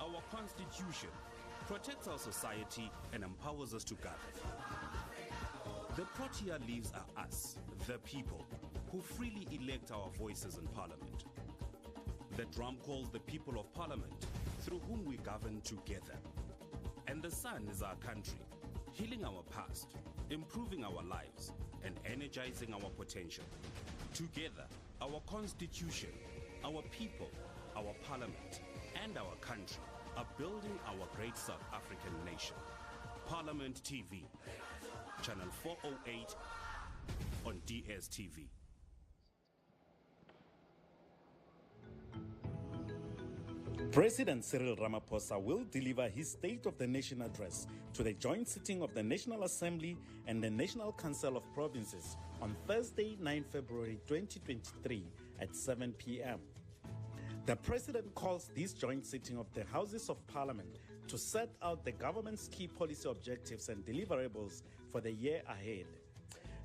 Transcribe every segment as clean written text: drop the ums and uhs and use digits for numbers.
Our Constitution protects our society and empowers us to gather. The protea leaves are us, the people, who freely elect our voices in Parliament. The drum calls the people of Parliament, through whom we govern together. And the sun is our country, healing our past, improving our lives, and energizing our potential. Together, our Constitution, our people, our Parliament, and our country are building our great South African nation. Parliament TV, Channel 408 on DSTV. President Cyril Ramaphosa will deliver his State of the Nation address to the joint sitting of the National Assembly and the National Council of Provinces on Thursday, 9 February 2023 at 7 p.m. The President calls this joint sitting of the Houses of Parliament to set out the government's key policy objectives and deliverables for the year ahead.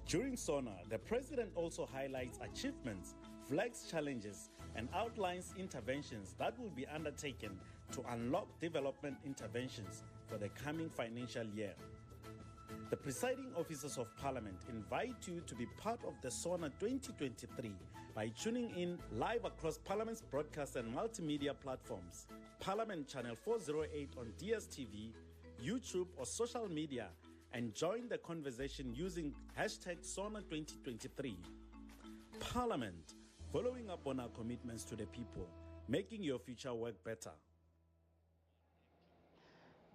During SONA, the President also highlights achievements, flags challenges, and outlines interventions that will be undertaken to unlock development interventions for the coming financial year. The presiding officers of Parliament invite you to be part of the SONA 2023 by tuning in live across Parliament's broadcast and multimedia platforms, Parliament Channel 408 on DSTV, YouTube or social media, and join the conversation using hashtag SONA 2023. Parliament, following up on our commitments to the people, making your future work better.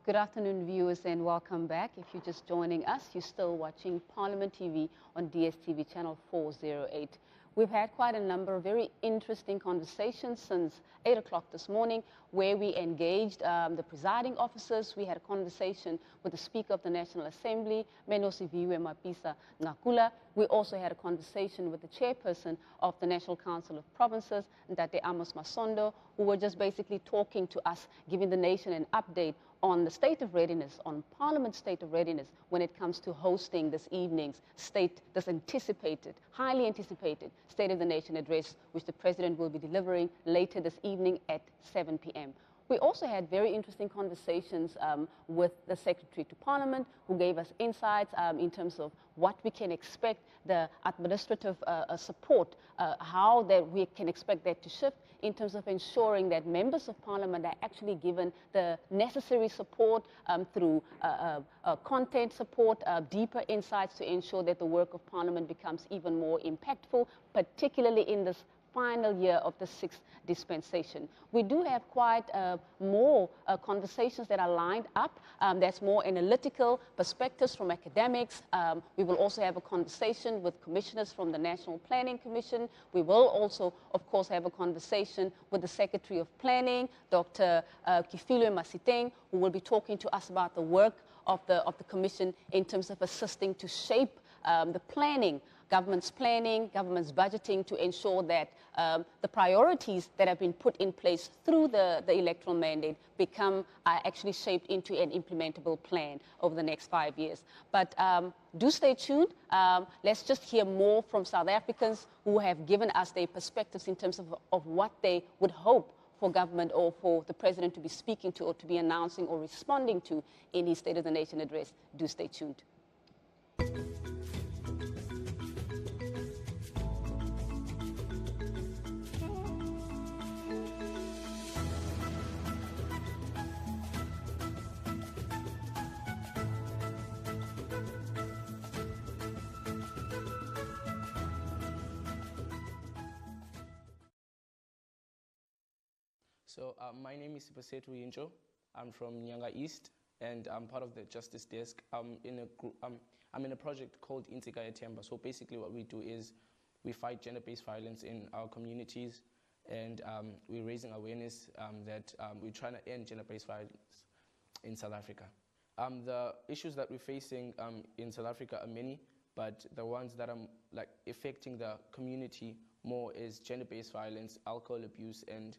Good afternoon, viewers, and welcome back. If you're just joining us, you're still watching Parliament TV on DSTV channel 408. We've had quite a number of very interesting conversations since 8 o'clock this morning, where we engaged the presiding officers. We had a conversation with the Speaker of the National Assembly, Menosiviwe Mapisa Ngakula. We also had a conversation with the chairperson of the National Council of Provinces, Ndate Amos Masondo, who were just basically talking to us, giving the nation an update on the state of readiness, on Parliament's state of readiness when it comes to hosting this evening's this anticipated, highly anticipated State of the Nation address, which the President will be delivering later this evening at 7 p.m. We also had very interesting conversations with the Secretary to Parliament, who gave us insights in terms of what we can expect, the administrative support, how that we can expect that to shift in terms of ensuring that members of Parliament are actually given the necessary support through content support, deeper insights to ensure that the work of Parliament becomes even more impactful, particularly in this final year of the sixth dispensation. We do have quite more conversations that are lined up. That's more analytical perspectives from academics. We will also have a conversation with commissioners from the National Planning Commission. We will also, of course, have a conversation with the Secretary of Planning, Dr. Kifilwe Masiteng, who will be talking to us about the work of the Commission in terms of assisting to shape the planning, government's budgeting, to ensure that the priorities that have been put in place through the electoral mandate are actually shaped into an implementable plan over the next 5 years. But do stay tuned. Let's just hear more from South Africans who have given us their perspectives in terms of what they would hope for government or for the President to be speaking to or to be announcing or responding to in his State of the Nation address. Do stay tuned. So my name is Sipasetu Yinjo. I'm from Nyanga East, and I'm part of the Justice Desk. I'm in a project called Intika Temba. So basically what we do is we fight gender-based violence in our communities, and we're raising awareness that we're trying to end gender-based violence in South Africa. The issues that we're facing in South Africa are many, but the ones that are affecting the community more is gender-based violence, alcohol abuse, and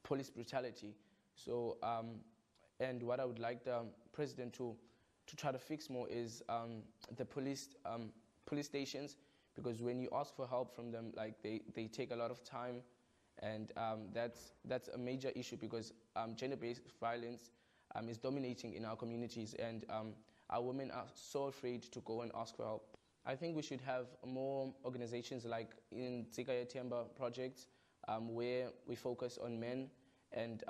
police brutality. So, and what I would like the President to try to fix more is the police stations, because when you ask for help from them, they take a lot of time, And that's a major issue because gender-based violence is dominating in our communities, and our women are so afraid to go and ask for help. I think we should have more organizations like in Tsikaya Temba projects where we focus on men, and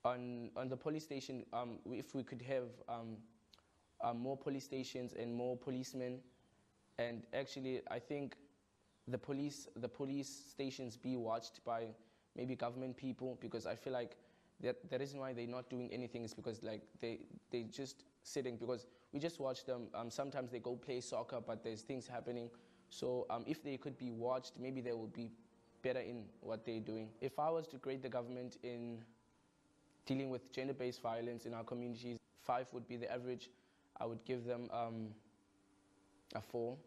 on the police station, if we could have more police stations and more policemen. And actually, I think the police stations be watched by maybe government people, because I feel like the reason why they're not doing anything is because like they just sitting, because we just watch them. Sometimes they go play soccer, but there's things happening. So if they could be watched, maybe they will be better in what they're doing. If I was to grade the government in dealing with gender-based violence in our communities, 5 would be the average. I would give them a 4.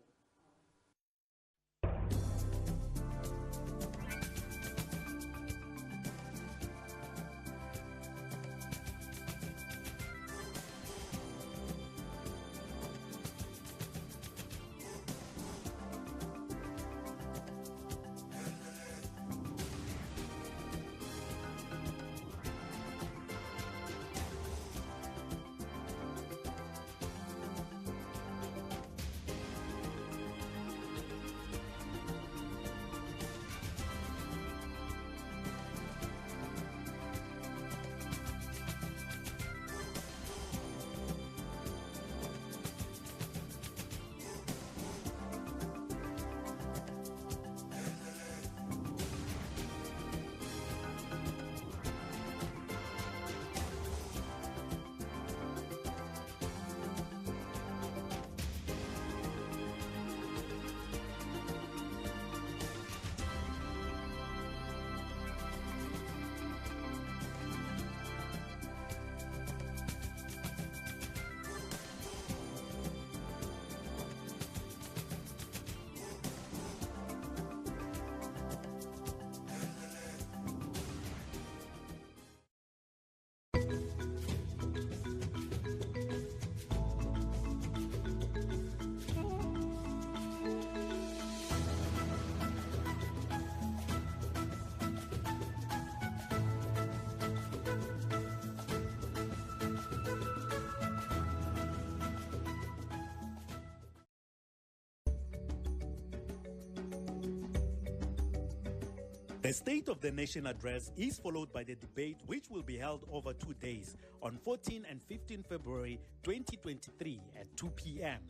The State of the Nation address is followed by the debate, which will be held over 2 days on 14 and 15 February 2023 at 2 p.m.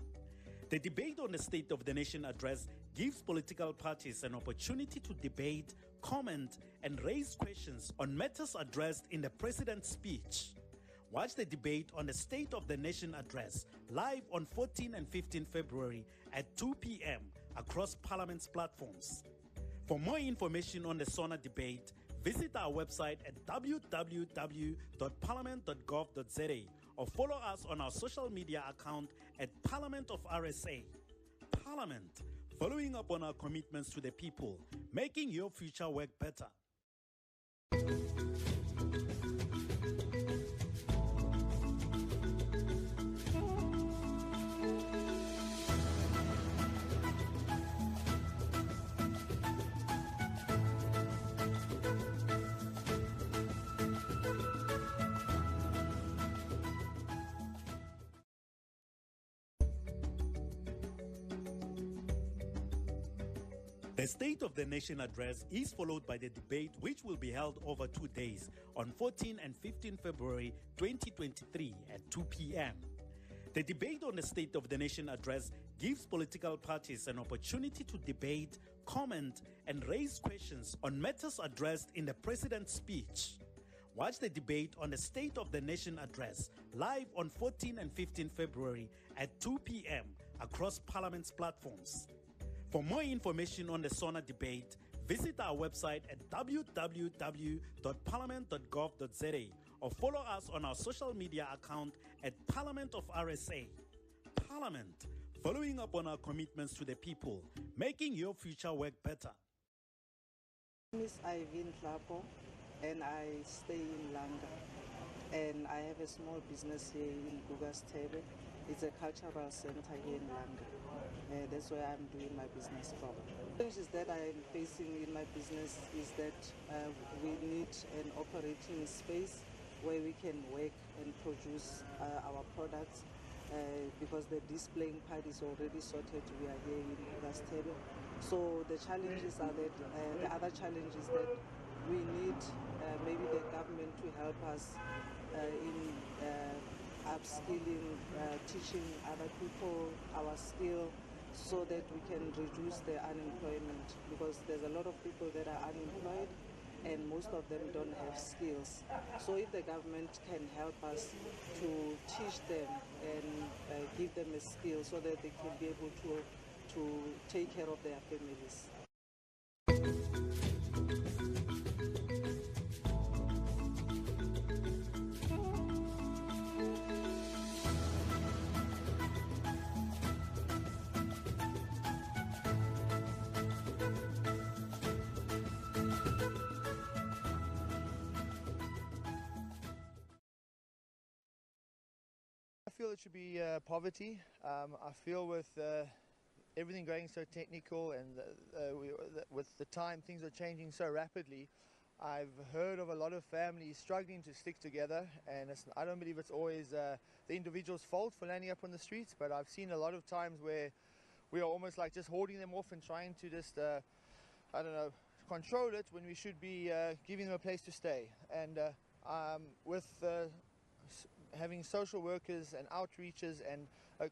The debate on the State of the Nation address gives political parties an opportunity to debate, comment, and raise questions on matters addressed in the President's speech. Watch the debate on the State of the Nation address live on 14 and 15 February at 2 p.m. across Parliament's platforms. For more information on the SONA debate, visit our website at www.parliament.gov.za or follow us on our social media account at Parliament of RSA. Parliament, following up on our commitments to the people, making your future work better. The State of the Nation address is followed by the debate, which will be held over 2 days on 14 and 15 February 2023 at 2 p.m. The debate on the State of the Nation address gives political parties an opportunity to debate, comment, and raise questions on matters addressed in the President's speech. Watch the debate on the State of the Nation address live on 14 and 15 February at 2 p.m. across Parliament's platforms. For more information on the SONA debate, visit our website at www.parliament.gov.za or follow us on our social media account at Parliament of RSA. Parliament, following up on our commitments to the people, making your future work better. My name is Ivan Tlapo, and I stay in Langa. And I have a small business here in Gugastebe. It's a cultural center here in Langa. That's why I'm doing my business from. The challenges that I'm facing in my business is that we need an operating space where we can work and produce our products because the displaying part is already sorted. We are here in Rastelo. So the challenges are that the other challenge is that we need maybe the government to help us in upskilling, teaching other people our skill so that we can reduce the unemployment, because there's a lot of people that are unemployed and most of them don't have skills. So if the government can help us to teach them and give them a skill so that they can be able to take care of their families. I feel it should be poverty. I feel with everything going so technical and with the time things are changing so rapidly, I've heard of a lot of families struggling to stick together, and I don't believe it's always the individual's fault for landing up on the streets, but I've seen a lot of times where we are almost like just hoarding them off and trying to just, I don't know, control it when we should be giving them a place to stay. And with having social workers and outreaches and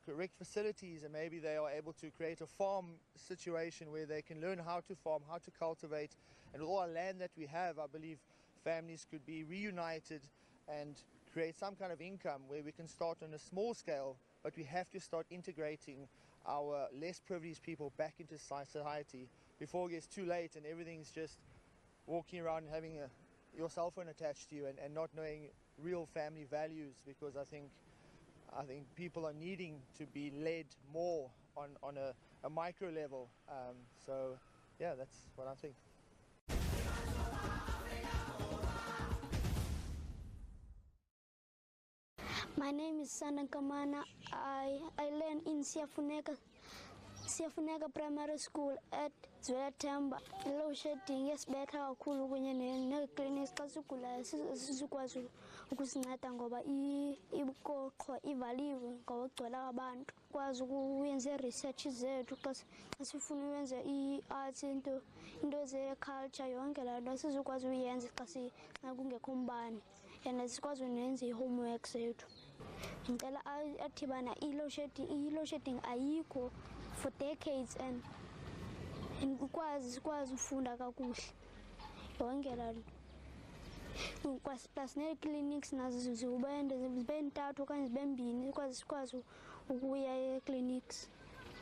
correct facilities, and maybe they are able to create a farm situation where they can learn how to farm, how to cultivate, and with all our land that we have, I believe families could be reunited and create some kind of income where we can start on a small scale, but we have to start integrating our less privileged people back into society before it gets too late and everything's just walking around and having your cell phone attached to you and not knowing real family values, because I think people are needing to be led more on a micro level. So yeah, that's what I think. My name is Sana Kamana. I learn in Siafuneka Primary School at Zwetemba. Low shedding is better kakhulu kunye ne-clinics xa sigulayo sizikwazi ukusinceda ngoba ibikoqo ivaliwe ngoba kugcwala abantu. Kwazi ukuyenza research zethu xa sifuna ukwenza i-arts into ze-culture yonke laa nto sizokwazi uyenza xa kungekho umbane, and sikwazi nenza i-homework zethu. Ngicela athi bana i-load shedding ayikho for decades and sikwazi ufunda kakuhle yonke laa nto. Plus nee-clinics nazo zibe ntathu okanye zibe mbini sikwazi ukuya e-clinics.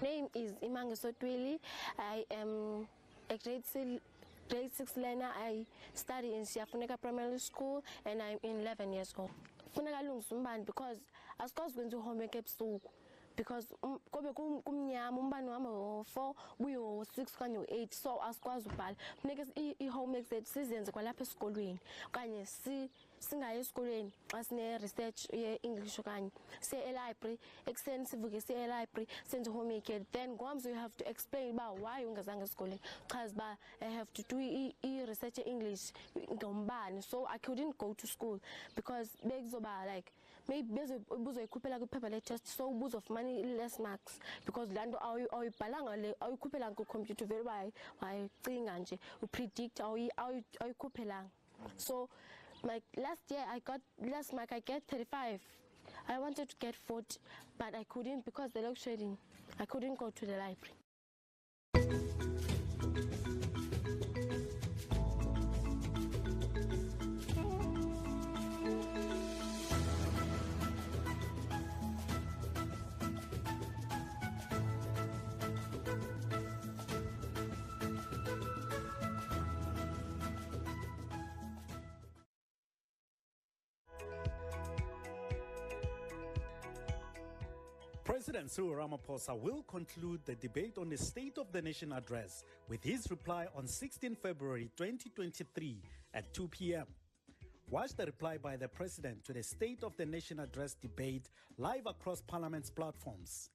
Name is Imange Sotwili. I am a grade 6 learner. I study in Siafuneka Primary School and I'm 11 years old. Funeka alungise umbane because asikwazi ukwenza i-homework ebusuku because kobe kumnyama umbane wami ngo-4 buye ngo-6 okanye ngo-8, so asikwazi ubhala. Funeka i-homework zethu sizenze kwalapha esikolweni okanye singayi esikolweni xa sine-research ye-English okanye siye e-library ekuseni sivuke siye e-library senze i-homework yethu, then ngomso you have to explain uba why ungazange esikolweni, chaza uba I have to do i-research ye-English ngombane, so I couldn't go to school because bekuzoba like maybe buzoyikhuphela kwiphepha le-test, so buzofumana i-less marks because laa nto awuyibhalanga le awuyikhuphela kwikhompyutha vele uba wayicinga nje upredict awuyikhuphelanga. So like last year last mark I get 35. I wanted to get 40, but I couldn't because the load shedding. I couldn't go to the library. President Cyril Ramaphosa will conclude the debate on the State of the Nation address with his reply on 16 February 2023 at 2 p.m. Watch the reply by the President to the State of the Nation address debate live across Parliament's platforms.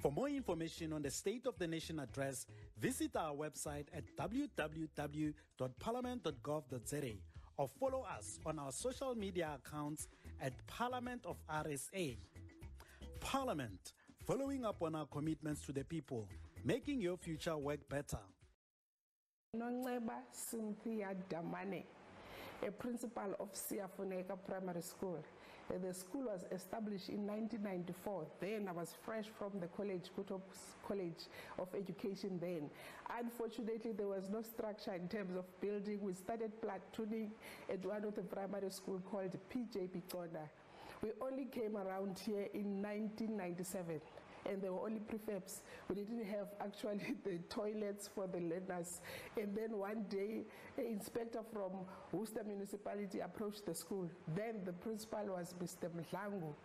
For more information on the State of the Nation address, visit our website at www.parliament.gov.za or follow us on our social media accounts at Parliament of RSA. Parliament, following up on our commitments to the people, making your future work better. Nonceba Cynthia Damane, a principal of Siafuneka Primary School. The school was established in 1994. Then I was fresh from the college, Kutop's College of Education then. Unfortunately, there was no structure in terms of building. We started platooning at one of the primary school called PJ Piconda. We only came around here in 1997. And there were only prefabs. We didn't have actually the toilets for the learners. And then one day, an inspector from Worcester Municipality approached the school. Then the principal was Mr. Mhlangu.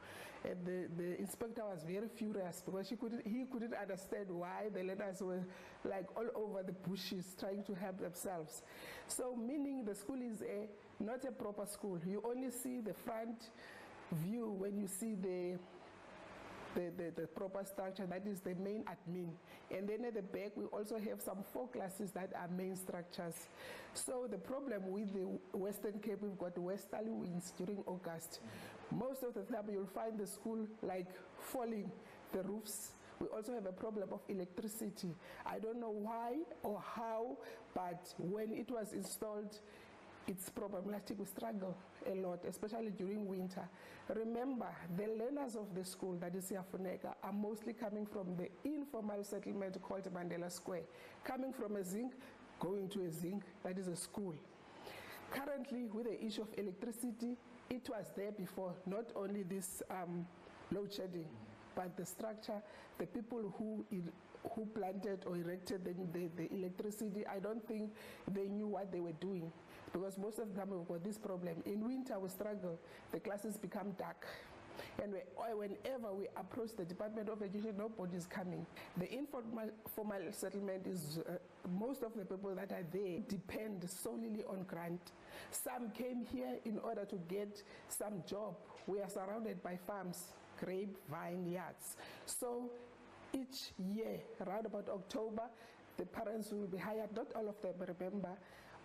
And the inspector was very furious because he couldn't understand why the learners were like all over the bushes trying to help themselves. So meaning the school is not a proper school. You only see the front view when you see the proper structure, that is the main admin. And then at the back, we also have some 4 classes that are main structures. So the problem with the Western Cape, we've got westerly winds during August. Most of the time, you'll find the school like falling, the roofs. We also have a problem of electricity. I don't know why or how, but when it was installed, it's problematic. We struggle a lot, especially during winter. Remember, the learners of the school, that is Siafuneka, are mostly coming from the informal settlement called Mandela Square. Coming from a zinc, going to a zinc, that is a school. Currently, with the issue of electricity, it was there before, not only this load shedding, but the structure, the people who planted or erected the electricity, I don't think they knew what they were doing. Because most of the time we've got this problem. In winter we struggle, the classes become dark. And whenever we approach the Department of Education, nobody's coming. The informal settlement is, most of the people that are there depend solely on grant. Some came here in order to get some job. We are surrounded by farms, grape, vine, yards. So each year, around about October, the parents will be hired, not all of them, remember,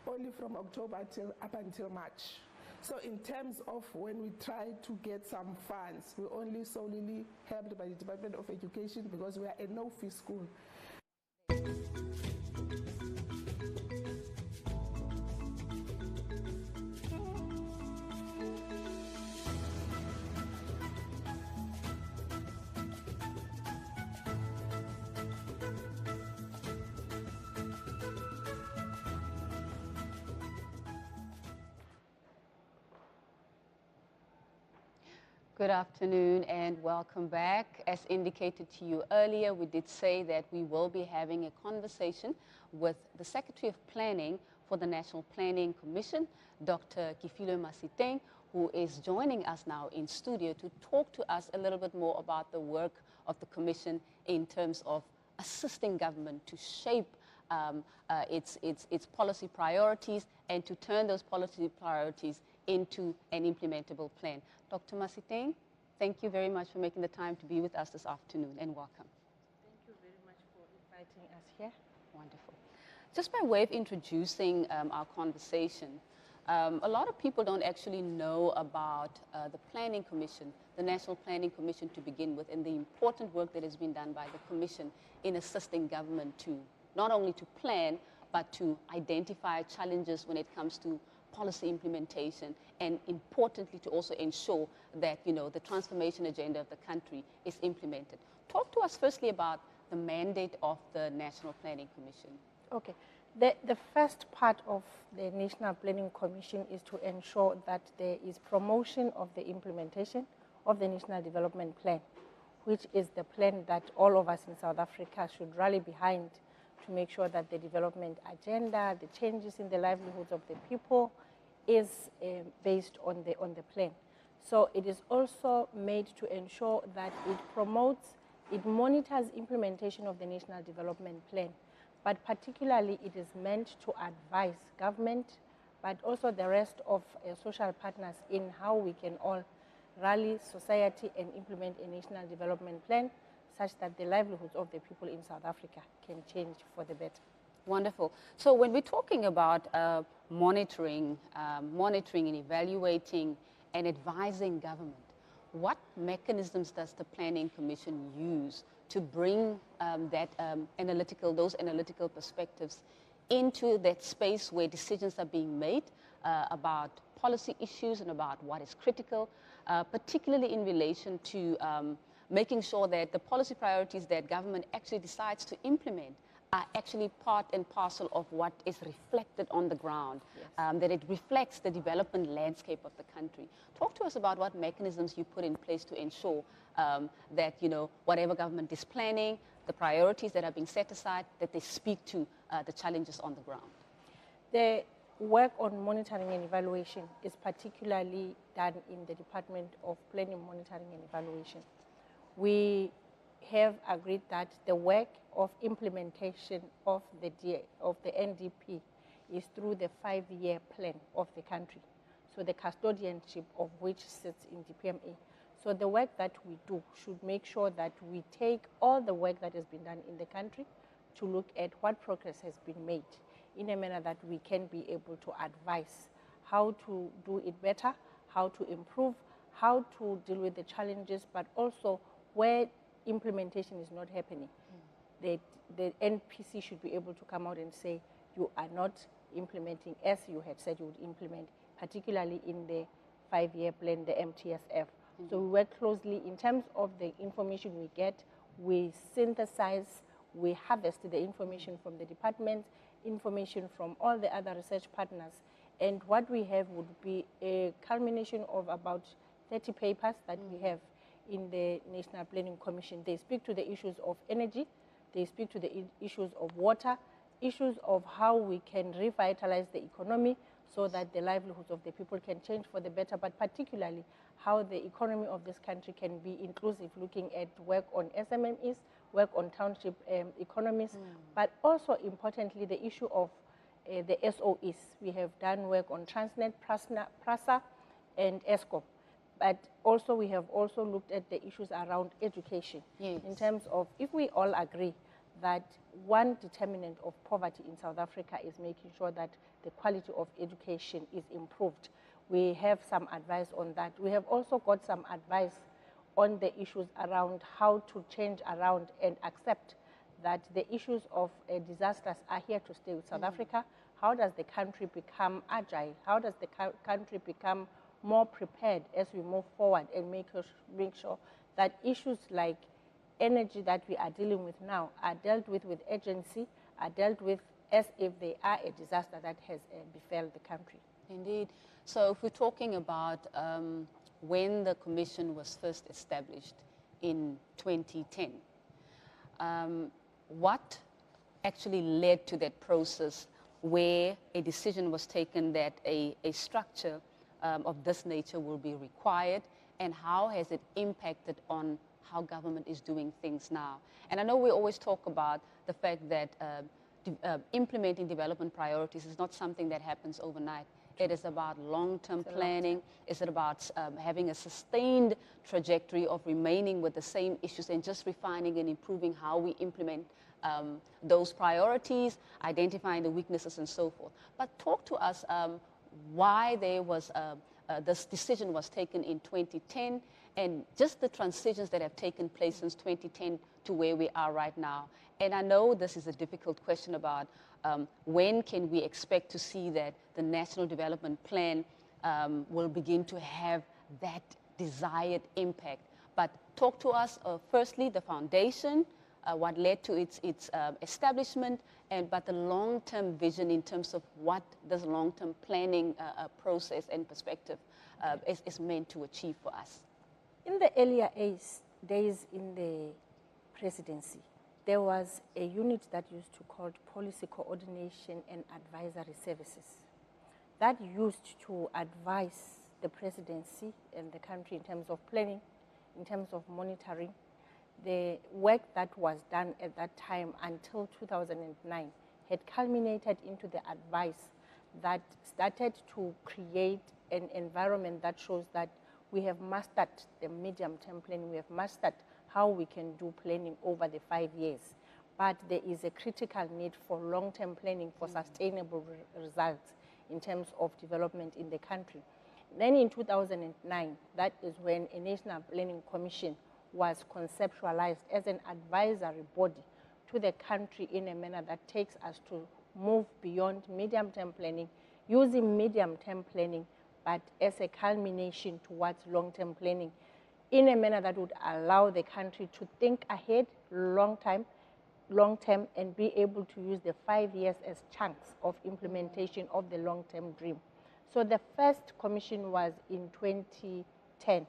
only from October up until March. So in terms of when we try to get some funds, we're only solely helped by the Department of Education because we are a no-fee school. Good afternoon and welcome back. As indicated to you earlier, we did say that we will be having a conversation with the Secretary of Planning for the National Planning Commission, Dr. Kifilo Masiteng, who is joining us now in studio to talk to us a little bit more about the work of the Commission in terms of assisting government to shape its policy priorities and to turn those policy priorities into an implementable plan. Dr. Masiteng, thank you very much for making the time to be with us this afternoon, and welcome. Thank you very much for inviting us here. Wonderful. Just by way of introducing our conversation, a lot of people don't actually know about the Planning Commission, the National Planning Commission to begin with, and the important work that has been done by the Commission in assisting government to not only to plan, but to identify challenges when it comes to policy implementation, and importantly to also ensure that the transformation agenda of the country is implemented. Talk to us firstly about the mandate of the National Planning Commission. Okay. The first part of the National Planning Commission is to ensure that there is promotion of the implementation of the National Development Plan, which is the plan that all of us in South Africa should rally behind to make sure that the development agenda, the changes in the livelihoods of the people is based on the plan. So it is also made to ensure that it monitors implementation of the National Development Plan, but particularly it is meant to advise government, but also the rest of social partners in how we can all rally society and implement a National Development Plan, such that the livelihoods of the people in South Africa can change for the better. Wonderful. So when we're talking about monitoring and evaluating and advising government, what mechanisms does the Planning Commission use to bring those analytical perspectives into that space where decisions are being made about policy issues and about what is critical, particularly in relation to making sure that the policy priorities that government actually decides to implement are actually part and parcel of what is reflected on the ground, yes. That it reflects the development landscape of the country. Talk to us about what mechanisms you put in place to ensure that, whatever government is planning, the priorities that are being set aside, that they speak to the challenges on the ground. The work on monitoring and evaluation is particularly done in the Department of Planning, Monitoring and Evaluation. We have agreed that the work of implementation of the NDP is through the 5-year plan of the country, so the custodianship of which sits in DPMA. So the work that we do should make sure that we take all the work that has been done in the country to look at what progress has been made in a manner that we can be able to advise how to do it better, how to improve, how to deal with the challenges, but also where implementation is not happening. The NPC should be able to come out and say, you are not implementing as you had said you would implement, particularly in the 5-year plan, the MTSF. So we work closely in terms of the information we get. We synthesize, we harvest the information from the department, information from all the other research partners, and what we have would be a culmination of about 30 papers that we have in the National Planning Commission. They speak to the issues of energy, they speak to the issues of water, issues of how we can revitalize the economy so that the livelihoods of the people can change for the better, but particularly how the economy of this country can be inclusive, looking at work on SMMEs, work on township economies, but also importantly the issue of the SOEs. We have done work on Transnet, PRASA, and ESCOM. But also we have also looked at the issues around education, yes. In terms of, if we all agree that one determinant of poverty in South Africa is making sure that the quality of education is improved. We have some advice on that. We have also got some advice on the issues around how to change around and accept that the issues of disasters are here to stay with South Africa. How does the country become agile? How does the country become more prepared as we move forward and make sure that issues like energy that we are dealing with now are dealt with urgency, are dealt with as if they are a disaster that has befell the country. Indeed. So if we're talking about when the Commission was first established in 2010, what actually led to that process where a decision was taken that a structure of this nature will be required, and how has it impacted on how government is doing things now? And I know we always talk about the fact that implementing development priorities is not something that happens overnight. It is about long-term planning. It's about having a sustained trajectory of remaining with the same issues and just refining and improving how we implement those priorities, identifying the weaknesses and so forth. But talk to us why there was this decision was taken in 2010 and just the transitions that have taken place since 2010 to where we are right now. And I know this is a difficult question about when can we expect to see that the National Development Plan will begin to have that desired impact. But talk to us, firstly, the foundation, what led to its establishment, but the long-term vision in terms of what this long-term planning process and perspective is meant to achieve for us. In the earlier days in the presidency, there was a unit that used to call Policy Coordination and Advisory Services that used to advise the presidency and the country in terms of planning, in terms of monitoring. The work that was done at that time until 2009 had culminated into the advice that started to create an environment that shows that we have mastered the medium-term planning, we have mastered how we can do planning over the 5 years. But there is a critical need for long-term planning for sustainable results in terms of development in the country. Then in 2009, that is when a National Planning Commission was conceptualized as an advisory body to the country in a manner that takes us to move beyond medium-term planning, using medium-term planning, but as a culmination towards long-term planning in a manner that would allow the country to think ahead long-term, and be able to use the 5 years as chunks of implementation of the long-term dream. So the first commission was in 2010.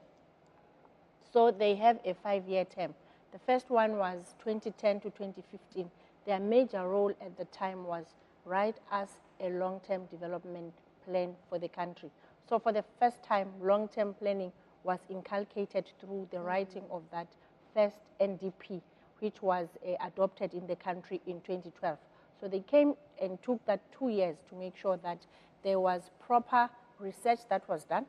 So they have a 5-year term. The first one was 2010 to 2015. Their major role at the time was write us a long-term development plan for the country. So for the first time, long-term planning was inculcated through the writing of that first NDP, which was adopted in the country in 2012. So they came and took that 2 years to make sure that there was proper research that was done,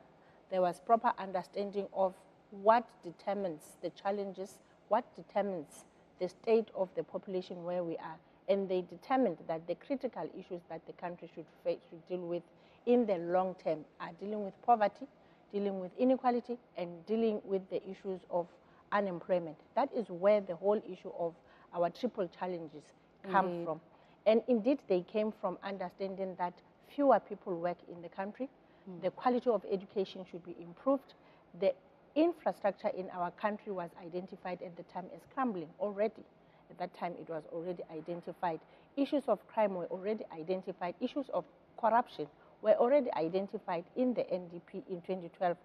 there was proper understanding of what determines the challenges, what determines the state of the population where we are, and they determined that the critical issues that the country should deal with in the long term are dealing with poverty, dealing with inequality, and dealing with the issues of unemployment. That is where the whole issue of our triple challenges come from. And indeed, they came from understanding that fewer people work in the country, the quality of education should be improved, the infrastructure in our country was identified at the time as crumbling already. At that time, it was already identified. Issues of crime were already identified. Issues of corruption were already identified in the NDP in 2012.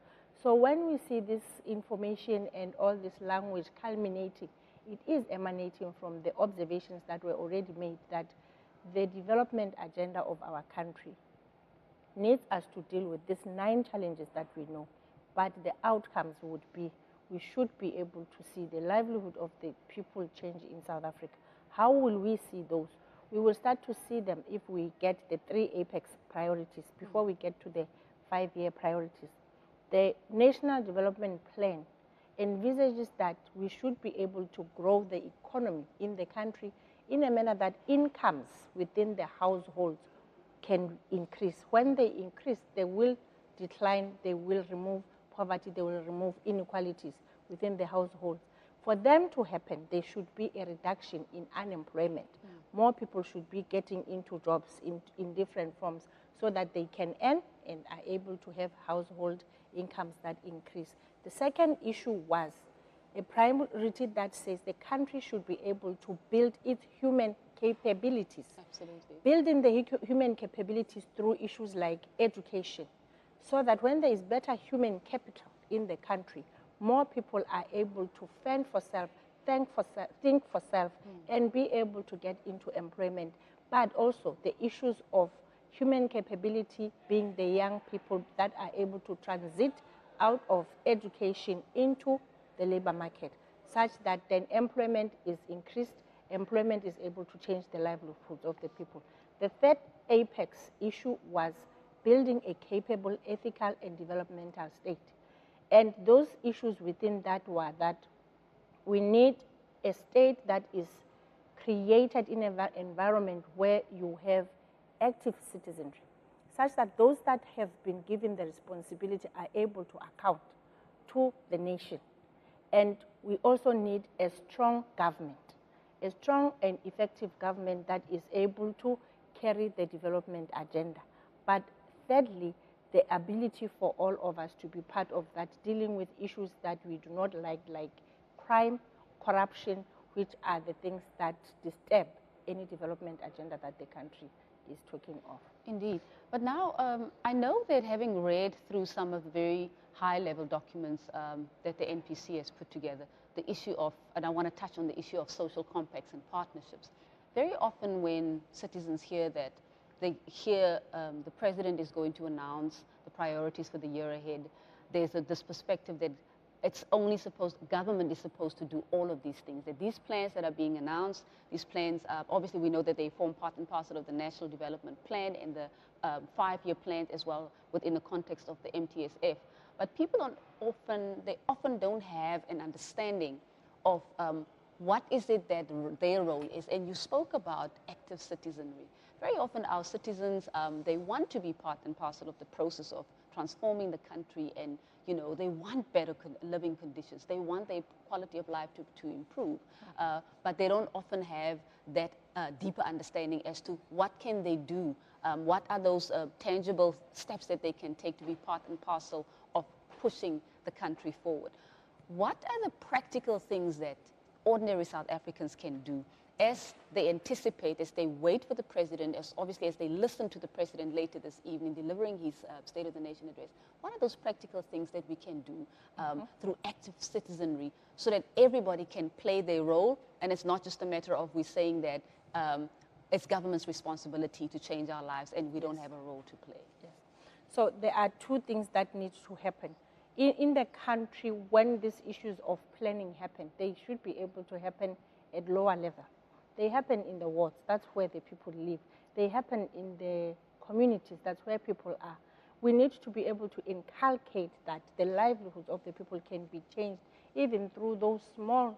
So when we see this information and all this language culminating, it is emanating from the observations that were already made that the development agenda of our country needs us to deal with these 9 challenges that we know. But the outcomes would be, we should be able to see the livelihood of the people change in South Africa. How will we see those? We will start to see them if we get the 3 apex priorities before we get to the 5-year priorities. The National Development Plan envisages that we should be able to grow the economy in the country in a manner that incomes within the households can increase. When they increase, they will decline, they will remove poverty, they will remove inequalities within the households. For them to happen, there should be a reduction in unemployment. More people should be getting into jobs in different forms so that they can earn and are able to have household incomes that increase. The second issue was a priority that says the country should be able to build its human capabilities. Absolutely. Building the human capabilities through issues like education, so that when there is better human capital in the country, more people are able to fend for self, think for self, and be able to get into employment. But also the issues of human capability being the young people that are able to transit out of education into the labor market, such that then employment is increased, employment is able to change the livelihoods of the people. The third apex issue was building a capable, ethical, and developmental state. And those issues within that were that we need a state that is created in an environment where you have active citizenry, such that those that have been given the responsibility are able to account to the nation. And we also need a strong government, a strong and effective government that is able to carry the development agenda. But thirdly, the ability for all of us to be part of that, dealing with issues that we do not like crime, corruption, which are the things that disturb any development agenda that the country is talking of. Indeed. But now, I know that having read through some of the very high-level documents that the NPC has put together, the issue of, and I want to touch on the issue of social compacts and partnerships. Very often when citizens hear that, they hear the president is going to announce the priorities for the year ahead, there's this perspective that it's only government is supposed to do all of these things, that these plans that are being announced, these plans, obviously we know that they form part and parcel of the National Development Plan and the 5-year plans as well within the context of the MTSF. But people often don't have an understanding of what is it that their role is. And you spoke about active citizenry. Very often our citizens, they want to be part and parcel of the process of transforming the country, and they want better living conditions. They want their quality of life to improve, but they don't often have that deeper understanding as to what can they do, what are those tangible steps that they can take to be part and parcel of pushing the country forward. What are the practical things that ordinary South Africans can do as they anticipate, as they wait for the president, as they listen to the president later this evening delivering his State of the Nation address? What are those practical things that we can do through active citizenry so that everybody can play their role, and it's not just a matter of we saying that it's government's responsibility to change our lives and we don't have a role to play? Yes. So there are two things that need to happen. In the country, when these issues of planning happen, they should be able to happen at lower level. They happen in the wards, that's where the people live. They happen in the communities, that's where people are. We need to be able to inculcate that the livelihoods of the people can be changed even through those small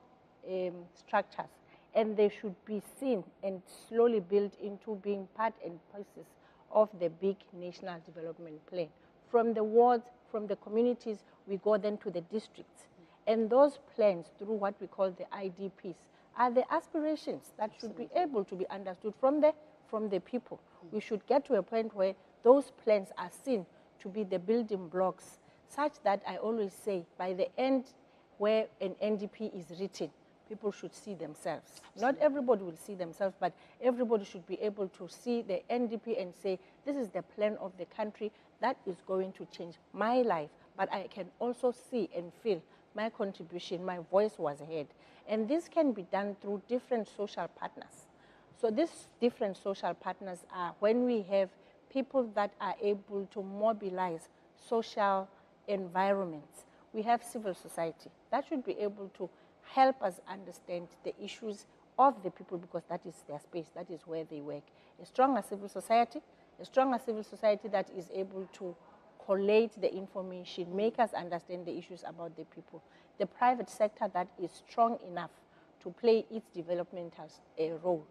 structures. And they should be seen and slowly built into being part and pieces of the big national development plan. From the wards, from the communities, we go then to the districts. And those plans, through what we call the IDPs, are the aspirations that should be able to be understood from the people. We should get to a point where those plans are seen to be the building blocks, such that I always say, by the end where an NDP is written, people should see themselves. Not everybody will see themselves, but everybody should be able to see the NDP and say, this is the plan of the country that is going to change my life, but I can also see and feel my contribution, my voice was heard. And this can be done through different social partners. So these different social partners are when we have people that are able to mobilize social environments. We have civil society that should be able to help us understand the issues of the people, because that is their space, that is where they work. A stronger civil society that is able to collate the information, make us understand the issues about the people. The private sector that is strong enough to play its developmental role.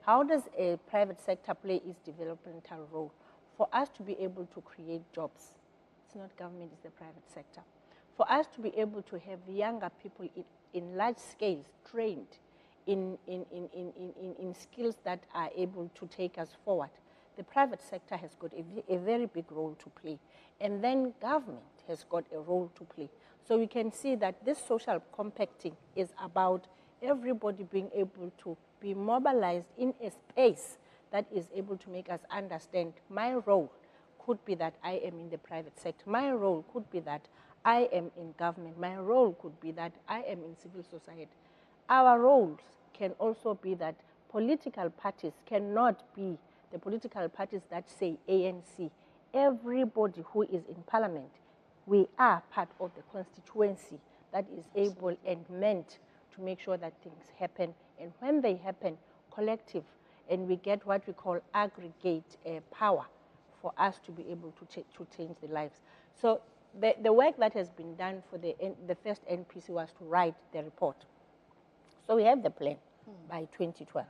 How does a private sector play its developmental role? For us to be able to create jobs, it's not government, it's the private sector. For us to be able to have younger people in large scales trained in skills that are able to take us forward, the private sector has got a very big role to play. And then government has got a role to play. So we can see that this social compacting is about everybody being able to be mobilized in a space that is able to make us understand my role could be that I am in the private sector. My role could be that I am in government. My role could be that I am in civil society. Our roles can also be that political parties cannot be the political parties that say ANC. Everybody who is in parliament, we are part of the constituency that is able and meant to make sure that things happen. And when they happen, collective, and we get what we call aggregate power for us to be able to change the lives. So the work that has been done for the first NPC was to write the report. So we have the plan by 2012.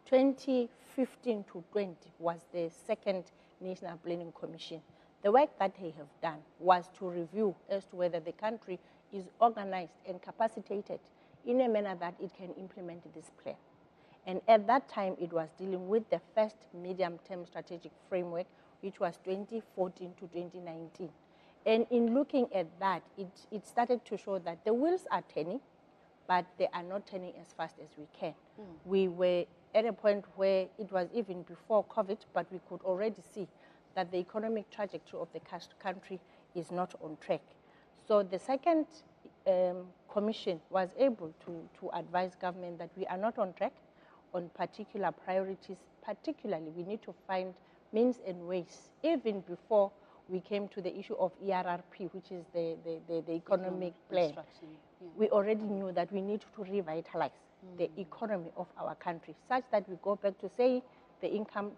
2015 to 20 was the second National Planning Commission. The work that they have done was to review as to whether the country is organized and capacitated in a manner that it can implement this plan. And at that time, it was dealing with the first medium-term strategic framework, which was 2014 to 2019. And in looking at that, it started to show that the wheels are turning, but they are not turning as fast as we can. We were at a point where it was even before COVID, but we could already see that the economic trajectory of the country is not on track. So the second commission was able to advise government that we are not on track on particular priorities. Particularly, we need to find means and ways, even before we came to the issue of ERRP, which is the economic plan. We already knew that we need to revitalize the economy of our country, such that we go back to say the incomes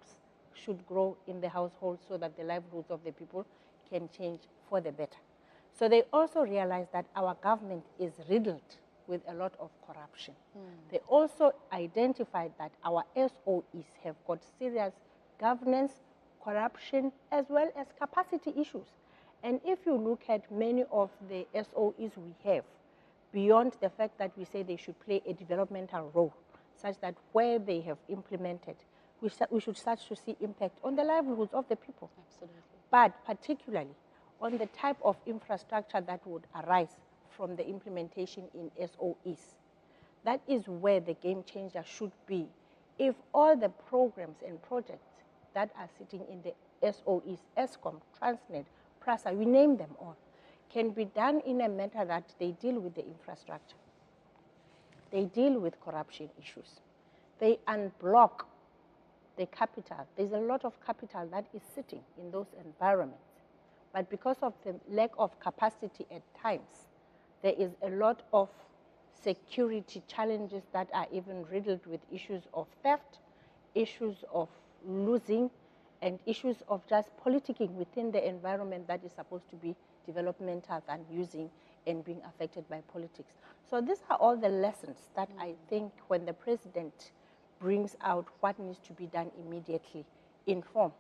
should grow in the household so that the livelihoods of the people can change for the better. So they also realized that our government is riddled with a lot of corruption. They also identified that our SOEs have got serious governance, corruption, as well as capacity issues. And if you look at many of the SOEs we have, beyond the fact that we say they should play a developmental role, such that where they have implemented, we should start to see impact on the livelihoods of the people. Absolutely. But particularly on the type of infrastructure that would arise from the implementation in SOEs. That is where the game changer should be. If all the programs and projects that are sitting in the SOEs, ESCOM, Transnet, PRASA, we name them all, can be done in a manner that they deal with the infrastructure. They deal with corruption issues. They unblock the capital. There's a lot of capital that is sitting in those environments. But because of the lack of capacity at times, there is a lot of security challenges that are even riddled with issues of theft, issues of losing, and issues of just politicking within the environment that is supposed to be developmental than using and being affected by politics. So these are all the lessons that I think when the president brings out what needs to be done immediately, inform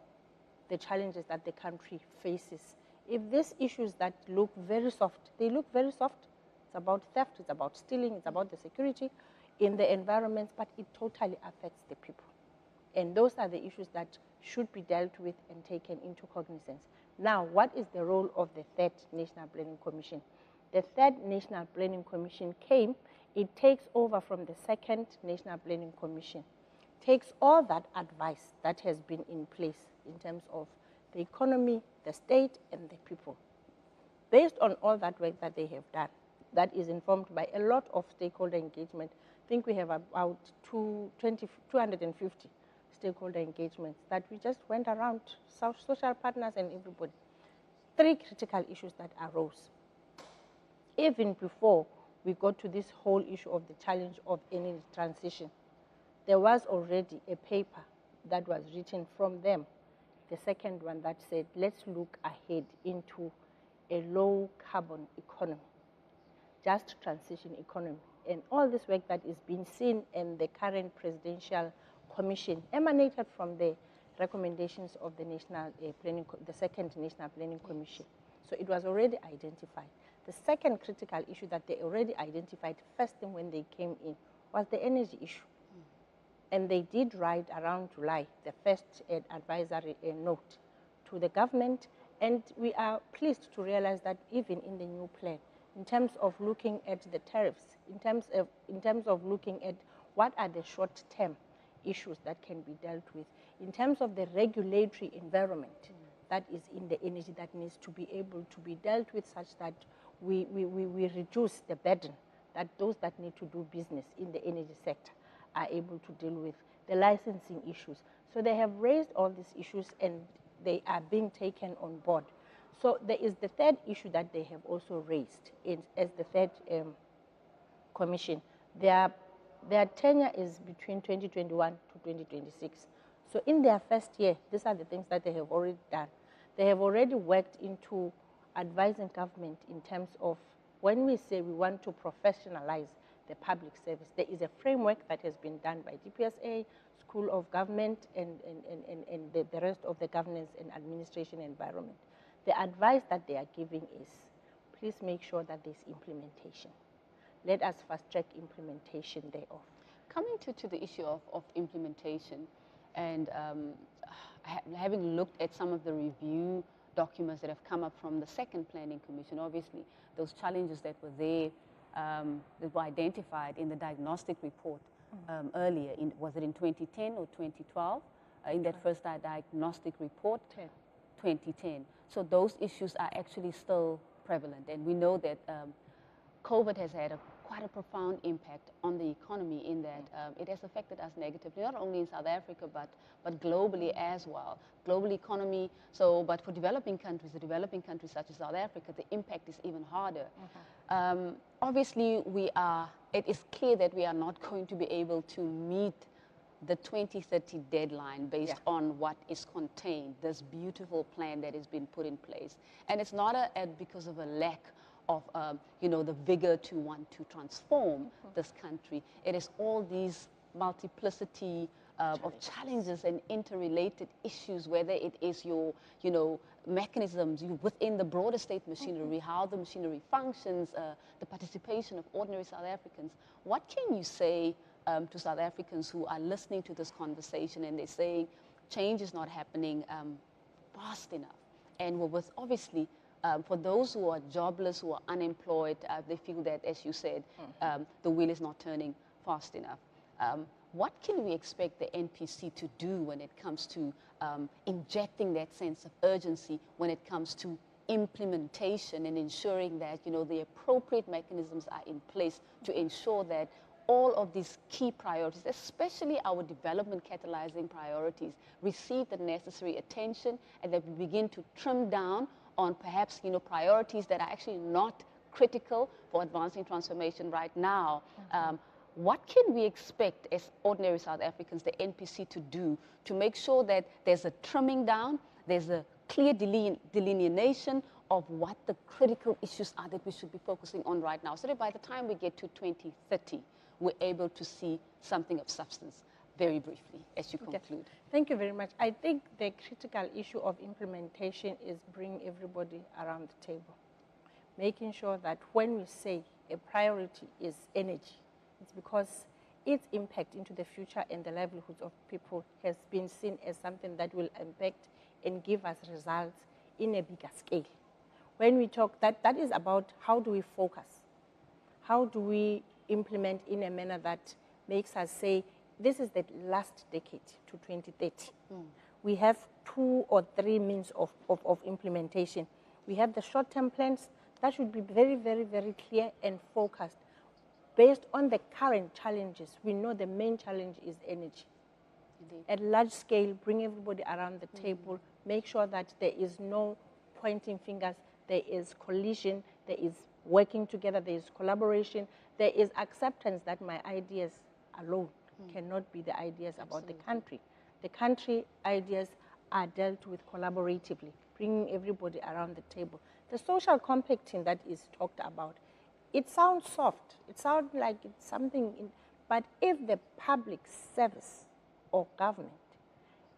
the challenges that the country faces. If these issues that look very soft, they look very soft. It's about theft, it's about stealing, it's about the security in the environments, but it totally affects the people. And those are the issues that should be dealt with and taken into cognizance. Now, what is the role of the third National Planning Commission? The third National Planning Commission came, it takes over from the second National Planning Commission, takes all that advice that has been in place in terms of the economy, the state, and the people. Based on all that work that they have done, that is informed by a lot of stakeholder engagement. I think we have about 250 stakeholder engagements that we just went around, social partners and everybody. 3 critical issues that arose. Even before we got to this whole issue of the challenge of energy transition, there was already a paper that was written from them, the second one that said, let's look ahead into a low carbon economy, just transition economy. And all this work that is being seen in the current presidential commission emanated from the recommendations of the the second National Planning Commission. So it was already identified. The second critical issue that they already identified first thing when they came in was the energy issue. And they did write around July the first advisory note to the government. And we are pleased to realize that even in the new plan, in terms of looking at the tariffs, in terms of looking at what are the short-term issues that can be dealt with, in terms of the regulatory environment that is in the energy that needs to be able to be dealt with such that we reduce the burden that those that need to do business in the energy sector are able to deal with, the licensing issues. So they have raised all these issues and they are being taken on board. So there is the third issue that they have also raised as the third commission. Their tenure is between 2021 to 2026. So in their first year, these are the things that they have already done. They have already worked into advising government in terms of when we say we want to professionalize the public service, there is a framework that has been done by DPSA, School of Government, and the rest of the governance and administration environment. The advice that they are giving is, please make sure that there's implementation. Let us fast-track implementation thereof. Coming to the issue of implementation, and having looked at some of the review documents that have come up from the second Planning Commission, obviously those challenges that were there that were identified in the diagnostic report earlier, was it in 2010 or 2012? In that first diagnostic report, 2010. So those issues are actually still prevalent, and we know that COVID has had quite a profound impact on the economy in that it has affected us negatively, not only in South Africa, but globally as well. Global economy, but for developing countries, such as South Africa, the impact is even harder. Obviously, it is clear that we are not going to be able to meet the 2030 deadline based on what is contained, this beautiful plan that has been put in place. And it's not because of a lack of the vigor to want to transform this country. It is all these multiplicity of challenges and interrelated issues, whether it is your mechanisms within the broader state machinery, how the machinery functions, the participation of ordinary South Africans. What can you say to South Africans who are listening to this conversation and they're saying change is not happening fast enough? And with obviously, for those who are jobless, who are unemployed, they feel that, as you said, the wheel is not turning fast enough. What can we expect the NPC to do when it comes to injecting that sense of urgency when it comes to implementation and ensuring that the appropriate mechanisms are in place to ensure that all of these key priorities, especially our development catalyzing priorities, receive the necessary attention, and that we begin to trim down on perhaps priorities that are actually not critical for advancing transformation right now. What can we expect as ordinary South Africans, the NPC, to do to make sure that there's a trimming down, there's a clear delineation of what the critical issues are that we should be focusing on right now, so that by the time we get to 2030, we're able to see something of substance? Very briefly, as you conclude. Thank you very much. I think the critical issue of implementation is bringing everybody around the table, making sure that when we say a priority is energy, it's because its impact into the future and the livelihoods of people has been seen as something that will impact and give us results in a bigger scale. When we talk, that is about how do we focus? How do we implement in a manner that makes us say, this is the last decade to 2030. We have 2 or 3 means of implementation. We have the short-term plans that should be very, very, very clear and focused. Based on the current challenges, we know the main challenge is energy. Indeed. At large scale, bring everybody around the table, make sure that there is no pointing fingers, there is coalition, there is working together, there is collaboration, there is acceptance that my ideas alone cannot be the ideas about the country. The country ideas are dealt with collaboratively, bringing everybody around the table. The social compacting that is talked about, it sounds soft, it sounds like it's something, but if the public service or government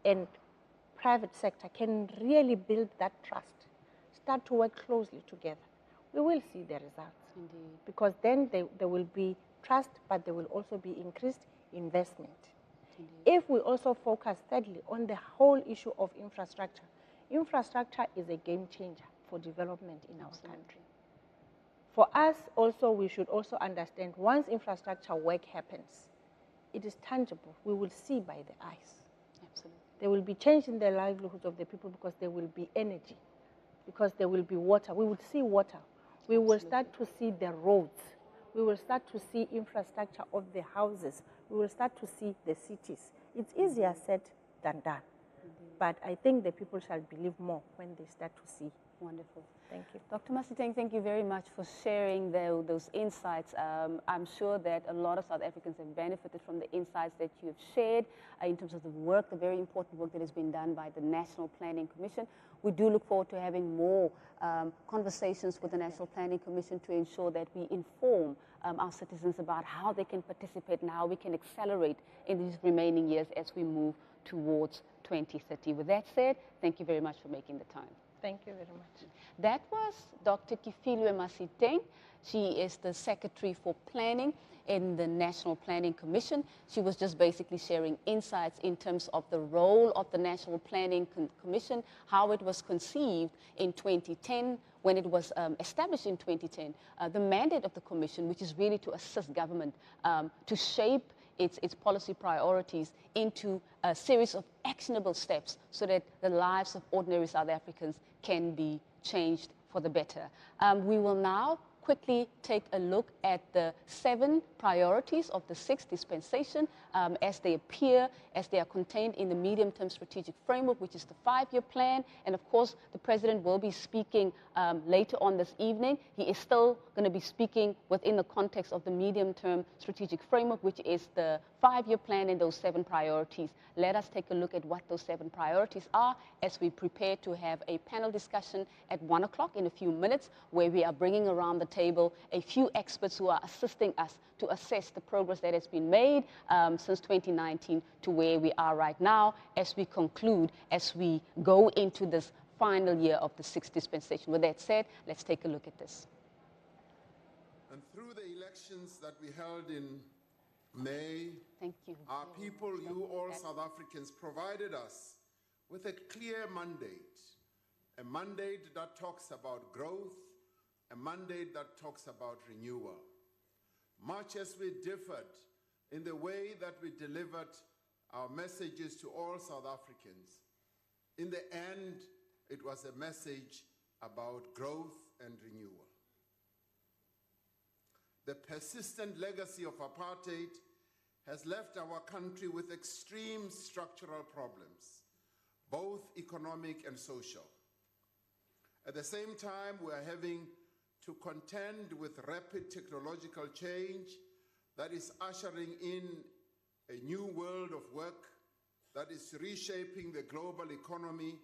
and private sector can really build that trust, start to work closely together, we will see the results. Indeed. Because then there will be trust, but there will also be increased investment. Indeed. If we also focus thirdly on the whole issue of infrastructure, infrastructure is a game changer for development in our country. For us also, we should also understand once infrastructure work happens, it is tangible. We will see by the eyes. Absolutely. There will be change in the livelihoods of the people because there will be energy, because there will be water. We will see water. We will start to see the roads. We will start to see infrastructure of the houses. We will start to see the cities. It's easier said than done. But I think the people shall believe more when they start to see. Wonderful. Thank you. Dr. Masiteng, thank you very much for sharing those insights. I'm sure that a lot of South Africans have benefited from the insights that you have shared in terms of the work, the very important work that has been done by the National Planning Commission. We do look forward to having more conversations with the National Planning Commission to ensure that we inform our citizens about how they can participate and how we can accelerate in these remaining years as we move towards 2030. With that said, thank you very much for making the time. Thank you very much. That was Dr. Kifilwe Masiteng. She is the Secretary for Planning in the National Planning Commission. She was just basically sharing insights in terms of the role of the National Planning Commission, how it was conceived in 2010, when it was established in 2010. The mandate of the Commission, which is really to assist government to shape its policy priorities into a series of actionable steps so that the lives of ordinary South Africans can be changed for the better. We will now quickly take a look at the 7 priorities of the 6th dispensation as they appear, as they are contained in the medium-term strategic framework, which is the 5-year plan. And of course, the President will be speaking later on this evening. He is still going to be speaking within the context of the medium-term strategic framework, which is the 5-year plan and those 7 priorities. Let us take a look at what those 7 priorities are as we prepare to have a panel discussion at 1 o'clock in a few minutes, where we are bringing around the table a few experts who are assisting us to assess the progress that has been made since 2019 to where we are right now as we conclude, as we go into this final year of the 6th dispensation. With that said, let's take a look at this. And through the elections that we held in May, thank you. Our people, you all South Africans, provided us with a clear mandate, a mandate that talks about growth, a mandate that talks about renewal. Much as we differed in the way that we delivered our messages to all South Africans, in the end, it was a message about growth and renewal. The persistent legacy of apartheid has left our country with extreme structural problems, both economic and social. At the same time, we are having to contend with rapid technological change that is ushering in a new world of work, that is reshaping the global economy,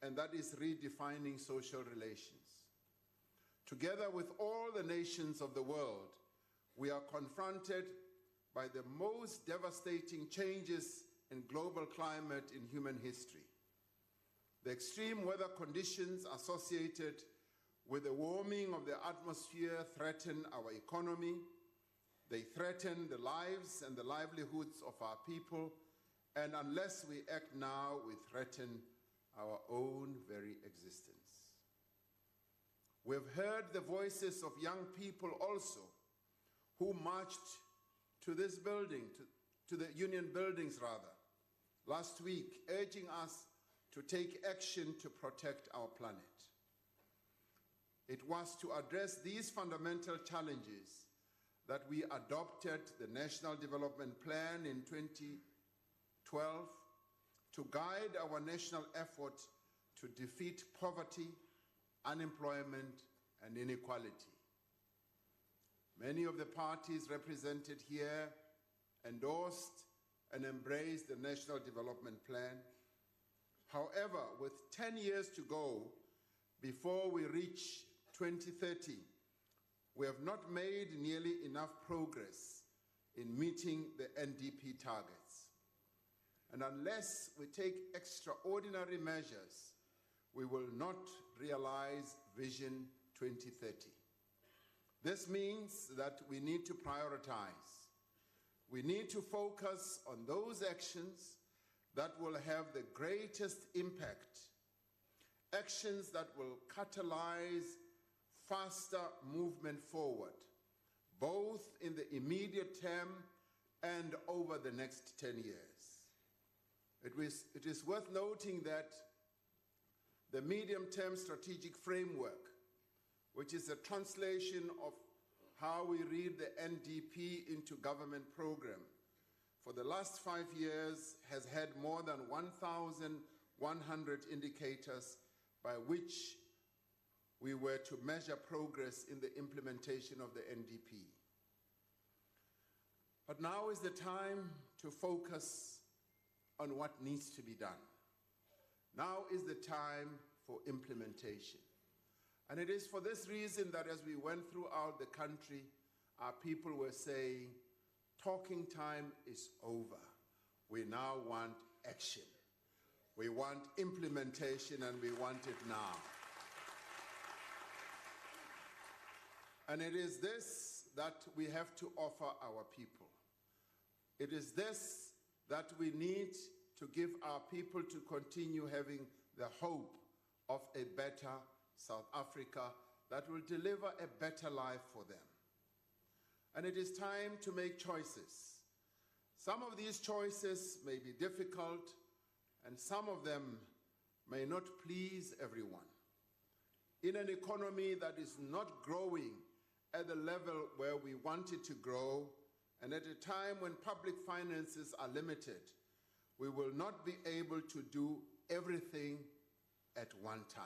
and that is redefining social relations. Together with all the nations of the world, we are confronted by the most devastating changes in global climate in human history. The extreme weather conditions associated with the warming of the atmosphere threaten our economy. They threaten the lives and the livelihoods of our people, and unless we act now, we threaten our own very existence. We've heard the voices of young people also who marched to this building, to the union buildings rather, last week, urging us to take action to protect our planet. It was to address these fundamental challenges that we adopted the National Development Plan in 2012 to guide our national effort to defeat poverty, unemployment, and inequality. Many of the parties represented here endorsed and embraced the National Development Plan. However, with 10 years to go before we reach 2030, we have not made nearly enough progress in meeting the NDP targets. And unless we take extraordinary measures, we will not realize Vision 2030. This means that we need to prioritize. We need to focus on those actions that will have the greatest impact, actions that will catalyze faster movement forward, both in the immediate term and over the next 10 years. It is worth noting that the medium-term strategic framework, which is a translation of how we read the NDP into government program, for the last 5 years has had more than 1,100 indicators by which we were to measure progress in the implementation of the NDP. But now is the time to focus on what needs to be done. Now is the time for implementation. And it is for this reason that as we went throughout the country, our people were saying, talking time is over. We now want action. We want implementation, and we want it now. And it is this that we have to offer our people. It is this that we need to give our people to continue having the hope of a better South Africa that will deliver a better life for them. And it is time to make choices. Some of these choices may be difficult, and some of them may not please everyone. In an economy that is not growing at the level where we want it to grow, and at a time when public finances are limited, we will not be able to do everything at one time.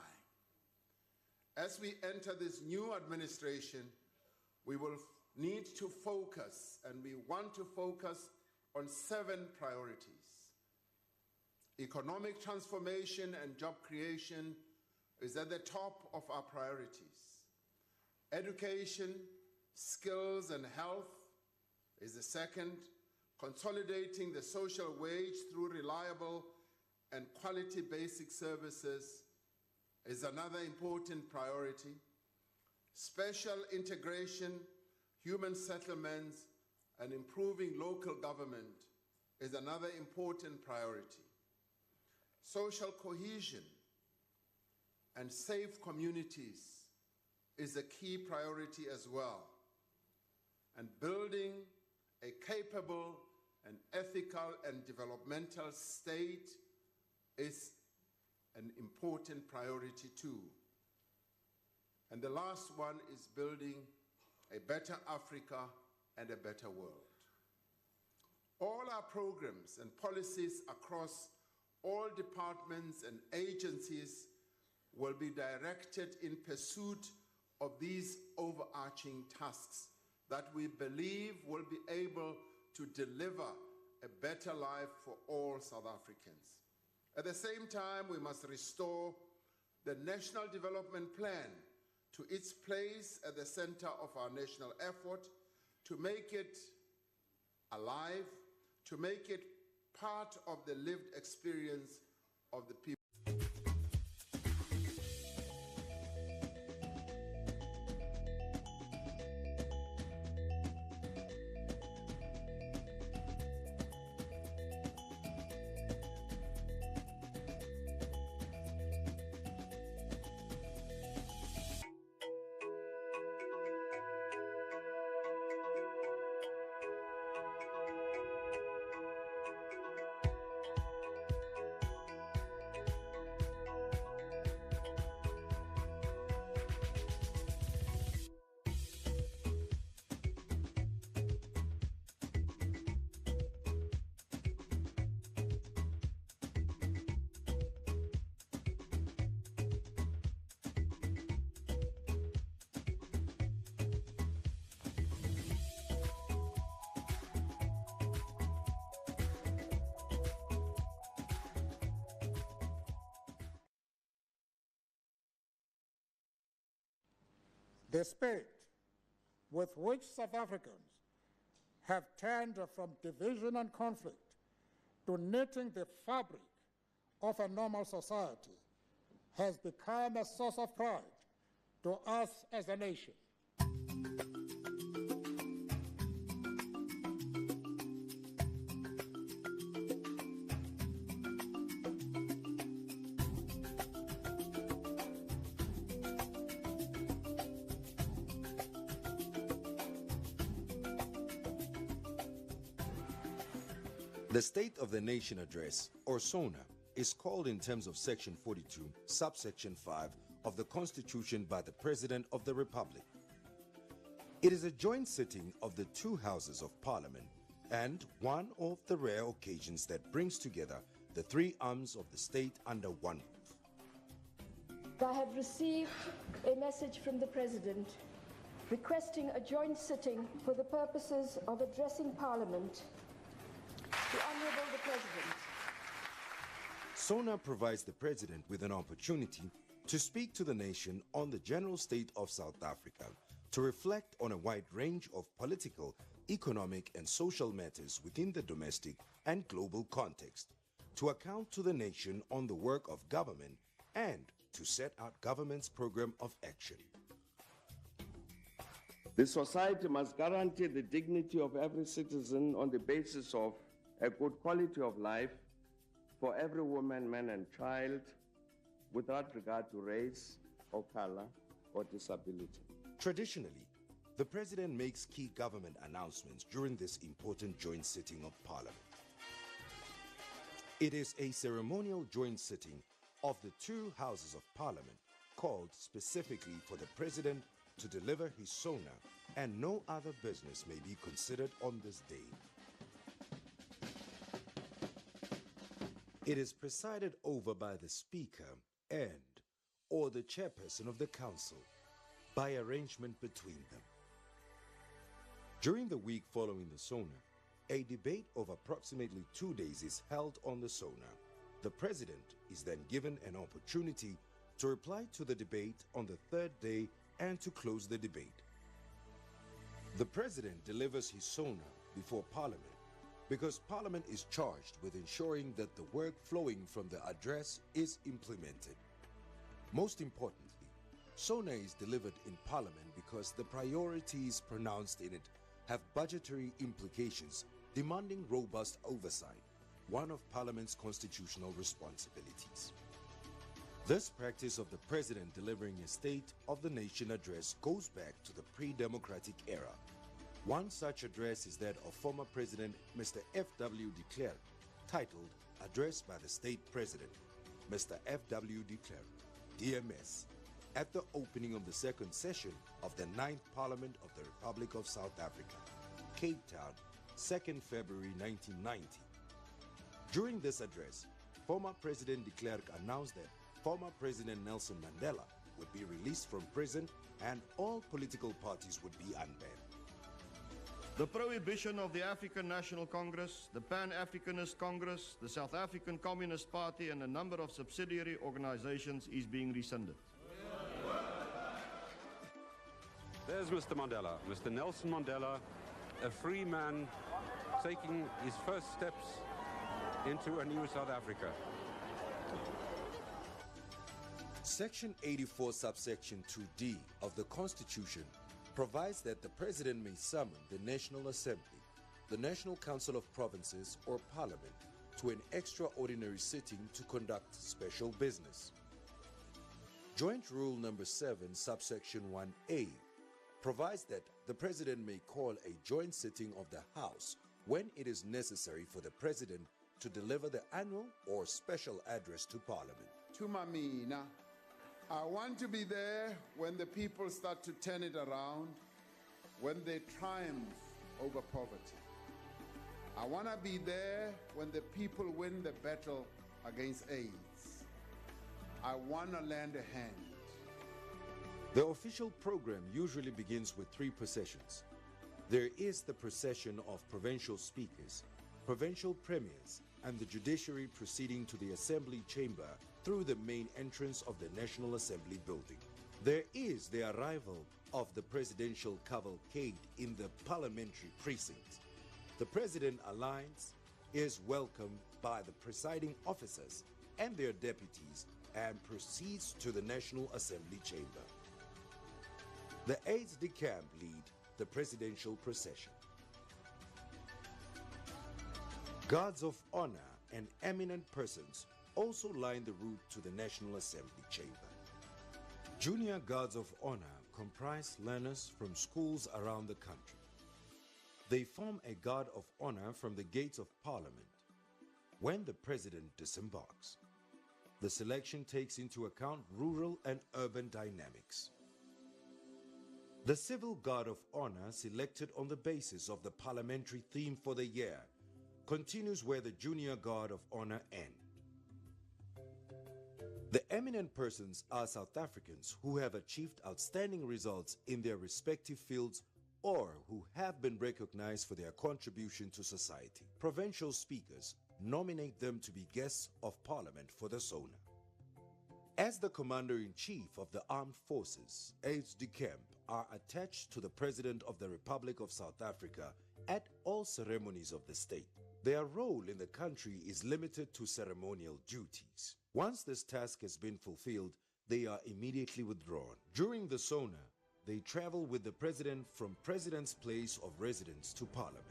As we enter this new administration, we will need to focus, and we want to focus on 7 priorities. Economic transformation and job creation is at the top of our priorities. Education, skills, and health is the second. Consolidating the social wage through reliable and quality basic services is another important priority. Spatial integration, human settlements, and improving local government is another important priority. Social cohesion and safe communities is a key priority as well. And building a capable and ethical and developmental state is an important priority too. And the last one is building a better Africa and a better world. All our programs and policies across all departments and agencies will be directed in pursuit of these overarching tasks that we believe will be able to deliver a better life for all South Africans. At the same time, we must restore the National Development Plan to its place at the center of our national effort, to make it alive, to make it part of the lived experience of the people. The spirit with which South Africans have turned from division and conflict to knitting the fabric of a normal society has become a source of pride to us as a nation. The State of the Nation Address, or SONA, is called in terms of Section 42, subsection 5 of the Constitution by the President of the Republic. It is a joint sitting of the two houses of Parliament and one of the rare occasions that brings together the three arms of the state under one roof. I have received a message from the President requesting a joint sitting for the purposes of addressing Parliament. The Honourable the President. SONA provides the President with an opportunity to speak to the nation on the general state of South Africa, to reflect on a wide range of political, economic and social matters within the domestic and global context, to account to the nation on the work of government and to set out government's program of action. The society must guarantee the dignity of every citizen on the basis of a good quality of life for every woman, man, and child, without regard to race or color or disability. Traditionally, the President makes key government announcements during this important joint sitting of Parliament. It is a ceremonial joint sitting of the two houses of Parliament, called specifically for the President to deliver his SONA, and no other business may be considered on this day. It is presided over by the Speaker or the Chairperson of the Council, by arrangement between them. During the week following the SONA, a debate of approximately 2 days is held on the SONA. The President is then given an opportunity to reply to the debate on the third day and to close the debate. The President delivers his SONA before Parliament because Parliament is charged with ensuring that the work flowing from the address is implemented. Most importantly, SONA is delivered in Parliament because the priorities pronounced in it have budgetary implications demanding robust oversight, one of Parliament's constitutional responsibilities. This practice of the President delivering a State of the Nation address goes back to the pre-democratic era. One such address is that of former President Mr. F.W. de Klerk, titled Address by the State President, Mr. F.W. de Klerk, DMS, at the opening of the second session of the 9th Parliament of the Republic of South Africa, Cape Town, 2nd February 1990. During this address, former President de Klerk announced that former President Nelson Mandela would be released from prison and all political parties would be unbanned. The prohibition of the African National Congress, the Pan-Africanist Congress, the South African Communist Party and a number of subsidiary organizations is being rescinded. There's Mr. Mandela, Mr. Nelson Mandela, a free man taking his first steps into a new South Africa. Section 84, subsection 2D of the Constitution provides that the President may summon the National Assembly, the National Council of Provinces or Parliament to an extraordinary sitting to conduct special business. Joint Rule number 7, subsection 1A provides that the President may call a joint sitting of the House when it is necessary for the President to deliver the annual or special address to Parliament. Tumamina, I want to be there when the people start to turn it around, when they triumph over poverty. I want to be there when the people win the battle against AIDS. I want to lend a hand. The official program usually begins with 3 processions. There is the procession of provincial speakers, provincial premiers, and the judiciary proceeding to the Assembly chamber through the main entrance of the National Assembly building. There is the arrival of the presidential cavalcade in the parliamentary precinct. The President Alliance is welcomed by the presiding officers and their deputies and proceeds to the National Assembly chamber. The aides-de-camp lead the presidential procession. Guards of honor and eminent persons also line the route to the National Assembly chamber. Junior guards of honor comprise learners from schools around the country. They form a guard of honor from the gates of Parliament when the President disembarks. The selection takes into account rural and urban dynamics. The Civil Guard of Honor, selected on the basis of the parliamentary theme for the year, continues where the Junior Guard of Honor end. The eminent persons are South Africans who have achieved outstanding results in their respective fields or who have been recognized for their contribution to society. Provincial speakers nominate them to be guests of Parliament for the SONA. As the Commander-in-Chief of the Armed Forces, aides-de-camp are attached to the President of the Republic of South Africa at all ceremonies of the state. Their role in the country is limited to ceremonial duties. Once this task has been fulfilled, they are immediately withdrawn. During the SONA, they travel with the President from President's place of residence to Parliament.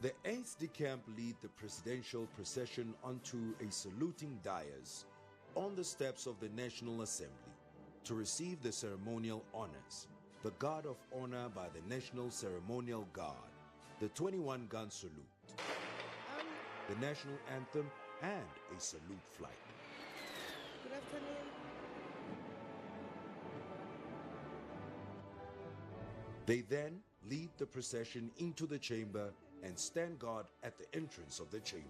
The aides-de-camp lead the presidential procession onto a saluting dais on the steps of the National Assembly to receive the ceremonial honors, the Guard of Honor by the National Ceremonial Guard, the 21-gun salute, the national anthem, and a salute flight. Good afternoon. They then lead the procession into the chamber and stand guard at the entrance of the chamber.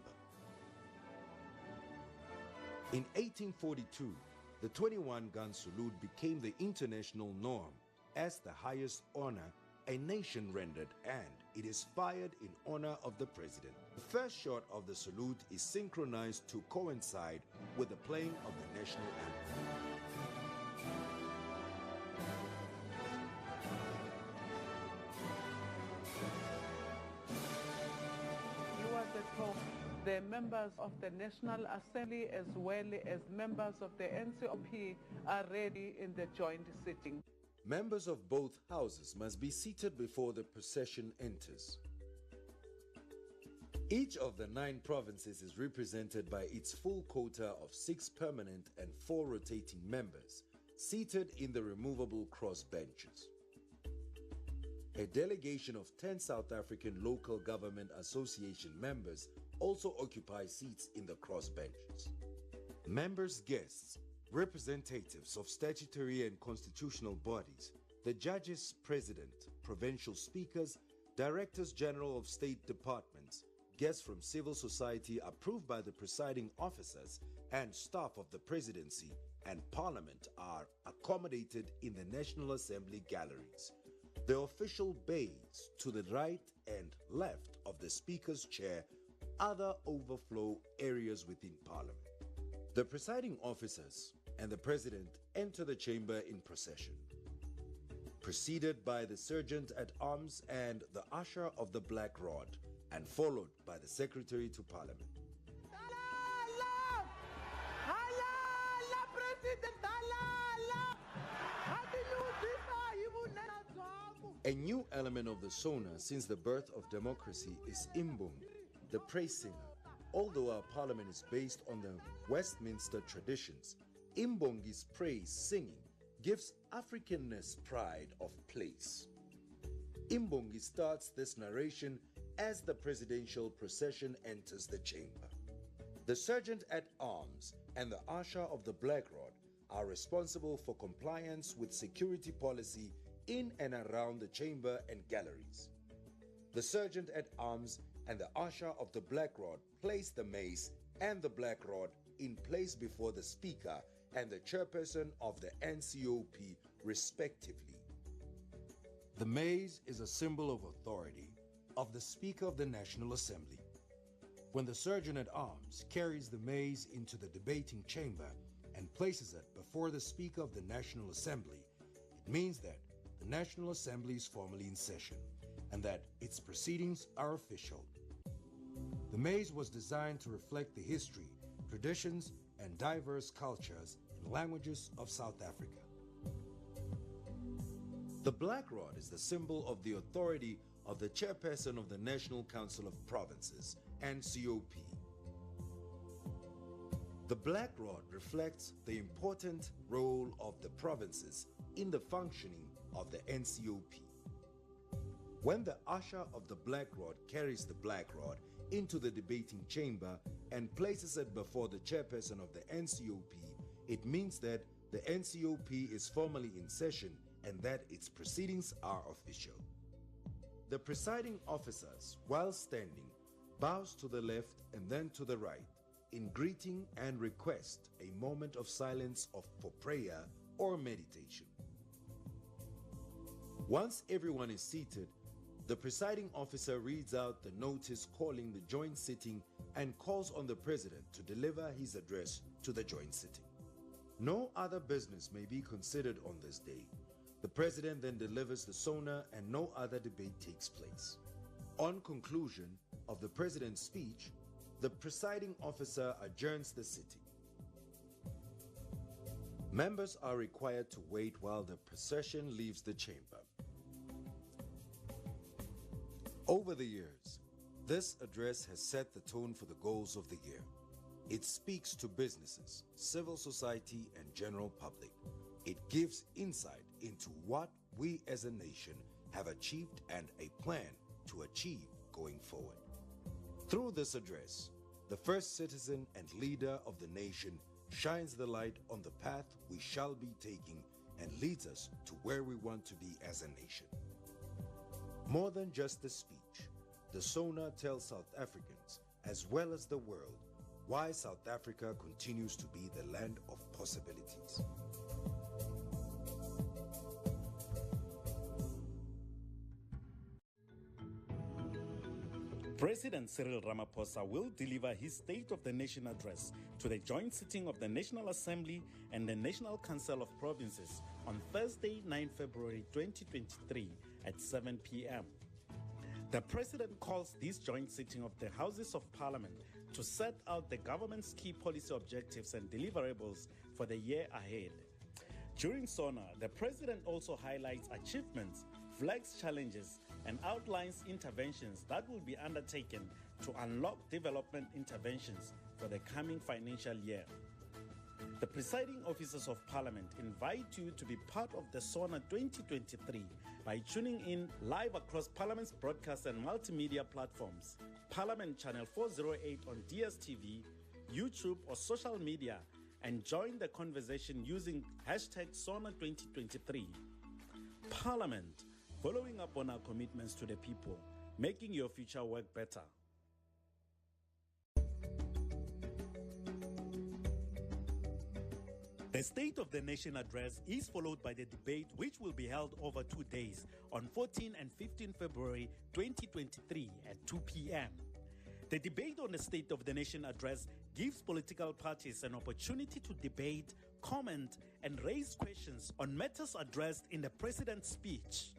In 1842, the 21-gun salute became the international norm as the highest honor a nation rendered, and it is fired in honor of the president. The first shot of the salute is synchronized to coincide with the playing of the national anthem. You are the top. The members of the National Assembly as well as members of the NCOP are ready in the joint sitting. Members of both houses must be seated before the procession enters. Each of the 9 provinces is represented by its full quota of 6 permanent and 4 rotating members, seated in the removable cross benches. A delegation of 10 South African Local Government Association members also occupy seats in the cross benches. Members' guests, representatives of statutory and constitutional bodies, the judges, president, provincial speakers, directors general of state departments, guests from civil society approved by the presiding officers, and staff of the presidency and parliament are accommodated in the National Assembly galleries. The official bays to the right and left of the speaker's chair, other overflow areas within parliament. The presiding officers and the president enter the chamber in procession, preceded by the sergeant at arms and the usher of the black rod, and followed by the secretary to parliament. A new element of the SONA since the birth of democracy is Imbong, the praise singer. Although our parliament is based on the Westminster traditions, Imbongi's praise singing gives Africanness pride of place. Imbongi starts this narration as the presidential procession enters the chamber. The sergeant at arms and the usher of the black rod are responsible for compliance with security policy in and around the chamber and galleries. The sergeant at arms and the usher of the black rod place the mace and the black rod in place before the speaker and the chairperson of the NCOP respectively. The mace is a symbol of authority of the Speaker of the National Assembly. When the sergeant at arms carries the mace into the debating chamber and places it before the Speaker of the National Assembly, it means that the National Assembly is formally in session and that its proceedings are official. The maze was designed to reflect the history, traditions, and diverse cultures and languages of South Africa. The black rod is the symbol of the authority of the chairperson of the National Council of Provinces, NCOP. The black rod reflects the important role of the provinces in the functioning of the NCOP. When the usher of the black rod carries the black rod into the debating chamber and places it before the chairperson of the NCOP, it means that the NCOP is formally in session and that its proceedings are official. The presiding officers, while standing, bows to the left and then to the right in greeting and request a moment of silence for prayer or meditation. Once everyone is seated, the presiding officer reads out the notice calling the joint sitting and calls on the president to deliver his address to the joint sitting. No other business may be considered on this day. The president then delivers the SONA and no other debate takes place. On conclusion of the president's speech, the presiding officer adjourns the sitting. Members are required to wait while the procession leaves the chamber. Over the years, this address has set the tone for the goals of the year. It speaks to businesses, civil society, and general public. It gives insight into what we as a nation have achieved and a plan to achieve going forward. Through this address, the first citizen and leader of the nation shines the light on the path we shall be taking and leads us to where we want to be as a nation. More than just a speech, the SONA tells South Africans, as well as the world, why South Africa continues to be the land of possibilities. President Cyril Ramaphosa will deliver his State of the Nation address to the joint sitting of the National Assembly and the National Council of Provinces on Thursday, 9 February 2023 at 7 p.m. The President calls this joint sitting of the Houses of Parliament to set out the government's key policy objectives and deliverables for the year ahead. During SONA, the President also highlights achievements, flags challenges, and outlines interventions that will be undertaken to unlock development interventions for the coming financial year. The presiding officers of Parliament invite you to be part of the SONA 2023 by tuning in live across Parliament's broadcast and multimedia platforms, Parliament Channel 408 on DSTV, YouTube or social media, and join the conversation using hashtag SONA 2023. Parliament, following up on our commitments to the people, making your future work better. The State of the Nation address is followed by the debate, which will be held over 2 days on 14 and 15 February 2023 at 2 p.m. The debate on the State of the Nation address gives political parties an opportunity to debate, comment, and raise questions on matters addressed in the President's speech.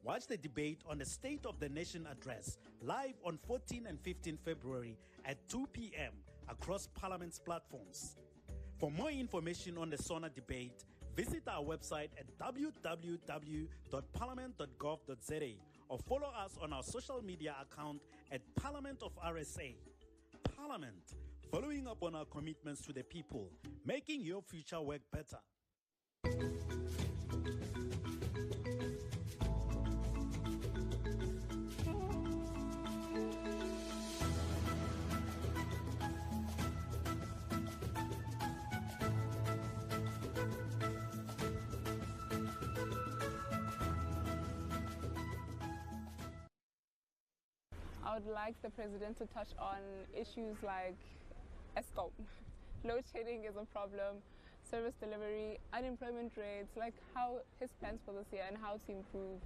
Watch the debate on the State of the Nation address live on 14 and 15 February at 2 p.m. across Parliament's platforms. For more information on the SONA debate, visit our website at www.parliament.gov.za or follow us on our social media account at Parliament of RSA. Parliament, following up on our commitments to the people, making your future work better. I would like the President to touch on issues like ESCOM. Load shedding is a problem, service delivery, unemployment rates, like how his plans for this year and how to improve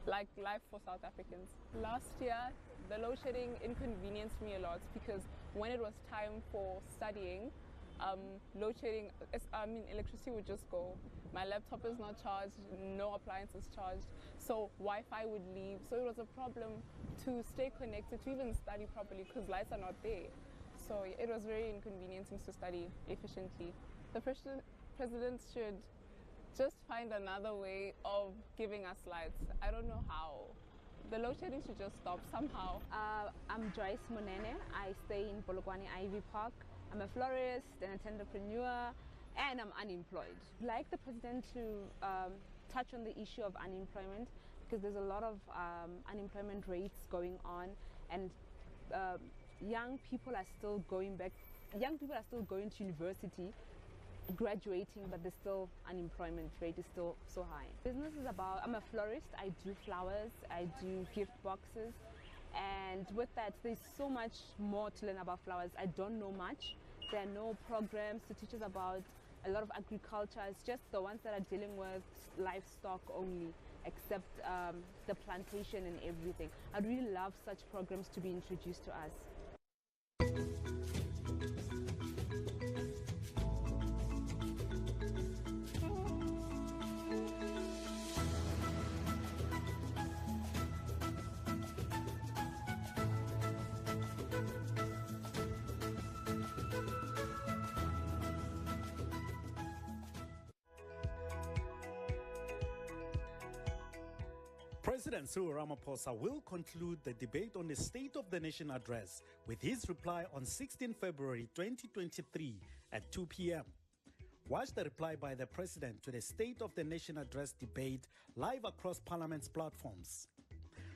like life for South Africans. Last year, the load shedding inconvenienced me a lot because when it was time for studying, load shedding, electricity would just go. My laptop is not charged, no appliance is charged, so Wi-Fi would leave. So it was a problem to stay connected, to even study properly because lights are not there. So it was very inconveniencing to study efficiently. The President should just find another way of giving us lights. I don't know how. The load shedding should just stop somehow. I'm Joyce Monene. I stay in Polokwane Ivy Park. I'm a florist, an entrepreneur, and I'm unemployed. I'd like the President to touch on the issue of unemployment because there's a lot of unemployment rates going on, and young people are still going to university, graduating, but the still unemployment rate is still so high. Business is about, I'm a florist, I do flowers, I do gift boxes, and with that there's so much more to learn about flowers. I don't know much. There are no programs to teach us about a lot of agriculture. It's just the ones that are dealing with livestock only, except the plantation and everything. I'd really love such programs to be introduced to us. President Cyril Ramaphosa will conclude the debate on the State of the Nation address with his reply on 16 February 2023 at 2 p.m. Watch the reply by the President to the State of the Nation address debate live across Parliament's platforms.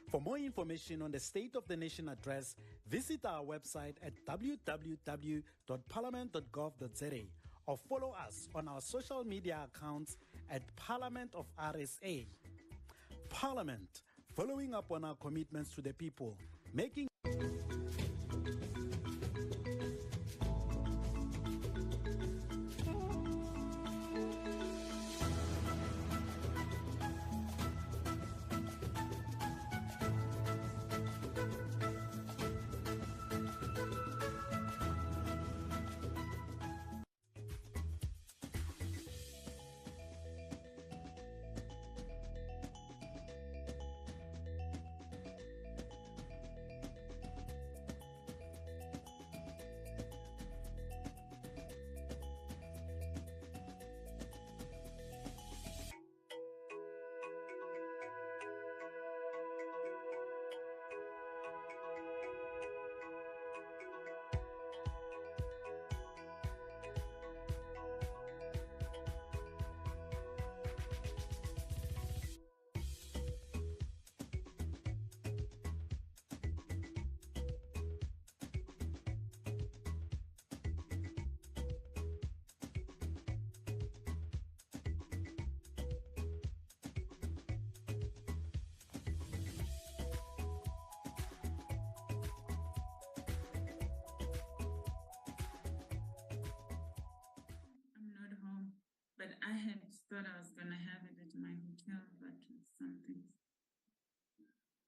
For more information on the State of the Nation address, visit our website at www.parliament.gov.za or follow us on our social media accounts at Parliament of RSA. Parliament, following up on our commitments to the people, making but I had thought I was going to have it at my hotel, but something.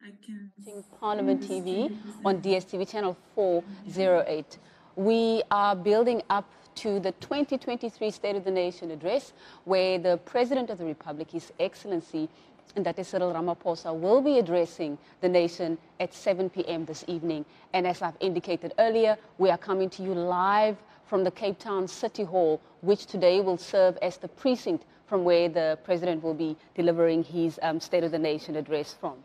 I can Watching Parliament TV on DSTV channel 408. We are building up to the 2023 State of the Nation address, where the President of the Republic, His Excellency Ndate Cyril Ramaphosa, will be addressing the nation at 7 p.m. this evening. And as I've indicated earlier, we are coming to you live from the Cape Town City Hall, which today will serve as the precinct from where the President will be delivering his State of the Nation address from.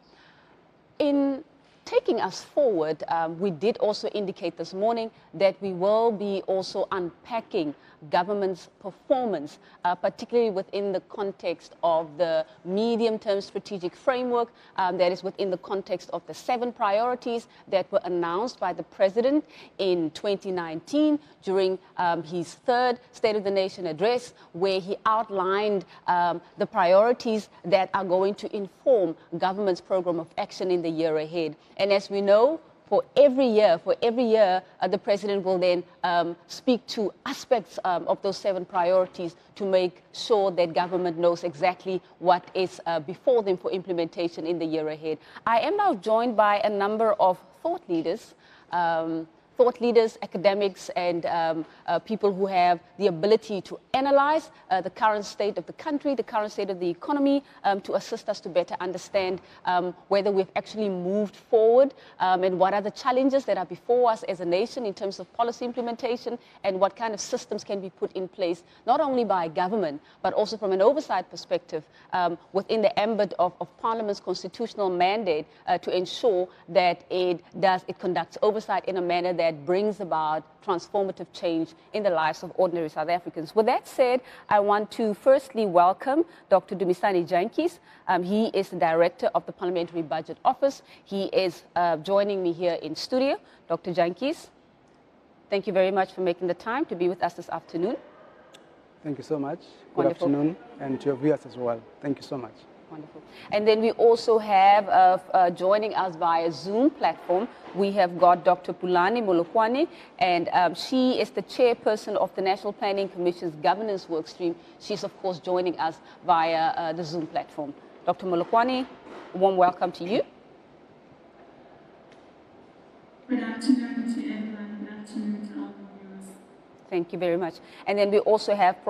In taking us forward, we did also indicate this morning that we will be also unpacking government's performance, particularly within the context of the medium-term strategic framework, that is within the context of the 7 priorities that were announced by the President in 2019 during his 3rd State of the Nation address, where he outlined the priorities that are going to inform government's program of action in the year ahead. And as we know, for every year, the President will then speak to aspects of those 7 priorities to make sure that government knows exactly what is before them for implementation in the year ahead. I am now joined by a number of thought leaders, academics, and people who have the ability to analyze the current state of the country, the current state of the economy, to assist us to better understand whether we've actually moved forward and what are the challenges that are before us as a nation in terms of policy implementation, and what kind of systems can be put in place, not only by government, but also from an oversight perspective within the ambit of Parliament's constitutional mandate to ensure that it conducts oversight in a manner that brings about transformative change in the lives of ordinary South Africans. With that said, I want to firstly welcome Dr. Dumisani Jantjies. He is the Director of the Parliamentary Budget Office. He is joining me here in studio. Dr. Jantjies, thank you very much for making the time to be with us this afternoon. Thank you so much. Good Wonderful. afternoon, and to your viewers as well. Thank you so much. Wonderful. And then we also have joining us via Zoom platform, we have got Dr. Phulani Molokwane, and she is the chairperson of the National Planning Commission's governance workstream. She's, of course, joining us via the Zoom platform. Dr. Molokwane, a warm welcome to you. Good afternoon to everyone. Good afternoon to all the viewers. Thank you very much. And then we also have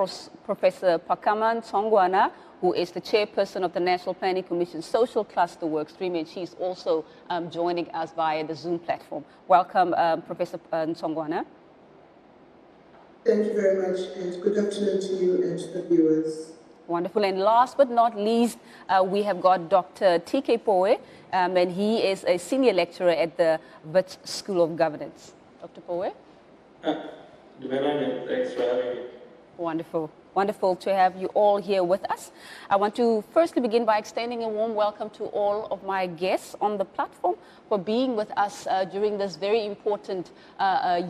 Professor Phakama Tsongwana, who is the chairperson of the National Planning Commission Social Cluster Workstream, and she's also joining us via the Zoom platform. Welcome, Professor Tsongwana. Thank you very much, and good afternoon to you and to the viewers. Wonderful. And last but not least, we have got Dr. TK Poe, and he is a senior lecturer at the Wits School of Governance. Dr. Poe? Thanks for having me. Wonderful. Wonderful to have you all here with us. I want to firstly begin by extending a warm welcome to all of my guests on the platform for being with us during this very important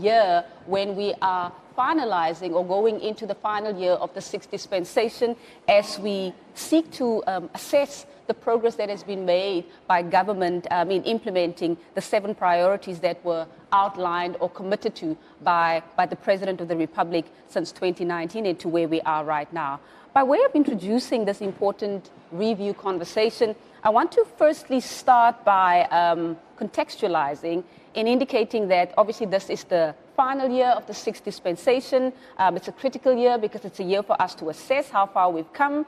year when we are finalizing or going into the final year of the 6th dispensation as we seek to assess the progress that has been made by government in implementing the 7 priorities that were outlined or committed to by the President of the Republic since 2019 and to where we are right now. By way of introducing this important review conversation, I want to firstly start by contextualizing and indicating that obviously this is the final year of the 6th dispensation. It's a critical year because it's a year for us to assess how far we've come.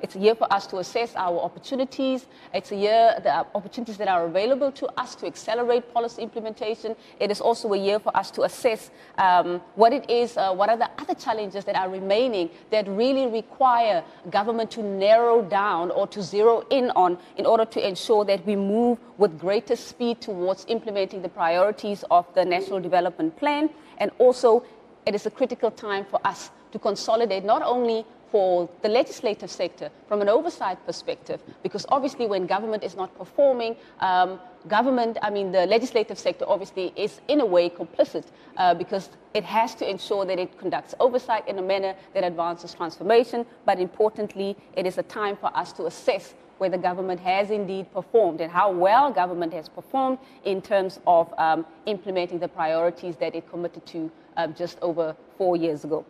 It's a year for us to assess our opportunities. It's a year, the opportunities that are available to us to accelerate policy implementation. It is also a year for us to assess what it is, what are the other challenges that are remaining that really require government to narrow down or to zero in on in order to ensure that we move with greater speed towards implementing the priorities of the National Development Plan. And also, it is a critical time for us to consolidate not only for the legislative sector from an oversight perspective, because obviously when government is not performing, the legislative sector obviously is in a way complicit because it has to ensure that it conducts oversight in a manner that advances transformation. But importantly, it is a time for us to assess whether government has indeed performed and how well government has performed in terms of implementing the priorities that it committed to just over 4 years ago.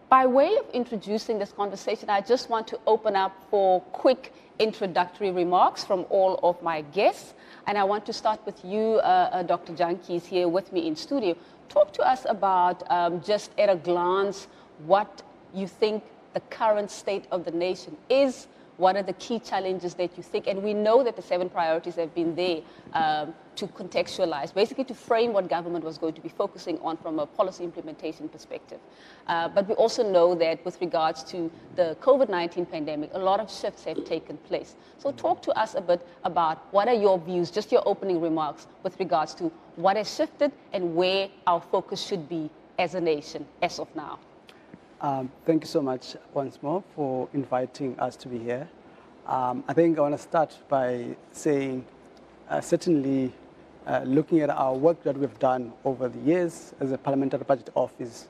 By way of introducing this conversation, I just want to open up for quick introductory remarks from all of my guests. And I want to start with you, Dr. Jankies, here with me in studio. Talk to us about, just at a glance, what you think the current state of the nation is. What are the key challenges that you think? And we know that the 7 priorities have been there to contextualize, basically to frame what government was going to be focusing on from a policy implementation perspective. But we also know that with regards to the COVID-19 pandemic, a lot of shifts have taken place. So talk to us a bit about what are your views, just your opening remarks with regards to what has shifted and where our focus should be as a nation as of now. Thank you so much once more for inviting us to be here. I think I want to start by saying certainly looking at our work that we've done over the years as a Parliamentary Budget Office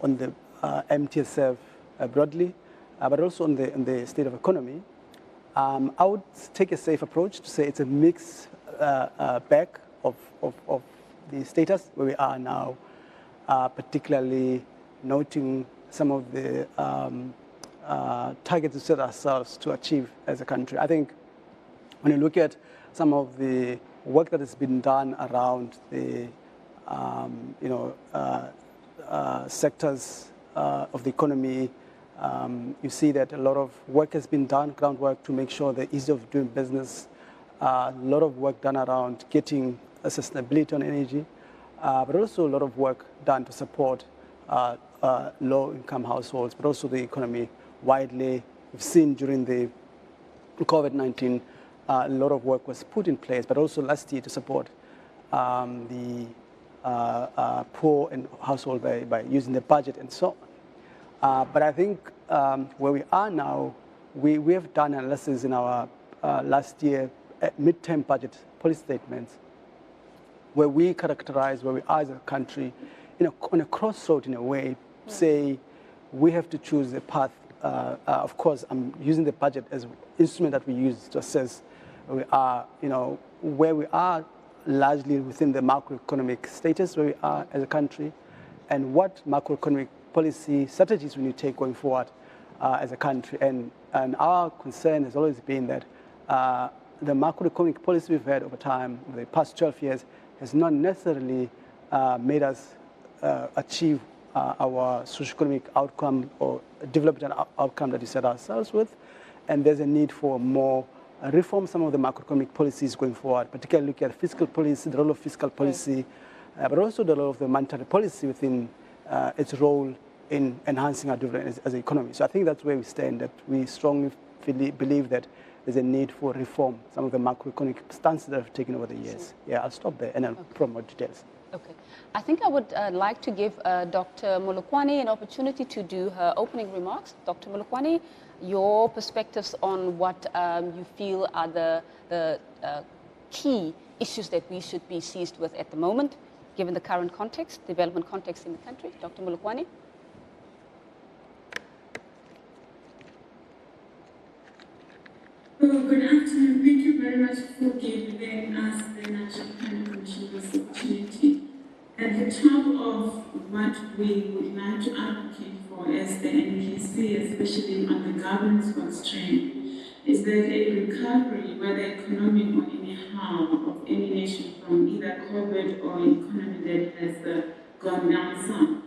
on the MTSF broadly, but also on the state of economy, I would take a safe approach to say it's a mixed bag of the status where we are now, particularly noting some of the targets we set ourselves to achieve as a country. I think when you look at some of the work that has been done around the sectors of the economy, you see that a lot of work has been done, groundwork to make sure the ease of doing business, a lot of work done around getting sustainability on energy, but also a lot of work done to support low-income households, but also the economy widely. We've seen during the COVID-19, a lot of work was put in place, but also last year to support the poor and household by using the budget and so on. But I think where we are now, we have done analysis in our last year midterm budget policy statements where we characterize where we are as a country on a crossroad in a way, say we have to choose a path. Of course, I'm using the budget as an instrument that we use to assess where we are largely within the macroeconomic status where we are as a country and what macroeconomic policy strategies we need to take going forward as a country. And our concern has always been that the macroeconomic policy we've had over time, over the past 12 years, has not necessarily made us achieve our socioeconomic outcome or development outcome that we set ourselves with. And there's a need for more reform some of the macroeconomic policies going forward, particularly looking at fiscal policy, the role of fiscal policy, but also the role of the monetary policy within its role in enhancing our development as an economy. So I think that's where we stand, that we strongly believe that there's a need for reform, some of the macroeconomic stances that have taken over the years. Yeah, I'll stop there and I'll provide more details. Okay. I think I would like to give Dr. Molokwane an opportunity to do her opening remarks. Dr. Molokwane, your perspectives on what you feel are the key issues that we should be seized with at the moment, given the current context, development context in the country. Dr. Molokwane. Good afternoon. Thank you very much for giving us, the National Planning Commission, this opportunity. At the top of what we would like to advocate for as the NPC, especially on the governance constraint, is that a recovery, whether economic or anyhow, of any nation from either COVID or economy that has gone down some,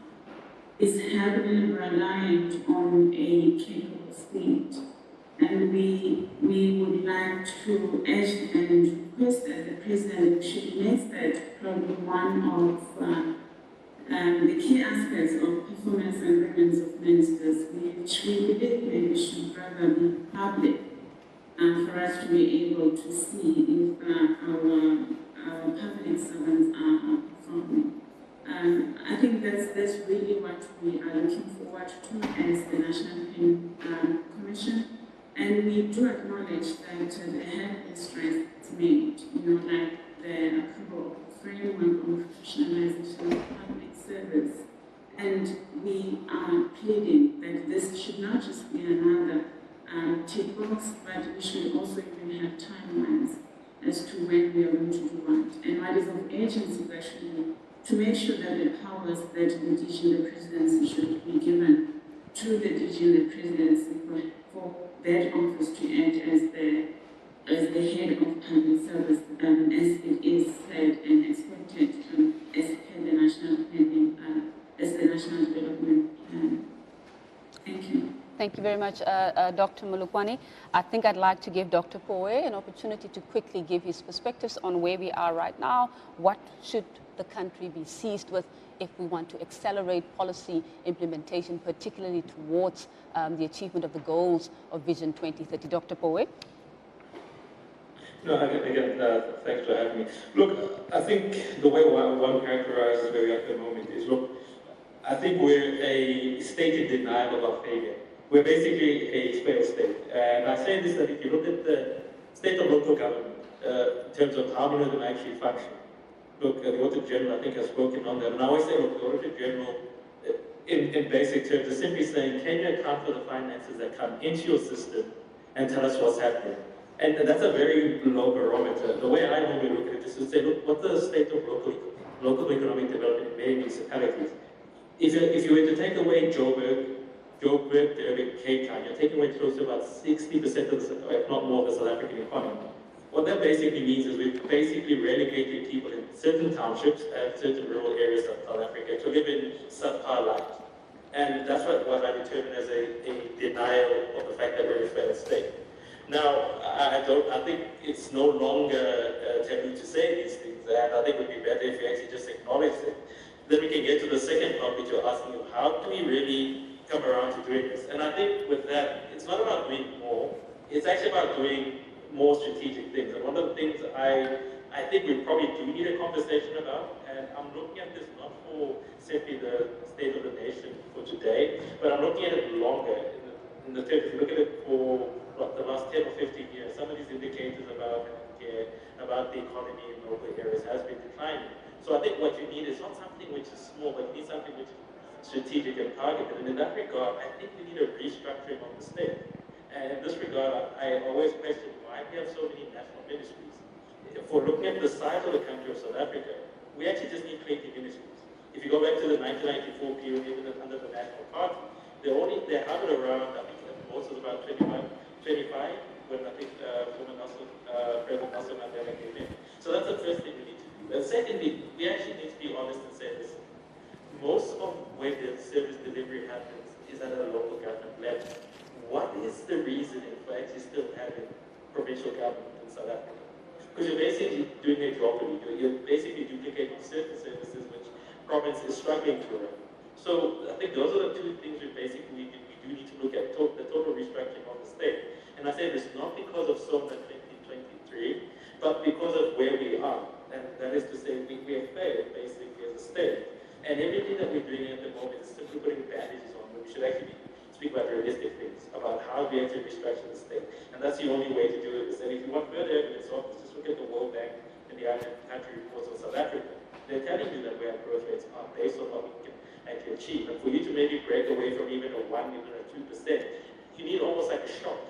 is heavily reliant on a capable state. And we would like to urge and request that the President should make that probably one of the key aspects of performance and relevance of ministers, which we believe maybe should rather be public for us to be able to see if our public servants are performing. I think that's really what we are looking forward to as the National Planning Commission. And we do acknowledge that there have been strides made, like the approval of the framework on professionalization of public service. And we are pleading that this should not just be another tick box, but we should also even have timelines as to when we are going to do what. And what is of urgency is actually to make sure that the powers that the DG and the presidency should be given to the DG and the presidency for that office to act as the head of public service, as it is said and expected as per the national planning, as the national development plan. Thank you. Thank you very much, Dr. Molokwane. I think I'd like to give Dr. Poe an opportunity to quickly give his perspectives on where we are right now. What should the country be seized with if we want to accelerate policy implementation, particularly towards the achievement of the goals of Vision 2030. Dr. Poe? No, again, thanks for having me. Look, I think the way one characterizes where we are at the moment is, look, I think we're a state in denial of our failure. We're basically a failed state. And I say this that if you look at the state of local government, in terms of how many of them actually function, look, the Auditor General, I think, has spoken on that. And I always say, look, the Auditor General, in basic terms, is simply saying, can you account for the finances that come into your system and tell us what's happening? And that's a very low barometer. The way I normally look at it is to say, look, what's the state of local economic development in many municipalities? If you were to take away Joburg, Durban, Cape Town, you're taking away close to about 60% of the, if not more, of the South African economy. What that basically means is we've basically relegated people in certain townships and certain rural areas of South Africa to live in subpar lives. And that's what I determine as a denial of the fact that we're a failed state. Now, I think it's no longer taboo to say these things, and I think it would be better if you actually just acknowledge it. Then we can get to the second part, which you're asking, how do we really come around to doing this? And I think with that, it's not about doing more, it's actually about doing more strategic things. And one of the things I think we probably do need a conversation about, and I'm looking at this not for simply the state of the nation for today, but I'm looking at it longer, in the terms, if you look at it for the last 10 or 15 years, some of these indicators about healthcare, about the economy in local areas has been declining. So I think what you need is not something which is small, but you need something which is strategic and targeted. And in that regard, I think we need a restructuring of the state. And in this regard, I always question why we have so many national ministries. For looking at the size of the country of South Africa, we actually just need 20 ministries. If you go back to the 1994 period, even under the National Party, they hovered around, I think most was about 25, when I think President Nelson Mandela came in. So that's the first thing we need to do. And secondly, we actually need to be honest and say, listen, most of where the service delivery happens is at a local government level. What is the reason for actually still having provincial government in South Africa? Because you're basically doing a duopoly. You're basically duplicating certain services which province is struggling to run. So I think those are the two things we do need to look at, the total restructuring of the state. And I say this not because of SONA 2023, but because of where we are. And that is to say, we have failed, basically, as a state. And everything that we're doing at the moment is simply putting bandages on. We should actually speak about realistic things, about how we actually restructure the state. And that's the only way to do it. And if you want further evidence of this, just look at the World Bank and the other country reports on South Africa. They're telling you that where growth rates are based on what we can actually achieve. And for you to maybe break away from even a 1%, even a 2%, you need almost like a shock.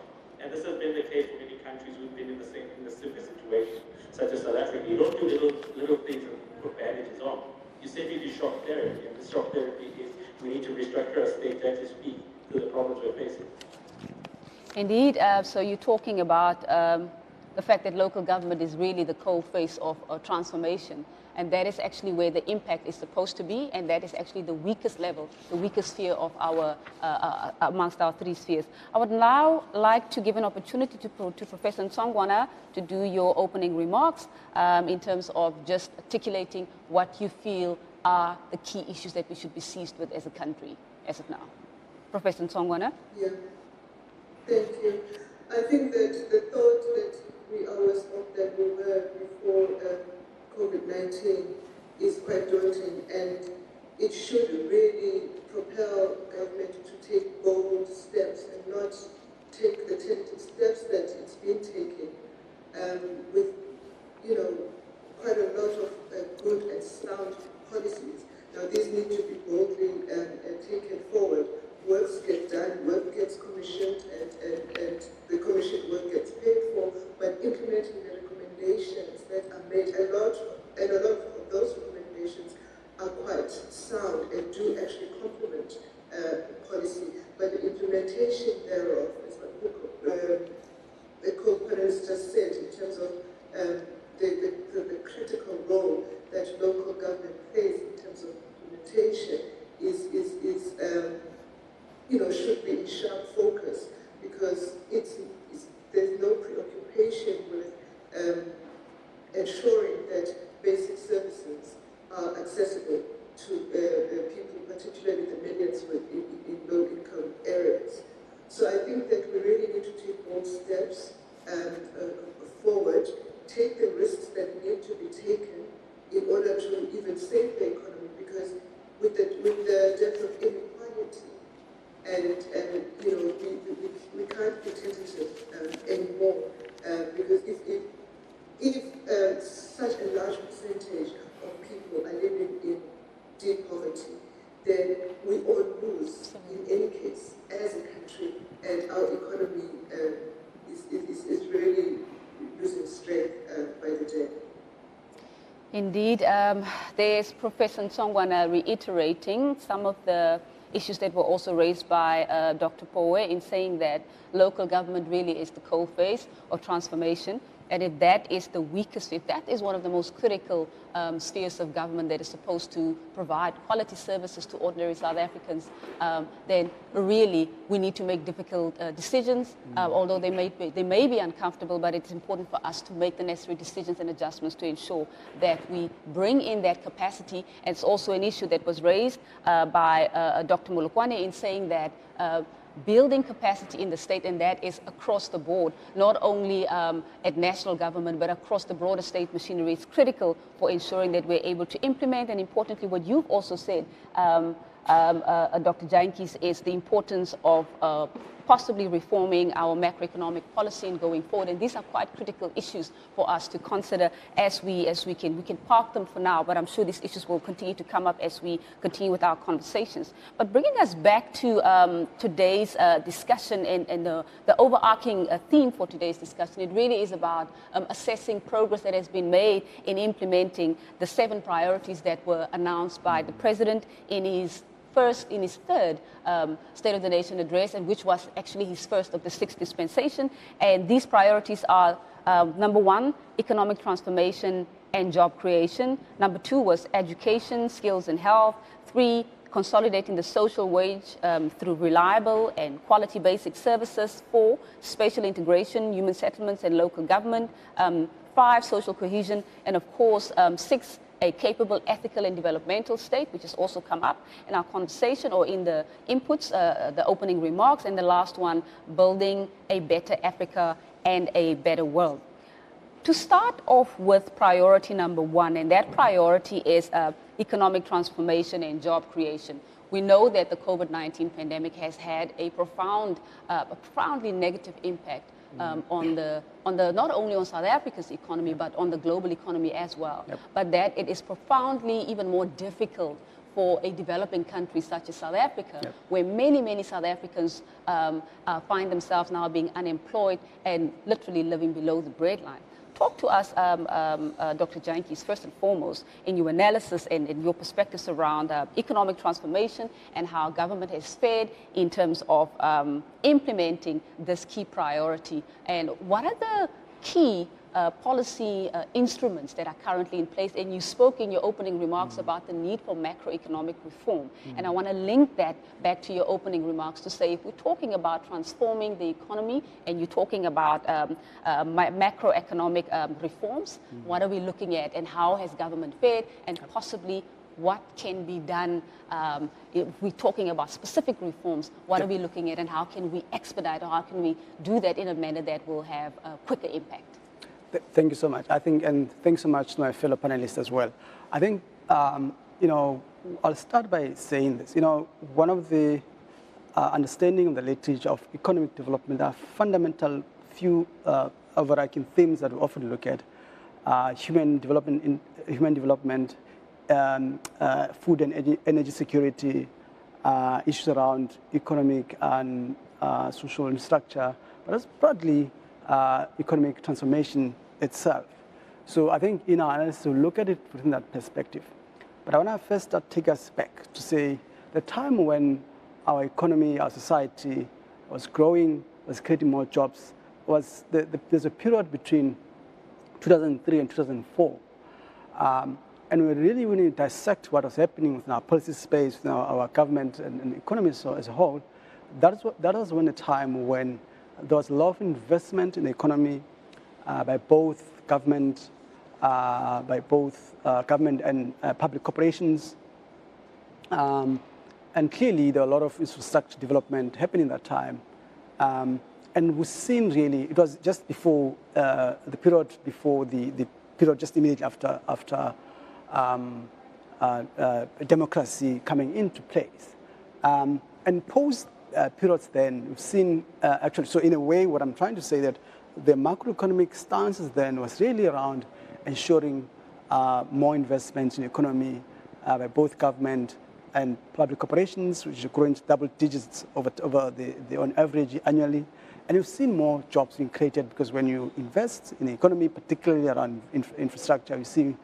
And this has been the case for many countries who've been in the similar situation, such as South Africa. You don't do little things and put bandages on. You simply do shock therapy, and the shock therapy is we need to restructure our state to actually speak to the problems we're facing. Indeed, so you're talking about the fact that local government is really the cold face of transformation, and that is actually where the impact is supposed to be, and that is actually the weakest level, the weakest sphere of our, amongst our three spheres. I would now like to give an opportunity to Professor Nsongwana to do your opening remarks in terms of just articulating what you feel are the key issues that we should be seized with as a country as of now. Professor Nsongwana? Yeah, thank you. I think that the thought that we always thought that we were before COVID-19 is quite daunting, and it should really propel government to take bold steps and not take the tentative steps that it's been taking with, you know, quite a lot of good and sound policies. Now these need to be boldly taken forward. Works get done, work gets commissioned, and the commissioned work gets paid for, but implementing the recommendations that are made, a lot of those recommendations are quite sound and do actually complement policy, but the implementation thereof is what the co-panelists just said in terms of the critical role that local government plays in terms of implementation is you know, should be in sharp focus, because there's no preoccupation with ensuring that basic services are accessible to people, particularly the millions in low-income areas. So I think that we really need to take bold steps forward, take the risks that need to be taken in order to even save the economy, because with the depth of inequality, and you know, we can't be tentative anymore, because if such a large percentage of people are living in deep poverty, then we all lose in any case as a country, and our economy is really losing strength by the day. Indeed, there's Professor Nsongwana reiterating some of the issues that were also raised by Dr. Powe in saying that local government really is the coal face of transformation. And if that is the weakest, if that is one of the most critical spheres of government that is supposed to provide quality services to ordinary South Africans, then really we need to make difficult decisions, although they may be uncomfortable, but it's important for us to make the necessary decisions and adjustments to ensure that we bring in that capacity. And it's also an issue that was raised by Dr. Molokwane in saying that building capacity in the state, and that is across the board, not only at national government, but across the broader state machinery, is critical for ensuring that we're able to implement. And importantly, what you've also said, Dr. Jantjies, is the importance of possibly reforming our macroeconomic policy and going forward. And these are quite critical issues for us to consider as we can. We can park them for now, but I'm sure these issues will continue to come up as we continue with our conversations. But bringing us back to today's discussion and the overarching theme for today's discussion, it really is about assessing progress that has been made in implementing the 7 priorities that were announced by the President in his third State of the Nation address, and which was actually his first of the 6th dispensation. And these priorities are, number 1, economic transformation and job creation. Number 2 was education, skills and health. 3, consolidating the social wage through reliable and quality basic services. 4, spatial integration, human settlements and local government. 5, social cohesion. And of course, 6, a capable, ethical and developmental state, which has also come up in our conversation or in the inputs, the opening remarks, and the last one, building a better Africa and a better world. To start off with priority number one, and that priority is economic transformation and job creation. We know that the COVID-19 pandemic has had a profoundly negative impact on the not only on South Africa's economy, but on the global economy as well. Yep. But that it is profoundly even more difficult for a developing country such as South Africa, Yep. where many South Africans find themselves now being unemployed and literally living below the breadline. Talk to us, Dr. Jantjies, first and foremost, in your analysis and in your perspectives around economic transformation and how government has fared in terms of implementing this key priority. And what are the key policy instruments that are currently in place? And you spoke in your opening remarks about the need for macroeconomic reform. And I want to link that back to your opening remarks to say, if we're talking about transforming the economy and you're talking about macroeconomic reforms, what are we looking at and how has government fared, and possibly what can be done if we're talking about specific reforms, what are we looking at and how can we expedite or how can we do that in a manner that will have a quicker impact? Thank you so much. I think, and thanks so much to my fellow panelists as well. I think, you know, I'll start by saying this. You know, one of the understanding of the literature of economic development are fundamental few overarching themes that we often look at: human development, food and energy security, issues around economic and social structure, but it's broadly economic transformation itself. So I think in our analysis, we look at it within that perspective. But I want to first take us back to say the time when our economy, our society was growing, was creating more jobs, was there's a period between 2003 and 2004. And we really, when we dissect what was happening within our policy space, within our government and economy as a whole, that was when a time when there was a lot of investment in the economy by both government and public corporations. And clearly, there were a lot of infrastructure development happening at that time. And we've seen really, it was just before the period just immediately after democracy coming into place. And post periods then, we've seen actually, so in a way, what I'm trying to say that the macroeconomic stances then was really around ensuring more investments in the economy by both government and public corporations, which are growing to double digits over on average annually. And you've seen more jobs being created because when you invest in the economy, particularly around infrastructure, you see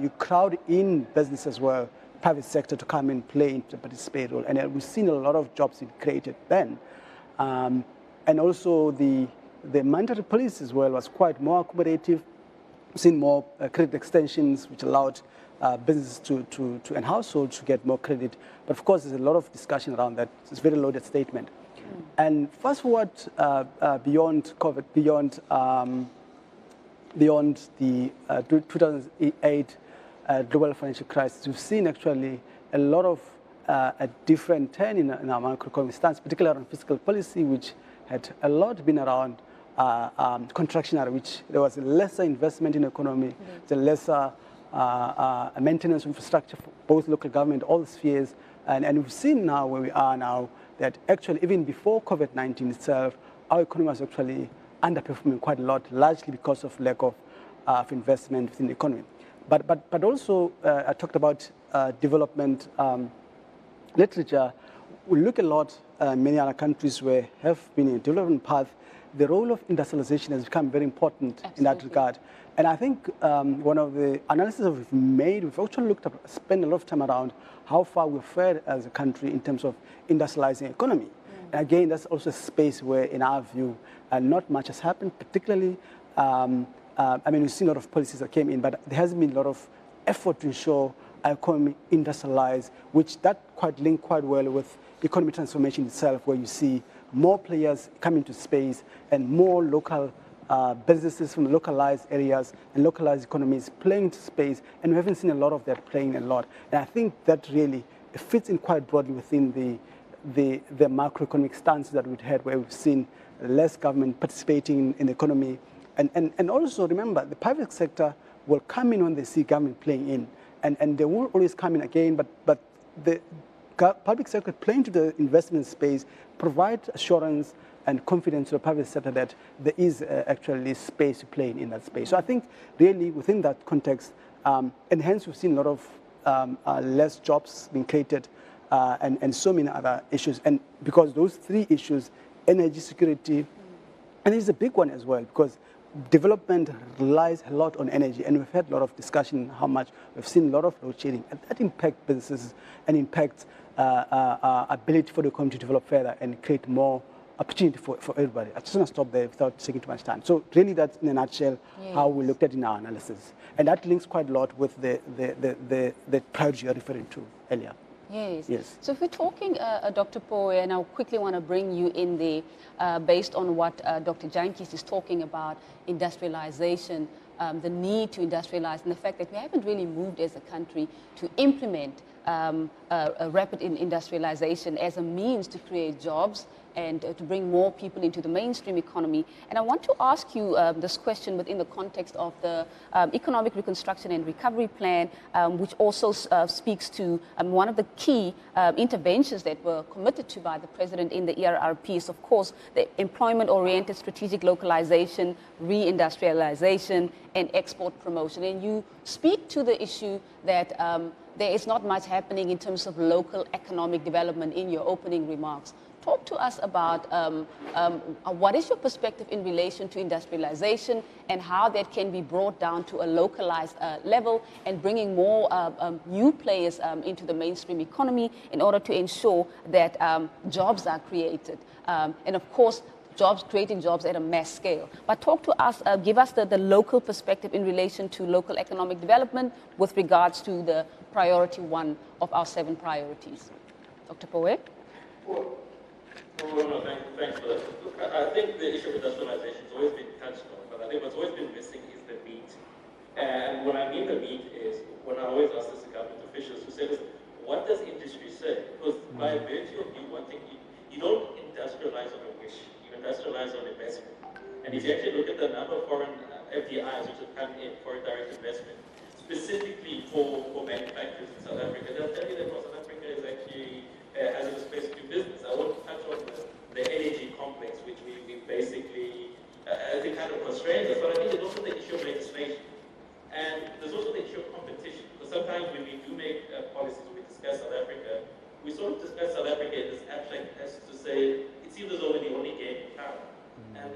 you crowd in business as well, private sector to come and play to participate role. And we've seen a lot of jobs being created then. And also the monetary policy as well was quite more accommodative. We've seen more credit extensions, which allowed businesses and households to get more credit. But of course, there's a lot of discussion around that. It's a very loaded statement. And fast forward beyond COVID, beyond the 2008 global financial crisis, we've seen actually a lot of a different turn in our macroeconomic stance, particularly around fiscal policy, which had a lot been around contractionary, which there was lesser investment in the economy, the lesser maintenance of infrastructure for both local government, all spheres. And we've seen now where we are now that actually even before COVID-19 itself, our economy was actually underperforming quite a lot, largely because of lack of investment within the economy. But also, I talked about development literature. We look a lot, many other countries where have been in a development path, the role of industrialization has become very important in that regard. And I think one of the analyses we've made, we've actually spent a lot of time around how far we've fared as a country in terms of industrializing economy. And again, that's also a space where, in our view, not much has happened, particularly, I mean, we've seen a lot of policies that came in, but there hasn't been a lot of effort to ensure our economy industrialized, which that quite linked quite well with economic transformation itself, where you see more players come into space and more local businesses from localized areas and localized economies playing into space, and we haven't seen a lot of that playing a lot. And I think that really fits in quite broadly within the macroeconomic stance that we've had, where we've seen less government participating in the economy, And also remember, the private sector will come in when they see government playing in, and they will always come in again, but the public sector playing to the investment space provide assurance and confidence to the private sector that there is actually space to play in that space. So I think really within that context, and hence we've seen a lot of less jobs being created and so many other issues. And because those three issues, energy security, and it's a big one as well, because development relies a lot on energy, and we've had a lot of discussion how much we've seen a lot of load shedding, and that impacts businesses and impacts ability for the economy to develop further and create more opportunity for everybody. I just want to stop there without taking too much time. So really that's in a nutshell how we looked at it in our analysis. And that links quite a lot with the priority you're referring to earlier. Yes. So if we're talking, Dr. Poe, and I quickly want to bring you in there, based on what Dr. Jantjies is talking about, industrialization, the need to industrialize, and the fact that we haven't really moved as a country to implement a rapid industrialization as a means to create jobs and to bring more people into the mainstream economy. And I want to ask you this question within the context of the Economic Reconstruction and Recovery Plan, which also speaks to one of the key interventions that were committed to by the President in the ERRP is, of course, the employment-oriented strategic localization, reindustrialization, and export promotion. And you speak to the issue that there is not much happening in terms of local economic development in your opening remarks. Talk to us about what is your perspective in relation to industrialization and how that can be brought down to a localized level and bringing more new players into the mainstream economy in order to ensure that jobs are created. And of course, creating jobs at a mass scale. But talk to us, give us the local perspective in relation to local economic development with regards to the priority 1 of our 7 priorities. Dr. Poe? No, thanks for that. Look, I think the issue of industrialization has always been touched on, but I think what's always been missing is the meat. And what I mean the meat is, when I always ask this to government officials who say, listen, what does industry say? Because by virtue of you wanting, you don't industrialize on a wish, you industrialize on investment. And if you actually look at the number of foreign FDIs which have come in, foreign direct investment, specifically for manufacturers in South Africa, they'll tell you that South Africa is actually has a space to do business. I want to touch on the energy complex, which we basically, I think, kind of constrains us. But I think there's also the issue of legislation. And there's also the issue of competition. Because sometimes when we do make policies, when we discuss South Africa, we sort of discuss South Africa in this abstract as to say, it seems as though we're the only game in town. And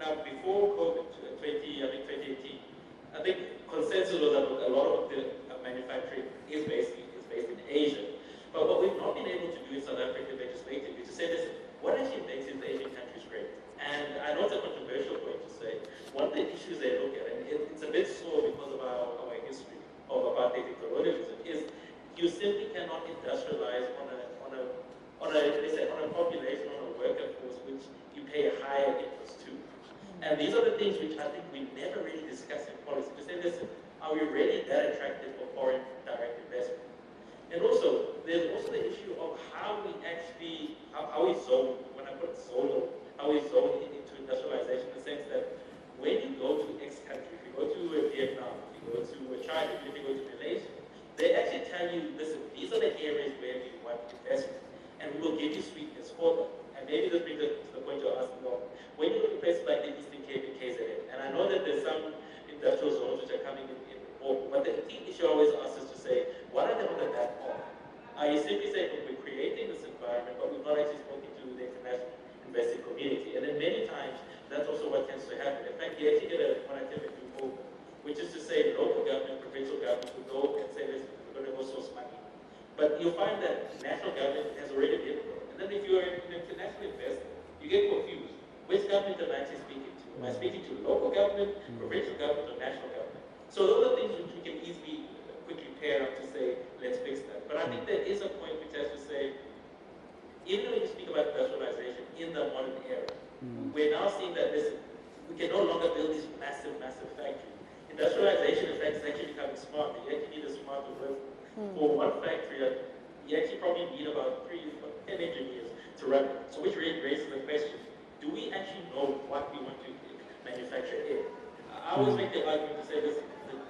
now, before COVID, 2018, I think consensus was that a lot of the manufacturing is based in Asia. But what we've not been able to do in South Africa legislatively is to say, listen, what actually makes the Asian countries great? And I know it's a controversial point to say, one of the issues they look at, and it's a bit sore because of our history of apartheid colonialism, is you simply cannot industrialize on a population, on a worker force, which you pay a higher interest to. And these are the things which I think we never really discuss in policy. To say, listen, are we really that attractive for foreign direct investment? And also, there's also the issue of how we actually, how we zone, when I put solo, how we zone into industrialization in the sense that when you go to X country, if you go to Vietnam, if you go to China, if you go to Malaysia, they actually tell you, listen, these are the areas where we want investment, and we will give you sweetness for them. And maybe this brings us to the point you're asking about. When you look at places like the Eastern Cape and KZN, and I know that there's some industrial zones which are coming in but the key issue I always asks is to say, what are they on the map of? You simply say, look, we're creating this environment, but we've not actually spoken to the international investing community. And then many times, that's also what tends to happen. In fact, you actually get a connectivity over, which is to say local government, provincial government will go and say, listen, we're going to go source money. But you'll find that national government has already been there. And then if you're an international investor, you get confused. Which government am I actually speaking to? Am I speaking to local government, provincial government, or national government? So those are things which we can easily, quickly pair up to say, let's fix that. But I think there is a point which has to say, even when you speak about industrialization in the modern era, we're now seeing that we can no longer build these massive factories. Industrialization, in fact, is actually becoming smarter. You actually need a smarter work. For one factory, you actually probably need about 10 engineers to run it. So which really raises the question, do we actually know what we want to manufacture in. I always make the argument to say this,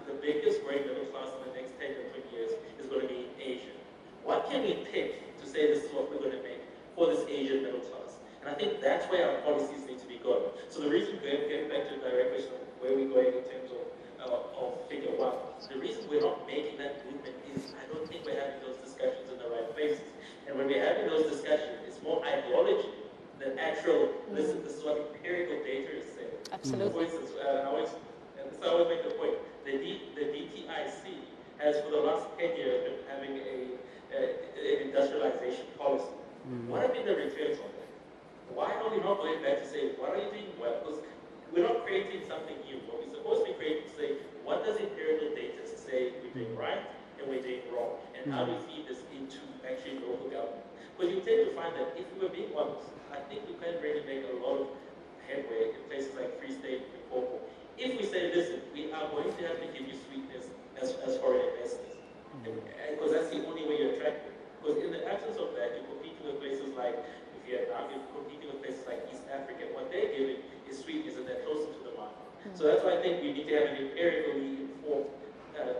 the biggest growing middle class in the next 10 or 20 years is going to be Asian. What can we pick to say this is what we're going to make for this Asian middle class? And I think that's where our policies need to be going. So the reason, getting back to the direct question of where we're going in terms of figure one, the reason we're not making that movement is I don't think we're having those discussions in the right places. And when we're having those discussions, it's more ideology than actual, listen, this is what empirical data is saying. Absolutely. For instance, I always make the point, the DTIC has for the last 10 years been having an industrialization policy. What have been the returns on that? Why are we not going back to say, what are you doing well? Because we're not creating something new. What we're supposed to be creating to say, what does empirical data say we're doing right and we're doing wrong? And how do we feed this into actually local government? Because you tend to find that if we were being honest, I think we can really make a lot of headway in places like Free State and Limpopo. If we say, listen, we are going to have to give you sweetness as foreign investors. Because that's the only way you attract them. Because in the absence of that, you're competing with places like Vietnam, you're competing with places like East Africa. What they're giving is sweetness and they're closer to the market. So that's why I think we need to have an empirically informed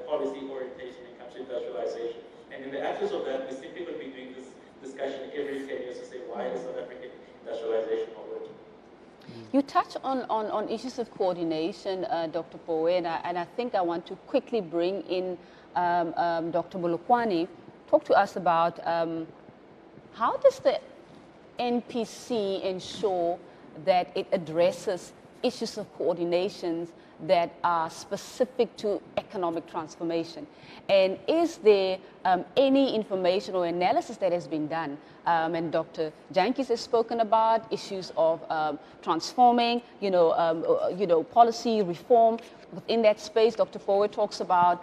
policy orientation when it comes to industrialization. And in the absence of that, we're simply going to be doing this discussion every 10 years to say, why is South African industrialization not working? You touch on issues of coordination, Dr. Poe, and I think I want to quickly bring in Dr. Bolokwani. Talk to us about how does the NPC ensure that it addresses issues of coordinations that are specific to economic transformation? And is there any information or analysis that has been done? And Dr. Jantjies has spoken about issues of transforming, policy reform. Within that space, Dr. Forward talks about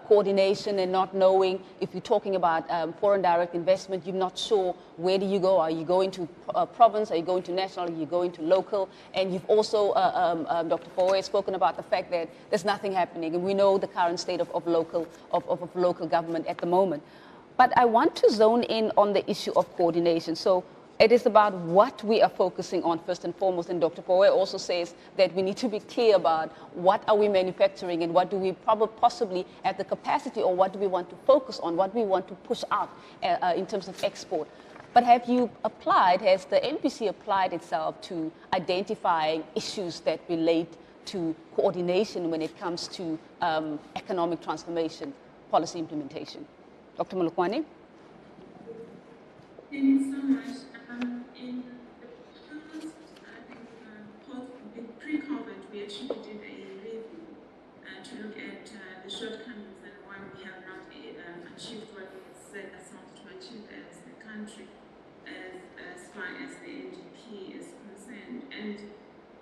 coordination and not knowing if you're talking about foreign direct investment, you're not sure where do you go. Are you going to province? Are you going to national? Are you going to local? And you've also, Dr. Forward, spoken about the fact that there's nothing happening, and we know the current state of local government at the moment. But I want to zone in on the issue of coordination. So it is about what we are focusing on first and foremost. And Dr. Poe also says that we need to be clear about what are we manufacturing and what do we possibly have the capacity, or what do we want to focus on, what we want to push out in terms of export. But have you applied, has the NPC applied itself to identifying issues that relate to coordination when it comes to economic transformation policy implementation? Dr. Molokwani? Thank you so much. In the past, I think pre-COVID, we actually did a review to look at the shortcomings and why we have not achieved what we set ourselves to achieve as a country, as far as the NDP is concerned. And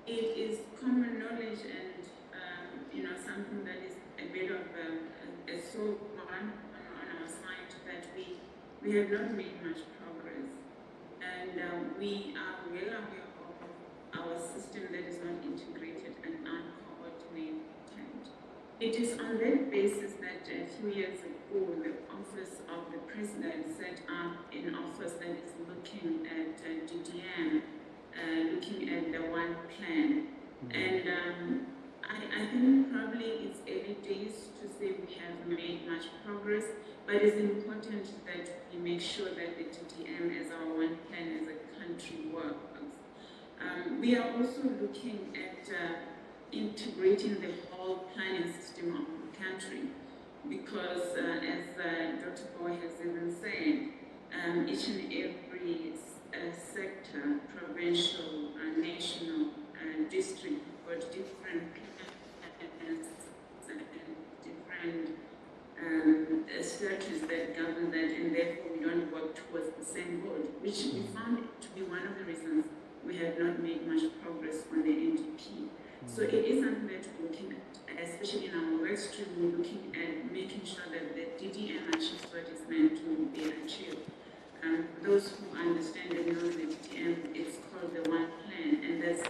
it is common knowledge and something that is a bit of a sore one on our side, that we have not made much progress. And we are well aware of our system that is not integrated and uncoordinated. It is on that basis that a few years ago, the Office of the President set up an office that is looking at DDM, looking at the one plan. And I think probably it's early days to say we have made much progress, but it's important that we make sure that the DDM as our one plan as a country works. We are also looking at integrating the whole planning system of the country, because as Dr. Boy has even said, each and every sector, provincial, national, district, got different plans and different structures that govern that, and therefore we don't work towards the same goal, which we found to be one of the reasons we have not made much progress on the NDP. So it is something that we're looking at, especially in our work stream. We're looking at making sure that the DDM achieves what is meant to be achieved. Those who understand and know the DDM, it's called the One Plan, and that's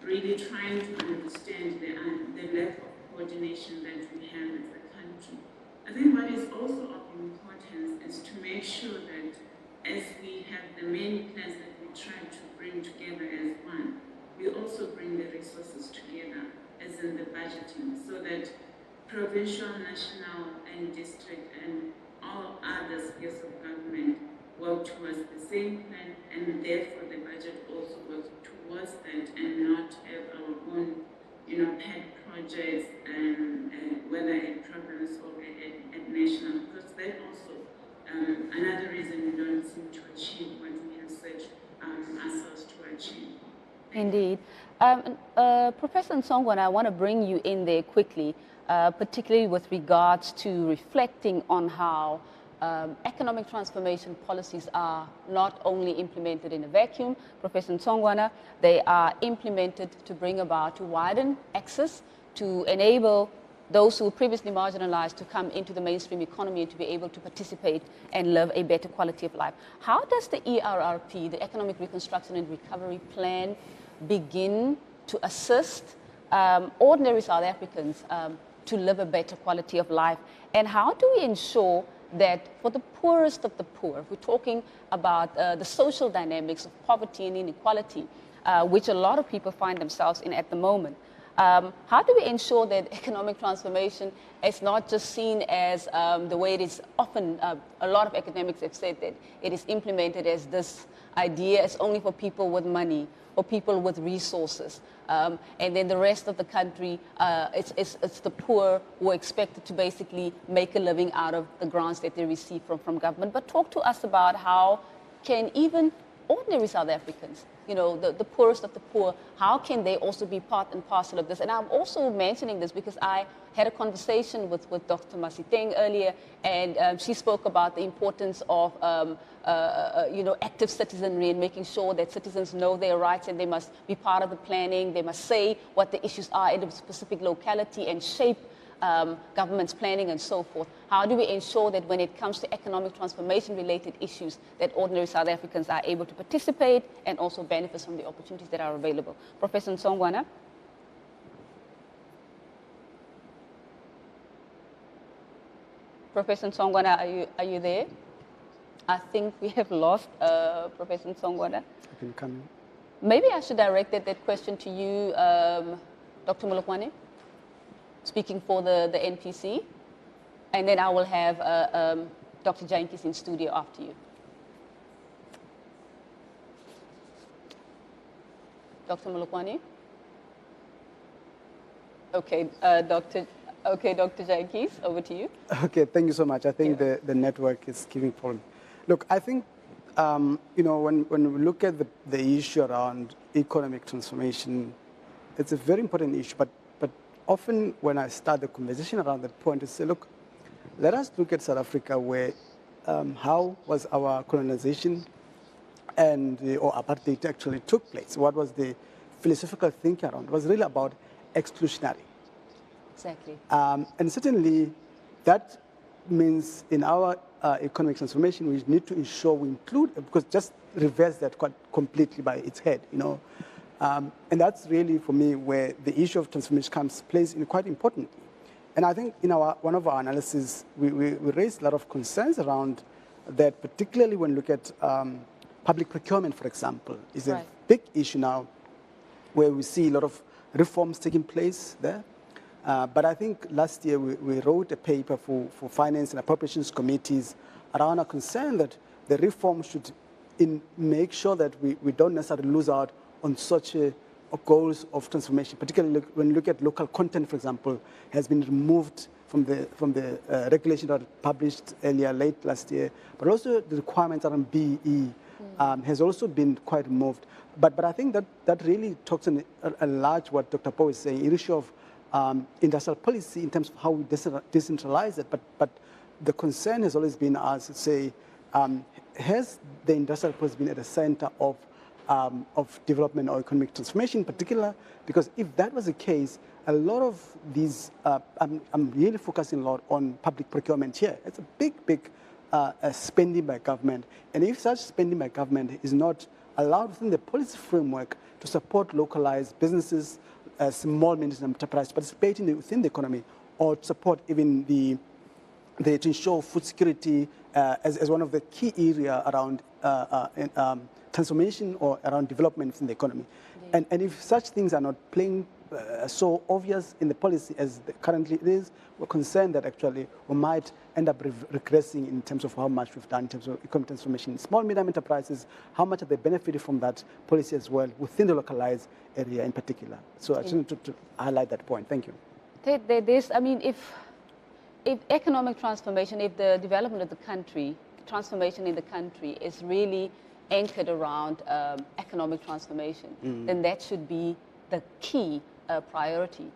really trying to understand the level of coordination that we have as a country. I think what is also of importance is to make sure that as we have the many plans that we try to bring together as one, we also also bring the resources together, as in the budgeting, so that provincial, national, and district, and all other spheres of government work towards the same plan, and therefore the budget also works towards that, and not have our own, pet projects, and whether at province or at national, because that also another reason we don't seem to achieve what we have set ourselves to achieve. Indeed. Professor Nsongwana, I want to bring you in there quickly, particularly with regards to reflecting on how economic transformation policies are not only implemented in a vacuum, Professor Nsongwana, they are implemented to bring about, to widen access, to enable those who were previously marginalized to come into the mainstream economy and to be able to participate and live a better quality of life. How does the ERRP, the Economic Reconstruction and Recovery Plan, begin to assist ordinary South Africans to live a better quality of life? And how do we ensure that for the poorest of the poor, we're talking about the social dynamics of poverty and inequality, which a lot of people find themselves in at the moment, how do we ensure that economic transformation is not just seen as the way it is often, a lot of academics have said that it is implemented as this idea is only for people with money or people with resources. And then the rest of the country, it's the poor who are expected to basically make a living out of the grants that they receive from government. But talk to us about how can even ordinary South Africans, the poorest of the poor, how can they also be part and parcel of this? And I'm also mentioning this because I had a conversation with Dr. Masiteng earlier, and she spoke about the importance of active citizenry and making sure that citizens know their rights and they must be part of the planning. They must say what the issues are in a specific locality and shape government's planning and so forth. How do we ensure that when it comes to economic transformation related issues that ordinary South Africans are able to participate and also benefit from the opportunities that are available? Professor Nsongwana. Professor Nsongwana, are you there? I think we have lost Professor Nsongwana. Maybe I should direct that question to you, Dr. Molokwane, speaking for the NPC, and then I will have Dr. Jantjies in studio after you. Dr. Molokwane? Okay, Dr. Jantjies, over to you. Okay, thank you so much. I think the network is giving problem. Look, I think, when we look at the issue around economic transformation, it's a very important issue, but often when I start the conversation around that point, I say, look, let us look at South Africa where, how was our colonization or apartheid actually took place? What was the philosophical thinking around? It was really about exclusionary. Exactly. And certainly that means in our economic transformation, we need to ensure we include, because just reverse that quite completely by its head, and that's really, for me, where the issue of transformation plays in quite importantly. And I think in one of our analyses, we raised a lot of concerns around that, particularly when you look at public procurement, for example, is a big issue now, where we see a lot of reforms taking place there. But I think last year we wrote a paper for Finance and Appropriations Committees around our concern that the reform should make sure that we don't necessarily lose out on such goals of transformation, particularly when you look at local content, for example, has been removed from the regulation that was published earlier, late last year, but also the requirements around BE has also been quite removed. But I think that really talks on a large what Dr. Poe is saying, the issue of industrial policy in terms of how we decentralize it. But the concern has always been, as to say, has the industrial policy been at the center of development or economic transformation in particular? Because if that was the case, a lot of these, I'm really focusing a lot on public procurement here. It's a big spending by government. And if such spending by government is not allowed within the policy framework to support localized businesses, small medium enterprise participating within the economy, or to support even the to ensure food security as one of the key area around transformation or around development in the economy. And if such things are not playing so obvious in the policy as currently it is, we're concerned that actually we might end up regressing in terms of how much we've done in terms of economic transformation. Small, medium enterprises, how much are they benefited from that policy as well within the localized area in particular? So I just want to highlight that point. Thank you. I mean, if economic transformation, if the development of the country, transformation in the country is really anchored around economic transformation, then that should be the key priority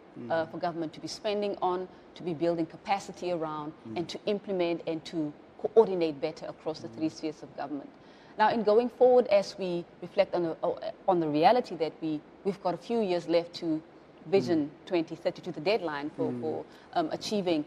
for government to be spending on, to be building capacity around, and to implement and to coordinate better across the three spheres of government. Now, in going forward, as we reflect on the reality that we've got a few years left to Vision 2030, to the deadline for achieving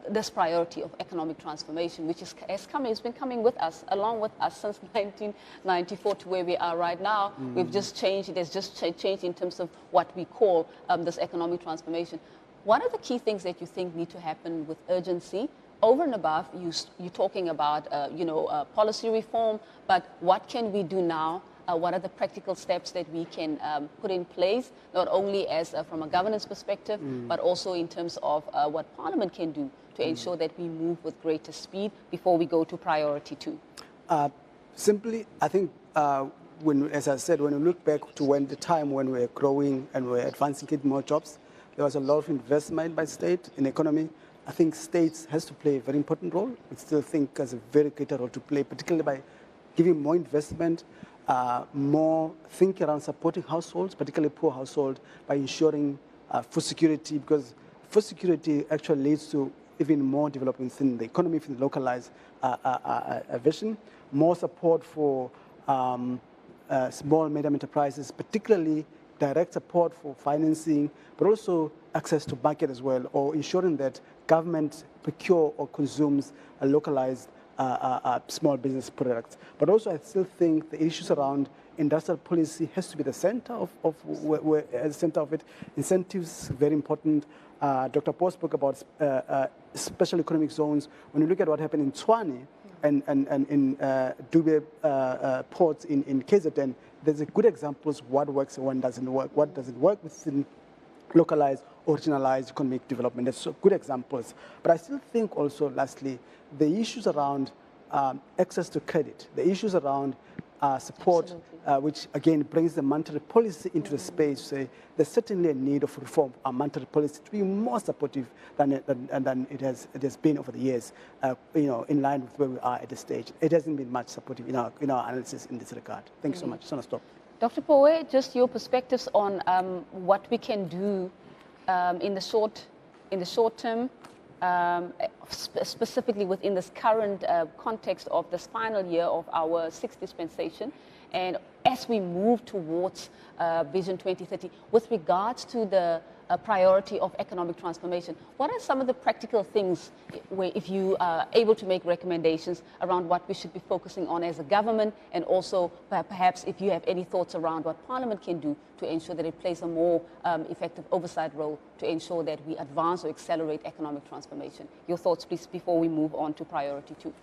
this priority of economic transformation, which has been coming with us, along with us since 1994 to where we are right now. We've just changed, it has just changed in terms of what we call this economic transformation. What are the key things that you think need to happen with urgency? Over and above, you're talking about policy reform, but what can we do now? What are the practical steps that we can put in place, not only as from a governance perspective, but also in terms of what Parliament can do to ensure that we move with greater speed before we go to priority 2? Simply, I think, as I said, when we look back to the time when we were growing and we were advancing, getting more jobs, there was a lot of investment by state in the economy. I think states has to play a very important role. We still think has a very greater role to play, particularly by giving more investment, more think around supporting households, particularly poor households, by ensuring food security, because food security actually leads to even more development in the economy, in the localized vision, more support for small, medium enterprises, particularly direct support for financing, but also access to market as well, or ensuring that government procure or consumes a localized small business products. But also I still think the issues around industrial policy has to be the center of it. Incentives, very important. Dr. Paul spoke about special economic zones. When you look at what happened in Tshwane and in Dube ports in KZN, there's a good examples what works and what doesn't work. What doesn't work within localized, originalized economic development. That's good examples. But I still think also, lastly, the issues around access to credit, the issues around support, which again brings the monetary policy into the space. Say there's certainly a need of reform our monetary policy to be more supportive than it has been over the years. In line with where we are at this stage, it hasn't been much supportive in our analysis in this regard. Thanks so much. SONA, stop. Dr. Poe, just your perspectives on what we can do in the short term, specifically within this current context of this final year of our 6th dispensation, and as we move towards Vision 2030, with regards to the priority of economic transformation, what are some of the practical things where, if you are able to make recommendations around what we should be focusing on as a government, and also perhaps if you have any thoughts around what Parliament can do to ensure that it plays a more effective oversight role to ensure that we advance or accelerate economic transformation? Your thoughts, please, before we move on to priority 2.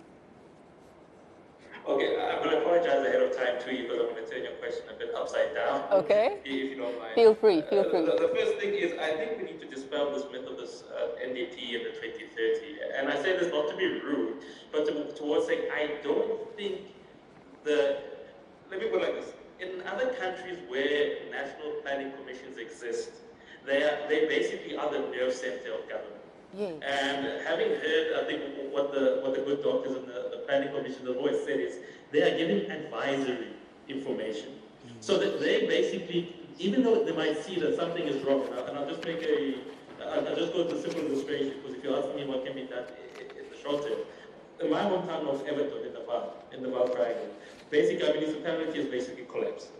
Okay, I'm going to apologize ahead of time to you because I'm going to turn your question a bit upside down. Okay. If you don't mind. Feel free, feel free. The first thing is, I think we need to dispel this myth of this NDP in the 2030. And I say this not to be rude, but towards saying I don't think let me put it like this. In other countries where national planning commissions exist, they basically are the nerve center of government. Yes. And having heard, I think, what the good doctors and the planning commission have always said is they are giving advisory information. So that they basically, even though they might see that something is wrong, and I'll just go to simple illustration, because if you ask me what can be done in the short term, in my hometown of Everton in the Val Triangle, basically our municipality has basically collapsed.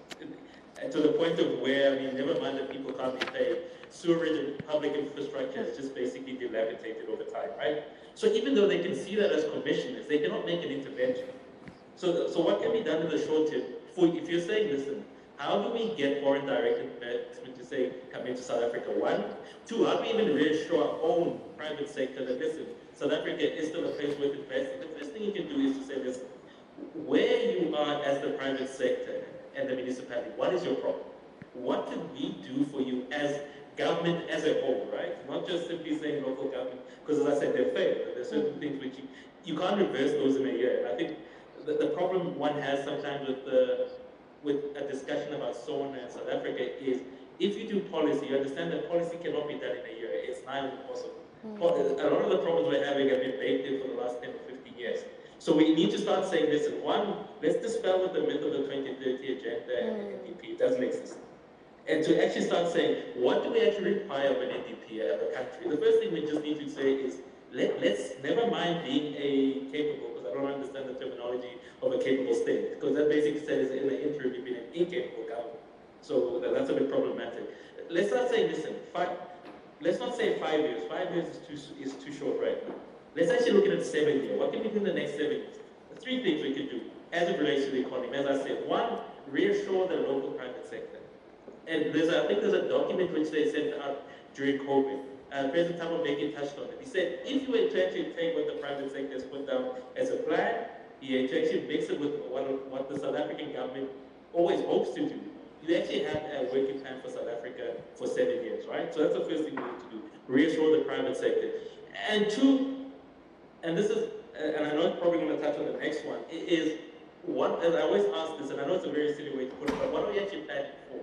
And to the point of where, never mind that people can't be paid, sewerage and public infrastructure is just basically dilapidated over time, right? So even though they can see that as commissioners, they cannot make an intervention. So what can be done in the short term? If you're saying, listen, How do we get foreign direct investment to say, come into South Africa? One. Two, how do we even reassure our own private sector that, listen, South Africa is still a place worth investing? The first thing you can do is to say, listen, where you are as the private sector and the municipality, what is your problem? What can we do for you as government as a whole, right? Not just simply saying local government, because as I said, they're failed. There are certain things which you can't reverse those in a year. I think the problem one has sometimes with a discussion about SONA and South Africa is, if you do policy, you understand that policy cannot be done in a year. It's nigh impossible. A lot of the problems we're having have been baked in for the last 10 or 15 years. So we need to start saying, listen, one, let's dispel with the myth of the 2030 agenda and NDP. It doesn't exist. And to actually start saying, what do we actually require of an NDP as a country? The first thing we just need to say is, let's never mind being a capable, because I don't understand the terminology of a capable state, because that basically says in the interim you've been an incapable government. So that's a bit problematic. Let's not say, listen, let's not say 5 years. 5 years is too short right now. Let's actually look at it 7 years. What can we do in the next 7 years? The three things we can do as it relates to the economy. As I said, one, reassure the local private sector. And I think there's a document which they sent out during COVID. President Thabo Mbeki touched on it. He said, if you were to actually take what the private sector has put down as a plan, you actually mix it with what the South African government always hopes to do, you actually have a working plan for South Africa for 7 years, right? So that's the first thing we need to do, reassure the private sector. And two, and this is, and I know I'm probably going to touch on the next one, is what, and I always ask this, and I know it's a very silly way to put it, but what are we actually planning for?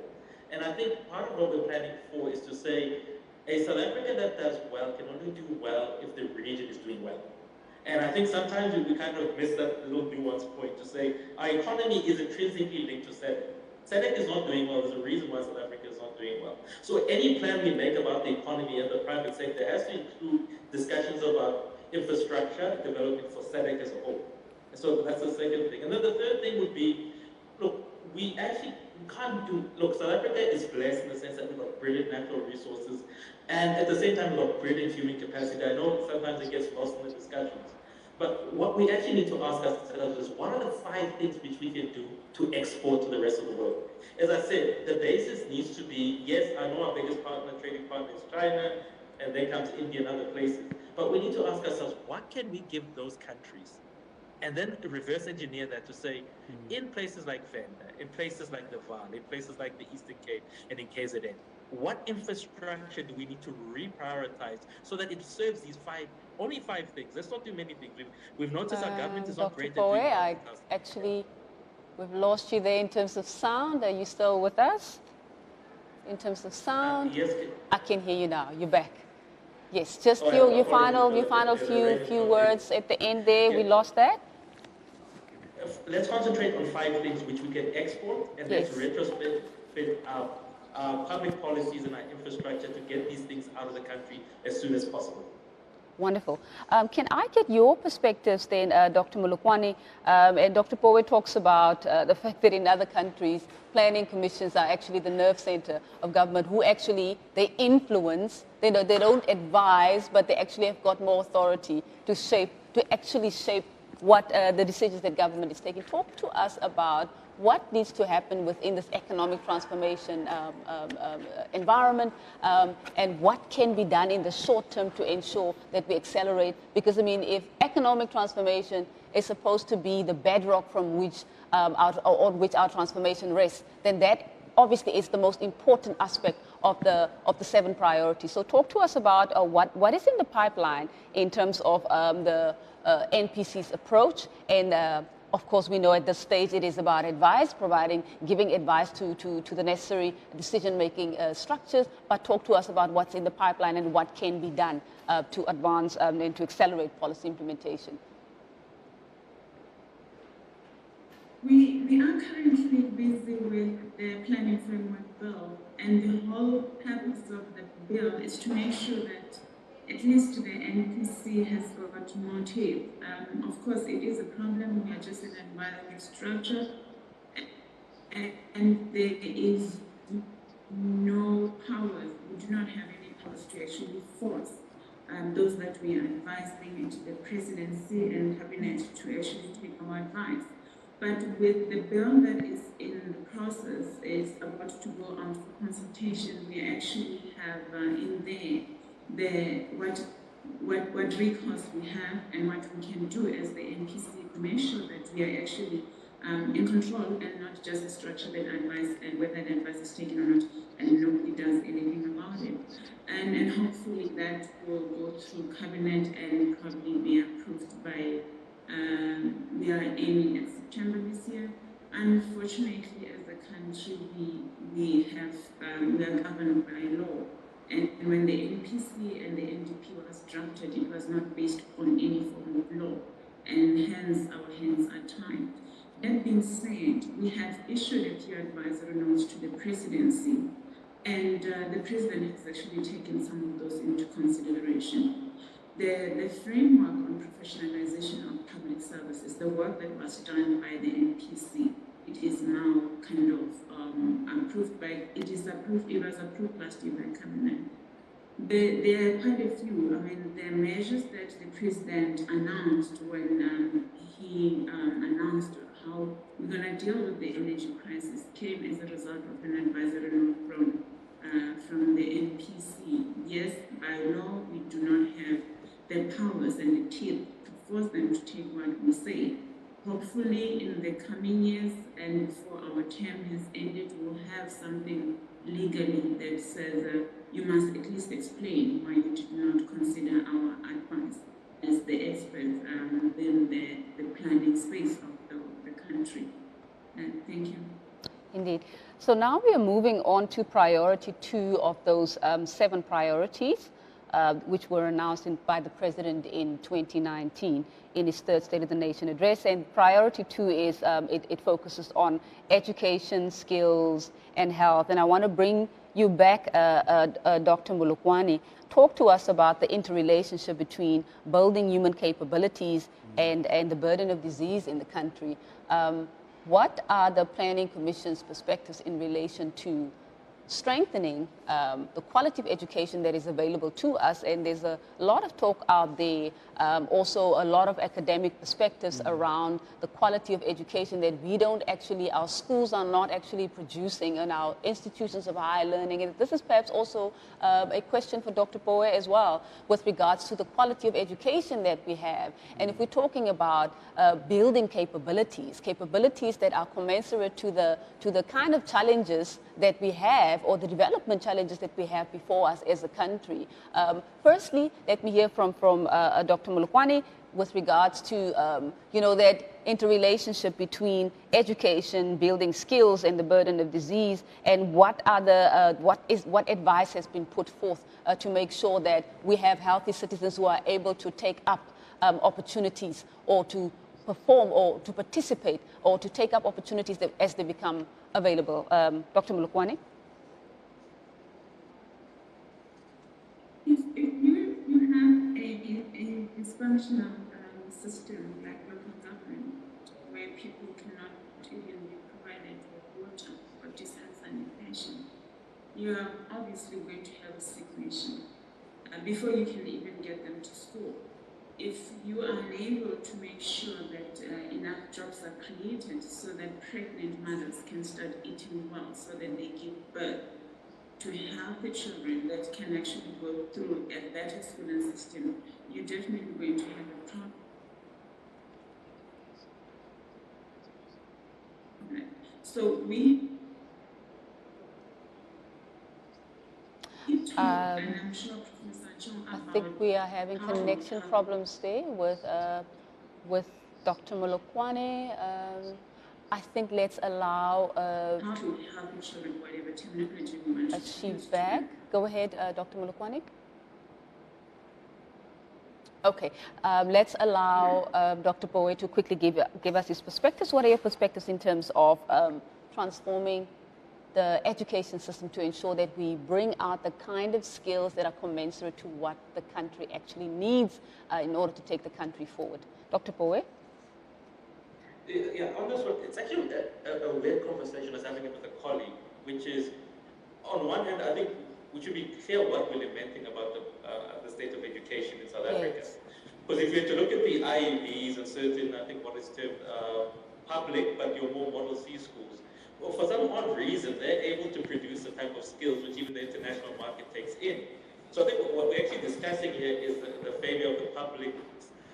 And I think part of what we're planning for is to say, a South Africa that does well can only do well if the region is doing well. And I think sometimes we kind of miss that little nuance point to say, our economy is intrinsically linked to SADC. SADC is not doing well, there's a reason why South Africa is not doing well. So any plan we make about the economy and the private sector has to include discussions about infrastructure development for SADC as a whole. And so that's the second thing. And then the third thing would be, look, we actually can't do, look, South Africa is blessed in the sense that we've got brilliant natural resources, and at the same time we've got brilliant human capacity. I know sometimes it gets lost in the discussions, but what we actually need to ask ourselves is, what are the 5 things which we can do to export to the rest of the world? As I said, the basis needs to be, yes, I know our biggest partner, trading partner is China, and then comes India and other places, but we need to ask ourselves, what can we give those countries? And then reverse engineer that to say, in places like Venda, in places like the Vaal, in places like the Eastern Cape, and in KZN, what infrastructure do we need to reprioritize so that it serves these only 5 things? Let's not do many things. We've noticed our government is not great at doing we've lost you there in terms of sound. Are you still with us? In terms of sound? Yes. I can hear you now. You're back. Yes, just your final few words at the end there. We lost that. Let's concentrate on 5 things which we can export, and let's retrospect our public policies and our infrastructure to get these things out of the country as soon as possible. Wonderful. Can I get your perspectives then, Dr. Molokwane? And Dr. Powe talks about the fact that in other countries, planning commissions are actually the nerve center of government, who actually, they influence, they don't advise, but they actually have got more authority to actually shape what the decisions that government is taking. Talk to us about what needs to happen within this economic transformation environment, and what can be done in the short term to ensure that we accelerate. Because, I mean, if economic transformation is supposed to be the bedrock from which on which our transformation rests, then that obviously is the most important aspect of the 7 priorities. So talk to us about what is in the pipeline in terms of the NPC's approach, and of course, we know at this stage it is about advice, giving advice to the necessary decision-making structures, but talk to us about what's in the pipeline and what can be done to advance and to accelerate policy implementation. We are currently busy with the planning framework bill, and the whole purpose of the bill is to make sure that at least the NPC has got more teeth. Of course, it is a problem. We are just an advisory structure, and there is no powers. We do not have any powers to actually force those that we are advising into the presidency and cabinet to actually take our advice. But with the bill that is in the process, is consultation, we actually have in there what recourse we have and what we can do as the NPC to make sure that we are actually in control and not just structured advice and whether the advice is taken or not and nobody does anything about it. And hopefully that will go through cabinet and probably be approved by, we are aiming at September this year. Unfortunately, as a country, we are governed by law. And when the NPC and the NDP was drafted, it was not based on any form of law. And hence, our hands are tied. That being said, we have issued a few advisory notes to the presidency, and the president has actually taken some of those into consideration. The framework on professionalization of public services, the work that was done by the NPC, it is now kind of approved by, it was approved last year by cabinet. There are quite a few. I mean, the measures that the president announced when he announced how we're going to deal with the energy crisis came as a result of an advisory note from the NPC. Yes, by law, we do not have the powers and the teeth to force them to take what we say. Hopefully, in the coming years and before our term has ended, we'll have something legally that says you must at least explain why you did not consider our advice as the experts within the planning space of the country. Thank you. Indeed. So now we are moving on to priority 2 of those 7 priorities, which were announced by the President in 2019 in his third State of the Nation address. And priority 2 is, it focuses on education, skills, and health. And I want to bring you back, Dr. Mulukwani. Talk to us about the interrelationship between building human capabilities and the burden of disease in the country. What are the Planning Commission's perspectives in relation to strengthening the quality of education that is available to us? And there's a lot of talk out there, also a lot of academic perspectives around the quality of education that we don't actually, our schools are not actually producing, and our institutions of higher learning. And this is perhaps also a question for Dr. Poe as well, with regards to the quality of education that we have. And if we're talking about building capabilities that are commensurate to the kind of challenges that we have, or the development challenges that we have before us as a country. Firstly, let me hear from Dr. Mulukwani with regards to that interrelationship between education, building skills, and the burden of disease, and what advice has been put forth to make sure that we have healthy citizens who are able to take up opportunities, or to perform, or to participate, or to take up opportunities as they become available. Dr. Mulukwani? If you have a dysfunctional system like local government, where people cannot even be provided with water or decent sanitation, you are obviously going to have a sick nation before you can even get them to school. If you are unable to make sure that enough jobs are created so that pregnant mothers can start eating well, so that they give birth to healthy children that can actually go through a better schooling system, you're definitely going to have a problem. So we and I'm sure Professor John, I think we are having connection problems there with Dr. Mulukwani. I think let's allow she's back. Go ahead, Dr. Mulukwani. Okay, let's allow Dr. Poe to quickly give us his perspectives. What are your perspectives in terms of transforming the education system to ensure that we bring out the kind of skills that are commensurate to what the country actually needs in order to take the country forward? Dr. Poe? Yeah, on this one, it's actually a weird conversation I was having it with a colleague, which is, on one hand, I think we should be clear what we're lamenting about the state of education in South Africa. Because if you were to look at the IEBs and certain, I think what is termed public, but your more Model C schools, well, for some odd reason, they're able to produce a type of skills which even the international market takes in. So I think what we're actually discussing here is the failure of the public,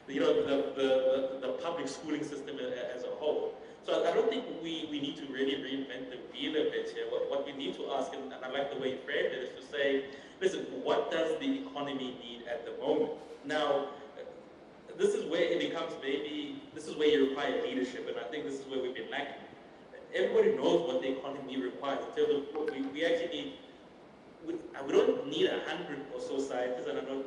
the public schooling system as a whole. So I don't think we need to really reinvent the wheel a bit here. What we need to ask, and I like the way you framed it, is to say, listen, what does the economy need at the moment? Now, this is where it becomes this is where you require leadership, and I think this is where we've been lacking. Everybody knows what the economy requires. In terms of, we actually need, we don't need 100 or so scientists, and I know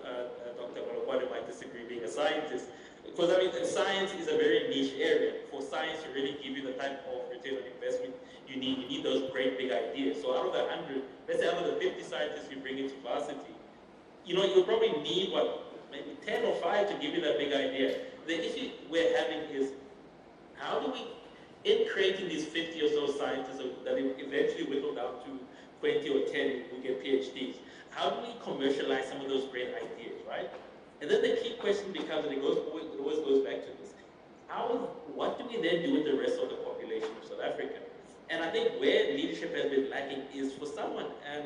Dr. Malokwane might disagree being a scientist, because I mean, science is a very niche area. For science to really give you the type of return on investment you need those great big ideas. So out of the 100, let's say out of the 50 scientists you bring into varsity, you'll probably need, maybe 10 or 5 to give you that big idea. The issue we're having is, how do we, in creating these 50 or so scientists that eventually whittle down to 20 or 10 who get PhDs, how do we commercialize some of those great ideas, right? And then the key question becomes, and it always goes back to this, what do we then do with the rest of the population of South Africa? And I think where leadership has been lacking is for someone, and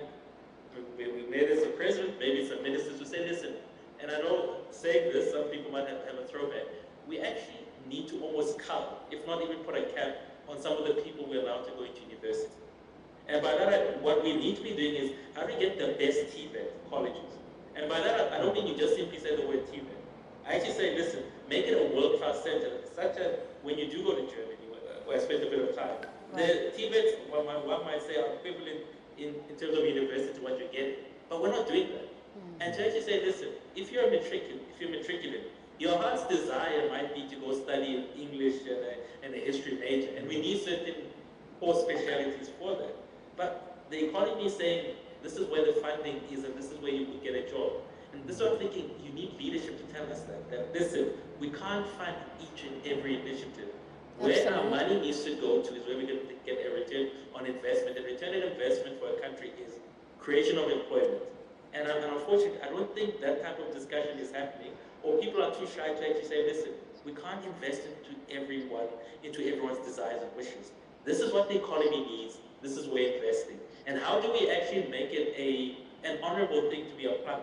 maybe it's a president, maybe it's a minister, to say, listen, and I know saying this, some people might have a throwback, we actually need to almost cut, if not even put a cap on some of the people we're allowed to go into university. And by that, what we need to be doing is, how do we get the best TVET colleges? And by that, I don't mean you just simply say the word TVET. I actually say, listen, make it a world-class center, such as when you do go to Germany, where I spent a bit of time. The TVETs, one might say, are equivalent in terms of university to what you get, but we're not doing that. And to actually say, listen, if you're matriculant, your heart's desire might be to go study English and a history major, and we need certain core specialities for that. But the economy is saying, this is where the funding is, and this is where you could get a job. And this is what I'm thinking, you need leadership to tell us that listen, we can't fund each and every initiative. Where our money needs to go to is where we're going to get a return on investment. And return on investment for a country is creation of employment. And unfortunately, I don't think that type of discussion is happening, or people are too shy to actually say, listen, we can't invest into everyone's desires and wishes. This is what the economy needs. This is where we're investing. And how do we actually make it an honorable thing to be a part,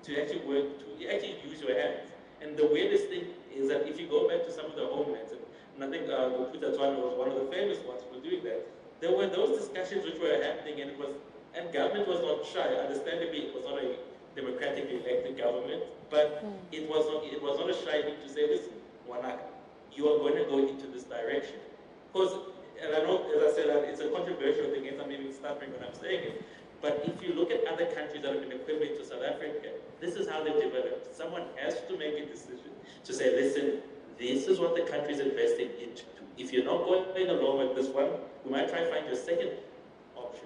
to actually work, to actually use your hands? And the weirdest thing is that if you go back to some of the homelands, and I think Putatwana was one of the famous ones for doing that, there were those discussions which were happening, and government was not shy. Understandably, it was not a democratically elected government, but it was not a shy thing to say, listen, Wanaka, you are going to go into this direction. Because, and I know, as I said, it's a controversial thing, and I'm even stuttering when I'm saying it, but if you look at other countries that have been equivalent to South Africa, this is how they've developed. Someone has to make a decision to say, listen, this is what the country is investing into. If you're not going along with this one, we might try and find your second option.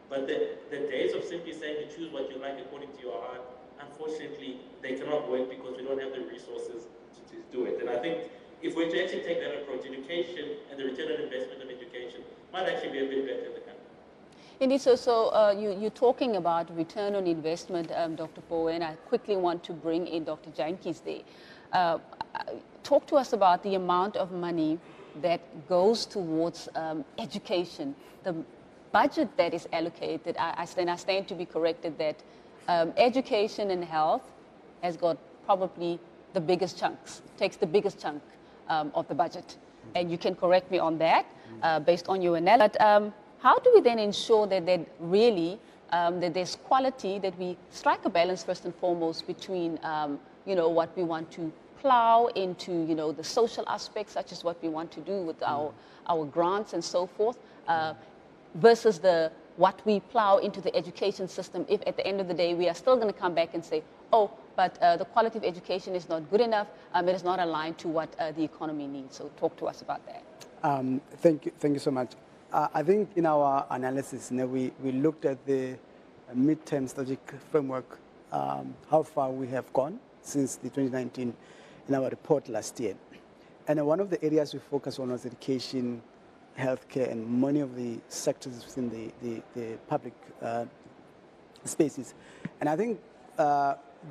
But the days of simply saying to choose what you like according to your heart, unfortunately, they cannot work because we don't have the resources to do it. And I think if we're to actually take that approach, education and the return on investment of education might actually be a bit better in the country. Indeed, so you're talking about return on investment, Dr. Poe, and I quickly want to bring in Dr. Jantjies there. Talk to us about the amount of money that goes towards education, the budget that is allocated. I stand to be corrected that education and health has got probably the biggest chunks, takes the biggest chunk of the budget. And you can correct me on that based on your analysis. But how do we then ensure that really that there's quality, that we strike a balance first and foremost between what we want to plow into the social aspects, such as what we want to do with our grants and so forth, versus what we plow into the education system, if at the end of the day we are still going to come back and say, oh, but the quality of education is not good enough, it is not aligned to what the economy needs. So talk to us about that. Thank you so much. I think in our analysis, we looked at the midterm strategic framework, how far we have gone since the 2019 in our report last year. And one of the areas we focused on was education, healthcare, and many of the sectors within the public spaces. And I think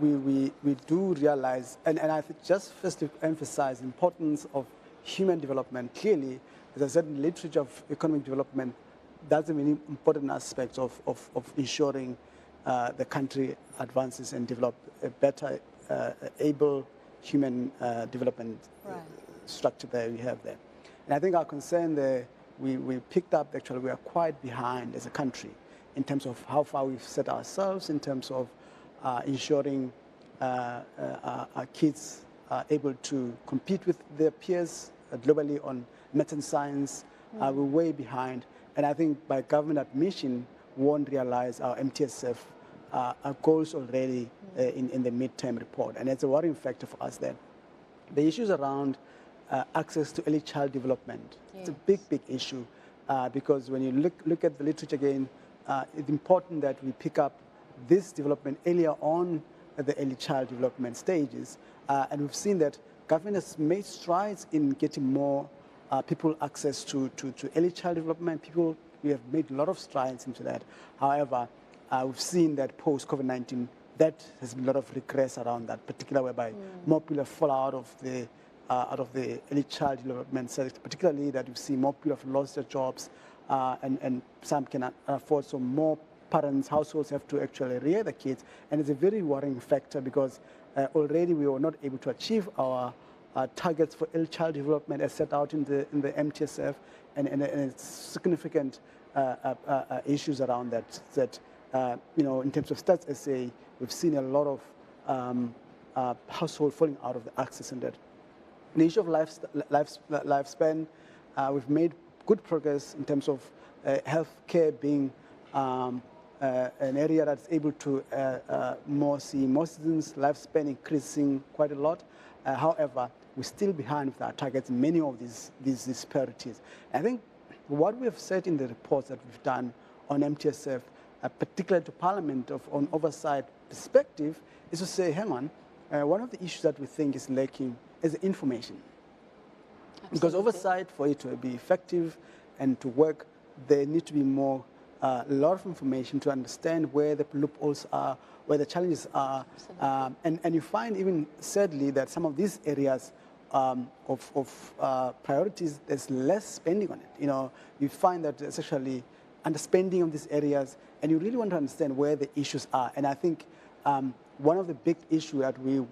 we do realize, and I think just first to emphasize the importance of human development. Clearly, there's a certain literature of economic development that's a really important aspect of ensuring the country advances and develop a better, able human development structure that we have there. And I think our concern there, we picked up actually we are quite behind as a country in terms of how far we've set ourselves in terms of ensuring our kids are able to compete with their peers globally on math and science. We're way behind. And I think by government admission, we won't realize our MTSF our goals already in the midterm report. And it's a worrying factor for us that the issues around access to early child development, it's a big, big issue because when you look at the literature again, it's important that we pick up this development earlier on at the early child development stages. And we've seen that government has made strides in getting more people access to early child development. We have made a lot of strides into that. However, we've seen that post-COVID-19, that has been a lot of regress around that, particularly whereby more people fall out of the early child development sector, particularly that you see more people have lost their jobs and some cannot afford, so more parents, households have to actually rear the kids. And it's a very worrying factor because already we were not able to achieve our targets for early child development as set out in the MTSF, and it's significant issues around that in terms of Stats SA, we've seen a lot of households falling out of the access in that. The issue of lifespan, we've made good progress in terms of healthcare being an area that's able to see more citizens' lifespan increasing quite a lot. However, we're still behind with our targets in many of these disparities. I think what we have said in the reports that we've done on MTSF, particularly to Parliament on oversight perspective, is to say, hang on, one of the issues that we think is lacking is information. Absolutely. Because oversight, for it to be effective and to work, there need to be more, a lot of information to understand where the loopholes are, where the challenges are. And you find even, sadly, that some of these areas of priorities, there's less spending on it. You find that there's actually underspending of these areas, and you really want to understand where the issues are. And I think one of the big issues that we've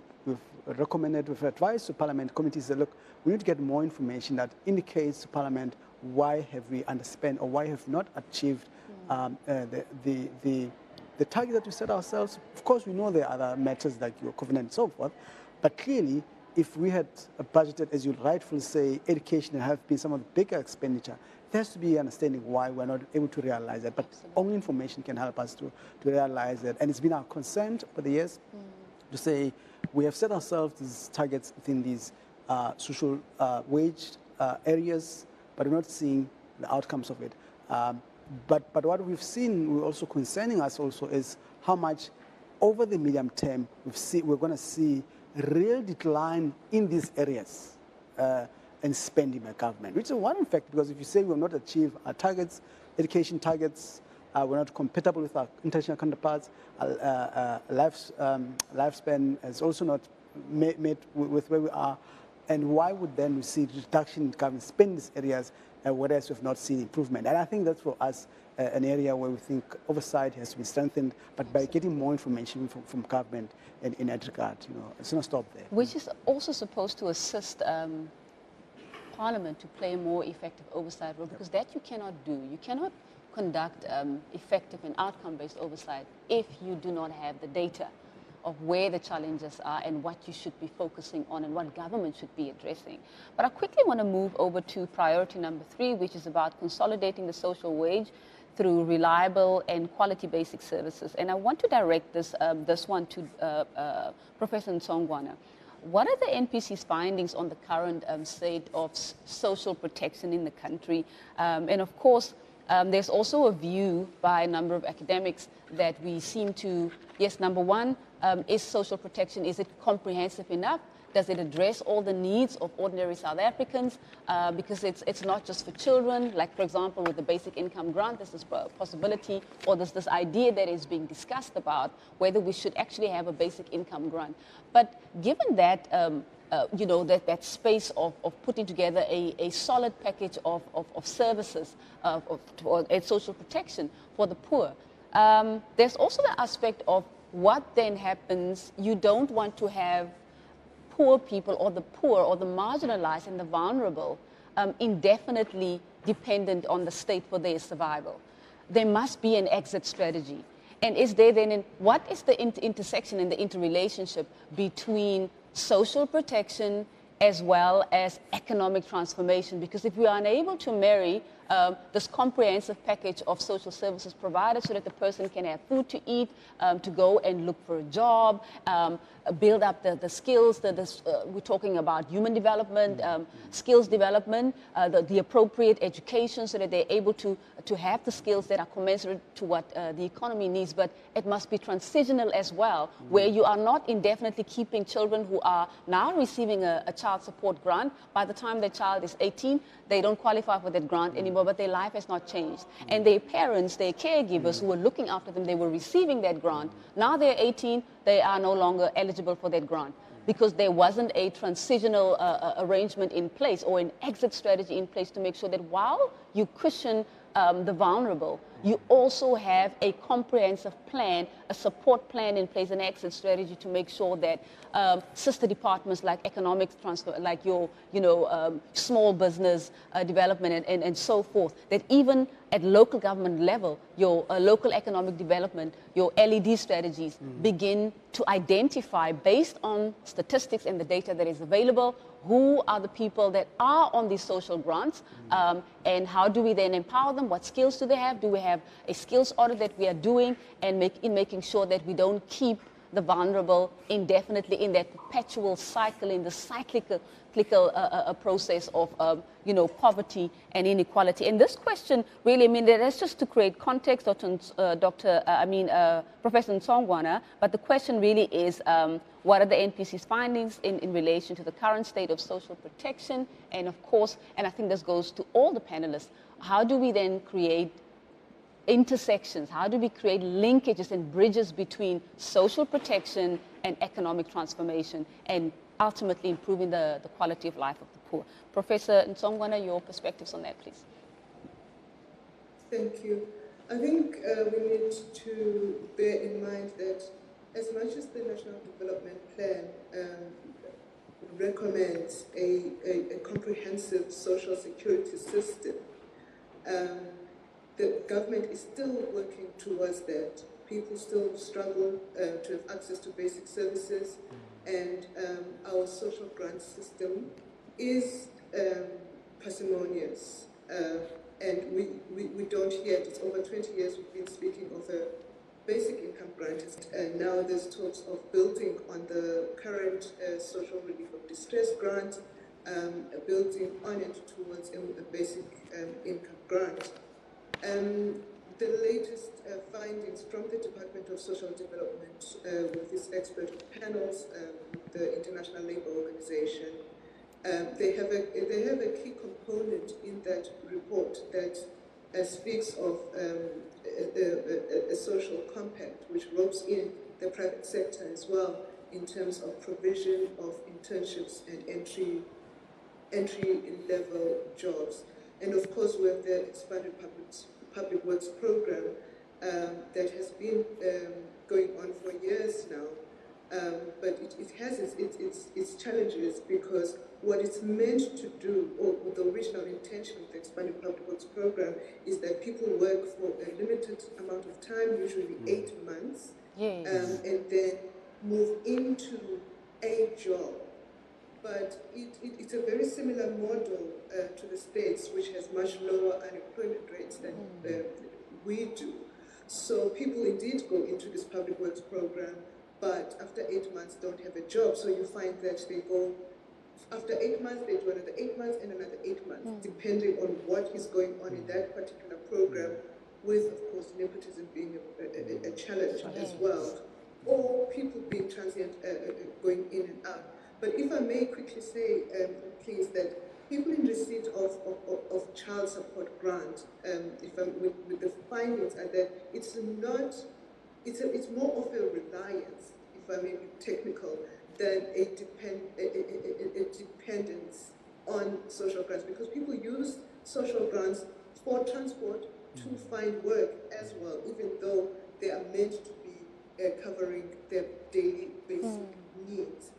recommended, we've advised to Parliament committees that, look, we need to get more information that indicates to Parliament why have we underspent or why have not achieved the target that we set ourselves. Of course, we know there are other matters like your covenant and so forth, but clearly, if we had budgeted, as you rightfully say, education and health being some of the bigger expenditure, there has to be understanding why we're not able to realize that. But only information can help us to realize that. And it's been our concern over the years to say we have set ourselves these targets within these social wage areas, but we're not seeing the outcomes of it. But what we've seen, we're also concerning us also, is how much over the medium term we're going to see real decline in these areas and spending by government, which is one in fact, because if you say we will not achieve our targets, education targets, we're not compatible with our international counterparts, lifespan is also not met with where we are, and why would then we see reduction in government spend in these areas, whereas we've not seen improvement? And I think that's for us an area where we think oversight has to be strengthened, but by getting more information from government in that regard, it's not stop there. Which is also supposed to assist Parliament to play a more effective oversight role, because that you cannot do. You cannot conduct effective and outcome-based oversight if you do not have the data of where the challenges are and what you should be focusing on and what government should be addressing. But I quickly want to move over to priority number 3, which is about consolidating the social wage through reliable and quality basic services. And I want to direct this one to Professor Nsongwana. What are the NPC's findings on the current state of social protection in the country? And of course, there's also a view by a number of academics that we seem to, yes, number one, is social protection, is it comprehensive enough? Does it address all the needs of ordinary South Africans? Because it's not just for children, like for example with the basic income grant, there's this possibility, or there's this idea that is being discussed about whether we should actually have a basic income grant. But given that you know, that space of putting together a solid package of services and social protection for the poor. There's also the aspect of what then happens. You don't want to have poor people or the marginalized and the vulnerable indefinitely dependent on the state for their survival. There must be an exit strategy. And is there then, what is the intersection and the interrelationship between social protection as well as economic transformation? Because if we are unable to marry this comprehensive package of social services provided so that the person can have food to eat, to go and look for a job, build up the skills, we're talking about human development, skills development, the appropriate education so that they're able to have the skills that are commensurate to what the economy needs, but it must be transitional as well, where you are not indefinitely keeping children who are now receiving a child support grant. By the time the child is 18, they don't qualify for that grant anymore, but their life has not changed. And their parents, their caregivers who were looking after them, they were receiving that grant. Now they're 18, they are no longer eligible for that grant because there wasn't a transitional arrangement in place or an exit strategy in place to make sure that while you cushion the vulnerable, you also have a comprehensive plan, a support plan in place, an exit strategy to make sure that sister departments like economic transfer, like your, small business development and so forth, that even at local government level, your local economic development, your LED strategies begin to identify based on statistics and the data that is available, who are the people that are on these social grants, and how do we then empower them? What skills do they have? Do we have a skills audit that we are doing and making sure that we don't keep the vulnerable indefinitely in that perpetual cycle, in the cyclical process of poverty and inequality? And this question really, that's just to create context, Professor Nsongwana, but the question really is, what are the NPC's findings in relation to the current state of social protection? And of course, and I think this goes to all the panelists, how do we then create intersections? How do we create linkages and bridges between social protection and economic transformation and ultimately improving the quality of life of the poor? Professor Nsongwana, your perspectives on that, please. Thank you. I think we need to bear in mind that as much as the National Development Plan recommends a comprehensive social security system, the government is still working towards that. People still struggle to have access to basic services, and our social grant system is parsimonious. And we don't hear it. It's over 20 years we've been speaking of a basic income grant, and now there's talks of building on the current social relief of distress grant, building on it towards a basic income grant. The latest findings from the Department of Social Development with its expert panels, the International Labour Organization, they have a key component in that report that speaks of a social compact which ropes in the private sector as well in terms of provision of internships and entry-level jobs. And of course, we have the expanded public works program that has been going on for years now, but it has its challenges, because what it's meant to do, or the original intention of the expanded public works program, is that people work for a limited amount of time, usually 8 months, and then move into a job. But it's a very similar model to the States, which has much lower unemployment rates than we do. So people indeed go into this public works program, but after 8 months don't have a job. So you find that they go, after 8 months, they do another 8 months and another 8 months, depending on what is going on in that particular program, with, of course, nepotism being a challenge as well, or people being transient, going in and out. But if I may quickly say, please, that people in receipt of child support grant, with the findings are that it's more of a reliance, if I may be technical, than a dependence on social grants, because people use social grants for transport to find work as well, even though they are meant to be covering their daily basic needs.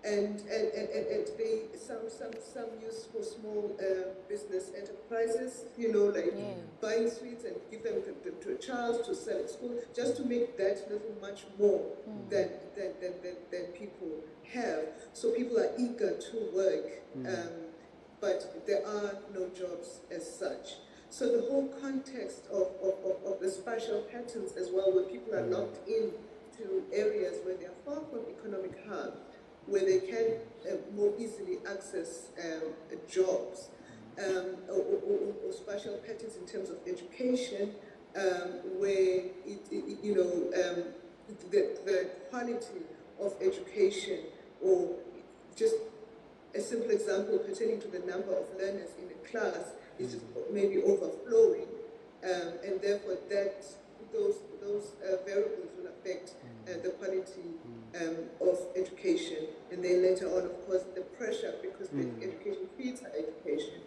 And some use for small business enterprises, you know, like buying sweets and give them to a child to sell at school, just to make that little much more than people have. So people are eager to work, but there are no jobs as such. So the whole context of the spatial patterns as well, where people are locked in to areas where they are far from economic hubs, where they can more easily access jobs, or spatial patterns in terms of education, where the quality of education, or just a simple example pertaining to the number of learners in a class, is just maybe overflowing, and therefore those variables will affect the quality of education. And then later on, of course, the pressure, because education feeds higher education.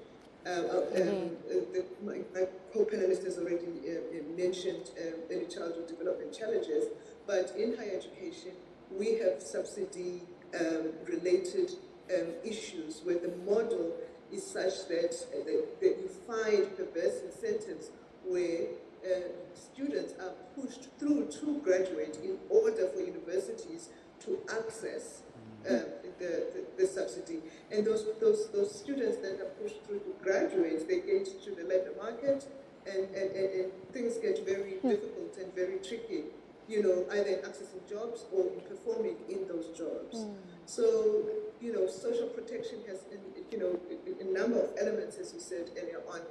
My co-panelist has already mentioned early childhood development challenges, but in higher education, we have subsidy related issues where the model is such that you find perverse incentives where students are pushed through to graduate in order for universities to access the subsidy. And those students that are pushed through to graduate, they get to the labor market, and things get very difficult and very tricky, you know, either in accessing jobs or in performing in those jobs. So, you know, social protection has, you know, a number of elements, as you said earlier on,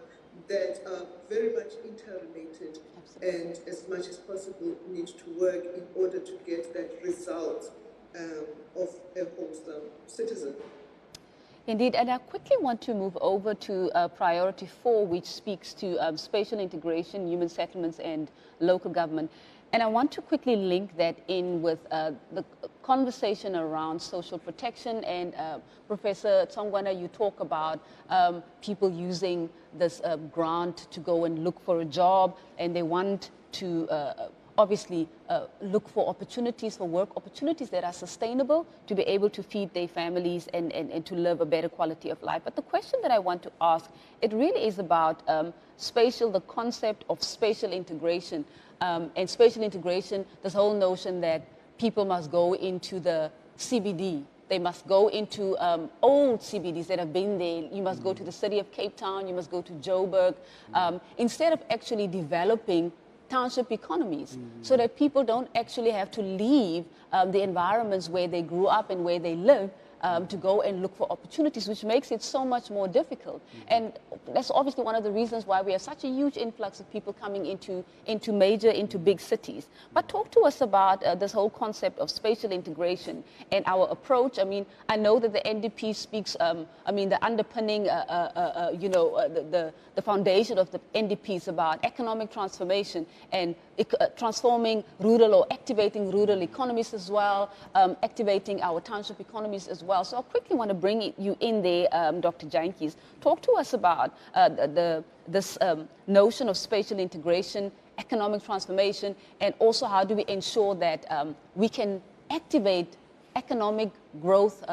that are very much interrelated. Absolutely. And as much as possible need to work in order to get that result of a wholesome citizen. Indeed, and I quickly want to move over to priority 4, which speaks to spatial integration, human settlements, and local government. And I want to quickly link that in with the conversation around social protection. And Professor Tsongwana, you talk about people using this grant to go and look for a job, and they want to obviously look for opportunities, for work opportunities that are sustainable to be able to feed their families and to live a better quality of life. But the question that I want to ask, it really is about spatial, the concept of spatial integration. And spatial integration, this whole notion that people must go into the CBD. They must go into old CBDs that have been there. You must go to the city of Cape Town. You must go to Joburg. Instead of actually developing township economies, so that people don't actually have to leave the environments where they grew up and where they live to go and look for opportunities, which makes it so much more difficult. And that's obviously one of the reasons why we have such a huge influx of people coming into big cities. But talk to us about this whole concept of spatial integration and our approach. I mean, I know that the NDP speaks, I mean, the underpinning, the foundation of the NDP is about economic transformation and transforming rural or activating rural economies as well, activating our township economies as well. So I quickly want to bring you in there, Dr. Jantjies. Talk to us about this notion of spatial integration, economic transformation, and also how do we ensure that we can activate economic growth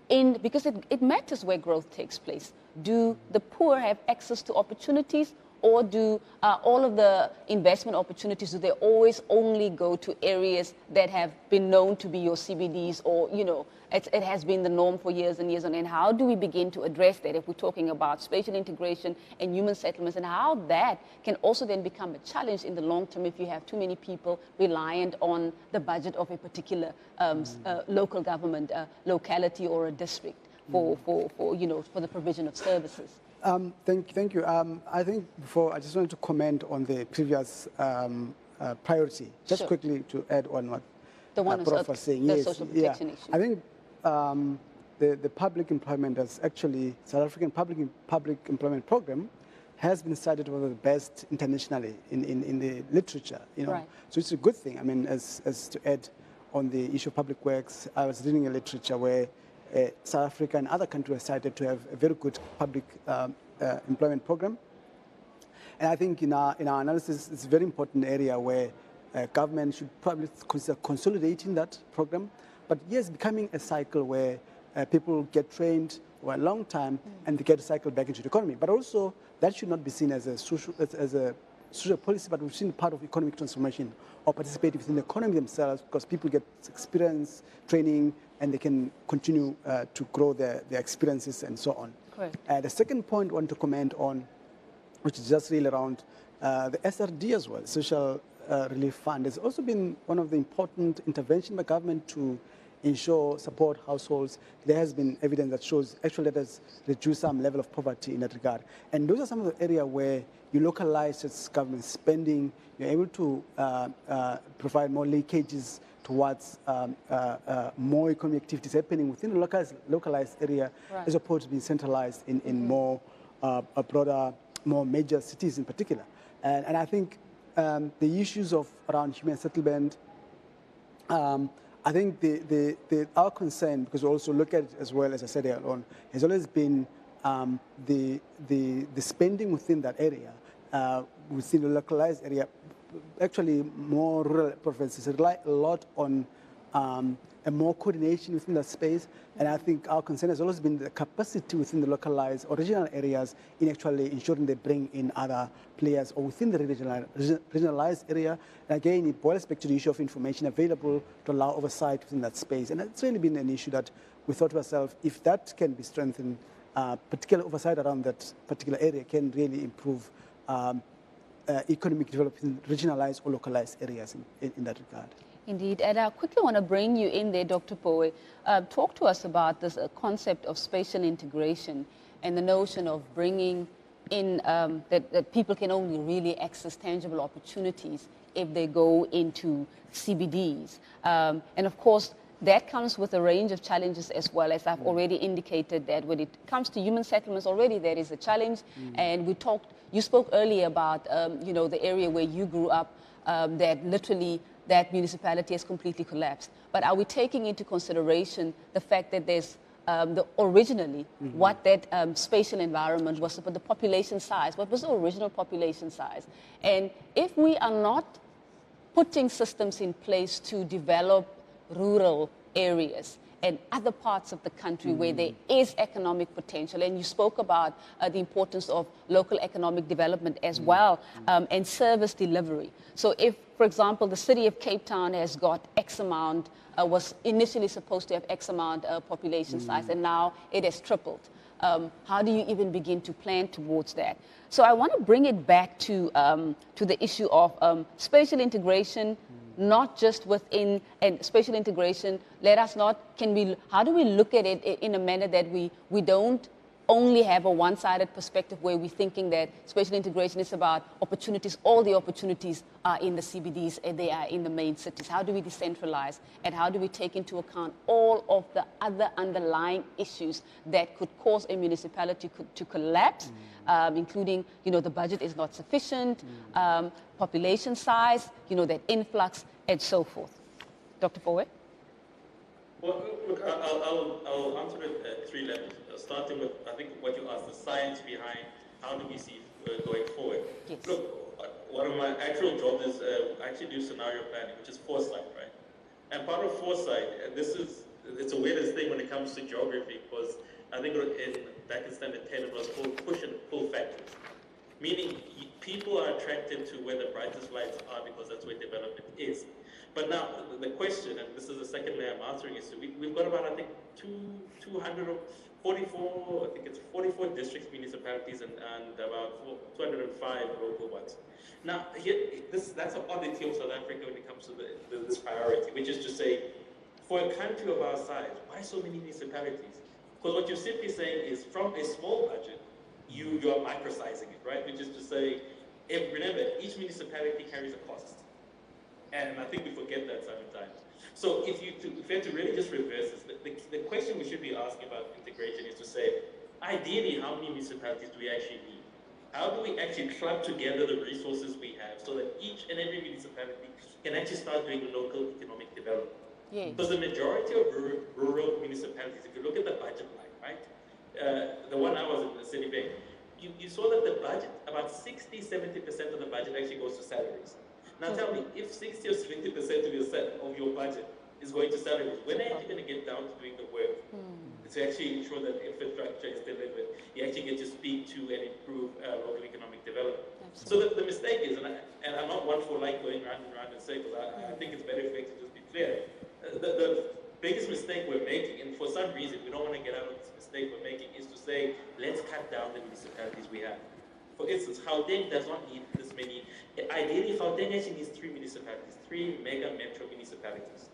because it matters where growth takes place. Do the poor have access to opportunities? Or do all of the investment opportunities, do they always only go to areas that have been known to be your CBDs, or, you know, it has been the norm for years and years on end? How do we begin to address that if we're talking about spatial integration and human settlements, and how that can also then become a challenge in the long term if you have too many people reliant on the budget of a particular local government, locality or a district for the provision of services? Thank you. I think before, I just wanted to comment on the previous priority, just quickly to add on what Prof was saying. The social protection issue. I think the public employment has actually, South African public employment program has been cited one of the best internationally in the literature, you know. Right. So it's a good thing. I mean, as to add on the issue of public works, I was reading a literature where South Africa and other countries cited to have a very good public employment program. And I think in our analysis, it's a very important area where government should probably consider consolidating that program. But yes, becoming a cycle where people get trained for a long time and they get cycled back into the economy. But also, that should not be seen as a social policy, but we've seen part of economic transformation or participate within the economy themselves, because people get experience, training, and they can continue to grow their experiences and so on. Correct. The second point I want to comment on, which is just really around the SRD as well, Social Relief Fund, has also been one of the important interventions by government to ensure support households. There has been evidence that shows actually that has reduced some level of poverty in that regard. And those are some of the areas where you localize its government spending, you're able to provide more leakages towards more economic activities happening within the localized area, Right. as opposed to being centralized in more broader, more major cities in particular. And I think the issues of around human settlement, I think our concern, because we also look at it as well, as I said earlier on, has always been the spending within that area, within the localized area. Actually, more rural provinces rely a lot on a more coordination within that space. And I think our concern has always been the capacity within the localized or regional areas in actually ensuring they bring in other players or within the regionalized area. And again, it boils back to the issue of information available to allow oversight within that space. And it's really been an issue that we thought to ourselves, if that can be strengthened, particular oversight around that particular area can really improve economic development in regionalized or localized areas in that regard. Indeed, and I quickly want to bring you in there, Dr. Poe. Talk to us about this concept of spatial integration and the notion of bringing in that people can only really access tangible opportunities if they go into CBDs. And of course, that comes with a range of challenges as well, as I've already indicated that when it comes to human settlements already, there is a challenge. And you spoke earlier about, the area where you grew up, that literally that municipality has completely collapsed. But are we taking into consideration the fact that there's originally what that spatial environment was, but the population size, what was the original population size? And if we are not putting systems in place to develop rural areas and other parts of the country where there is economic potential, and you spoke about the importance of local economic development as well, and service delivery. So if, for example, the city of Cape Town has got X amount, was initially supposed to have X amount population size, and now it has tripled. How do you even begin to plan towards that? So I want to bring it back to the issue of spatial integration, not just within, and spatial integration, how do we look at it in a manner that we don't only have a one-sided perspective where we're thinking that spatial integration is about opportunities, all the opportunities are in the CBDs and they are in the main cities. How do we decentralize, and how do we take into account all of the other underlying issues that could cause a municipality to collapse, including, the budget is not sufficient, population size, that influx, and so forth. Dr. Poe? Well, look, I'll answer it at three levels, starting with, I think, what you asked, the science behind how do we see going forward. Yes. Look, one of my actual jobs is I actually do scenario planning, which is foresight, right? And part of foresight, and it's a weirdest thing when it comes to geography, because I think back in standard 10 it was called push and pull factors. Meaning people are attracted to where the brightest lights are because that's where development is. But now the question, and this is the second way I'm answering, is we've got about, I think, 244, I think it's 44 districts, municipalities, and about 205 local ones. Now, that's an oddity of South Africa when it comes to this priority, which is to say, for a country of our size, why so many municipalities? Because what you're simply saying is, from a small budget, you are microsizing it, right? Which is to say, remember, each municipality carries a cost. And I think we forget that sometimes. So if you had to really just reverse this, the question we should be asking about integration is to say, ideally, how many municipalities do we actually need? How do we actually club together the resources we have so that each and every municipality can actually start doing local economic development? Yes. Because the majority of rural municipalities, if you look at the budget line, right, the one I was in the city bank, you saw that the budget, about 60–70% of the budget actually goes to salaries. Now tell me, if 60 or 70% of your budget is going to salaries, when are you going to get down to doing the work? To actually ensure that infrastructure is delivered, you actually get to speak to and improve local economic development. Absolutely. So the mistake is, and I'm not one for like going round and round in circles, I think it's better if we just be clear. The biggest mistake we're making, and for some reason we don't want to get out of this mistake we're making, is to say, let's cut down the municipalities we have. For instance, Gauteng does not need this many. Ideally, Gauteng actually needs 3 municipalities, 3 mega metro municipalities.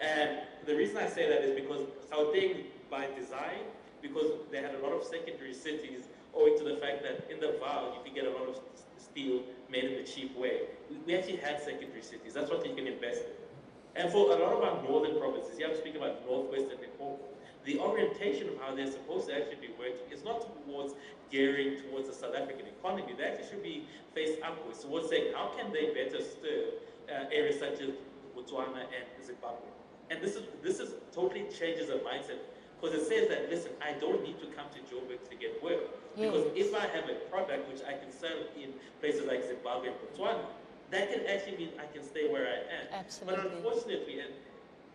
And the reason I say that is because Gauteng, by design, because they had a lot of secondary cities, owing to the fact that in the Vaal you can get a lot of steel made in a cheap way. We actually had secondary cities. That's what you can invest in. And for a lot of our northern provinces, here I'm speaking about Northwest and Limpopo, the orientation of how they're supposed to actually be working is not towards gearing towards the South African economy. They actually should be faced upwards towards saying, how can they better stir areas such as Botswana and Zimbabwe? And this is totally changes the mindset. Because it says that, listen, I don't need to come to Joburg to get work. Yes. Because if I have a product which I can sell in places like Zimbabwe and Botswana, that can actually mean I can stay where I am. Absolutely. But unfortunately,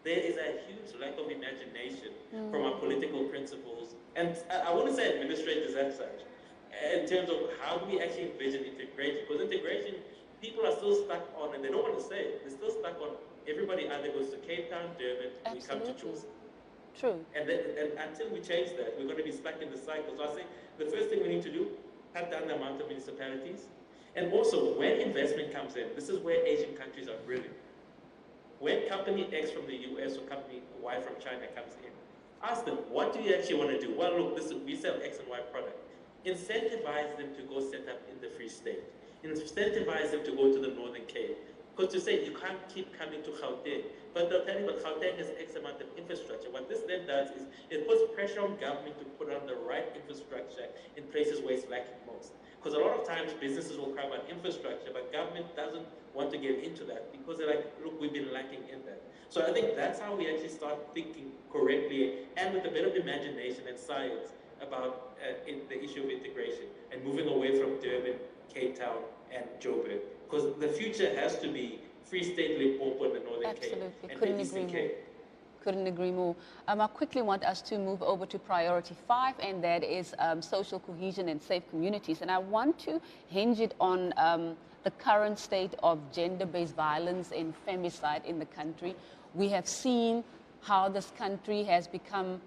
there is a huge lack of imagination from our political principles. And I wouldn't say administrators as such, in terms of how do we actually envision integration. Because integration, people are still stuck on, and they don't want to say it, they're still stuck on everybody either goes to Cape Town, Durban, and we come to Chosin. True. And until we change that, we're going to be stuck in the cycle. So I say the first thing we need to do, cut down the amount of municipalities. And also, when investment comes in, this is where Asian countries are brilliant. When company X from the US or company Y from China comes in, ask them, what do you actually want to do? Well, look, we sell X and Y product. Incentivize them to go set up in the Free State. Incentivize them to go to the Northern Cape. Because to say you can't keep coming to Gauteng, but they'll tell you that Gauteng has X amount of infrastructure. What this then does is it puts pressure on government to put on the right infrastructure in places where it's lacking most. Because a lot of times businesses will cry about infrastructure, but government doesn't want to get into that because they're like, look, we've been lacking in that. So I think that's how we actually start thinking correctly and with a bit of imagination and science about the issue of integration and moving away from Durban, Cape Town, and Joburg. Because the future has to be Free State, Limpopo, and the Northern Cape, and the Eastern Cape. Couldn't agree more. I quickly want us to move over to priority 5, and that is social cohesion and safe communities. And I want to hinge it on the current state of gender-based violence and femicide in the country. We have seen how this country has become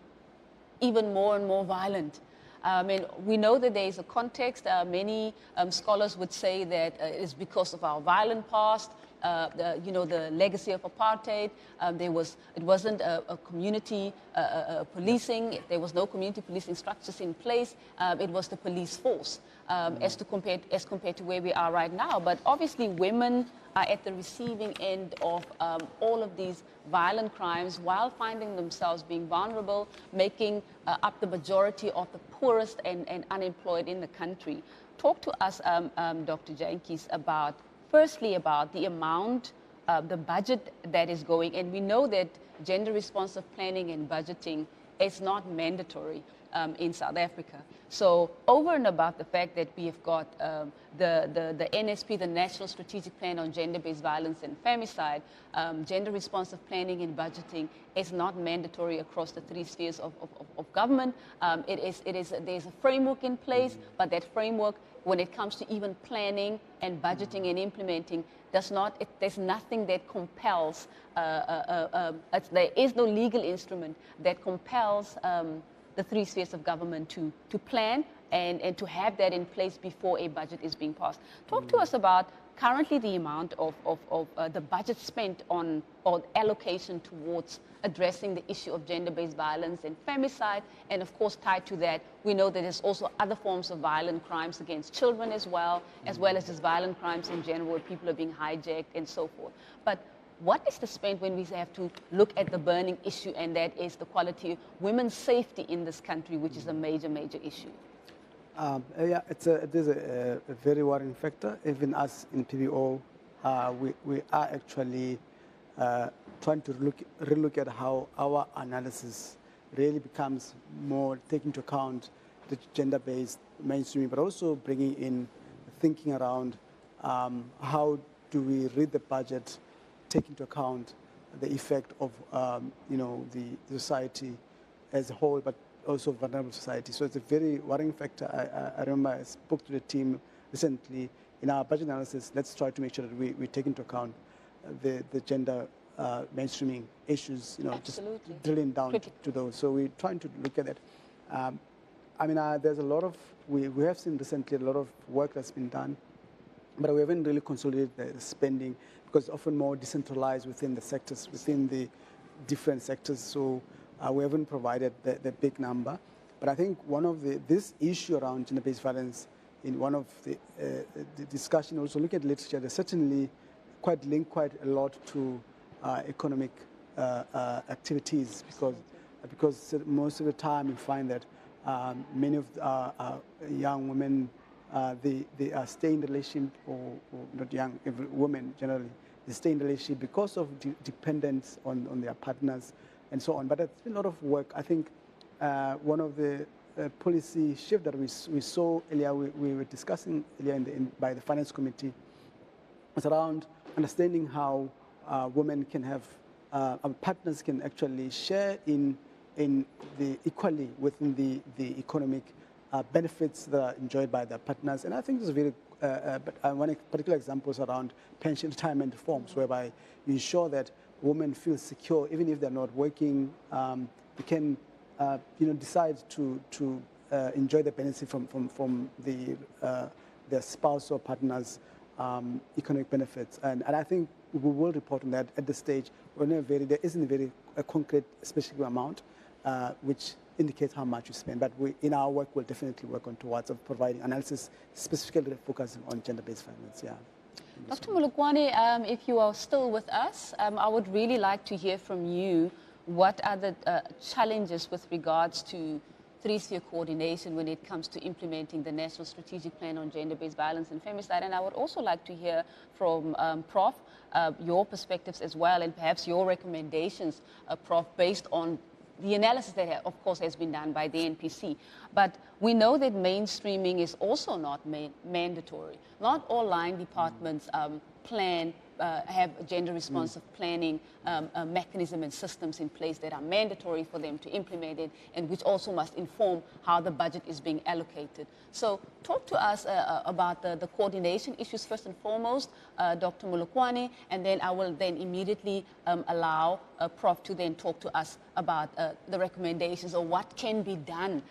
even more and more violent. And we know that there is a context. Many scholars would say that it is because of our violent past, the legacy of apartheid. It wasn't a community policing. There was no community policing structures in place. It was the police force as compared to where we are right now. But obviously, women are at the receiving end of all of these violent crimes while finding themselves being vulnerable, making up the majority of the poorest and unemployed in the country. Talk to us, Dr. Jantjies, firstly about the amount, the budget that is going, and we know that gender responsive planning and budgeting is not mandatory in South Africa. So over and above the fact that we have got the NSP, the National Strategic Plan on Gender-Based Violence and Femicide, gender responsive planning and budgeting is not mandatory across the 3 spheres of government. There's a framework in place, but that framework, when it comes to even planning and budgeting and implementing, there's nothing that compels, there is no legal instrument that compels the 3 spheres of government to plan and to have that in place before a budget is being passed. Talk to us about currently the amount of the budget spent on allocation towards addressing the issue of gender-based violence and femicide, and of course tied to that, we know that there's also other forms of violent crimes against children as well as just violent crimes in general where people are being hijacked and so forth. But what is the spend when we have to look at the burning issue, and that is the quality of women's safety in this country, which is a major, major issue? Yeah, it is a very worrying factor. Even us in PVO, we are actually trying to relook at how our analysis really becomes more taking into account the gender-based mainstreaming, but also bringing in thinking around how do we read the budget, take into account the effect of the society as a whole, but also vulnerable society. So it's a very worrying factor. I remember I spoke to the team recently in our budget analysis. Let's try to make sure that we take into account the gender mainstreaming issues, just drilling down to those. So we're trying to look at it. There's a lot of, we have seen recently a lot of work that's been done, but we haven't really consolidated the spending because it's often more decentralized within the sectors, within the different sectors. So we haven't provided the big number. But I think one of this issue around gender-based violence, in one of the discussion, also look at literature, they're certainly linked quite a lot to economic activities, because most of the time you find that many of young women, they are staying in relationship, or not young, women generally, they stay in relationship because of dependence on their partners and so on. But it's been a lot of work. I think one of the policy shift that we saw earlier, we were discussing earlier by the Finance Committee, was around understanding how women can have, partners can actually share in the equally within the economic benefits that are enjoyed by their partners. And I think there's very, one particular example is around pension retirement reforms, whereby you ensure that women feel secure, even if they're not working, they can decide to enjoy the benefit from their spouse or partner's economic benefits. And I think we will report on that at this stage. There isn't a very concrete specific amount which indicates how much we spend. But in our work, we'll definitely work on towards providing analysis specifically focusing on gender-based violence. Yeah. Dr. Molokwane, if you are still with us, I would really like to hear from you. What are the challenges with regards to three-sphere coordination when it comes to implementing the National Strategic Plan on Gender-Based Violence and Femicide? And I would also like to hear from Prof, your perspectives as well, and perhaps your recommendations, Prof, based on the analysis that, of course, has been done by the NPC. But we know that mainstreaming is also not mandatory. Not all line departments have gender-responsive planning mechanism and systems in place that are mandatory for them to implement it, and which also must inform how the budget is being allocated. So talk to us about the coordination issues first and foremost, Dr. Molokwane, and then I will then immediately allow Prof to then talk to us about the recommendations or what can be done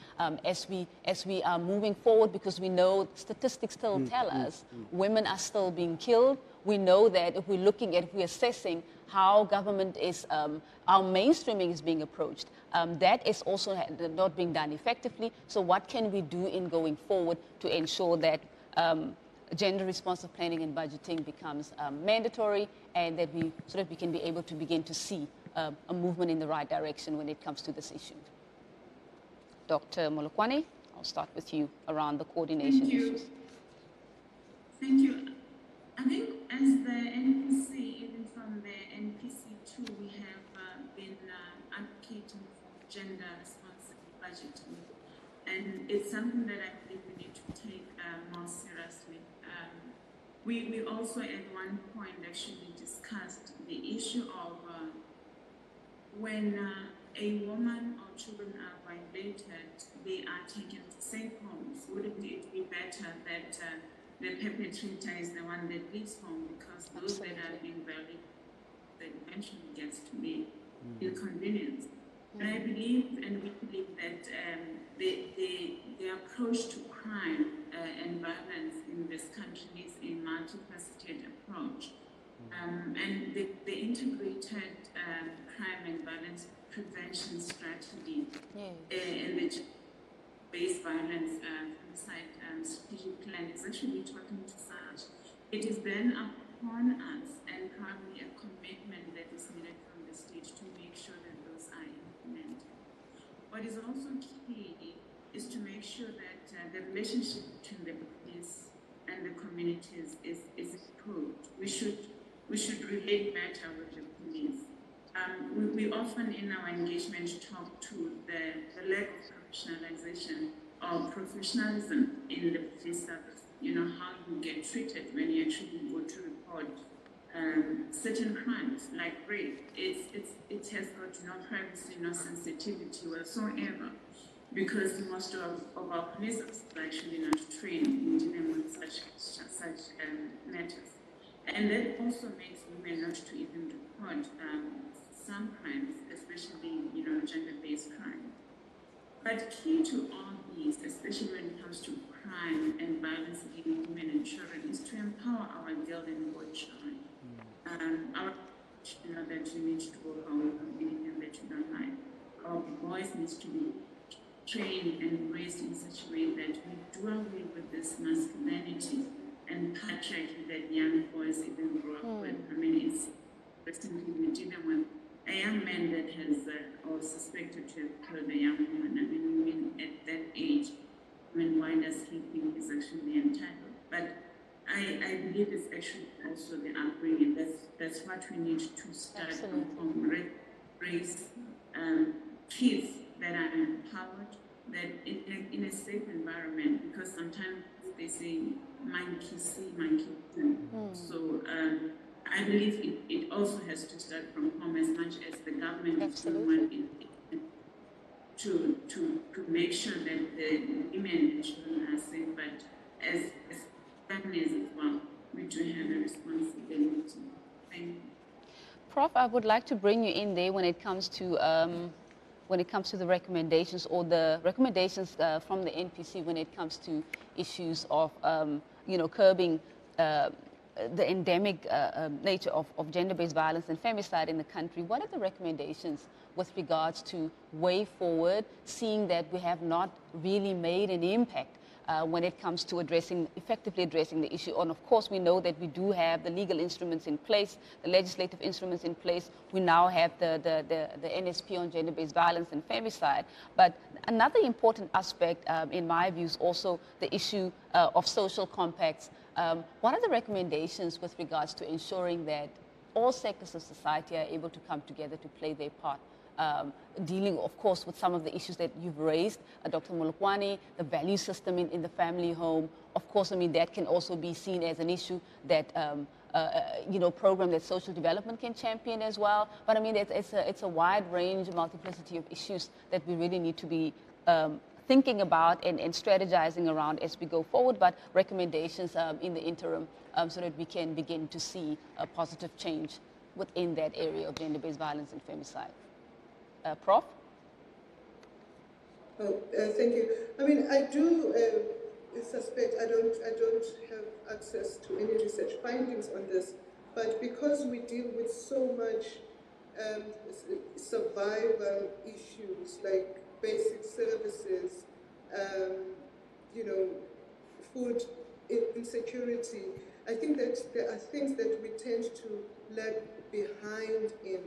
as we are moving forward, because we know statistics still tell us women are still being killed. We know that if we're assessing how government is, how mainstreaming is being approached, that is also not being done effectively. So what can we do in going forward to ensure that gender-responsive planning and budgeting becomes mandatory, and that we can be able to begin to see a movement in the right direction when it comes to this issue? Dr. Molokwane, I'll start with you around the coordination issues. Thank you. I think as the NPC, even from the NPC2, we have been advocating for gender-responsive budgeting. And it's something that I think we need to take more seriously. We also at one point actually discussed the issue of when a woman or children are violated, they are taken to safe homes. Wouldn't it be better that the perpetrator is the one that leaves home, because those that are being violated, that eventually gets to be inconvenience. And I believe, and we believe that the approach to crime and violence in this country is a multifaceted approach. And the integrated crime and violence prevention strategy and the based violence femicide strategic plan is actually talking to such. It is then upon us, and probably a commitment that is needed from the state to make sure that those are implemented. What is also key is to make sure that the relationship between the police and the communities is improved. We should we should relate better with the police. We often in our engagement talk to the lack of professionalization or professionalism in the police service. You know, how you get treated when you actually go to report certain crimes like rape. It has got no privacy, no sensitivity whatsoever, because most of our police officers are actually not trained in dealing with such matters. And that also makes women not to even report some crimes, especially, you know, gender-based crime. But key to all these, especially when it comes to crime and violence against women and children, is to empower our girl and boy children. Our you know that you need to go home with anything that you don't like. Our boys need to be trained and raised in such a way that we do away with this masculinity and patriarchy that young boys even grow up with. I mean, it's recently we're dealing with a young man that has or suspected to have killed a young woman. I mean, at that age, why does he think he's actually entitled? But I believe it's actually also the upbringing. That's what we need to start from. Raise kids that are empowered, that in a safe environment, because sometimes they say monkey see, monkey do. So I believe it also has to start from home, as much as the government is doing to make sure that the women and children are safe, but as families as well, we do have a responsibility. Thank you. Prof, I would like to bring you in there when it comes to the recommendations, or the recommendations from the NPC when it comes to issues of you know, curbing the endemic nature of gender-based violence and femicide in the country. What are the recommendations with regards to way forward, seeing that we have not really made an impact when it comes to effectively addressing the issue? And of course, we know that we do have the legal instruments in place, the legislative instruments in place. We now have the NSP on gender-based violence and femicide. But another important aspect, in my view, is also the issue of social compacts. What are the recommendations with regards to ensuring that all sectors of society are able to come together to play their part? Dealing, of course, with some of the issues that you've raised, Dr. Molokwani, the value system in the family home. Of course, I mean, that can also be seen as an issue that, you know, program that social development can champion as well. But I mean, it's a wide range, multiplicity of issues that we really need to be thinking about and strategizing around as we go forward, but recommendations in the interim so that we can begin to see a positive change within that area of gender-based violence and femicide. Prof? Oh, thank you. I mean, I do suspect I don't have access to any research findings on this, but because we deal with so much survival issues like basic services, you know, food insecurity, I think that there are things that we tend to lag behind in.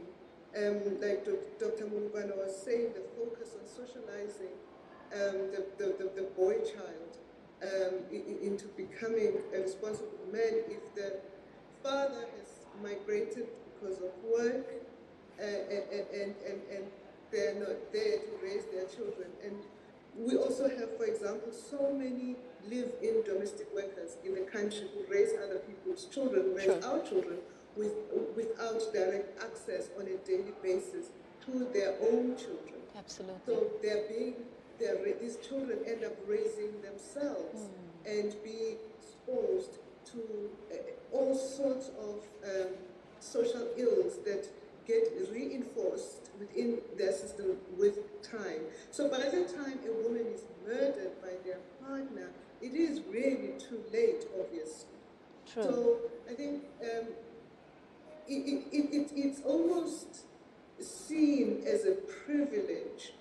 Like Dr. Mulugwana was saying, the focus on socializing the boy child into becoming a responsible man. If the father has migrated because of work and they're not there to raise their children. And we also have, for example, so many live-in domestic workers in the country who raise other people's children, raise our children, without direct access on a daily basis to their own children. Absolutely. So these children end up raising themselves and being exposed to all sorts of social ills that get reinforced within their system with time. So by the time a woman is murdered by their partner, it is really too late, obviously. True. So I think it's almost seen as a privilege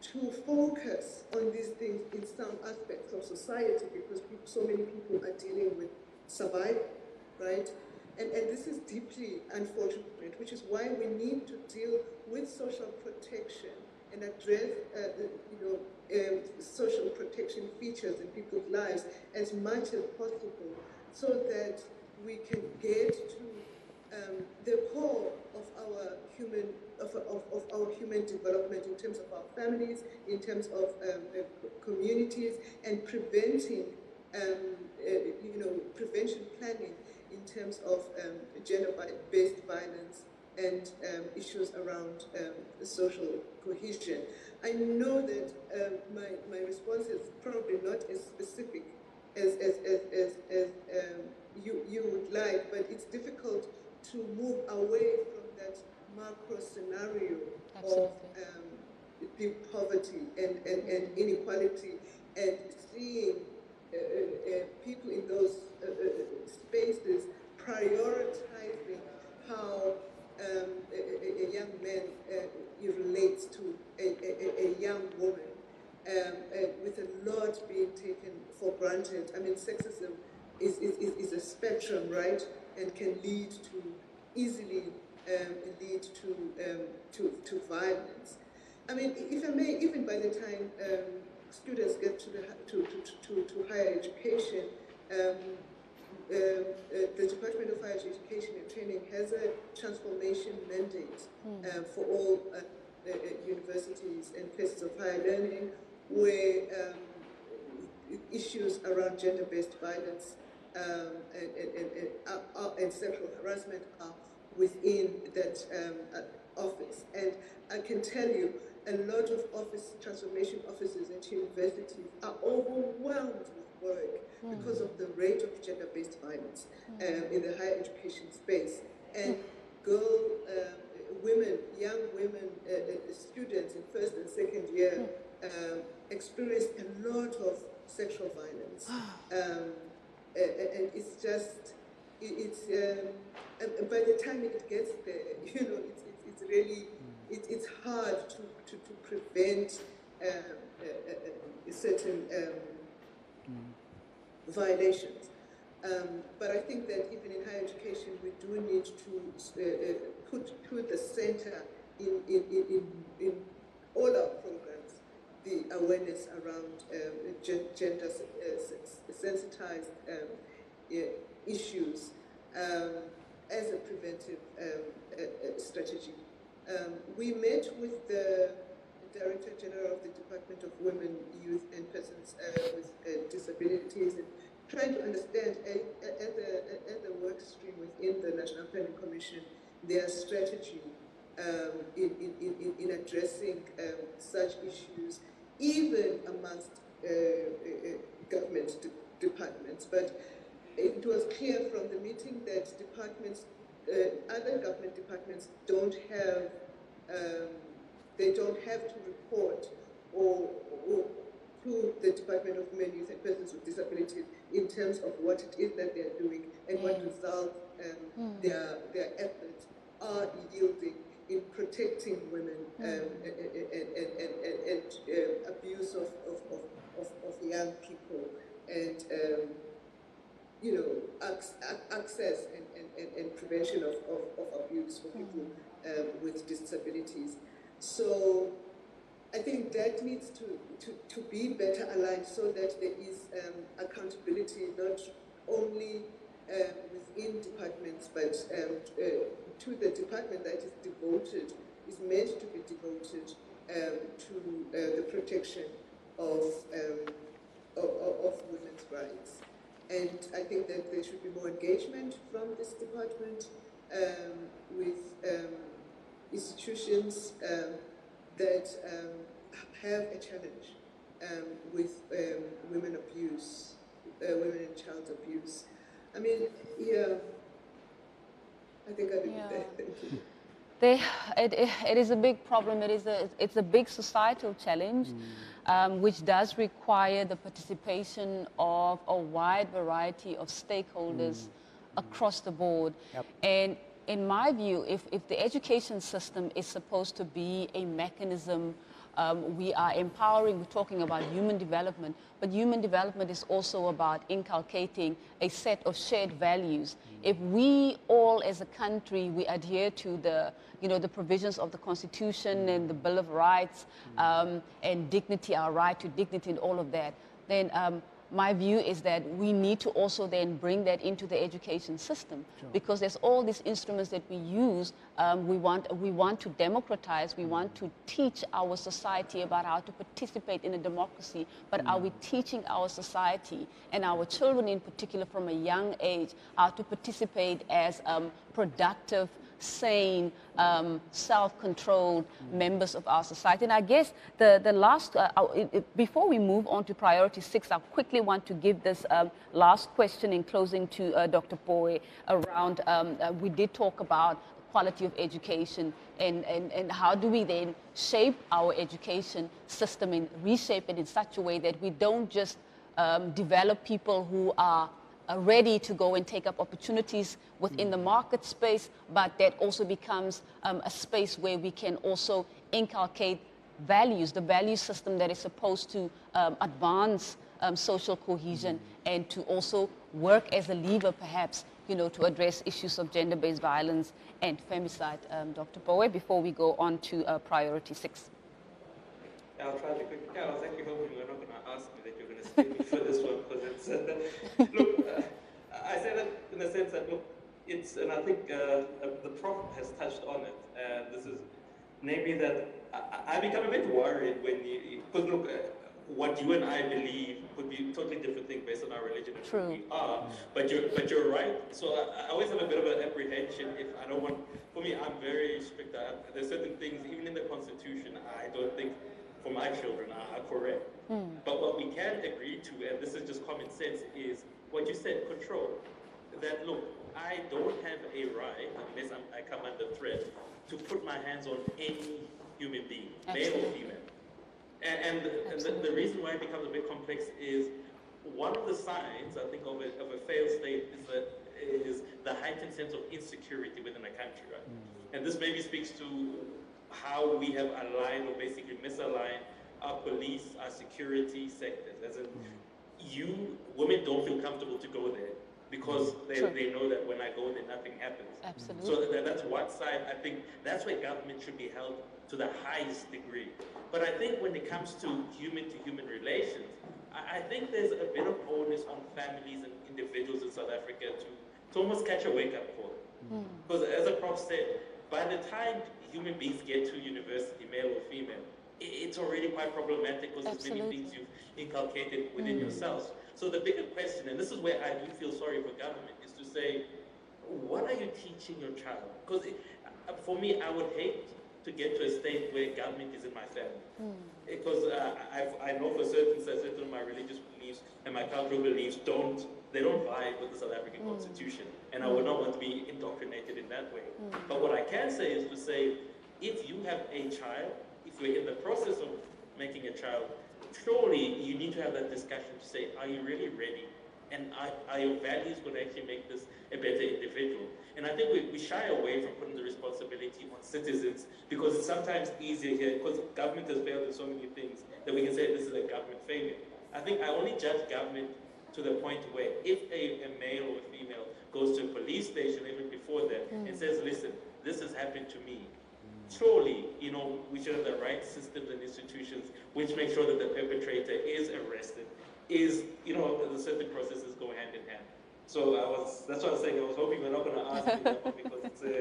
to focus on these things in some aspects of society because so many people are dealing with survival, right? And this is deeply unfortunate, which is why we need to deal with social protection and address social protection features in people's lives as much as possible so that we can get to the core of our human development in terms of our families, in terms of communities, and preventing, prevention planning in terms of gender-based violence and issues around social cohesion. I know that my response is probably not as specific as you would like, but it's difficult to move away from that macro scenario of the poverty and inequality, and seeing people in those spaces prioritizing how a young man relates to a young woman, with a lot being taken for granted. I mean, sexism is a spectrum, right, and can lead to easily lead to violence. I mean, if I may, even by the time students get to higher education, the Department of Higher Education and Training has a transformation mandate for all universities and places of higher learning, where issues around gender-based violence and sexual harassment are within that office. And I can tell you, a lot of transformation offices at universities are overwhelmed with work because of the rate of gender-based violence in the higher education space. And young women, students in first and second year experience a lot of sexual violence. And it's just, by the time it gets there, it's really, it's hard to prevent certain violations. But I think that even in higher education, we do need to put the center in all our programs, the awareness around gender sensitized issues as a preventive strategy. We met with the Director General of the Department of Women, Youth and Persons with Disabilities, and trying to understand at the work stream within the National Planning Commission their strategy in addressing such issues, even amongst government departments. But it was clear from the meeting that other government departments don't have to report or to the Department of Women, Youth and Persons with Disabilities in terms of what it is that they're doing and what results their efforts are yielding in protecting women and abuse of young people, and access and prevention of abuse for people with disabilities. So I think that needs to be better aligned so that there is accountability not only within departments, but to the department that is meant to be devoted to the protection of women's rights. And I think that there should be more engagement from this department with institutions that have a challenge with women abuse, women and child abuse. I mean, I think I'll leave it there. Thank you. It is a big problem. It's a big societal challenge, which does require the participation of a wide variety of stakeholders across the board. Yep. And in my view, if the education system is supposed to be a mechanism, we are empowering, we're talking about human development, but human development is also about inculcating a set of shared values. If we all as a country, we adhere to the provisions of the Constitution and the Bill of Rights, and dignity, our right to dignity and all of that, then my view is that we need to also then bring that into the education system, because there's all these instruments that we use. We want to democratize, we want to teach our society about how to participate in a democracy, but are we teaching our society and our children in particular from a young age how to participate as productive, sane, self-controlled members of our society? And I guess the last, before we move on to priority 6, I quickly want to give this last question in closing to Dr. Poe around, we did talk about quality of education and how do we then shape our education system and reshape it in such a way that we don't just develop people who are ready to go and take up opportunities within the market space, but that also becomes a space where we can also inculcate values, the value system that is supposed to advance social cohesion and to also work as a lever, perhaps, to address issues of gender-based violence and femicide. Dr. Poe, before we go on to priority 6. I'll try to quickly. I was actually hoping you were not going to ask me that you're going to spin me for this one, because it's look, I say that in the sense that, look, it's, and I think the Prof has touched on it, and this is namely that I become a bit worried when you, because look, what you and I believe could be a totally different thing based on our religion and who we are, but you're right. So I always have a bit of an apprehension if I don't want, for me, I'm very strict. There's certain things, even in the Constitution, I don't think for my children are correct. But what we can agree to, and this is just common sense, is what you said, control. That, look, I don't have a right, unless I come under threat, to put my hands on any human being, male or female. And the reason why it becomes a bit complex is one of the signs, I think, of a failed state is the heightened sense of insecurity within a country, right? And this maybe speaks to how we have aligned or basically misaligned our police, our security sectors. As in, women don't feel comfortable to go there because they know that when I go there, nothing happens. Absolutely. So that's one side. I think that's where government should be held to the highest degree. But I think when it comes to human relations, I think there's a bit of onus on families and individuals in South Africa to almost catch a wake-up call. Because as a prof said, by the time human beings get to university, male or female, it's already quite problematic because there's many things you've inculcated within yourselves. So the bigger question, and this is where I do feel sorry for government, is to say, what are you teaching your child? Because for me, I would hate to get to a state where government is in my family. Because I know for certain of my religious beliefs and my cultural beliefs don't vibe with the South African Constitution. And I would not want to be indoctrinated in that way. But what I can say is to say, if you have a child, if we're in the process of making a child, surely you need to have that discussion to say, are you really ready? And are your values going to actually make this a better individual? And I think we shy away from putting the responsibility on citizens because it's sometimes easier here, because government has failed in so many things, that we can say this is a government failure. I think I only judge government to the point where if a male or a female goes to a police station even before that and says, listen, this has happened to me, surely, we should have the right systems and institutions which make sure that the perpetrator is arrested, is, the certain processes go hand in hand. So that's what I was saying, I was hoping we're not going to ask me that one because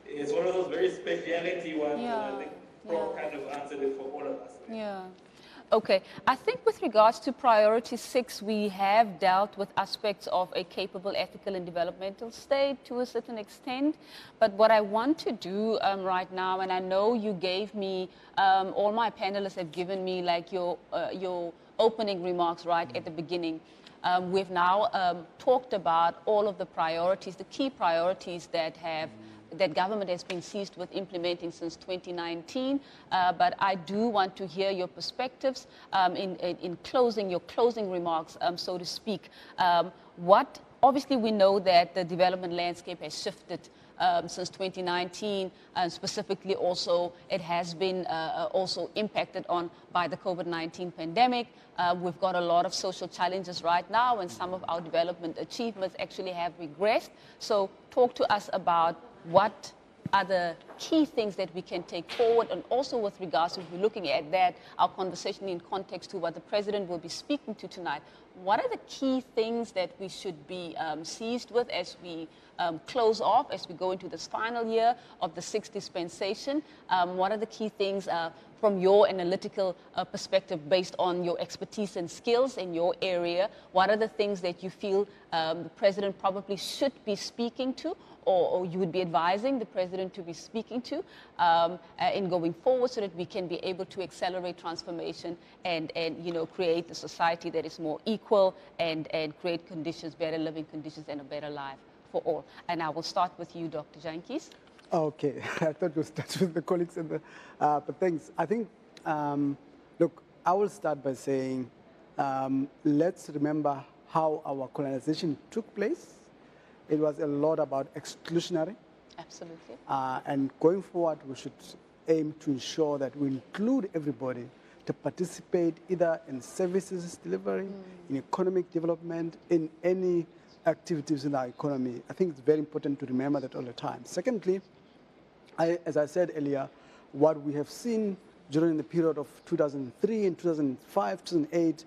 it's one of those very speciality ones, and I think Prof kind of answered it for all of us. Yeah. Okay, I think with regards to priority 6, we have dealt with aspects of a capable, ethical and developmental state to a certain extent. But what I want to do right now, and I know you gave me, all my panelists have given me like your opening remarks right at the beginning. We've now talked about all of the priorities, the key priorities that government has been seized with implementing since 2019, but I do want to hear your perspectives in closing, your closing remarks, so to speak. Obviously we know that the development landscape has shifted since 2019, and specifically also it has been also impacted on by the COVID-19 pandemic. We've got a lot of social challenges right now, and some of our development achievements actually have regressed. So talk to us about what are the key things that we can take forward, and also with regards to, if we're looking at that, our conversation in context to what the President will be speaking to tonight, what are the key things that we should be seized with as we close off, as we go into this final year of the sixth dispensation? What are the key things from your analytical perspective, based on your expertise and skills in your area? What are the things that you feel the President probably should be speaking to, or you would be advising the President to be speaking to in going forward, so that we can be able to accelerate transformation and create a society that is more equal and create conditions, better living conditions and a better life for all? And I will start with you, Dr. Jantjies. Okay, I thought we'd start with the colleagues and the, but thanks. I think, look, I will start by saying, let's remember how our colonization took place. It was a lot about exclusionary. Absolutely. And going forward, we should aim to ensure that we include everybody to participate either in services delivery, in economic development, in any activities in our economy. I think it's very important to remember that all the time. Secondly, as I said earlier, what we have seen during the period of 2003 and 2005, 2008,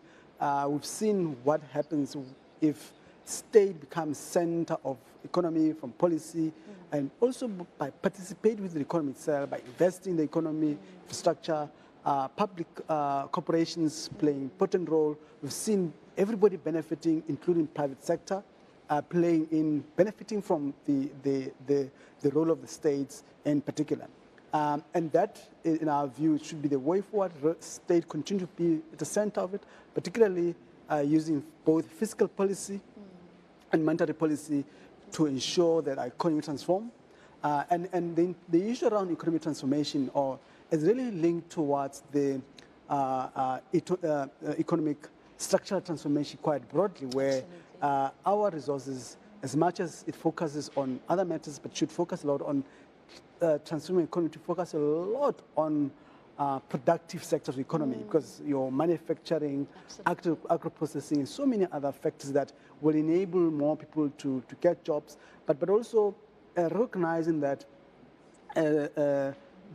we've seen what happens if state becomes center of economy from policy, and also by participating with the economy itself, by investing in the economy, infrastructure, public corporations playing an important role. We've seen everybody benefiting, including private sector, benefiting from the role of the states in particular. And that, in our view, should be the way forward. State continue to be at the center of it, particularly using both fiscal policy and monetary policy to ensure that our economy transform. And the issue around economic transformation is really linked towards the economic structural transformation quite broadly, where our resources, as much as it focuses on other matters, but should focus a lot on transforming economy, to focus a lot on productive sectors of the economy, because your manufacturing, agro-processing, and so many other factors that will enable more people to get jobs, but also recognizing that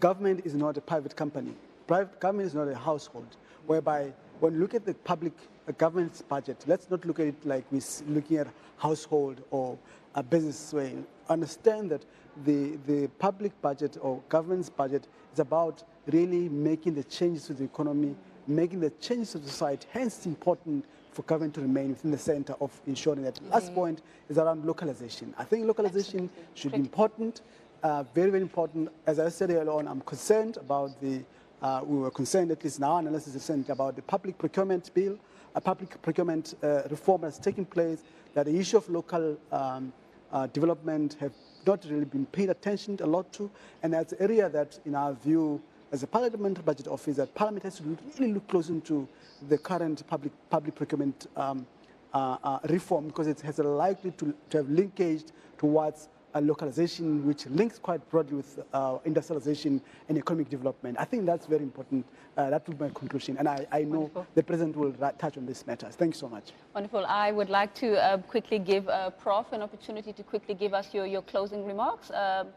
government is not a private company. Government is not a household, whereby when you look at the public government's budget, let's not look at it like we're looking at household or a business way. Understand that the public budget or government's budget is about really making the changes to the economy, making the changes to the society. Hence, it's important for government to remain within the center of ensuring that. The last point is around localization. I think localization should be important, very, very important. As I said earlier on, I'm concerned about we were concerned, at least in our analysis, about the public procurement bill, a public procurement reform that's taking place, that the issue of local development have not really been paid attention a lot to, and that's an area that, in our view, as a Parliamentary Budget Office, that Parliament has to really look close into the current public procurement reform, because it has a likely to have linkage towards localization, which links quite broadly with industrialization and economic development. I think that's very important. That would be my conclusion. And I know the President will touch on this matter. Thank you so much. Wonderful. I would like to quickly give Prof an opportunity to quickly give us your closing remarks,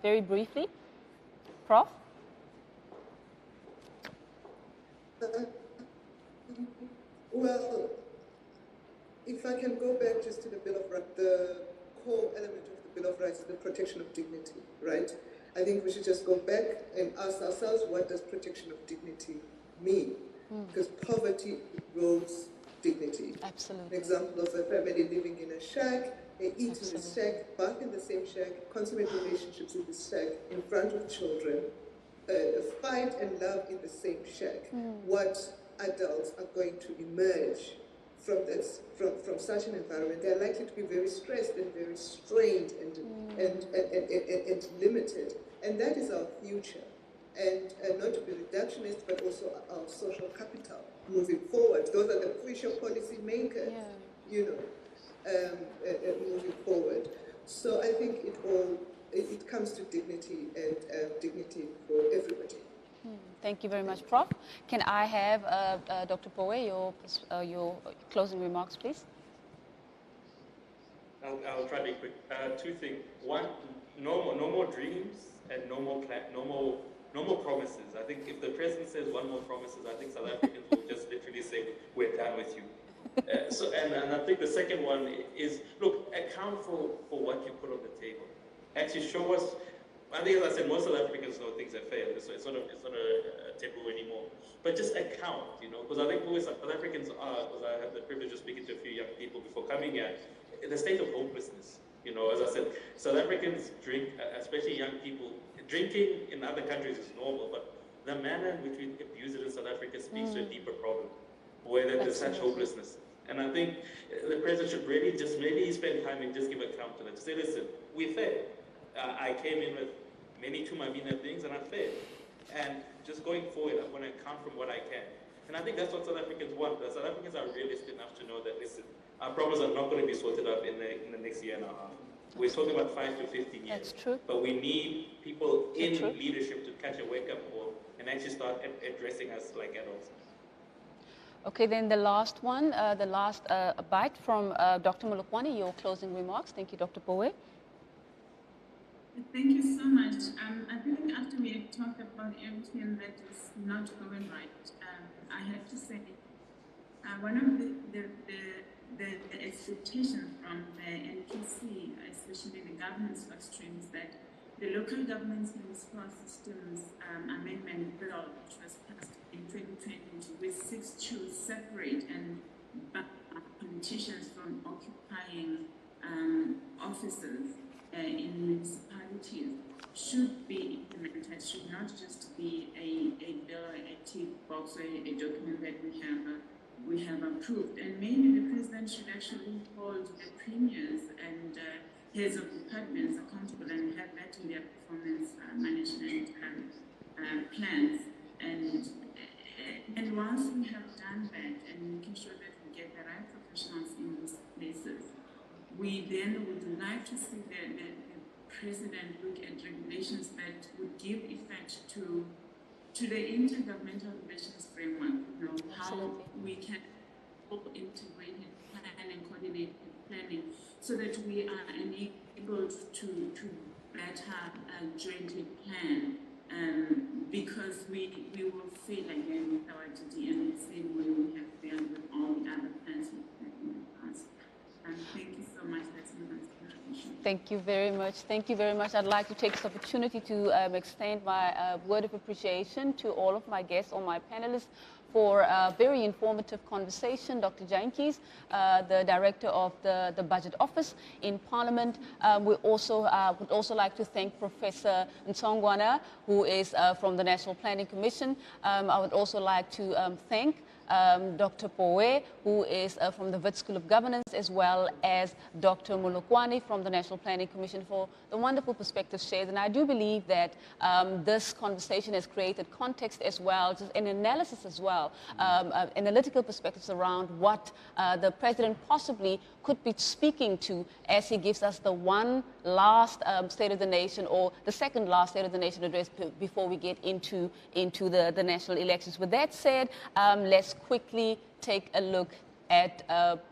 very briefly. Prof? Well, if I can go back just to the Bill of Rights, the core element of the Bill of Rights is the protection of dignity, right? I think we should just go back and ask ourselves, what does protection of dignity mean? Because poverty erodes dignity. Absolutely. An example of a family living in a shack, they eat in the shack, bath in the same shack, consummate relationships in the shack, in front of children, fight and love in the same shack. What adults are going to emerge from this, from such an environment? They're likely to be very stressed and very strained and limited. And that is our future. And not to be reductionist, but also our social capital moving forward. Those are the future policy makers, moving forward. So I think it comes to dignity and dignity for everybody. Thank you very much, Prof. Can I have Dr. Poe, your closing remarks, please? I'll try to be quick. Two things. One, no more dreams and no more promises. I think if the President says one more promises, I think South Africans will just literally say, we're done with you. And I think the second one is, look, account for what you put on the table. Actually show us, I think as I said, most South Africans know things have failed, so it's not a taboo anymore. But just account, you know, because I think always South Africans are, because I had the privilege of speaking to a few young people before coming here, in a state of hopelessness. You know, as I said, South Africans drink, especially young people, drinking in other countries is normal, but the manner in which we abuse it in South Africa speaks to a deeper problem, where there's such hopelessness. And I think the president should really just maybe spend time and just give account to that. To say, listen, we failed. I came in with many Tumamina things and I failed. And just going forward, I'm going to account from what I can. And I think that's what South Africans want. The South Africans are realistic enough to know that, listen, our problems are not going to be sorted out in the next year and a half. We're talking about 5 to 15 years. That's true. But we need people in leadership to catch a wake-up call and actually start addressing us like adults. Okay, then the last one, the last bite from Dr. Molokwani, your closing remarks. Thank you, Dr. Powe. Thank you so much. I think after we have talked about everything that is not going right, I have to say one of the expectations from the NPC, especially the governance work streams, that the Local Governments Municipal Systems Amendment Bill, which was passed in 2020, which seeks to separate and ban politicians from occupying offices in municipalities, should be implemented, should not just be a bill or a tick box or a document that we have approved. And maybe the president should actually hold the premiers and heads of departments accountable and have that in their performance management plans. And once we have done that and making sure that we get the right professionals in these places, we then would like to see the president look at regulations that would give effect to the intergovernmental relations framework, you know, how we can all integrated plan and coordinated planning so that we are enabled to better jointly plan, because we will fail again with our DDM the same way we have failed with all the other plans we've had in the past. Thank you so much. That's my contribution. Thank you very much. Thank you very much. I'd like to take this opportunity to extend my word of appreciation to all of my guests, all my panelists, for a very informative conversation. Dr. Jantjies, the Director of the Budget Office in Parliament. We also would also like to thank Professor Nsongwana, who is from the National Planning Commission. I would also like to thank Dr. Powe, who is from the Wits School of Governance, as well as Dr. Molokwani from the National Planning Commission, for the wonderful perspectives shared. And I do believe that this conversation has created context as well, just an analysis as well, analytical perspectives around what the President possibly could be speaking to as he gives us the one last State of the Nation, or the second last State of the Nation address before we get into the national elections. With that said, let's quickly take a look at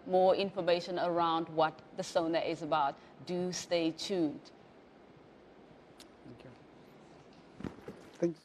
more information around what the SONA is about. Do stay tuned. Thank you. Thanks.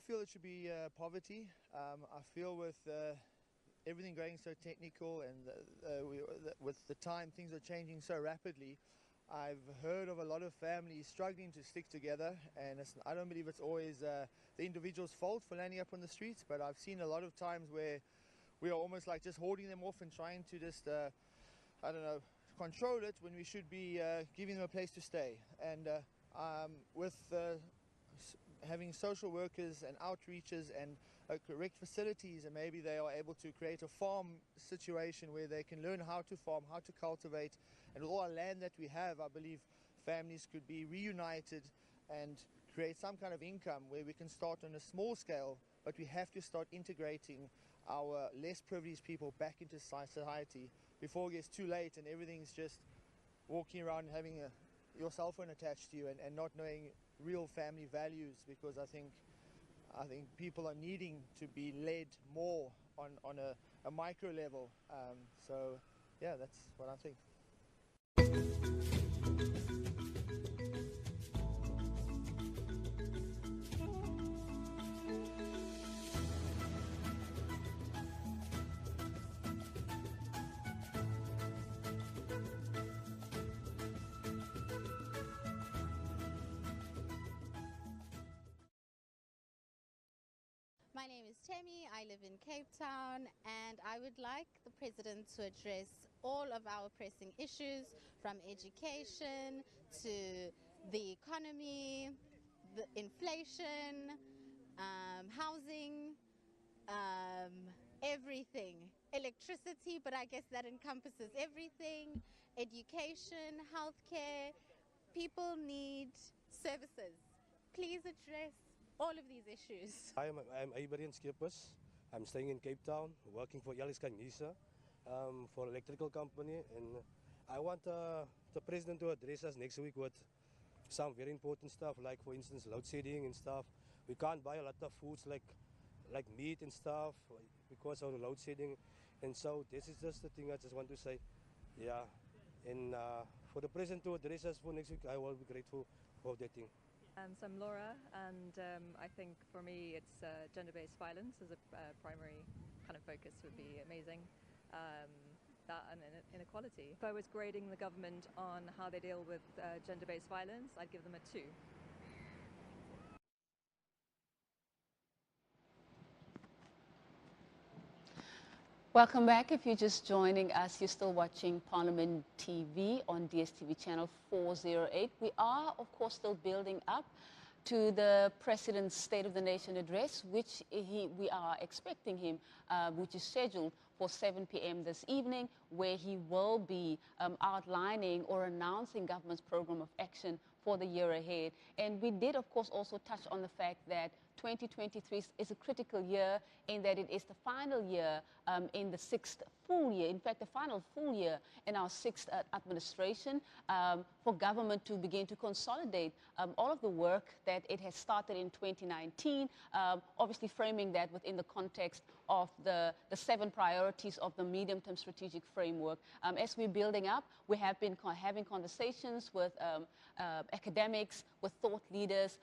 feel it should be poverty. I feel with everything going so technical and with the time things are changing so rapidly, I've heard of a lot of families struggling to stick together, and I don't believe it's always the individual's fault for landing up on the streets, but I've seen a lot of times where we are almost like just holding them off and trying to just, I don't know, control it when we should be giving them a place to stay. And with having social workers and outreaches and correct facilities, and maybe they are able to create a farm situation where they can learn how to farm, how to cultivate, and with all our land that we have, I believe families could be reunited and create some kind of income where we can start on a small scale, but we have to start integrating our less privileged people back into society before it gets too late and everything's just walking around and having your cell phone attached to you and not knowing real family values, because I think people are needing to be led more on a micro level. So yeah, that's what I think. My name is Temi, I live in Cape Town, and I would like the President to address all of our pressing issues, from education to the economy, the inflation, housing, everything. Electricity, but I guess that encompasses everything. Education, healthcare. People need services. Please address all of these issues. Hi, I'm Iberian Skippers. I'm staying in Cape Town, working for Nisa, for electrical company, and I want the President to address us next week with some very important stuff, like for instance load shedding and stuff. We can't buy a lot of foods like meat and stuff because of the load shedding, and so this is just the thing I just want to say. Yeah, and for the President to address us for next week, I will be grateful for that thing. So I'm Laura, and I think for me it's gender-based violence as a primary kind of focus would be amazing. That and inequality. If I was grading the government on how they deal with gender-based violence, I'd give them a 2. Welcome back. If you're just joining us, you're still watching Parliament TV on DSTV channel 408. We are, of course, still building up to the President's State of the Nation address, which we are expecting him, which is scheduled for 7 p.m. this evening, where he will be outlining or announcing government's program of action for the year ahead. And we did, of course, also touch on the fact that 2023 is a critical year in that it is the final year in the 6th full year, in fact, the final full year in our 6th administration for government to begin to consolidate all of the work that it has started in 2019, obviously framing that within the context of the 7 priorities of the medium-term strategic framework. As we're building up, we have been having conversations with academics, with thought leaders,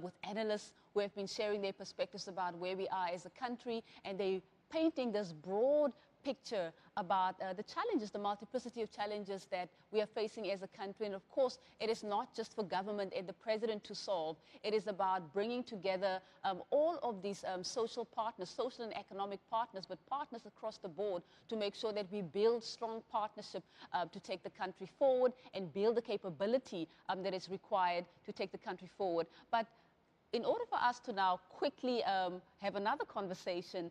with analysts who have been sharing their perspectives about where we are as a country, and they painting this broad picture about the challenges, the multiplicity of challenges that we are facing as a country. And of course, it is not just for government and the President to solve. It is about bringing together all of these social partners, social and economic partners, but partners across the board to make sure that we build strong partnership to take the country forward and build the capability that is required to take the country forward. But in order for us to now quickly have another conversation,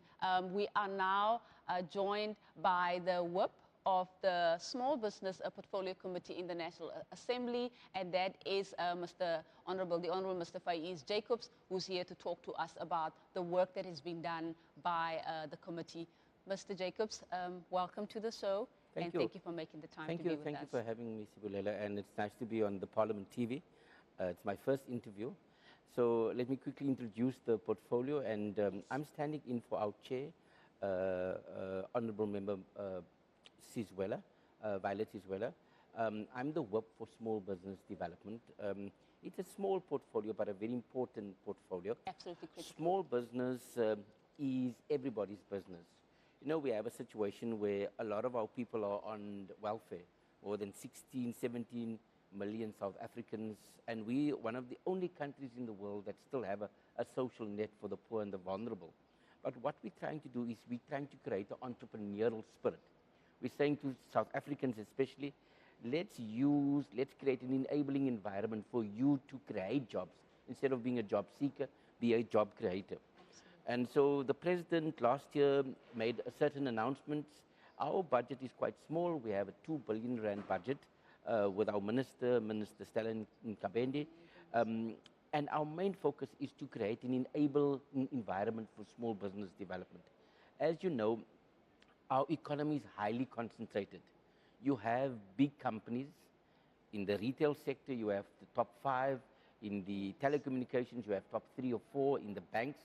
we are now joined by the whip of the Small Business Portfolio Committee in the National Assembly, and that is the Honourable Mr. Faiz Jacobs, who's here to talk to us about the work that has been done by the committee. Mr. Jacobs, welcome to the show. Thank you for making the time to be with us. Thank you for having me, Sibulela, and it's nice to be on the Parliament TV. It's my first interview. So let me quickly introduce the portfolio, and I'm standing in for our chair, Honourable Member Violet Sizwela. I'm the whip for small business development. It's a small portfolio, but a very important portfolio. Absolutely critical. Small business is everybody's business. You know, we have a situation where a lot of our people are on welfare, more than 16, 17 million South Africans, and we one of the only countries in the world that still have a social net for the poor and the vulnerable. But what we're trying to do is we're trying to create an entrepreneurial spirit. We're saying to South Africans especially, let's create an enabling environment for you to create jobs. Instead of being a job seeker, be a job creator. And so the president last year made certain announcements. Our budget is quite small. We have a 2 billion rand budget with our Minister Stella Nkabende. And our main focus is to create an enabling environment for small business development. As you know, our economy is highly concentrated. You have big companies. In the retail sector, you have the top 5. In the telecommunications, you have top 3 or 4. In the banks.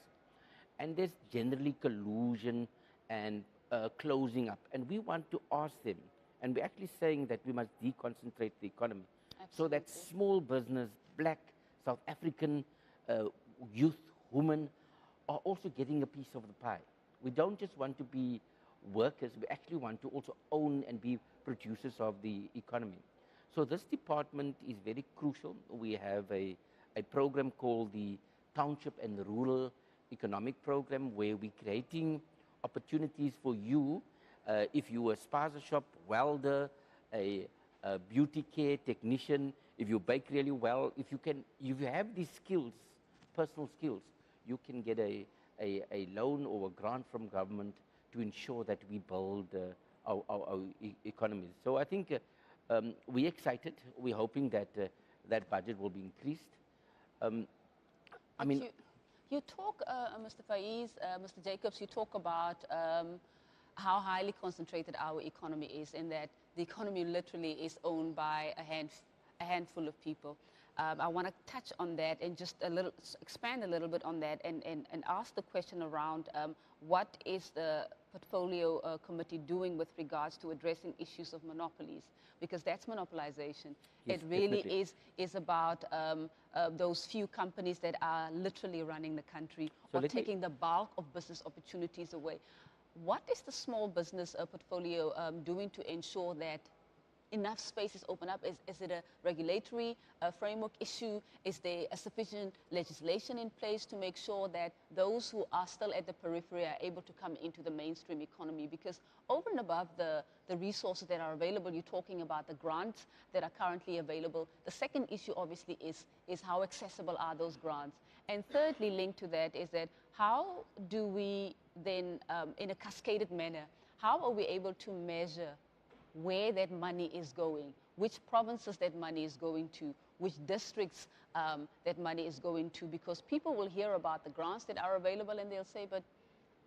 And there's generally collusion and closing up. And we want to ask them, and we're actually saying that we must deconcentrate the economy. Absolutely. So that small business, black, South African youth, women, are also getting a piece of the pie. We don't just want to be workers, we actually want to also own and be producers of the economy. So this department is very crucial. We have a program called the Township and Rural Economic Program, where we're creating opportunities for you. If you're a spaza shop, welder, a beauty care technician, if you bake really well, if you have these skills, personal skills, you can get a loan or a grant from government to ensure that we build our economies. So I think we're excited. We're hoping that that budget will be increased. You talk, Mr. Faiz, Mr. Jacobs, you talk about how highly concentrated our economy is, and that the economy literally is owned by a handful of people. I want to touch on that and just expand a little bit on that and ask the question around what is the portfolio committee doing with regards to addressing issues of monopolies, because that's monopolization. Yes, it really definitely. is about those few companies that are literally running the country, So or taking the bulk of business opportunities away. What is the small business portfolio doing to ensure that enough spaces open up? Is it a regulatory framework issue? Is there a sufficient legislation in place to make sure that those who are still at the periphery are able to come into the mainstream economy? Because over and above the resources that are available, you're talking about the grants that are currently available. The second issue obviously is how accessible are those grants? And thirdly, linked to that is that how do we then, in a cascaded manner, how are we able to measure where that money is going, which provinces that money is going to, which districts that money is going to? Because people will hear about the grants that are available and they'll say, but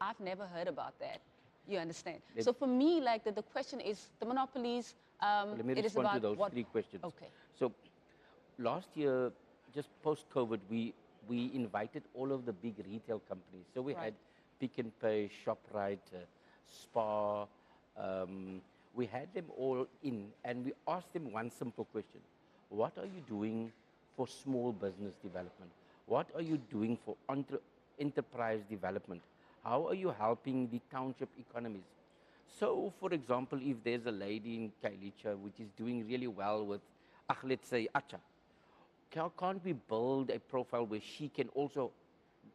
I've never heard about that. You understand? So for me, like the question is the monopolies. Let me respond to those 3 questions. Okay. So last year, just post-COVID, we invited all of the big retail companies. So we had Pick n Pay, ShopRite, Spar. We had them all in, and we asked them one simple question. What are you doing for small business development? What are you doing for enterprise development? How are you helping the township economies? So, for example, if there's a lady in Kailicha which is doing really well with, let's say, acha, can't we build a profile where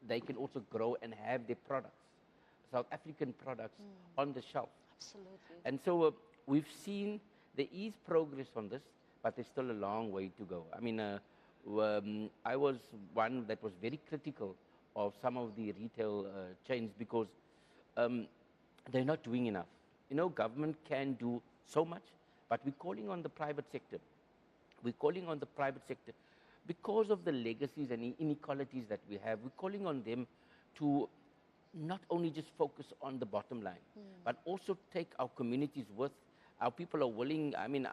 they can also grow and have their products, South African products, on the shelf? Absolutely. And so we've seen there is progress on this, but there's still a long way to go. I mean, I was one that was very critical of some of the retail chains because they're not doing enough. You know, government can do so much, but we're calling on the private sector. We're calling on the private sector because of the legacies and inequalities that we have. We're calling on them to not only just focus on the bottom line, but also take our communities with. Our people are willing. I mean,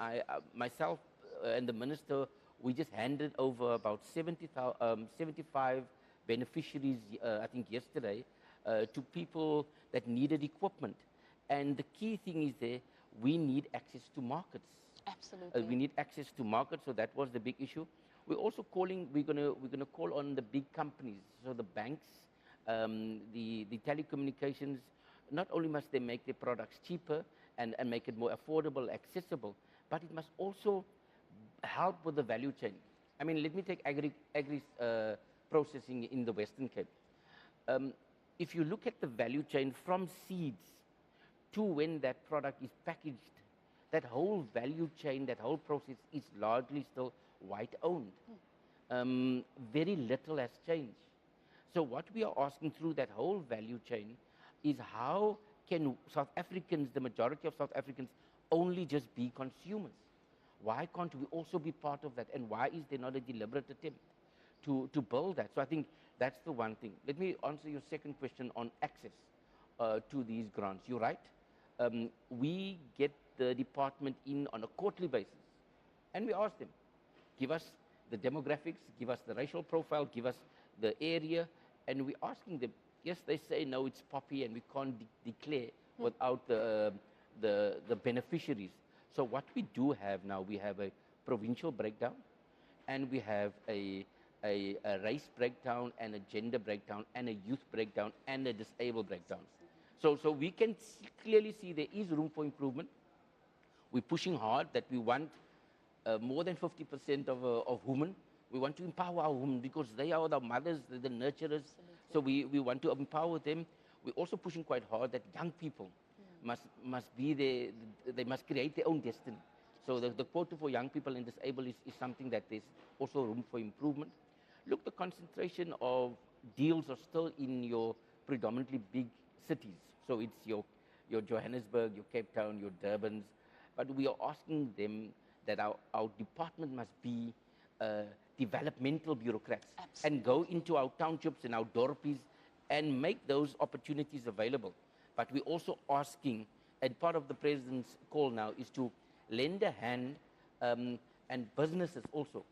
myself and the minister, we just handed over about 75 beneficiaries, I think yesterday, to people that needed equipment. And the key thing is we need access to markets. Absolutely. We need access to markets, so that was the big issue. We're also calling, we're gonna call on the big companies, so the banks, the telecommunications. Not only must they make their products cheaper and make it more affordable, accessible, but it must also help with the value chain. I mean, let me take agri processing in the Western Cape. If you look at the value chain from seeds to when that product is packaged, that whole value chain, that whole process is largely still white-owned. Very little has changed. So what we are asking through that whole value chain is how can South Africans, the majority of South Africans, only just be consumers? Why can't we also be part of that? And why is there not a deliberate attempt to build that? So I think that's the one thing. Let me answer your second question on access to these grants. You're right. We get the department in on a quarterly basis, and we ask them, give us the demographics, give us the racial profile, give us the area, and we're asking them. Yes, they say, no, it's poppy and we can't declare without the beneficiaries. So what we do have now, we have a provincial breakdown, and we have a race breakdown, and a gender breakdown, and a youth breakdown, and a disabled breakdown. So we can clearly see there is room for improvement. We're pushing hard that we want more than 50% of women. We want to empower our women because they are the mothers, the nurturers. So we want to empower them. We're also pushing quite hard that young people must be there, they must create their own destiny. So the quota for young people and disabled is something that there's also room for improvement. Look, the concentration of deals are still in your predominantly big cities. So it's your Johannesburg, your Cape Town, your Durbans. But we are asking them that our department must be developmental bureaucrats. Absolutely. And go into our townships and our dorpies and make those opportunities available. But we're also asking, and part of the President's call now is to lend a hand, and businesses also,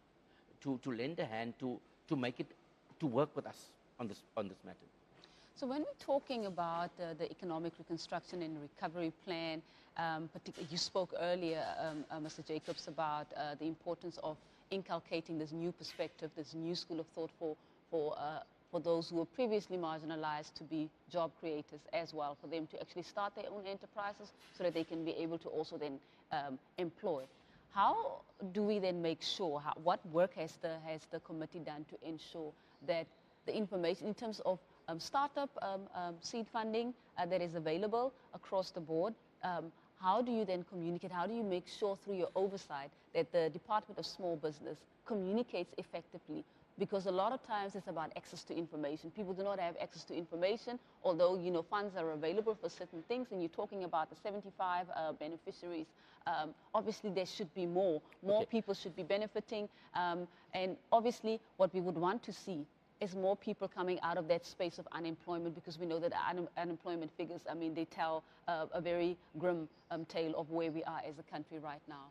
to lend a hand to make it, to work with us on this matter. So when we're talking about the economic reconstruction and recovery plan, particularly, you spoke earlier, Mr. Jacobs, about the importance of inculcating this new perspective, this new school of thought for those who were previously marginalized to be job creators as well, for them to actually start their own enterprises so that they can be able to also then employ. How do we then make sure, what work has the committee done to ensure that the information in terms of startup seed funding that is available across the board, how do you then communicate, how do you make sure through your oversight that the Department of Small Business communicates effectively? Because a lot of times it's about access to information. People do not have access to information, although, you know, funds are available for certain things, and you're talking about the 75 beneficiaries. Obviously, there should be more. More people should be benefiting. And obviously, what we would want to see is more people coming out of that space of unemployment, because we know that unemployment figures, I mean, they tell a very grim tale of where we are as a country right now.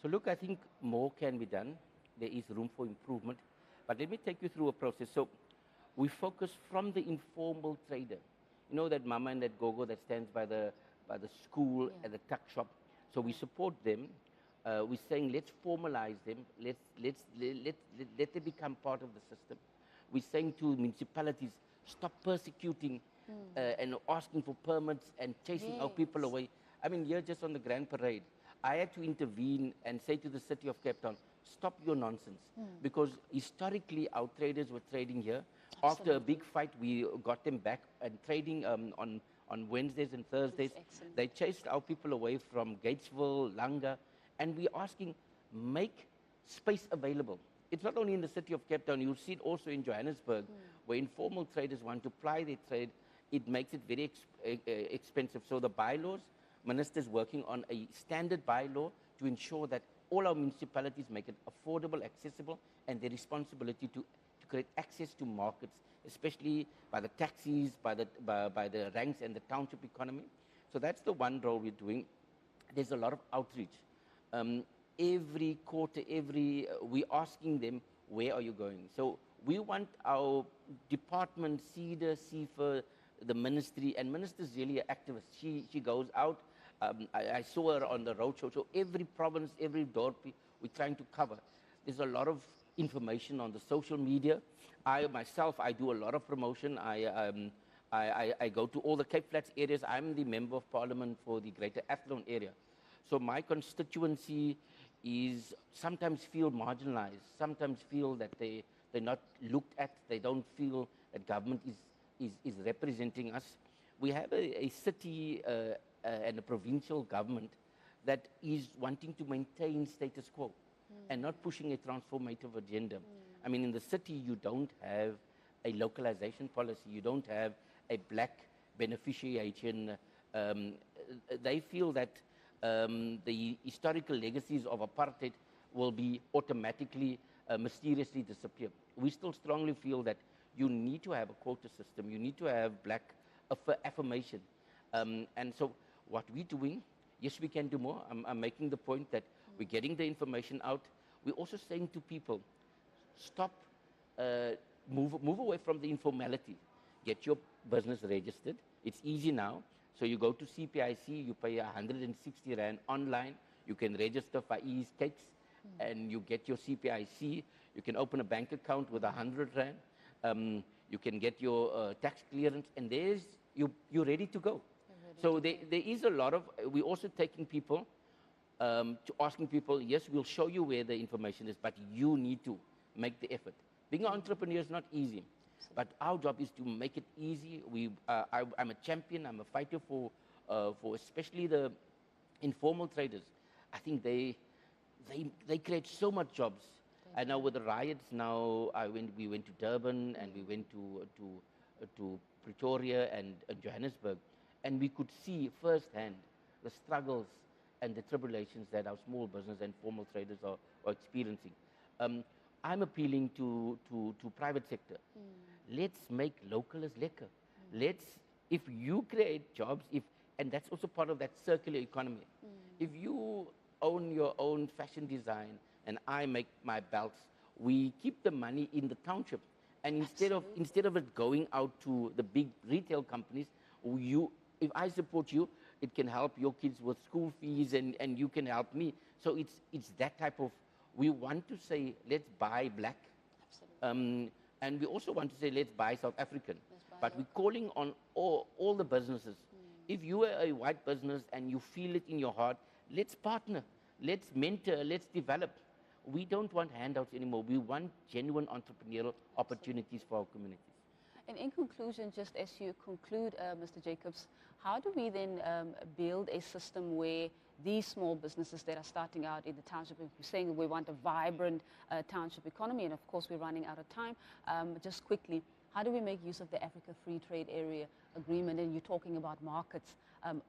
So look, I think more can be done. There is room for improvement. But let me take you through a process. So we focus from the informal trader. You know, that mama and that gogo that stands by the school and the tuck shop. So we support them. We're saying let's formalize them. Let them become part of the system. We're saying to municipalities, stop persecuting and asking for permits and chasing our people away. I mean, here just on the Grand Parade, I had to intervene and say to the city of Cape Town, stop your nonsense. Because historically, our traders were trading here. After a big fight, we got them back and trading on Wednesdays and Thursdays. They chased our people away from Gatesville, Langa, and we're asking, make space available. It's not only in the city of Cape Town, you'll see it also in Johannesburg, where informal traders want to ply their trade. It makes it very expensive. So the bylaws, Minister's working on a standard bylaw to ensure that all our municipalities make it affordable, accessible, and their responsibility to create access to markets, especially by the taxis, by the ranks and the township economy. So that's the one role we're doing. There's a lot of outreach. Every quarter, we're asking them, where are you going? So we want our department, CEDA, CIFA, the ministry, and minister's really an activist. She goes out I saw her on the roadshow. So every province, every door we're trying to cover. There's a lot of information on the social media. I myself, I do a lot of promotion. I go to all the Cape Flats areas. I'm the Member of Parliament for the Greater Athlone area. So my constituency is sometimes feel marginalized, sometimes feel that they're not looked at, they don't feel that government is representing us. We have a city and a provincial government that is wanting to maintain status quo and not pushing a transformative agenda. I mean, in the city, you don't have a localization policy, you don't have a black beneficiation. They feel that the historical legacies of apartheid will be automatically, mysteriously disappear. We still strongly feel that you need to have a quota system, you need to have black affirmation. And so what we're doing, yes, we can do more. I'm making the point that we're getting the information out. We're also saying to people, stop, move away from the informality. Get your business registered. It's easy now. So you go to CPIC, you pay 160 Rand online. You can register for Ease Cakes and you get your CPIC. You can open a bank account with 100 Rand. You can get your tax clearance, and you're ready to go. So there is a lot of, we're also taking people, to asking people, yes, we'll show you where the information is, but you need to make the effort. Being an entrepreneur is not easy, but our job is to make it easy. I'm a champion, I'm a fighter for especially the informal traders. I think they create so much jobs. And now with the riots now, we went to Durban and we went to Pretoria and Johannesburg, and we could see firsthand the struggles and the tribulations that our small business and formal traders are experiencing. I'm appealing to private sector. Let's make local as lekker. If you create jobs, and that's also part of that circular economy. If you own your own fashion design and I make my belts, we keep the money in the township. And instead of it going out to the big retail companies, if I support you, it can help your kids with school fees and you can help me. So it's that type of, we want to say, let's buy black. And we also want to say, let's buy South African. But we're calling on all the businesses. If you are a white business and you feel it in your heart, let's partner, let's mentor, let's develop. We don't want handouts anymore. We want genuine entrepreneurial opportunities for our communities. And in conclusion, just as you conclude, Mr. Jacobs, how do we then build a system where these small businesses that are starting out in the township, if you're saying we want a vibrant township economy, and of course we're running out of time, just quickly, how do we make use of the Africa Free Trade Area Agreement? And you're talking about markets,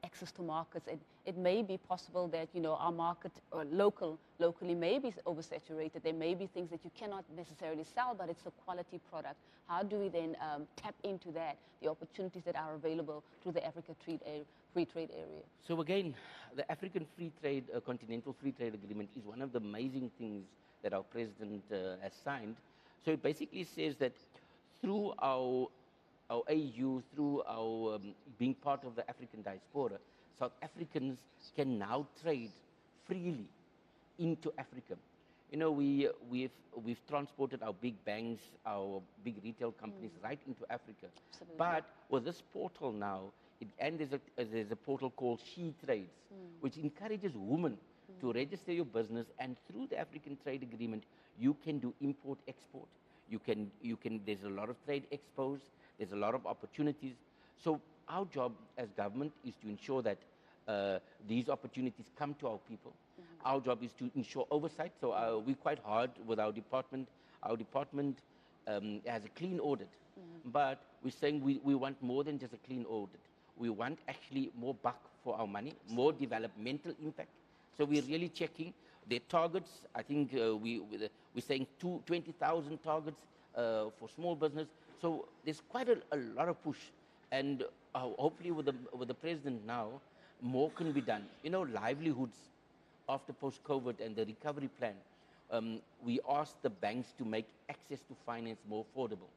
access to markets. It may be possible that, our market locally may be oversaturated. There may be things that you cannot necessarily sell, but it's a quality product. How do we then tap into that, the opportunities that are available through the Africa Free Trade Area? So again, the African Free Trade, Continental Free Trade Agreement is one of the amazing things that our president has signed. So it basically says that through our AU, through our being part of the African diaspora, South Africans can now trade freely into Africa. We've transported our big banks, our big retail companies right into Africa. Absolutely. But with this portal now, there's a portal called She Trades, which encourages women to register your business, and through the African Trade Agreement, you can do import-export. There's a lot of trade expos, there's a lot of opportunities. So our job as government is to ensure that these opportunities come to our people. Our job is to ensure oversight. So we're quite hard with our department. Our department has a clean audit, but we're saying we want more than just a clean audit. We want actually more buck for our money, more developmental impact. So we're really checking their targets. I think we're saying 20,000 targets for small business. So there's quite a lot of push, and hopefully with the president now, more can be done. Livelihoods after post-COVID and the recovery plan. We asked the banks to make access to finance more affordable.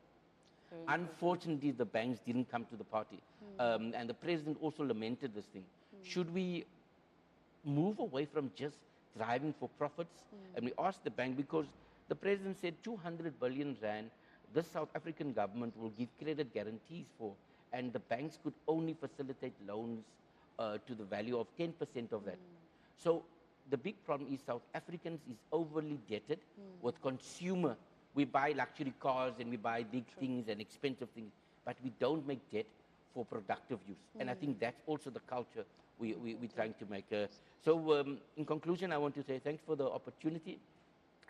Unfortunately, the banks didn't come to the party, and the president also lamented this thing. Should we move away from just driving for profits. And we asked the bank, because the president said 200 billion rand, this South African government will give credit guarantees for, and the banks could only facilitate loans to the value of 10% of that. So the big problem is South Africans is overly debted with consumer. We buy luxury cars and we buy big things and expensive things, but we don't make debt for productive use. And I think that's also the culture we're trying to make. So in conclusion, I want to say thanks for the opportunity.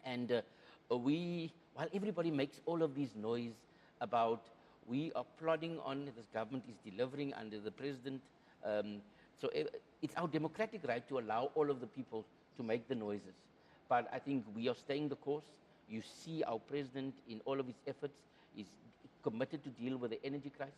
And while everybody makes all of this noise about we are plodding on, this government is delivering under the president, so it's our democratic right to allow all of the people to make the noises. But I think we are staying the course. You see our president in all of his efforts is committed to deal with the energy crisis.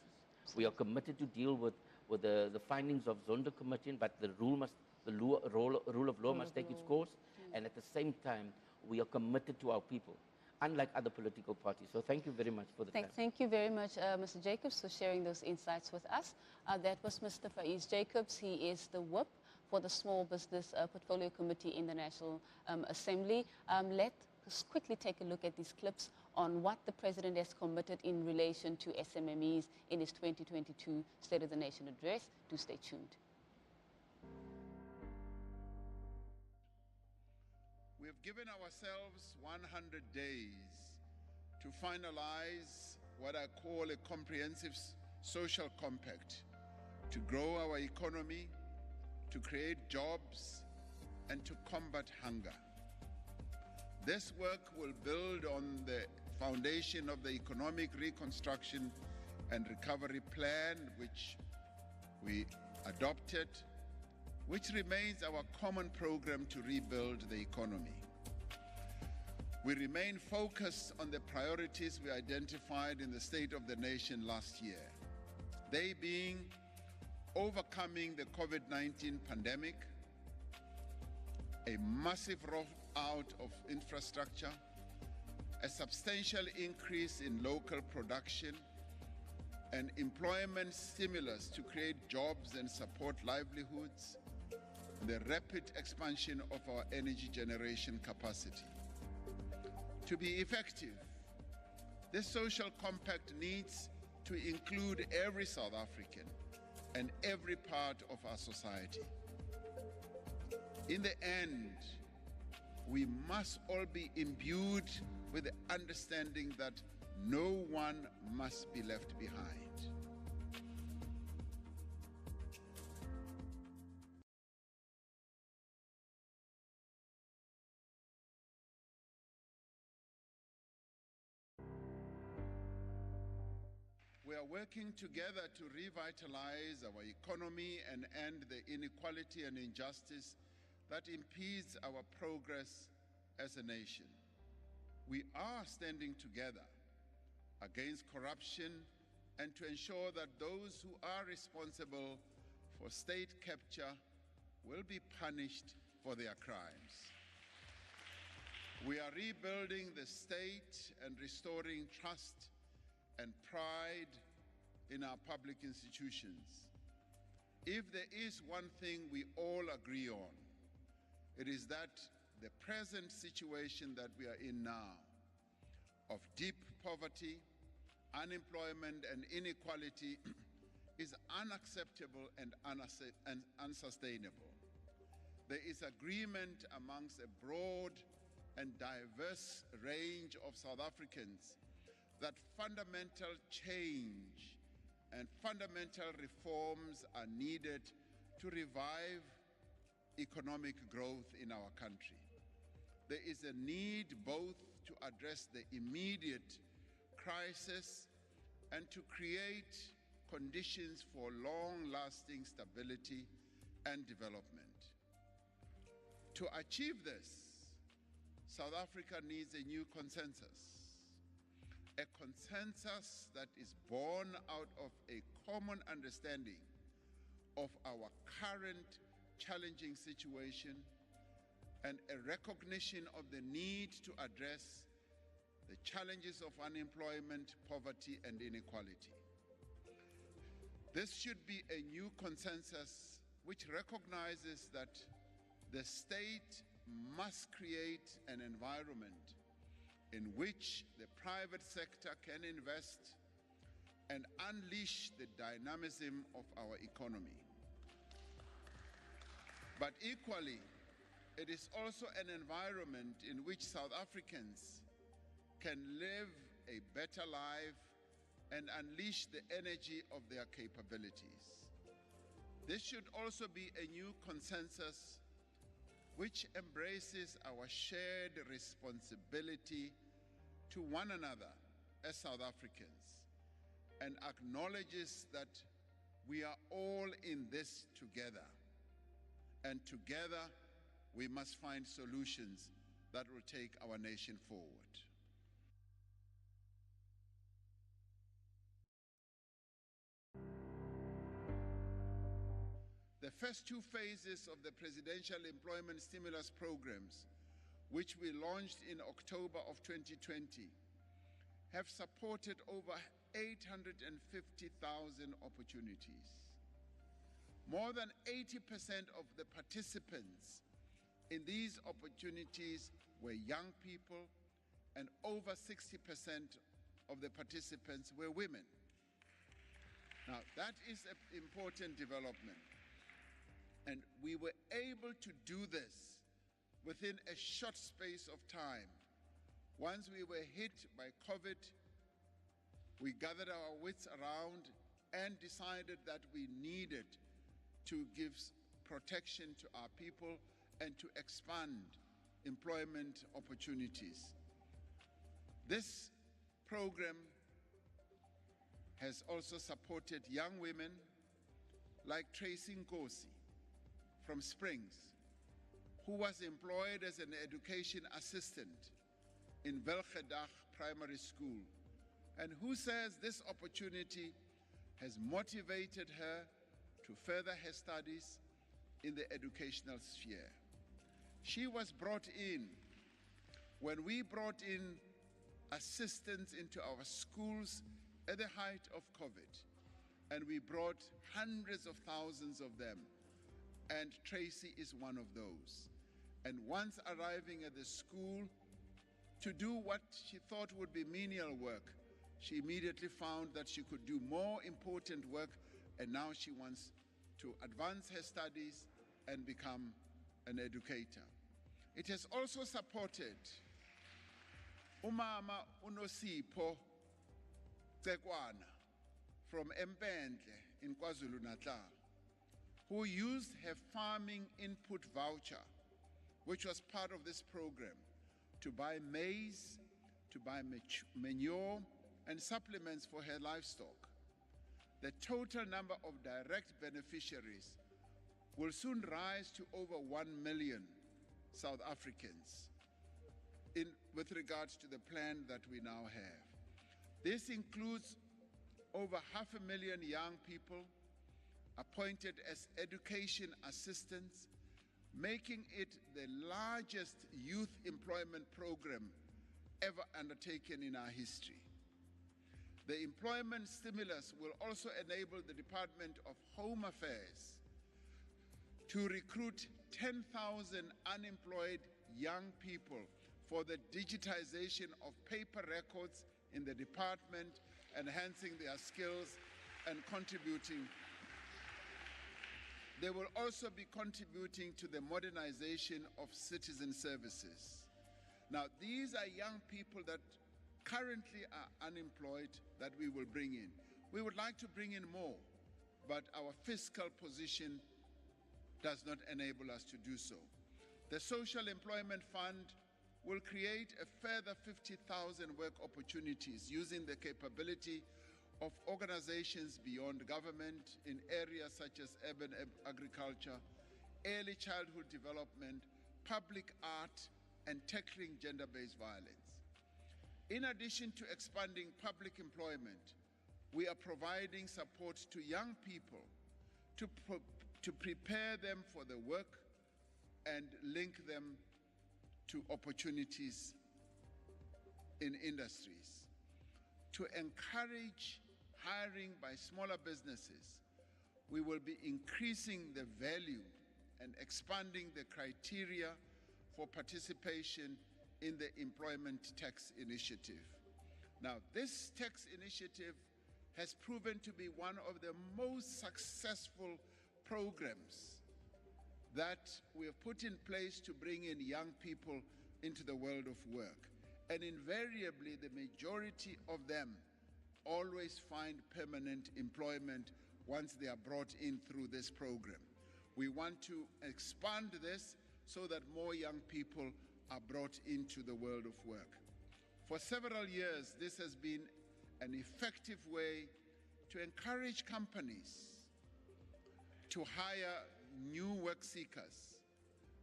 We are committed to deal with the findings of Zondo Commission, but the rule of law must take its course. And at the same time, we are committed to our people, unlike other political parties. So thank you very much for the time. Thank you very much, Mr. Jacobs, for sharing those insights with us. That was Mr. Faiz Jacobs. He is the whip for the Small Business Portfolio Committee in the National Assembly. Let's quickly take a look at these clips on what the President has committed in relation to SMMEs in his 2022 State of the Nation address. Do stay tuned. We have given ourselves 100 days to finalize what I call a comprehensive social compact to grow our economy, to create jobs, and to combat hunger. This work will build on the foundation of the Economic Reconstruction and Recovery Plan, which we adopted, which remains our common program to rebuild the economy. We remain focused on the priorities we identified in the State of the Nation last year, they being overcoming the COVID-19 pandemic, a massive rollout of infrastructure, a substantial increase in local production, and employment stimulus to create jobs and support livelihoods, the rapid expansion of our energy generation capacity. To be effective, this social compact needs to include every South African and every part of our society. In the end, we must all be imbued with the understanding that no one must be left behind. We are working together to revitalize our economy and end the inequality and injustice that impedes our progress as a nation. We are standing together against corruption and to ensure that those who are responsible for state capture will be punished for their crimes. We are rebuilding the state and restoring trust and pride in our public institutions. If there is one thing we all agree on, it is that the present situation that we are in now, of deep poverty, unemployment, and inequality, is unacceptable and unsustainable. There is agreement amongst a broad and diverse range of South Africans that fundamental change and fundamental reforms are needed to revive economic growth in our country. There is a need both to address the immediate crisis and to create conditions for long-lasting stability and development. To achieve this, South Africa needs a new consensus. A consensus that is born out of a common understanding of our current challenging situation and a recognition of the need to address the challenges of unemployment, poverty, and inequality. This should be a new consensus which recognizes that the state must create an environment in which the private sector can invest and unleash the dynamism of our economy. But equally, it is also an environment in which South Africans can live a better life and unleash the energy of their capabilities. This should also be a new consensus which embraces our shared responsibility to one another as South Africans and acknowledges that we are all in this together. And together, we must find solutions that will take our nation forward. The first two phases of the Presidential Employment Stimulus Programs, which we launched in October of 2020, have supported over 850,000 opportunities. More than 80% of the participants in these opportunities were young people, and over 60% of the participants were women. Now, that is an important development. And we were able to do this within a short space of time. Once we were hit by COVID, we gathered our wits around and decided that we needed to give protection to our people and to expand employment opportunities. This program has also supported young women like Tracy Nkosi from Springs, who was employed as an education assistant in Velgedag Primary School, and who says this opportunity has motivated her to further her studies in the educational sphere. She was brought in when we brought in assistants into our schools at the height of COVID, and we brought hundreds of thousands of them, and Tracy is one of those. And once arriving at the school to do what she thought would be menial work, she immediately found that she could do more important work, and now she wants to advance her studies and become an educator. It has also supported Umama Unosipho Tsekwana from Mpendle in KwaZulu-Natal, who used her farming input voucher, which was part of this program, to buy maize, to buy manure, and supplements for her livestock. The total number of direct beneficiaries will soon rise to over 1 million South Africans with regards to the plan that we now have. This includes over 500,000 young people appointed as education assistants, making it the largest youth employment program ever undertaken in our history. The employment stimulus will also enable the Department of Home Affairs to recruit 10,000 unemployed young people for the digitization of paper records in the department, enhancing their skills and contributing. They will also be contributing to the modernization of citizen services. Now, these are young people that currently are unemployed that we will bring in. We would like to bring in more, but our fiscal position does not enable us to do so. The Social Employment Fund will create a further 50,000 work opportunities using the capability of organizations beyond government in areas such as urban agriculture, early childhood development, public art, and tackling gender-based violence. In addition to expanding public employment, we are providing support to young people to prepare them for the work and link them to opportunities in industries. To encourage hiring by smaller businesses, we will be increasing the value and expanding the criteria for participation in the Employment Tax Initiative. Now, this tax initiative has proven to be one of the most successful programs that we have put in place to bring in young people into the world of work. And invariably, the majority of them always find permanent employment once they are brought in through this program. We want to expand this so that more young people are brought into the world of work. For several years, this has been an effective way to encourage companies to hire new work seekers.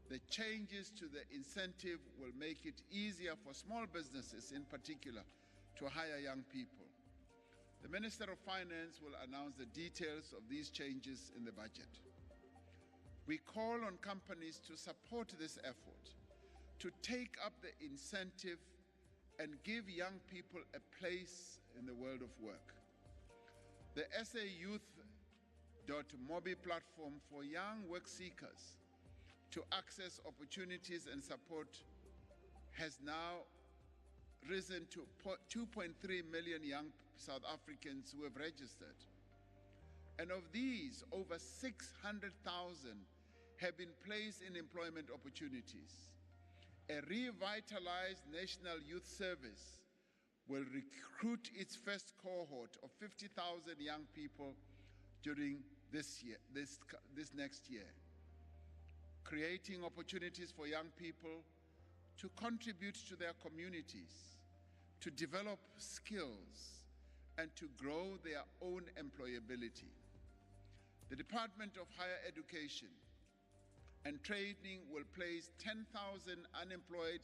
The changes to the incentive will make it easier for small businesses in particular to hire young people. The Minister of Finance will announce the details of these changes in the budget. We call on companies to support this effort, to take up the incentive and give young people a place in the world of work. The SA Youth.mobi platform for young work seekers to access opportunities and support has now risen to 2.3 million young South Africans who have registered. And of these, over 600,000 have been placed in employment opportunities. A revitalized National Youth Service will recruit its first cohort of 50,000 young people during this next year, creating opportunities for young people to contribute to their communities, to develop skills, and to grow their own employability. The Department of Higher Education and Training will place 10,000 unemployed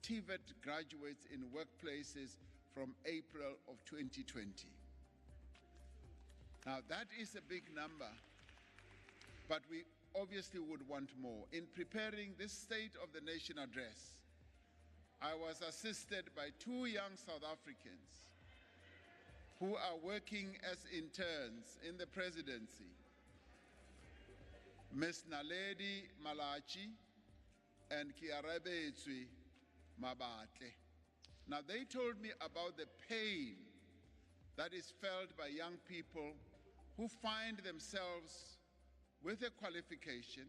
TVET graduates in workplaces from April of 2020. Now, that is a big number, but we obviously would want more. In preparing this State of the Nation address, I was assisted by two young South Africans who are working as interns in the presidency, Ms. Naledi Malachi and Kiarabetsui Mabate. Now, they told me about the pain that is felt by young people who find themselves with a qualification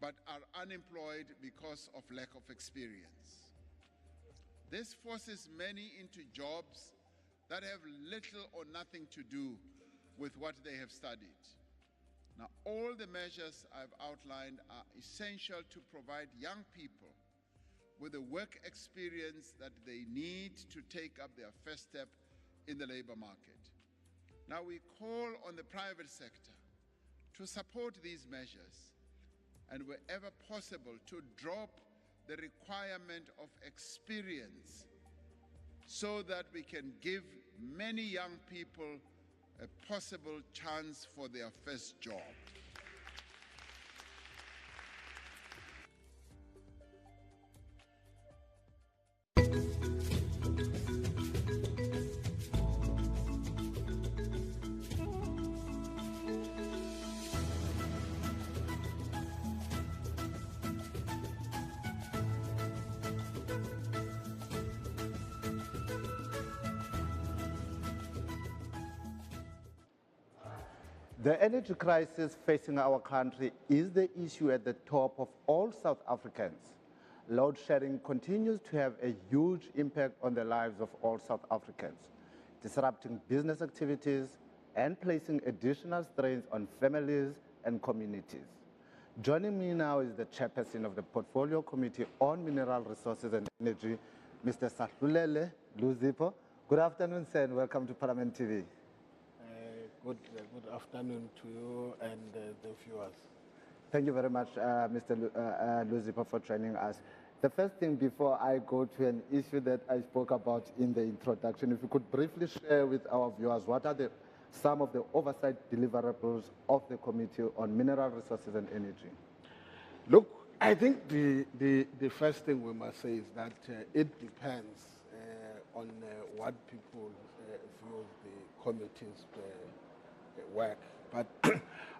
but are unemployed because of lack of experience. This forces many into jobs that have little or nothing to do with what they have studied. Now, all the measures I've outlined are essential to provide young people with the work experience that they need to take up their first step in the labor market. Now, we call on the private sector to support these measures and wherever possible to drop the requirement of experience so that we can give many young people a possible chance for their first job. The energy crisis facing our country is the issue at the top of all South Africans. Load shedding continues to have a huge impact on the lives of all South Africans, disrupting business activities and placing additional strains on families and communities. Joining me now is the chairperson of the Portfolio Committee on Mineral Resources and Energy, Mr. Sahlulele Luzipo. Good afternoon, sir, and welcome to Parliament TV. Good afternoon to you and the viewers. Thank you very much, Mr. Luzipo, for joining us. The first thing before I go to an issue that I spoke about in the introduction, if you could briefly share with our viewers what are some of the oversight deliverables of the Committee on Mineral Resources and Energy. Look, I think the first thing we must say is that it depends on what people view the committee's work. But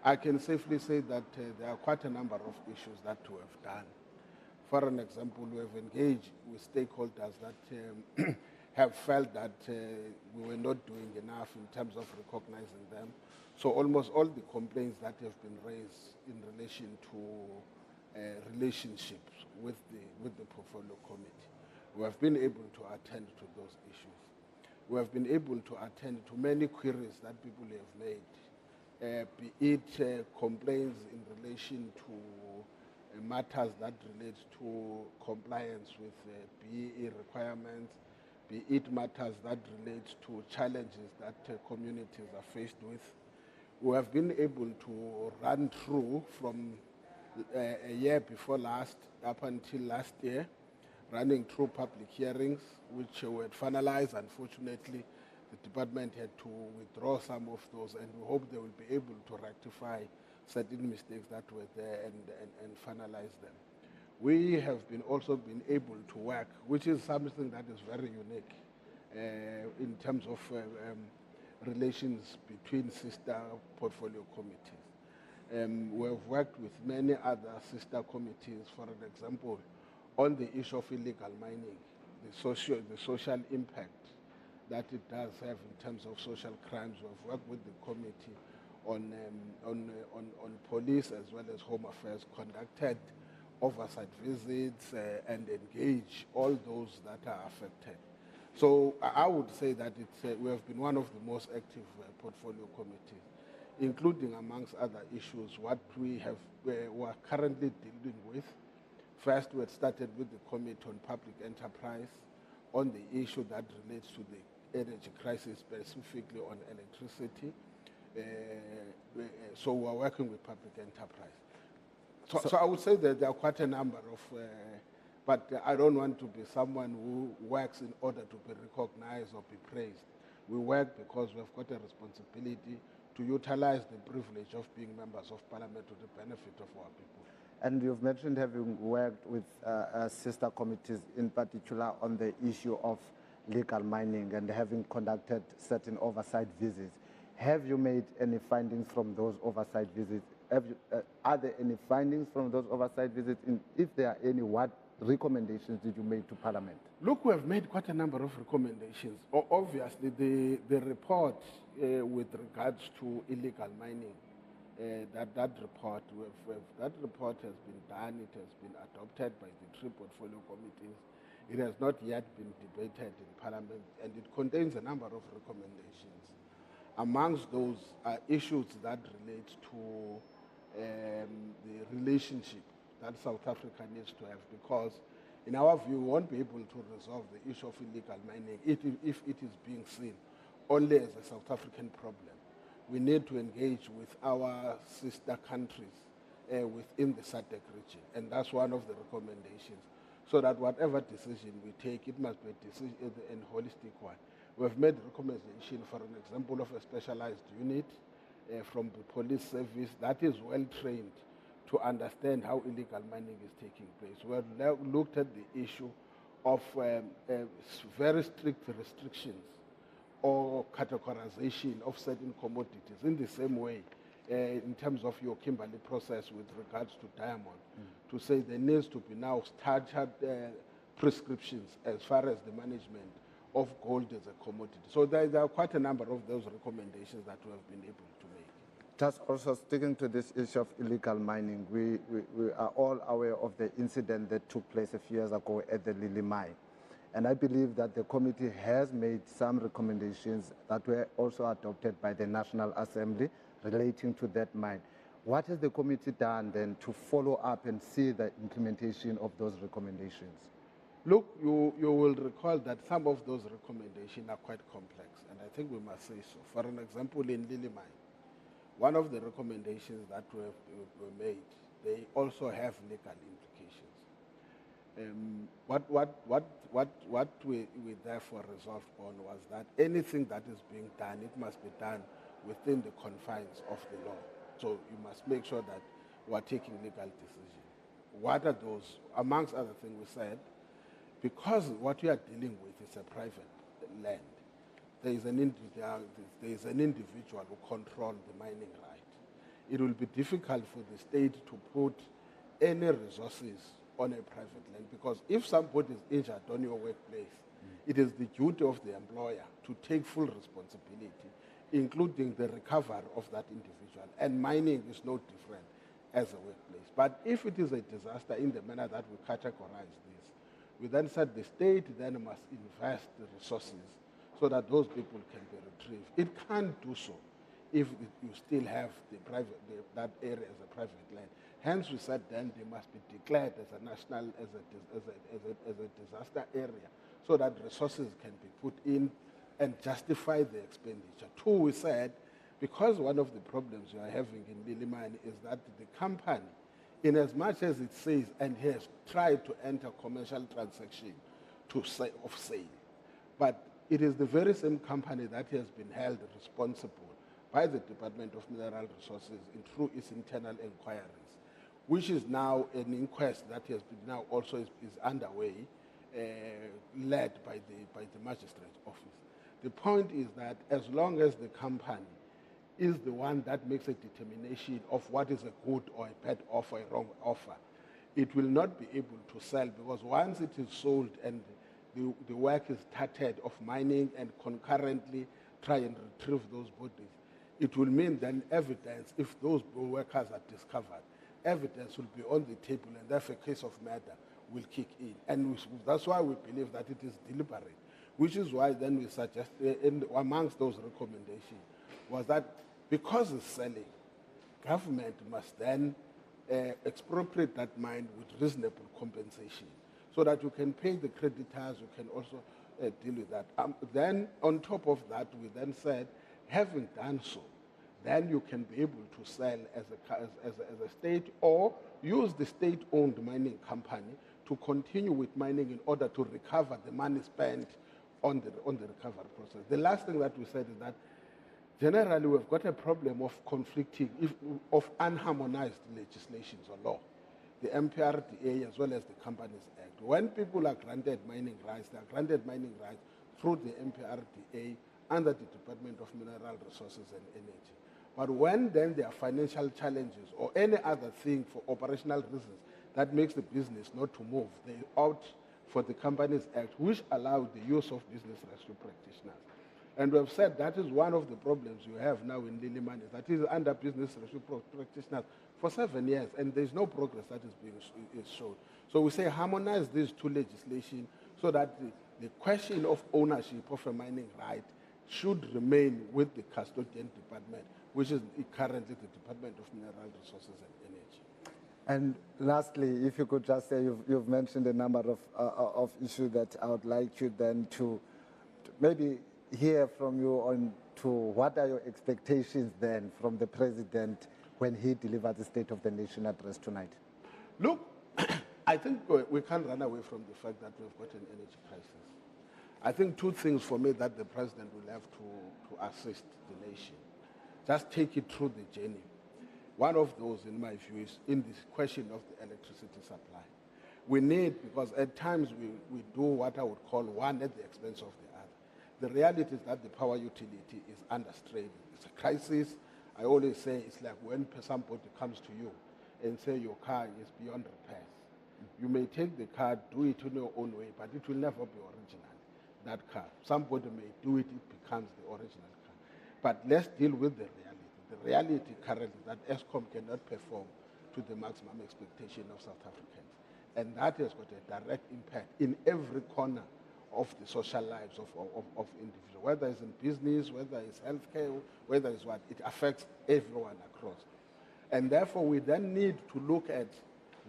I can safely say that there are quite a number of issues that we have done. For an example, we have engaged with stakeholders that have felt that we were not doing enough in terms of recognizing them. So almost all the complaints that have been raised in relation to relationships with the portfolio committee, we have been able to attend to those issues. We have been able to attend to many queries that people have made, be it complaints in relation to matters that relate to compliance with BEE requirements, be it matters that relate to challenges that communities are faced with. We have been able to run through from a year before last up until last year, running through public hearings, which were finalized. Unfortunately, the department had to withdraw some of those, and we hope they will be able to rectify certain mistakes that were there and finalize them. We have also been able to work, which is something that is very unique in terms of relations between sister portfolio committees. We have worked with many other sister committees, for an example, on the issue of illegal mining, the social impact that it does have in terms of social crimes. We have worked with the committee on police as well as home affairs, conducted oversight visits and engage all those that are affected. So I would say that we have been one of the most active portfolio committees, including amongst other issues what we are currently dealing with. First, we had started with the Committee on Public Enterprise on the issue that relates to the energy crisis, specifically on electricity. So we're working with public enterprise. So I would say that there are quite a number of, but I don't want to be someone who works in order to be recognized or be praised. We work because we've got a responsibility to utilize the privilege of being members of parliament to the benefit of our people. And you've mentioned having worked with sister committees, in particular on the issue of legal mining and having conducted certain oversight visits. Have you made any findings from those oversight visits? Are there any findings from those oversight visits? And if there are any, what recommendations did you make to Parliament? Look, we have made quite a number of recommendations. Obviously, the report with regards to illegal mining, that report has been done. It has been adopted by the three portfolio committees. It has not yet been debated in Parliament, and it contains a number of recommendations. Amongst those are issues that relate to the relationship that South Africa needs to have, because in our view, we won't be able to resolve the issue of illegal mining if it is being seen only as a South African problem. We need to engage with our sister countries within the SADC region, and that's one of the recommendations, so that whatever decision we take, it must be a decision and holistic one. We have made recommendation, for an example, of a specialized unit from the police service that is well trained to understand how illegal mining is taking place. We have looked at the issue of very strict restrictions or categorization of certain commodities in the same way in terms of your Kimberley process with regards to diamond, to say there needs to be now staggered prescriptions as far as the management of gold as a commodity. So there are quite a number of those recommendations that we have been able to make. Just also sticking to this issue of illegal mining, we are all aware of the incident that took place a few years ago at the Lily mine. And I believe that the committee has made some recommendations that were also adopted by the National Assembly relating to that mine. What has the committee done then to follow up and see the implementation of those recommendations? Look, you will recall that some of those recommendations are quite complex, and I think we must say so. For an example, in Lily mine, one of the recommendations that were made, they also have legal implications. What we therefore resolved on was that anything that is being done, it must be done within the confines of the law. So you must make sure that we are taking legal decisions. What are those? Amongst other things, we said, because what we are dealing with is a private land, there is an individual who controls the mining right. it will be difficult for the state to put any resources on a private land, because if somebody is injured on your workplace, it is the duty of the employer to take full responsibility, including the recovery of that individual. And mining is no different as a workplace. But if it is a disaster in the manner that we categorize this, we then said the state then must invest the resources so that those people can be retrieved. It can't do so if you still have that area as a private land. Hence, we said then they must be declared as a national, as a disaster area, so that resources can be put in and justify the expenditure. Two, we said, because one of the problems you are having in Lilimani is that the company, in as much as it says and has tried to enter commercial transaction of sale, but it is the very same company that has been held responsible by the Department of Mineral Resources through its internal inquiries, which is now an inquest that has been now also is underway, led by the magistrate's office. The point is that as long as the company is the one that makes a determination of what is a good or a bad offer, a wrong offer, it will not be able to sell, because once it is sold and the work is started of mining and concurrently try and retrieve those bodies, it will mean then evidence, if those workers are discovered, evidence will be on the table, and therefore a case of murder will kick in. And that's why we believe that it is deliberate, which is why then we suggest, amongst those recommendations, was that because it's selling, government must then expropriate that mine with reasonable compensation, so that you can pay the creditors, you can also deal with that. Then on top of that, we then said, having done so, then you can be able to sell as a state, or use the state-owned mining company to continue with mining in order to recover the money spent on the recovery process. The last thing that we said is that generally we've got a problem of conflicting, of unharmonized legislations or law, the MPRDA as well as the Companies Act. When people are granted mining rights, they are granted mining rights through the MPRDA under the Department of Mineral Resources and Energy. But when then there are financial challenges or any other thing for operational reasons that makes the business not to move, they opt for the Companies Act, which allows the use of business rescue practitioners. And we have said that is one of the problems you have now in Lilimani, that is under business rescue practitioners for 7 years, and there's no progress that is shown. So we say harmonize these two legislation so that the question of ownership of a mining right should remain with the custodian department, which is currently the Department of Mineral Resources and Energy. And lastly, if you could just say, you've mentioned a number of issues that I would like you then to maybe hear from you on to what are your expectations then from the President when he delivers the State of the Nation address tonight? Look, I think we can't run away from the fact that we've got an energy crisis. I think two things for me that the President will have to assist the nation. Just take it through the journey. One of those, in my view, is in this question of the electricity supply. We need, because at times we do what I would call one at the expense of the other. The reality is that the power utility is under strain. It's a crisis. I always say it's like when somebody comes to you and say your car is beyond repairs. You may take the car, do it in your own way, but it will never be original, that car. Somebody may do it, it becomes the original car. But let's deal with the reality. The reality currently is that ESCOM cannot perform to the maximum expectation of South Africans. And that has got a direct impact in every corner of the social lives of individuals, whether it's in business, whether it's healthcare, whether it's what, it affects everyone across. And therefore, we then need to look at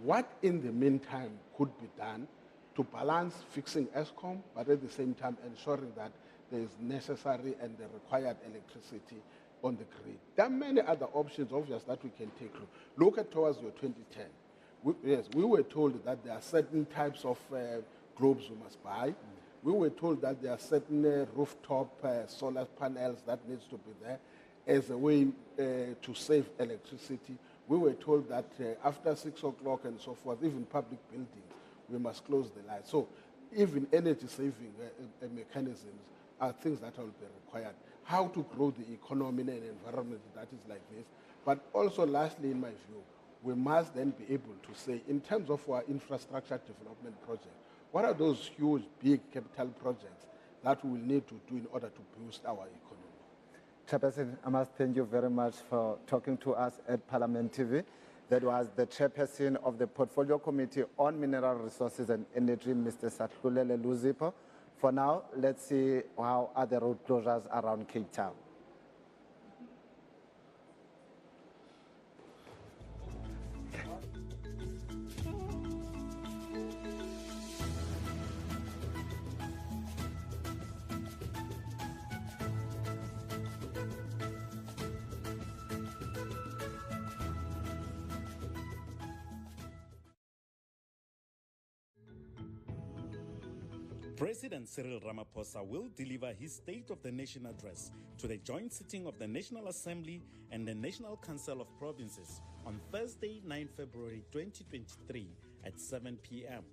what in the meantime could be done to balance fixing ESCOM, but at the same time ensuring that there is necessary and the required electricity on the grid. There are many other options, obvious, that we can take. Look at towards your 2010. We were told that there are certain types of globes we must buy. We were told that there are certain rooftop solar panels that needs to be there as a way to save electricity. We were told that after 6 o'clock and so forth, even public buildings, we must close the lights. So even energy saving mechanisms are things that will be required. How to grow the economy in an environment that is like this, But also, lastly, in my view, we must then be able to say, in terms of our infrastructure development project, what are those huge, big capital projects that we will need to do in order to boost our economy? Chairperson, I must thank you very much for talking to us at Parliament TV. That was the chairperson of the Portfolio Committee on Mineral Resources and Energy, Mr. Satlulele Luzipo. For now, let's see how are the road closures around Cape Town. President Cyril Ramaphosa will deliver his State of the Nation address to the joint sitting of the National Assembly and the National Council of Provinces on Thursday, 9 February 2023 at 7 p.m.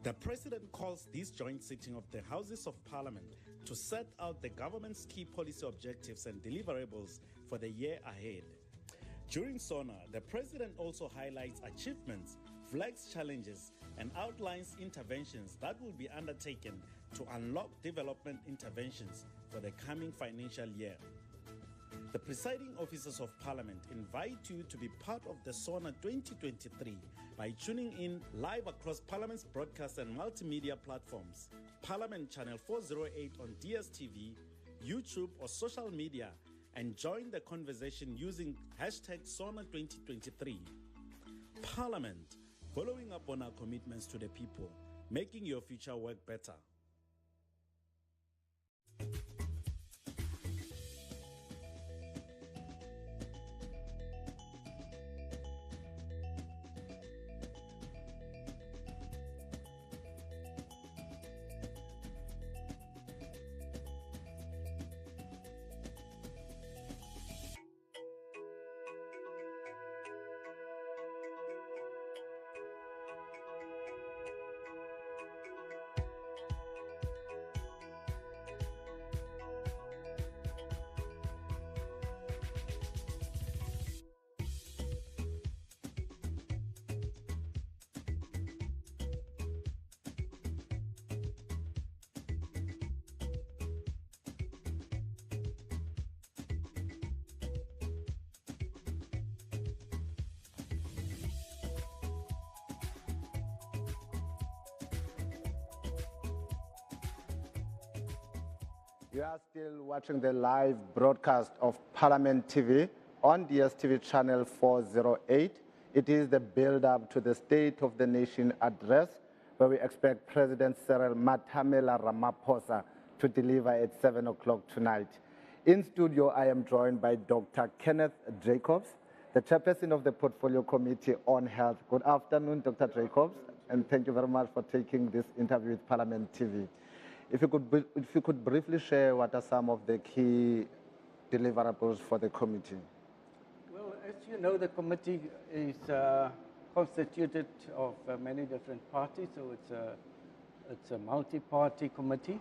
The President calls this joint sitting of the Houses of Parliament to set out the government's key policy objectives and deliverables for the year ahead. During SONA, the President also highlights achievements, flags challenges, and outlines interventions that will be undertaken to unlock development interventions for the coming financial year. The presiding officers of Parliament invite you to be part of the SONA 2023 by tuning in live across Parliament's broadcast and multimedia platforms, Parliament Channel 408 on DSTV, YouTube or social media, and join the conversation using hashtag SONA 2023. Parliament, following up on our commitments to the people, making your future work better. You are still watching the live broadcast of Parliament TV on DSTV channel 408. It is the build-up to the State of the Nation address, where we expect President Cyril Matamela Ramaphosa to deliver at 7 o'clock tonight. In studio, I am joined by Dr. Kenneth Jacobs, the chairperson of the Portfolio Committee on Health. Good afternoon, Dr. Jacobs, and thank you very much for taking this interview with Parliament TV. If you could briefly share what are some of the key deliverables for the committee. Well, as you know, the committee is constituted of many different parties, so it's a multi-party committee,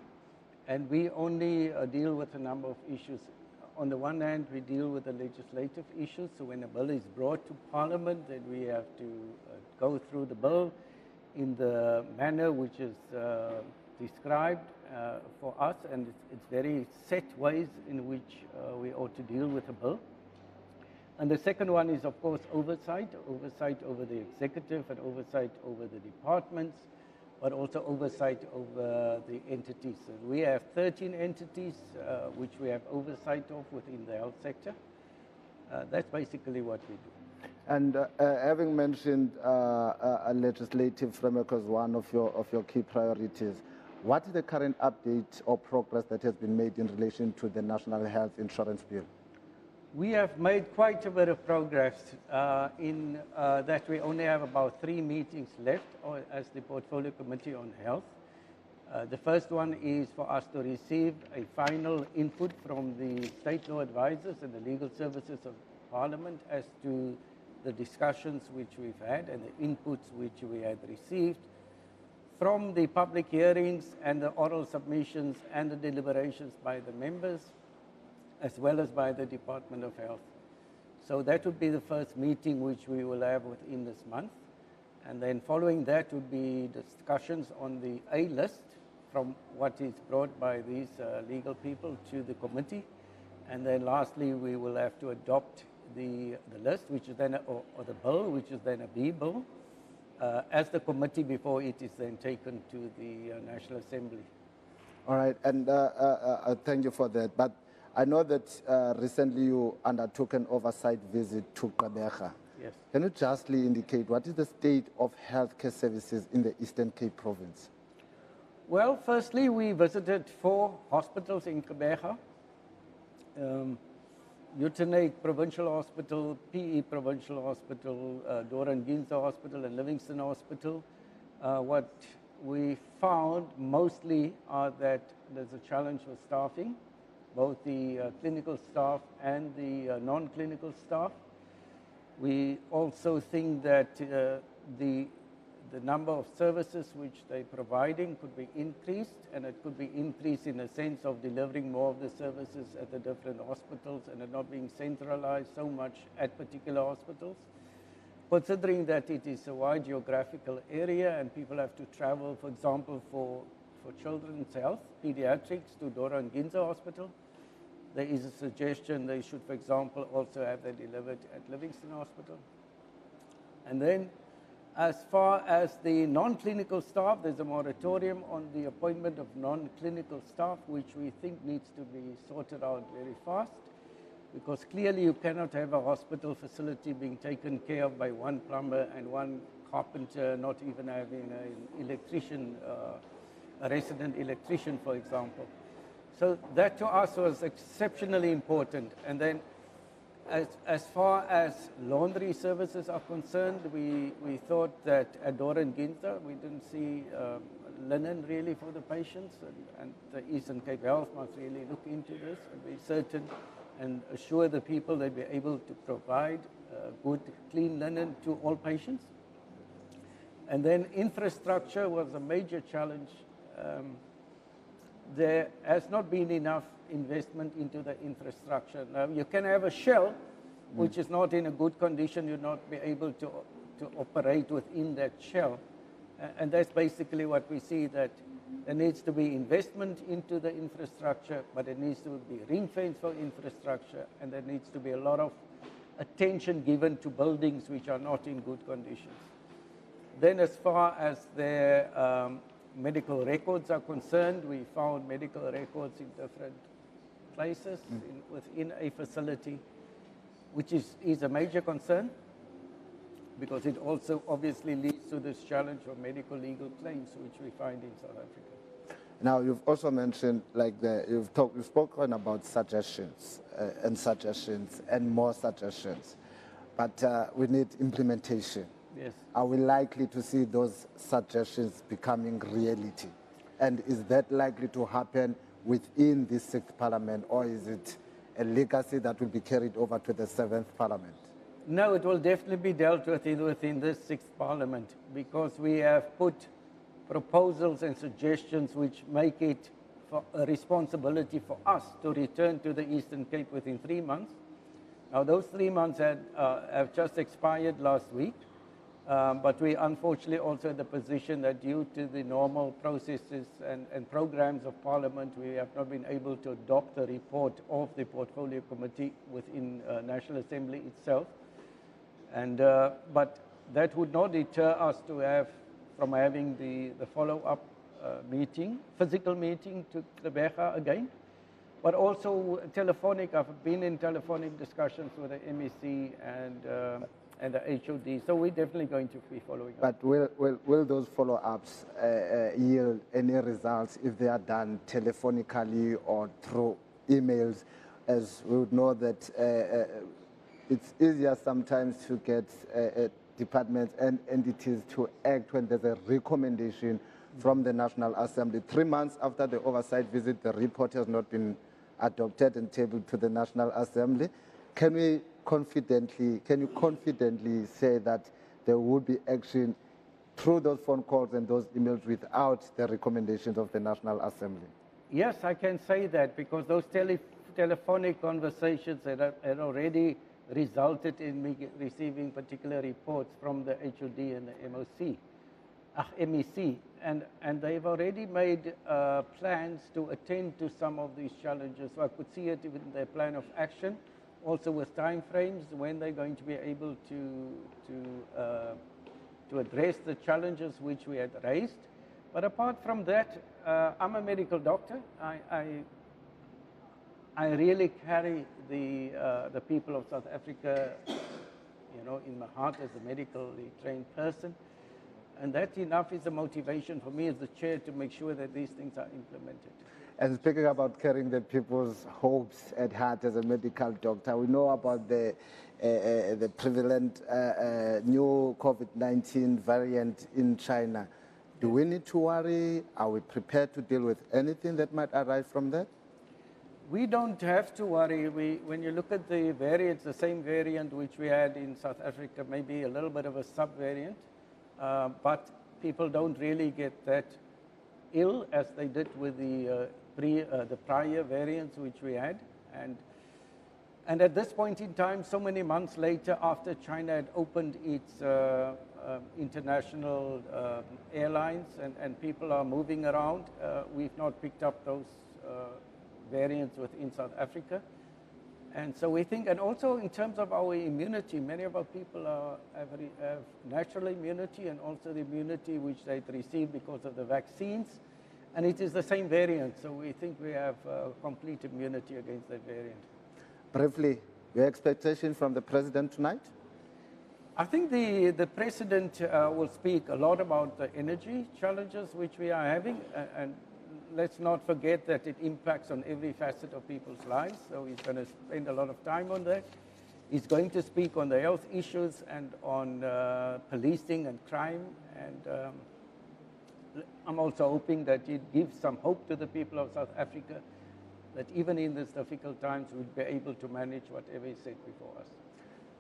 and we only deal with a number of issues. On the one hand, we deal with the legislative issues, so when a bill is brought to Parliament, then we have to go through the bill in the manner which is described for us, and it's very set ways in which we ought to deal with a bill. And the second one is, of course, oversight over the executive and oversight over the departments, but also oversight over the entities. So we have 13 entities which we have oversight of within the health sector. That's basically what we do. And having mentioned a legislative framework as one of your key priorities, what is the current update or progress that has been made in relation to the National Health Insurance Bill? We have made quite a bit of progress in that we only have about 3 meetings left as the Portfolio Committee on Health. The first one is for us to receive a final input from the state law advisors and the legal services of Parliament as to the discussions which we've had and the inputs which we had received from the public hearings and the oral submissions and the deliberations by the members, as well as by the Department of Health. So that would be the first meeting which we will have within this month. And then following that would be discussions on the A list from what is brought by these legal people to the committee. And then lastly, we will have to adopt the list, which is then, or the bill, which is then a B bill, as the committee before it is then taken to the National Assembly. All right, and thank you for that. But I know that recently you undertook an oversight visit to Gqeberha. Yes. Can you justly indicate what is the state of healthcare services in the Eastern Cape province? Well, firstly, we visited 4 hospitals in Gqeberha. Uitenhage Provincial Hospital, PE Provincial Hospital, Doran Ginza Hospital, and Livingston Hospital. What we found mostly are that there's a challenge with staffing, both the clinical staff and the non-clinical staff. We also think that the number of services which they're providing could be increased, and it could be increased in a sense of delivering more of the services at the different hospitals and it not being centralized so much at particular hospitals. Considering that it is a wide geographical area and people have to travel, for example, for children's health, pediatrics, to Doran Ginza Hospital, there is a suggestion they should, for example, also have that delivered at Livingston Hospital. And then, as far as the non-clinical staff, there's a moratorium on the appointment of non-clinical staff, which we think needs to be sorted out very fast, because clearly you cannot have a hospital facility being taken care of by one plumber and one carpenter, not even having an electrician, a resident electrician, for example. So that to us was exceptionally important. And then as far as laundry services are concerned, we thought that at Doran Ginza, we didn't see linen really for the patients, and the Eastern Cape Health must really look into this and be certain and assure the people they'd be able to provide good, clean linen to all patients. And then infrastructure was a major challenge. There has not been enough investment into the infrastructure. Now, you can have a shell which is not in a good condition, you'll not be able to operate within that shell. And that's basically what we see, that there needs to be investment into the infrastructure, but it needs to be ring-fenced for infrastructure, and there needs to be a lot of attention given to buildings which are not in good conditions. Then as far as their medical records are concerned, we found medical records in different places within a facility, which is a major concern, because it also obviously leads to this challenge of medical legal claims, which we find in South Africa. Now, you've also mentioned, like, you've spoken about suggestions and more suggestions, but we need implementation. Yes. Are we likely to see those suggestions becoming reality? And is that likely to happen within the 6th Parliament, or is it a legacy that will be carried over to the 7th Parliament? No, it will definitely be dealt with within this 6th Parliament, because we have put proposals and suggestions which make it a responsibility for us to return to the Eastern Cape within 3 months. Now, those 3 months have just expired last week. But we unfortunately also in the position that due to the normal processes and programs of Parliament, we have not been able to adopt the report of the Portfolio Committee within National Assembly itself. And, but that would not deter us from having the follow-up meeting, physical meeting to Gqeberha again, but also telephonic. I've been in telephonic discussions with the MEC and the HOD, so we're definitely going to be following up. But will those follow-ups yield any results if they are done telephonically or through emails? As we would know that it's easier sometimes to get departments and entities to act when there's a recommendation from the National Assembly. 3 months after the oversight visit, the report has not been adopted and tabled to the National Assembly. Can you confidently say that there would be action through those phone calls and those emails without the recommendations of the National Assembly? Yes, I can say that, because those telephonic conversations had already resulted in me receiving particular reports from the HOD and the MEC, and they've already made plans to attend to some of these challenges. So I could see it in their plan of action, also with time frames when they're going to be able to address the challenges which we had raised. But apart from that, I'm a medical doctor. I really carry the people of South Africa, you know, in my heart as a medically trained person. And that enough is a motivation for me as the chair to make sure that these things are implemented. And speaking about carrying the people's hopes at heart as a medical doctor, we know about the prevalent new COVID-19 variant in China. Do we need to worry? Are we prepared to deal with anything that might arise from that? We don't have to worry. When you look at the variants, the same variant which we had in South Africa, maybe a little bit of a subvariant, but people don't really get that ill as they did with the prior variants which we had. And at this point in time, so many months later, after China had opened its international airlines and people are moving around, we've not picked up those variants within South Africa. And so we think, and also in terms of our immunity, many of our people have natural immunity and also the immunity which they'd received because of the vaccines. And it is the same variant, so we think we have complete immunity against that variant. Briefly, your expectation from the President tonight? I think the President will speak a lot about the energy challenges which we are having, and let's not forget that it impacts on every facet of people's lives, so he's going to spend a lot of time on that. He's going to speak on the health issues and on policing and crime, and I'm also hoping that it gives some hope to the people of South Africa that even in these difficult times we'll be able to manage whatever is set before us.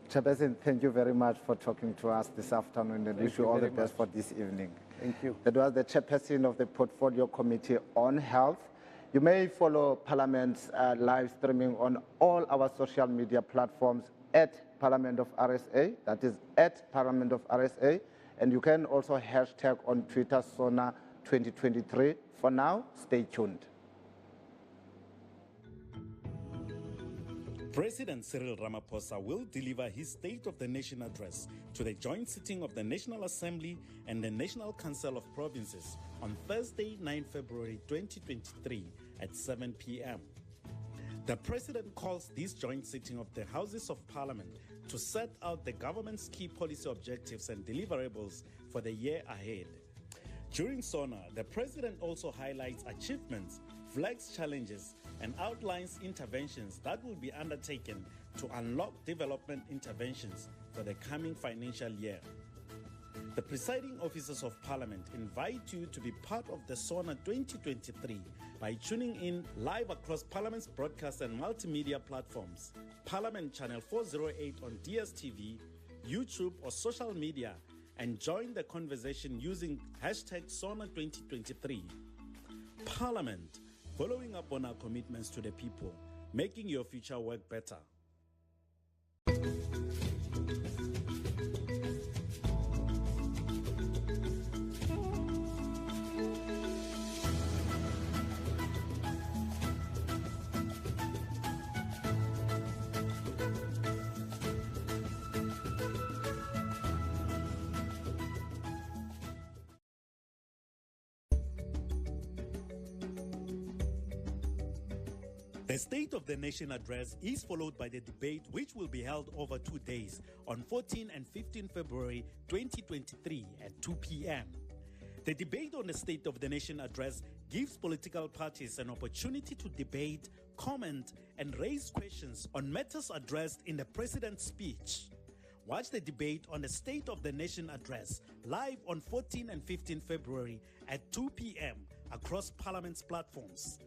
Chairperson, thank you very much for talking to us this afternoon, and wish you all the best for this evening. Thank you. That was the Chairperson of the Portfolio Committee on Health. You may follow Parliament's live streaming on all our social media platforms at Parliament of RSA, that is at Parliament of RSA, and you can also hashtag on Twitter SONA 2023. For now, stay tuned. President Cyril Ramaphosa will deliver his State of the Nation address to the joint sitting of the National Assembly and the National Council of Provinces on Thursday, 9 February 2023 at 7 p.m. The President calls this joint sitting of the Houses of Parliament to set out the government's key policy objectives and deliverables for the year ahead. During SONA, the President also highlights achievements, flags challenges, and outlines interventions that will be undertaken to unlock development interventions for the coming financial year. The presiding officers of Parliament invite you to be part of the SONA 2023 by tuning in live across Parliament's broadcast and multimedia platforms, Parliament Channel 408 on DSTV, YouTube or social media, and join the conversation using hashtag SONA 2023. Parliament, following up on our commitments to the people, making your future work better. The State of the Nation address is followed by the debate, which will be held over 2 days on 14 and 15 February 2023 at 2 p.m. The debate on the State of the Nation address gives political parties an opportunity to debate, comment, and raise questions on matters addressed in the President's speech. Watch the debate on the State of the Nation address live on 14 and 15 February at 2 p.m. across Parliament's platforms.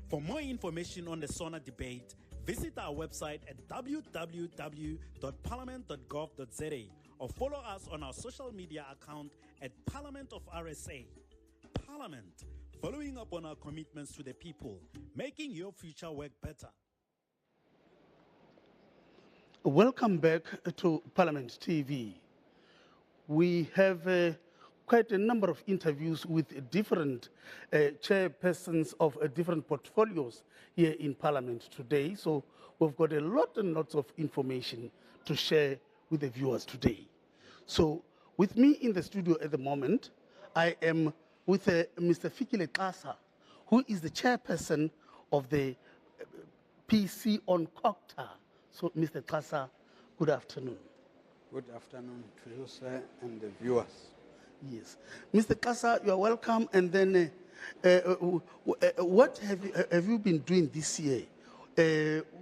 For more information on the SONA debate, visit our website at www.parliament.gov.za or follow us on our social media account at Parliament of RSA. Parliament, following up on our commitments to the people, making your future work better. Welcome back to Parliament TV. We have quite a number of interviews with different chairpersons of different portfolios here in Parliament today. So we've got a lot and lots of information to share with the viewers today. So with me in the studio at the moment, I am with Mr. Fikile Xasa, who is the chairperson of the PC on COCTA. So Mr. Xasa, good afternoon. Good afternoon to you, sir, and the viewers. Yes. Mr. Xasa, you are welcome. And then what have you been doing this year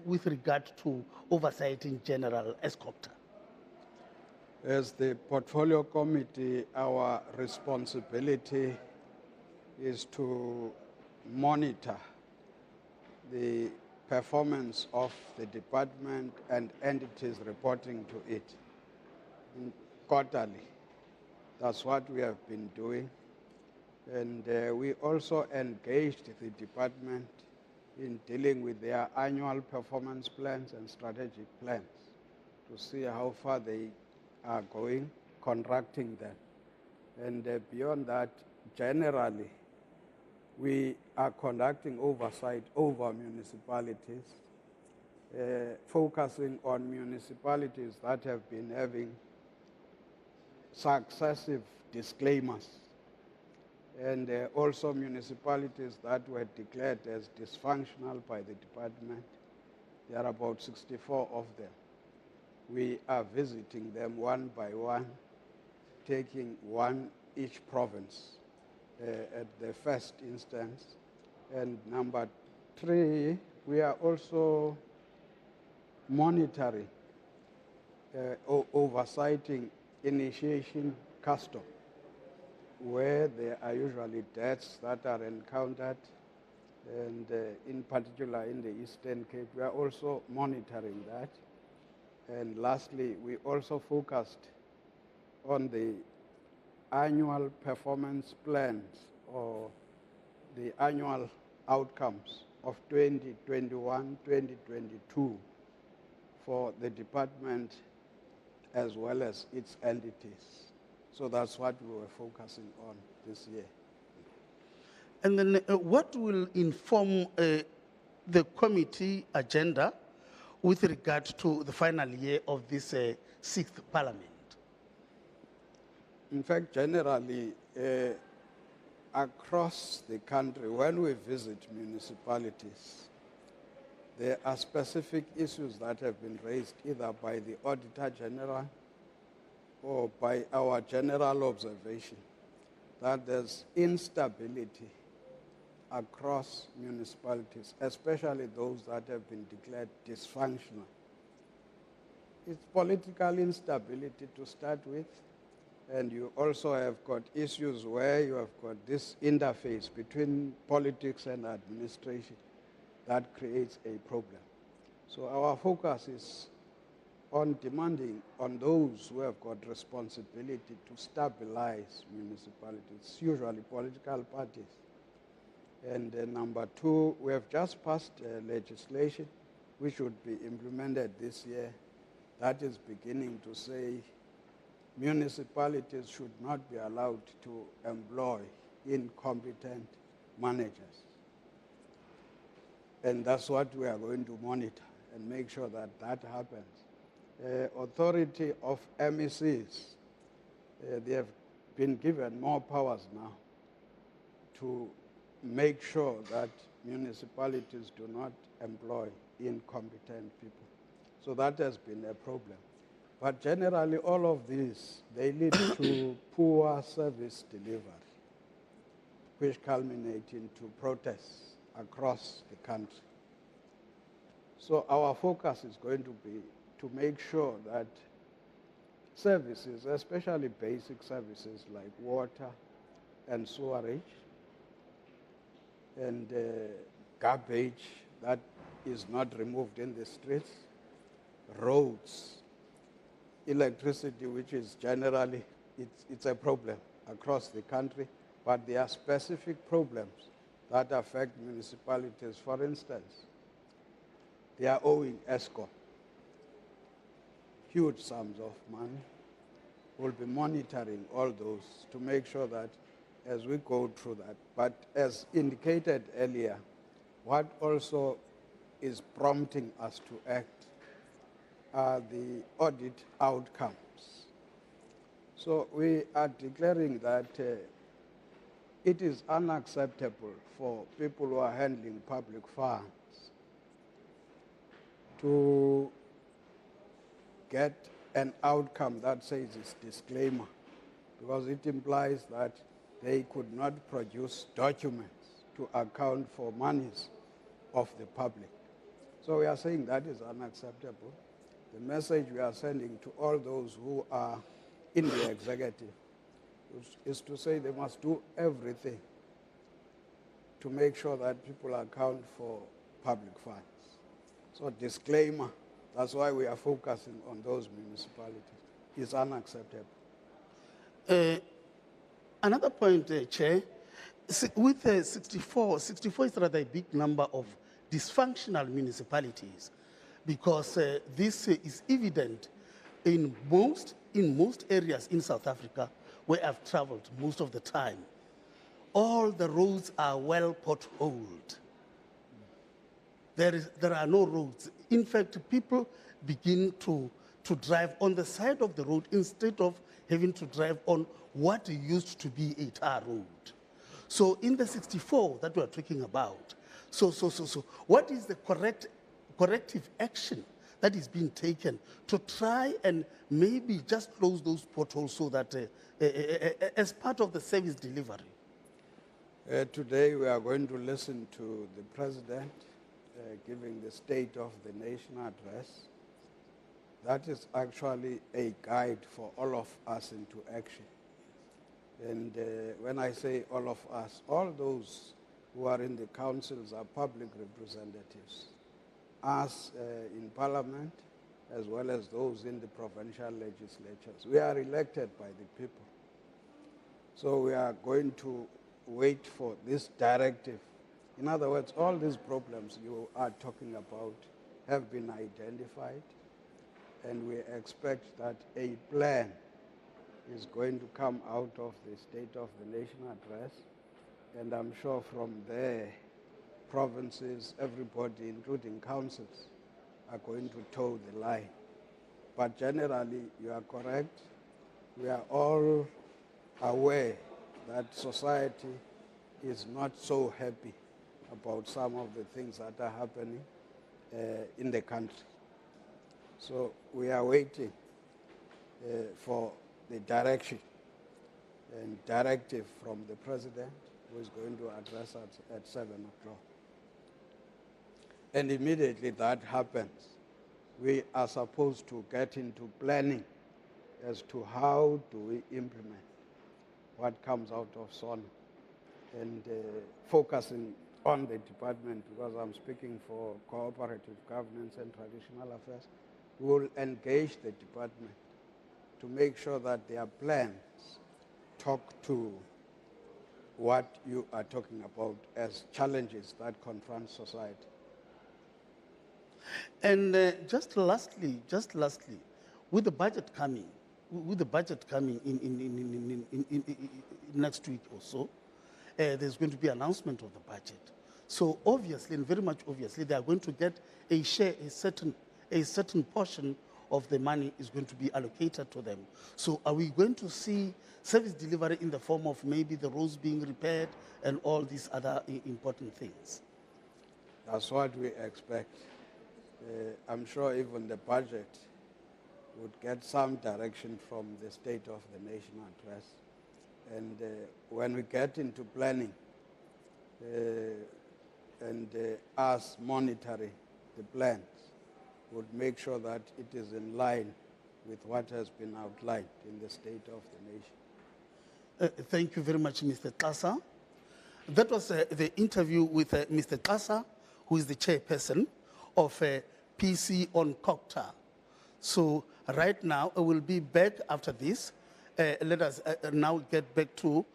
with regard to oversight in general as COCTA? As the portfolio committee, our responsibility is to monitor the performance of the department and entities reporting to it quarterly. That's what we have been doing. And we also engaged the department in dealing with their annual performance plans and strategic plans to see how far they are going, contracting them. And beyond that, generally, we are conducting oversight over municipalities, focusing on municipalities that have been having successive disclaimers, and also municipalities that were declared as dysfunctional by the department. There are about 64 of them. We are visiting them one by one, taking one each province at the first instance. And number 3, we are also monitoring, oversighting initiation custom, where there are usually deaths that are encountered, and in particular in the Eastern Cape, we are also monitoring that. And lastly, we also focused on the annual performance plans or the annual outcomes of 2021-2022 for the department as well as its entities. So that's what we were focusing on this year. And then what will inform the committee agenda with regard to the final year of this 6th Parliament? In fact, generally, across the country, when we visit municipalities, there are specific issues that have been raised either by the Auditor General or by our general observation that there's instability across municipalities, especially those that have been declared dysfunctional. It's political instability to start with, and you also have got issues where you have got this interface between politics and administration that creates a problem. So our focus is on demanding on those who have got responsibility to stabilize municipalities, usually political parties. And number 2, we have just passed legislation which should be implemented this year that is beginning to say municipalities should not be allowed to employ incompetent managers. And that's what we are going to monitor and make sure that that happens. Authority of MECs, they have been given more powers now to make sure that municipalities do not employ incompetent people. So that has been a problem. But generally, all of these, they lead to poor service delivery, which culminate into protests across the country. So our focus is going to be to make sure that services, especially basic services like water and sewerage and garbage that is not removed in the streets, roads, electricity, which is generally, it's a problem across the country, but there are specific problems that affect municipalities. For instance, they are owing ESCOM. huge sums of money. We'll be monitoring all those to make sure that as we go through that. But as indicated earlier, what also is prompting us to act are the audit outcomes. So we are declaring that it is unacceptable for people who are handling public funds to get an outcome that says it's disclaimer, because it implies that they could not produce documents to account for monies of the public. So we are saying that is unacceptable. The message we are sending to all those who are in the executive is to say they must do everything to make sure that people account for public funds. So disclaimer, that's why we are focusing on those municipalities. It's unacceptable. Another point, Chair, with 64 is rather a big number of dysfunctional municipalities, because this is evident in most areas in South Africa where I've traveled most of the time. All the roads are well potholed. There are no roads. In fact, people begin to drive on the side of the road instead of having to drive on what used to be a tar road. So in the 64 that we're talking about, so what is the corrective action that is being taken to try and maybe just close those potholes so that as part of the service delivery? Today we are going to listen to the President giving the State of the Nation address. That is actually a guide for all of us into action. And when I say all of us, all those who are in the councils are public representatives. Us in Parliament, as well as those in the provincial legislatures. We are elected by the people. So we are going to wait for this directive. In other words, all these problems you are talking about have been identified, and we expect that a plan is going to come out of the State of the Nation address, and I'm sure from there, provinces, everybody, including councils, are going to toe the line. But generally, you are correct. We are all aware that society is not so happy about some of the things that are happening in the country. So we are waiting for the direction and directive from the President, who is going to address us at 7 o'clock. And immediately that happens, we are supposed to get into planning as to how do we implement what comes out of SONA, and focusing on the department, because I'm speaking for cooperative governance and traditional affairs. We will engage the department to make sure that their plans talk to what you are talking about as challenges that confront society. And just lastly, with the budget coming, in next week or so, there's going to be announcement of the budget. So obviously, and very much obviously, they are going to get a share, a certain portion of the money is going to be allocated to them. So are we going to see service delivery in the form of maybe the roads being repaired and all these other important things? That's what we expect. I'm sure even the budget would get some direction from the State of the Nation address. And when we get into planning and us monitoring the plans, would make sure that it is in line with what has been outlined in the State of the Nation. Thank you very much, Mr. Tasa. That was the interview with Mr. Tasa, who is the chairperson of PC on COCTA. So right now, I will be back after this. Let us now get back to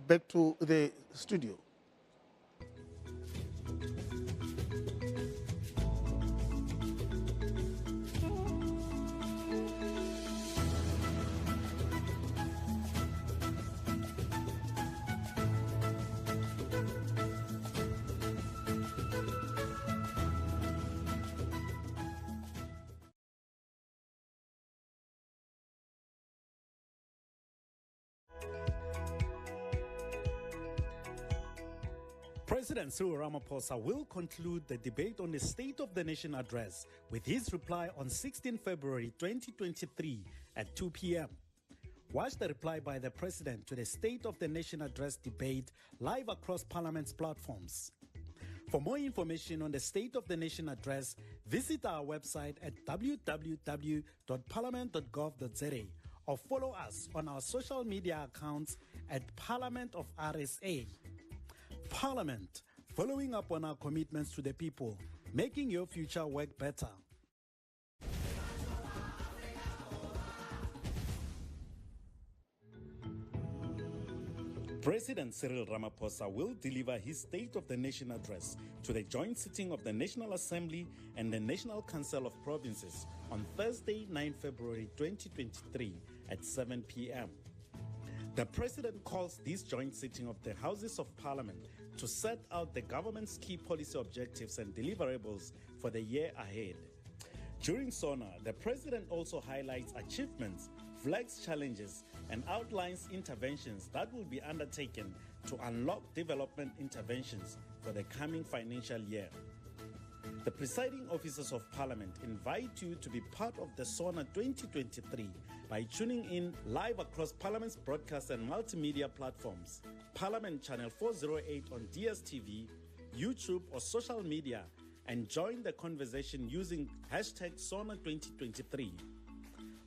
the studio. President Cyril Ramaphosa will conclude the debate on the State of the Nation address with his reply on 16 February 2023 at 2 p.m. Watch the reply by the President to the State of the Nation address debate live across Parliament's platforms. For more information on the State of the Nation address, visit our website at www.parliament.gov.za or follow us on our social media accounts at Parliament of RSA. Parliament, following up on our commitments to the people, making your future work better. President Cyril Ramaphosa will deliver his State of the Nation address to the joint sitting of the National Assembly and the National Council of Provinces on Thursday, 9 February 2023 at 7 p.m. The President calls this joint sitting of the Houses of Parliament to set out the government's key policy objectives and deliverables for the year ahead. During SONA, the President also highlights achievements, flags challenges, and outlines interventions that will be undertaken to unlock development interventions for the coming financial year. The presiding officers of Parliament invite you to be part of the SONA 2023 by tuning in live across Parliament's broadcast and multimedia platforms, Parliament Channel 408 on DSTV, YouTube or social media, and join the conversation using hashtag SONA 2023.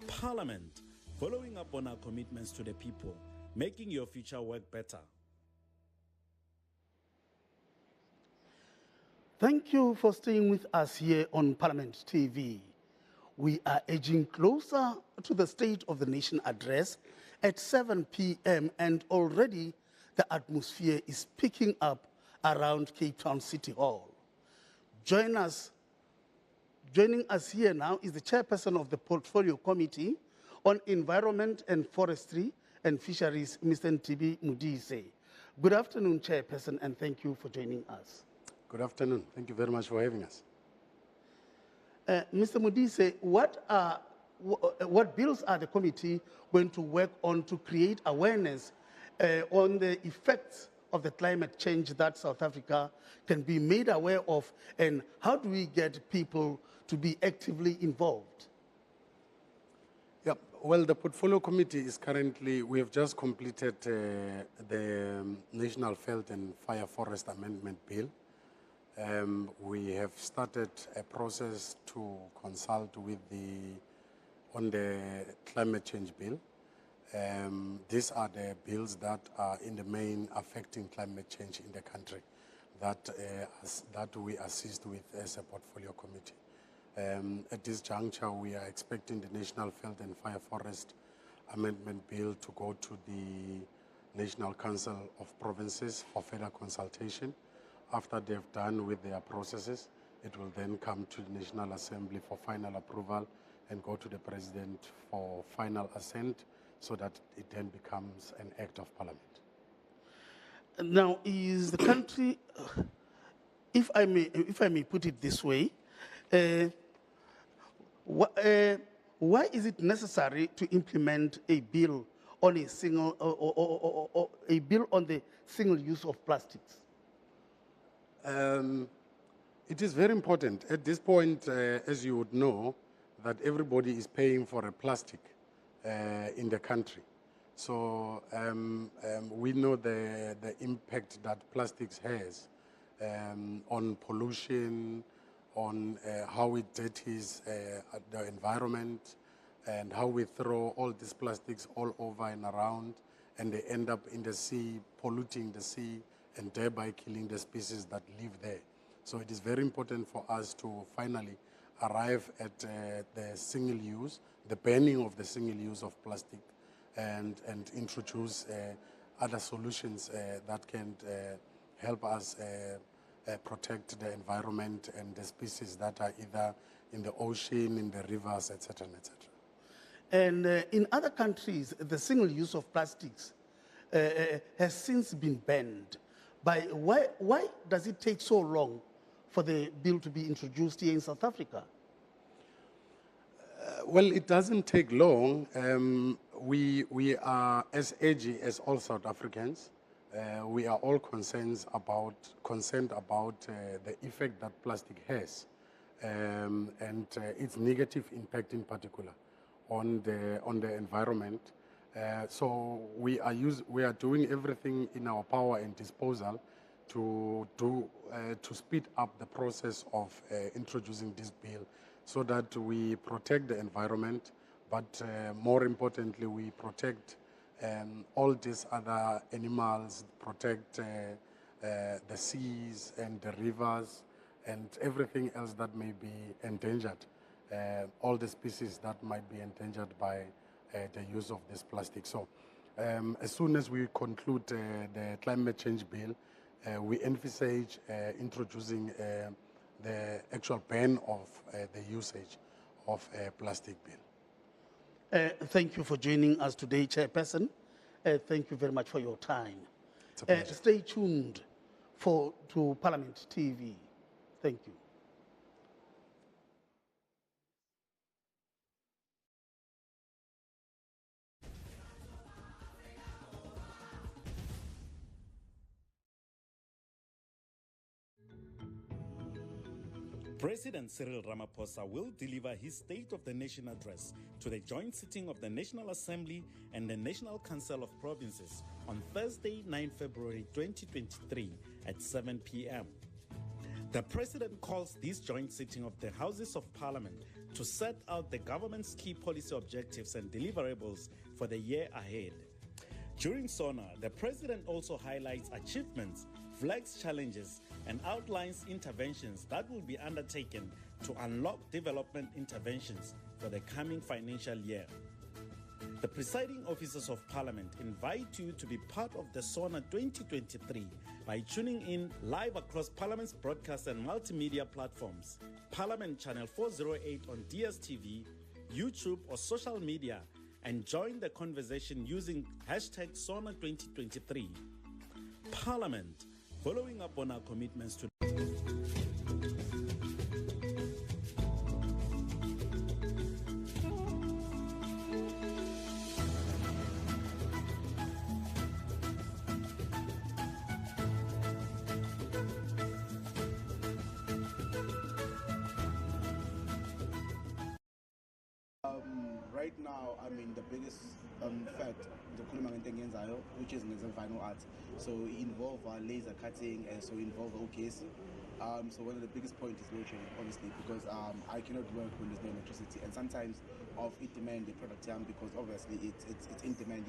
Parliament, following up on our commitments to the people, making your future work better. Thank you for staying with us here on Parliament TV. We are edging closer to the State of the Nation address at 7 p.m. and already the atmosphere is picking up around Cape Town City Hall. Joining us here now is the chairperson of the Portfolio Committee on Environment and Forestry and Fisheries, Mr. Nthibi Modise. Good afternoon, Chairperson, and thank you for joining us. Good afternoon. Thank you very much for having us. Mr. Modise, what bills are the committee going to work on to create awareness on the effects of the climate change that South Africa can be made aware of, and how do we get people to be actively involved? Yeah, well, the Portfolio Committee is currently, we have just completed the National Veld and Fire Forest Amendment Bill. We have started a process to consult with on the climate change bill. These are the bills that are in the main affecting climate change in the country that we assist with as a Portfolio Committee. At this juncture, we are expecting the National Veld and Fire Forest Amendment Bill to go to the National Council of Provinces for further consultation. After they've done with their processes, it will then come to the National Assembly for final approval and go to the President for final assent so that it then becomes an act of Parliament. Now, is the country, if I may put it this way, why is it necessary to implement a bill on a single or a bill on the single use of plastics? It is very important at this point, as you would know, that everybody is paying for a plastic in the country. So we know the impact that plastics has on pollution, on how it dirties the environment, and how we throw all these plastics all over and around, and they end up in the sea, polluting the sea, and thereby killing the species that live there. So it is very important for us to finally arrive at the single use, the banning of the single use of plastic, and introduce other solutions that can help us protect the environment and the species that are either in the ocean, in the rivers, etc., etc. And in other countries, the single use of plastics has since been banned. Why does it take so long for the bill to be introduced here in South Africa? Well, it doesn't take long. We are as edgy as all South Africans. we are all concerned about the effect that plastic has and its negative impact in particular on the environment. So we are doing everything in our power and disposal to speed up the process of introducing this bill, so that we protect the environment, but more importantly, we protect all these other animals, protect the seas and the rivers and everything else that may be endangered, all the species that might be endangered by the use of this plastic. So as soon as we conclude the climate change bill, we envisage introducing the actual ban of the usage of a plastic bill. Thank you for joining us today, Chairperson. Thank you very much for your time. It's a pleasure. Stay tuned to Parliament TV. Thank you. President Cyril Ramaphosa will deliver his State of the Nation address to the joint sitting of the National Assembly and the National Council of Provinces on Thursday, 9 February 2023 at 7 p.m. The President calls this joint sitting of the Houses of Parliament to set out the government's key policy objectives and deliverables for the year ahead. During SONA, the President also highlights achievements, flags challenges, and outlines interventions that will be undertaken to unlock development interventions for the coming financial year. The presiding officers of Parliament invite you to be part of the SONA 2023 by tuning in live across Parliament's broadcast and multimedia platforms, Parliament Channel 408 on DSTV, YouTube or social media, and join the conversation using hashtag SONA 2023. Parliament, following up on our commitments to right now, I mean, the biggest fact, which is in final arts. So it involve laser cutting, and so involve OKs. So one of the biggest points is load shedding, obviously, because I cannot work when there's no electricity, and sometimes of it demand the product because obviously it's in demand.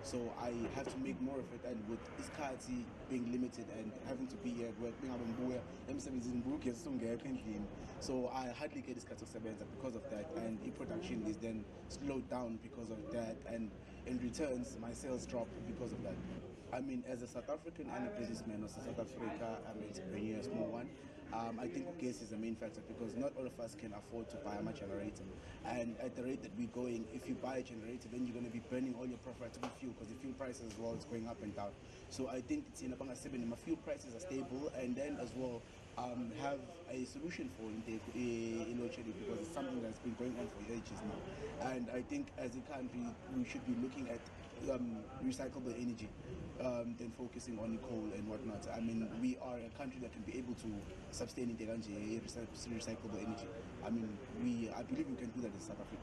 So I have to make more of it, and with iskati being limited and having to be here at work, so I hardly get iskati because of that, and production is then slowed down because of that, and in returns my sales drop because of that. I mean, as a South African and a businessman of South Africa, I'm an entrepreneur, a small one. I think gas is the main factor because not all of us can afford to buy a generator. And at the rate that we're going, if you buy a generator, then you're going to be burning all your profitable fuel because the fuel prices as well is going up and down. So I think it's in Abanga 7, my fuel prices are stable, and then as well have a solution for load shedding because it's something that's been going on for ages now. And I think as a country, we should be looking at recyclable energy than focusing on coal and whatnot. I mean, we are a country that can be able to sustain recyclable energy. I mean, I believe we can do that in South Africa.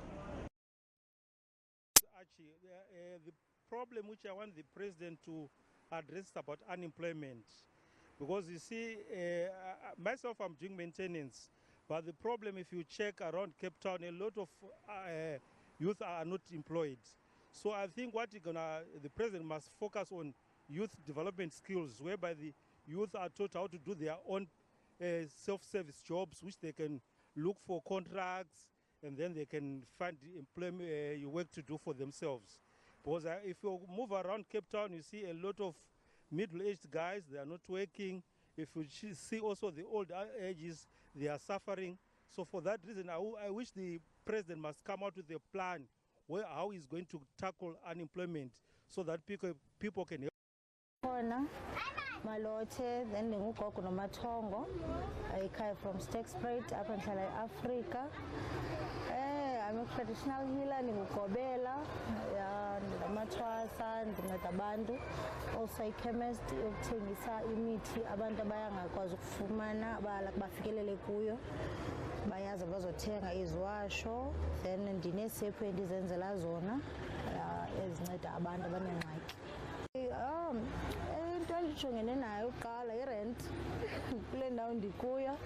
Actually, the problem which I want the president to address about unemployment, because you see, myself, I'm doing maintenance, but the problem, if you check around Cape Town, a lot of youth are not employed. So I think the president must focus on youth development skills, whereby the youth are taught how to do their own self-service jobs, which they can look for contracts, and then they can find employment, work to do for themselves. Because if you move around Cape Town, you see a lot of middle-aged guys, they are not working. If you see also the old ages, they are suffering. So for that reason, I wish the president must come out with a plan how he's going to tackle unemployment so that people can help. Malote, then Linguko no Matongo, I came from State Sprite up until Africa. I'm a traditional healer, ndingugobela, ndingamathwasa, ndinceda abantu. Also a chemist, yokuthengisa imithi abantu abayangakwazi ukufumana bafikelele kuyo. Bayaza bazothenga iziwasho, then ndineesephu endizenzela zona ezinceda abantu abanengxaki. Into endijongene nayo kuqala i-rent kule ndawo ndikuyo,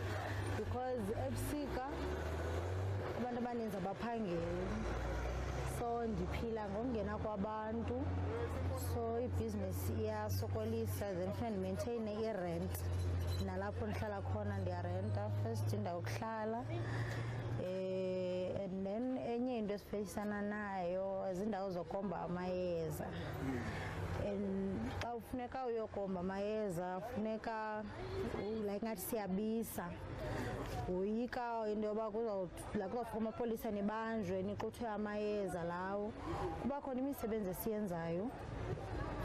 because ebusika abantu abaninzi abaphangeli, so ndiphila ngokungena kwabantu, so ibhizinesi iyasokolisa, then kufuneka ndimaintheyine i-rent. Nalapho ndihlala khona ndiyarenta first indawo yokuhlala, and then enye into esifeyisana nayo zindawo zokomba amayeza. And xa ufuneka uyokomba amayeza funeka like ngathi siyabisa, uyika into yoba kuzawufika amapolisa nibanjwe nixuthwe amayeza lawo. Kuba khona imisebenzi esiyenzayo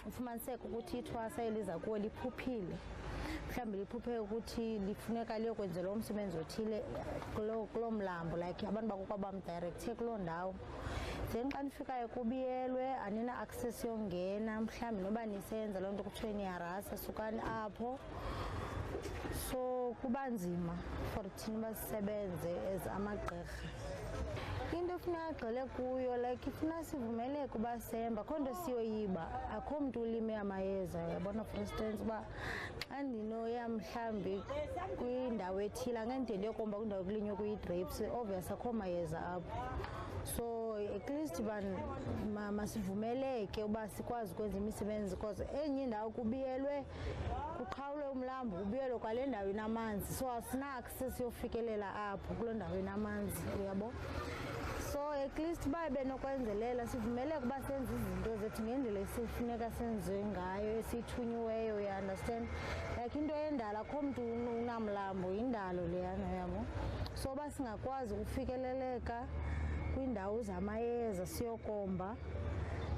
ufumaniseka ukuthi ithwasa eliza kuwo liphuphile, mhlawumbi liphuphe ukuthi lifuneka liyokwenzelwa umsebenzi othile kuloo mlambo, like abantu bakokwabamdirecthe kuloo ndawo. Then xa nifikayo kubiyelwe anina-access yongena, mhlawumbi noba nisenza loo nto kuthiwe niyarasa sukani apho. So kuba nzima for thina basisebenze as amagqirha. Into funeka agxile kuyo like ifuna sivumeleke uba semba, akho nto siyoyiba, akho mntu ulime amayeza. Uyabona, for instance uba xa ndinoya mhlawumbi kwindawo ethile angeke ndiyokomba kwindawo ekulinywe kuyi-grapes, obvious akho mayeza apho. So at least masivumeleke uba sikwazi ukwenza imisebenzi, because enye indawo kubiyelwe kuqhawulwe umlambo kubiyelwe kwale ndawo inamanzi, so asina-access yofikelela apho kuloo ndawo inamanzi, uyabo. So at least uba benokwenzelela sivumeleke uba senze izinto zethu ngendlela esifuneka senziwe ngayo, esiyithunyiweyo, you understand. Like into yendalo akho mntu unamlambo, yindalo leyana, uyabo. So uba singakwazi ukufikeleleka kwindawo zamayeza siyokomba,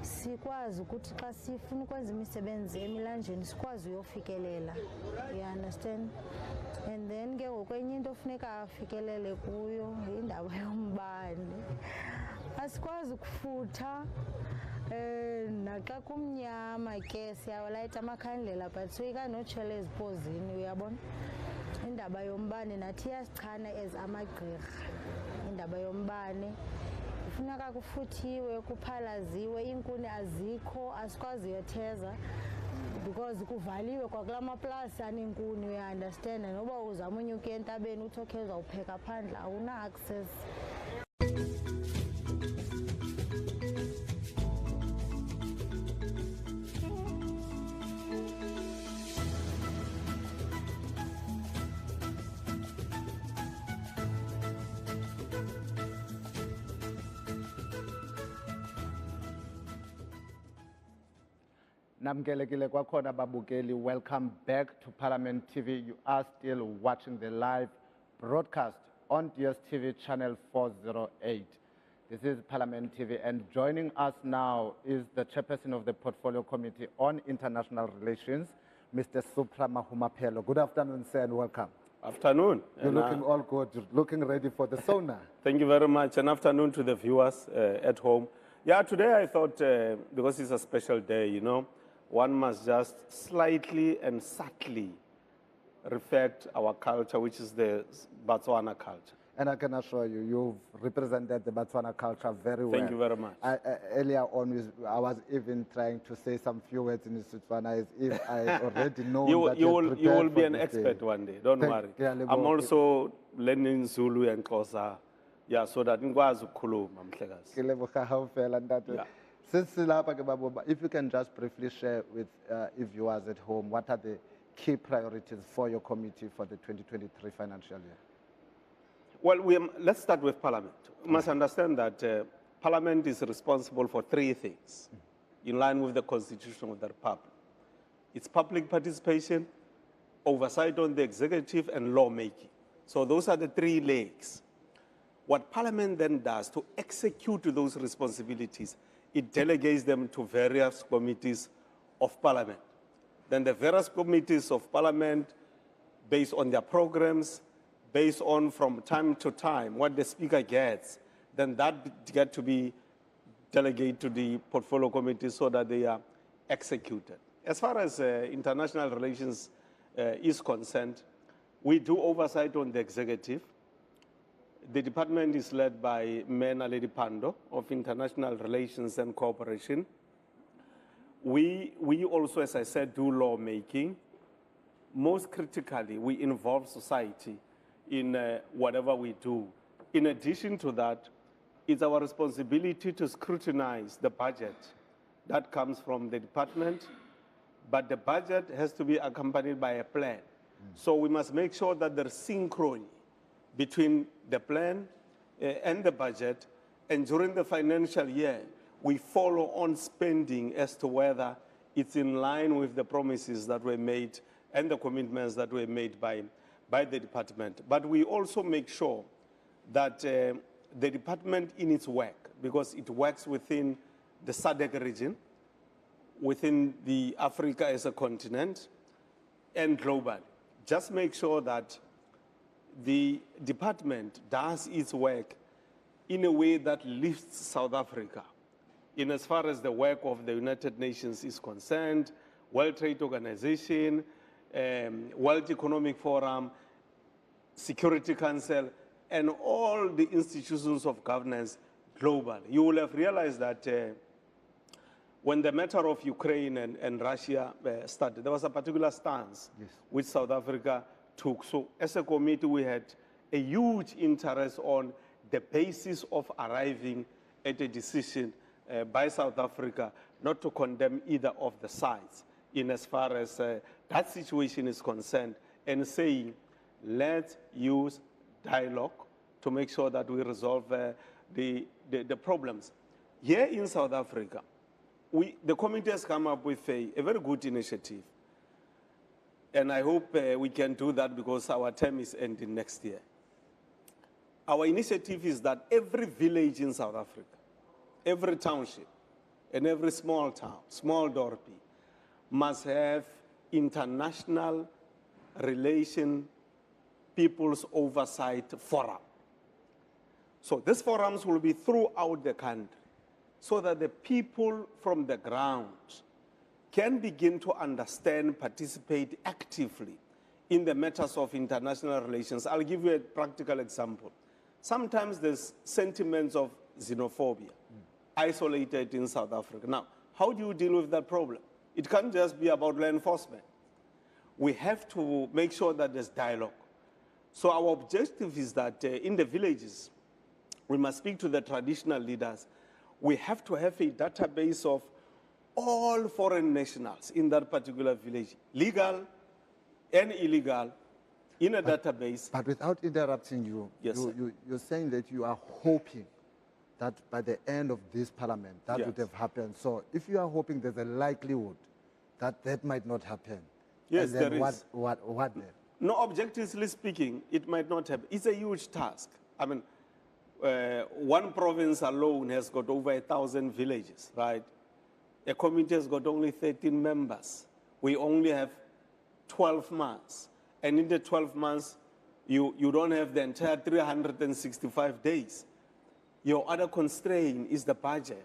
sikwazi ukuthi xa sifuna ukwenza imisebenzi emilanjeni sikwazi uyofikelela, you understand. And then ke ngokwenye into funeka afikelele kuyo yindawo yombane. Asikwazi ukufutha, naxa kumnyama ke siyawalayita amakhandlela but soyika notshwele ezipozini, uyabona. Indaba yombane nathi iyasichana as amagqirha, indaba yombane. Funeka kufuthiwe, kuphalaziwe, iinkuni azikho, asikwazi uyotheza because kuvaliwe kwakula maplasi aneenkuni, uya-understand. Noba uzama unyuka entabeni uthi okay uzawupheka phandle, awuna-access. Namkelekile kwakhona babukeli, welcome back to Parliament TV. You are still watching the live broadcast on DSTV channel 408. This is Parliament TV, and joining us now is the chairperson of the Portfolio Committee on International Relations, Mr. Supra Mahumapelo. Good afternoon, sir, and welcome. Afternoon. You're looking all good. You're looking ready for the SONA. Thank you very much, and afternoon to the viewers at home. Yeah, today I thought, because it's a special day, you know, one must just slightly and subtly reflect our culture, which is the Botswana culture. And I can assure you, you've represented the Botswana culture very well. Thank you very much. Earlier on, I was even trying to say some few words in Setswana as if I already know that you will be an expert one day, don't worry. I'm also learning Zulu and Xhosa, yeah, so that ngikwazi ukukhuluma mhlekazi. Yeah. If you can just briefly share with viewers at home, what are the key priorities for your committee for the 2023 financial year? Well, let's start with Parliament. You must understand that Parliament is responsible for three things in line with the Constitution of the Republic. It's public participation, oversight on the executive, and lawmaking. So those are the three legs. What Parliament then does to execute those responsibilities, it delegates them to various committees of Parliament. Then the various committees of Parliament, based on their programs, based on from time to time what the Speaker gets, then that get to be delegated to the portfolio committee so that they are executed. As far as international relations is concerned, we do oversight on the executive. The department is led by Mena Lady Pando of International Relations and Cooperation. We also, as I said, do lawmaking. Most critically, we involve society in whatever we do. In addition to that, it's our responsibility to scrutinize the budget that comes from the department, but the budget has to be accompanied by a plan. So we must make sure that there's synchrony between the plan and the budget, and during the financial year, we follow on spending as to whether it's in line with the promises that were made and the commitments that were made by the department. But we also make sure that the department in its work, because it works within the SADC region, within the Africa as a continent, and globally, just make sure that the department does its work in a way that lifts South Africa in as far as the work of the United Nations is concerned, World Trade Organization, World Economic Forum, Security Council, and all the institutions of governance globally. You will have realized that when the matter of Ukraine and Russia started, there was a particular stance which South Africa took. So as a committee, we had a huge interest on the basis of arriving at a decision by South Africa not to condemn either of the sides in as far as that situation is concerned, and saying, let's use dialogue to make sure that we resolve the problems. Here in South Africa, the committee has come up with a very good initiative. And I hope we can do that because our term is ending next year. Our initiative is that every village in South Africa, every township, and every small town, small dorpy, must have international relation people's oversight forum. So these forums will be throughout the country so that the people from the ground can begin to understand, participate actively in the matters of international relations. I'll give you a practical example. Sometimes there's sentiments of xenophobia isolated in South Africa. Now, how do you deal with that problem? It can't just be about law enforcement. We have to make sure that there's dialogue. So our objective is that in the villages, we must speak to the traditional leaders. We have to have a database of all foreign nationals in that particular village, legal and illegal, in a database. But without interrupting you, you're saying that you are hoping that by the end of this parliament, that would have happened. So if you are hoping there's a likelihood that that might not happen, yes, then there is. What then? No, objectively speaking, it might not happen. It's a huge task. I mean, one province alone has got over 1,000 villages, right? A committee has got only 13 members. We only have 12 months. And in the 12 months, you don't have the entire 365 days. Your other constraint is the budget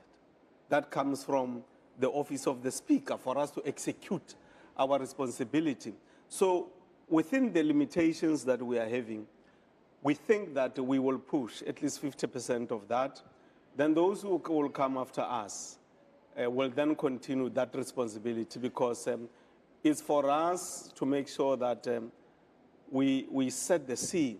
that comes from the office of the Speaker for us to execute our responsibility. So within the limitations that we are having, we think that we will push at least 50% of that. Then those who will come after us will then continue that responsibility, because it's for us to make sure that we set the scene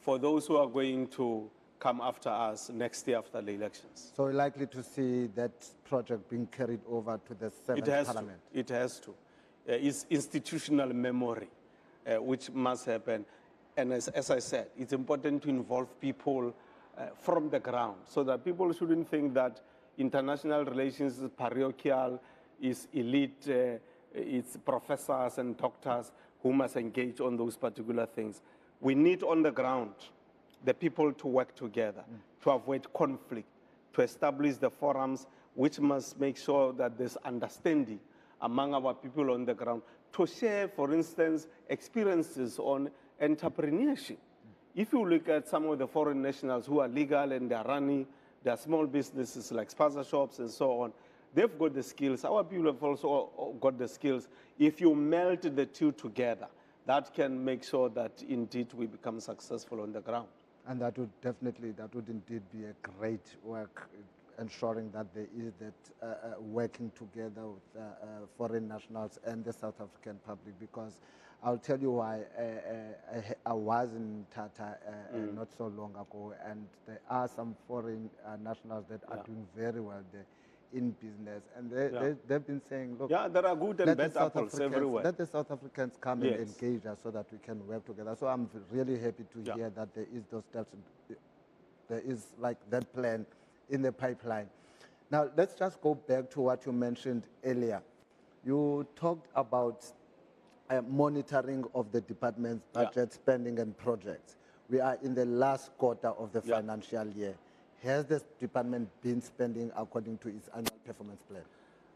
for those who are going to come after us next year after the elections. So we're likely to see that project being carried over to the 7th Parliament? It has to. It's institutional memory, which must happen. And as I said, it's important to involve people from the ground so that people shouldn't think that international relations is parochial, is elite, it's professors and doctors who must engage on those particular things. We need on the ground the people to work together, to avoid conflict, to establish the forums which must make sure that there's understanding among our people on the ground, to share, for instance, experiences on entrepreneurship if you look at some of the foreign nationals who are legal and they're running their small businesses like spaza shops and so on, they've got the skills. Our people have also got the skills. If you melt the two together, that can make sure that indeed we become successful on the ground. And that would indeed be a great work, ensuring that there is that working together with foreign nationals and the South African public, because I'll tell you why. I was in Tata not so long ago, and there are some foreign nationals that are doing very well there in business, and they've been saying, look, there are good and bad apples everywhere. Let the South Africans come and engage us so that we can work together. So I'm really happy to hear that there is those steps, there is like that plan in the pipeline. Now, let's just go back to what you mentioned earlier. You talked about monitoring of the department's budget, spending, and projects. We are in the last quarter of the financial year. Has the department been spending according to its annual performance plan?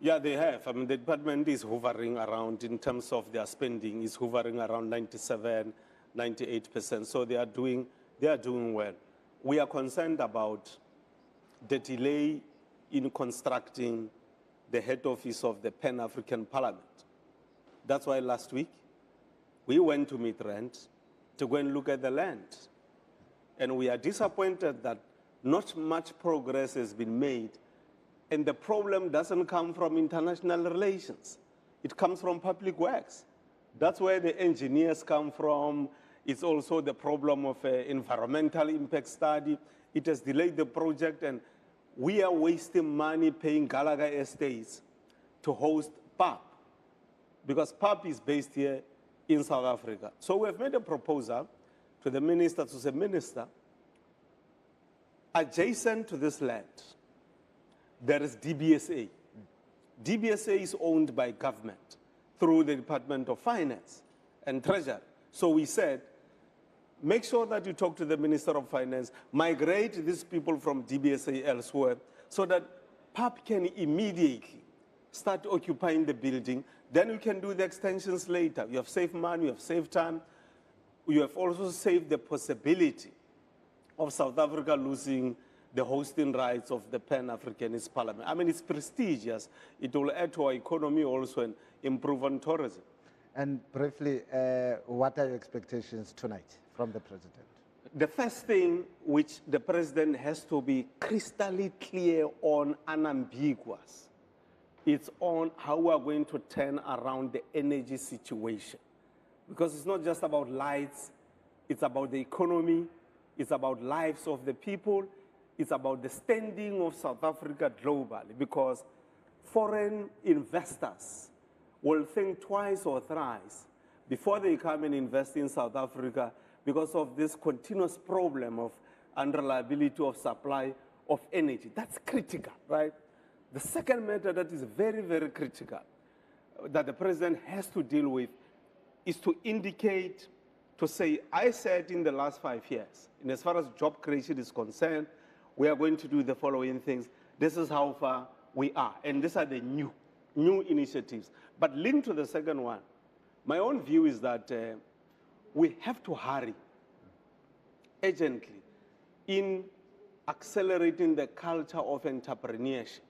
Yeah, they have. I mean, the department is hovering around, in terms of their spending, is hovering around 97, 98%. So they are doing well. We are concerned about the delay in constructing the head office of the Pan-African Parliament. That's why last week we went to Midrand to go and look at the land. And we are disappointed that not much progress has been made. And the problem doesn't come from international relations. It comes from public works. That's where the engineers come from. It's also the problem of environmental impact study. It has delayed the project, and we are wasting money paying Gallagher Estates to host PAP, because PAP is based here in South Africa. So we have made a proposal to the minister to say, Minister, adjacent to this land, there is DBSA. DBSA is owned by government through the Department of Finance and Treasury. So we said, make sure that you talk to the Minister of Finance, migrate these people from DBSA elsewhere, so that PAP can immediately start occupying the building. Then we can do the extensions later. You have saved money, you have saved time. You have also saved the possibility of South Africa losing the hosting rights of the Pan-Africanist Parliament. I mean, it's prestigious. It will add to our economy also and improve on tourism. And briefly, what are your expectations tonight from the President? The first thing which the President has to be crystal clear on, unambiguous, it's on how we are going to turn around the energy situation. Because it's not just about lights, it's about the economy, it's about lives of the people, it's about the standing of South Africa globally, because foreign investors will think twice or thrice before they come and invest in South Africa because of this continuous problem of unreliability of supply of energy. That's critical, right? The second matter that is very, very critical that the President has to deal with is to indicate, to say, I said in the last 5 years, and as far as job creation is concerned, we are going to do the following things. This is how far we are. And these are the new initiatives. But linked to the second one, my own view is that we have to hurry urgently in accelerating the culture of entrepreneurship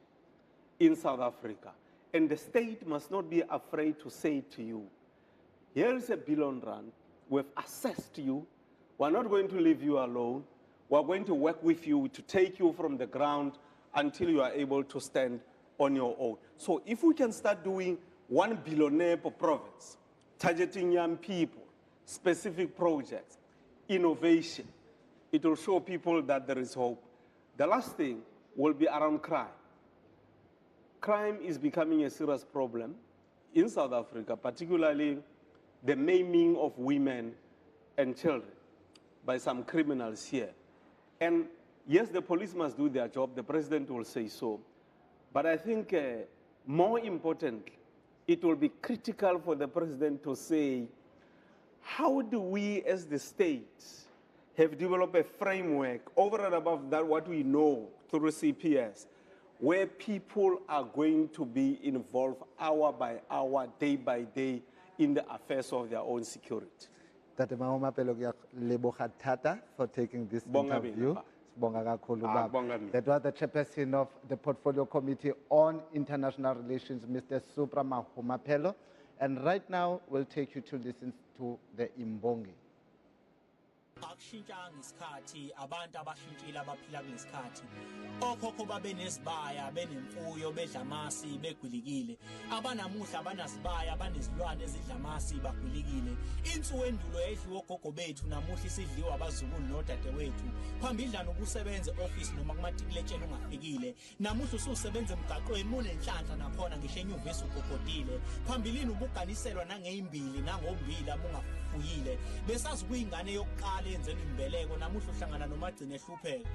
in South Africa. And the state must not be afraid to say to you, here is a bill on run, we've assessed you, we're not going to leave you alone, we're going to work with you to take you from the ground until you are able to stand on your own. So if we can start doing 1 billionaire per province, targeting young people, specific projects, innovation, it will show people that there is hope. The last thing will be around crime. Crime is becoming a serious problem in South Africa, particularly the maiming of women and children by some criminals here. And yes, the police must do their job, the President will say so. But I think more importantly, it will be critical for the President to say, how do we as the state have developed a framework over and above that what we know through CPS, where people are going to be involved hour by hour, day by day in the affairs of their own security. Tate Mahomapelo ke a leboga thata for taking this Bonga interview. bina, Sibonga kakhulu, Ah, Baba. bonga mina. That was the chairperson of the Portfolio Committee on International Relations, Mr. Supra Mahomapelo. And right now, we'll take you to listen to the Imbongi. Akushintsha ngesikhathi abantu abashintshile abaphila kulesikhathi okhokho babenezibaya benemfuyo bedla amasi begwilikile abanamuhla abanazibaya abanezilwane ezidla amasi bagwilikile insuku endulo edliwa ogogo bethu namuhla isidliwa abazukulu nodadewethu phambidlana ukusebenza office noma kumatikiletsheni ungafikile namuhla ususebenza emgaqweni munenhlanhla nakhona ngisho enyuvesi ugogodile phambilini ubuganiselwa nangeimbili nangombila mungafuyile besazi kuyingane yokuqala enzela imbeleko namuhla uhlangana nomagcina ehlupheka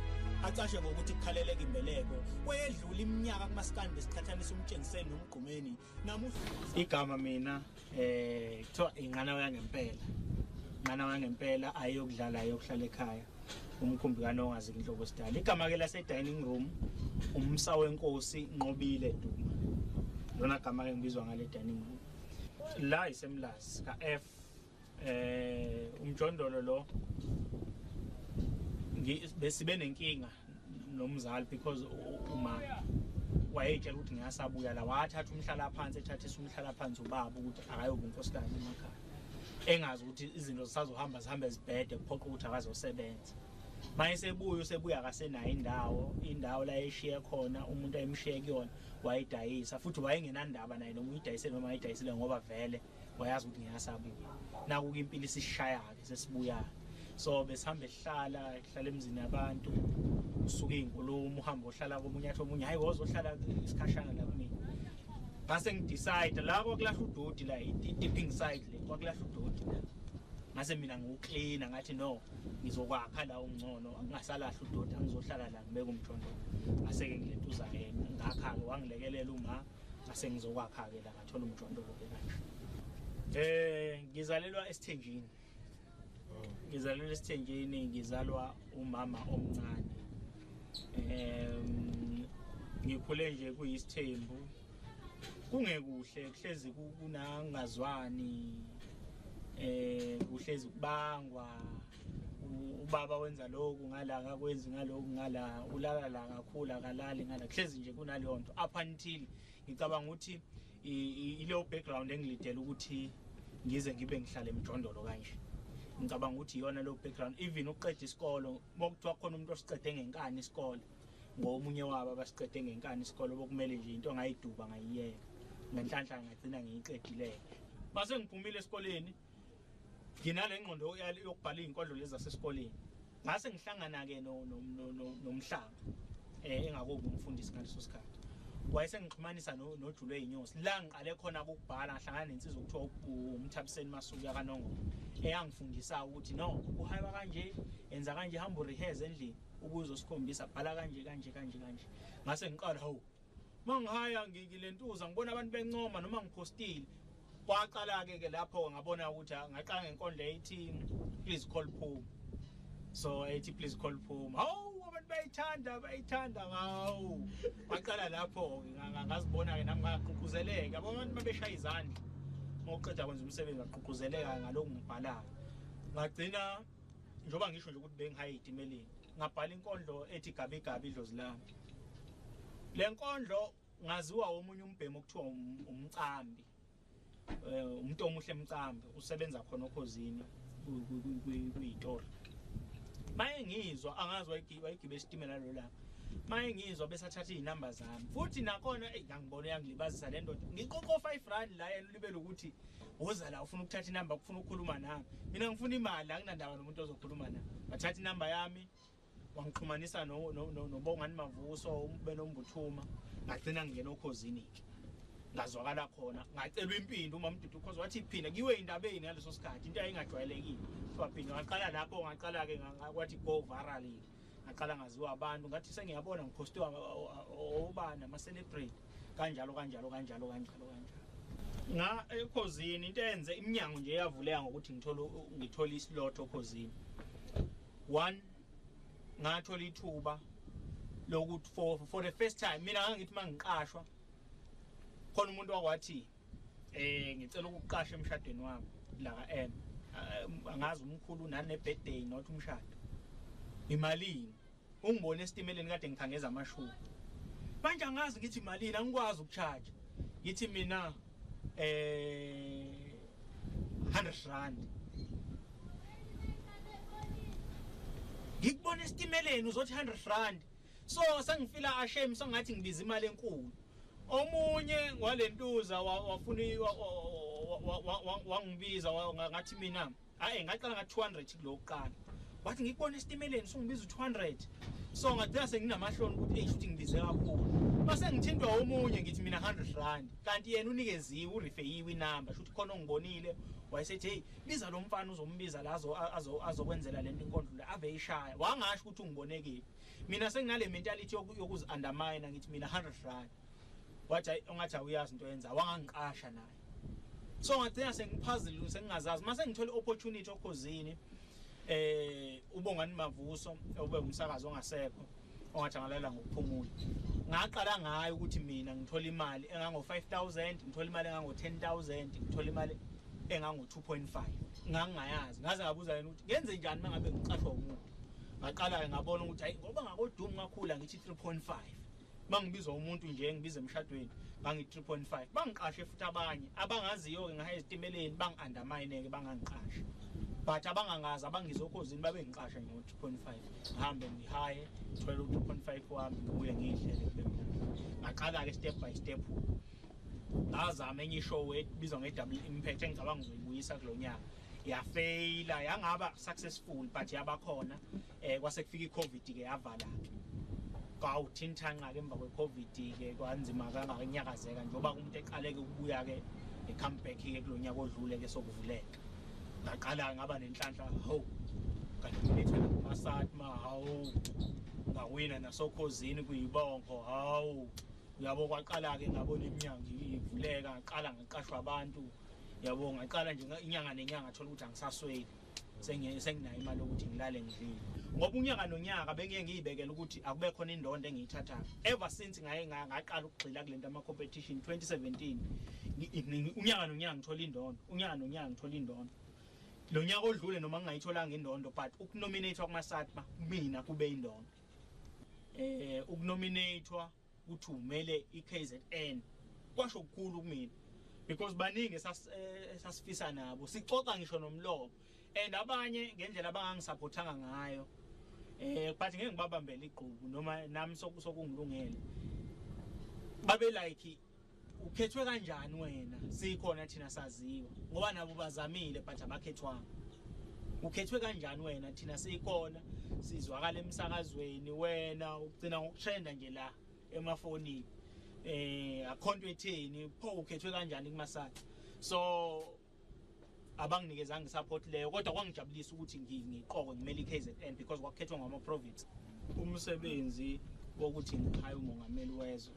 acashe ngokuthi kukhaleleka imbeleko kwedlula iminyaka kumasikandi besiqhathanisa umtshengiseni nomgqumeni namuhla igama mina kuthiwa ingqanawa yangempela ingqanawa yangempela ayokudlala ayokuhlala ekhaya umkhumbi kanongazi inhloko sidala igama ke lase dining room umsa wenkosi Nqobile Duma lona gama ke ngibizwa ngale dining room la isemlazi ka F umjondolo lo besibe nenkinga nomzali because uma wayetshela ukuthi ngiyasabuya la wathatha umhlala phansi ethathisa umhlala phansi ubaba ukuthi akayoba unkosikazi emakhaya engazi ukuthi izinto zisazohamba zihambe zibhede kuphoqa ukuthi akazosebenza mayesebuya usebuya akasenayo indawo la eshiye khona umuntu ayimshiye kuyona wayidayisa futhi wayengenandaba naye noma uyidayisele noma ayidayisile ngoba vele wayazi ukuthi ngiyasabuya naku impilo isishaya-ke sesibuya so besihamba ehlala emzini yabantu usuke inkulumo uhamba ohlala komunye athi omunye hayi wozohlala isikhashana la kumina ngase ngidecide la kwakulahla udodi la i-dipping side le kwakulahla udodi la ngase mina ngiwuklina ngathi no ngizokwakha la ungcono angasalahla udodi angizohlala la ngibeke umjondolo ngase-ke ngilentuza ngakha-ke wangilekelela uma ngase ngizokwakha-ke la ngathola umjondolo-ke kanje ngizalelwa esithenjini ngizalwa umama omncane ngikhule nje kuyisithembu kungekuhle kuhlezi kunangazwani kuhlezi kubangwa ubaba wenza lokhu ngala akakwenzi ngalokhu ngala ulala la kakhulu akalali ngala kuhlezi nje kunaleyo nto up until ngicabanga ukuthi ileyo background engilidela ukuthi ngize ngibe ngihlale emjondolo kanje ngicabanga ukuthi iyona leyo background even uqeda isikolo bokuthiwa khona umuntu osiqede ngenkani isikole ngomunye wabo abasiqede ngenkani isikole bokumele nje into ngayiduba ngayiyeka ngenhlanhla ngagcina ngiyiqedile base ngiphumile esikoleni nginale ngqondo yokubhala izinkondlo lezi zasesikoleni ngase ngihlangana-ke nomhlanga engakubi umfundisi ngaleso sikhathi wayesengixhumanisa noJulo ey'nyosi la ngiqale khona ukubhala ngahlangana nensizwa okuthiwa umthabiseni Masuku yakanongo eyangifundisa ukuthi no uhaywa kanje enza kanje hamba urehearse endlini ukuze usikhombisa bhala kanje ngase ngiqala hawu mangihaya ngilentuza ngibona abantu bencoma noma ngipostile kwaqala-ke lapho ngabona ukuthi ngaqala ngenkondlo ethi please call Phuma so ethi please call Phuma hawu abantu bayithanda hawu waqala lapho ngazibona-ke nami ngagqugquzeleka abantu babeshaya izandla ngokuqeda kwenza umsebenzi ngagqugquzeleka ngalokhu ngibhalayo ngagcina njengoba ngisho nje ukuthi bengihaye ey'timeleni ngabhala inkondlo ethi gabi idlozi lami le nkondlo ngaziwa omunye umbhemu okuthiwa umcambi umuntu omuhle emcambi usebenza khona okhozini kuyitori maye ngizwa angazi wayigibe esitimela lo langa maye ngizwa bese athatha iy'namba zami futhi nakhona ngangibona yangilibazisa le ndoda ngiqoqo 5 rand la yena libele ukuthi woza la ufuna ukuthatha inamba ufuna ukukhuluma nami mina ngifuna imali akunandaba nomuntu ozokhuluma nami bathatha inamba yami wangixhumanisa nobongani Mavuso uMbuthuma ngagcina ngingena okhozini-ke ngazwakala khona ngacelwa impindi uma Mdudu cause wathi iphinda kiwe indabeni ngaleso sikhathi into ayingajwayelekile swaphinda ngaqala lapho ngaqala-ke kwathi go viral ngaqala ngaziwa abantu ngathi sengiyabona ngiphostiwa obani ama-celebrate kanjalo ekhozini into eyenze iminyango nje yavuleka ngokuthi ngithole islot okhozini. One, ngathola ithuba lokuthi for the first time mina ngangithi mangiqashwa khona umuntu wakwathi ngicela ukuqasha emshadweni wami la ka M angazi umkhulu nane birthday not umshado imalini ungibone esitimeleni kade ngikhangeza amashumi manje angazi ngithi imalini angikwazi ukucharge yithi mina 100 rand ngikubona esitimeleni uzothi 100 rand so sengifila ashame songathi ngibiza imali enkulu omunye ngwalentuza wafuna wangibiza ngathi mina ngaqala nga 200 kulokuqala wathi ngikubona esitimeleni songibiza u200 so ngathi senginamahloni ukuthi shuthi ngibize kakhulu mase ngithindwa omunye ngithi mina 100 rand kanti yena unikeziwe urefeyiwe inamba shuthi khona ongibonile wayesethi hey biza lo mfana uzombiza la azokwenzela lento inkondlo ave ishaya wangasho ukuthi ungibonekile mina senginale mentality yokuzi undermine ngithi mina 100 rand wathi ongathi uyazi into yenza wangangiqasha naye so ngathi sengipuzzle sengingazazi mase ngithole opportunity okhosini ubongani mavuso ube umsakazo ongasekho ongathangalela ngokuphumula ngaqala ngayo ukuthi mina ngithola imali engango 5000 ngithola imali engango 10000 ngithola imali engango 2.5 ngangayazi ngaze ngabuza yena ukuthi ngenze njani mangabe ngiqashwa umuntu ngaqala ngabona ukuthi hayi ngoba ngakodumu ngakhula ngithi 3.5 bangibizwa umuntu nje ngibize emshadweni bangi 3.5 bangiqashe futhi abanye abangaziyo ke ngaha ezitimeleni bangi-undermine ke bangangiqasha but abangangazi abangizokhozini babe ngiqasha ngo 3.5 ngihambe ngihaye 12.5 wami ngibuye ngihlele kube ngaqala ke step by step ngazama enye show ebizwa nge-double impact engicabanga ngizoyibuyisa kulonyaka yafaila yangaba successful but yabakhona kwase kufika iCovid ke yavala ke kwawuthintanqa ke emva kweCovid ke kwanzima kangakenyakazeka njengoba umuntu eqaleke ukubuya ke comeback ke kulonyaka odlule ke sokuvuleka ngaqala ngaba nenhlanhla ho kanti ngilethwe namasatma hawu ngawina nasokhosini kuyibongo hawu uyabo kwaqala ke ngabona iminyango ivuleka ngaqala ngaqashwa abantu yabo ngaqala nje inyanga nenyanga thola ukuthi angisasweli senginayo imali ukuthi ngilale ngidlile ngoba unyaka nonyaka bengiye ngiyibekela ukuthi akube khona indondo engiyithathayo ever since ngaqala ukugxila kulento ama competition 2017 unyaka nonyaka ngithola indondo unyaka nonyaka ngithola indondo lo nyaka odlule noma ngingayitholanga indondo but ukunominate kumasatma mina kube indondo ukunominatewa ukuthi umele iKZN kwasho ukukhulu kumina because baningi sasifisa nabo sixoxa ngisho nomlomo and abanye ngendlela abangangisupportanga ngayo but ngeke ngibabambele iqhubu noma nami sokungilungele babe like ukhethwe kanjani wena sikhona thina saziwa ngoba nabo bazamile but abakhethwanga ukhethwe kanjani wena thina sikhona sizwakala emsakazweni wena ugcina ngokutrenda nje la emafonini akhonto etheni pho ukhethwe kanjani kumasatha so abanginikeza ngesupport leyo kodwa kwangijabulisa ukuthi ngiqoqo ngimele iKZN because kwakhethwa ngama province umsebenzi wokuthi ngihaye umongameli wezwe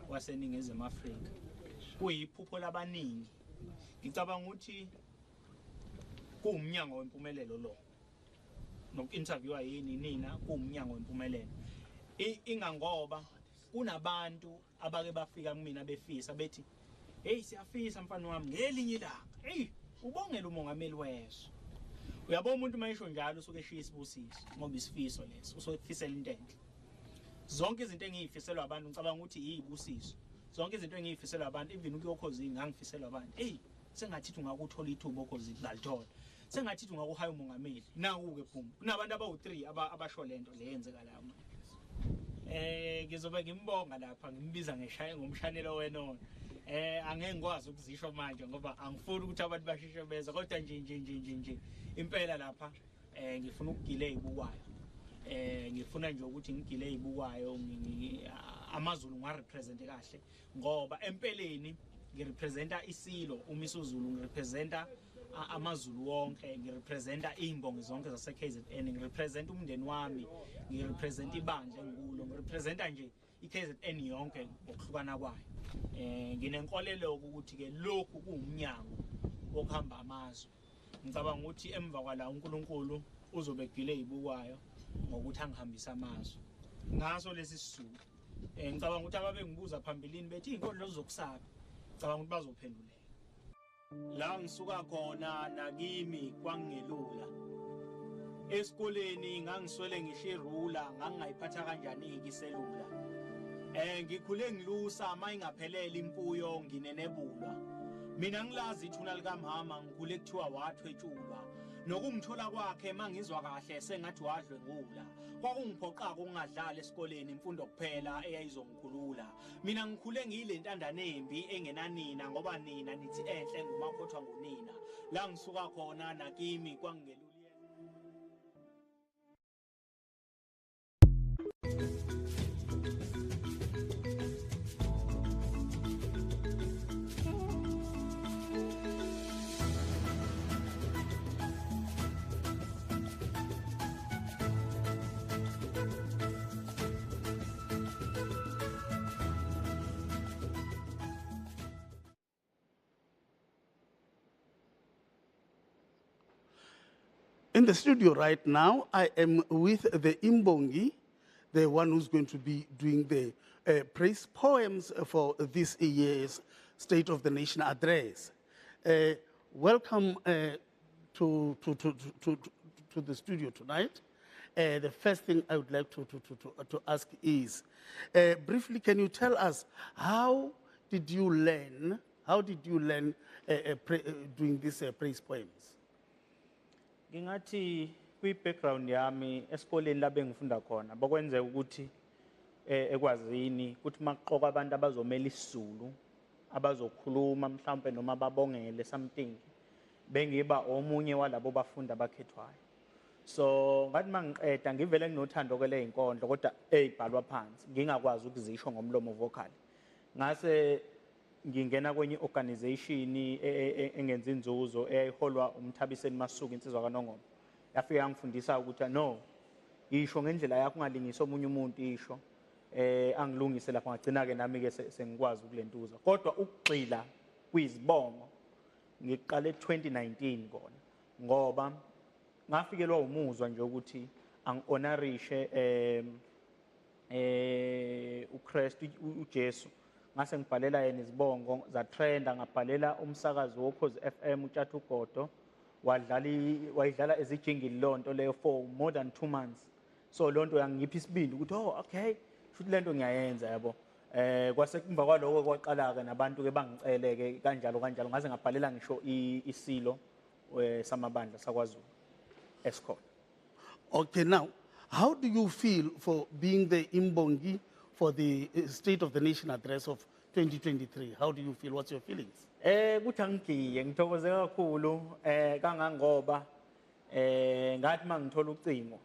waseningizimu Afrika kuyiphupho labaningi ngicabanga ukuthi kuumnyango wempumelelo lo noku-interviewa yini nina kuumnyango wempumelelo ingangoba kunabantu abake bafika kumina befisa bethi hey siyafisa mfana wami ngelinye ilanga hey ubongela umongameli wezwe uyabona umuntu mayisho njalo usuke eshiya isibusiso ngoba isifiso leso usofisela into enhle zonke izinto engiyifiselwa abantu ngicabanga ukuthi yibusiso zonke izinto engiyifiselwa abantu even ukuyokhozini ngangifiselwa abantu hey sengathi ungakuthola ithuba okhozini ngalithola sengathi ungakuhaya umongameli naku-ke phuma kunabantu abawu3 abasho lento leyenzeka la ngizobe ngimbonga lapha ngimbiza ngomshanelo wenona angeke ngikwazi ukuzisho manje ngoba angifuni ukuthi abantu bashishe beza kodwa nje impela lapha ngifuna ukugila ezibukwayo ngifuna nje ukuthi ngigile ezibukwayo amaZulu ngirepresent kahle ngoba empeleni ngirepresenta isilo umisuzulu ngirepresenta amaZulu wonke ngirepresenta imbongi zonke zase KZN ngirepresenta umndeni wami ngirepresenta ibandla engikulo ngirepresenta nje iKZN yonke ngokuhlukana kwayo nginenkolelo ukuthi ke lokhu kuumnyango wokuhamba amazwe ngicabanga ukuthi emva kwala uNkulunkulu uzobe egile ezibukwayo ngokuthi angihambisa amazwe ngaso lesi sizulu ngicabanga ukuthi ababe ngibuza phambilini bethi inkondlo zokusaba ngicabanga ukuthi bazophenduleka La ngisuka khona nakimi kwangelula. Esikoleni ngangiswele ngisho irula ngangayiphatha kanjani iselula. Ngikhule ngilusa mayingaphelele imfuyo nginenebulwa. Mina ngilazi ithuna likamama ngikhule kuthiwa wathwetshulwa. Nokungithola kwakhe mangizwa kahle sengathi wadlwengula. Kwakungiphoqa ukungadlala esikoleni imfundo kuphela eyayizongikhulula. Mina ngikhule ngiyilentandane embi engenanina ngoba nina nithi enhle ngumakhothwa ngunina. La ngisuka khona nakimi kwangelula. In the studio right now, I am with the Imbongi, the one who's going to be doing the praise poems for this year's State of the Nation address. Welcome to the studio tonight. The first thing I would like to ask is, briefly, can you tell us how did you learn doing these praise poems? Ngingathi kwi-background yami esikoleni la bengifunda khona bakwenzeka ukuthi ekwazini ukuthi makuxoka abantu abazomela isiZulu abazokhuluma mhlawumbe noma babongele something bengiba omunye walabo bafundi abakhethwayo. So ngathi mangiqeda ngivele nginothando kwele inkondlo kodwa ezibhalwa phansi ngingakwazi ukuzisho ngomlomo vocal. Ngase ngingena kwenye organization engenza inzuzo eyayiholwa umthabiseni Masuku insizwa kaNongoma. Yafika yangifundisa ukuthi no isho ngendlela yakho ungalingisa omunye umuntu isho angilungise lapha ngagcina ke nami ke sengikwazi ukulentuza. Kodwa ukugxila kwizibongo ngiqale 2019 kona ngoba ngafikelwa umuzwa nje ukuthi angihonorishe uChrist uJesu. Ngase ngibhalela yena izibongo za trenda ngabhalela umsakazo woKhozi FM uTshatha uGodo wayidlala ezijingile lonto leyo for more than 2 months. So lonto yangipha isibindi ukuthi okay futhi lento ngiyayenza yabo. Kwase kumva kwaloko kwaqala ke nabantu ke bangicele ke kanjalo ngaze ngabhalela ngisho isilo samabandla sakwaZulu eskhona. Okay, now how do you feel for being the Imbongi for the State of the Nation address of 2023? How do you feel? What's your feelings? Kuthi angigiye ngithokoze kakhulu kangangoba ngathi mangithola ucingo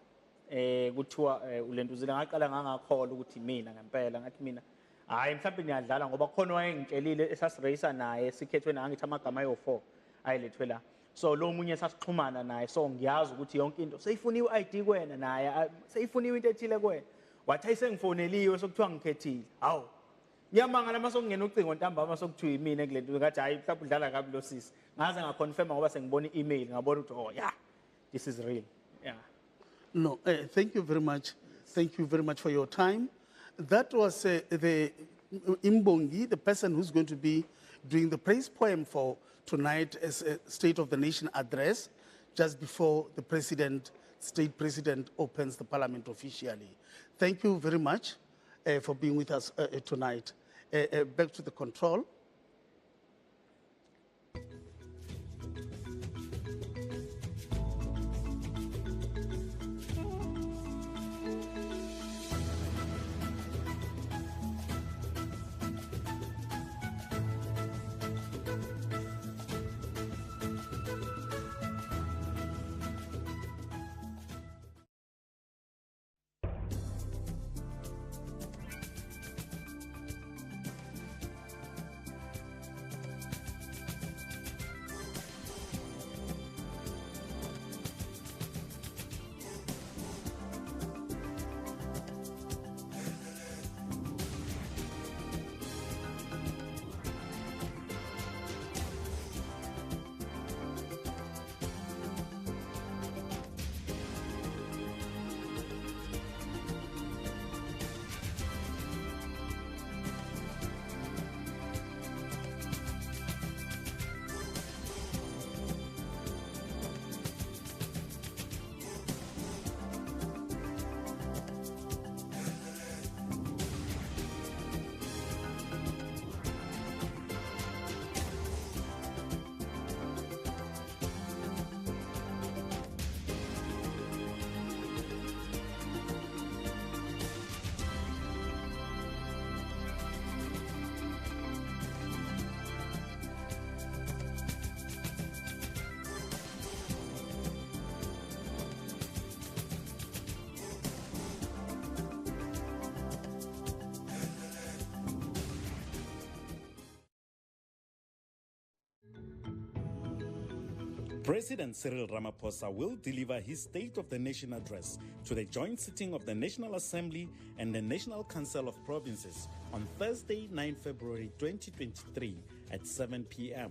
kuthiwa ulentuzile ngaqala ngangakholwa ukuthi mina ngempela ngathi mina hayi mhlawumbe niyadlala ngoba khona wayengitshelile esasirayisa naye sikhethwe nangithi amagama ayo4 ayilethwe la. So lo munye sasixhumana naye so ngiyazi ukuthi yonke into seyifuniwe i-ID kwena naye seyifuniwe into ethile kwena. Wathi ayisengifoneliwe sokuthiwa ngikhethile. Hawu. Ngiyamangala masokungena ucingo ntambama sokuthiwa imina kulento ngathi hayi mhlawumbe udlala kabi lo sisi. Ngaze ngaconfirma ngoba sengibona i-email ngabona ukuthi yeah this is real. Yeah. No, thank you very much. Thank you very much for your time. That was the Imbongi, the person who's going to be doing the praise poem for tonight as a State of the Nation address, just before the state president opens the parliament officially. Thank you very much for being with us tonight. Back to the control. President Cyril Ramaphosa will deliver his State of the Nation address to the joint sitting of the National Assembly and the National Council of Provinces on Thursday, 9 February 2023 at 7 p.m.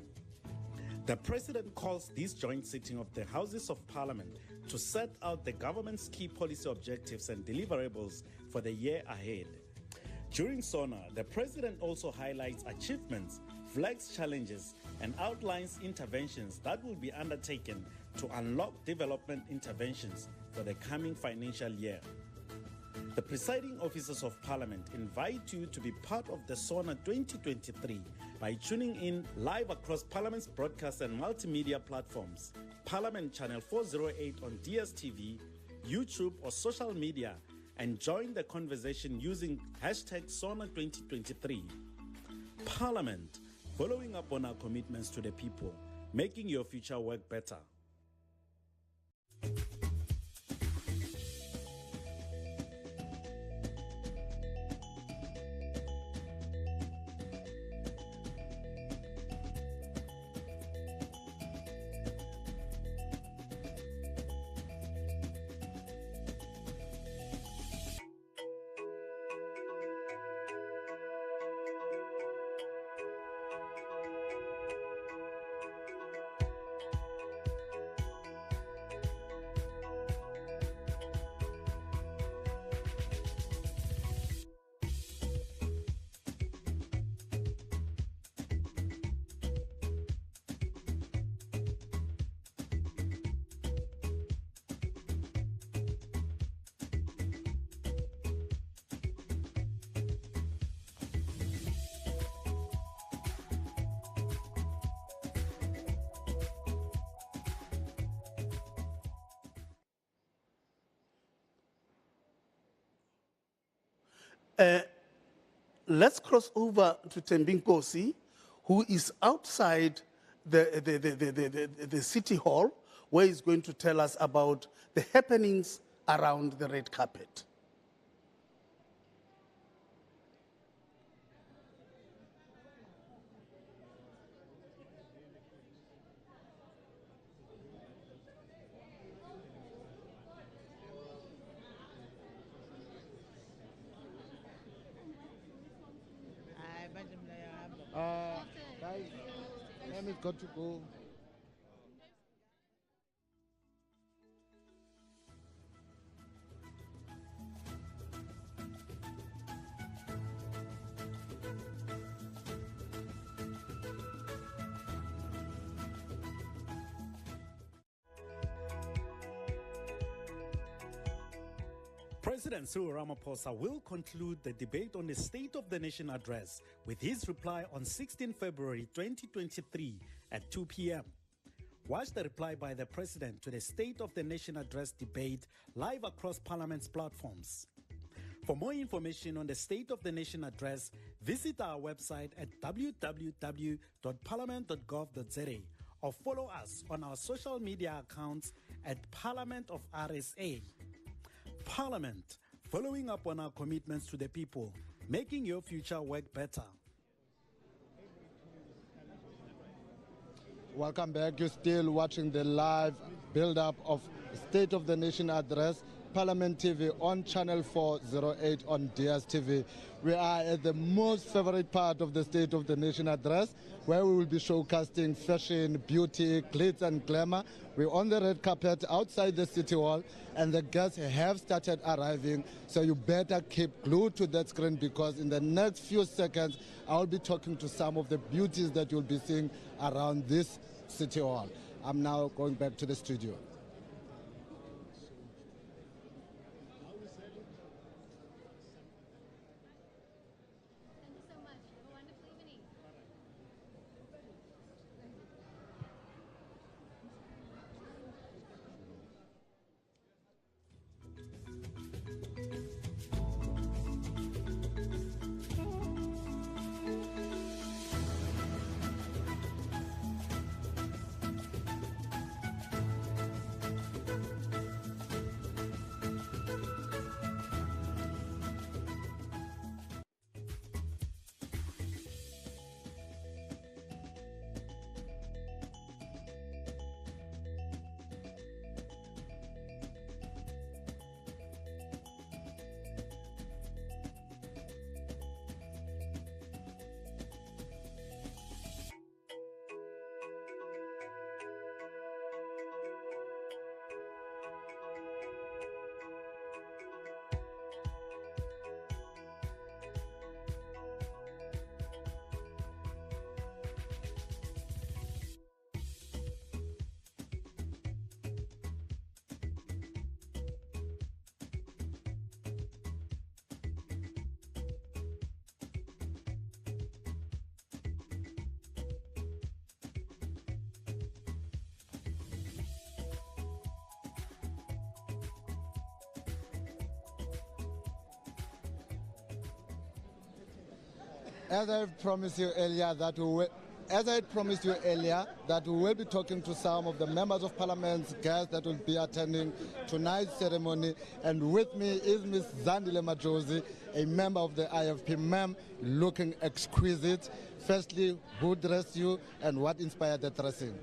The President calls this joint sitting of the Houses of Parliament to set out the government's key policy objectives and deliverables for the year ahead. During SONA, the President also highlights achievements, flags challenges, and outlines interventions that will be undertaken to unlock development interventions for the coming financial year. The presiding officers of Parliament invite you to be part of the SONA 2023 by tuning in live across Parliament's broadcast and multimedia platforms, Parliament Channel 408 on DSTV, YouTube or social media, and join the conversation using hashtag SONA 2023. Parliament, following up on our commitments to the people, making your future work better. Let's cross over to Tembinkosi, who is outside the City Hall, where he's going to tell us about the happenings around the red carpet. Guys, time has got to go. President Cyril Ramaphosa will conclude the debate on the State of the Nation address with his reply on 16 February 2023 at 2 p.m. Watch the reply by the President to the State of the Nation address debate live across Parliament's platforms. For more information on the State of the Nation address, visit our website at www.parliament.gov.za or follow us on our social media accounts at Parliament of RSA. Parliament, following up on our commitments to the people, making your future work better. Welcome back. You're still watching the live build-up of State of the Nation address, Parliament TV on Channel 408 on DSTV. We are at the most favorite part of the State of the Nation address, where we will be showcasing fashion, beauty, glitz and glamour. We're on the red carpet outside the City Hall, and the guests have started arriving, so you better keep glued to that screen, because in the next few seconds, I'll be talking to some of the beauties that you'll be seeing around this City Hall. I'm now going back to the studio. As I promised you earlier that we will be talking to some of the members of Parliament's guests that will be attending tonight's ceremony. And with me is Ms. Zandile Majosi, a member of the IFP. Ma'am, looking exquisite. Firstly, who dressed you and what inspired the dressing?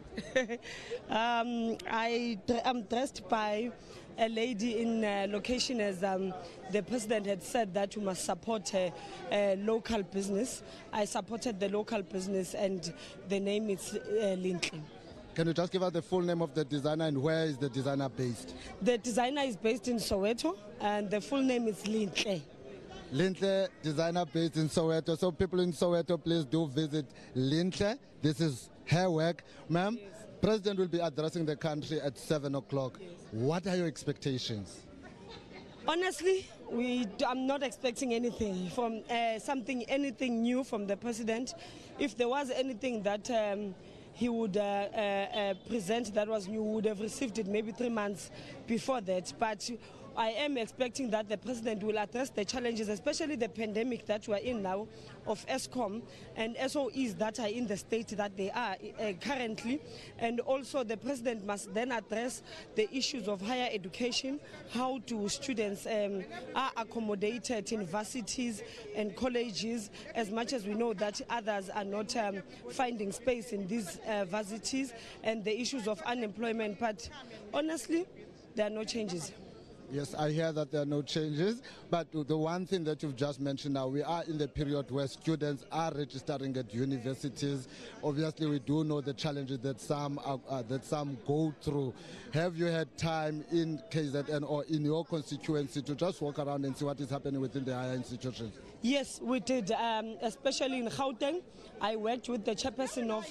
I'm dressed by a lady in location, as the president had said that we must support local business. I supported the local business, and the name is Lintle. Can you just give us the full name of the designer and where is the designer based? The designer is based in Soweto, and the full name is Lintle. Lintle, designer based in Soweto. So people in Soweto, please do visit Lintle. This is her work. Ma'am, yes. President will be addressing the country at 7 o'clock. Yes. What are your expectations? Honestly, I'm not expecting anything from anything new from the president. If there was anything that he would present that was new, we would have received it maybe 3 months before that. But I am expecting that the president will address the challenges, especially the pandemic that we are in now, of ESCOM and SOEs that are in the state that they are currently. And also the president must then address the issues of higher education, how do students are accommodated in universities and colleges, as much as we know that others are not finding space in these universities, and the issues of unemployment. But honestly, there are no changes. Yes, I hear that there are no changes, but the one thing that you've just mentioned now, we are in the period where students are registering at universities. Obviously, we do know the challenges that some go through. Have you had time in KZN or in your constituency to just walk around and see what is happening within the higher institutions? Yes, we did, especially in Gauteng. I worked with the chairperson of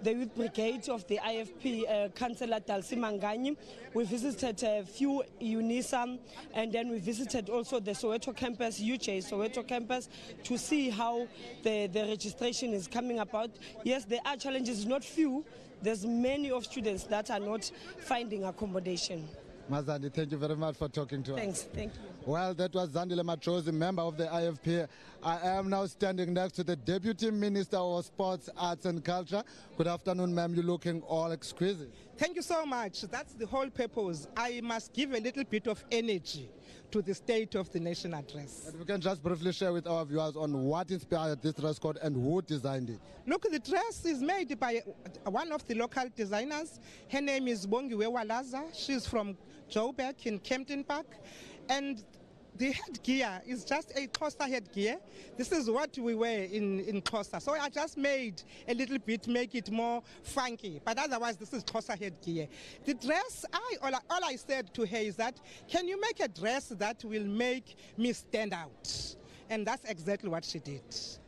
the Youth Brigade of the IFP, Councillor Dalsi Manganyi. We visited a few UNISA, and then we visited also the Soweto campus, UJ Soweto campus, to see how the registration is coming about. Yes, there are challenges, not few. There's many of students that are not finding accommodation. Mazandi, thank you very much for talking to us. Thanks, thank you. Well, that was Zandile Majosi, member of the IFP. I am now standing next to the Deputy Minister of Sports, Arts and Culture. Good afternoon, ma'am. You're looking all exquisite. Thank you so much. That's the whole purpose. I must give a little bit of energy to the State of the Nation address. And we can just briefly share with our viewers on what inspired this dress code and who designed it. Look, the dress is made by one of the local designers. Her name is Bongiwe Walaza. She's from Joburg in Kempton Park. And the headgear is just a Xhosa headgear. This is what we wear in Xhosa. So I just made a little bit, make it more funky. But otherwise, this is Xhosa headgear. The dress, all I said to her is that, can you make a dress that will make me stand out? And that's exactly what she did.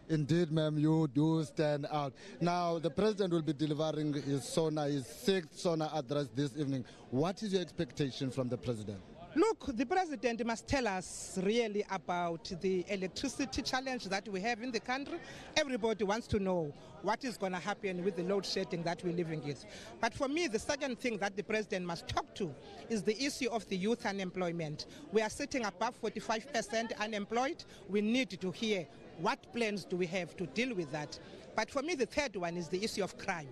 Indeed, ma'am, you do stand out. Now, the president will be delivering his 6th SONA address this evening. What is your expectation from the president? Look, the president must tell us really about the electricity challenge that we have in the country. Everybody wants to know what is going to happen with the load shedding that we're living with. But for me, the second thing that the president must talk to is the issue of the youth unemployment. We are sitting above 45% unemployed. We need to hear what plans do we have to deal with that. But for me, the third one is the issue of crime.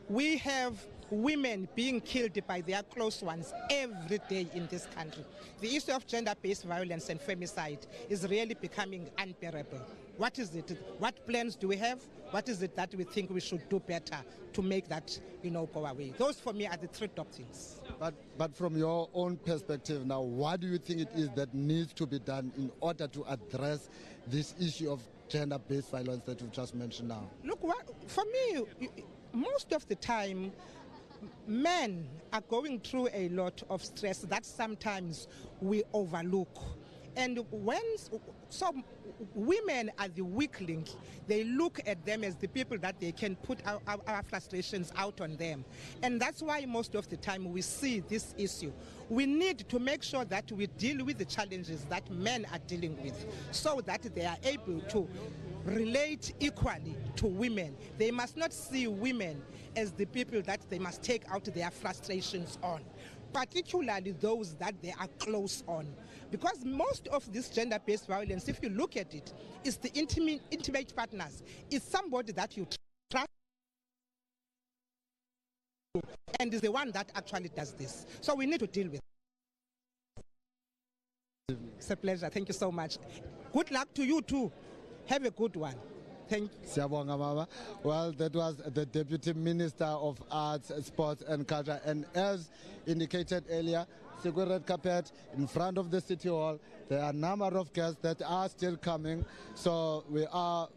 We have women being killed by their close ones every day in this country. The issue of gender-based violence and femicide is really becoming unbearable. What is it? What plans do we have? What is it that we think we should do better to make that, go away? Those for me are the three top things. But from your own perspective now, what do you think it is that needs to be done in order to address this issue of gender-based violence that you just mentioned now? Look, for me, most of the time, men are going through a lot of stress that sometimes we overlook. And women are the weak link. They look at them as the people that they can put our frustrations out on them. And that's why most of the time we see this issue. We need to make sure that we deal with the challenges that men are dealing with so that they are able to relate equally to women. They must not see women as the people that they must take out their frustrations on. particularly those that they are close on. Because most of this gender-based violence, if you look at it, is the intimate partners. It's somebody that you trust and is the one that actually does this. So we need to deal with it. It's a pleasure. Thank you so much. Good luck to you too. Have a good one. Thank you. Well, that was the Deputy Minister of Arts, Sports and Culture. And as indicated earlier, Sigur Red Carpet in front of the City Hall. There are a number of guests that are still coming. So we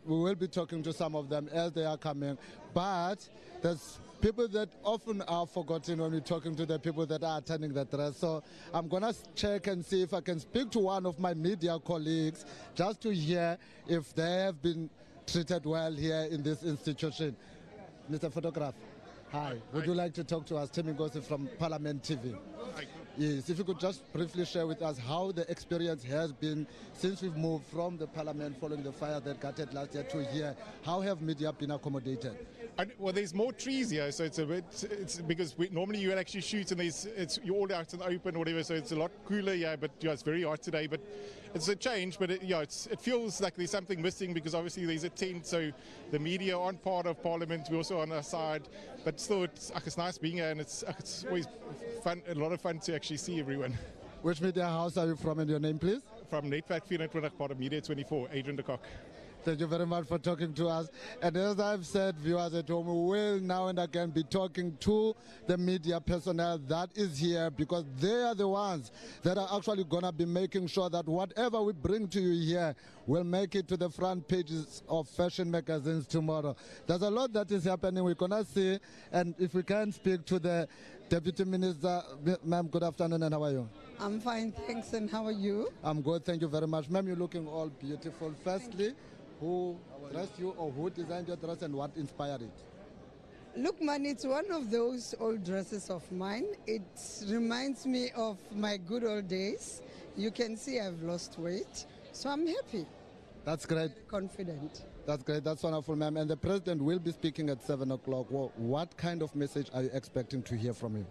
will be talking to some of them as they are coming. But there's people that often are forgotten when we're talking to the people that are attending the dress. So I'm going to check and see if I can speak to one of my media colleagues just to hear if they have been treated well here in this institution. Mr. Photograph, hi. Would you like to talk to us? Timmy Ngosi from Parliament TV. Hi. Yes, if you could just briefly share with us how the experience has been since we've moved from the Parliament following the fire that gutted last year to here. How have media been accommodated? Well, there's more trees here, so it's because normally you would actually shoot and you're all out in the open or whatever, so it's a lot cooler here, but yeah, it's very hot today, but it's a change, but it feels like there's something missing because obviously there's a tent, so the media aren't part of Parliament, we're also on our side, but still it's nice being here and it's always fun, a lot of fun to actually see everyone. Which media house are you from and your name, please? From Netwerk 24, part of Media 24, Adrian de Kock. Thank you very much for talking to us. And as I've said, viewers at home, we will now and again be talking to the media personnel that is here because they are the ones that are actually going to be making sure that whatever we bring to you here will make it to the front pages of fashion magazines tomorrow. There's a lot that is happening. We're going to see, and if we can speak to the Deputy Minister. Ma'am, good afternoon, and how are you? I'm fine, thanks, and how are you? I'm good, thank you very much. Ma'am, you're looking all beautiful. Firstly, who dressed you or who designed your dress and what inspired it? Look, man, it's one of those old dresses of mine. It reminds me of my good old days. You can see I've lost weight, so I'm happy. That's great. Confident. That's great. That's wonderful, ma'am. And the President will be speaking at 7 o'clock. Well, what kind of message are you expecting to hear from him?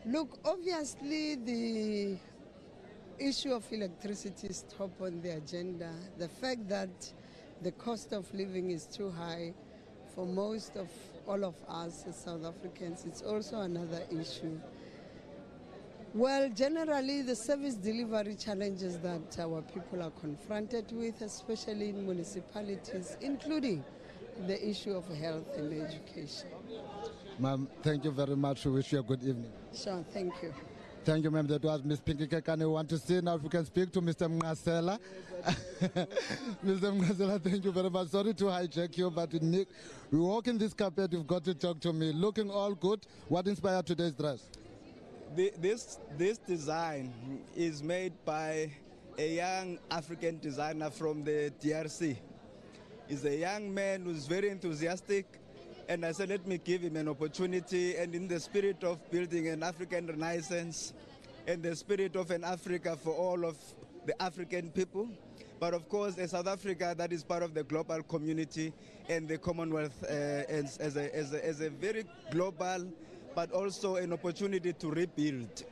Look, obviously the issue of electricity is top on the agenda. The fact that the cost of living is too high for most of all of us as South Africans, it's also another issue. Well, generally the service delivery challenges that our people are confronted with, especially in municipalities, including the issue of health and education. Ma'am, thank you very much. We wish you a good evening. Sure, thank you. Thank you, ma'am. That was Ms. Pinky Kekane. We want to see now if we can speak to Mr. Mngasela. Mr. Mngasela, thank you very much. Sorry to hijack you, but we walk in this carpet, you've got to talk to me. Looking all good. What inspired today's dress? This design is made by a young African designer from the DRC. He's a young man who's very enthusiastic, and I said, let me give him an opportunity, and in the spirit of building an African renaissance and the spirit of an Africa for all of the African people, but of course a South Africa that is part of the global community and the Commonwealth as a very global, but also an opportunity to rebuild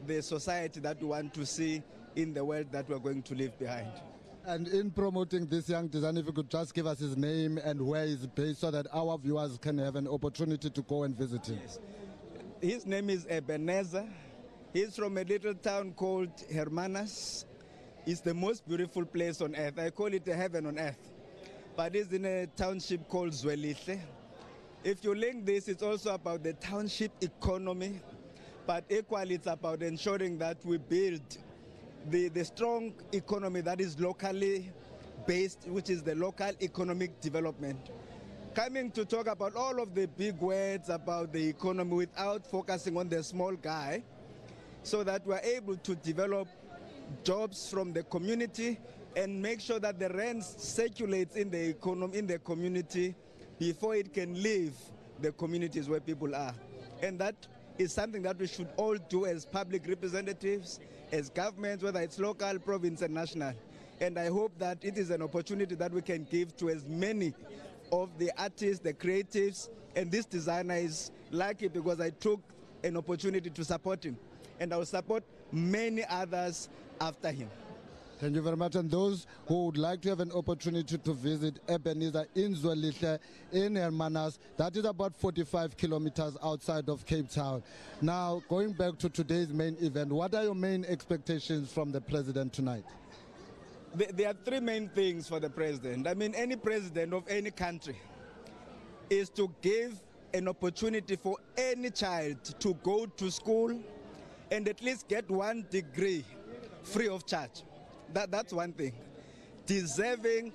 the society that we want to see in the world that we're going to leave behind. And in promoting this young designer, if you could just give us his name and where he's based so that our viewers can have an opportunity to go and visit him. Yes. His name is Ebenezer. He's from a little town called Hermanus. It's the most beautiful place on earth. I call it a heaven on earth. But it's in a township called Zwelihle. If you link this, it's also about the township economy, but equally it's about ensuring that we build the strong economy that is locally based, which is the local economic development. Coming to talk about all of the big words about the economy without focusing on the small guy, so that we're able to develop jobs from the community and make sure that the rent circulates in the economy, in the community, before it can leave the communities where people are. And that is something that we should all do as public representatives, as governments, whether it's local, province, and national. And I hope that it is an opportunity that we can give to as many of the artists, the creatives, and this designer is lucky because I took an opportunity to support him. and I will support many others after him. Thank you very much. And those who would like to have an opportunity to visit Ebenezer in Zwelihle in Hermanus, that is about 45 kilometers outside of Cape Town. Now, going back to today's main event, what are your main expectations from the president tonight? There are three main things for the president. I mean, any president of any country is to give an opportunity for any child to go to school and at least get 1 degree free of charge. That's one thing. Deserving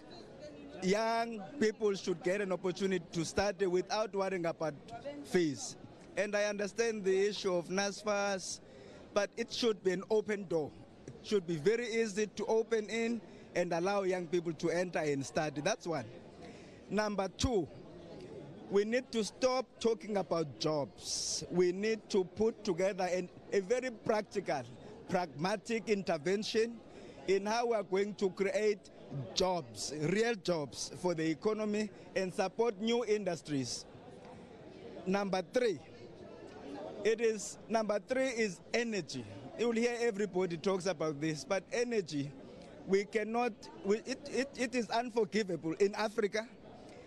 young people should get an opportunity to study without worrying about fees. And I understand the issue of NSFAS, but it should be an open door. It should be very easy to open in and allow young people to enter and study. That's one. Number two, we need to stop talking about jobs. We need to put together a very practical, pragmatic intervention in how we are going to create jobs, real jobs for the economy and support new industries. Number three is energy. You will hear everybody talks about this, but energy, we cannot, it is unforgivable in Africa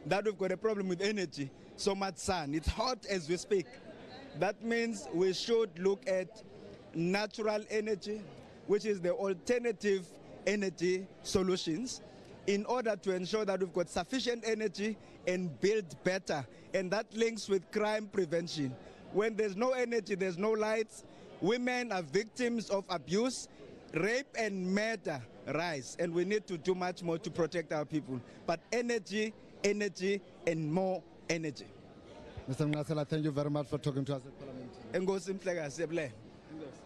that we've got a problem with energy. So much sun, it's hot as we speak. That means we should look at natural energy, which is the alternative energy solutions, in order to ensure that we've got sufficient energy and build better. And that links with crime prevention. When there's no energy, there's no lights. Women are victims of abuse, rape and murder rise. And we need to do much more to protect our people. But energy, energy, and more energy. Mr. Ngasela, thank you very much for talking to us at Parliament.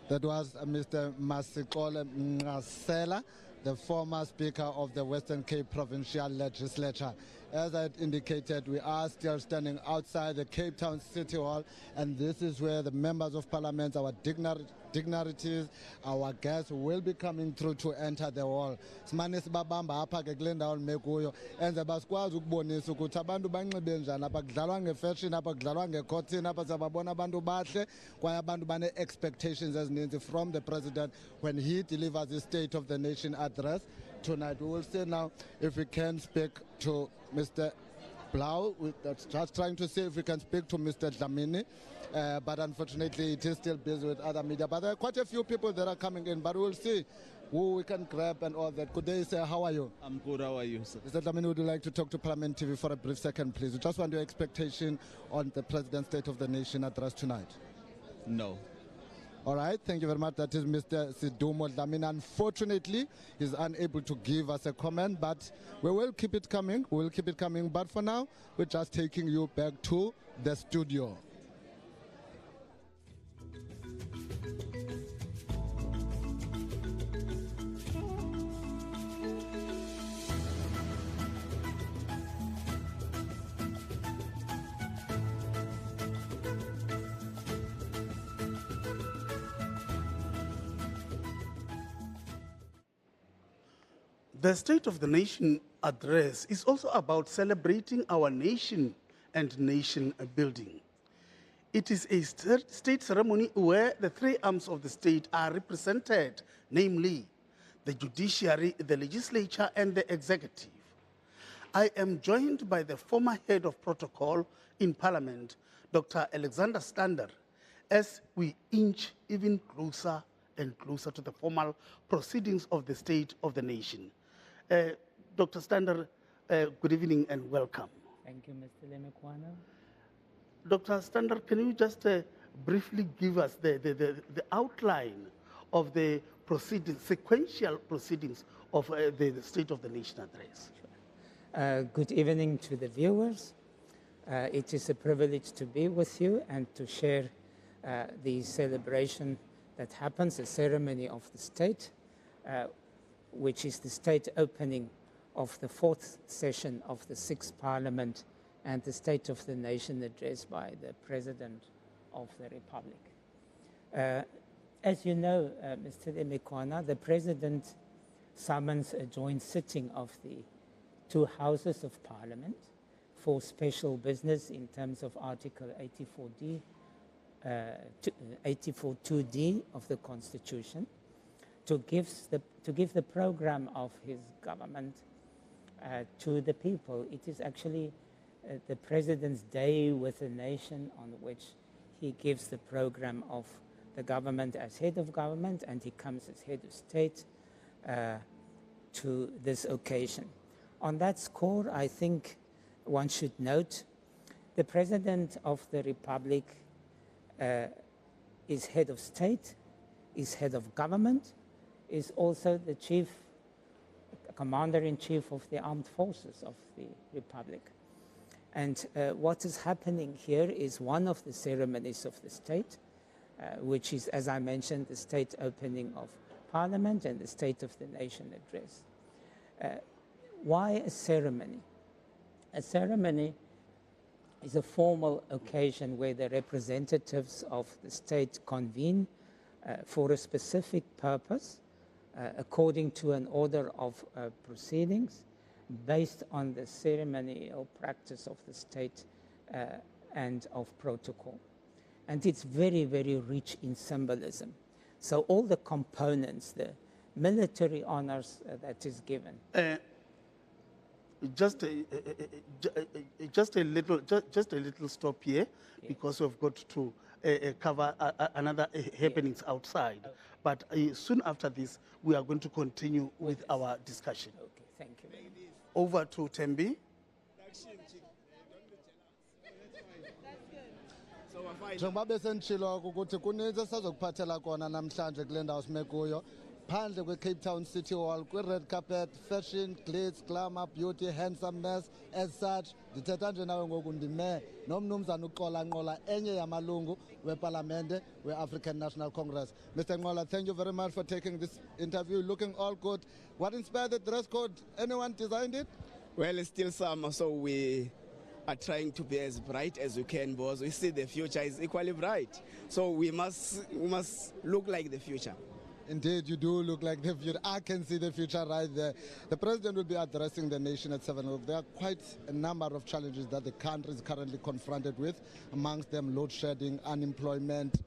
That was Mr. Masikole Ngasela, the former Speaker of the Western Cape Provincial Legislature. As I indicated, we are still standing outside the Cape Town City Hall, and this is where the members of Parliament, our dignitaries, our guests will be coming through to enter the hall. Simane sibabamba apha ke kule ndawo nimekuyo enze basikwazi ukubonisa ukuthi abantu banxibe njani apha kudlalwa ngefashion apha kudlalwa ngecotton apha siyababona abantu bahle kwaye abantu bane-expectations ezininzi from the president when he delivers his State of the Nation address tonight. We will see now if we can speak to Mr. Blau. That's just trying to see if we can speak to Mr. Dlamini. But unfortunately, it is still busy with other media. But there are quite a few people that are coming in, but we'll see who we can grab and all that. Good day, sir. How are you? I'm good. How are you, sir? Mr. Dlamini, would you like to talk to Parliament TV for a brief second, please? We just want your expectation on the President's State of the Nation address tonight. No. All right, thank you very much. That is Mr. Sidumo Dlamini. Unfortunately, he's unable to give us a comment, but we will keep it coming. We will keep it coming. But for now, we're just taking you back to the studio. The State of the Nation address is also about celebrating our nation and nation building. It is a state ceremony where the three arms of the state are represented, namely the judiciary, the legislature, and the executive. I am joined by the former head of protocol in Parliament, Dr. Alexander Stander, as we inch even closer and closer to the formal proceedings of the State of the Nation. Dr. Stander, good evening and welcome. Thank you, Mr. Lemekwana. Dr. Stander, can you just briefly give us the outline of the proceedings, sequential proceedings of the State of the Nation address? Sure. Good evening to the viewers. It is a privilege to be with you and to share the celebration that happens, the ceremony of the state, which is the state opening of the 4th session of the 6th Parliament and the State of the Nation address by the President of the Republic. As you know, Mr. Lemekwana, the President summons a joint sitting of the two houses of Parliament for special business in terms of Article 84D 84(2)(d) of the Constitution to give the program of his government to the people. It is actually the President's Day with the nation on which he gives the program of the government as head of government, and he comes as head of state to this occasion. On that score, I think one should note the President of the Republic is head of state, is head of government, is also the commander-in-chief of the armed forces of the Republic. And what is happening here is one of the ceremonies of the state, which is, as I mentioned, the state opening of Parliament and the State of the Nation address. Why a ceremony? A ceremony is a formal occasion where the representatives of the state convene for a specific purpose according to an order of proceedings based on the ceremonial practice of the state and of protocol. And it's very, very rich in symbolism. So all the components, the military honors that is given. Just a little stop here, because we've got to cover another happenings outside. But soon after this, we are going to continue with our discussion. Okay, thank you very much. Over to Tembi. Njengoba besenditshilo ukuthi kuninzi esazokuphathela kona namhlanje kule ndawo sime kuyo phandle kwe-Cape Town City Hall kwi-red carpet, fashion, glitz, glamour, beauty, handsomeness. As such, ndithetha nje nawe ngoku ndime nomnumzana uXola Nqola, enye yamalungu weParlamente we-African National Congress. Mr. Nqola, thank you very much for taking this interview. Looking all good. What inspired the dress code? Anyone designed it? Well, it's still summer, so we are trying to be as bright as we can, because we see the future is equally bright. So we must look like the future. Indeed, you do look like the future. I can see the future right there. The President will be addressing the nation at 7 o'clock. There are quite a number of challenges that the country is currently confronted with, amongst them load shedding, unemployment,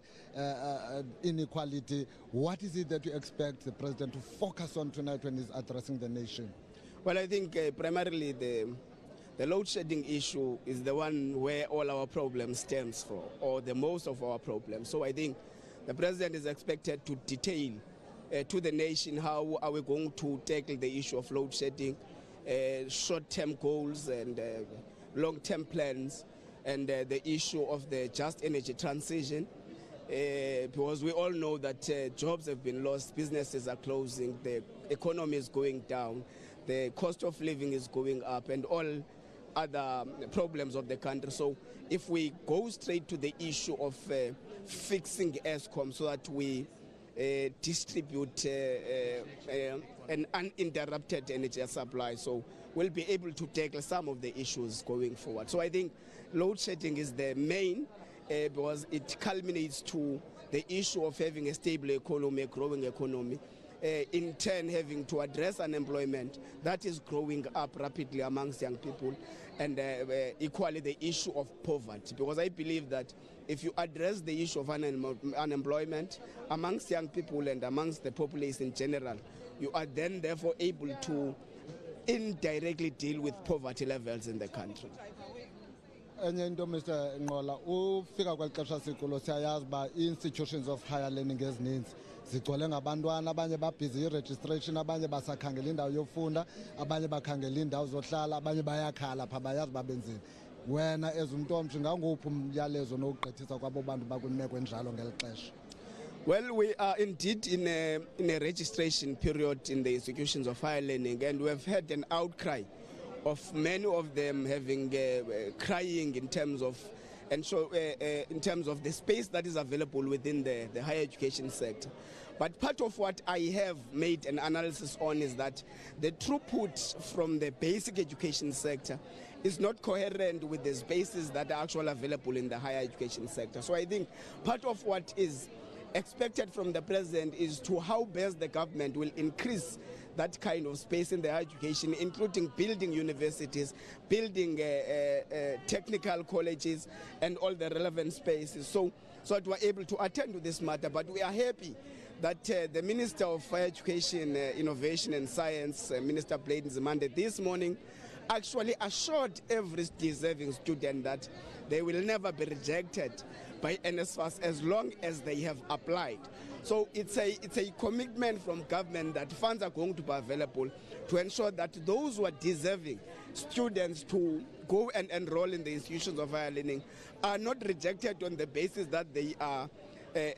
inequality. What is it that you expect the President to focus on tonight when he's addressing the nation? Well, I think primarily the load shedding issue is the one where all our problems stems from, or the most of our problems. So I think the President is expected to detail to the nation how are we going to tackle the issue of load shedding, short-term goals and long-term plans, and the issue of the just energy transition. Because we all know that jobs have been lost, businesses are closing, the economy is going down, the cost of living is going up, and all other problems of the country. So if we go straight to the issue of fixing ESCOM so that we distribute an uninterrupted energy supply, so we'll be able to tackle some of the issues going forward. So I think load shedding is the main, because it culminates to the issue of having a stable economy, a growing economy, in turn having to address unemployment that is growing up rapidly amongst young people, and equally the issue of poverty, because I believe that if you address the issue of unemployment amongst young people and amongst the populace in general, you are then therefore able to indirectly deal with poverty levels in the country. Enye into Mr. Nqola, ufika kweli xesha sikulo siyayazi uba institutions of higher learning ezininzi zigcwele ngabantwana, abanye babhizi i-registration, abanye basakhangela indawo yofunda, abanye bakhangela indawo zohlala, abanye bayakhala pha bayazi babenzini. Wena ezumntu omtsha nganguphi umyalezo nowugqithisa kwabo bantu bakwimeko enjalo ngeli xesha? Well, we are indeed in a registration period in the institutions of higher learning, and we have had an outcry of many of them having crying in terms of in terms of the space that is available within the higher education sector. But part of what I have made an analysis on is that the throughput from the basic education sector is not coherent with the spaces that are actually available in the higher education sector. So I think part of what is expected from the President is to how best the government will increase that kind of space in the higher education, including building universities, building technical colleges, and all the relevant spaces. So so that we're able to attend to this matter. But we are happy that the Minister of Education, Innovation and Science, Minister Bladen Zimande, this morning actually assured every deserving student that they will never be rejected by NSFAS as long as they have applied. So it's a commitment from government that funds are going to be available to ensure that those who are deserving students to go and enroll in the institutions of higher learning are not rejected on the basis that they are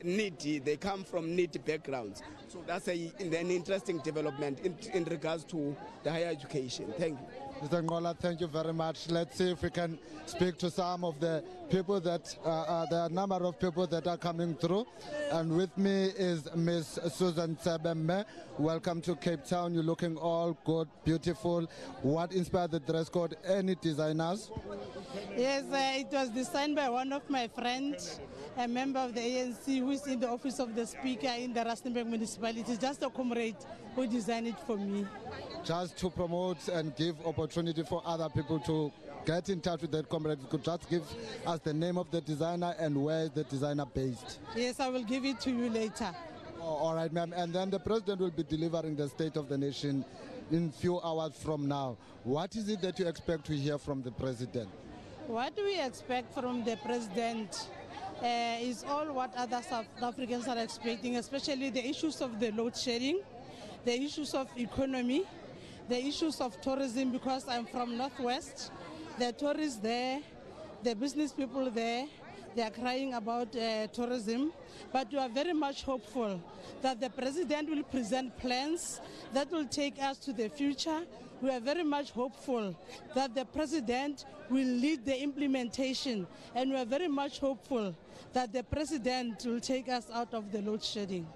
needy, they come from needy backgrounds. So that's an interesting development in regards to the higher education. Thank you. Mr. Ngola, thank you very much. Let's see if we can speak to some of the people that, there are a number of people that are coming through. And with me is Miss Susan Tsebeme. Welcome to Cape Town. You're looking all good, beautiful. What inspired the dress code? Any designers? Yes, it was designed by one of my friends, a member of the ANC who is in the office of the Speaker in the Rustenburg municipality. Just a comrade who designed it for me. Just to promote and give opportunity for other people to get in touch with that comrade, you could just give us the name of the designer and where is the designer based? Yes, I will give it to you later. Oh, all right, ma'am. And then the president will be delivering the State of the Nation in a few hours from now. What is it that you expect to hear from the president? What we expect from the president is all what other South Africans are expecting, especially the issues of the load shedding, the issues of economy, the issues of tourism, because I'm from Northwest. The tourists there, the business people there, they are crying about tourism. But we are very much hopeful that the president will present plans that will take us to the future. We are very much hopeful that the president will lead the implementation, and we are very much hopeful that the president will take us out of the load shedding.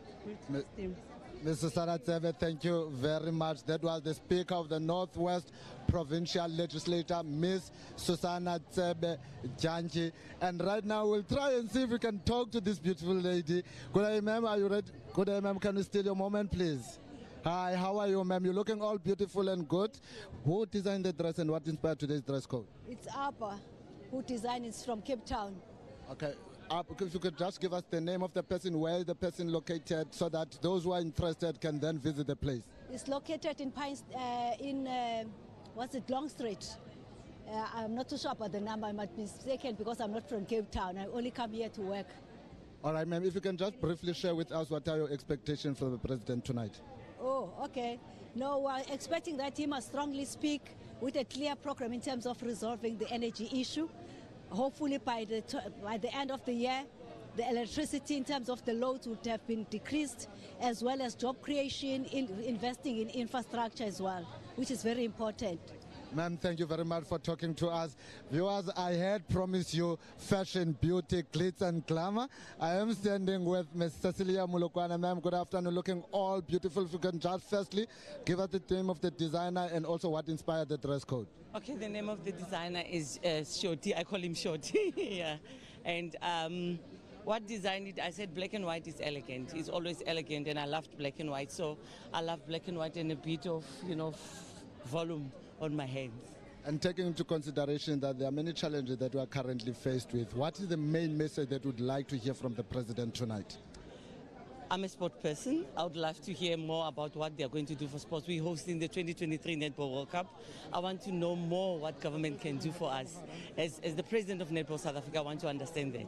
Mr. Saratsebe, thank you very much. That was the Speaker of the Northwest Provincial Legislature, Ms. Susana Tsebe Janji. And right now we'll try and see if we can talk to this beautiful lady. Good day, ma'am. Are you ready? Good day, ma'am. Can you steal your moment, please? Hi, how are you, ma'am? You're looking all beautiful and good. Who designed the dress and what inspired today's dress code? It's Appa who designed it from Cape Town. Okay. If you could just give us the name of the person, where is the person located, so that those who are interested can then visit the place. It's located in Pines, Long Street. I'm not too sure about the number. I might be mistaken because I'm not from Cape Town. I only come here to work. All right, ma'am. If you can just briefly share with us what are your expectations from the president tonight? Oh, okay. No, we're expecting that he must strongly speak with a clear program in terms of resolving the energy issue. Hopefully by the end of the year, the electricity in terms of the loads would have been decreased, as well as job creation, investing in infrastructure as well, which is very important. Ma'am, thank you very much for talking to us. Viewers, I had promised you fashion, beauty, glitz and glamour. I am standing with Ms. Cecilia Mulokwana. Ma'am, good afternoon. Looking all beautiful. If you can just firstly give us the name of the designer and also what inspired the dress code. Okay, the name of the designer is Shorty. I call him Shorty. Yeah. And what designed it, I said black and white is elegant. It's always elegant, and I loved black and white. So I love black and white and a bit of, volume on my hands. And taking into consideration that there are many challenges that we are currently faced with, what is the main message that you would like to hear from the president tonight? I'm a sport person. I would love to hear more about what they're going to do for sports. We're hosting the 2023 Netball World Cup. I want to know more what government can do for us. As the president of Netball South Africa, I want to understand that.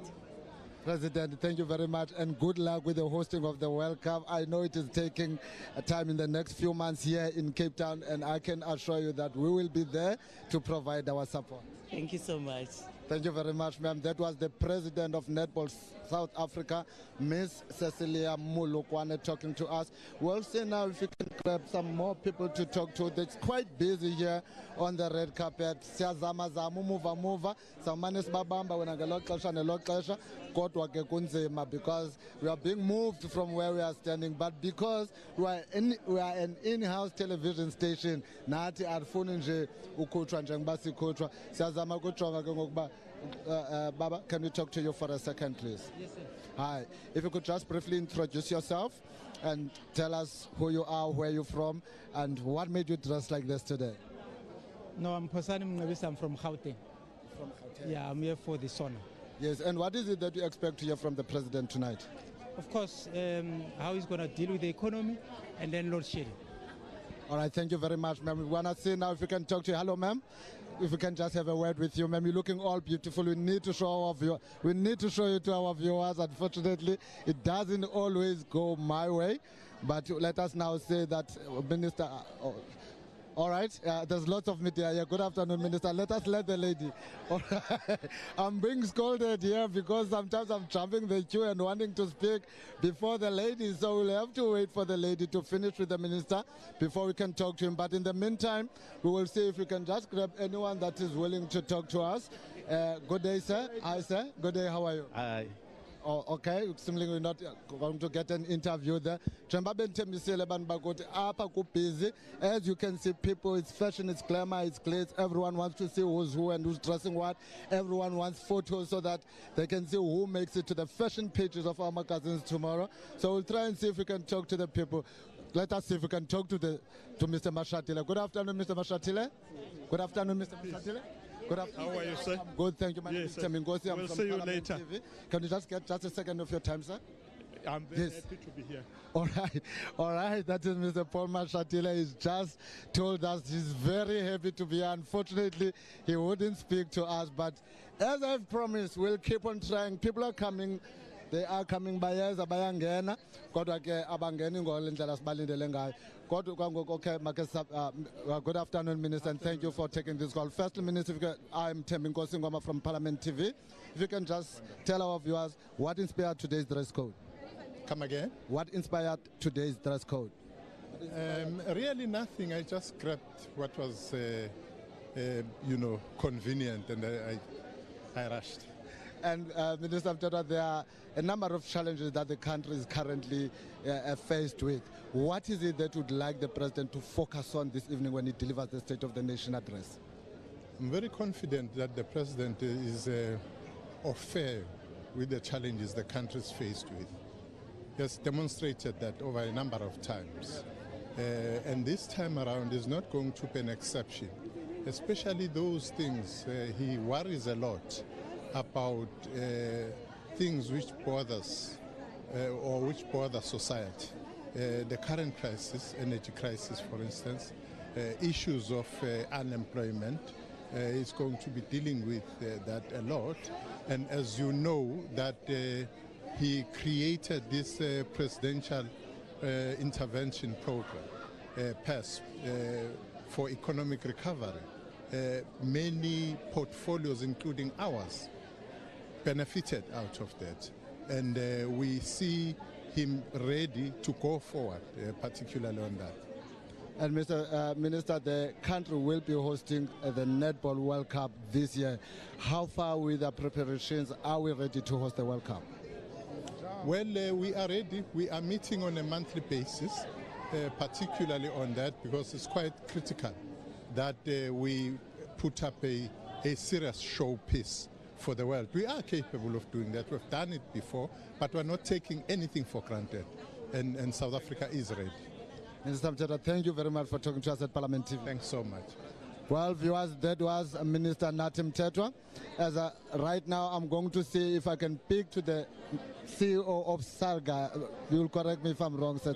President, thank you very much and good luck with the hosting of the World Cup. I know it is taking time in the next few months here in Cape Town, and I can assure you that we will be there to provide our support. Thank you so much. Thank you very much, ma'am. That was the president of Netball South Africa, Ms. Cecilia Mulokwane, talking to us. We'll see now if we can grab some more people to talk to. It's quite busy here on the red carpet. Siyazama zama umuva. Samane sibabamba wena ngelo xesha nelo xesha. Kodwa ke kunzima because we are being moved from where we are standing, but because we are an in-house television station, nathi arifuni nje ukhutshwa njengoba sikhutshwa. Siyazama ukujonga ke ngokuba Baba, can we talk to you for a second, please? Yes, sir. Hi. If you could just briefly introduce yourself and tell us who you are, where you're from, and what made you dress like this today. No, I'm Posani Mngabisa. I'm from Gauteng. From Gauteng? Yeah, I'm here for the SONA. Yes, and what is it that you expect to hear from the president tonight? Of course, how he's going to deal with the economy and then load shedding. All right, thank you very much, ma'am. We want to see now if we can talk to you. Hello, ma'am. If we can just have a word with you, ma'am. You're looking all beautiful. We need to show you to our viewers. Unfortunately, it doesn't always go my way. But let us now say that, Minister. All right, there's lots of media here. Good afternoon, Minister. Let the lady. All right. I'm being scolded here because sometimes I'm jumping the queue and wanting to speak before the lady. So we'll have to wait for the lady to finish with the minister before we can talk to him. But in the meantime, we will see if we can just grab anyone that is willing to talk to us. Good day, sir. Hi, sir. Good day. How are you? Hi. Oh, okay, seemingly we're not going to get an interview there. Busy. As you can see, people, it's fashion, it's glamour, it's glitz. Everyone wants to see who's who and who's dressing what. Everyone wants photos so that they can see who makes it to the fashion pages of our magazines tomorrow. So we'll try and see if we can talk to the people. Let us see if we can talk to Mr. Mashatile. Good afternoon, Mr. Mashatile. Good afternoon, Mr. Mashatile. Good afternoon. How are you, sir? I'm good, thank you. My name is Temingosi. We'll see you later. TV. Can you just get just a second of your time, sir? I'm very happy to be here. All right. That is Mr. Paul Mashatile. He's just told us he's very happy to be here. Unfortunately, he wouldn't speak to us, but as I've promised, we'll keep on trying. People are coming. They are coming by as abayangena. Kodwa ke abangeni ngolendlela sibalindele ngayo. Good afternoon, Minister, and thank you for taking this call. Firstly, Minister, I'm Temingosi Ngoma from Parliament TV. If you can just tell our viewers what inspired today's dress code. Come again? What inspired today's dress code? Really nothing. I just grabbed what was, convenient, and I rushed. And Minister Mthetwa, there are a number of challenges that the country is currently faced with. What is it that you would like the President to focus on this evening when he delivers the State of the Nation address? I'm very confident that the President is fair with the challenges the country is faced with. He has demonstrated that over a number of times. And this time around is not going to be an exception, especially those things. He worries a lot about things which bothers or which bother society. The current crisis, energy crisis, for instance, issues of unemployment, is going to be dealing with that a lot. And as you know, that he created this presidential intervention program, PESP, for economic recovery. Many portfolios, including ours, benefited out of that. And we see him ready to go forward, particularly on that. And Mr. Minister, the country will be hosting the Netball World Cup this year. How far with the preparations? Are we ready to host the World Cup? Well, we are ready. We are meeting on a monthly basis, particularly on that, because it's quite critical that we put up a serious showpiece for the world. We are capable of doing that. We've done it before, but we're not taking anything for granted. And South Africa is ready. Minister Mthetwa, thank you very much for talking to us at Parliament TV. Thanks so much. Well, viewers, that was Minister Nathi Mthetwa. Right now, I'm going to see if I can speak to the CEO of SALGA. You will correct me if I'm wrong, sir.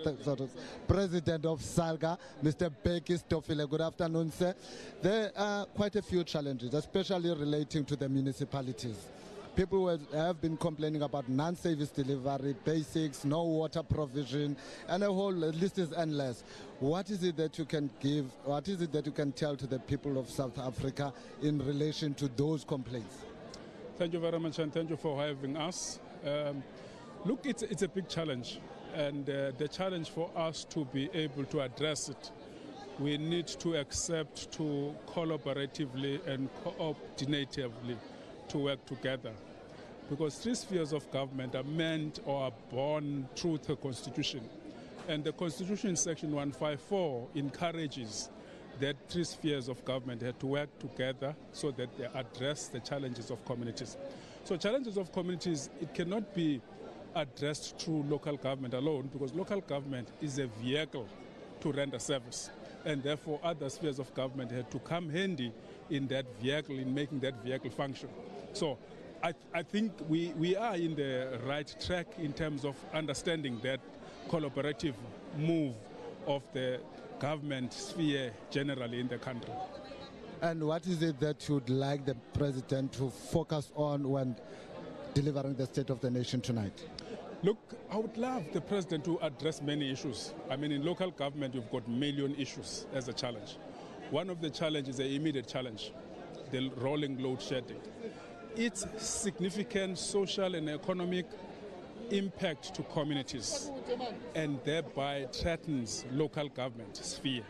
President of SALGA, Mr. Bheki Stofile. Good afternoon, sir. There are quite a few challenges, especially relating to the municipalities. People have been complaining about non-service delivery, basics, no water provision, and a whole list is endless. What is it that you can give, what is it that you can tell to the people of South Africa in relation to those complaints? Thank you very much, and thank you for having us. Look, it's a big challenge, and the challenge for us to be able to address it, we need to accept to collaboratively and coordinatively to work together, because 3 spheres of government are meant or are born through the Constitution, and the Constitution section 154 encourages that 3 spheres of government have to work together so that they address the challenges of communities. So challenges of communities, it cannot be addressed through local government alone, because local government is a vehicle to render service, and therefore other spheres of government have to come handy in that vehicle, in making that vehicle function. So I think we are in the right track in terms of understanding that collaborative move of the government sphere generally in the country. And what is it that you'd like the president to focus on when delivering the State of the Nation tonight? Look, I would love the president to address many issues. I mean, in local government, you've got million issues as a challenge. One of the challenges, the immediate challenge, the rolling load shedding. Its significant social and economic impact to communities and thereby threatens local government sphere.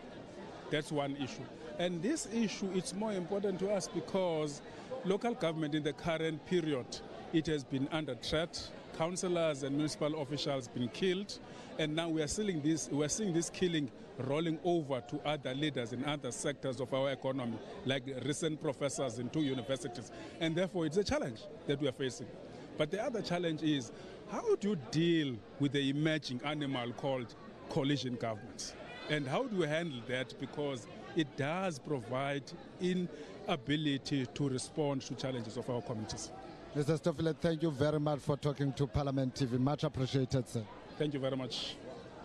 That's one issue. And this issue, it's more important to us because local government in the current period, it has been under threat. Councillors and municipal officials been killed, and now we are seeing this killing rolling over to other leaders in other sectors of our economy, like recent professors in 2 universities. And therefore, it's a challenge that we are facing. But the other challenge is, how do you deal with the emerging animal called coalition governments? And how do we handle that? Because it does provide inability to respond to challenges of our communities. Mr. Stoffile, thank you very much for talking to Parliament TV. Much appreciated, sir. Thank you very much.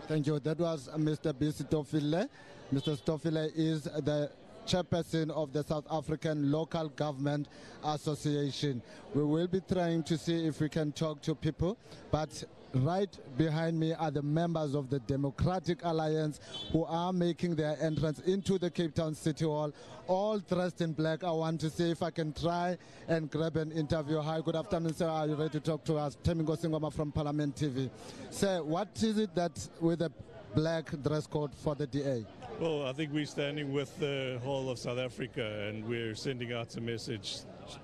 Thank you. That was Mr. B. Stoffile. Mr. Stoffile is the chairperson of the South African Local Government Association. We will be trying to see if we can talk to people, but right behind me are the members of the Democratic Alliance who are making their entrance into the Cape Town City Hall, all dressed in black. I want to see if I can try and grab an interview. Hi, good afternoon, sir. Are you ready to talk to us? Temingo Singoma from Parliament TV. Sir, what is it that with the black dress code for the DA? Well, I think we're standing with the whole of South Africa, and we're sending out a message,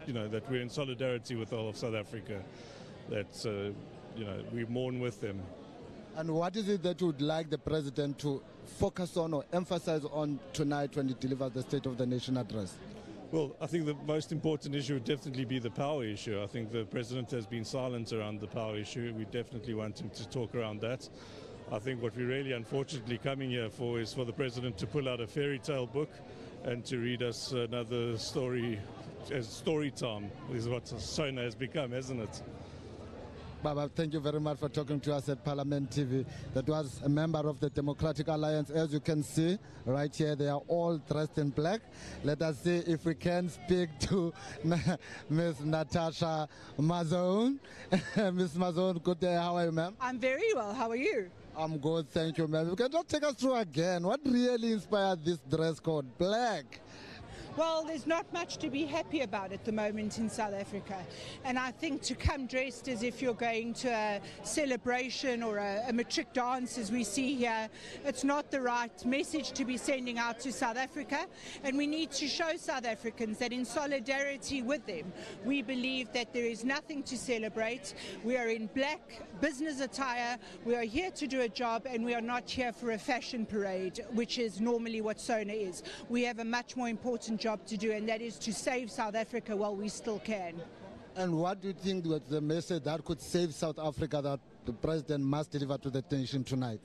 that we're in solidarity with all of South Africa, that we mourn with them. And what is it that you would like the president to focus on or emphasize on tonight when he delivers the State of the Nation address? Well, I think the most important issue would definitely be the power issue. I think the president has been silent around the power issue. We definitely want him to talk around that. I think what we're really unfortunately coming here for is for the president to pull out a fairy tale book and to read us another story, as story time is what SONA has become, hasn't it? Baba, thank you very much for talking to us at Parliament TV. That was a member of the Democratic Alliance. As you can see right here, they are all dressed in black. Let us see if we can speak to Ms. Natasha Mazone. Ms. Mazone, good day. How are you, ma'am? I'm very well. How are you? I'm good, thank you, ma'am. You can just take us through again. What really inspired this dress code, black? Well, there's not much to be happy about at the moment in South Africa. And I think to come dressed as if you're going to a celebration or a matric dance, as we see here, it's not the right message to be sending out to South Africa. And we need to show South Africans that in solidarity with them, we believe that there is nothing to celebrate. We are in black business attire. We are here to do a job, and we are not here for a fashion parade, which is normally what SONA is. We have a much more important job to do, and that is to save South Africa while we still can. And what do you think was the message that could save South Africa that the president must deliver to the nation tonight?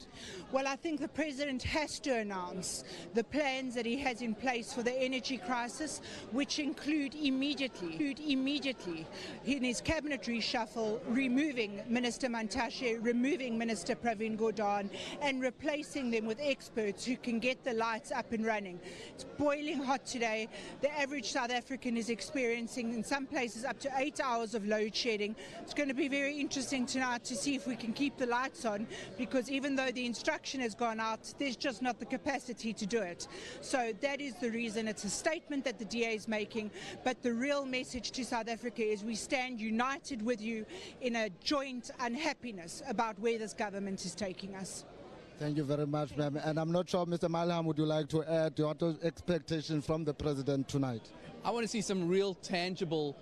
Well, I think the president has to announce the plans that he has in place for the energy crisis, which include immediately in his cabinet reshuffle, removing Minister Mantashe, removing Minister Pravin Gordhan, and replacing them with experts who can get the lights up and running. It's boiling hot today. The average South African is experiencing, in some places, up to 8 hours of load shedding. It's going to be very interesting tonight to see if we can keep the lights on, because even though the instruction has gone out, there's just not the capacity to do it. So that is the reason. It's a statement that the DA is making, but the real message to South Africa is we stand united with you in a joint unhappiness about where this government is taking us. Thank you very much, ma'am. And I'm not sure, Mr. Malham, would you like to add your expectations from the president tonight? I want to see some real tangible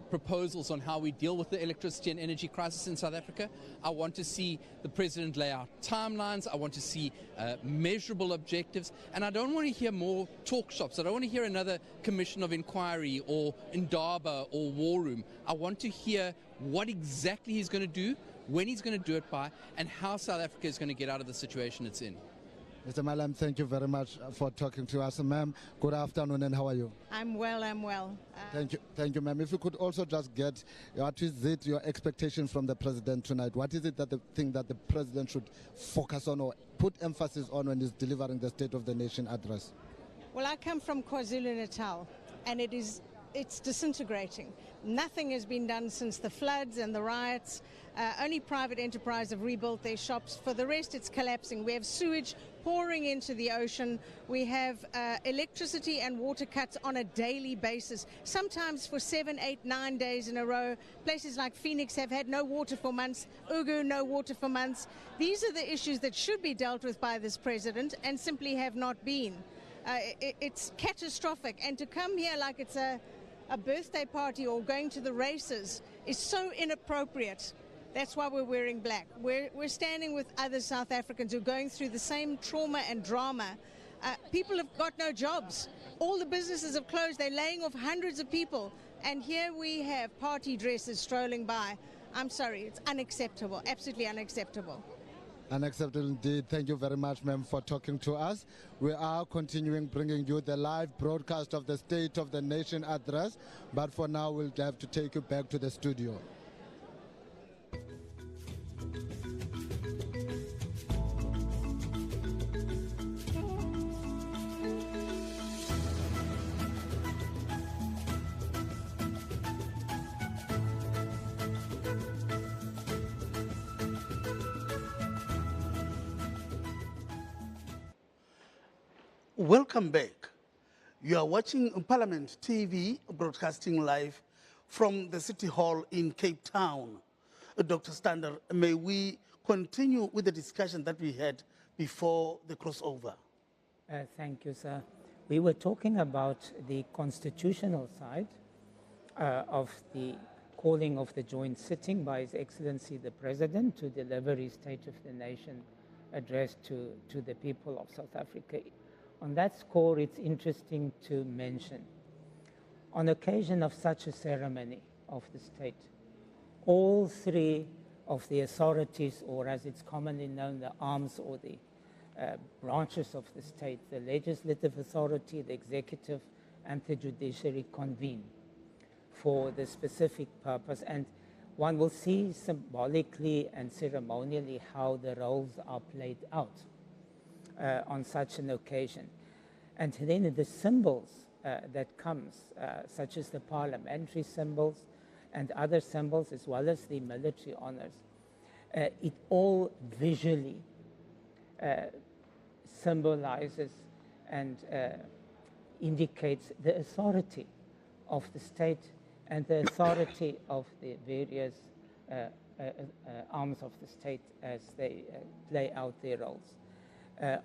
proposals on how we deal with the electricity and energy crisis in South Africa. I want to see the president lay out timelines. I want to see measurable objectives. And I don't want to hear more talk shops. I don't want to hear another commission of inquiry or Indaba or War Room. I want to hear what exactly he's going to do, when he's going to do it by, and how South Africa is going to get out of the situation it's in. Mr. Malam, thank you very much for talking to us. Ma'am, good afternoon and how are you? I'm well. Thank you, ma'am. If you could also just get, what is it, your expectation from the president tonight? What is it that the thing that the president should focus on or put emphasis on when he's delivering the State of the Nation address? Well, I come from KwaZulu-Natal, and it's disintegrating. Nothing has been done since the floods and the riots. Only private enterprise have rebuilt their shops. For the rest, it's collapsing. We have sewage pouring into the ocean. We have electricity and water cuts on a daily basis, sometimes for 7, 8, 9 days in a row. Places like Phoenix have had no water for months, Ugu no water for months. These are the issues that should be dealt with by this president and simply have not been. It's catastrophic, and to come here like it's a birthday party or going to the races is so inappropriate. That's why we're wearing black. We're standing with other South Africans who are going through the same trauma and drama. People have got no jobs. All the businesses have closed. They're laying off hundreds of people. And here we have party dresses strolling by. I'm sorry, it's unacceptable, absolutely unacceptable. Unacceptable indeed. Thank you very much, ma'am, for talking to us. We are continuing bringing you the live broadcast of the State of the Nation address, but for now we'll have to take you back to the studio. Welcome back. You are watching Parliament TV, broadcasting live from the City Hall in Cape Town. Dr. Stander, may we continue with the discussion that we had before the crossover? Thank you, sir. We were talking about the constitutional side of the calling of the joint sitting by His Excellency the President to deliver his State of the Nation address to the people of South Africa. On that score, it's interesting to mention, on occasion of such a ceremony of the state, all three of the authorities, or as it's commonly known, the arms or the branches of the state, the legislative authority, the executive, and the judiciary convene for the specific purpose. And one will see symbolically and ceremonially how the roles are played out on such an occasion. And then the symbols that comes, such as the parliamentary symbols and other symbols, as well as the military honors, it all visually symbolizes and indicates the authority of the state and the authority of the various arms of the state as they play out their roles.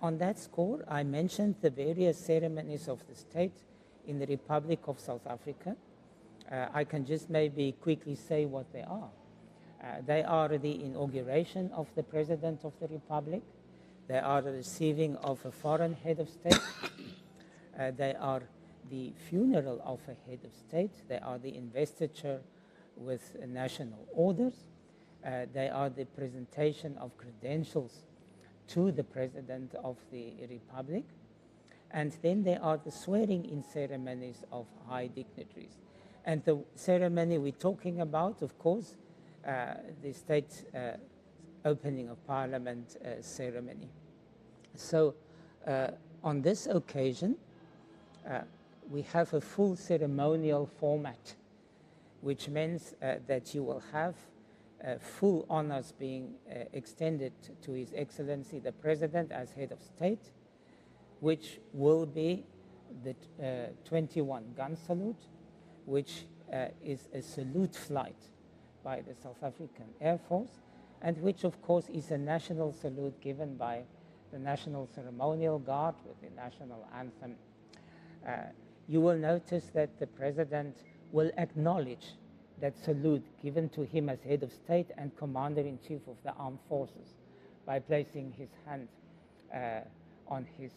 On that score, I mentioned the various ceremonies of the state in the Republic of South Africa. I can just maybe quickly say what they are. They are the inauguration of the President of the Republic. They are the receiving of a foreign head of state. They are the funeral of a head of state. They are the investiture with national orders. They are the presentation of credentials to the President of the Republic. And then there are the swearing-in ceremonies of high dignitaries. And the ceremony we're talking about, of course, the state opening of Parliament ceremony. So on this occasion, we have a full ceremonial format, which means that you will have full honors being extended to His Excellency the President as head of state, which will be the 21 gun salute, which is a salute flight by the South African Air Force, and which of course is a national salute given by the National Ceremonial Guard with the national anthem. You will notice that the President will acknowledge that salute given to him as head of state and commander-in-chief of the armed forces by placing his hand on his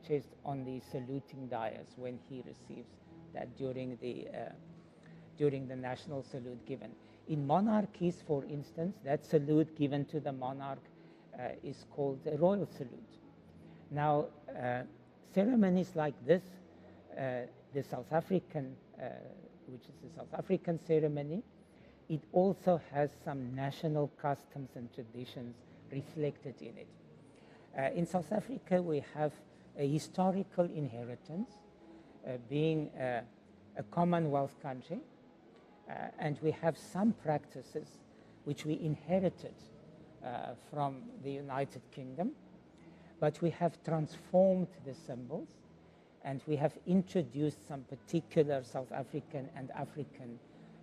chest on the saluting dais when he receives that during the national salute given. In monarchies, for instance, that salute given to the monarch is called a royal salute. Now, ceremonies like this, the South African, which is the South African ceremony, it also has some national customs and traditions reflected in it. In South Africa, we have a historical inheritance, being a Commonwealth country, and we have some practices which we inherited from the United Kingdom, but we have transformed the symbols, and we have introduced some particular South African and African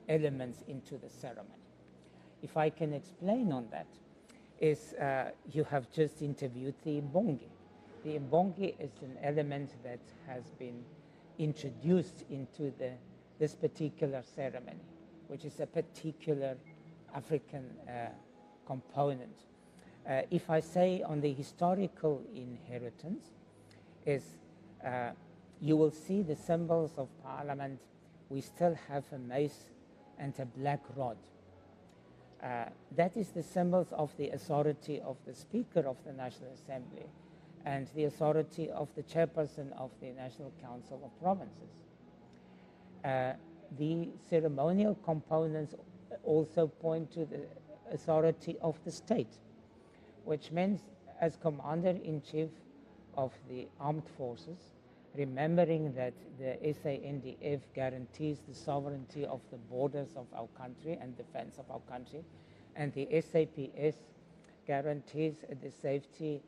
elements into the ceremony. If I can explain on that, is you have just interviewed the Mbongi. The Mbongi is an element that has been introduced into this particular ceremony, which is a particular African component. If I say on the historical inheritance, is you will see the symbols of Parliament. We still have a mace and a black rod. That is the symbols of the authority of the Speaker of the National Assembly and the authority of the Chairperson of the National Council of Provinces. The ceremonial components also point to the authority of the state, which means as Commander-in-Chief of the Armed Forces, remembering that the SANDF guarantees the sovereignty of the borders of our country and defense of our country, and the SAPS guarantees the safety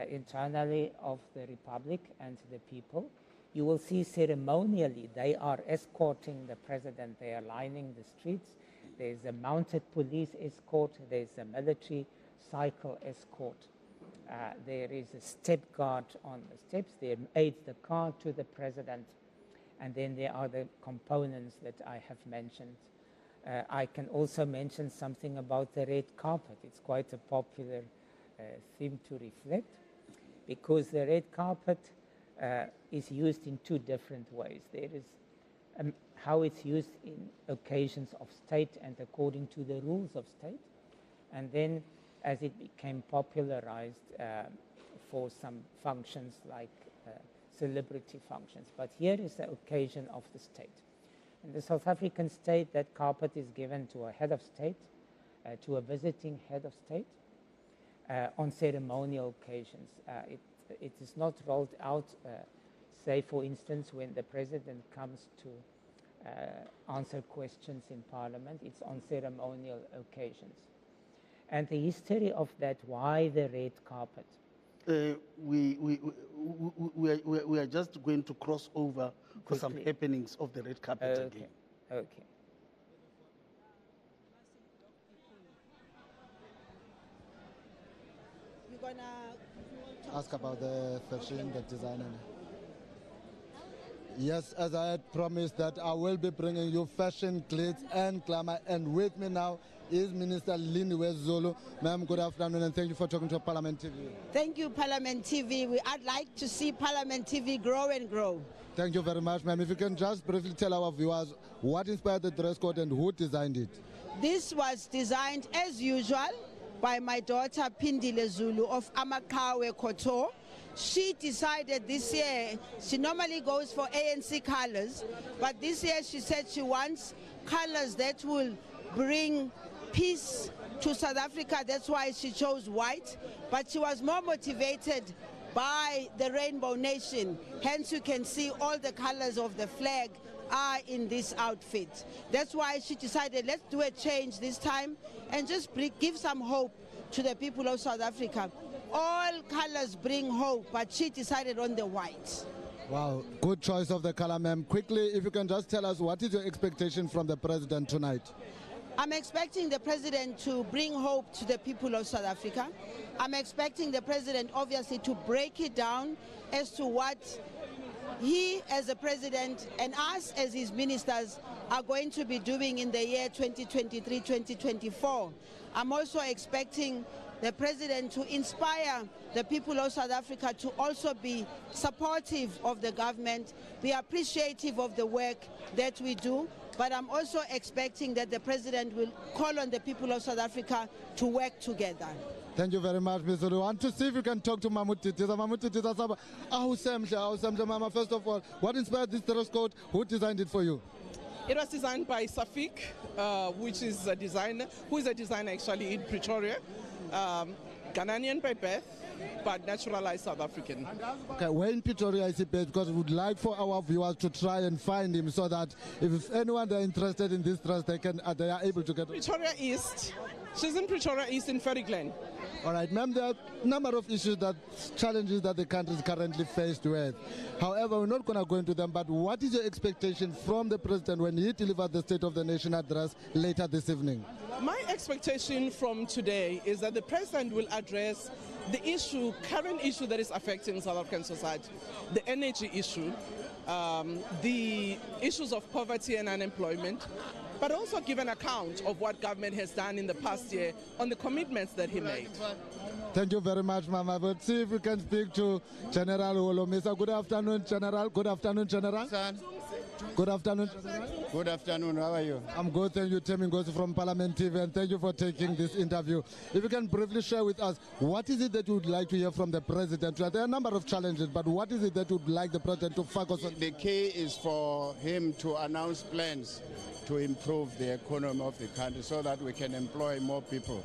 internally of the Republic and the people. You will see ceremonially they are escorting the President, they are lining the streets, there's a mounted police escort, there's a military cycle escort. There is a step guard on the steps, there aids the car to the President, and then there are the components that I have mentioned. I can also mention something about the red carpet. It's quite a popular theme to reflect, because the red carpet is used in two different ways. There is how it's used in occasions of state and according to the rules of state, and then as it became popularized for some functions like celebrity functions. But here is the occasion of the state. In the South African state, that carpet is given to a head of state, to a visiting head of state, on ceremonial occasions. It is not rolled out, say for instance, when the President comes to answer questions in Parliament. It's on ceremonial occasions. And the history of that, why the red carpet? We are just going to cross over for some happenings of the red carpet again. Okay. You're gonna ask about the fashion, the design. Yes, as I had promised that I will be bringing you fashion, glitz and glamour, and with me now is Minister Lindiwe Zulu. Ma'am, good afternoon and thank you for talking to Parliament TV. Thank you, Parliament TV. I'd like to see Parliament TV grow and grow. Thank you very much, ma'am. If you can just briefly tell our viewers what inspired the dress code and who designed it. This was designed as usual by my daughter Pindile Zulu of Amakawe Koto. She decided this year, she normally goes for ANC colors, but this year she said she wants colors that will bring peace to South Africa. That's why she chose white, but she was more motivated by the Rainbow Nation. Hence you can see all the colors of the flag are in this outfit. That's why she decided, let's do a change this time and just give some hope to the people of South Africa. All colors bring hope, but she decided on the white. Wow, good choice of the color, ma'am. Quickly, if you can just tell us what is your expectation from the President tonight? I'm expecting the President to bring hope to the people of South Africa. I'm expecting the President, obviously, to break it down as to what he, as a President, and us, as his ministers, are going to be doing in the year 2023-2024. I'm also expecting the president to inspire the people of South Africa to also be supportive of the government, be appreciative of the work that we do. But I'm also expecting that the president will call on the people of South Africa to work together. Thank you very much, Ms. Zulu. I want to see if you can talk to Mahmoud Titiza. Mahmoud Titiza, Mama, first of all, what inspired this dress code? Who designed it for you? It was designed by Safik, which is a designer, who is a designer actually in Pretoria. Ghanaian by birth, but naturalized South African. Okay, where in Pretoria is he based? Because we would like for our viewers to try and find him so that if anyone is interested in this dress, they are able to get it. Pretoria East. She's in Pretoria East in Ferry Glen. All right, ma'am, there are a number of challenges that the country is currently faced with. However, we're not going to go into them, but what is your expectation from the president when he delivers the State of the Nation address later this evening? My expectation from today is that the president will address the current issue that is affecting South African society, the energy issue, the issues of poverty and unemployment, but also give an account of what government has done in the past year on the commitments that he made. Thank you very much, Mama. But see if we can speak to General Holomisa. Good afternoon, General. Good afternoon, General. Good afternoon, General. Good afternoon. How are you? I'm good. Thank you, Temi Ngozi from Parliament TV, and thank you for taking this interview. If you can briefly share with us, what is it that you would like to hear from the president? There are a number of challenges, but what is it that you would like the president to focus on? The key is for him to announce plans to improve the economy of the country so that we can employ more people.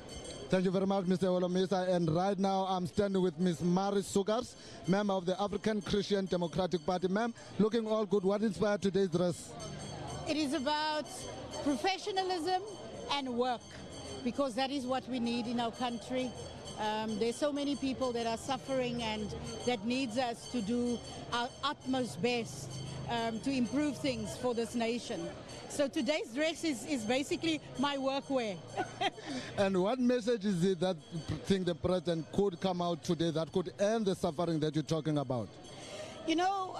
Thank you very much, Mr. Holomisa. And right now, I'm standing with Ms. Maris Sugars, member of the African Christian Democratic Party. Ma'am, looking all good. What inspired today's dress? It is about professionalism and work, because that is what we need in our country. There's so many people that are suffering and that needs us to do our utmost best to improve things for this nation. So today's dress is basically my workwear. And what message is it that you think the president could come out today that could end the suffering that you're talking about? You know,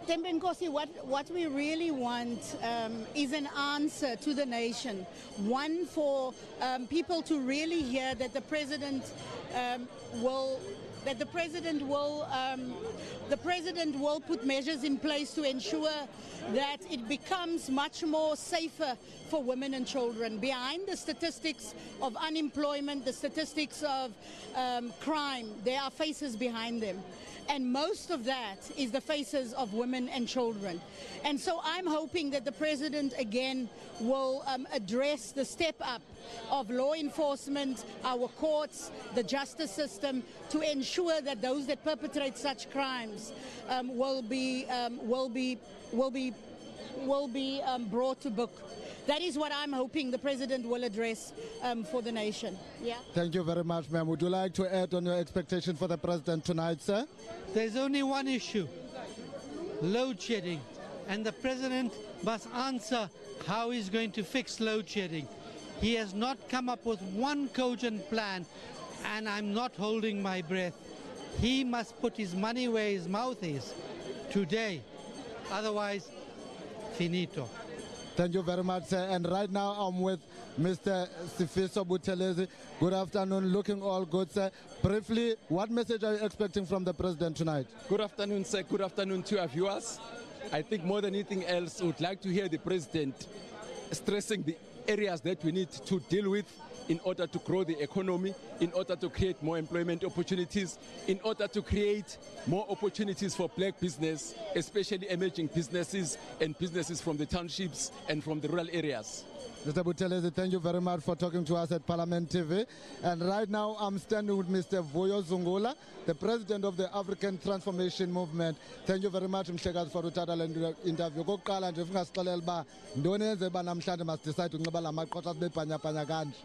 Tembenkosi, what we really want is an answer to the nation. One for people to really hear that the president will put measures in place to ensure that it becomes much more safer for women and children. Behind the statistics of unemployment, the statistics of crime, there are faces behind them. And most of that is the faces of women and children. And so I'm hoping that the president again will address the step up of law enforcement, our courts, the justice system, to ensure that those that perpetrate such crimes will be brought to book. That is what I'm hoping the president will address for the nation. Yeah. Thank you very much, ma'am. Would you like to add on your expectation for the president tonight, sir? There's only one issue: load shedding. And the president must answer how he's going to fix load shedding. He has not come up with one cogent plan, and I'm not holding my breath. He must put his money where his mouth is today. Otherwise, finito. Thank you very much, sir. And right now I'm with Mr. Sifiso Buthelezi. Good afternoon. Looking all good, sir. Briefly, what message are you expecting from the president tonight? Good afternoon, sir. Good afternoon to our viewers. I think more than anything else, we would like to hear the president stressing the areas that we need to deal with in order to grow the economy, in order to create more employment opportunities, in order to create more opportunities for black business, especially emerging businesses and businesses from the townships and from the rural areas. Mr. Buthelezi, thank you very much for talking to us at Parliament TV. And right now I'm standing with Mr. Vuyo Zungula, the president of the African Transformation Movement. Thank you very much, Mhlekazi, for uthatha le interview. Kokuqala nje ufuna sixelele uba ntoni yenze uba namhlanje masidecide unxiba la maqhosha sibe bhanyabhanya kanje.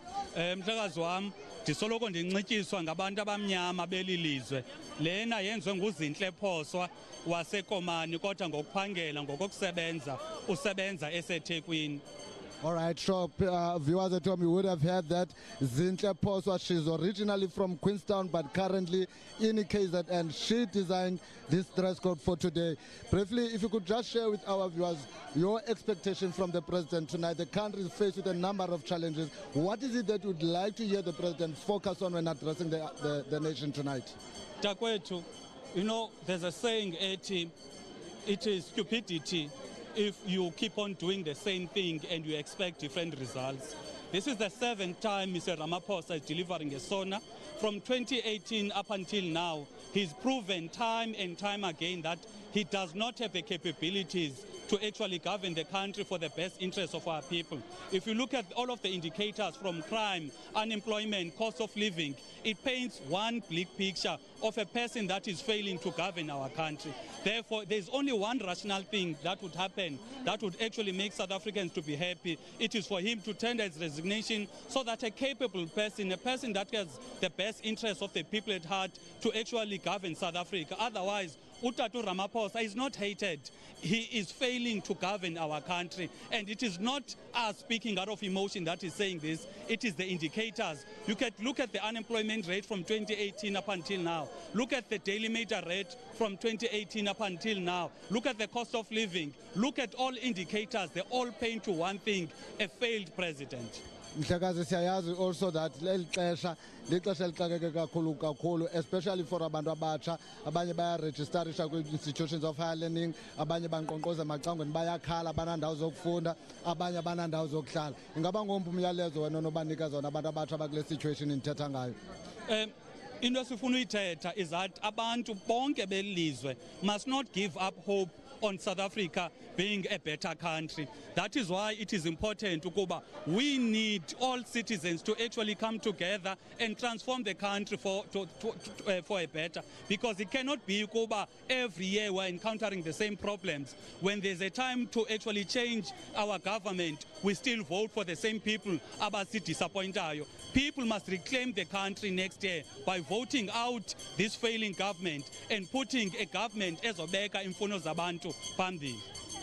Mhlekazi wami, ndisoloko ndinxityiswa ngabantu abamnyama beli lizwe. Lena yenziwe nguZinhle Phoswa waseKomani, kodwa ngokuphangela ngokusebenza usebenza eseThekwini. All right, sure. Viewers at home, you would have heard that Zinhle Poswa, she's originally from Queenstown, but currently in KZN. She designed this dress code for today. Briefly, if you could just share with our viewers your expectation from the president tonight. The country is faced with a number of challenges. What is it that you would like to hear the president focus on when addressing the nation tonight? Takwetu, you know, there's a saying, it is stupidity if you keep on doing the same thing and you expect different results. This is the 7th time Mr. Ramaphosa is delivering a SONA. From 2018 up until now, he's proven time and time again that he does not have the capabilities to actually govern the country for the best interests of our people. If you look at all of the indicators from crime, unemployment, cost of living, it paints one bleak picture of a person that is failing to govern our country. Therefore, there's only one rational thing that would happen that would actually make South Africans to be happy. It is for him to tender his resignation so that a capable person, a person that has the best interests of the people at heart, to actually govern South Africa. Otherwise, Utatu Ramaphosa is not hated. He is failing to govern our country. And it is not us speaking out of emotion that is saying this. It is the indicators. You can look at the unemployment rate from 2018 up until now. Look at the daily meter rate from 2018 up until now. Look at the cost of living. Look at all indicators. They all point to one thing: a failed president. Mhlekazi, siyayazi also that leli xesha lixesha elixakeke kakhulu, especially for abantu abatsha. Abanye bayarejistarisha kwi-institutions of higher learning, abanye banqonqoza emacangweni bayakhala, banandawo zokufunda, abanye abanandawo zokuhlala. Ingaba ngomphi umyalezo wena onobanika zona abantu abatsha bakule situation nithetha ngayo? Into esifuna uyithetha is that abantu bonke belizwe must not give up hope on South Africa being a better country. That is why it is important ukuba we need all citizens to actually come together and transform the country for a better. Because it cannot be ukuba every year we're encountering the same problems. When there's a time to actually change our government, we still vote for the same people abasi disappointayo. People must reclaim the country next year by voting out this failing government and putting a government ezobeka imfuno zabantu phambili.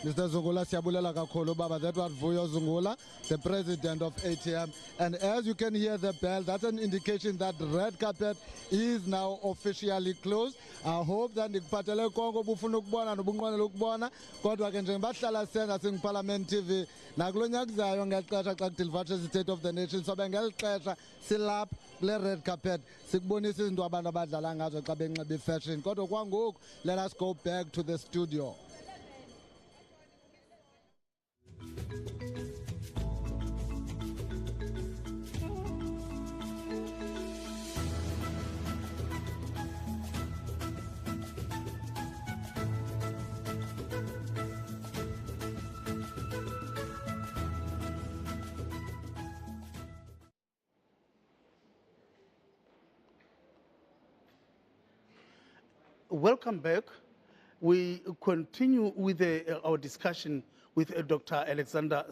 Mr. Zungula, siyabulela kakhulu baba. That was Vuyo Zungula, the president of ATM. And as you can hear the bell, that's an indication that red carpet is now officially closed. I hope that ngikuphathele konke obufuna ukubona nobunqwenela ukubona, kodwa ke njengoba sihlala senza singu-Parliament TV, nakulo nyaka kuzayo ngexesha xa kudilivashwa i-State of the Nation, sobe ngeli xesha silapha kule red carpet sikubonisa izinto abantu abadlala ngazo xa benxiba ifashion. Kodwa kwangoku, let us go back to the studio. Welcome back. We continue with our discussion with Dr. Alexander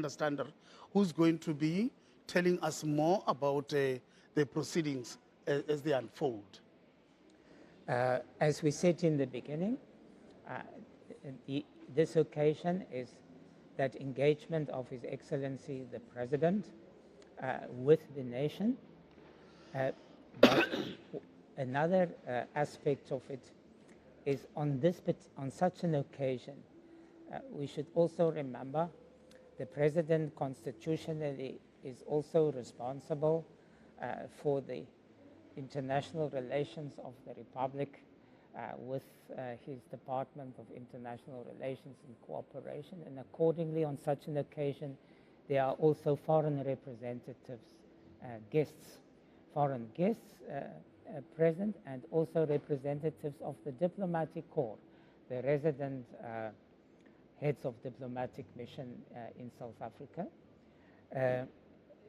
Stander, who's going to be telling us more about the proceedings as they unfold. As we said in the beginning, this occasion is that engagement of His Excellency the President with the nation. But another aspect of it is on such an occasion, we should also remember the President constitutionally is also responsible for the international relations of the Republic with his Department of International Relations and Cooperation, and accordingly on such an occasion there are also foreign representatives, foreign guests present, and also representatives of the diplomatic corps, the resident heads of diplomatic mission in South Africa.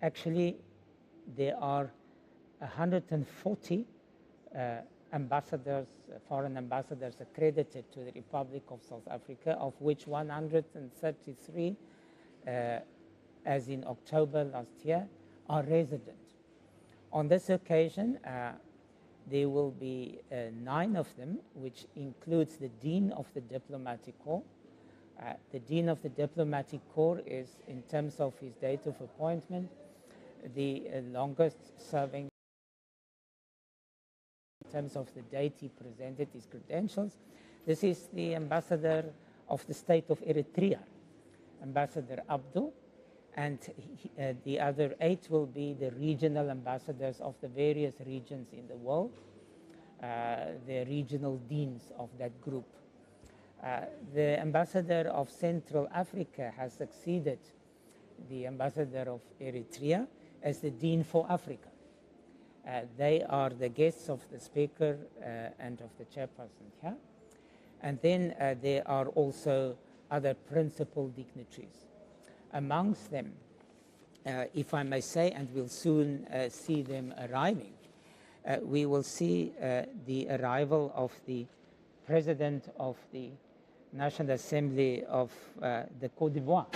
Actually, there are 140 ambassadors, foreign ambassadors accredited to the Republic of South Africa, of which 133, as in October last year, are resident. On this occasion, there will be 9 of them, which includes the Dean of the Diplomatic Corps, The Dean of the Diplomatic Corps is, in terms of his date of appointment, the longest serving in terms of the date he presented his credentials. This is the ambassador of the state of Eritrea, Ambassador Abdul, and the other 8 will be the regional ambassadors of the various regions in the world, the regional deans of that group. The ambassador of Central Africa has succeeded the ambassador of Eritrea as the Dean for Africa. They are the guests of the speaker and of the chairperson here. And then there are also other principal dignitaries. Amongst them, if I may say, and we'll soon see them arriving, we will see the arrival of the President of the National Assembly of the Côte d'Ivoire,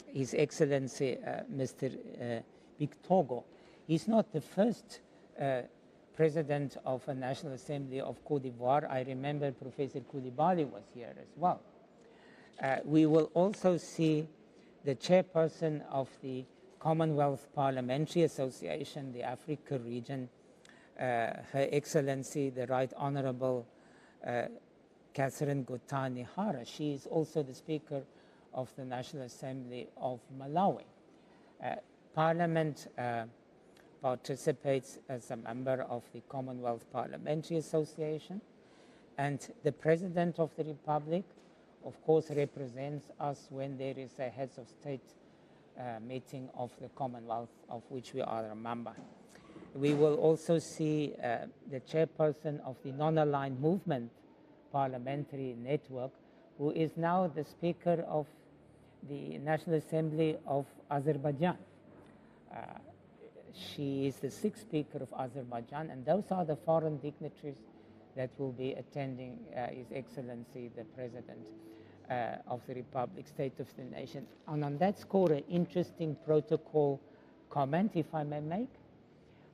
His Excellency Mr. Bictogo. He's not the first President of a National Assembly of Côte d'Ivoire. I remember Professor Koulibaly was here as well. We will also see the chairperson of the Commonwealth Parliamentary Association, the Africa region, Her Excellency, the Right Honorable Catherine Gotani Hara. She is also the Speaker of the National Assembly of Malawi. Parliament participates as a member of the Commonwealth Parliamentary Association, and the President of the Republic, of course, represents us when there is a heads of state meeting of the Commonwealth, of which we are a member. We will also see the chairperson of the Non-Aligned Movement Parliamentary Network, who is now the Speaker of the National Assembly of Azerbaijan. She is the 6th Speaker of Azerbaijan, and those are the foreign dignitaries that will be attending His Excellency, the President of the Republic, State of the Nation. And on that score, an interesting protocol comment, if I may make.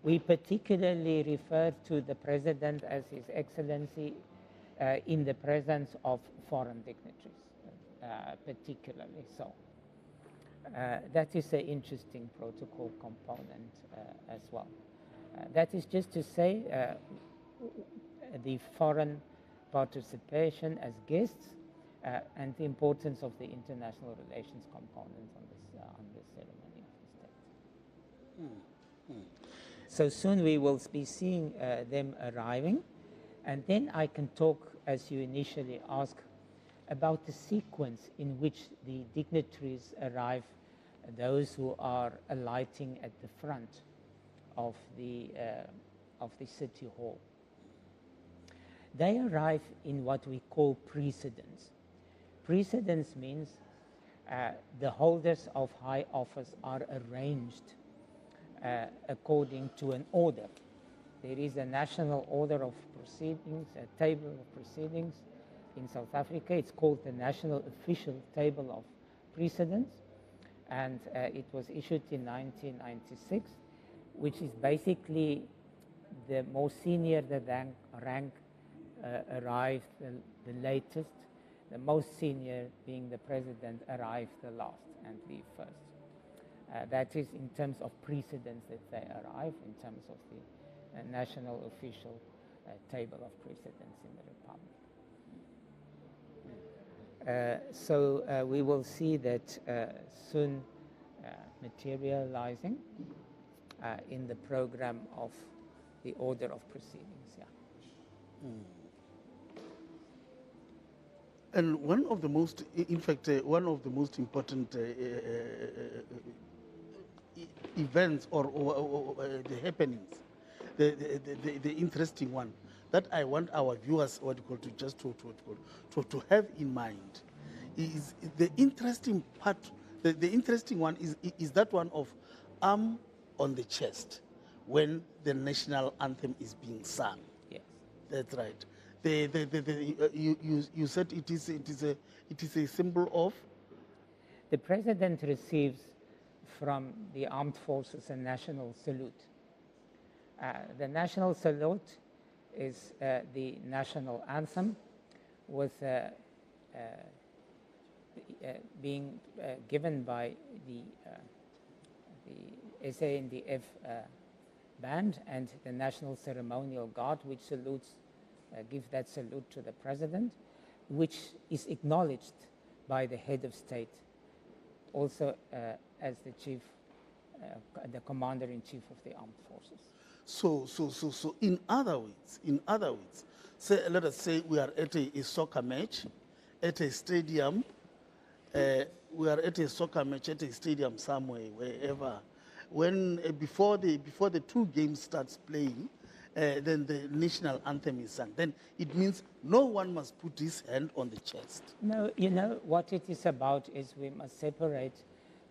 We particularly refer to the President as His Excellency in the presence of foreign dignitaries, particularly so. That is an interesting protocol component as well. That is just to say the foreign participation as guests and the importance of the international relations component on this ceremony of the state. So soon we will be seeing them arriving, and then I can talk, as you initially asked, about the sequence in which the dignitaries arrive, those who are alighting at the front of the City Hall. They arrive in what we call precedence. Precedence means the holders of high office are arranged according to an order. There is a national order of proceedings, a table of proceedings in South Africa. It's called the National Official Table of Precedence, and it was issued in 1996, which is basically the more senior the rank arrived the latest, the most senior being the President arrived the last and leave first. That is in terms of precedence that they arrive, in terms of the National Official Table of Precedence in the Republic. So we will see that soon materializing in the program of the order of proceedings. Yeah. And one of the most, in fact, one of the most important events or the happenings, the interesting one that I want our viewers to have in mind is the interesting part. The interesting one is that one of arm on the chest when the national anthem is being sung. Yes, that's right. You said it is a symbol of. The President receives from the armed forces a national salute. The national salute is the national anthem with being given by the SANDF band and the National Ceremonial Guard, which salutes, give that salute to the President, which is acknowledged by the head of state, also as the chief, the commander-in-chief of the armed forces. So in other words, say, let us say we are at a soccer match at a stadium. We are at a soccer match at a stadium somewhere, wherever. When before the two games starts playing, then the national anthem is sung. Then it means no one must put his hand on the chest. No, you know what it is about is we must separate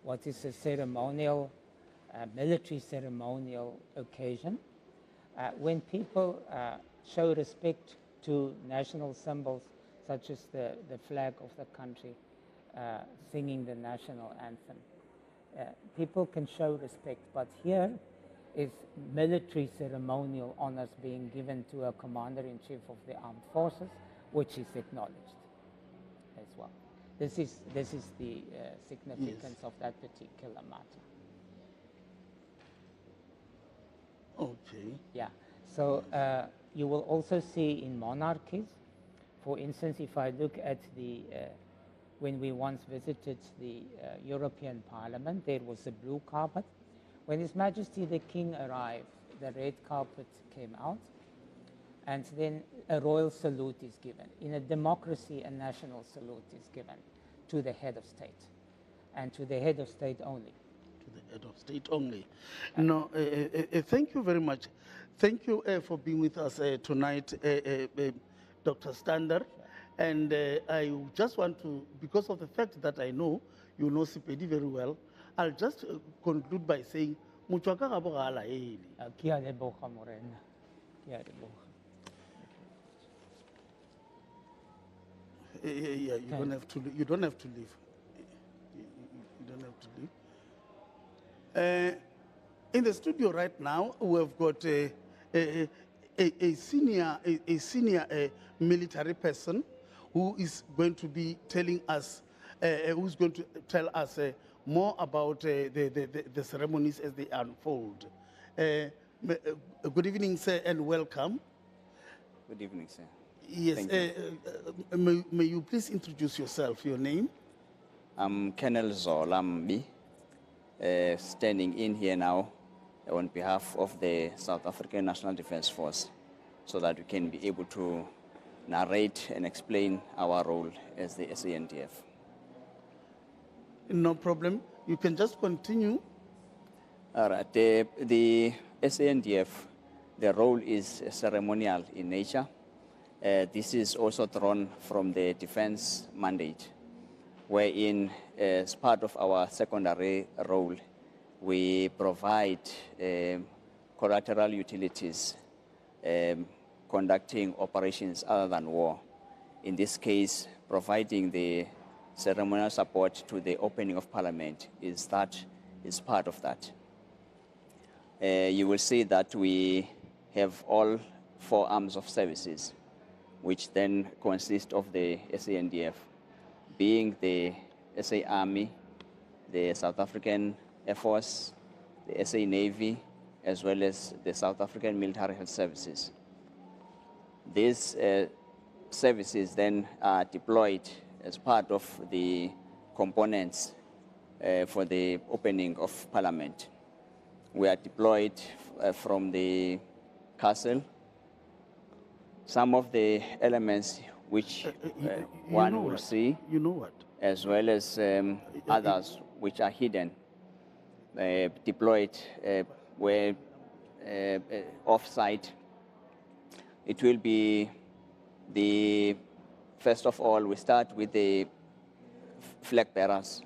what is a ceremonial, military ceremonial occasion. When people show respect to national symbols such as the flag of the country, singing the national anthem, people can show respect, but here is military ceremonial honors being given to a commander-in-chief of the armed forces, which is acknowledged as well. This is the significance of that particular matter. Okay. Yeah. So you will also see in monarchies, for instance, if I look at the when we once visited the European Parliament, there was a blue carpet. When His Majesty the King arrived, the red carpet came out, and then a royal salute is given. In a democracy, a national salute is given to the head of state, and to the head of state only. To the head of state only. No, thank you very much. Thank you for being with us tonight, Dr. Stander. And I just want to, because of the fact that I know you know Sepedi very well, I'll just conclude by saying, Muchwaka gaboga ala eli. Kia leboga morena. Kia leboga. Yeah, you don't have to. You don't have to leave. You don't have to leave. In the studio right now, we've got a senior military person who is going to be telling us, who's going to tell us more about the ceremonies as they unfold. Good evening, sir, and welcome. Good evening, sir. Yes, may you please introduce yourself, your name? I'm Colonel Zolambi, standing in here now on behalf of the South African National Defence Force, so that we can be able to narrate and explain our role as the SANDF. No problem. You can just continue. All right. The SANDF, the role is ceremonial in nature. This is also drawn from the defense mandate, wherein, as part of our secondary role, we provide collateral utilities, conducting operations other than war. In this case, providing the ceremonial support to the opening of Parliament is part of that. You will see that we have all 4 arms of services, which then consist of the SANDF, being the SA Army, the South African Air Force, the SA Navy, as well as the South African Military Health Services. These services then are deployed as part of the components for the opening of Parliament. We are deployed from the castle. Some of the elements which one will see, as well as others which are hidden, deployed where off-site. It will be first of all, we start with the flag bearers.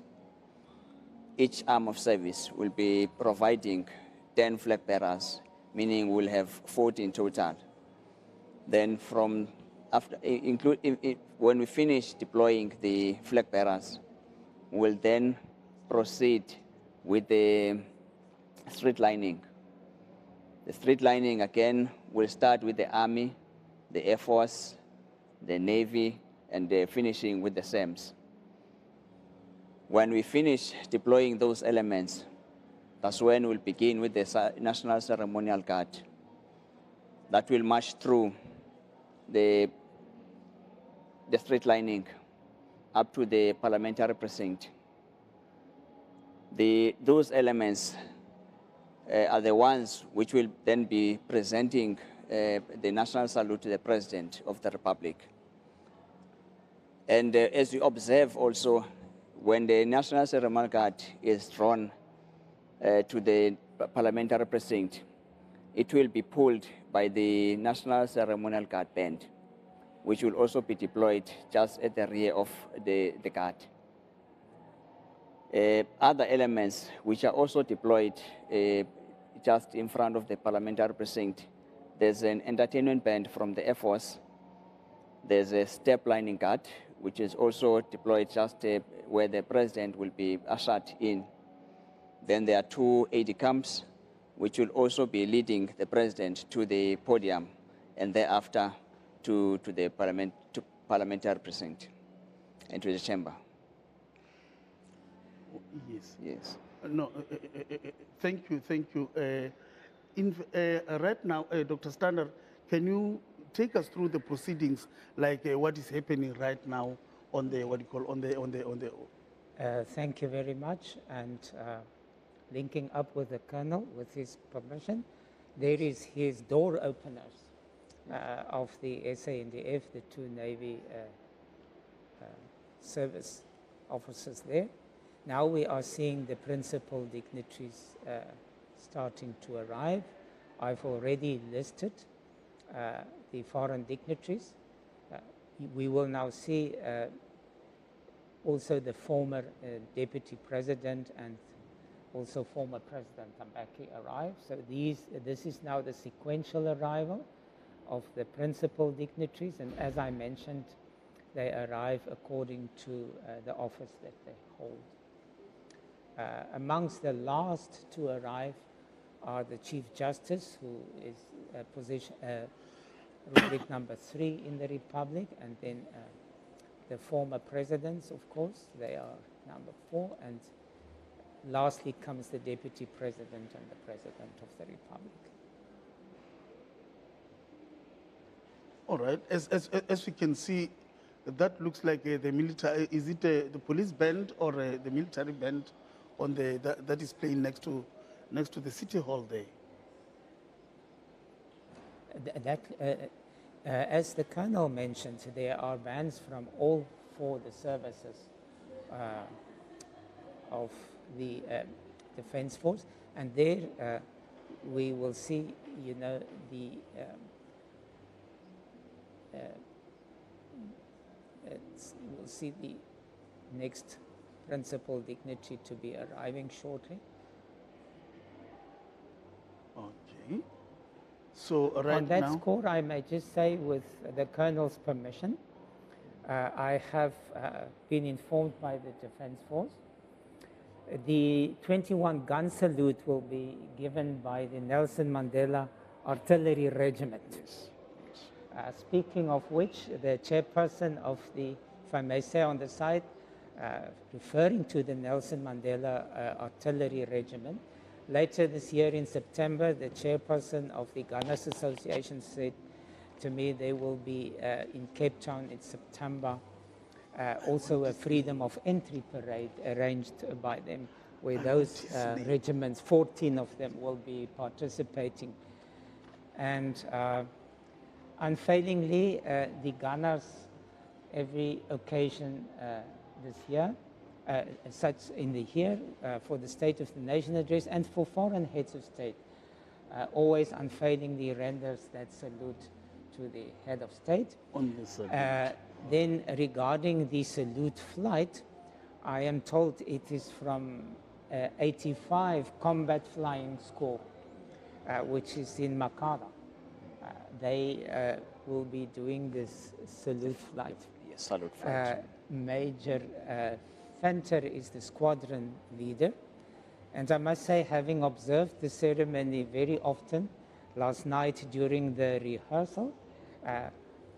Each arm of service will be providing 10 flag bearers, meaning we'll have 40 in total. Then when we finish deploying the flag bearers, we'll then proceed with the street lining. The street lining, again, will start with the Army, the Air Force, the Navy, and finishing with the SAMs. When we finish deploying those elements, that's when we'll begin with the National Ceremonial Guard that will march through the street lining up to the parliamentary precinct. Those elements are the ones which will then be presenting the national salute to the President of the Republic. And as you observe also, when the National Ceremonial Guard is drawn to the parliamentary precinct, it will be pulled by the National Ceremonial Guard Band, which will also be deployed just at the rear of the guard. Other elements which are also deployed just in front of the parliamentary precinct, there's an entertainment band from the Air Force. There's a step lining guard, which is also deployed just where the President will be ushered in. Then there are 2 aide-de-camps, which will also be leading the President to the podium and thereafter to the parliamentary precinct and to the chamber. Yes. Yes. No, thank you. Right now, Dr. Standard, can you take us through the proceedings, like what is happening right now on the Thank you very much. And linking up with the Colonel, with his permission, there is his door openers of the SANDF, the 2 Navy service officers there. Now we are seeing the principal dignitaries starting to arrive. I've already listed the foreign dignitaries. We will now see also the former Deputy President and also former President Mbeki arrive. So this is now the sequential arrival of the principal dignitaries, and as I mentioned, they arrive according to the office that they hold. Amongst the last to arrive are the Chief Justice, who is rubric number 3 in the Republic, and then the former presidents, of course, they are number 4, and lastly comes the Deputy President and the President of the Republic. All right. As we can see, that looks like the military. Is it the police band or the military band on that is playing next to the city hall there? As the Colonel mentioned, there are bands from all 4 the services of the Defence Force, and there we will see, we'll see the next principal dignitary to be arriving shortly. Okay. So right on that now, score, I may just say, with the Colonel's permission, I have been informed by the Defence Force. The 21 gun salute will be given by the Nelson Mandela Artillery Regiment. Yes. Speaking of which, the chairperson of the, if I may say on the side, referring to the Nelson Mandela Artillery Regiment, later this year in September, the chairperson of the Gunners Association said to me they will be in Cape Town in September, also a freedom of entry parade arranged by them, where those regiments, 14 of them, will be participating. And unfailingly, the Gunners, every occasion this year, such in the year for the State of the Nation address and for foreign heads of state, always unfailingly renders that salute to the head of state. On the salute. Then regarding the salute flight, I am told it is from 85 Combat Flying School, which is in Makara. They will be doing this salute flight. Yes, salute flight. Major Fenter is the squadron leader. And I must say, having observed the ceremony very often, last night during the rehearsal,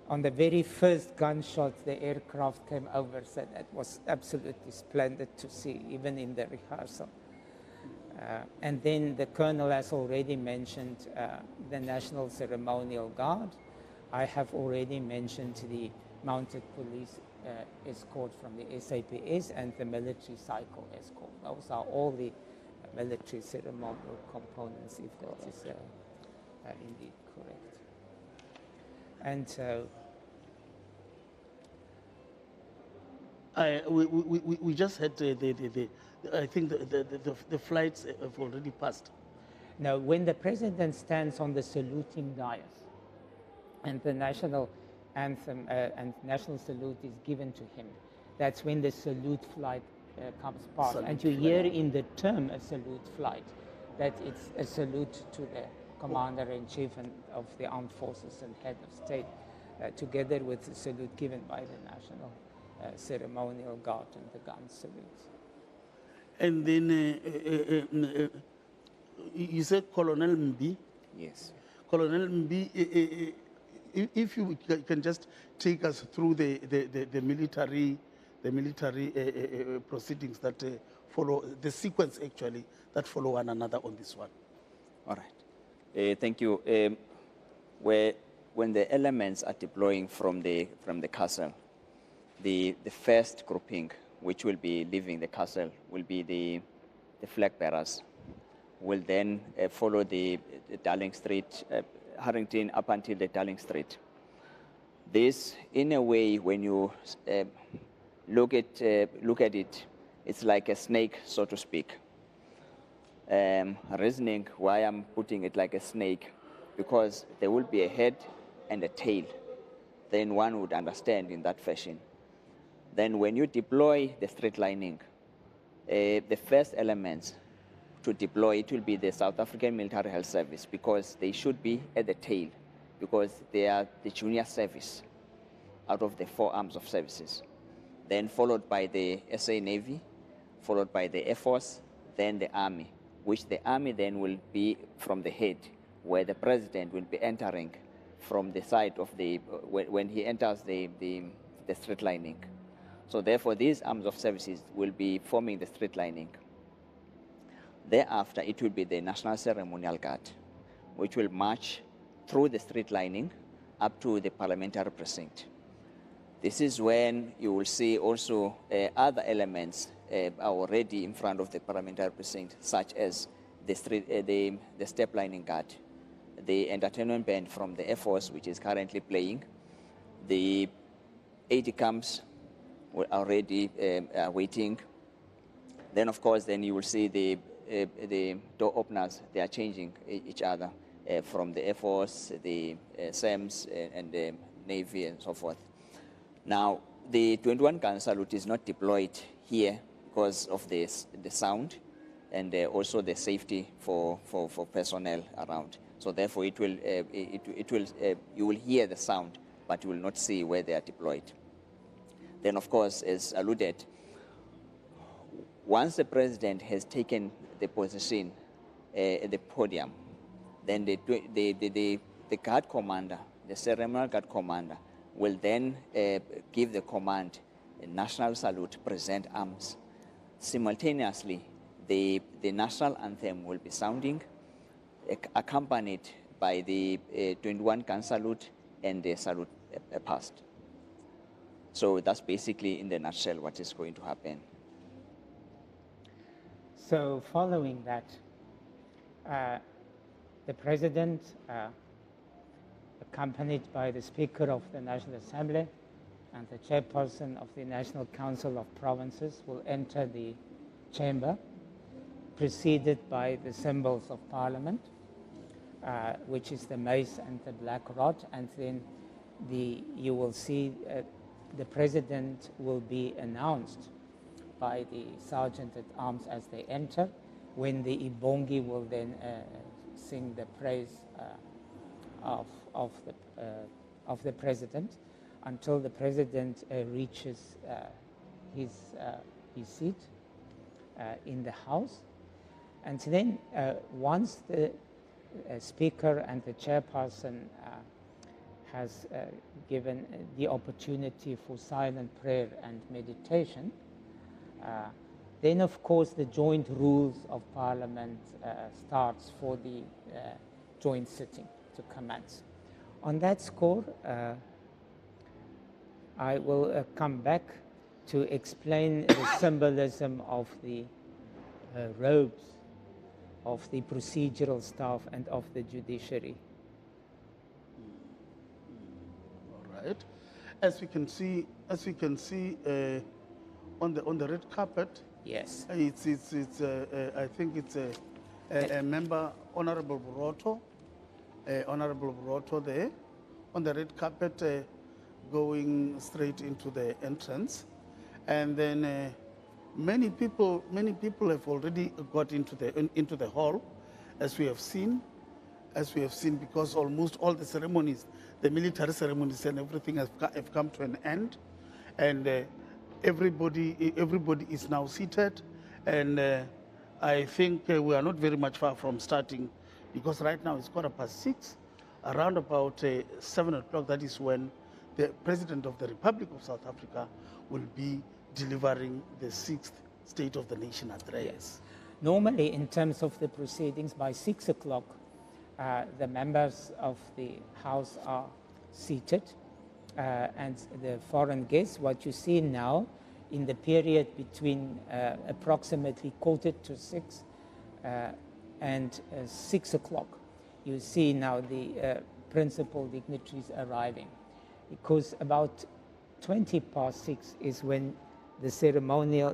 On the very first gunshot, the aircraft came over, so that was absolutely splendid to see, even in the rehearsal. And then the Colonel has already mentioned the National Ceremonial Guard. I have already mentioned the Mounted Police escort from the SAPS and the military cycle escort. Those are all the military ceremonial components, if that is indeed correct. And so we just had I think the flights have already passed. Now, when the president stands on the saluting dais and the national anthem and national salute is given to him, that's when the salute flight comes past. Salute and you hear in the term a salute flight that it's a salute to the Commander-in-Chief of the Armed Forces and Head of State, together with the salute given by the National Ceremonial Guard and the gun salutes. And then you said Colonel Mbi? Yes. Colonel Mbi, if you can just take us through the military proceedings that follow, the sequence actually, that follow one another on this one. All right. Thank you. When the elements are deploying from the castle, the first grouping, which will be leaving the castle, will be the flag bearers. Will then follow the Darling Street, Harrington up until the Darling Street. This, in a way, when you look at it, it's like a snake, so to speak. Reasoning why I'm putting it like a snake, because there will be a head and a tail. Then one would understand in that fashion. Then when you deploy the street lining, the first elements to deploy it will be the South African Military Health Service, because they should be at the tail, because they are the junior service out of the 4 arms of services. Then followed by the SA Navy, followed by the Air Force, then the Army, which the Army then will be from the head, where the President will be entering from the side of the, when he enters the street lining. So therefore, these arms of services will be forming the street lining. Thereafter, it will be the National Ceremonial Guard, which will march through the street lining up to the parliamentary precinct. This is when you will see also other elements are already in front of the parliamentary precinct, such as the step lining guard, the entertainment band from the Air Force, which is currently playing, the AD camps were already waiting. Then, of course, then you will see the door openers. They are changing each other from the Air Force, the SAMs, and the Navy, and so forth. Now, the 21-gun salute is not deployed here because of the sound and also the safety for personnel around. So therefore, it will you will hear the sound, but you will not see where they are deployed. Then, of course, as alluded, once the President has taken the position at the podium, then the guard commander, the ceremonial guard commander, will then give the command, a national salute, present arms. Simultaneously, the national anthem will be sounding, accompanied by the 21-gun salute and the salute past. So that's basically, in the nutshell, what is going to happen. So following that, the President, accompanied by the Speaker of the National Assembly and the Chairperson of the National Council of Provinces, will enter the chamber, preceded by the symbols of Parliament, which is the mace and the black rod, and then you will see the President will be announced by the Sergeant-at-Arms as they enter, when the Ibongi will then sing the praise of the President, until the President reaches his seat in the House. And then once the Speaker and the Chairperson has given the opportunity for silent prayer and meditation. Then, of course, the joint rules of Parliament starts for the joint sitting to commence. On that score, I will come back to explain the symbolism of the robes of the procedural staff and of the judiciary. All right. As we can see on the red carpet. Yes. It's I think it's a member, Honorable Buroto, there on the red carpet, going straight into the entrance, and then many people have already got into the hall, as we have seen, because almost all the ceremonies, the military ceremonies and everything have come to an end, and everybody is now seated, and I think we are not very much far from starting, because right now it's 6:15. Around about 7 o'clock, that is when the President of the Republic of South Africa will be delivering the 6th State of the Nation address. Yes. Normally, in terms of the proceedings, by 6 o'clock, the members of the House are seated, and the foreign guests, what you see now, in the period between approximately 5:45 and 6 o'clock, you see now the principal dignitaries arriving, because about 6:20 is when the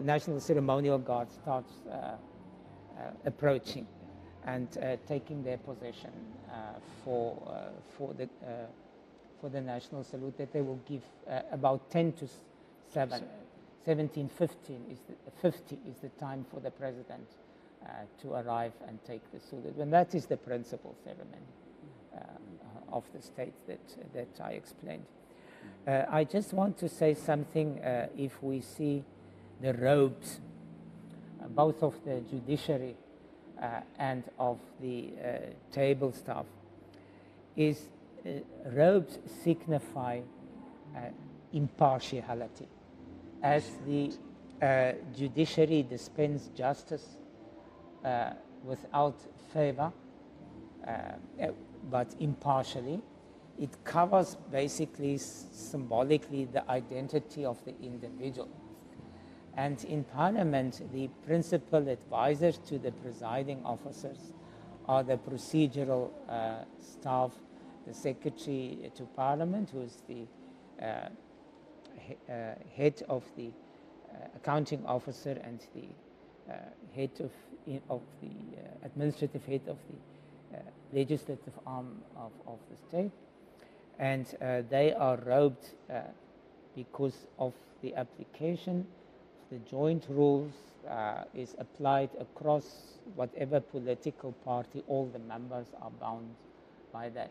National Ceremonial Guard starts approaching and taking their position for the national salute that they will give about 10 to 7. 17:50 is the time for the president to arrive and take the salute, and that is the principal ceremony of the state that I explained. I just want to say something. If we see the robes, both of the judiciary and of the table staff, is robes signify impartiality. As the judiciary dispense justice without favor, but impartially, it covers basically symbolically the identity of the individual. And in Parliament, the principal advisors to the presiding officers are the procedural staff, the Secretary to Parliament, who is the head of the accounting officer and the head of the administrative head of the legislative arm of the state. And they are robed because of the application. The joint rules is applied across whatever political party. All the members are bound by that.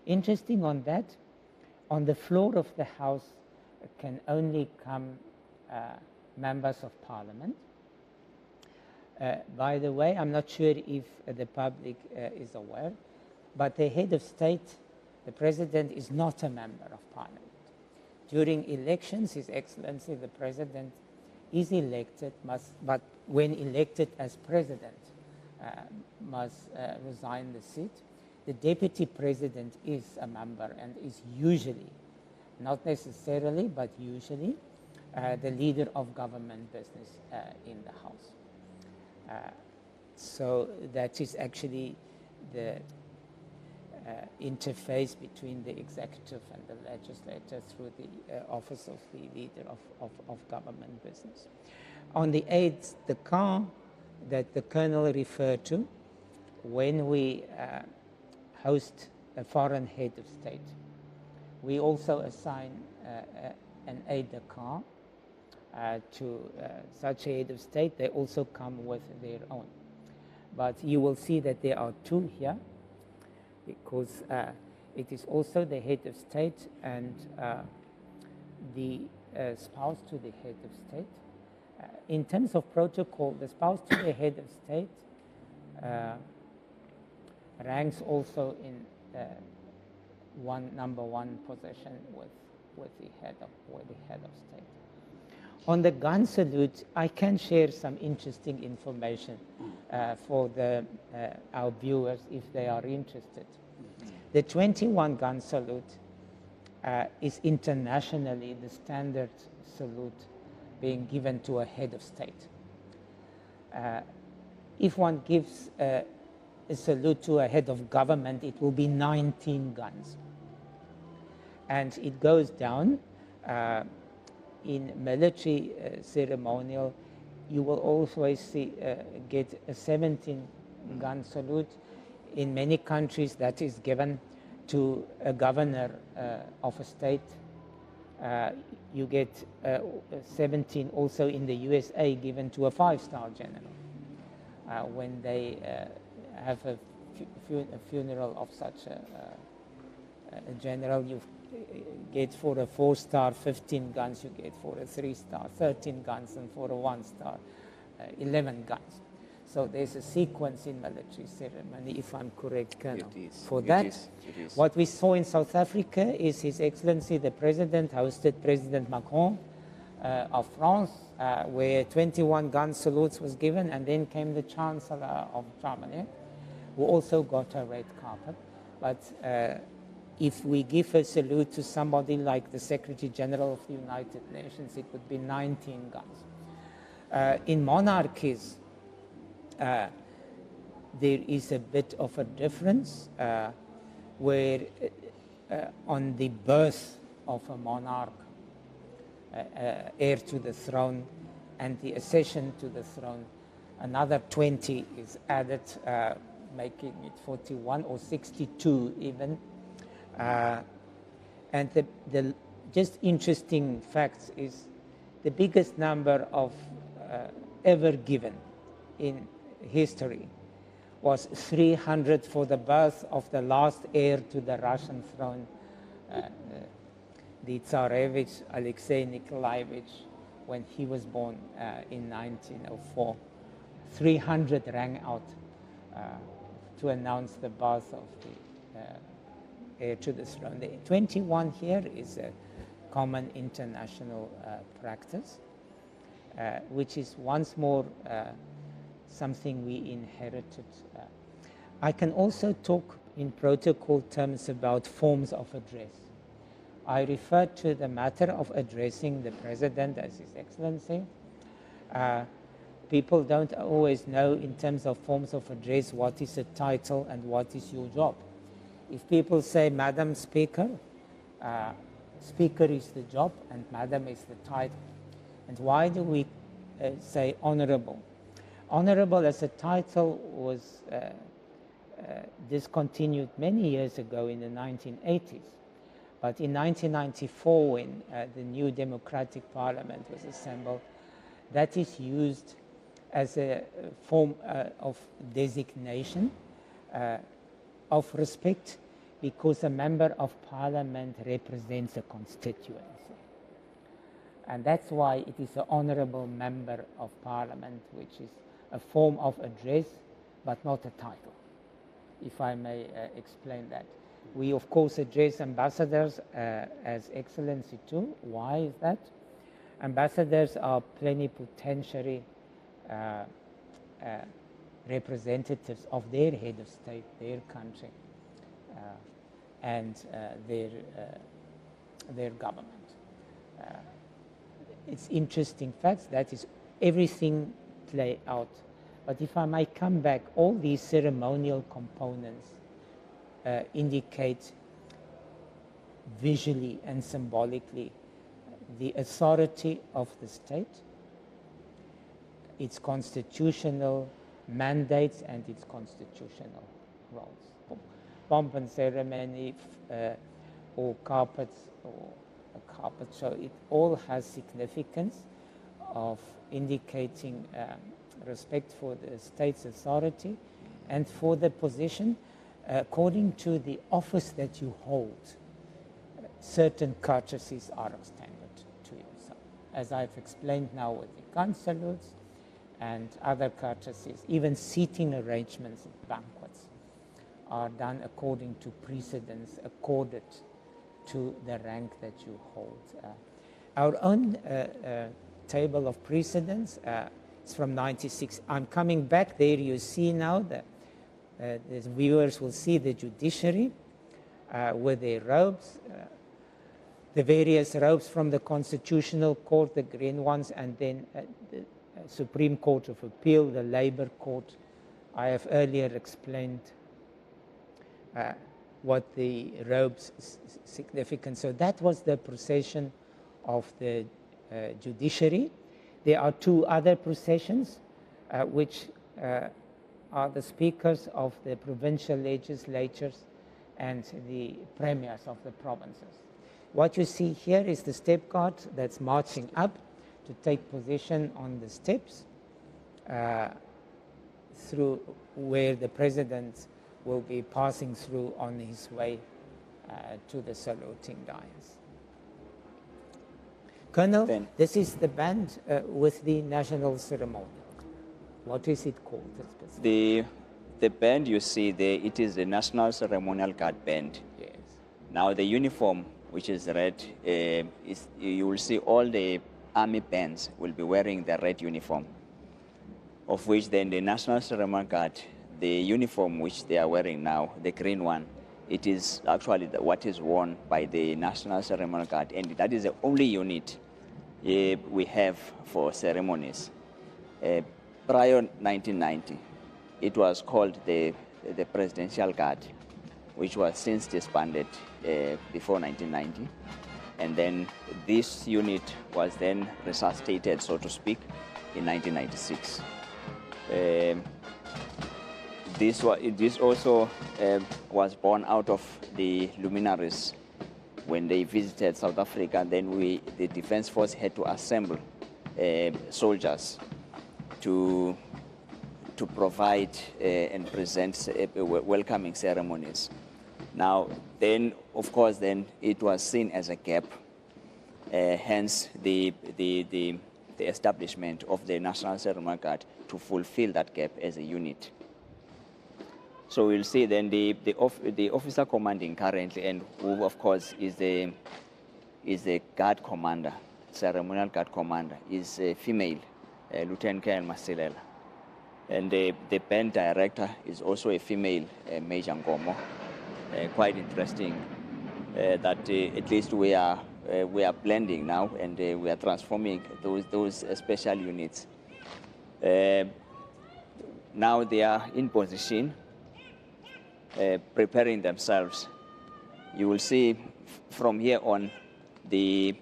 Interesting on that, on the floor of the House can only come members of Parliament. By the way, I'm not sure if the public is aware, but the head of state, the president, is not a member of Parliament. During elections, His Excellency the President is elected, but when elected as president, must resign the seat. The deputy president is a member and is usually, not necessarily, but usually, the leader of government business in the House. So that is actually the interface between the executive and the legislature through the office of the leader of government business. On the aides de camp that the Colonel referred to, when we host a foreign head of state, we also assign an aide de camp to such a head of state. They also come with their own. But you will see that there are two here, because it is also the head of state and the spouse to the head of state. In terms of protocol, the spouse to the head of state ranks also in number one position with the head of state. On the gun salute, I can share some interesting information for our viewers if they are interested. The 21 gun salute is internationally the standard salute being given to a head of state. If one gives a salute to a head of government, it will be 19 guns. And it goes down in military ceremonial. You will always get a 17 gun salute. In many countries that is given to a governor of a state. You get 17 also in the USA given to a 5-star general when they have a funeral of such a general. You get for a 4-star 15 guns, you get for a 3-star 13 guns, and for a 1-star 11 guns. So there's a sequence in military ceremony, if I'm correct, Colonel. For that, what we saw in South Africa is His Excellency the President hosted President Macron of France, where 21 gun salutes was given, and then came the Chancellor of Germany, who also got a red carpet. But if we give a salute to somebody like the Secretary General of the United Nations, it would be 19 guns. In monarchies, there is a bit of a difference where on the birth of a monarch, heir to the throne, and the accession to the throne, another 20 is added, making it 41 or 62 even. And the just interesting facts is the biggest number of ever given in history was 300 for the birth of the last heir to the Russian throne, the Tsarevich Alexei Nikolaevich, when he was born in 1904. 300 rang out to announce the birth of the heir to the throne. The 21 here is a common international practice, which is once more something we inherited. I can also talk in protocol terms about forms of address. I refer to the matter of addressing the President as His Excellency. People don't always know in terms of forms of address what is a title and what is your job. If people say Madam Speaker, Speaker is the job and Madam is the title. And why do we say Honorable? Honorable as a title was discontinued many years ago in the 1980s. But in 1994, when the new democratic parliament was assembled, that is used as a form of designation of respect, because a member of parliament represents a constituency. And that's why it is an honorable member of parliament, which is a form of address, but not a title, if I may explain that. We, of course, address ambassadors as Excellency too. Why is that? Ambassadors are plenipotentiary representatives of their head of state, their country, and their government. It's interesting facts, that is everything play out. But if I might come back, all these ceremonial components indicate visually and symbolically the authority of the state, its constitutional mandates and its constitutional roles. Pomp and ceremony or carpets or a carpet show, it all has significance of indicating respect for the state's authority and for the position according to the office that you hold. Certain courtesies are extended to you. So, as I've explained now with the gun salutes and other courtesies, even seating arrangements in banquets are done according to precedence accorded to the rank that you hold. Our own table of precedence is from 96. I'm coming back there. You see now that the viewers will see the judiciary with their robes, the various robes from the Constitutional Court, the green ones, and then the Supreme Court of Appeal, the Labour Court. I have earlier explained what the robes' significance. So that was the procession of the judiciary. There are two other processions, which are the speakers of the provincial legislatures and the premiers of the provinces. What you see here is the step guard that's marching up to take position on the steps through where the president will be passing through on his way to the saluting dais. Colonel, this is the band with the national ceremonial. What is it called? The band you see there, it is the National Ceremonial Guard Band. Yes. Now the uniform, which is red, you will see all the army bands will be wearing the red uniform, of which then the National Ceremonial Guard, the uniform which they are wearing now, the green one, it is actually what is worn by the National Ceremonial Guard, and that is the only unit we have for ceremonies. Prior 1990, it was called the Presidential Guard, which was since disbanded before 1990. And then this unit was then resuscitated, so to speak, in 1996. This also was born out of the luminaries when they visited South Africa. And then the Defence Force had to assemble soldiers to provide and present welcoming ceremonies. Now, then, of course, then it was seen as a gap, hence the establishment of the National Ceremonial Guard to fulfill that gap as a unit. So we'll see then the officer commanding currently, and who, of course, is the guard commander, ceremonial guard commander, is a female, Lieutenant Colonel Masilela. And the band director is also a female, Major Ngomo. Quite interesting that at least we are blending now, and we are transforming those special units. Now they are in position, preparing themselves. You will see from here on, the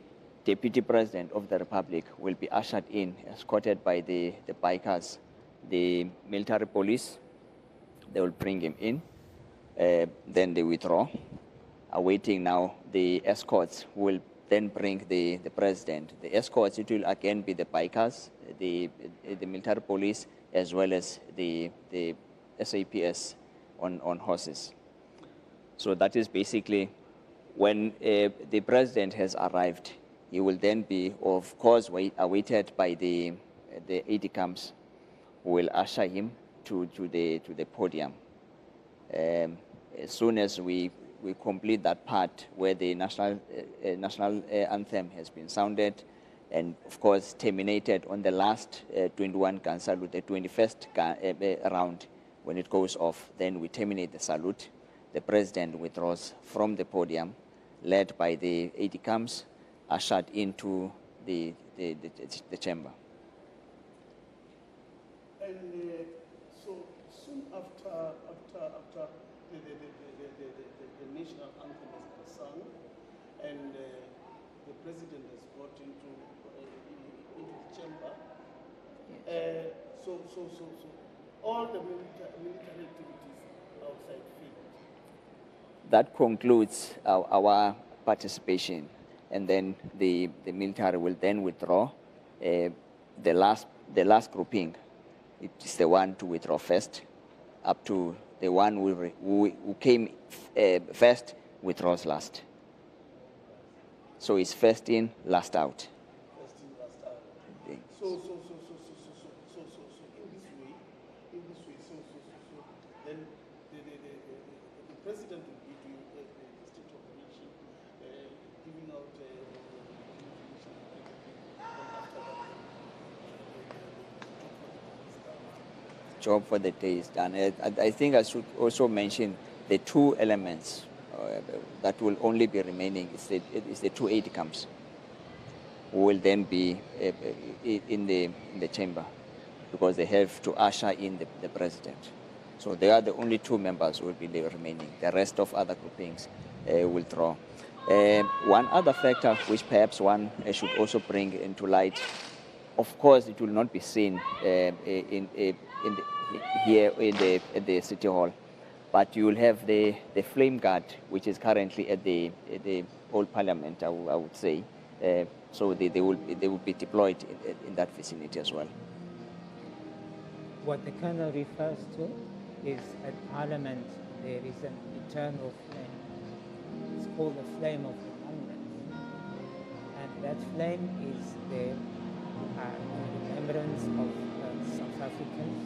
Deputy President of the Republic will be ushered in, escorted by the bikers, the military police. They will bring him in. Then they withdraw, awaiting now the escorts who will then bring the president. The escorts, it will again be the bikers, the military police, as well as the SAPS on horses. So that is basically when the president has arrived, he will then be, of course, awaited by the aide camps, who will usher him to the podium. As soon as we complete that part where the national anthem has been sounded, and of course terminated on the last 21 gun salute, the 21st round, when it goes off, then we terminate the salute. The president withdraws from the podium, led by the aide camps, ushered into the chamber. And so soon after the national anthem has been sung, and the president has got into the chamber, so all the military activities outside field. That concludes our participation, and then the military will then withdraw. The last grouping, it is the one to withdraw first, up to the one who came first withdraws last. So it's first in, last out. First in, last out. So in this way, then the president will be doing the state of the nation, giving out information and after that, job for the day is done. I think I should also mention the two elements that will only be remaining is the two aide camps who will then be in the chamber because they have to usher in the president. So they are the only two members who will be remaining. The rest of other groupings will withdraw. One other factor which perhaps one should also bring into light, of course it will not be seen here at the City Hall, but you will have the flame guard, which is currently at the old Parliament, I would say. So they will be deployed in that vicinity as well. What the Colonel refers to is at Parliament there is an eternal flame. It's called the flame of remembrance. And that flame is there in remembrance of South Africans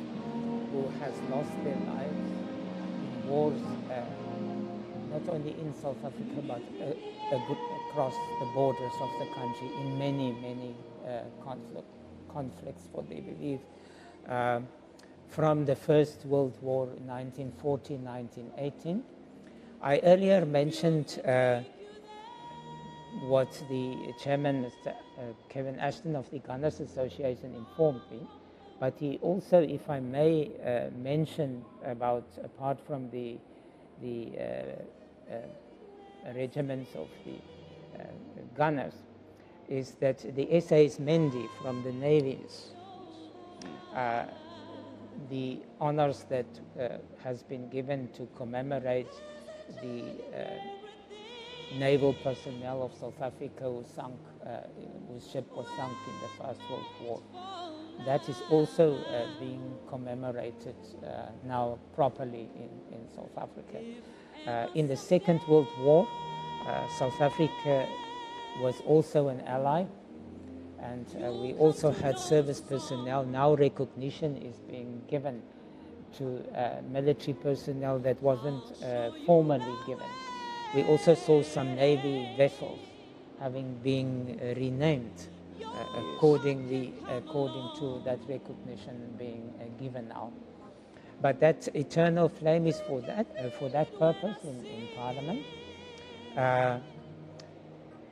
who has lost their lives in wars, not only in South Africa but across the borders of the country in many conflicts, what they believe. From the First World War, 1914-1918. I earlier mentioned what the chairman, Mr. Kevin Ashton of the Gunners Association informed me, but he also, if I may mention about, apart from the regiments of the gunners, is that the SAS Mendi from the navies, the honors that has been given to commemorate the naval personnel of South Africa whose ship was sunk in the First World War. That is also being commemorated now properly in South Africa. In the Second World War, South Africa was also an ally, and we also had service personnel. Now recognition is being given to military personnel that wasn't formerly given. We also saw some Navy vessels having been renamed according to that recognition being given now. But that eternal flame is for that purpose in Parliament.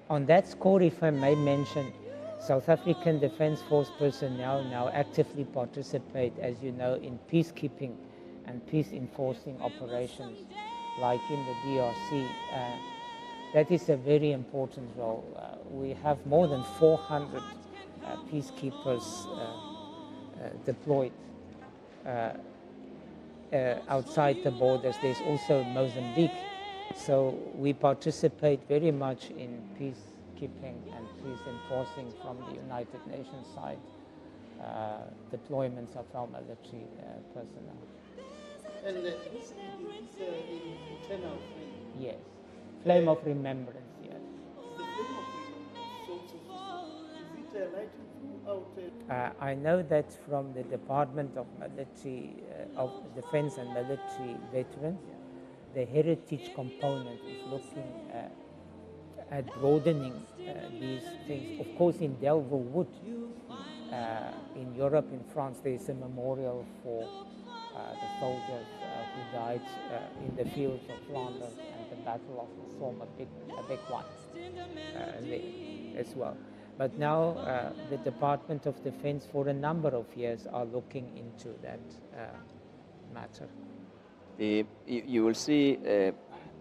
On that score, if I may mention, South African Defence Force personnel now actively participate, as you know, in peacekeeping and peace enforcing operations, like in the DRC. That is a very important role. We have more than 400 peacekeepers deployed outside the borders. There's also Mozambique. So we participate very much in peacekeeping and peace enforcing from the United Nations side, deployments of our military personnel. And this eternal flame? Yes. Flame of remembrance, yes. The flame of remembrance. So is it lighting throughout? I know that from the Department of Military, of Defense and Military Veterans, the heritage component is looking at broadening these things. Of course, in Delvaux Wood, in Europe, in France, there is a memorial for the soldiers who died in the fields of Flanders and the Battle of the Somme, a big one there as well. But now the Department of Defense for a number of years are looking into that matter. You will see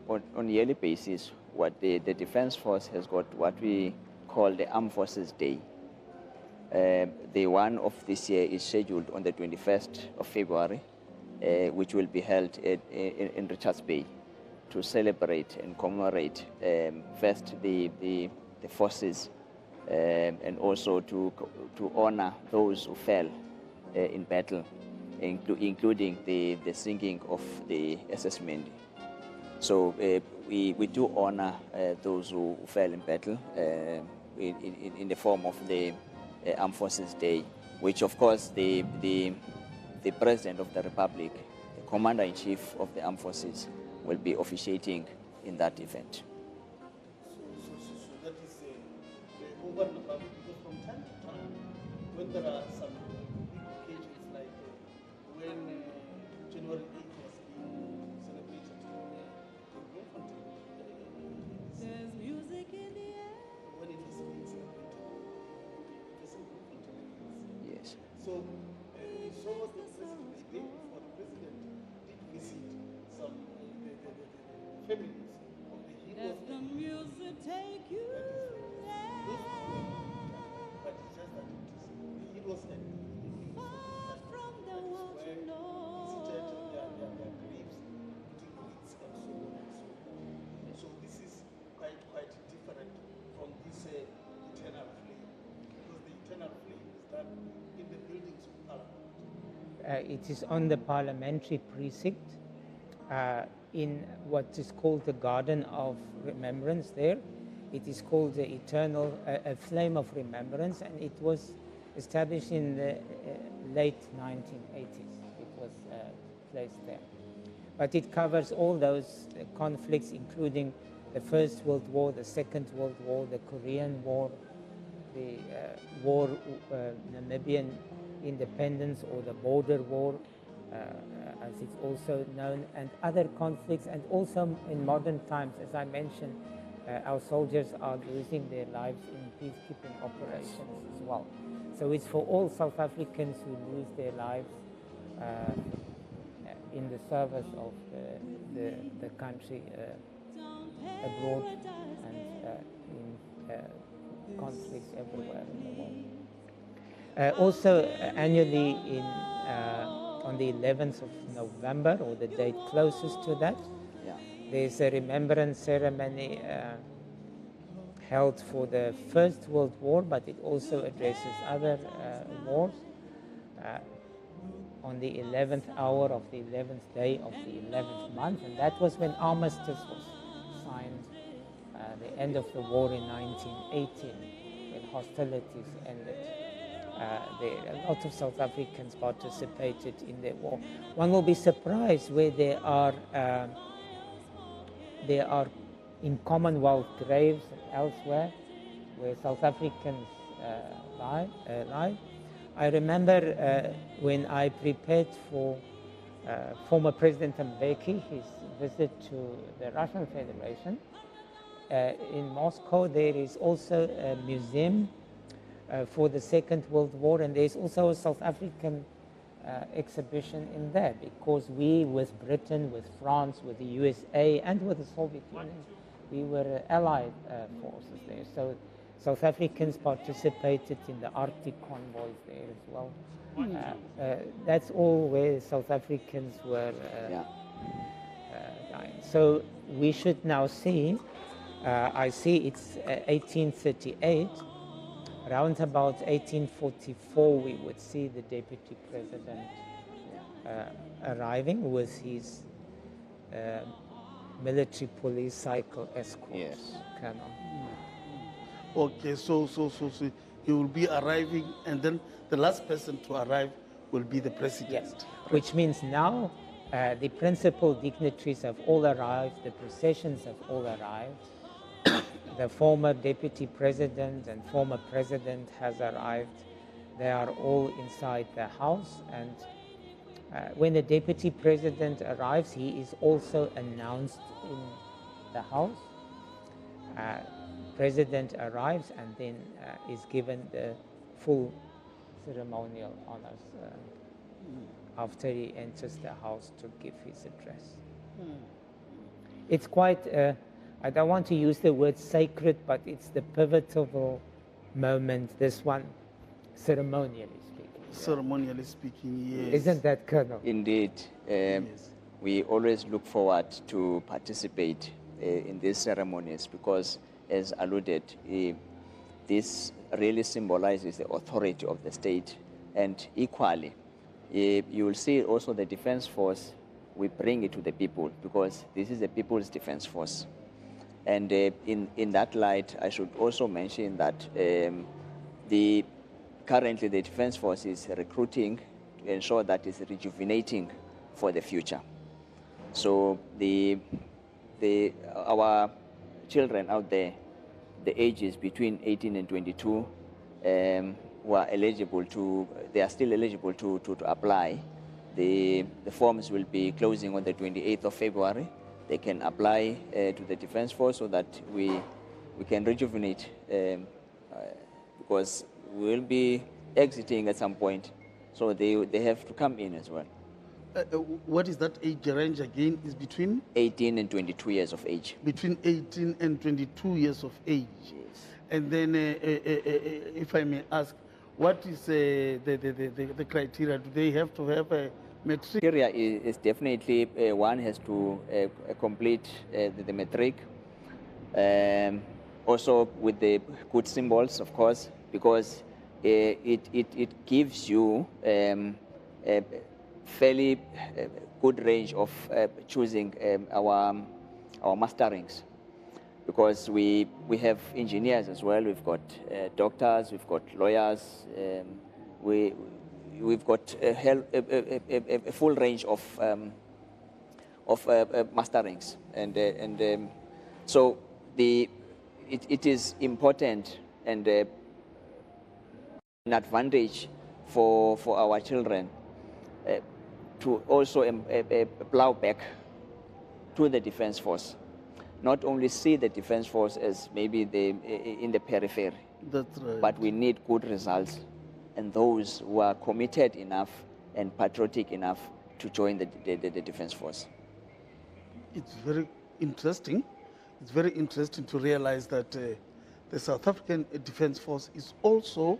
on a yearly basis what the Defense Force has got what we call the Armed Forces Day. The one of this year is scheduled on the 21st of February, which will be held in Richards Bay to celebrate and commemorate first the forces and also to honor those who fell in battle, including the sinking of the SS Mendi. So we do honor those who fell in battle in the form of the Armed Forces Day, which of course the President of the Republic, the Commander-in-Chief of the Armed Forces will be officiating in that event. So that is over and above, because from time to time, when there are some big occasions like when January 8th was being celebrated in Bloemfontein, There's music in the air. when it was being celebrated, it was in Bloemfontein. Yes. So we saw the president, the day before, the president did visit some the families of the heroes. Let the music take you there. But it's just that it is the heroes and Far from the world you know. visited their graves, putting wreaths and so on and so on. So this is quite different from this eternal flame, because the eternal flame is done in the buildings of Parliament. It is on the parliamentary precinct in what is called the Garden of Remembrance there. It is called the Eternal a Flame of Remembrance, and it was established in the late 1980s. It was placed there. But it covers all those conflicts, including the First World War, the Second World War, the Korean War, the war, Namibian independence, or the border war, as it's also known, and other conflicts, and also in modern times, as I mentioned, our soldiers are losing their lives in peacekeeping operations as well. So it's for all South Africans who lose their lives in the service of the country abroad and in conflicts everywhere in the world. Also, annually on the 11th of November, or the date closest to that, there's a remembrance ceremony held for the First World War, but it also addresses other wars on the 11th hour of the 11th day of the 11th month, and that was when armistice was signed, the end of the war in 1918, when hostilities ended. A lot of South Africans participated in the war. One will be surprised where there are in Commonwealth graves and elsewhere where South Africans lie. I remember when I prepared for former President Mbeki, his visit to the Russian Federation. In Moscow, there is also a museum for the Second World War, and there's also a South African exhibition in there, because we, with Britain, with France, with the USA, and with the Soviet Union, we were allied forces there. So South Africans participated in the Arctic convoys there as well. That's all where South Africans were dying. So we should now see, I see it's 1838, around about 1844 we would see the Deputy President arriving with his military police cycle escort. Yes. Colonel. Okay, so he will be arriving, and then the last person to arrive will be the president. Yes, which means now the principal dignitaries have all arrived, the processions have all arrived. The former deputy president and former president has arrived. They are all inside the house, and when the deputy president arrives, he is also announced in the house. President arrives and then is given the full ceremonial honors after he enters the house to give his address. It's quite, I don't want to use the word sacred, but it's the pivotal moment, this one, ceremonially speaking. Ceremonially speaking, yes. Isn't that, Colonel? Indeed. We always look forward to participate in these ceremonies because, as alluded, this really symbolizes the authority of the state, and equally, you will see also the defense force, we bring it to the people because this is the people's defense force. And in that light, I should also mention that currently the defense force is recruiting to ensure that it's rejuvenating for the future. So our children out there, the ages between 18 and 22, were eligible to, they are still eligible to apply. The forms will be closing on the 28th of February. They can apply to the Defence Force so that we can rejuvenate, because we will be exiting at some point, so they have to come in as well. What is that age range again? Is between 18 and 22 years of age. Between 18 and 22 years of age. Yes. And then, if I may ask, what is the criteria? Do they have to have a matric? Criteria is definitely one has to complete the matric. Also with the good symbols, of course, because it gives you a fairly good range of choosing our masterings, because we have engineers as well. We've got doctors, we've got lawyers, we've got a full range of masterings, and so it is important and an advantage for our children to also plow back to the Defence Force. Not only see the Defence Force as maybe in the periphery, that's right, but we need good results, and those who are committed enough and patriotic enough to join the Defence Force. It's very interesting. It's very interesting to realize that the South African Defence Force is also,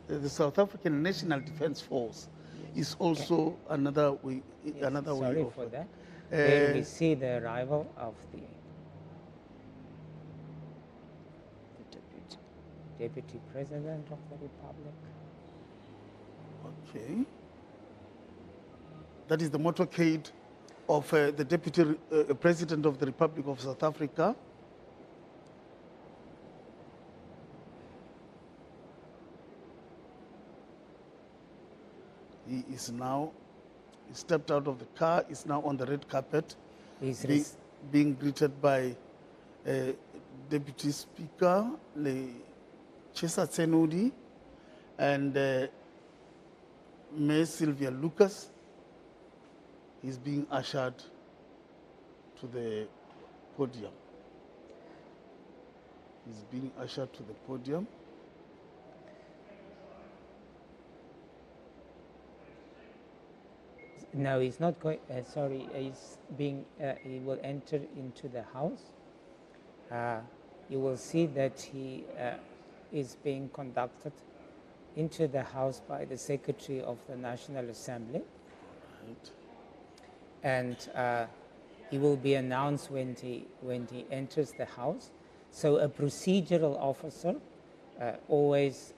the South African National Defence Force is also another way. Another way. Sorry for that. Here we see the arrival of the Deputy President of the Republic. Okay. That is the motorcade of the Deputy President of the Republic of South Africa. He is now, he stepped out of the car, is now on the red carpet, being greeted by Deputy Speaker Chesa Tsenudi and Mayor Sylvia Lucas. He's being ushered to the podium. He's being ushered to the podium. No, he's not going, sorry, he's being, he will enter into the house. You will see that he is being conducted into the house by the Secretary of the National Assembly. Right. And he will be announced when he enters the house. So a procedural officer always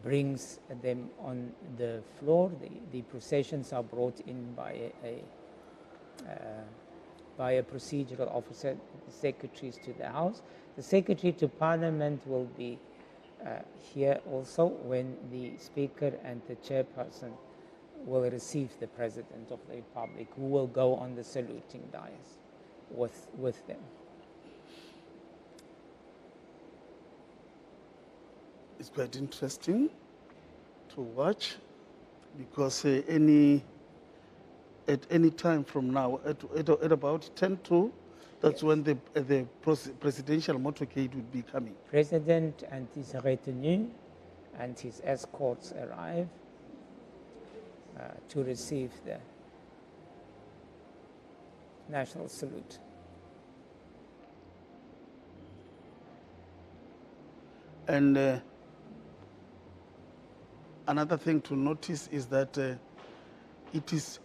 brings them on the floor. The processions are brought in by a procedural officer, the secretaries to the House. The Secretary to Parliament will be here also when the Speaker and the Chairperson will receive the President of the Republic, who will go on the saluting dais with them. It's quite interesting to watch, because at any time from now, at about 10 to, that's when the presidential motorcade would be coming. President and his retinue and his escorts arrive to receive the national salute. And another thing to notice is that it is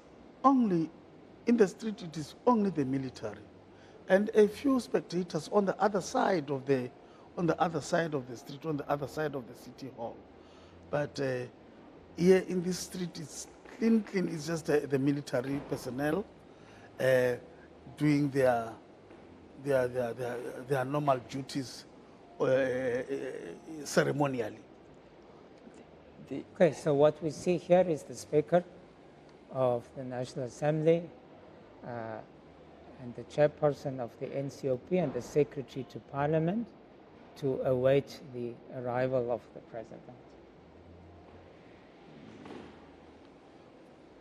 only, in the street, it is only the military and a few spectators on the other side of the, on the other side of the street, on the other side of the city hall. But here in this street, it's clean. It's just the military personnel doing their normal duties ceremonially. Okay, so what we see here is the Speaker of the National Assembly and the chairperson of the NCOP and the secretary to Parliament to await the arrival of the president.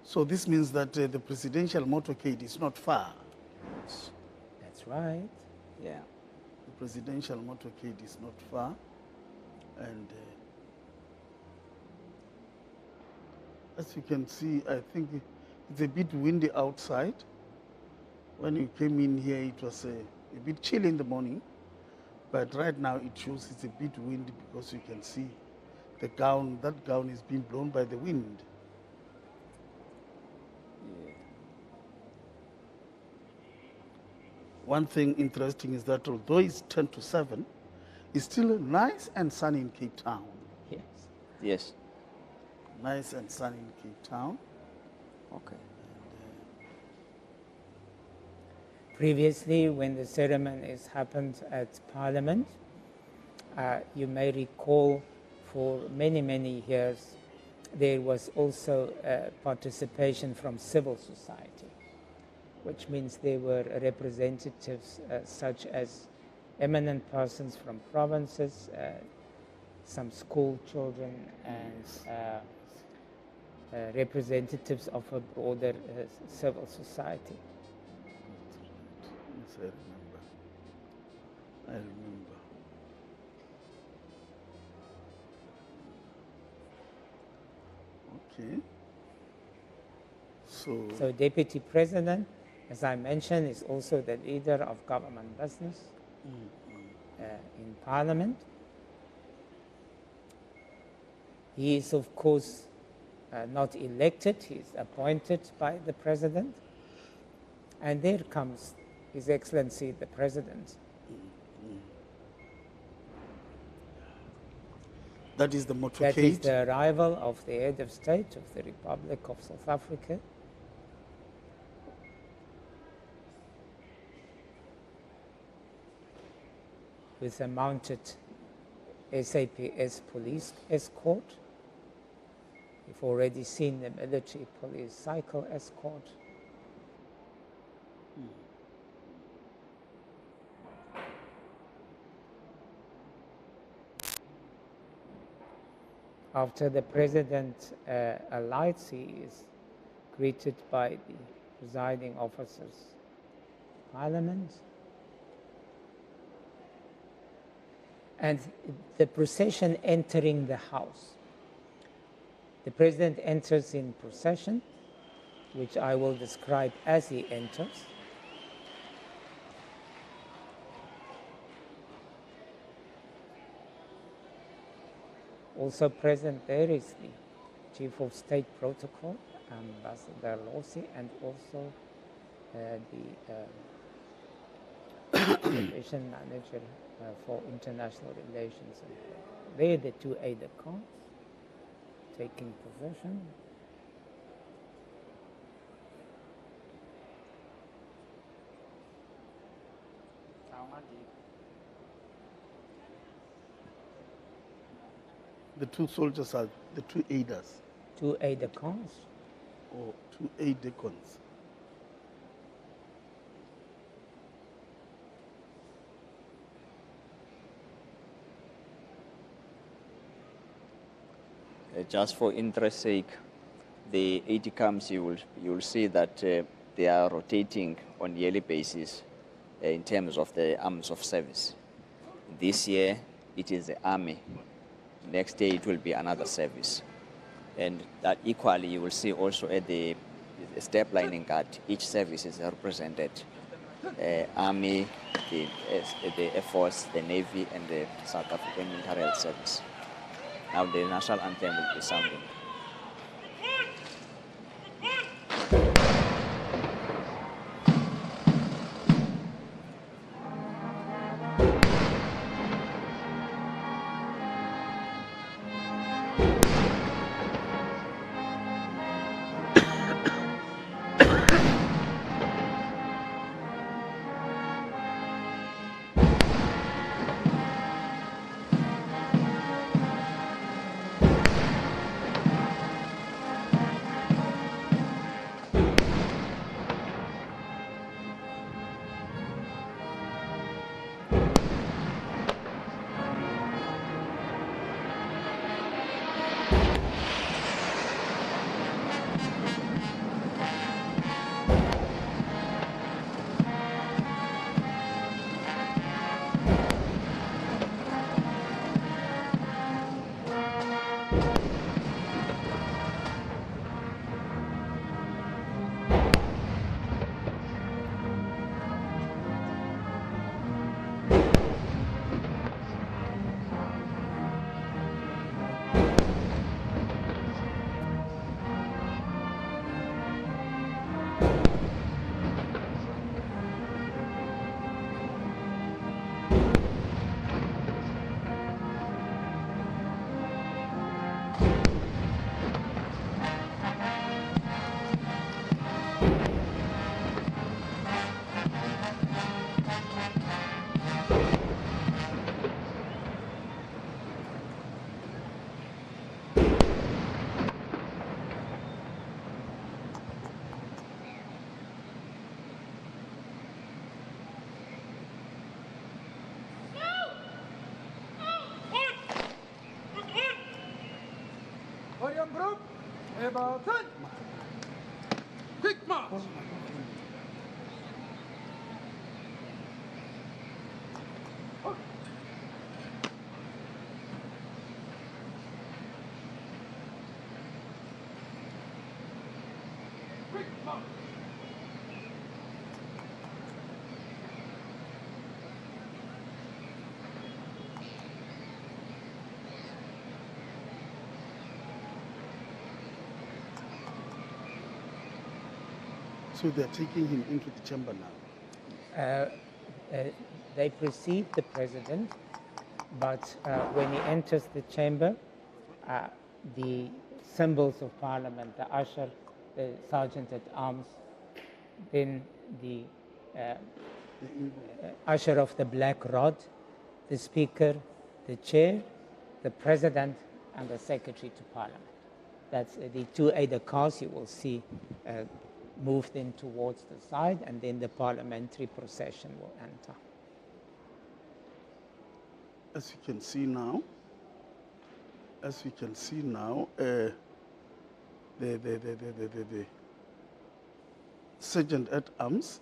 So this means that the presidential motorcade is not far. That's right. Yeah. The presidential motorcade is not far. And as you can see, I think it's a bit windy outside. When you came in here, it was a bit chilly in the morning. But right now it shows it's a bit windy because you can see the gown, that gown is being blown by the wind. Yeah. One thing interesting is that although it's 10 to 7, it's still nice and sunny in Cape Town. Yes. Yes. Nice and sunny in Cape Town. Okay. Previously, when the ceremonies happened at Parliament, you may recall for many, many years, there was also participation from civil society, which means there were representatives such as eminent persons from provinces, some school children, and representatives of a broader civil society. Yes, I remember. Okay. So Deputy President, as I mentioned, is also the leader of government business in Parliament. He is, of course, not elected, he is appointed by the President. And there comes His Excellency the President. That is the motorcade. That is the arrival of the head of state of the Republic of South Africa. With a mounted SAPS police escort. You've already seen the military police cycle escort. After the President alights, he is greeted by the presiding officers of Parliament. And the procession entering the House. The President enters in procession, which I will describe as he enters. Also present there is the Chief of State Protocol, Ambassador Lossi, and also the Relation Manager for International Relations. They are the two aides-de-camp taking possession. The two soldiers are the two aides. Two aides-de-camps? Or two aides-de-camps. Just for interest sake, the aides-de-camps, you will see that they are rotating on a yearly basis in terms of the arms of service. This year, it is the army. Next year, it will be another service. And that equally, you will see also at the step lining guard, each service is represented. Army, the Air Force, the Navy, and the South African Military Health Service. Now the national anthem will be sounding. Everton. Quick march. Quick march. So they're taking him into the chamber now. They precede the president, but when he enters the chamber, the symbols of parliament, the usher, the sergeant at arms, then the usher of the black rod, the speaker, the chair, the president, and the secretary to parliament. That's the two aide-de-camp you will see move then towards the side, and then the parliamentary procession will enter. As you can see now, the sergeant at arms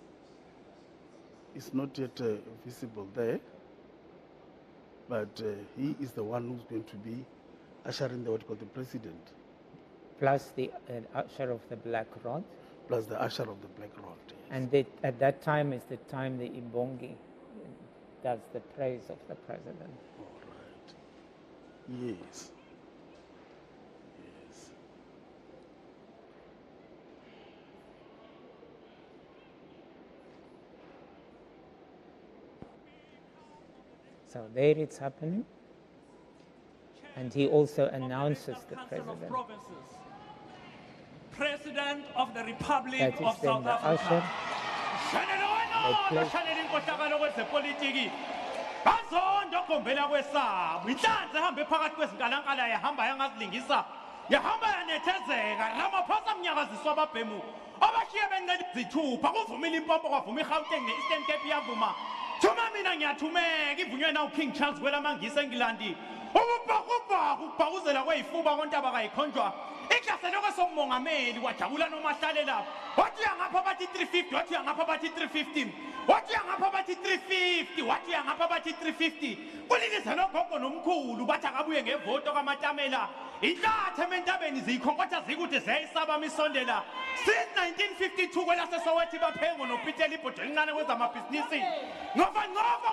is not yet visible there, but he is the one who's going to be ushering the what called the president. Plus the usher of the black rod. Plus the usher of the black rod. Yes. And at that time is the time the Imbongi does the praise of the president. All right. Yes. Yes. So there it's happening. And he also announces the president. President of the Republic That is of then South the Africa. Bazondo kombela kwesabo inhlanzi ehambe phakathi kwezinkalankala yahamba yangazilingisa yahamba yanethezeka Ramaphosa mnyakaziswa ababhemu abashiye bencela izithupha kuvumile impompo kwavuma iGauteng ne-Eastern Cape yavuma thuma mina ngiyathumeka ivunywe nawu King Charles kwelamangisa eNgilandi ukubhakubhaku ukubhakuzela kweyifuba kontaba kayikhonjwa iklaselo kwesomongameli wajabula nomahlale lapho wathi uyangapha bathi 350 wathi uyangapha bathi 350 wathi uyangapha bathi 350 wathi uyangapha bathi 350 kulilise nogogo nomkhulu bathi akabuye ngevoto kamatamela inhlathe ementabeni ziyikhonkotha zikude ziyayisaba misondela since 1952 kwelasesowethi baphengo noPeter ibhodo elincane kwezamabhizinisi ngoba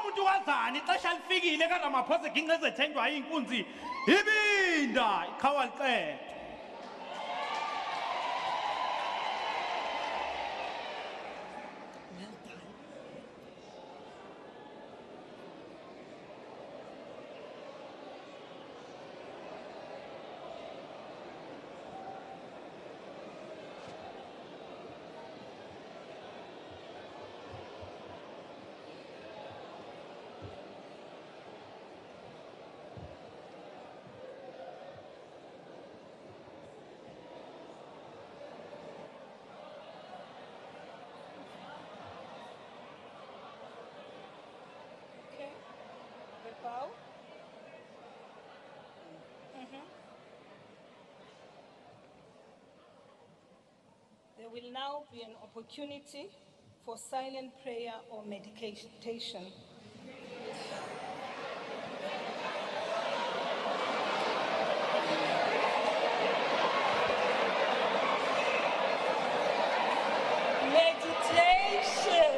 umuntu wazana ixesha lifikile kaRamaphosa ginqeze thenjwa inkunzi ibinda iqhawa liqedwe. There will now be an opportunity for silent prayer or meditation. Meditation.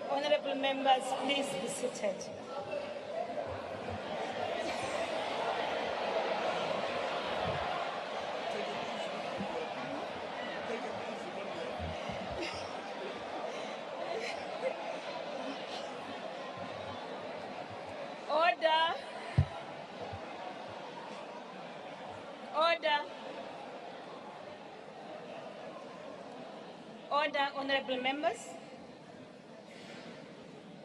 Honorable members, please be seated. Order, honorable members.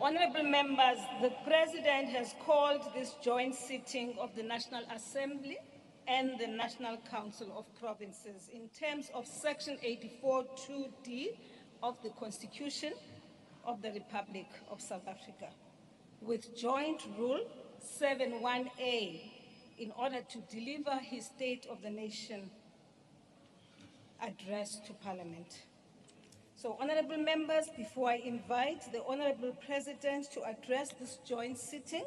Honorable members, the President has called this joint sitting of the National Assembly and the National Council of Provinces in terms of Section 84(2)(d) of the Constitution of the Republic of South Africa. with Joint Rule 71A in order to deliver his State of the Nation address to Parliament. So, honorable members, before I invite the Honorable President to address this joint sitting,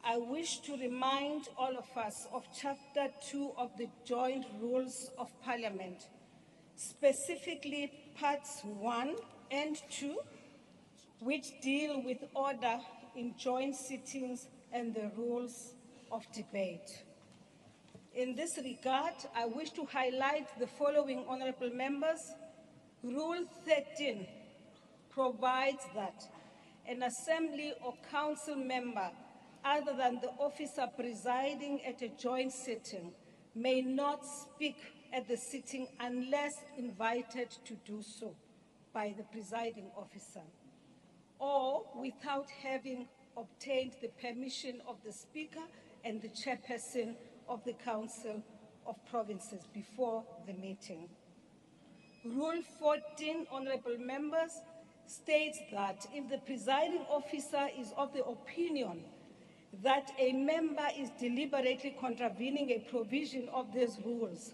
I wish to remind all of us of Chapter 2 of the Joint Rules of Parliament, specifically Parts 1 and 2, which deal with order in joint sittings and the rules of debate. In this regard, I wish to highlight the following, honorable members. Rule 13 provides that an assembly or council member other than the officer presiding at a joint sitting may not speak at the sitting unless invited to do so by the presiding officer, or without having obtained the permission of the Speaker and the chairperson of the Council of Provinces before the meeting. Rule 14, honorable members, states that if the presiding officer is of the opinion that a member is deliberately contravening a provision of these rules,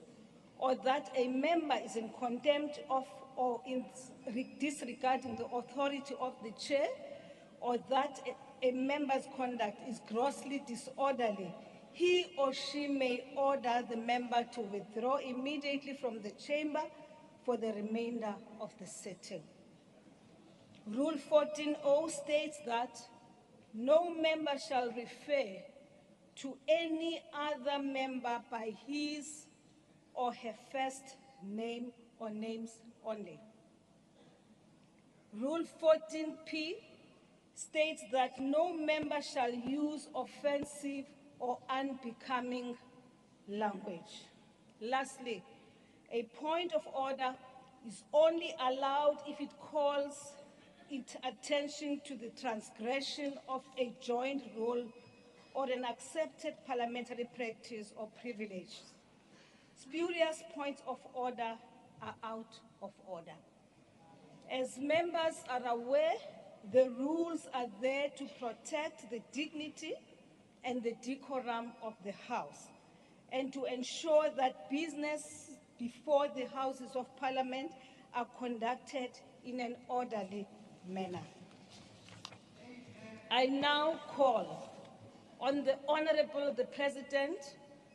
or that a member is in contempt of or in disregarding the authority of the chair, or that a member's conduct is grossly disorderly, he or she may order the member to withdraw immediately from the chamber for the remainder of the sitting. Rule 14.0 states that no member shall refer to any other member by his or her first name or names only. Rule 14.p states that no member shall use offensive or unbecoming language. Lastly, a point of order is only allowed if it calls attention to the transgression of a joint rule or an accepted parliamentary practice or privilege. Spurious points of order are out of order. As members are aware, the rules are there to protect the dignity and the decorum of the House and to ensure that business before the Houses of Parliament are conducted in an orderly manner. I now call on the Honorable the President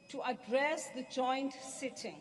to address the joint sitting.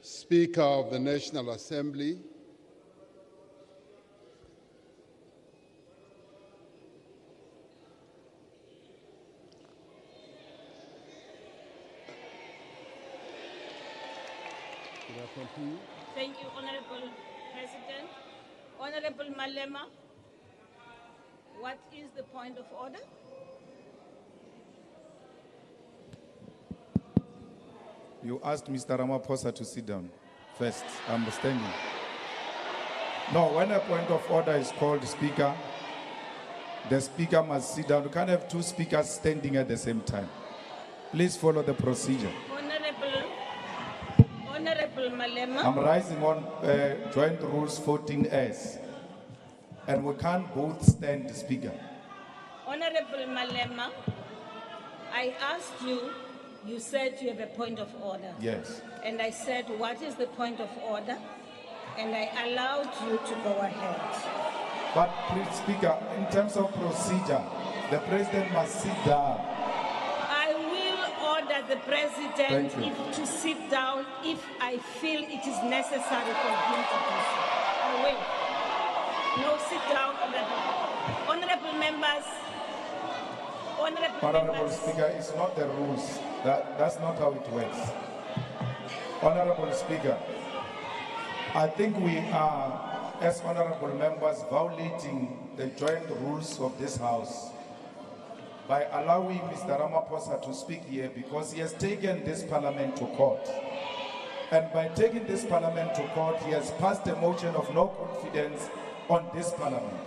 Speaker of the National Assembly, Thank you, Honorable President. Honorable Malema, what is the point of order? You asked Mr. Ramaphosa to sit down first. I'm standing. No, when a point of order is called, Speaker, the Speaker must sit down. You can't have two speakers standing at the same time. Please follow the procedure. Honorable Malema. I'm rising on Joint Rules 14S. And we can't both stand, Speaker. Honorable Malema, I asked you, you said you have a point of order. Yes. And I said, what is the point of order? And I allowed you to go ahead. But please, Speaker, in terms of procedure, the President must sit down. I will order the President to sit down if I feel it is necessary for him to do so. I will. No, sit down, Honorable members. Honorable Speaker, it's not the rules. That's not how it works. Honorable Speaker, I think we are, as honorable members, violating the joint rules of this House by allowing Mr. Ramaphosa to speak here, because he has taken this parliament to court. And by taking this parliament to court, he has passed a motion of no confidence on this parliament.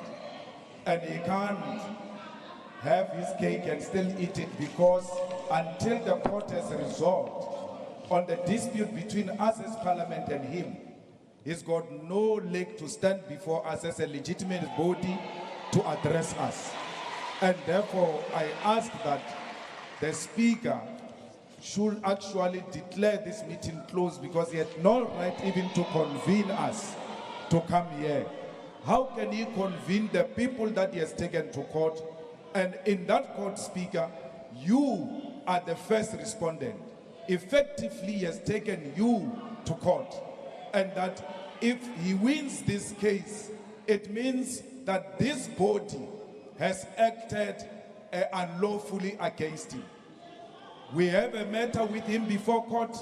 And he can't have his cake and still eat it, because until the court has resolved on the dispute between us as parliament and him, he's got no leg to stand before us as a legitimate body to address us. And therefore, I ask that the Speaker should actually declare this meeting closed, because he had no right even to convene us to come here. How can he convene the people that he has taken to court? And in that court, Speaker, you are the first respondent. Effectively, he has taken you to court. And that if he wins this case, it means that this body has acted unlawfully against him. We have a matter with him before court,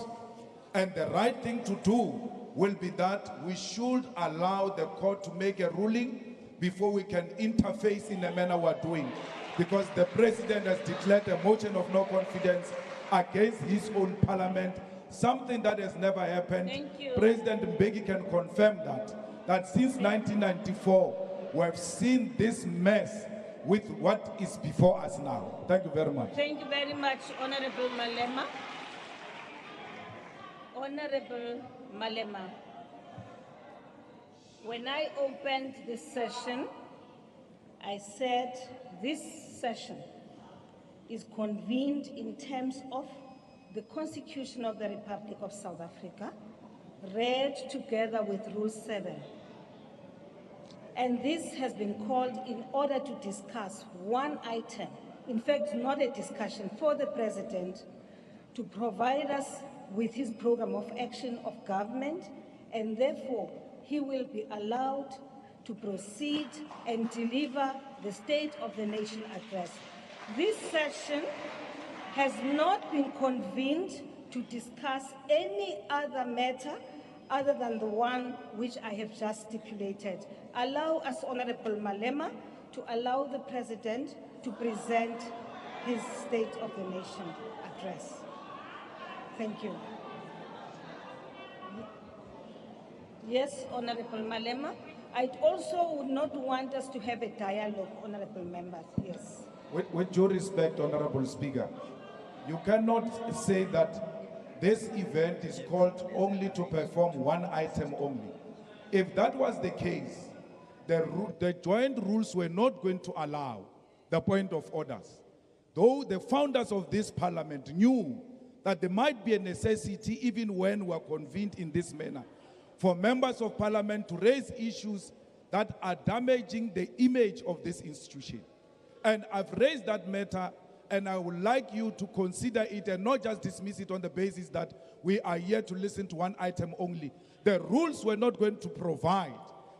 and the right thing to do will be that we should allow the court to make a ruling before we can interface in the manner we're doing. Because the president has declared a motion of no confidence against his own parliament, something that has never happened. Thank you. President Mbeki can confirm that since 1994, we have seen this mess with what is before us now. Thank you very much. Thank you very much, Honorable Malema. Honorable Malema, when I opened this session, I said this session is convened in terms of the Constitution of the Republic of South Africa, read together with Rule 7. And this has been called in order to discuss one item, in fact, not a discussion, for the President to provide us with his program of action of government, and therefore he will be allowed to proceed and deliver the State of the Nation address. This session has not been convened to discuss any other matter other than the one which I have just stipulated. Allow us, Honorable Malema, to allow the President to present his State of the Nation address. Thank you. Yes, Honorable Malema. I also would not want us to have a dialogue, Honorable members. Yes. With due respect, Honorable Speaker, you cannot say that this event is called only to perform one item only. If that was the case, the joint rules were not going to allow the point of orders. Though the founders of this parliament knew that there might be a necessity, even when we are convened in this manner, for members of parliament to raise issues that are damaging the image of this institution. And I've raised that matter, and I would like you to consider it and not just dismiss it on the basis that we are here to listen to one item only. The rules were not going to provide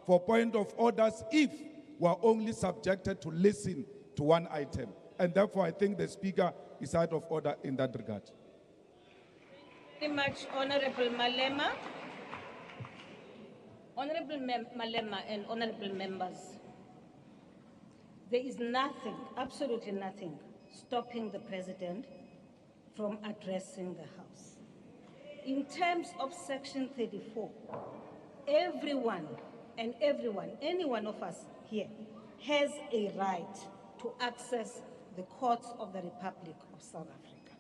for point of orders if we are only subjected to listen to one item. And therefore, I think the Speaker is out of order in that regard. Thank you very much, Honorable Malema. Honorable Malema and honorable members, there is nothing, absolutely nothing, stopping the President from addressing the House. In terms of Section 34, everyone, any one of us here, has a right to access the courts of the Republic of South Africa.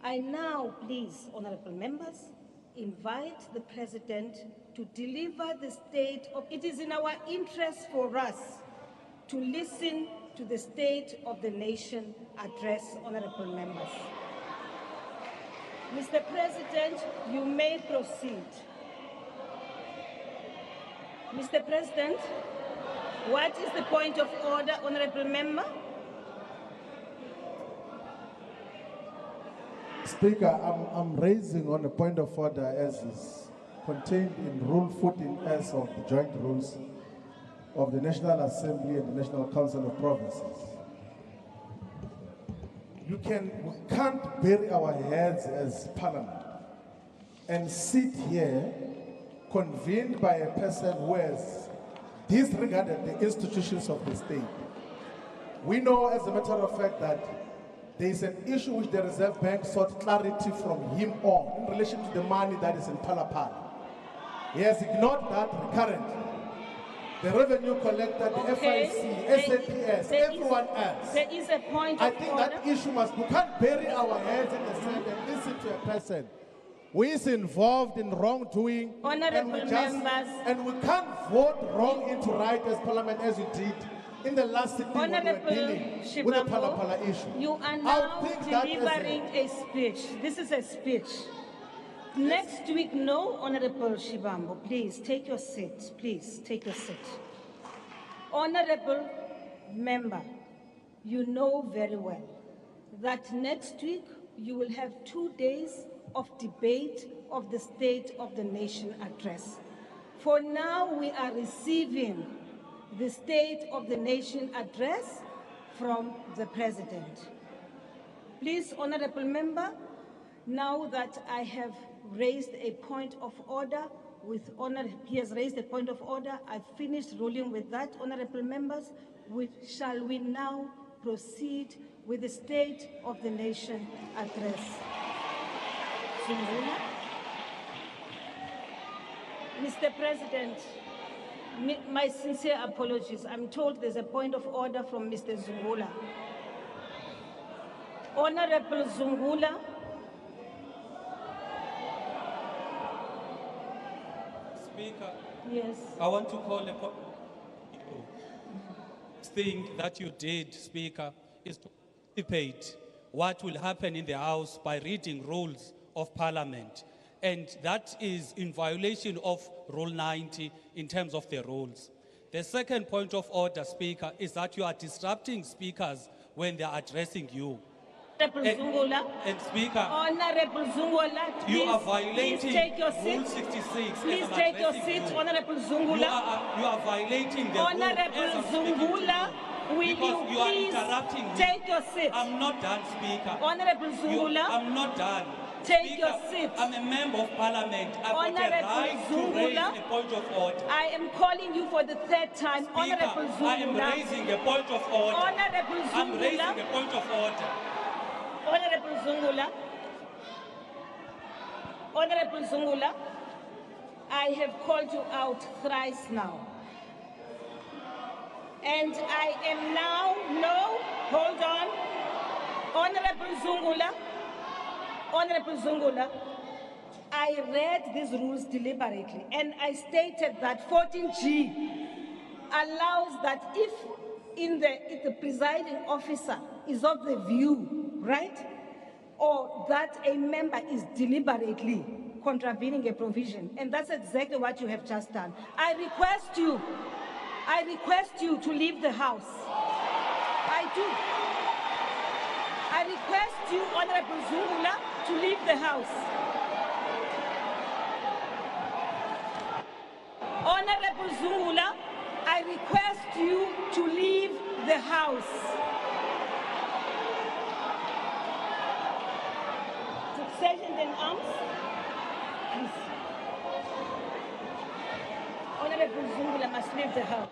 I now, please, honorable members, invite the President to deliver the State of... It is in our interest for us to listen to the State of the Nation address, honorable members. Mr. President, you may proceed. Mr. President, what is the point of order, honorable member? Speaker, I'm raising on a point of order as is contained in Rule 14S of the Joint Rules of the National Assembly and the National Council of Provinces. we can't bury our heads as Parliament and sit here convened by a person who has disregarded the institutions of the state. We know, as a matter of fact, that there is an issue which the Reserve Bank sought clarity from him on in relation to the money that is in Palapala. He has ignored that recurrently. The revenue collector, the FIC, SAPS, everyone else. There is a point I of think order. that issue we can't bury our heads in the sand and listen to a person who is involved in wrongdoing, Honorable members. and we can't vote wrong into right as Parliament as you did in the last sitting when we were Honorable dealing with the Shivambu, Palapala issue. you are I now would think that as delivering a speech. This is a speech. Next week, no, Honorable Shivambu, please take your seat. Please take your seat. Honorable member, you know very well that next week you will have 2 days of debate of the State of the Nation address. For now, we are receiving the State of the Nation address from the President. Please, Honorable Member, now that I have raised a point of order with he has raised a point of order, I've finished ruling with that, Honorable Members. Shall we now proceed with the State of the Nation address? Mr. President, my sincere apologies. I'm told there's a point of order from Mr. Zungula. Honorable Zungula. Speaker. Yes. I want to call upon thing that you did, Speaker, is to anticipate what will happen in the House by reading rules of Parliament. And that is in violation of Rule 90 in terms of the rules. The second point of order, Speaker, is that you are disrupting speakers when they are addressing you. Honorable Zungula. And Speaker, Honorable Zungula, you are please violating take your seat. Rule 66. Please as I'm take your addressing seat, you. Honorable Zungula. You are violating the Honorable rule as I'm speaking to Zungula, you. will Because you are please interrupting me. take your seat? I'm not done, Speaker. Honorable Zungula, I'm not done. take Speaker, your seat. I'm a member of Parliament. I've got a Honorable right to Zungula, raise a point of order. I am calling you for the third time. Honorable Speaker, I am Zungula. raising a point of order. Honorable I'm raising Zungula. a point of order. Honorable Zungula. Honorable Zungula, I have called you out thrice now. And I am now, no, hold on. Honorable Zungula, I read these rules deliberately and I stated that 14G allows that if the presiding officer is of the view, right, or that a member is deliberately contravening a provision, and that's exactly what you have just done. I request you to leave the House. I do. I request you, Honorable Zungula, to leave the House. Honorable Zungula, I request you to leave the House. Sergeant in arms, please. Honorable Zungula must leave the House.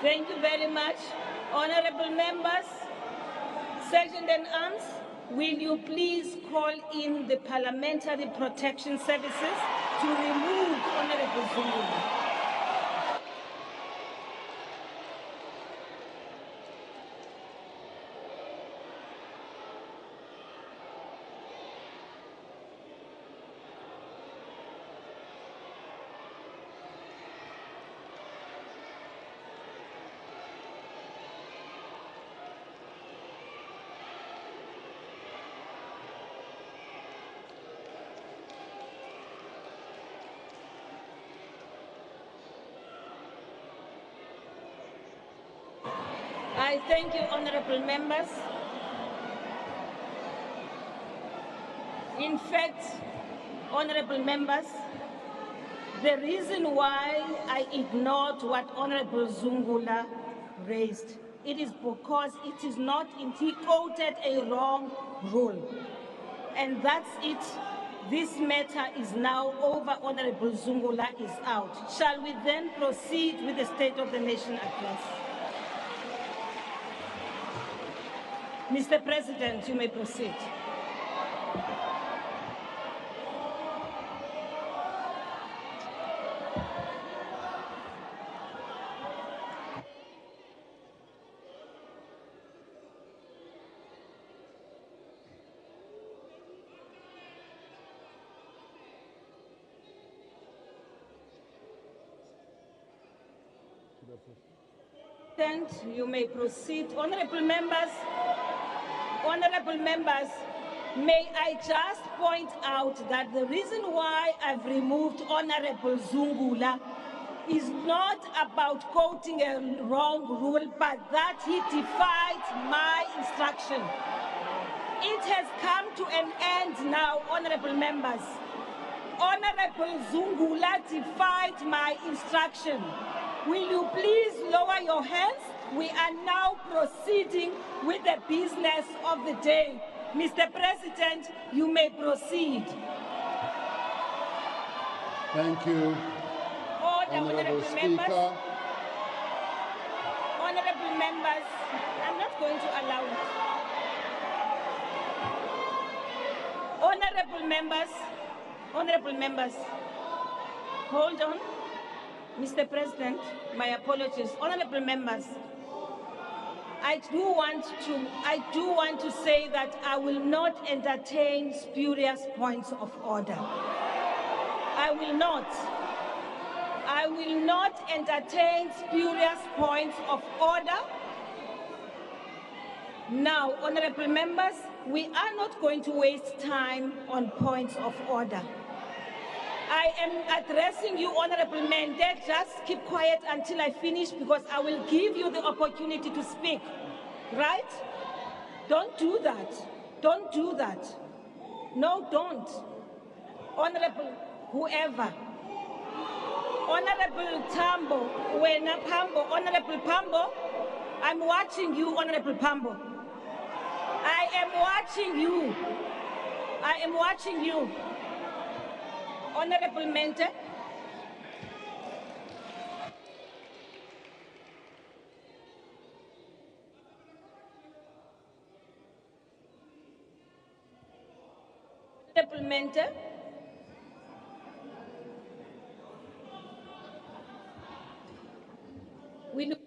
Thank you very much. Honorable members, Sergeant in Arms, will you please call in the Parliamentary Protection Services to remove Honorable Zungula? I thank you, honorable members. In fact, honorable members, the reason why I ignored what Honorable Zungula raised, it is because it is not, he quoted a wrong rule. And that's it. This matter is now over. Honorable Zungula is out. Shall we then proceed with the State of the Nation address? Mr. President, you may proceed. You may proceed. Honorable members, may I just point out that the reason why I've removed Honorable Zungula is not about quoting a wrong rule, but that he defied my instruction. It has come to an end now, honorable members. Honorable Zungula defied my instruction. Will you please lower your hands? We are now proceeding with the business of the day. Mr. President, you may proceed. Thank you, Honorable Speaker. Honorable members, I'm not going to allow it. Honorable members, hold on. Mr. President, my apologies. Honorable members, I do want to say that I will not entertain spurious points of order. I will not entertain spurious points of order. Now, honorable members, we are not going to waste time on points of order. I am addressing you, Honorable Mende. Just keep quiet until I finish, because I will give you the opportunity to speak. Right? Don't do that. Don't do that. No, don't. Honorable whoever. Honorable Tambo, Honorable Pambo, I'm watching you, Honorable Pambo. I am watching you. I am watching you. Honorable Mente. Honorable Mente. We look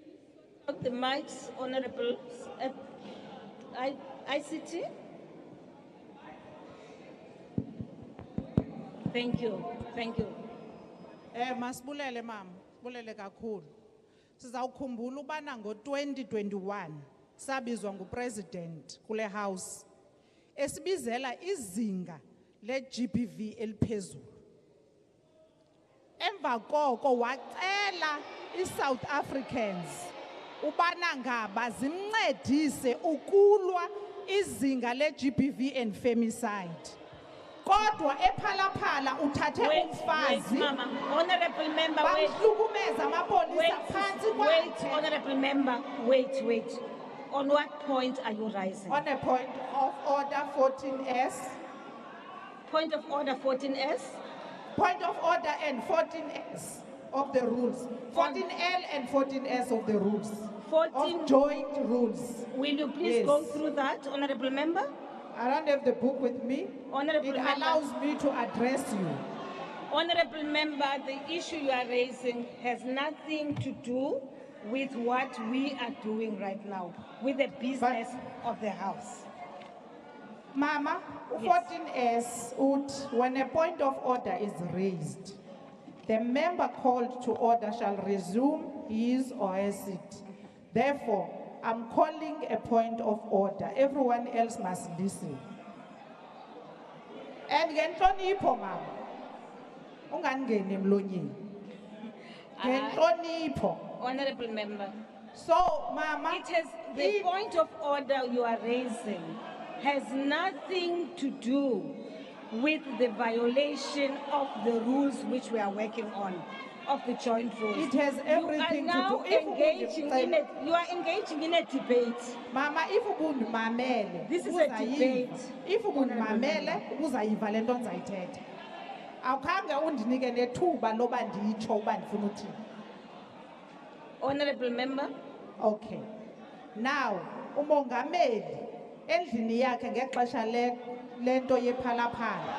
at the mics, Honorable ICT. Thank you. Thank you. Masibulele mama, sibulele kakhulu. Sizawukhumbula ubana ngo-2021 sabizwa ngupresident kule house esibizela izinga le-GBV eliphezulu. Emva koko wacela i-South Africans ubana ngaba zimncedise ukulwa izinga le-GBV and femicide. Kodwa ephalaphala uthathe umfazi. Mama, honorable member, wait. Honorable member, wait. On what point are you rising? On a point of order 14S. Point of order 14S? Point of order and 14S of the rules. 14L and 14S of the rules. 14 of joint rules. Will you please go through that, honorable member? I don't have the book with me. Honorable member, allows me to address you. Honorable member, the issue you are raising has nothing to do with what we are doing right now, with the business of the House. Mama, 14S, when a point of order is raised, the member called to order shall resume his or her seat. Therefore, I'm calling a point of order. Everyone else must listen. And ngenhlonipho mama. Ungangeni emlonyeni. Ngenhlonipho. Honorable member. So, Mama, it has the point of order you are raising has nothing to do with the violation of the rules which we are working on, of the joint rules. It has everything to do. You are engaging in a debate. Mama, if ubundimamele, This is a debate. If ubundimamele, uzayiva le nto ndizayithetha. Awukhange undinike nethuba loba nditsho uba ndifuna uthini. Honorable Member. Okay. Now, umongameli endlini yakhe ngexesha lento yephalaphala.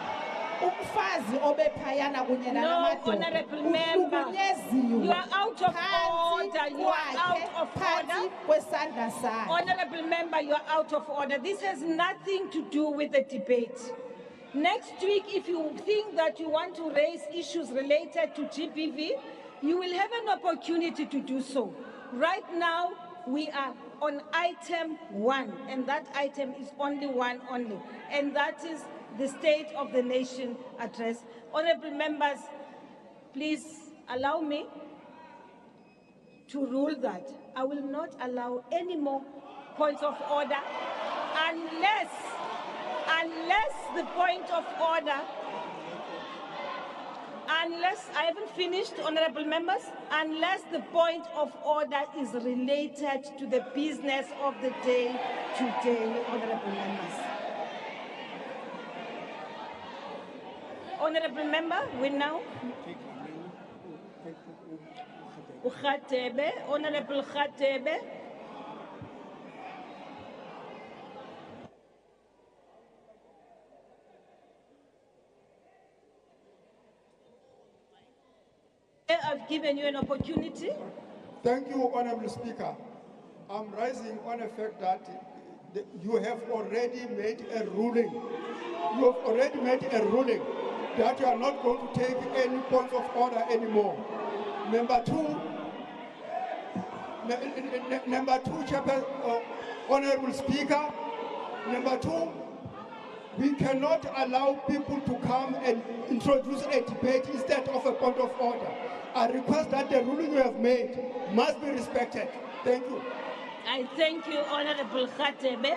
Umfazi obephayana kunye nalamadoda. Uhlukunyeziwe. You are out of order. You are out of order. Kwesandla sakhe. Honorable Member, you are out of order. This has nothing to do with the debate. Next week, if you think that you want to raise issues related to GBV, you will have an opportunity to do so. Right now, we are on item 1, and that item is only one only, and that is the State of the Nation Address. Honorable members, please allow me to rule that I will not allow any more points of order unless the point of order, unless I haven't finished, honorable members, unless the point of order is related to the business of the day today, honorable members. Honorable member, we now. Honorable Khatebe. I've given you an opportunity. Thank you, Honorable Speaker. I'm rising on the fact that you have already made a ruling. You have already made a ruling that you are not going to take any points of order anymore. Number two, Honorable Speaker, number two, we cannot allow people to come and introduce a debate instead of a point of order. I request that the ruling you have made must be respected. Thank you. I thank you, Honorable Khatebe.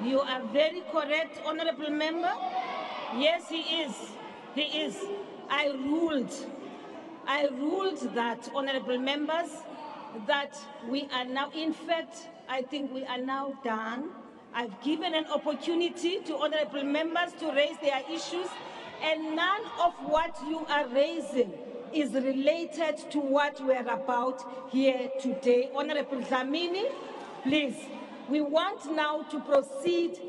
You are very correct, Honorable Member. Yes, he is. He is. I ruled that, Honorable Members, that we are now, in fact, I think we are now done. I've given an opportunity to Honorable Members to raise their issues, and none of what you are raising is related to what we're about here today. Honorable Dlamini, please, we want now to proceed.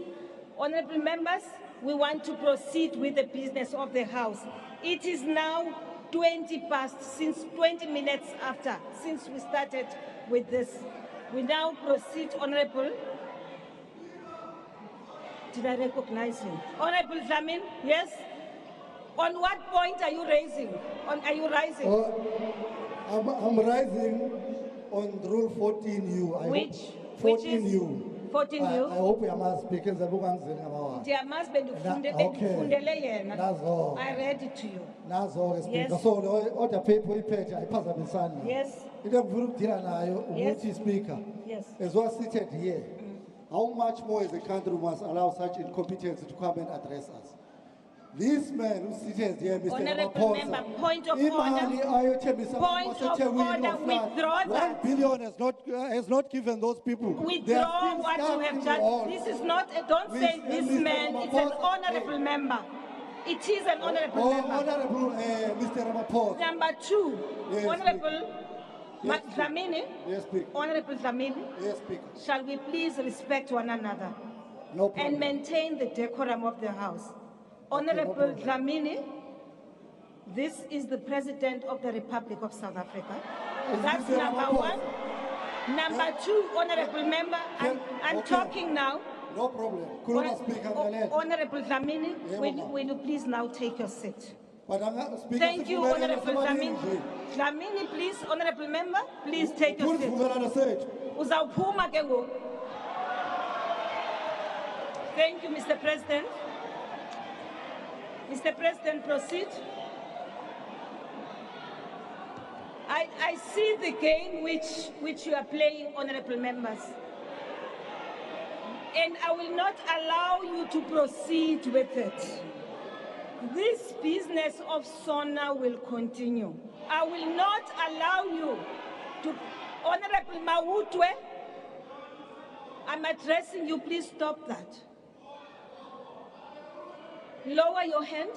Honorable members, we want to proceed with the business of the House. It is now 20 past, since 20 minutes after, since we started with this. We now proceed, Honorable. Did I recognize him? Honorable Dlamini, yes? On what point are you raising? Are you rising? I'm rising on Rule 14U. Which 14U. 14U. I hope you must speak in the book. Okay. I read it to you. Yes. So the other paper repeat, I pass on Sunday. Yes. Yes. Speaker. Yes. As well seated here. How much more is the country must allow such incompetence to come and address us? This man who sits here, Mr. Honorable Member, point of order. Point of order, withdraw that. 1 billion has not given those people. Withdraw what you have done. This is not, don't say this man, it's an honorable member. It is an honorable member. Honorable Mr. Ramaphosa. Number two, yes, Honorable Dlamini. Yes, Speaker. Honorable Dlamini. Yes, Speaker. Shall we please respect one another? No problem. And maintain the decorum of the House. Honorable Dlamini, this is the President of the Republic of South Africa. That's number one. Number two, Honorable Member, I'm talking now. No problem. Honorable Dlamini, will you please now take your seat? Speaker, thank you, Honorable Dlamini. Dlamini, please, Honorable Member, please take your seat. Uzawuphuma ke ngoku. Thank you, Mr. President. Mr. President, proceed. I I see the game which you are playing, honorable members. And I will not allow you to proceed with it. This business of SONA will continue. I will not allow you to, Honorable Mawutwe, I'm addressing you, please stop that. Lower your hand.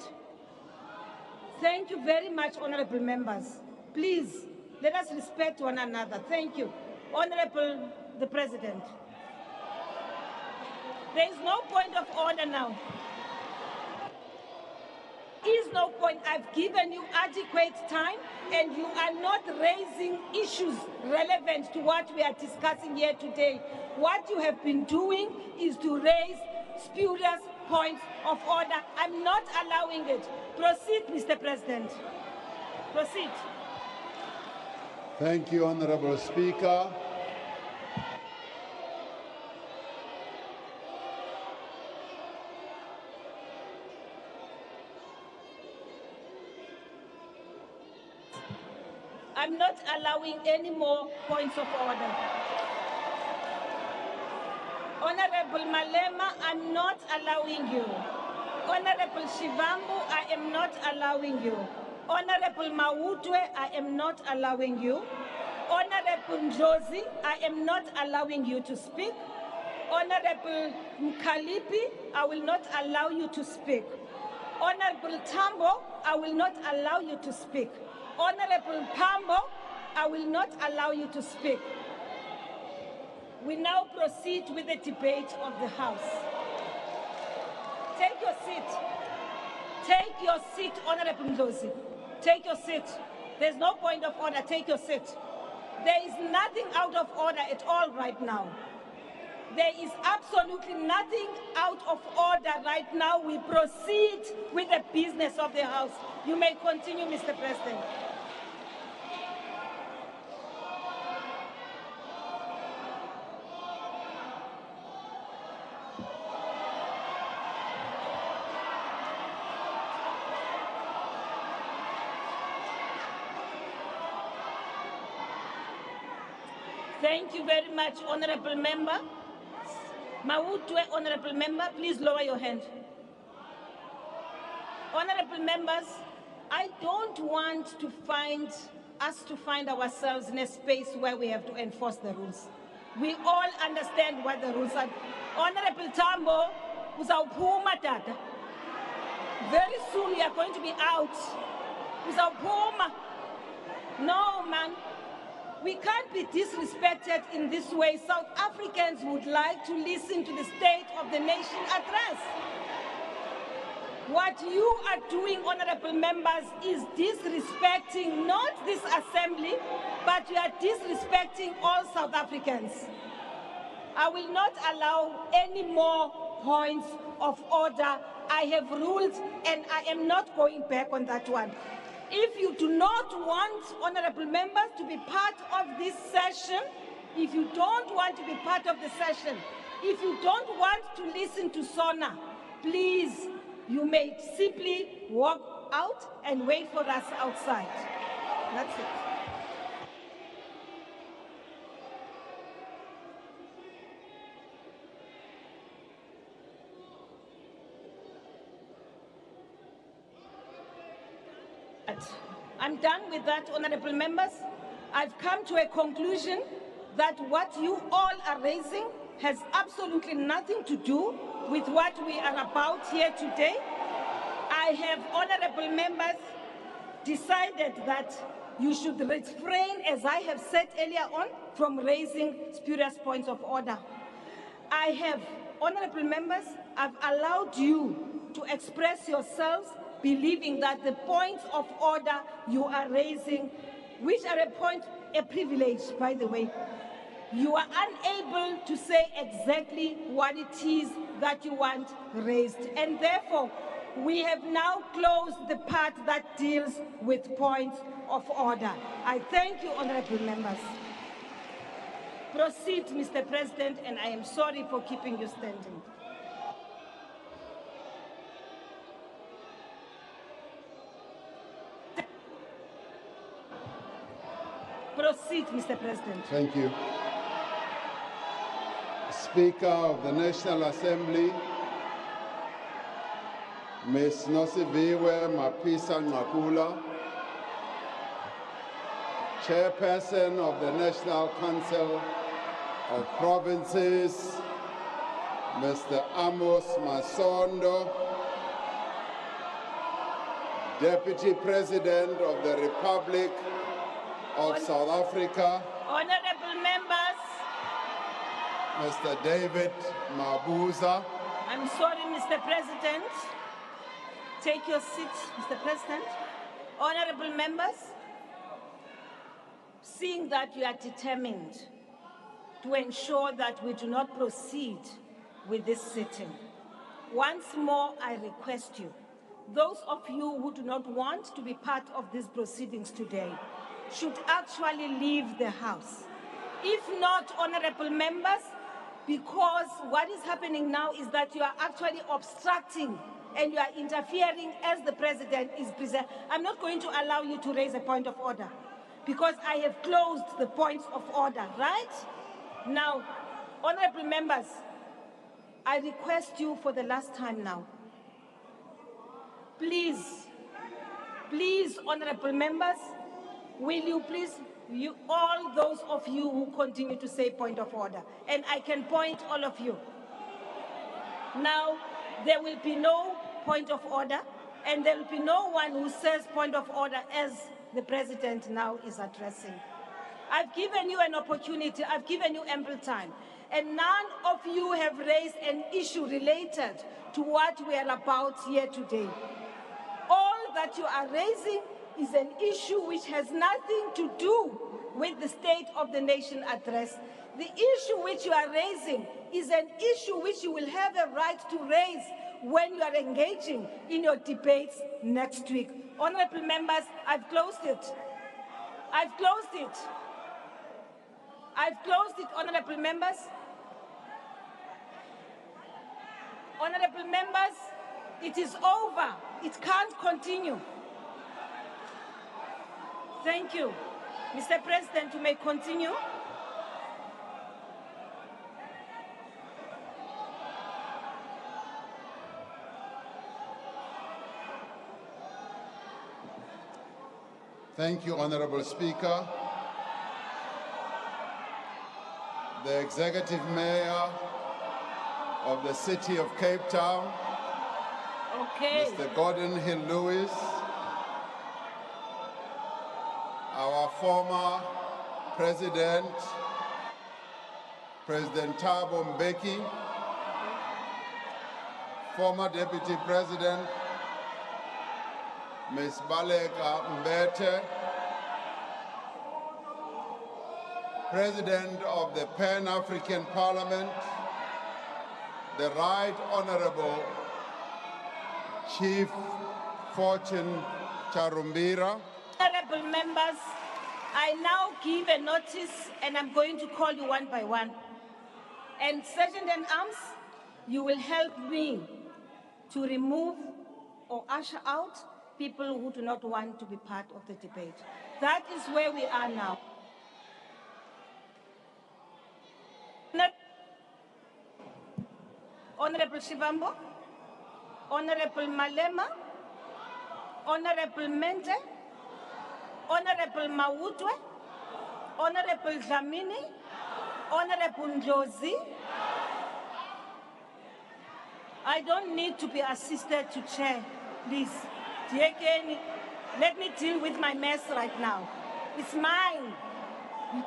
Thank you very much, honorable members. Please, let us respect one another. Thank you. Honorable the President. There is no point of order now. Is no point. I've given you adequate time and you are not raising issues relevant to what we are discussing here today. What you have been doing is to raise spurious points of order. I'm not allowing it. Proceed, Mr. President. Proceed. Thank you, Honorable Speaker. I'm not allowing any more points of order. Honorable Malema, I'm not allowing you. Honorable Shivambu, I am not allowing you. Honorable Mawutwe, I am not allowing you. Honorable Njozi, I am not allowing you to speak. Honorable Mkalipi, I will not allow you to speak. Honorable Tambo, I will not allow you to speak. Honorable Pambo, I will not allow you to speak. We now proceed with the debate of the House. Take your seat. Take your seat, Honorable Ndozi. Take your seat. There's no point of order. Take your seat. There is nothing out of order at all right now. There is absolutely nothing out of order right now. We proceed with the business of the House. You may continue, Mr. President. Thank you very much, Honorable Member. Mawutwe, Honorable Member, please lower your hand. Honorable Members, I don't want to find ourselves in a space where we have to enforce the rules. We all understand what the rules are. Honorable Tambo, uzawuphuma tata. Very soon we are going to be out. Uzawuphuma. No, man. We can't be disrespected in this way. South Africans would like to listen to the State of the Nation address. What you are doing, honorable members, is disrespecting not this assembly, but you are disrespecting all South Africans. I will not allow any more points of order. I have ruled and I am not going back on that one. If you do not want honorable members to be part of this session, if you don't want to be part of the session, if you don't want to listen to SONA, please, you may simply walk out and wait for us outside. That's it. I'm done with that, honorable members. I've come to a conclusion that what you all are raising has absolutely nothing to do with what we are about here today. I have, honorable members, decided that you should refrain, as I have said earlier on, from raising spurious points of order. I have, honorable members, I've allowed you to express yourselves believing that the points of order you are raising, which are a privilege, by the way, you are unable to say exactly what it is that you want raised. And therefore, we have now closed the part that deals with points of order. I thank you, honorable members. Proceed, Mr. President, and I am sorry for keeping you standing. Proceed, Mr. President. Thank you. Speaker of the National Assembly, Ms. Nosiviwe Mapisa Ngakula, Chairperson of the National Council of Provinces, Mr. Amos Masondo, Deputy President of the Republic of South Africa, Honorable members, Mr. David Mabuza. I'm sorry, Mr. President. Take your seat, Mr. President. Honorable members, seeing that you are determined to ensure that we do not proceed with this sitting, once more I request you, those of you who do not want to be part of these proceedings today should actually leave the House. If not, honorable members, because what is happening now is that you are actually obstructing and you are interfering as the President is present. I'm not going to allow you to raise a point of order because I have closed the points of order, right? Now, honorable members, I request you for the last time now, please, honorable members, will you please, all those of you who continue to say point of order, and I can point all of you. Now, there will be no point of order, and there will be no one who says point of order as the President now is addressing. I've given you an opportunity, I've given you ample time, and none of you have raised an issue related to what we are about here today. All that you are raising is an issue which has nothing to do with the State of the Nation address. The issue which you are raising is an issue which you will have a right to raise when you are engaging in your debates next week. Honorable members, I've closed it. I've closed it. I've closed it, honorable members. Honorable members, it is over. It can't continue. Thank you. Mr. President, you may continue. Thank you, Honorable Speaker. The Executive Mayor of the City of Cape Town, Mr. Gordon Hill Lewis, our former President, President Thabo Mbeki, former Deputy President, Ms. Baleka Mbete, President of the Pan-African Parliament, the Right Honorable Chief Fortune Charumbira. Honorable members, I now give a notice and I'm going to call you one by one. And Sergeant in Arms, you will help me to remove or usher out people who do not want to be part of the debate. That is where we are now. Honorable Shivambo, Honorable Malema, Honorable Mente, Honorable Mawutwe, Honorable Dlamini, Honorable Ndlozi. I don't need to be assisted to chair, please. Let me deal with my mess right now. It's mine.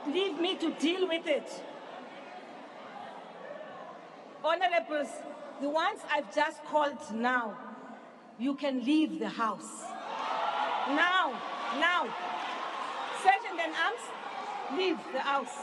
Leave me to deal with it. Honorables, the ones I've just called now, you can leave the House. Now. Sergeant in Arms, leave the House.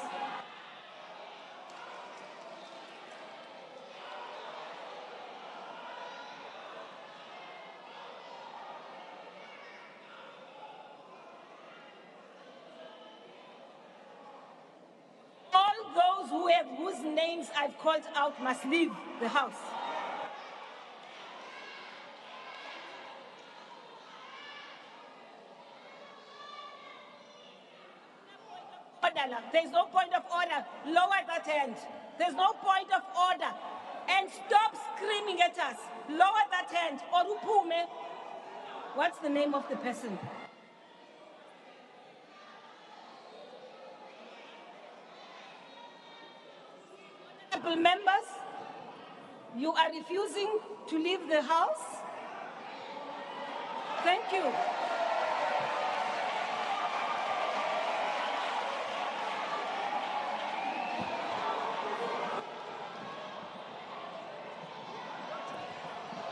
Whose names I've called out must leave the House. order. There's no point of order. Lower that hand. There's no point of order. And stop screaming at us. Lower that hand. Orupume. What's the name of the person? Honorable members, you are refusing to leave the house. Thank you.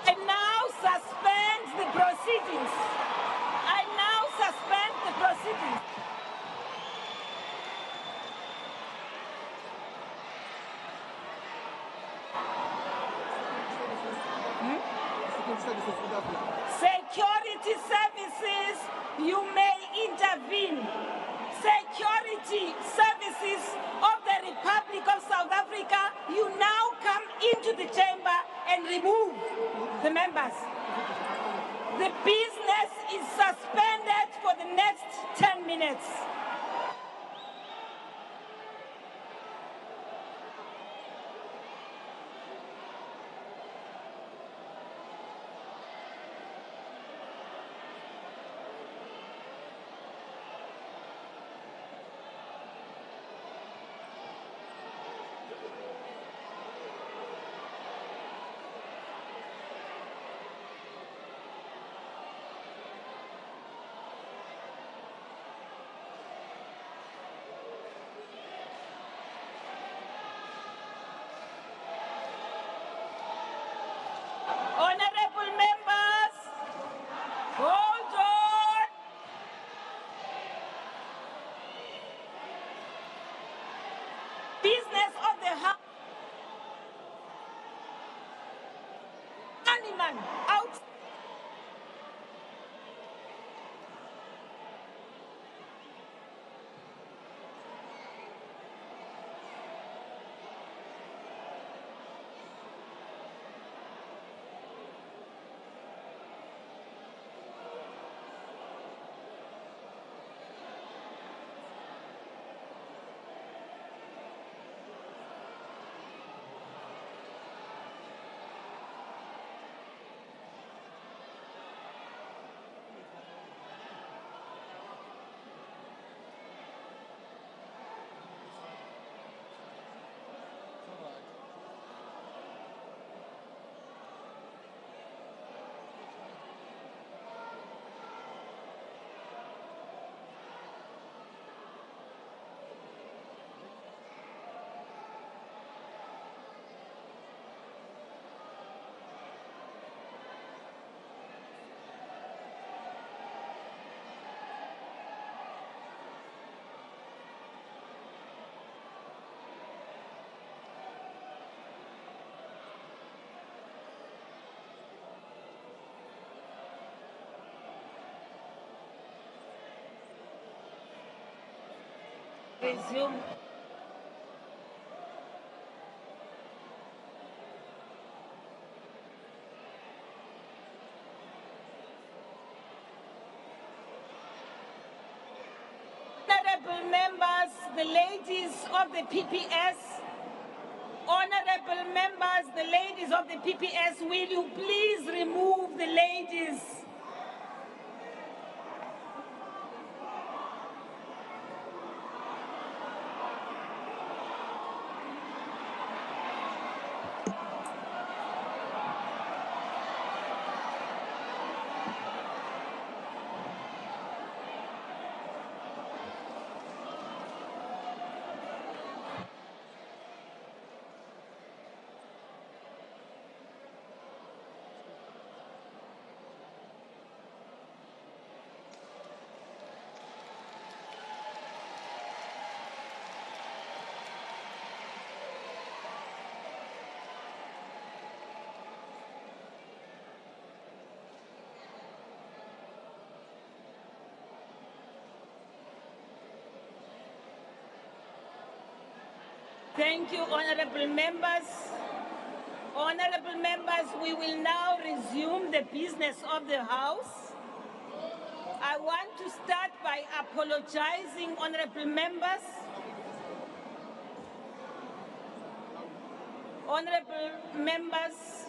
I now suspend the proceedings. I now suspend the proceedings. Security services, you may intervene. Security services of the Republic of South Africa, you now come into the chamber and remove the members. The business is suspended for the next 10 minutes. Honorable members, hold on. Business of the house. Animal out. Resume. Honorable members, the ladies of the PPS, honorable members, the ladies of the PPS, will you please remove the ladies? Thank you, honorable members. Honorable members, we will now resume the business of the House. I want to start by apologizing, honorable members. Honorable members,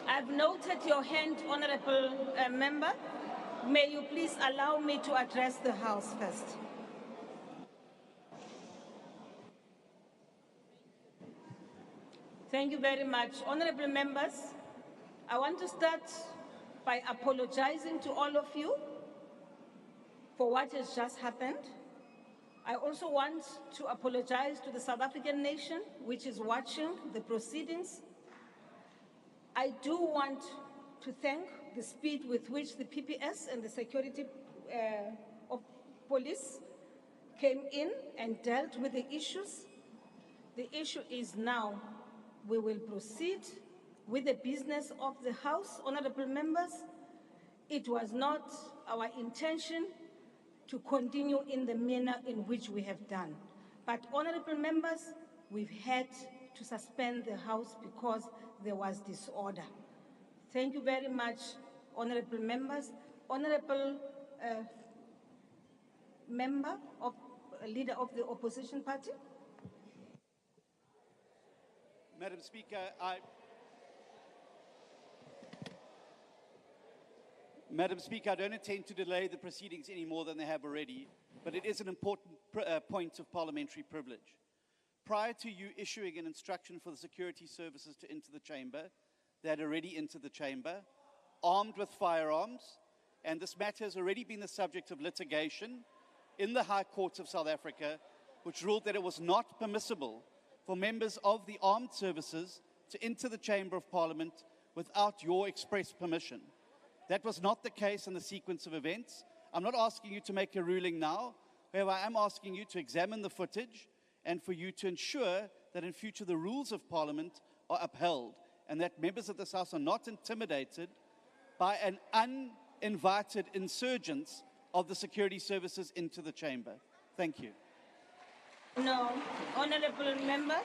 I've noted your hand, honorable member. May you please allow me to address the House first. Thank you very much. Honorable members, I want to start by apologizing to all of you for what has just happened. I also want to apologize to the South African nation, which is watching the proceedings. I do want to thank the speed with which the PPS and the security of police came in and dealt with the issues. The issue is now we will proceed with the business of the House, honorable members. It was not our intention to continue in the manner in which we have done. But honorable members, we've had to suspend the House because there was disorder. Thank you very much, honorable members. Honorable member of leader of the opposition party. Madam Speaker, Madam Speaker, I don't intend to delay the proceedings any more than they have already, but it is an important point of parliamentary privilege. Prior to you issuing an instruction for the security services to enter the chamber, they had already entered the chamber, armed with firearms, and this matter has already been the subject of litigation in the High Courts of South Africa, which ruled that it was not permissible for members of the armed services to enter the Chamber of Parliament without your express permission. That was not the case in the sequence of events. I'm not asking you to make a ruling now. However, I am asking you to examine the footage and for you to ensure that in future the rules of Parliament are upheld and that members of this House are not intimidated by an uninvited insurgence of the security services into the chamber. Thank you. No, honorable member,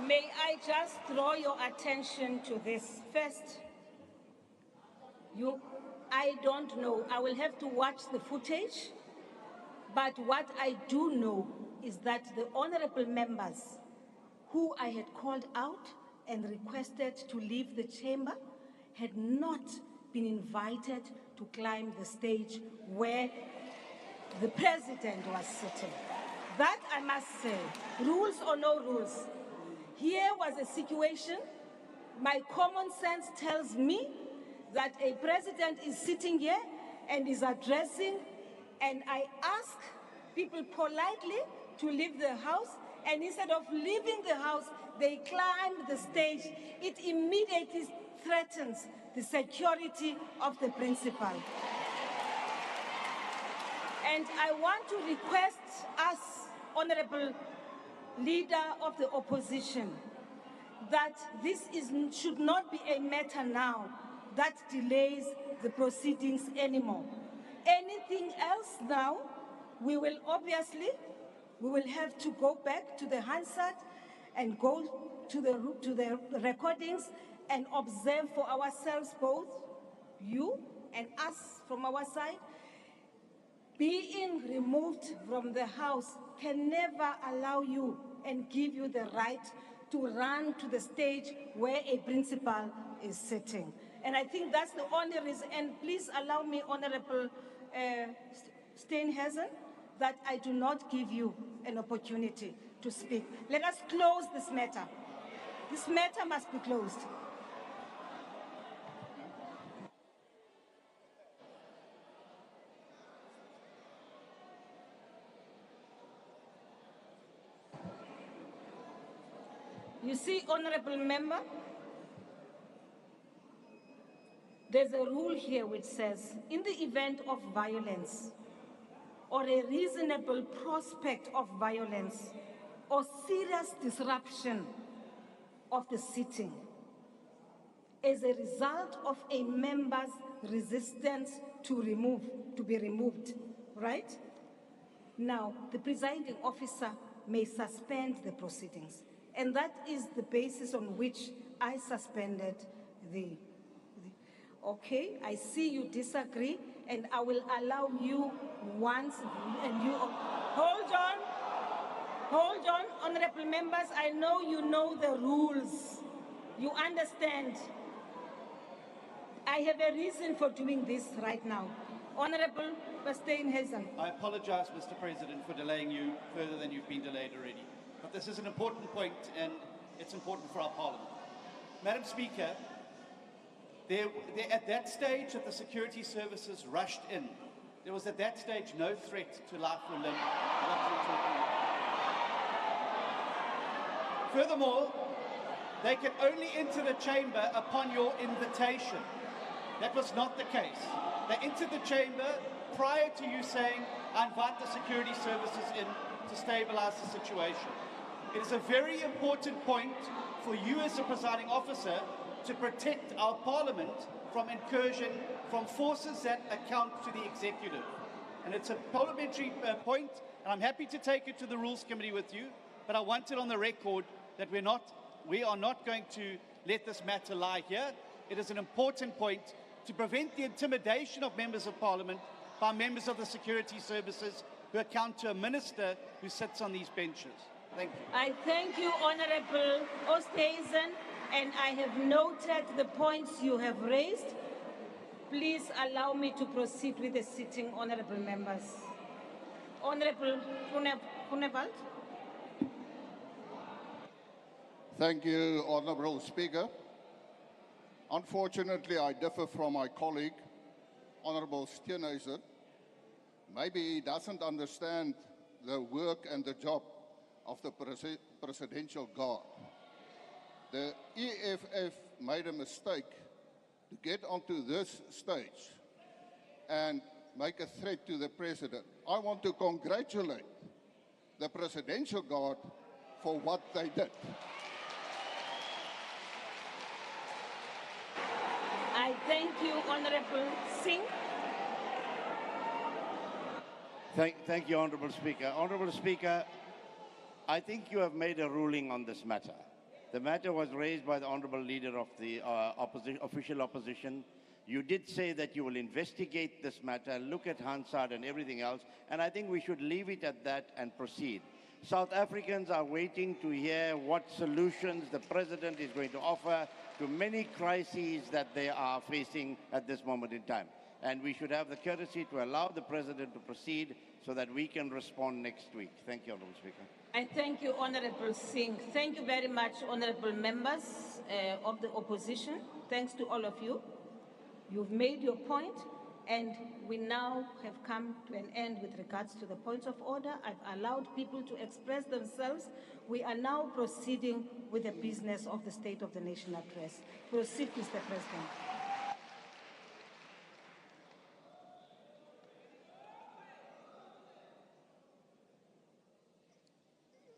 may I just draw your attention to this. First, I don't know. I will have to watch the footage. But what I do know is that the honorable members who I had called out and requested to leave the chamber had not been invited to climb the stage where the president was sitting. That I must say, rules or no rules. Here was a situation, my common sense tells me that a president is sitting here and is addressing, and I ask people politely to leave the House, and instead of leaving the House, they climb the stage. It immediately threatens the security of the principal. And I want to request us, honorable leader of the opposition, that this should not be a matter now that delays the proceedings anymore. Anything else now, we will have to go back to the Hansard and go to the recordings and observe for ourselves, both you and us from our side. Being removed from the House can never allow you and give you the right to run to the stage where a principal is sitting. And I think that's the only reason. And please allow me, Honorable Steenhuisen, that I do not give you an opportunity to speak. Let us close this matter. This matter must be closed. You see, honorable member, there's a rule here which says, in the event of violence or a reasonable prospect of violence or serious disruption of the sitting as a result of a member's resistance to be removed, right? Now, the presiding officer may suspend the proceedings. And that is the basis on which I suspended Okay, I see you disagree, and I will allow you once, and you, hold on, honorable members, I know you know the rules. You understand. I have a reason for doing this right now. Honorable Steenhuisen. I apologize, Mr. President, for delaying you further than you've been delayed already. But this is an important point, and it's important for our Parliament. Madam Speaker, at that stage that the security services rushed in, there was at that stage no threat to life or limb. Furthermore, they can only enter the chamber upon your invitation. That was not the case. They entered the chamber prior to you saying, I invite the security services in to stabilize the situation. It is a very important point for you as the presiding officer to protect our Parliament from incursion from forces that account to the executive. And it's a parliamentary point, and I'm happy to take it to the Rules Committee with you, but I want it on the record that we are not going to let this matter lie here. It is an important point to prevent the intimidation of members of Parliament by members of the security services who account to a minister who sits on these benches. Thank you. I thank you, Honorable Oosthuizen, and I have noted the points you have raised. Please allow me to proceed with the sitting, honorable members. Honorable Groenewald. Thank you, Honorable Speaker. Unfortunately, I differ from my colleague, Honorable Steenhuisen. Maybe he doesn't understand the work and the job of the Presidential Guard. The EFF made a mistake to get onto this stage and make a threat to the President. I want to congratulate the Presidential Guard for what they did. I thank you, Honorable Singh. Thank you, Honorable Speaker. Honorable Speaker, I think you have made a ruling on this matter. The matter was raised by the Honorable Leader of the official opposition. You did say that you will investigate this matter, look at Hansard and everything else, and I think we should leave it at that and proceed. South Africans are waiting to hear what solutions the President is going to offer to many crises that they are facing at this moment in time. And we should have the courtesy to allow the President to proceed so that we can respond next week. Thank you, Honourable Speaker. I thank you, Honourable Singh. Thank you very much, Honourable members of the opposition. Thanks to all of you. You've made your point, and we now have come to an end with regards to the points of order. I've allowed people to express themselves. We are now proceeding with the business of the State of the Nation Address. Proceed, Mr. President.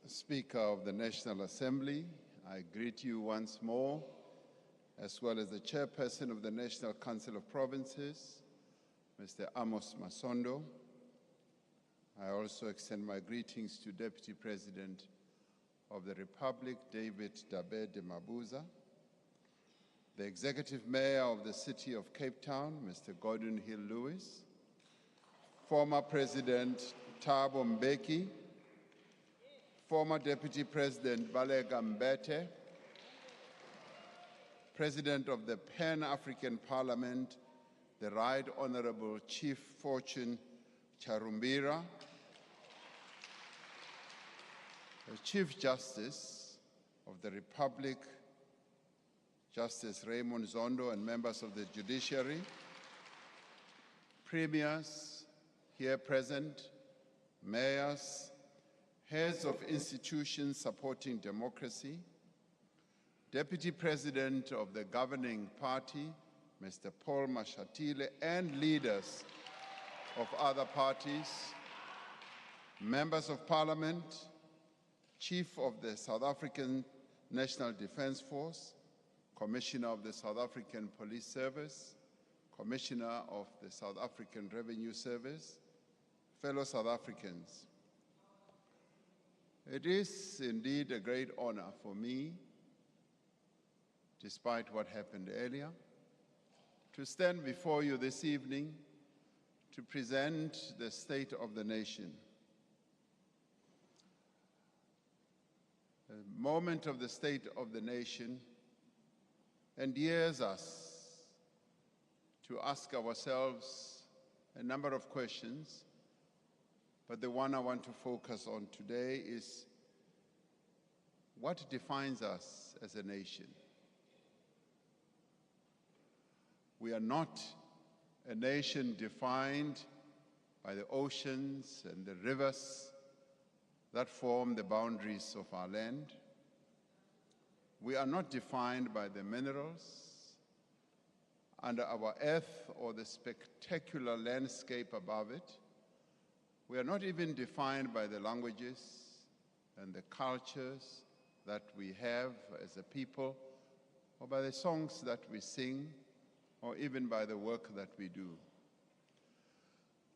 Speaker of the National Assembly, I greet you once more, as well as the Chairperson of the National Council of Provinces, Mr. Amos Masondo. I also extend my greetings to Deputy President of the Republic, David Dabe de Mabuza, the Executive Mayor of the City of Cape Town, Mr. Gordon Hill-Lewis, former President Thabo Mbeki, former Deputy President Baleka Mbete, President of the Pan-African Parliament, the Right Honorable Chief Fortune Charumbira, the Chief Justice of the Republic, Justice Raymond Zondo, and members of the judiciary, premiers here present, mayors, heads of institutions supporting democracy, Deputy President of the governing party, Mr. Paul Mashatile, and leaders of other parties, members of Parliament, Chief of the South African National Defence Force, Commissioner of the South African Police Service, Commissioner of the South African Revenue Service, fellow South Africans. It is indeed a great honor for me despite what happened earlier, to stand before you this evening to present the state of the nation. The moment of the state of the nation endears us to ask ourselves a number of questions, but the one I want to focus on today is what defines us as a nation? We are not a nation defined by the oceans and the rivers that form the boundaries of our land. We are not defined by the minerals under our earth or the spectacular landscape above it. We are not even defined by the languages and the cultures that we have as a people, or by the songs that we sing, or even by the work that we do.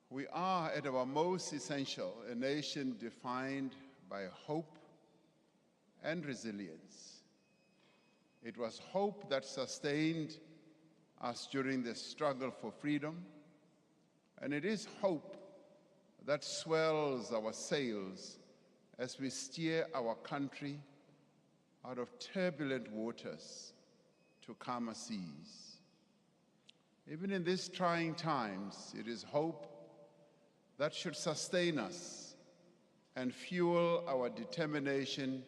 We are, at our most essential, a nation defined by hope and resilience. It was hope that sustained us during the struggle for freedom, and it is hope that swells our sails as we steer our country out of turbulent waters to calmer seas. Even in these trying times, it is hope that should sustain us and fuel our determination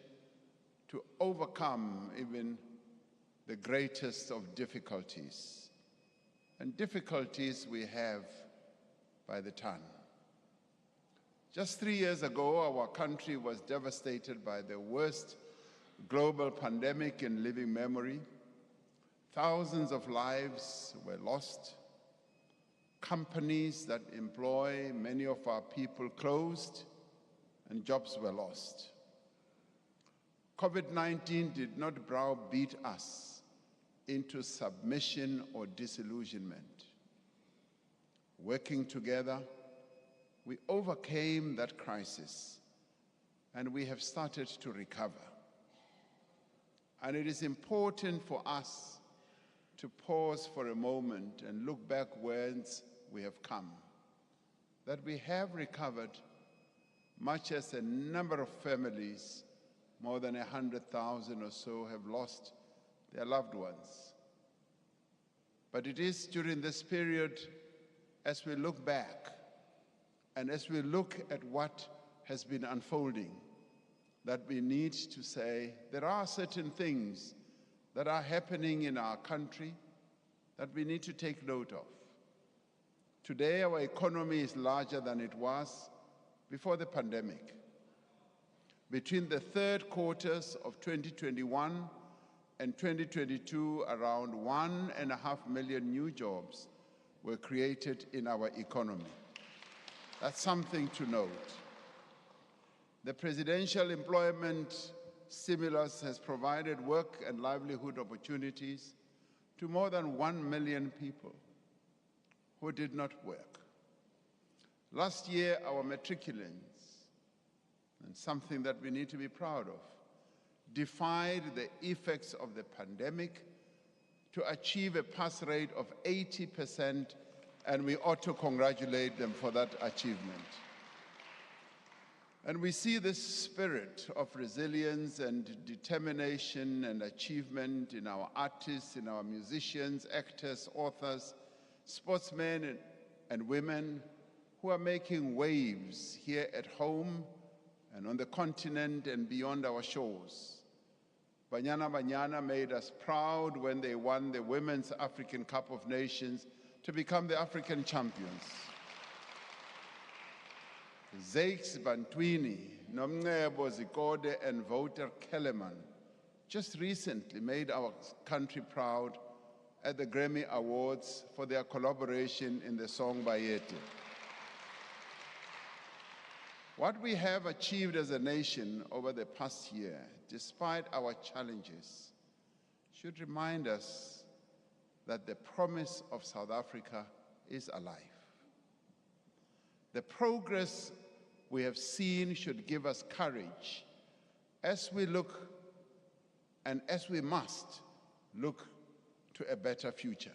to overcome even the greatest of difficulties. And difficulties we have by the ton. Just 3 years ago, our country was devastated by the worst global pandemic in living memory. Thousands of lives were lost. Companies that employ many of our people closed, and jobs were lost. COVID-19 did not browbeat us into submission or disillusionment. Working together, we overcame that crisis, and we have started to recover. And it is important for us to pause for a moment and look back whence we have come, that we have recovered, much as a number of families, more than 100,000 or so, have lost their loved ones. But it is during this period, as we look back and as we look at what has been unfolding, that we need to say there are certain things that are happening in our country that we need to take note of. Today, our economy is larger than it was before the pandemic. Between the third quarters of 2021 and 2022, around 1.5 million new jobs were created in our economy. That's something to note. The presidential employment stimulus has provided work and livelihood opportunities to more than 1 million people who did not work. Last year, our matriculants, and something that we need to be proud of, defied the effects of the pandemic to achieve a pass rate of 80%, and we ought to congratulate them for that achievement. And we see this spirit of resilience and determination and achievement in our artists, in our musicians, actors, authors, sportsmen and women who are making waves here at home and on the continent and beyond our shores. Banyana Banyana made us proud when they won the Women's African Cup of Nations to become the African champions. Zakes Bantwini, Nomncebo Zikode, and Wouter Kellerman just recently made our country proud at the Grammy Awards for their collaboration in the song Bayete. What we have achieved as a nation over the past year, despite our challenges, should remind us that the promise of South Africa is alive. The progress we have seen should give us courage as we look and as we must look to a better future.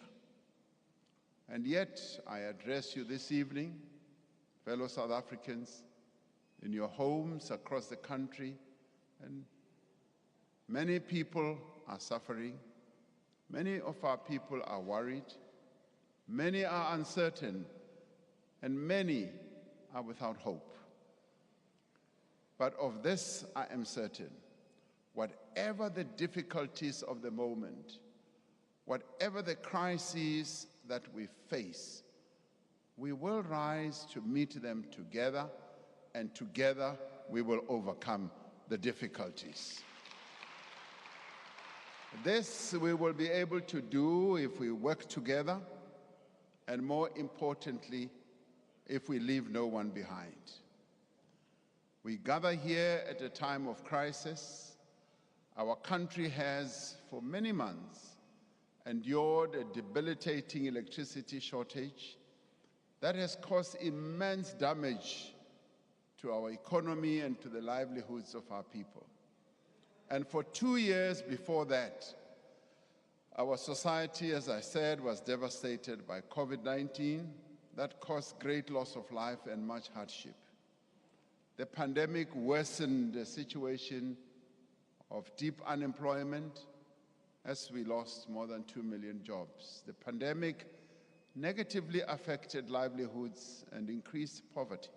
And yet, I address you this evening, fellow South Africans, in your homes across the country, and many people are suffering. Many of our people are worried. Many are uncertain, and many are without hope. But of this I am certain, whatever the difficulties of the moment, whatever the crises that we face, we will rise to meet them together, and together we will overcome the difficulties. This we will be able to do if we work together, and more importantly, if we leave no one behind. We gather here at a time of crisis. Our country has, for many months, endured a debilitating electricity shortage that has caused immense damage to our economy and to the livelihoods of our people. And for 2 years before that, our society, as I said, was devastated by COVID-19 that caused great loss of life and much hardship. The pandemic worsened the situation of deep unemployment as we lost more than 2 million jobs. The pandemic negatively affected livelihoods and increased poverty.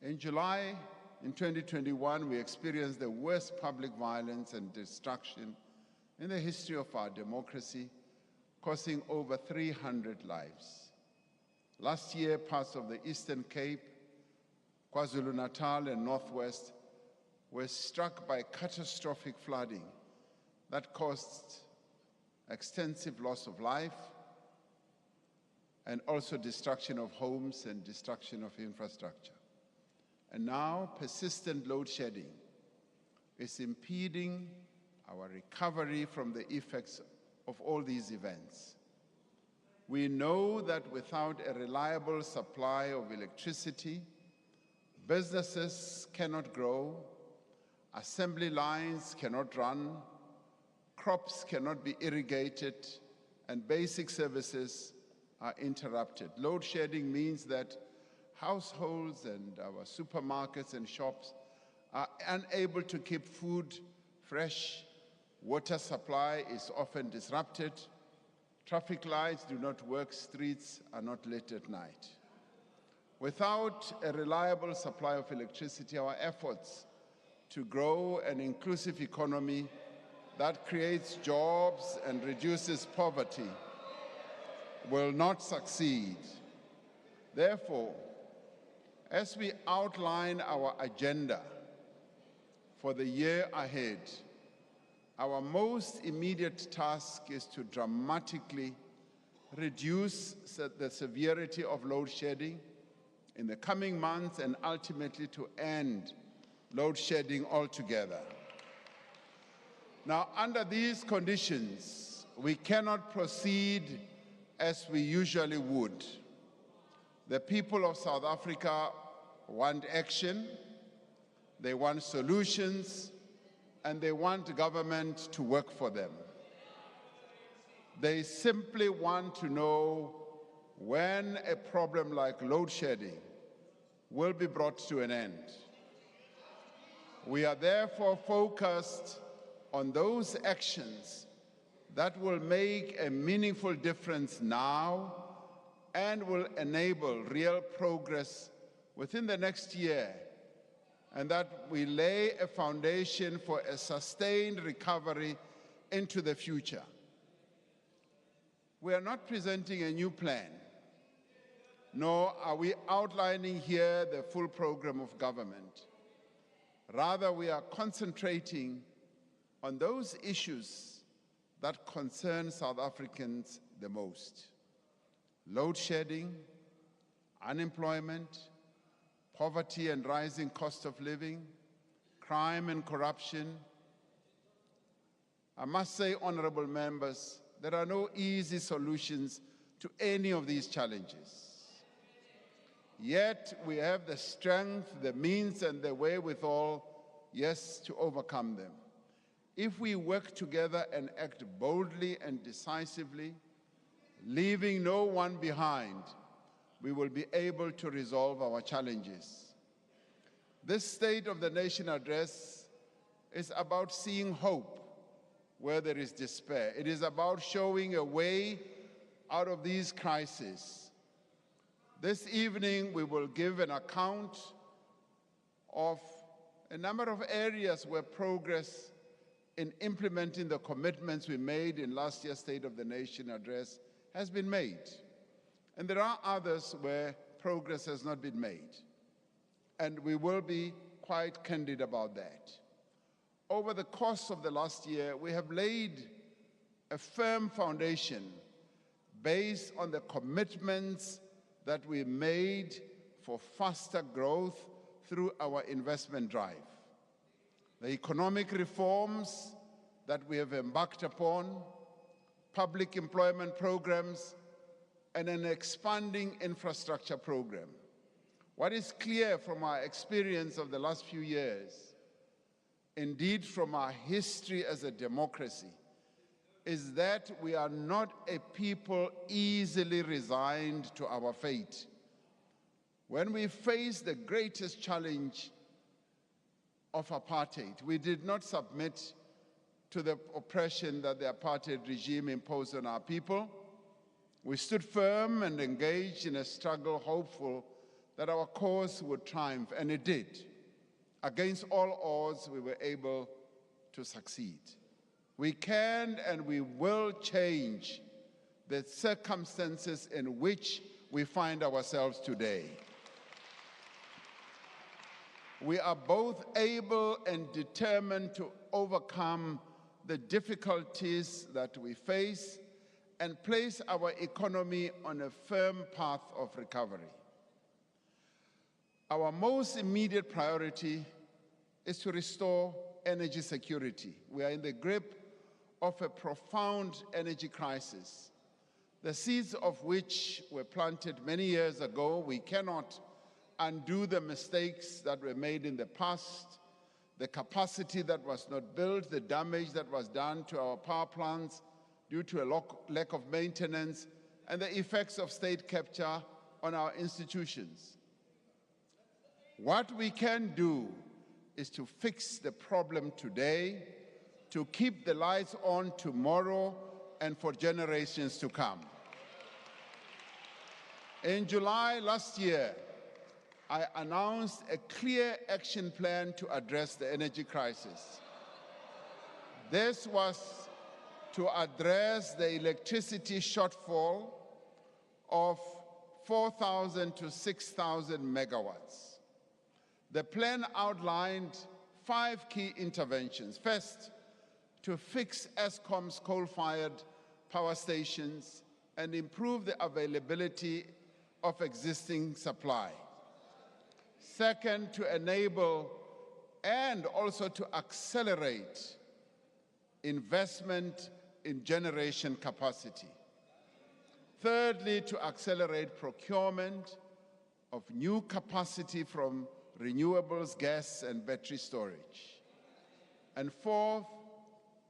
In July, in 2021, we experienced the worst public violence and destruction in the history of our democracy, costing over 300 lives. Last year, parts of the Eastern Cape, KwaZulu-Natal, and Northwest were struck by catastrophic flooding that caused extensive loss of life and also destruction of homes and destruction of infrastructure. And now, persistent load shedding is impeding our recovery from the effects of all these events. We know that without a reliable supply of electricity, businesses cannot grow, assembly lines cannot run, crops cannot be irrigated, and basic services are interrupted. Load shedding means that households and our supermarkets and shops are unable to keep food fresh, water supply is often disrupted, traffic lights do not work, streets are not lit at night. Without a reliable supply of electricity, our efforts to grow an inclusive economy that creates jobs and reduces poverty will not succeed. Therefore, as we outline our agenda for the year ahead, our most immediate task is to dramatically reduce the severity of load shedding in the coming months and ultimately to end load shedding altogether. Now, under these conditions, we cannot proceed as we usually would. The people of South Africa want action, they want solutions, and they want government to work for them. They simply want to know when a problem like load shedding will be brought to an end. We are therefore focused on those actions that will make a meaningful difference now and will enable real progress within the next year, and that we lay a foundation for a sustained recovery into the future. We are not presenting a new plan, nor are we outlining here the full program of government. Rather, we are concentrating on those issues that concern South Africans the most: load shedding, unemployment, poverty and rising cost of living, crime and corruption. I must say, honorable members, there are no easy solutions to any of these challenges. Yet we have the strength, the means, and the wherewithal, yes, to overcome them. If we work together and act boldly and decisively, leaving no one behind, we will be able to resolve our challenges. This State of the Nation address is about seeing hope where there is despair. It is about showing a way out of these crises. This evening, we will give an account of a number of areas where progress in implementing the commitments we made in last year's State of the Nation address has been made. And there are others where progress has not been made. And we will be quite candid about that. Over the course of the last year, we have laid a firm foundation based on the commitments that we made for faster growth through our investment drive. The economic reforms that we have embarked upon, public employment programs, and an expanding infrastructure program. What is clear from our experience of the last few years, indeed from our history as a democracy, is that we are not a people easily resigned to our fate. When we faced the greatest challenge of apartheid, we did not submit to the oppression that the apartheid regime imposed on our people. We stood firm and engaged in a struggle, hopeful that our cause would triumph, and it did. Against all odds, we were able to succeed. We can and we will change the circumstances in which we find ourselves today. We are both able and determined to overcome the difficulties that we face and place our economy on a firm path of recovery. Our most immediate priority is to restore energy security. We are in the grip of a profound energy crisis, the seeds of which were planted many years ago. We cannot undo the mistakes that were made in the past, the capacity that was not built, the damage that was done to our power plants due to a lack of maintenance, and the effects of state capture on our institutions. What we can do is to fix the problem today, to keep the lights on tomorrow and for generations to come. In July last year, I announced a clear action plan to address the energy crisis. This was to address the electricity shortfall of 4,000 to 6,000 megawatts. The plan outlined 5 key interventions. First, to fix Eskom's coal-fired power stations and improve the availability of existing supply. Second, to enable and also to accelerate investment in generation capacity. Thirdly, to accelerate procurement of new capacity from renewables, gas, and battery storage. And fourth,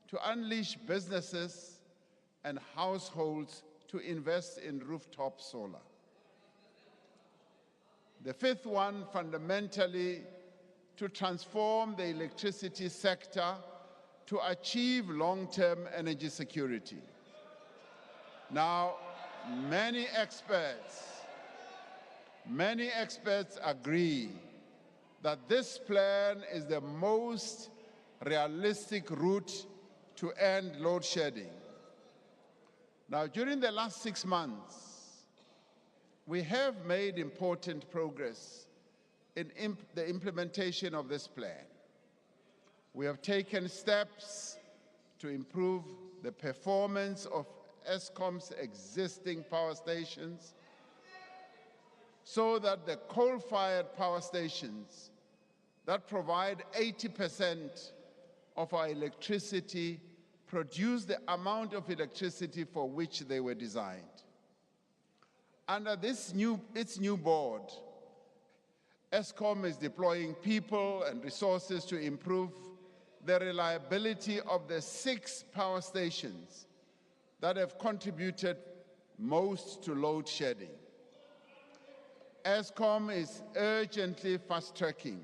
to unleash businesses and households to invest in rooftop solar. The fifth one, fundamentally, to transform the electricity sector to achieve long-term energy security. Now, many experts agree that this plan is the most realistic route to end load shedding. Now, during the last 6 months, we have made important progress in the implementation of this plan. We have taken steps to improve the performance of Eskom's existing power stations so that the coal-fired power stations that provide 80% of our electricity produce the amount of electricity for which they were designed. Under its new board, Eskom is deploying people and resources to improve the reliability of the 6 power stations that have contributed most to load shedding. Eskom is urgently fast-tracking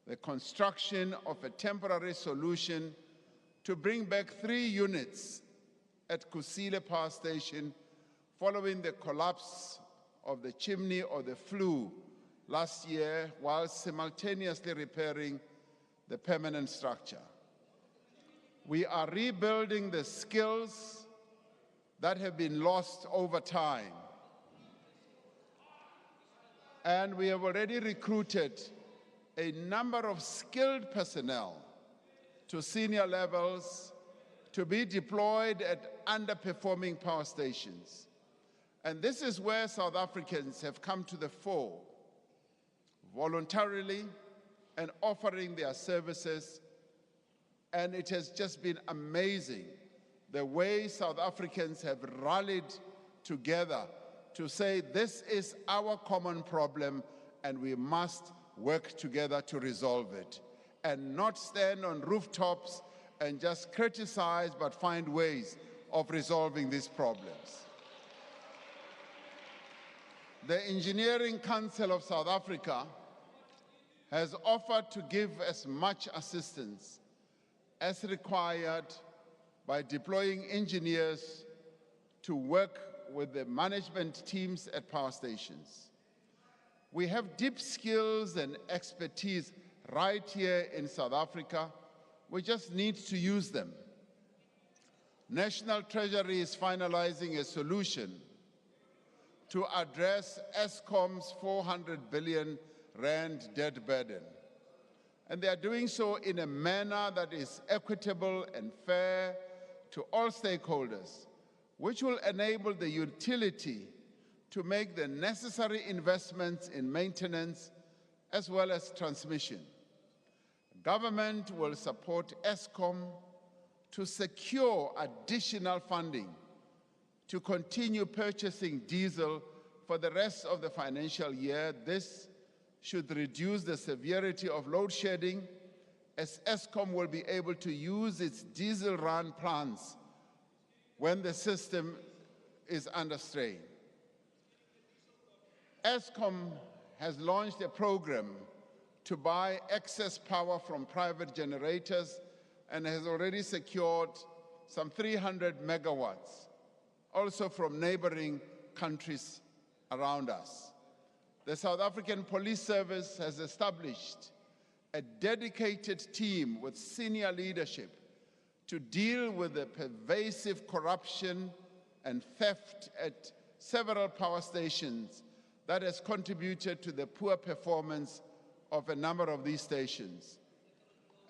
the construction of a temporary solution to bring back 3 units at Kusile Power Station following the collapse of the chimney or the flue last year, while simultaneously repairing the permanent structure. We are rebuilding the skills that have been lost over time. And we have already recruited a number of skilled personnel to senior levels to be deployed at underperforming power stations. And this is where South Africans have come to the fore, voluntarily and offering their services. And it has just been amazing the way South Africans have rallied together to say this is our common problem and we must work together to resolve it, and not stand on rooftops and just criticize, but find ways of resolving these problems. The Engineering Council of South Africa has offered to give as much assistance as required by deploying engineers to work with the management teams at power stations. We have deep skills and expertise right here in South Africa. We just need to use them. National Treasury is finalizing a solution to address Eskom's 400 billion rand debt burden. And they are doing so in a manner that is equitable and fair to all stakeholders, which will enable the utility to make the necessary investments in maintenance as well as transmission. Government will support Eskom to secure additional funding to continue purchasing diesel for the rest of the financial year. This should reduce the severity of load shedding, as Eskom will be able to use its diesel run plants when the system is under strain. Eskom has launched a program to buy excess power from private generators and has already secured some 300 megawatts, also from neighboring countries around us. The South African Police Service has established a dedicated team with senior leadership to deal with the pervasive corruption and theft at several power stations that has contributed to the poor performance of a number of these stations.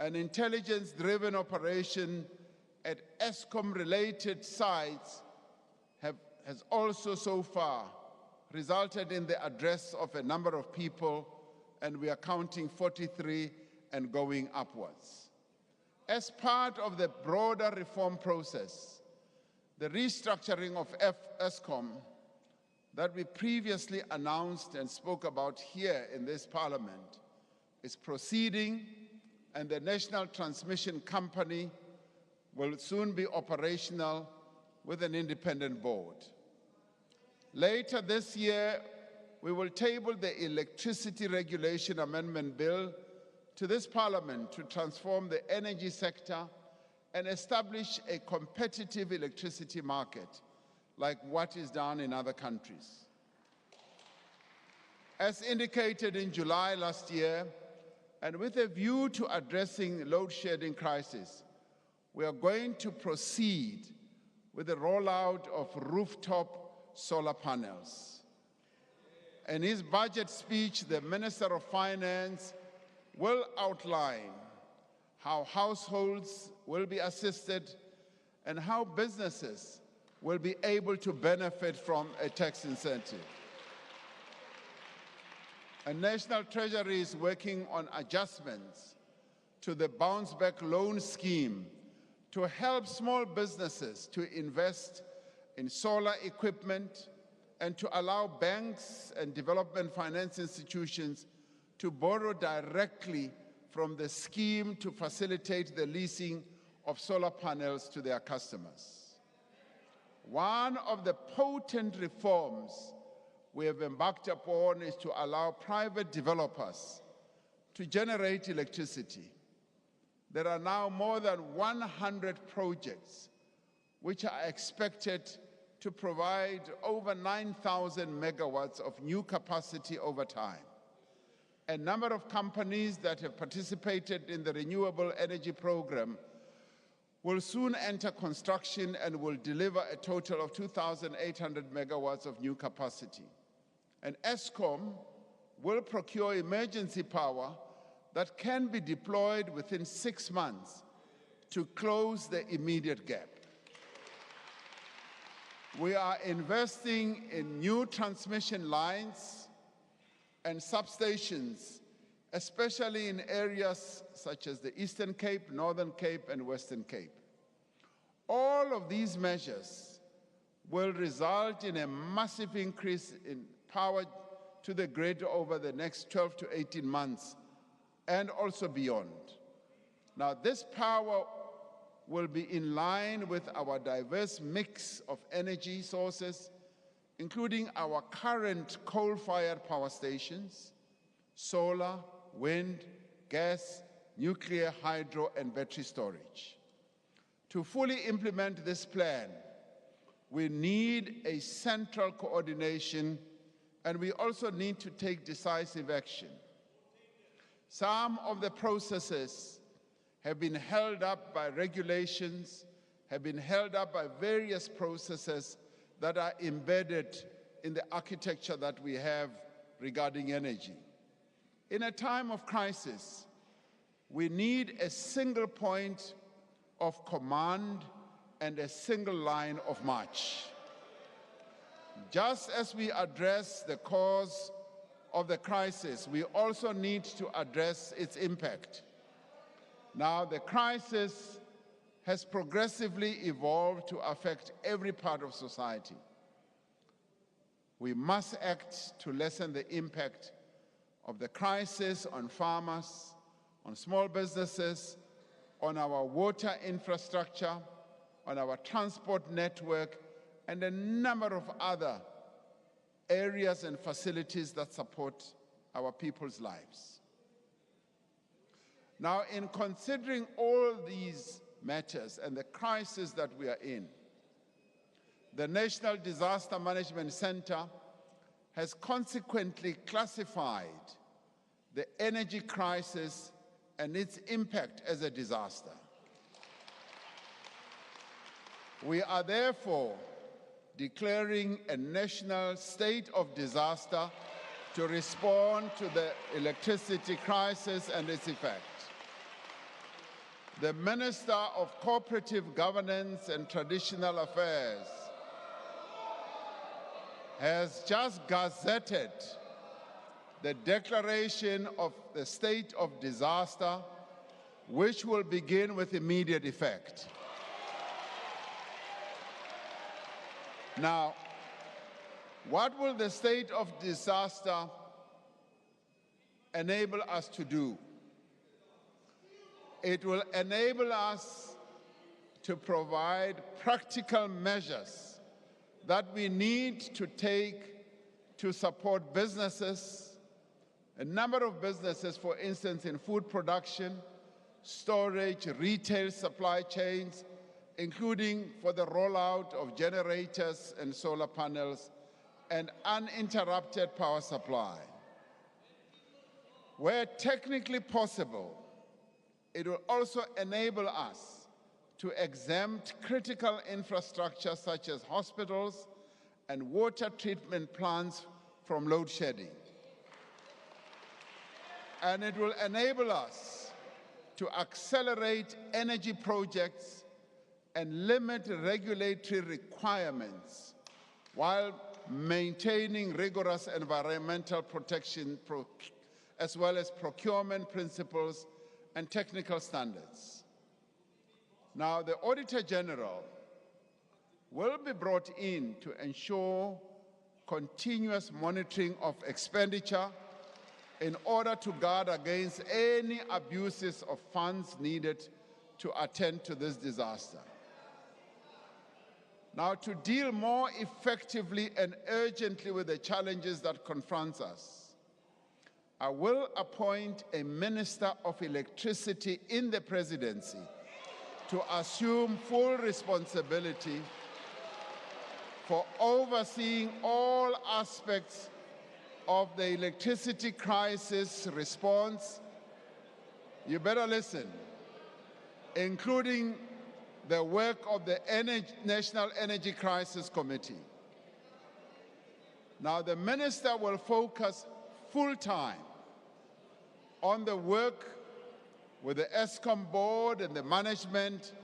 An intelligence-driven operation at Eskom-related sites has also so far resulted in the arrest of a number of people, and we are counting 43 and going upwards. As part of the broader reform process, the restructuring of Eskom that we previously announced and spoke about here in this Parliament is proceeding, and the National Transmission Company will soon be operational with an independent board. Later this year, we will table the Electricity Regulation Amendment Bill to this Parliament to transform the energy sector and establish a competitive electricity market like what is done in other countries. As indicated in July last year, and with a view to addressing load shedding crisis, we are going to proceed with the rollout of rooftop solar panels. In his budget speech, the Minister of Finance will outline how households will be assisted and how businesses will be able to benefit from a tax incentive. And National Treasury is working on adjustments to the Bounce Back Loan Scheme to help small businesses to invest in solar equipment and to allow banks and development finance institutions to borrow directly from the scheme to facilitate the leasing of solar panels to their customers. One of the potent reforms we have embarked upon is to allow private developers to generate electricity. There are now more than 100 projects which are expected to provide over 9,000 megawatts of new capacity over time. A number of companies that have participated in the renewable energy program will soon enter construction and will deliver a total of 2,800 megawatts of new capacity. And ESCOM will procure emergency power that can be deployed within 6 months to close the immediate gap. We are investing in new transmission lines and substations, especially in areas such as the Eastern Cape, Northern Cape, and Western Cape. All of these measures will result in a massive increase in power to the grid over the next 12 to 18 months and also beyond. Now, this power will be in line with our diverse mix of energy sources, including our current coal-fired power stations, solar, wind, gas, nuclear, hydro, and battery storage. To fully implement this plan, we need a central coordination, and we also need to take decisive action. Some of the processes have been held up by regulations, have been held up by various processes that are embedded in the architecture that we have regarding energy. In a time of crisis, we need a single point of command and a single line of march. Just as we address the cause of the crisis, we also need to address its impact. Now, the crisis has progressively evolved to affect every part of society. We must act to lessen the impact of the crisis on farmers, on small businesses, on our water infrastructure, on our transport network, and a number of other areas and facilities that support our people's lives. Now, in considering all these matters and the crisis that we are in, the National Disaster Management Center has consequently classified the energy crisis and its impact as a disaster. We are therefore declaring a national state of disaster to respond to the electricity crisis and its effect. The Minister of Cooperative Governance and Traditional Affairs has just gazetted the declaration of the state of disaster, which will begin with immediate effect. Now, what will the state of disaster enable us to do? It will enable us to provide practical measures that we need to take to support businesses, a number of businesses, for instance, in food production, storage, retail supply chains, including for the rollout of generators and solar panels and uninterrupted power supply. Where technically possible, it will also enable us to exempt critical infrastructure such as hospitals and water treatment plants from load shedding. And it will enable us to accelerate energy projects and limit regulatory requirements while maintaining rigorous environmental protection as well as procurement principles and technical standards. Now, the Auditor General will be brought in to ensure continuous monitoring of expenditure in order to guard against any abuses of funds needed to attend to this disaster. Now, to deal more effectively and urgently with the challenges that confront us, I will appoint a Minister of Electricity in the Presidency to assume full responsibility for overseeing all aspects of the electricity crisis response. You better listen, including the work of the National Energy Crisis Committee. Now, the minister will focus full-time on the work with the ESCOM board and the management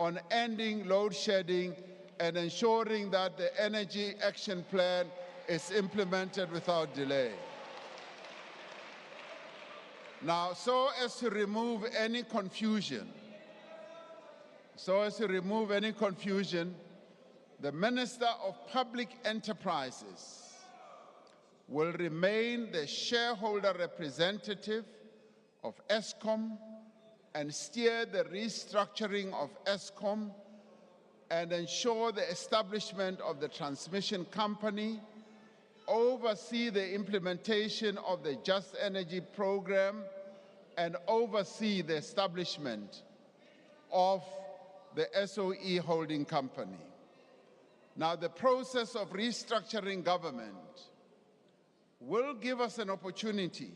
on ending load shedding and ensuring that the Energy Action Plan is implemented without delay. Now, so as to remove any confusion, the Minister of Public Enterprises will remain the shareholder representative of ESCOM and steer the restructuring of ESCOM and ensure the establishment of the transmission company, oversee the implementation of the Just Energy program, and oversee the establishment of the SOE holding company. Now, the process of restructuring government will give us an opportunity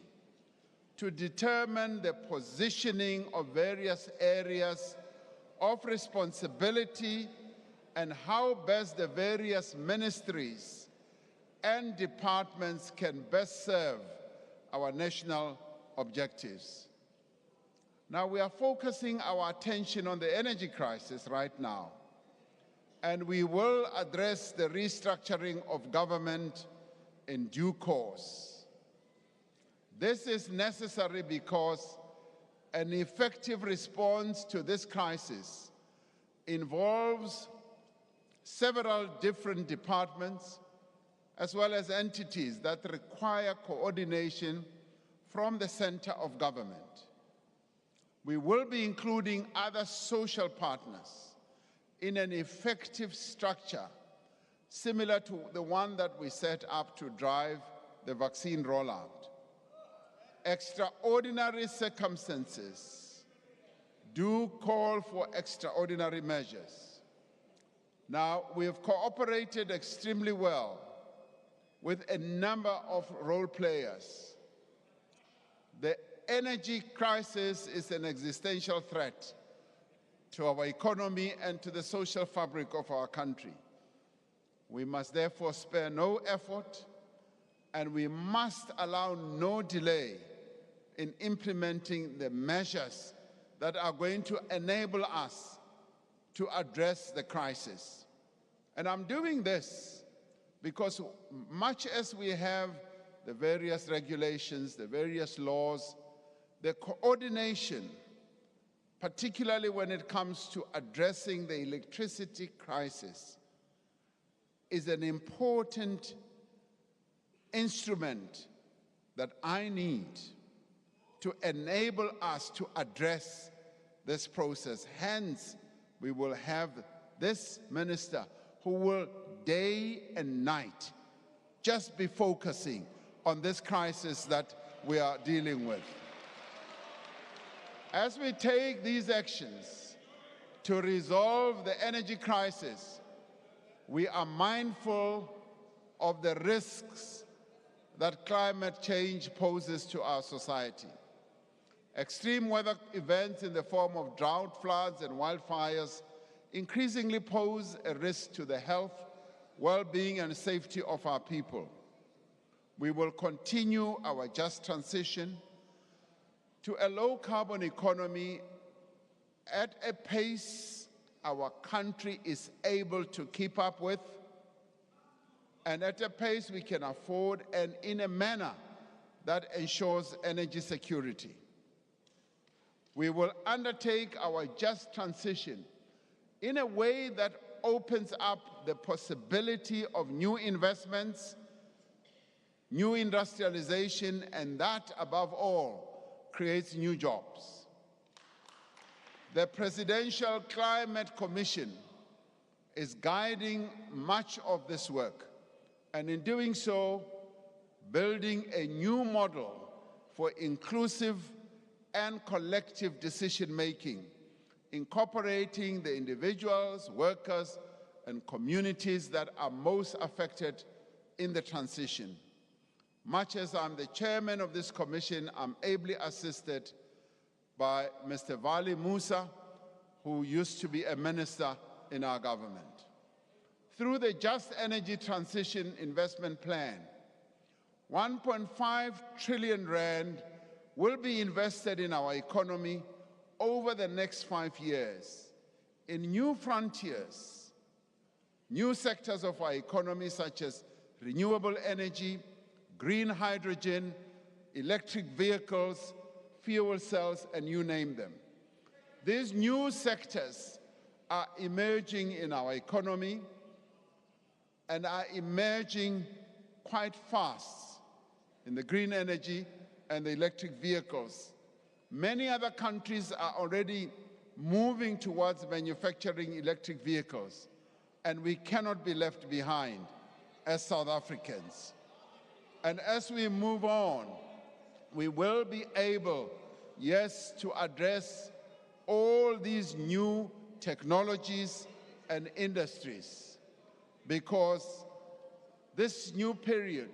to determine the positioning of various areas of responsibility and how best the various ministries and departments can best serve our national objectives. Now, we are focusing our attention on the energy crisis right now, and we will address the restructuring of government in due course. This is necessary because an effective response to this crisis involves several different departments as well as entities that require coordination from the center of government. We will be including other social partners in an effective structure similar to the one that we set up to drive the vaccine rollout. Extraordinary circumstances do call for extraordinary measures. Now, we have cooperated extremely well with a number of role players. The energy crisis is an existential threat to our economy and to the social fabric of our country. We must therefore spare no effort, and we must allow no delay in implementing the measures that are going to enable us to address the crisis. And I'm doing this because much as we have the various regulations, the various laws, the coordination, particularly when it comes to addressing the electricity crisis, is an important instrument that I need to enable us to address this process. Hence, we will have this minister who will day and night just be focusing on this crisis that we are dealing with. As we take these actions to resolve the energy crisis, we are mindful of the risks that climate change poses to our society. Extreme weather events in the form of drought, floods, and wildfires increasingly pose a risk to the health, well-being, and safety of our people. We will continue our just transition to a low-carbon economy at a pace our country is able to keep up with, and at a pace we can afford, and in a manner that ensures energy security. We will undertake our just transition in a way that opens up the possibility of new investments new industrialization, and that, above all, creates new jobs. The Presidential Climate Commission is guiding much of this work, and in doing so, building a new model for inclusive and collective decision-making, incorporating the individuals, workers, and communities that are most affected in the transition. Much as I'm the chairman of this commission, I'm ably assisted by Mr. Vali Musa, who used to be a minister in our government. Through the Just Energy Transition Investment Plan, 1.5 trillion rand will be invested in our economy over the next 5 years in new frontiers, new sectors of our economy such as renewable energy, green hydrogen, electric vehicles, fuel cells, and you name them. These new sectors are emerging in our economy and are emerging quite fast in the green energy and the electric vehicles. Many other countries are already moving towards manufacturing electric vehicles, and we cannot be left behind as South Africans. And as we move on, we will be able, yes, to address all these new technologies and industries, because this new period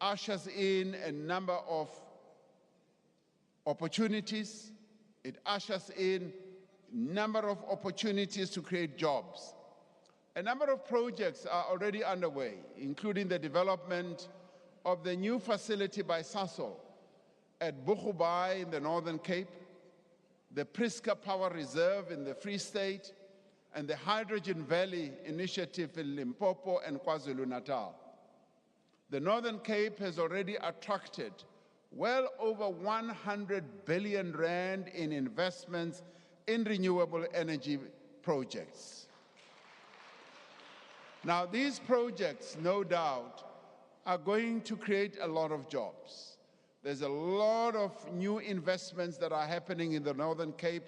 ushers in a number of opportunities. It ushers in a number of opportunities to create jobs. A number of projects are already underway, including the development of the new facility by Sasol at Boegoebaai in the Northern Cape, the Priska Power Reserve in the Free State, and the Hydrogen Valley Initiative in Limpopo and KwaZulu-Natal. The Northern Cape has already attracted well over 100 billion rand in investments in renewable energy projects. Now, these projects, no doubt, are going to create a lot of jobs. There's a lot of new investments that are happening in the Northern Cape.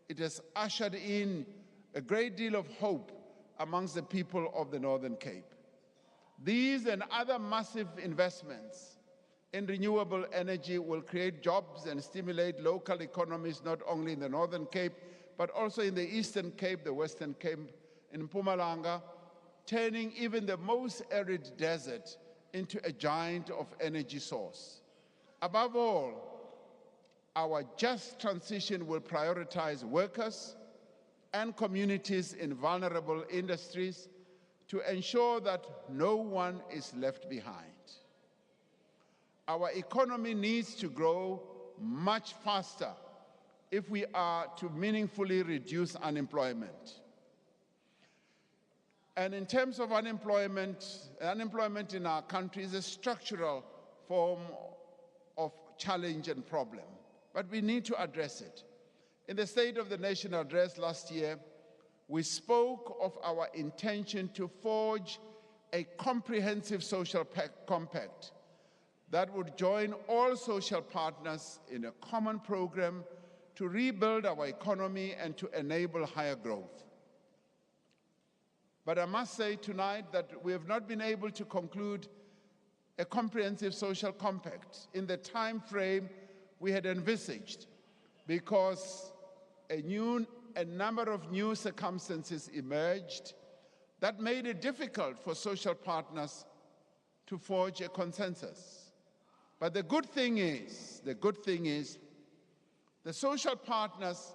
It has ushered in a great deal of hope amongst the people of the Northern Cape. These and other massive investments in renewable energy will create jobs and stimulate local economies, not only in the Northern Cape, but also in the Eastern Cape, the Western Cape, in Mpumalanga, turning even the most arid desert into a giant of energy source. Above all, our just transition will prioritize workers and communities in vulnerable industries to ensure that no one is left behind. Our economy needs to grow much faster if we are to meaningfully reduce unemployment. And in terms of unemployment in our country is a structural form of challenge and problem, but we need to address it. In the State of the Nation address last year, we spoke of our intention to forge a comprehensive social compact that would join all social partners in a common program to rebuild our economy and to enable higher growth. But I must say tonight that we have not been able to conclude a comprehensive social compact in the time frame we had envisaged, because a number of new circumstances emerged that made it difficult for social partners to forge a consensus. But the good thing is, the social partners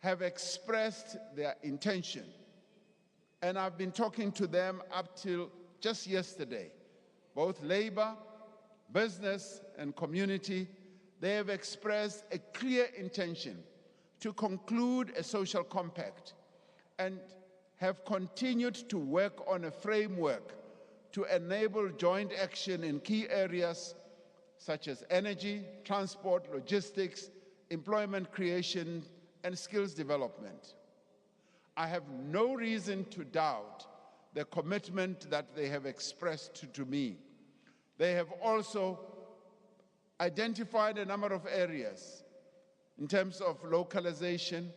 have expressed their intention. And I've been talking to them up till just yesterday. Both labor, business, and community, they have expressed a clear intention to conclude a social compact and have continued to work on a framework to enable joint action in key areas such as energy, transport, logistics, employment creation, and skills development. I have no reason to doubt the commitment that they have expressed to me They have also identified a number of areas in terms of localization,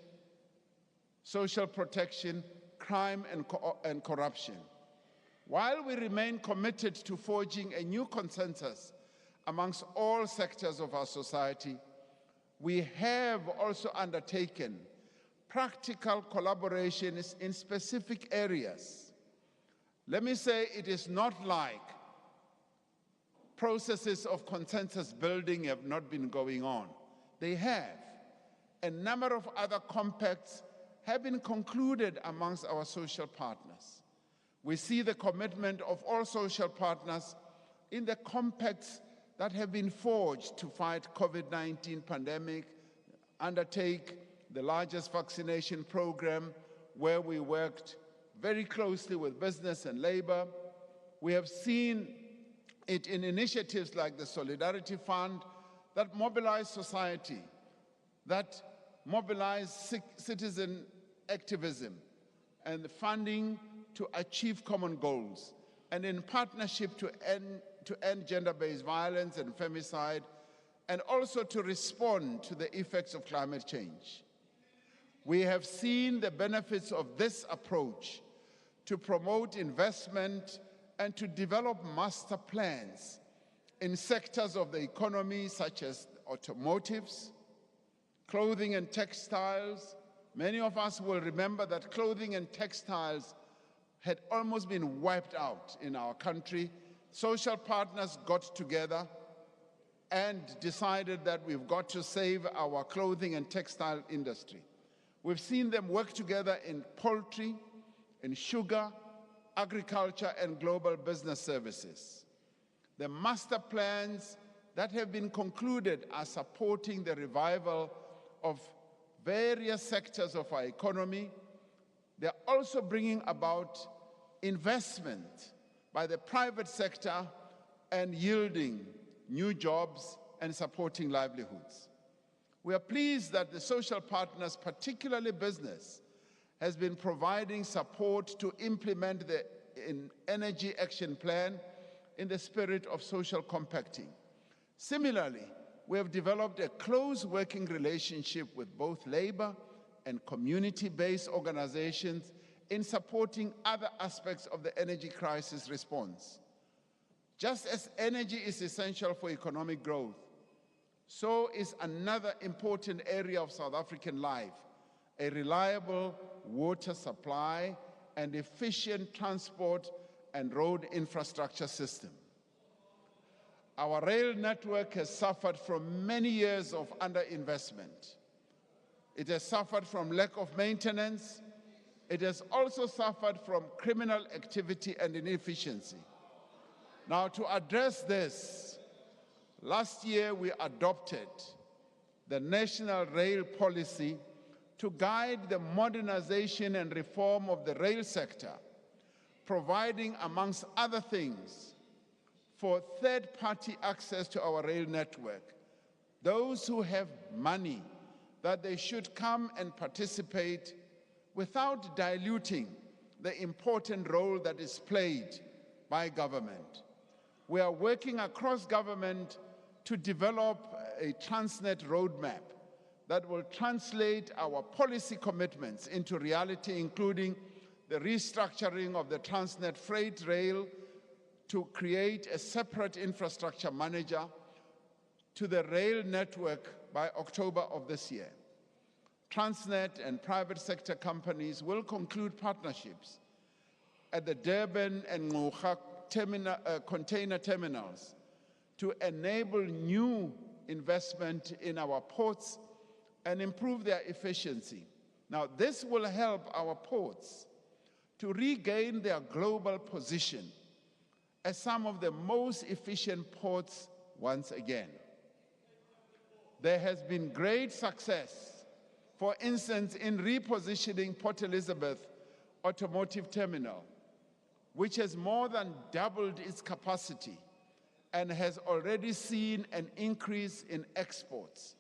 social protection, crime and corruption. While we remain committed to forging a new consensus amongst all sectors of our society, we have also undertaken practical collaborations in specific areas. Let me say it is not like processes of consensus building have not been going on. They have. A number of other compacts have been concluded amongst our social partners. We see the commitment of all social partners in the compacts that have been forged to fight COVID-19 pandemic, undertake the largest vaccination program where we worked very closely with business and labor. We have seen it in initiatives like the Solidarity Fund that mobilize society, that mobilize citizen activism and the funding to achieve common goals, and in partnership to end gender-based violence and femicide, and also to respond to the effects of climate change. We have seen the benefits of this approach to promote investment and to develop master plans in sectors of the economy such as automotives, clothing and textiles. Many of us will remember that clothing and textiles had almost been wiped out in our country. Social partners got together and decided that we've got to save our clothing and textile industry. We've seen them work together in poultry, in sugar, agriculture, and global business services. The master plans that have been concluded are supporting the revival of various sectors of our economy. They're also bringing about investment by the private sector and yielding new jobs and supporting livelihoods. We are pleased that the social partners, particularly business, has been providing support to implement the Energy Action Plan in the spirit of social compacting. Similarly, we have developed a close working relationship with both labor and community-based organizations in supporting other aspects of the energy crisis response. Just as energy is essential for economic growth, so is another important area of South African life, a reliable water supply and efficient transport and road infrastructure system. Our rail network has suffered from many years of underinvestment. It has suffered from lack of maintenance. It has also suffered from criminal activity and inefficiency. Now, to address this, last year we adopted the National Rail Policy to guide the modernization and reform of the rail sector, providing, amongst other things, for third-party access to our rail network. Those who have money, that they should come and participate without diluting the important role that is played by government. We are working across government to develop a Transnet roadmap that will translate our policy commitments into reality, including the restructuring of the Transnet freight rail to create a separate infrastructure manager to the rail network by October of this year. Transnet and private sector companies will conclude partnerships at the Durban and Ngqura container terminals to enable new investment in our ports and improve their efficiency. Now, this will help our ports to regain their global position as some of the most efficient ports once again. There has been great success, for instance, in repositioning Port Elizabeth Automotive Terminal, which has more than doubled its capacity and has already seen an increase in exports.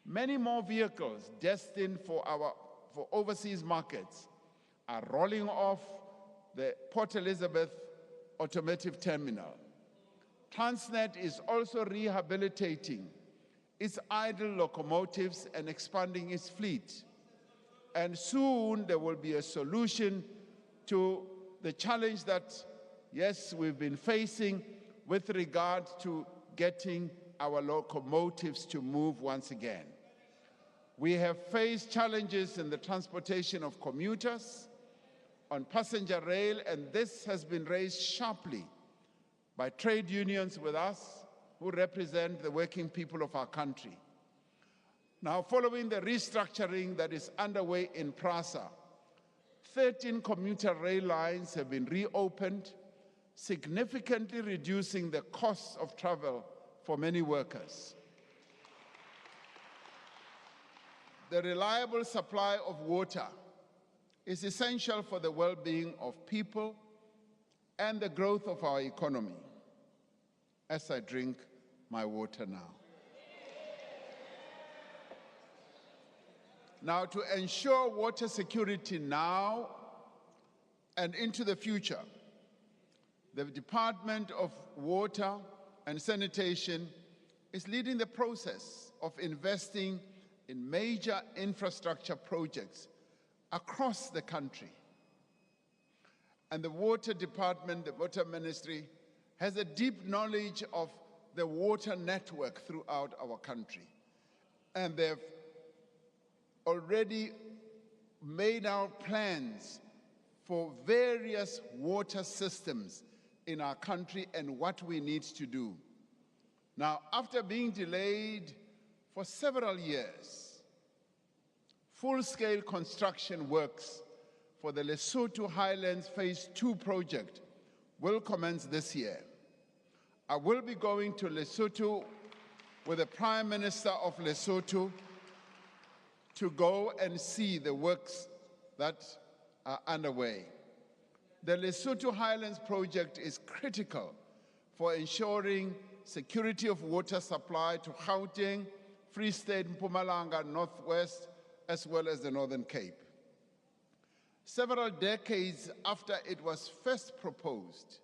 Many more vehicles destined for overseas markets are rolling off the Port Elizabeth Automotive Terminal. Transnet is also rehabilitating its idle locomotives and expanding its fleet. And soon there will be a solution to the challenge that, yes, we've been facing with regard to getting our locomotives to move once again. We have faced challenges in the transportation of commuters, on passenger rail, and this has been raised sharply by trade unions with us who represent the working people of our country. Now, following the restructuring that is underway in PRASA, 13 commuter rail lines have been reopened, significantly reducing the costs of travel for many workers. The reliable supply of water is essential for the well-being of people and the growth of our economy. As I drink my water now. Now, to ensure water security now and into the future, the Department of Water and Sanitation is leading the process of investing in major infrastructure projects across the country. And the Water Department, the Water Ministry, has a deep knowledge of the water network throughout our country. And they've already made out plans for various water systems in our country and what we need to do. Now, after being delayed for several years, full-scale construction works for the Lesotho Highlands Phase 2 project will commence this year. I will be going to Lesotho with the Prime Minister of Lesotho to go and see the works that are underway. The Lesotho Highlands project is critical for ensuring security of water supply to Gauteng, Free State, Mpumalanga, Northwest, as well as the Northern Cape. Several decades after it was first proposed,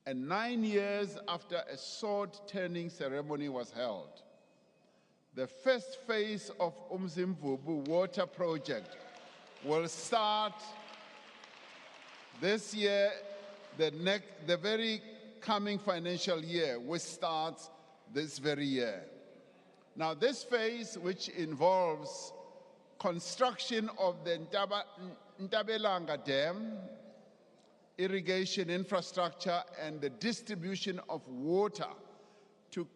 and 9 years after a sword-turning ceremony was held, the first phase of Umzimvubu Water Project will start this year, the very coming financial year, which starts this very year. Now, this phase, which involves construction of the Ntabelanga Dam, irrigation infrastructure, and the distribution of water to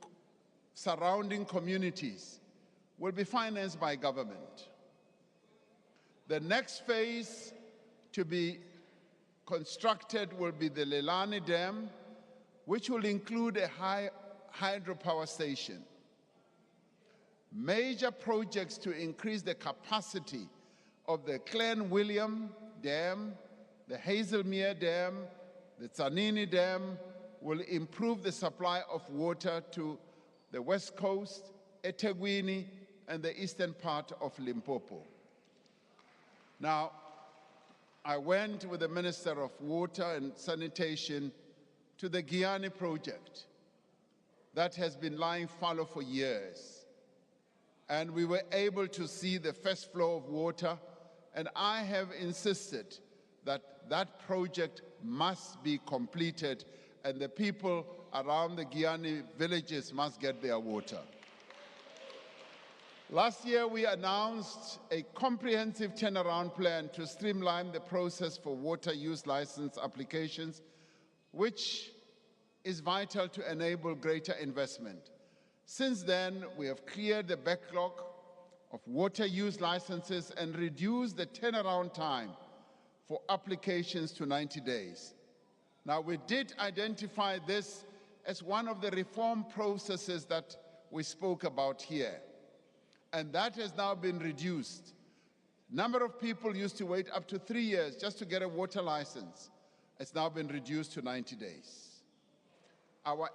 surrounding communities, will be financed by government. The next phase to be constructed will be the Lelani Dam, which will include a hydropower station. Major projects to increase the capacity of the Clan William Dam, the Hazelmere Dam, the Tzanini Dam will improve the supply of water to the West Coast, eThekwini, and the eastern part of Limpopo. Now, I went with the Minister of Water and Sanitation to the Guyane project that has been lying fallow for years. And we were able to see the first flow of water, and I have insisted that that project must be completed and the people around the Guyane villages must get their water. Last year, we announced a comprehensive turnaround plan to streamline the process for water use license applications, which is vital to enable greater investment. Since then, we have cleared the backlog of water use licenses and reduced the turnaround time for applications to 90 days. Now, we did identify this as one of the reform processes that we spoke about here. And that has now been reduced. Number of people used to wait up to 3 years just to get a water license. It's now been reduced to 90 days. Our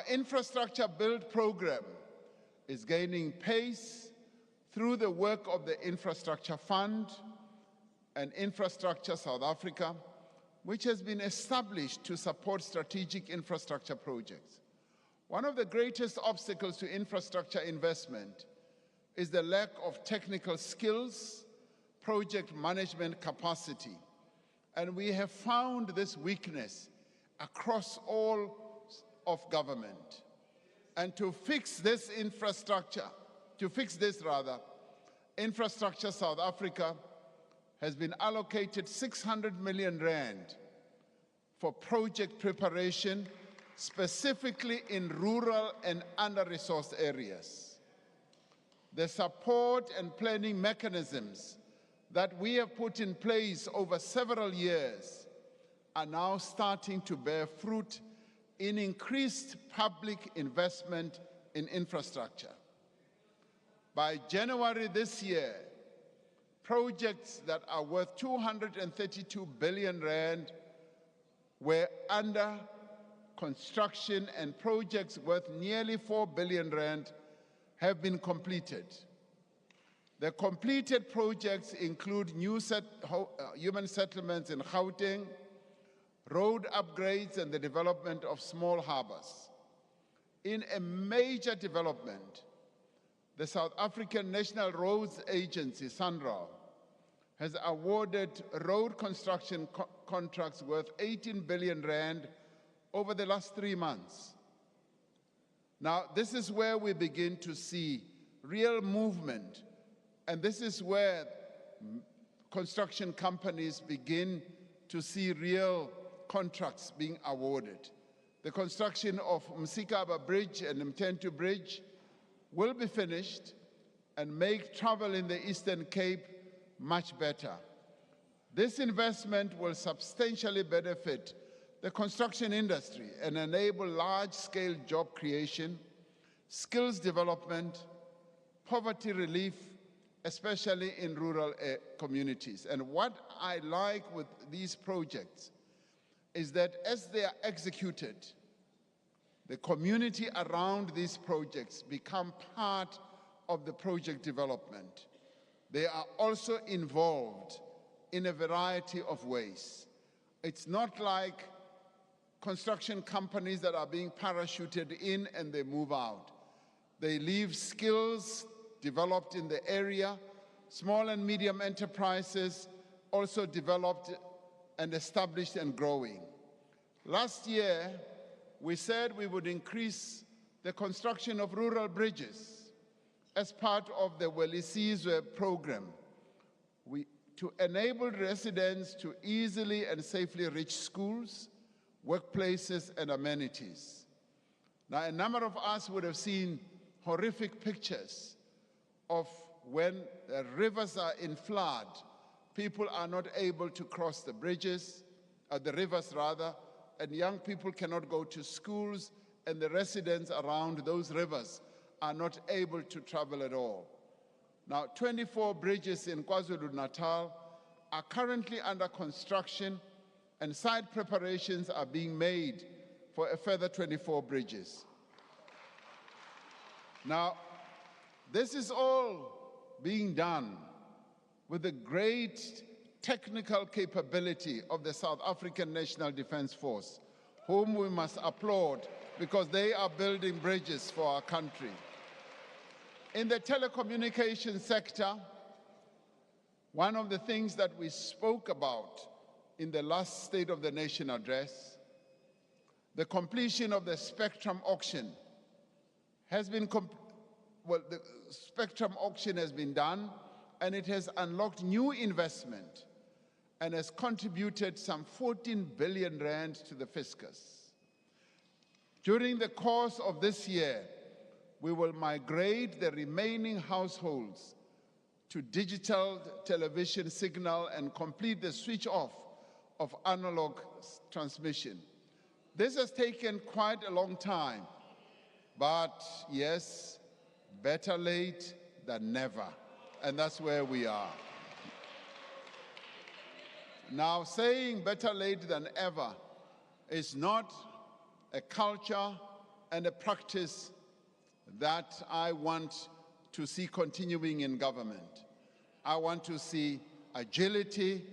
infrastructure build program is gaining pace through the work of the Infrastructure Fund and Infrastructure South Africa, which has been established to support strategic infrastructure projects. One of the greatest obstacles to infrastructure investment is the lack of technical skills, project management capacity. And we have found this weakness across all of government. And to fix this Infrastructure South Africa has been allocated 600 million rand for project preparation, specifically in rural and under-resourced areas. The support and planning mechanisms that we have put in place over several years are now starting to bear fruit in increased public investment in infrastructure. By January this year, projects that are worth 232 billion rand were under construction, and projects worth nearly 4 billion rand have been completed. The completed projects include new human settlements in Gauteng, road upgrades, and the development of small harbors. In a major development, the South African National Roads Agency, SANRAL, has awarded road construction contracts worth 18 billion rand over the last 3 months. Now, this is where we begin to see real movement, and this is where construction companies begin to see real contracts being awarded. The construction of Msikaba Bridge and Mtentu Bridge will be finished and make travel in the Eastern Cape much better. This investment will substantially benefit the construction industry and enable large-scale job creation, skills development, poverty relief, especially in rural communities. And what I like with these projects is that as they are executed, the community around these projects become part of the project development. They are also involved in a variety of ways. It's not like construction companies that are being parachuted in and they move out. They leave skills developed in the area. Small and medium enterprises also developed and established and growing. Last year, we said we would increase the construction of rural bridges as part of the Welisizwe program to enable residents to easily and safely reach schools, workplaces, and amenities. Now, a number of us would have seen horrific pictures of when the rivers are in flood, people are not able to cross the bridges, the rivers rather, and young people cannot go to schools, and the residents around those rivers are not able to travel at all. Now, 24 bridges in KwaZulu-Natal are currently under construction, and site preparations are being made for a further 24 bridges. Now, this is all being done with the great technical capability of the South African National Defence Force, whom we must applaud because they are building bridges for our country. In the telecommunications sector, one of the things that we spoke about in the last State of the Nation address, the completion of the spectrum auction has been the spectrum auction has been done, and it has unlocked new investment and has contributed some 14 billion rand to the fiscus. During the course of this year, we will migrate the remaining households to digital television signal and complete the switch off of analog transmission. This has taken quite a long time, but yes, better late than never, and that's where we are. Now, saying better late than ever is not a culture and a practice that I want to see continuing in government. I want to see agility,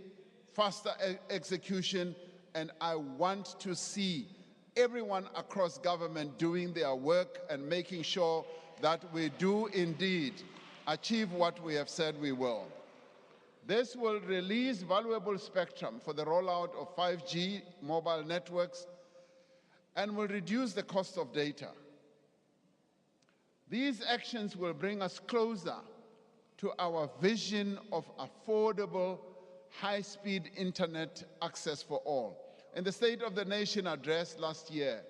faster execution, and I want to see everyone across government doing their work and making sure that we do indeed achieve what we have said we will. This will release valuable spectrum for the rollout of 5G mobile networks and will reduce the cost of data. These actions will bring us closer to our vision of affordable, high-speed internet access for all. In the State of the Nation address last year,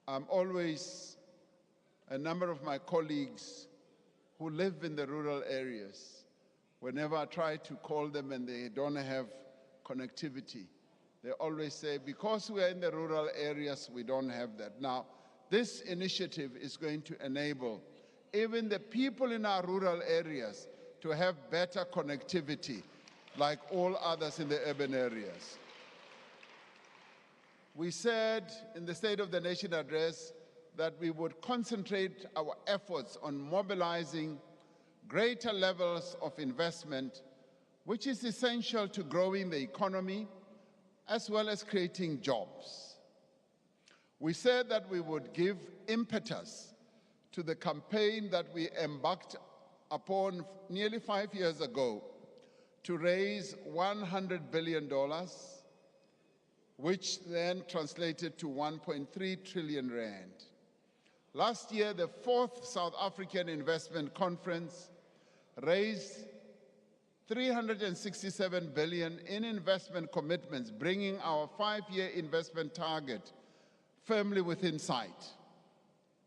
a number of my colleagues who live in the rural areas, whenever I try to call them and they don't have connectivity, they always say, because we are in the rural areas, we don't have that. Now, this initiative is going to enable even the people in our rural areas to have better connectivity like all others in the urban areas. We said in the State of the Nation address that we would concentrate our efforts on mobilizing greater levels of investment, which is essential to growing the economy as well as creating jobs. We said that we would give impetus to the campaign that we embarked upon nearly 5 years ago to raise $100 billion, which then translated to 1.3 trillion rand. Last year, the 4th South African Investment Conference raised 367 billion in investment commitments, bringing our 5-year investment target firmly within sight.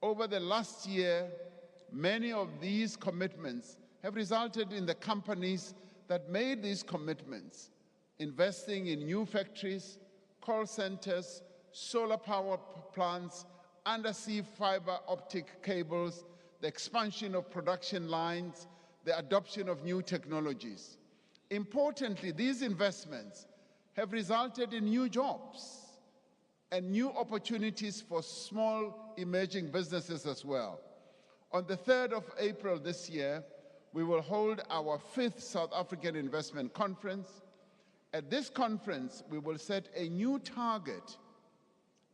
Over the last year, many of these commitments have resulted in the companies that made these commitments investing in new factories, call centers, solar power plants, undersea fiber optic cables, the expansion of production lines, the adoption of new technologies. Importantly, these investments have resulted in new jobs and new opportunities for small emerging businesses as well. On the 3rd of April this year, we will hold our 5th South African Investment Conference. At this conference, we will set a new target.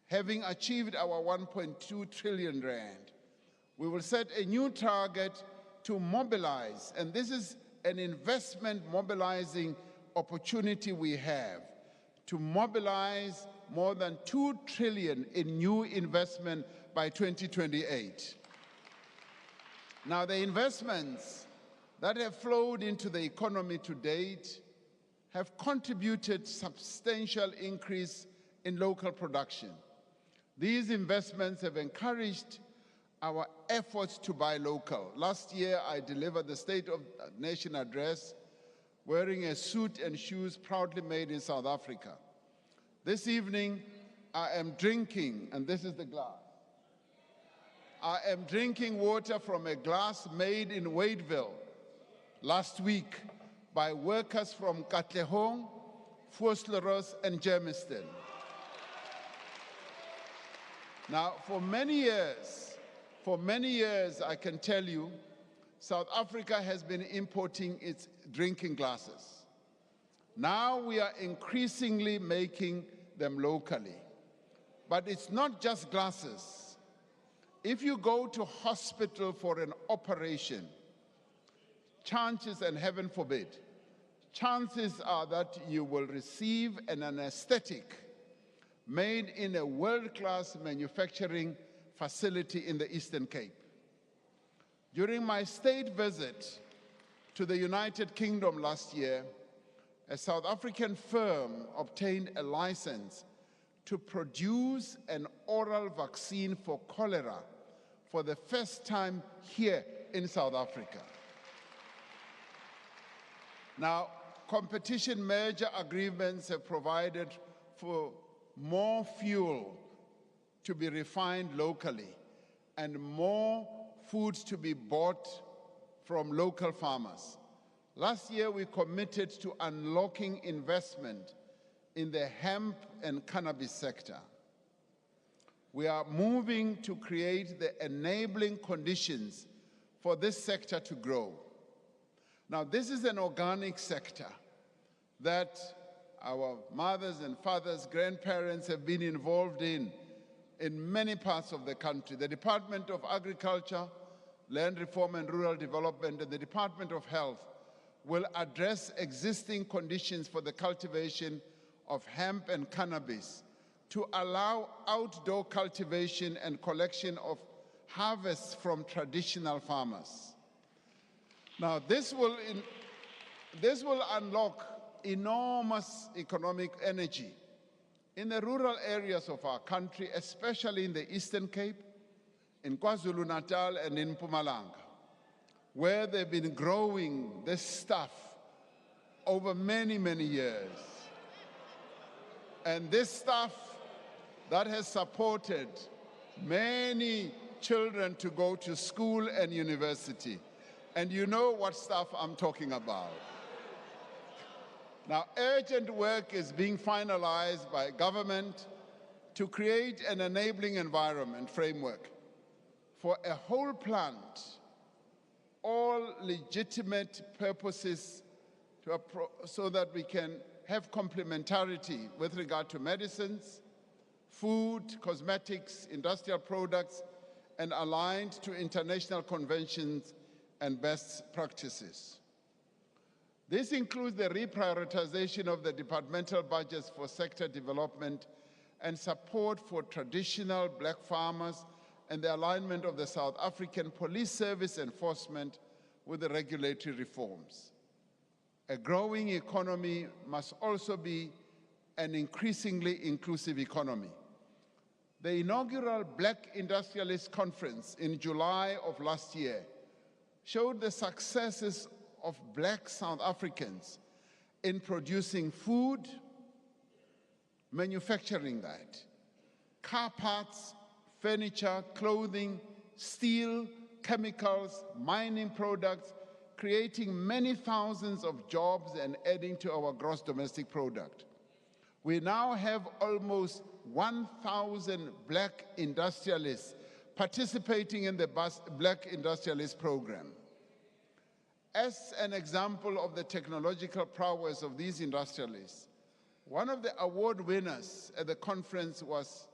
Having achieved our 1.2 trillion rand, we will set a new target to mobilize, and this is an investment mobilizing opportunity we have, to mobilize more than 2 trillion in new investment by 2028. Now, the investments that have flowed into the economy to date have contributed substantial increase in local production. These investments have encouraged our efforts to buy local. Last year, I delivered the State of the Nation address wearing a suit and shoes proudly made in South Africa. This evening, I am drinking, and this is the glass. I am drinking water from a glass made in Wadeville last week by workers from Katlehong, Vosloorus, and Germiston. Now, for many years, I can tell you, South Africa has been importing its drinking glasses. Now we are increasingly making them locally. But it's not just glasses. If you go to hospital for an operation, chances, and heaven forbid, chances are that you will receive an anesthetic made in a world-class manufacturing facility in the Eastern Cape. During my state visit to the United Kingdom last year, a South African firm obtained a license to produce an oral vaccine for cholera for the first time here in South Africa. Now, competition merger agreements have provided for more fuel to be refined locally and more foods to be bought from local farmers. Last year, we committed to unlocking investment in the hemp and cannabis sector. We are moving to create the enabling conditions for this sector to grow. Now, this is an organic sector. that our mothers and fathers, grandparents have been involved in many parts of the country. The Department of Agriculture, Land Reform and Rural Development, and the Department of Health will address existing conditions for the cultivation of hemp and cannabis to allow outdoor cultivation and collection of harvests from traditional farmers. Now, this will unlock enormous economic energy in the rural areas of our country, especially in the Eastern Cape, in KwaZulu-Natal, and in Mpumalanga, where they've been growing this stuff over many, many years. And this stuff that has supported many children to go to school and university. And you know what stuff I'm talking about. Now, urgent work is being finalized by government to create an enabling environment framework for a whole plant, all legitimate purposes so that we can have complementarity with regard to medicines, food, cosmetics, industrial products, and aligned to international conventions and best practices. This includes the reprioritization of the departmental budgets for sector development and support for traditional black farmers and the alignment of the South African police service enforcement with the regulatory reforms. A growing economy must also be an increasingly inclusive economy. The inaugural Black Industrialist Conference in July of last year showed the successes of Black South Africans in producing food, manufacturing that, car parts, furniture, clothing, steel, chemicals, mining products, creating many thousands of jobs and adding to our gross domestic product. We now have almost 1,000 Black industrialists participating in the Black Industrialist Program. As an example of the technological prowess of these industrialists, one of the award winners at the conference was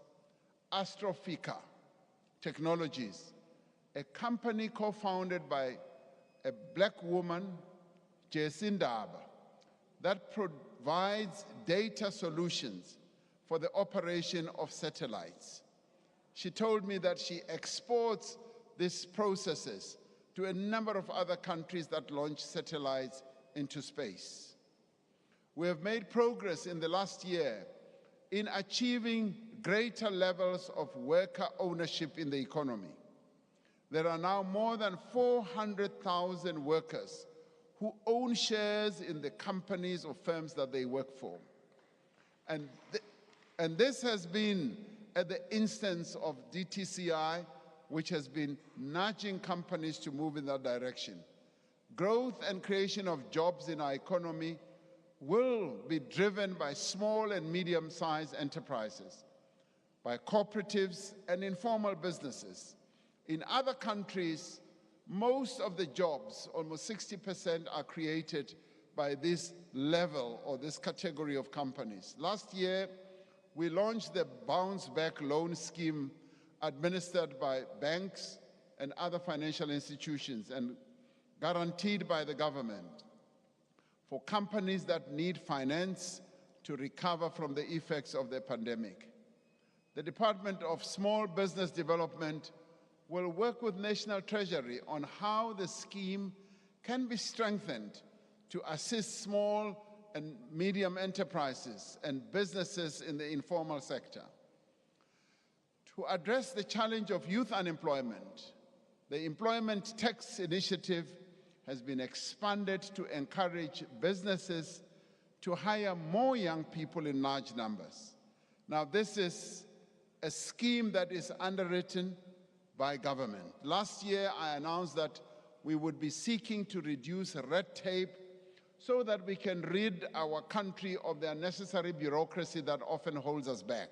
Astrofika Technologies, a company co-founded by a Black woman, Jesindaba, that provides data solutions for the operation of satellites. She told me that she exports these processes to a number of other countries that launch satellites into space. We have made progress in the last year in achieving greater levels of worker ownership in the economy. There are now more than 400,000 workers who own shares in the companies or firms that they work for. And this has been at the instance of DTCI, which has been nudging companies to move in that direction. Growth and creation of jobs in our economy will be driven by small and medium-sized enterprises, by cooperatives and informal businesses. In other countries, most of the jobs, almost 60%, are created by this level or this category of companies. Last year, we launched the Bounce Back Loan Scheme administered by banks and other financial institutions and guaranteed by the government for companies that need finance to recover from the effects of the pandemic. The Department of Small Business Development will work with National Treasury on how the scheme can be strengthened to assist small and medium enterprises and businesses in the informal sector. To address the challenge of youth unemployment, the Employment Tax Initiative has been expanded to encourage businesses to hire more young people in large numbers. Now, this is a scheme that is underwritten by government. Last year, I announced that we would be seeking to reduce red tape so that we can rid our country of the unnecessary bureaucracy that often holds us back.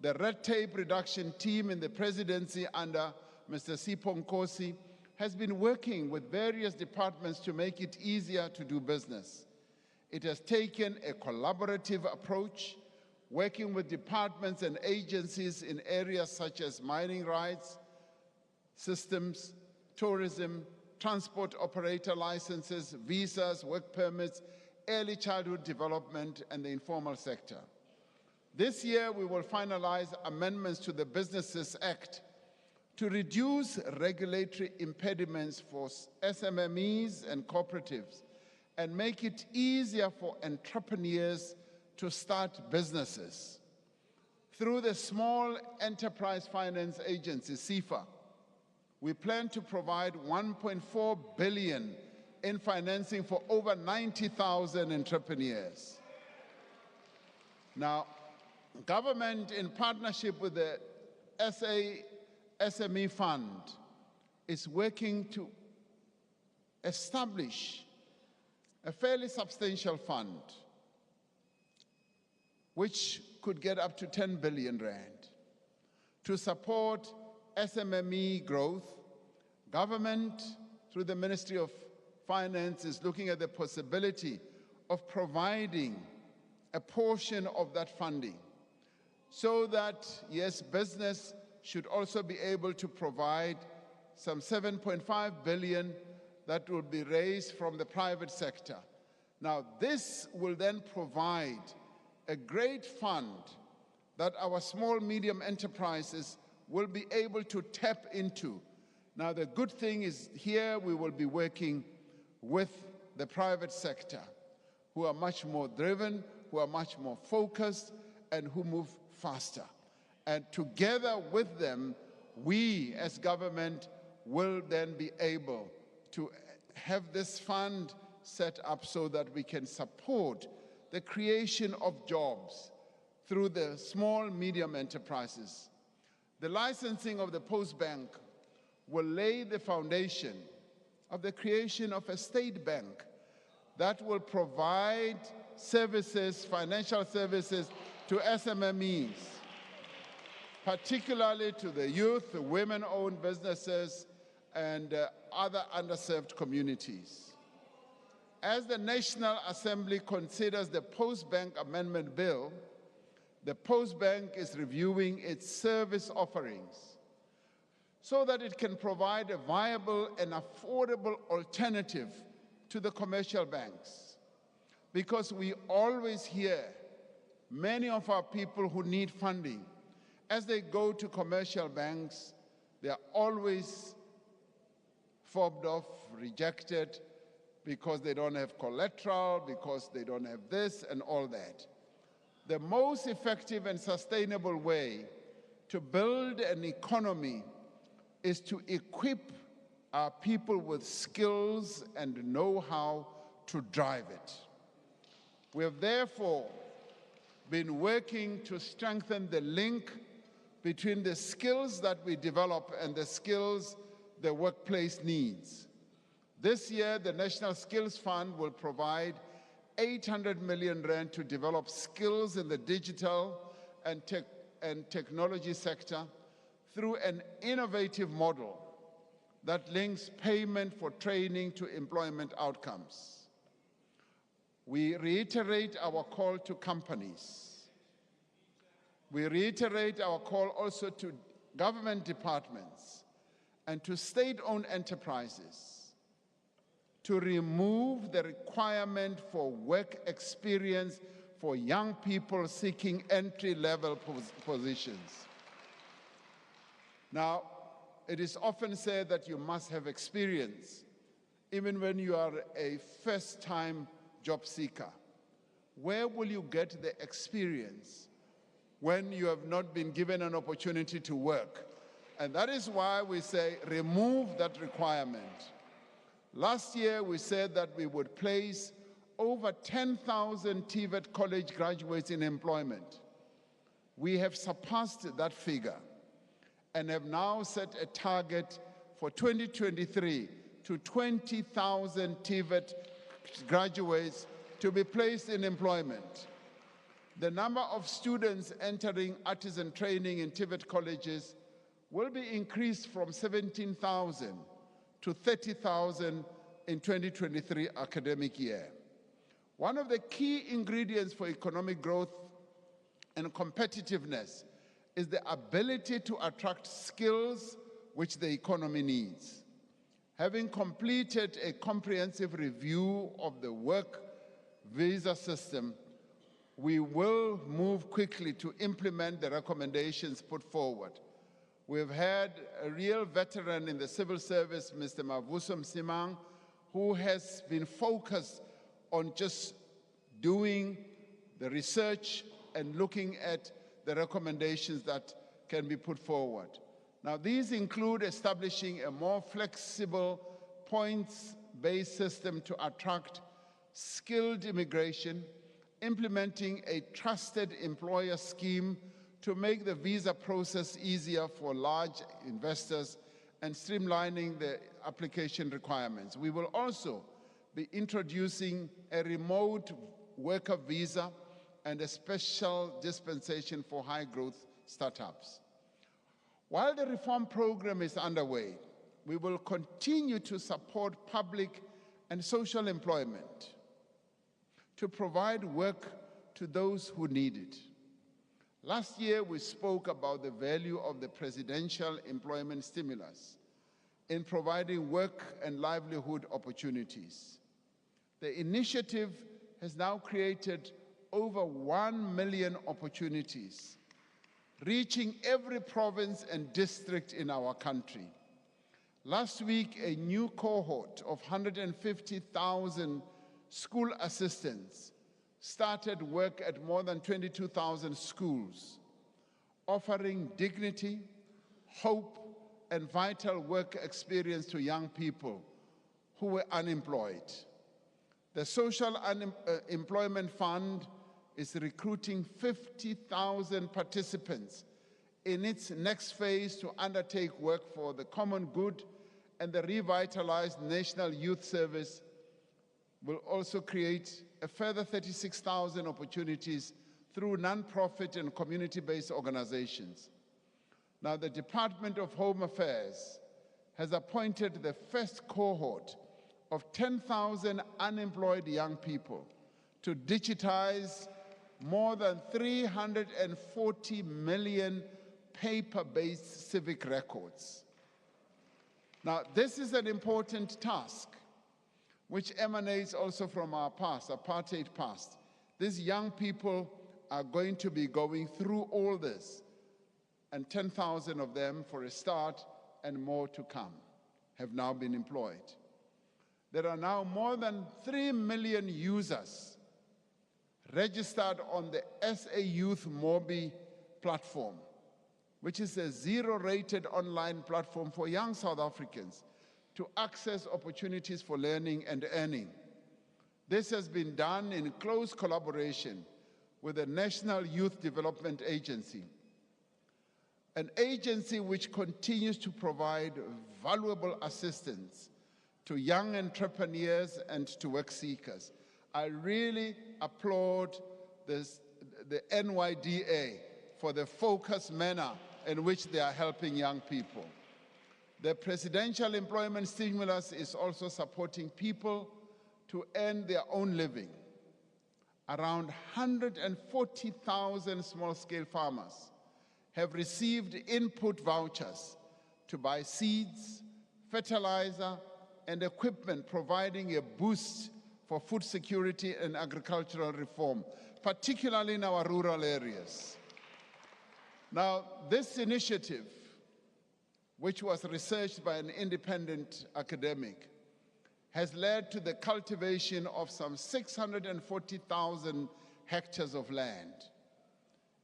The red tape reduction team in the presidency under Mr. Sipho Nkosi has been working with various departments to make it easier to do business. It has taken a collaborative approach, working with departments and agencies in areas such as mining rights, systems, tourism, transport operator licenses, visas, work permits, early childhood development, and the informal sector. This year, we will finalize amendments to the Businesses Act to reduce regulatory impediments for SMMEs and cooperatives and make it easier for entrepreneurs to start businesses. Through the Small Enterprise Finance Agency, SEFA, we plan to provide 1.4 billion in financing for over 90,000 entrepreneurs. Now, government, in partnership with the SME Fund, is working to establish a fairly substantial fund which could get up to 10 billion rand to support SMME growth. Government, through the Ministry of Finance, is looking at the possibility of providing a portion of that funding so that, yes, business should also be able to provide some 7.5 billion that will be raised from the private sector. Now, this will then provide a great fund that our small, medium enterprises will be able to tap into. Now, the good thing is here we will be working with the private sector, who are much more driven, who are much more focused, and who move faster. And together with them, we as government will then be able to have this fund set up so that we can support the creation of jobs through the small, medium enterprises. The licensing of the Post Bank will lay the foundation of the creation of a state bank that will provide services, financial services, to SMMEs, particularly to the youth, the women-owned businesses, and other underserved communities. As the National Assembly considers the Post Bank Amendment Bill, the Post Bank is reviewing its service offerings so that it can provide a viable and affordable alternative to the commercial banks. Because we always hear many of our people who need funding, as they go to commercial banks, they are always fobbed off, rejected, because they don't have collateral, because they don't have this and all that. The most effective and sustainable way to build an economy is to equip our people with skills and know-how to drive it. We have therefore been working to strengthen the link between the skills that we develop and the skills the workplace needs. This year, the National Skills Fund will provide 800 million rand to develop skills in the digital and technology sector through an innovative model that links payment for training to employment outcomes. We reiterate our call to companies. We reiterate our call also to government departments and to state-owned enterprises to remove the requirement for work experience for young people seeking entry-level positions. Now, it is often said that you must have experience, even when you are a first-time job seeker. Where will you get the experience when you have not been given an opportunity to work? And that is why we say remove that requirement. Last year, we said that we would place over 10,000 TVET college graduates in employment. We have surpassed that figure and have now set a target for 2023 to 20,000 TVET graduates to be placed in employment. The number of students entering artisan training in TVET colleges will be increased from 17,000 to 30,000 in 2023 academic year. One of the key ingredients for economic growth and competitiveness is the ability to attract skills which the economy needs. Having completed a comprehensive review of the work visa system, we will move quickly to implement the recommendations put forward. We've had a real veteran in the civil service, Mr. Mavuso Msimang, who has been focused on just doing the research and looking at the recommendations that can be put forward. Now, these include establishing a more flexible points-based system to attract skilled immigration, implementing a trusted employer scheme to make the visa process easier for large investors, and streamlining the application requirements. We will also be introducing a remote worker visa and a special dispensation for high-growth startups. While the reform program is underway, we will continue to support public and social employment to provide work to those who need it. Last year, we spoke about the value of the presidential employment stimulus in providing work and livelihood opportunities. The initiative has now created over 1 million opportunities, reaching every province and district in our country. Last week, a new cohort of 150,000 school assistants started work at more than 22,000 schools, offering dignity, hope, and vital work experience to young people who were unemployed. The Social Employment Fund is recruiting 50,000 participants in its next phase to undertake work for the common good, and the revitalized National Youth Service will also create a further 36,000 opportunities through non-profit and community-based organizations. Now, the Department of Home Affairs has appointed the first cohort of 10,000 unemployed young people to digitize more than 340 million paper-based civic records. Now, this is an important task which emanates also from our past, apartheid past. These young people are going to be going through all this, and 10,000 of them, for a start, and more to come, have now been employed. There are now more than 3 million users registered on the SA Youth Mobi platform, which is a zero-rated online platform for young South Africans to access opportunities for learning and earning. This has been done in close collaboration with the National Youth Development Agency, an agency which continues to provide valuable assistance to young entrepreneurs and to work seekers. I really applaud the NYDA for the focused manner in which they are helping young people. The presidential employment stimulus is also supporting people to earn their own living. Around 140,000 small-scale farmers have received input vouchers to buy seeds, fertilizer, and equipment, providing a boost for food security and agricultural reform, particularly in our rural areas. Now, this initiative, which was researched by an independent academic, has led to the cultivation of some 640,000 hectares of land.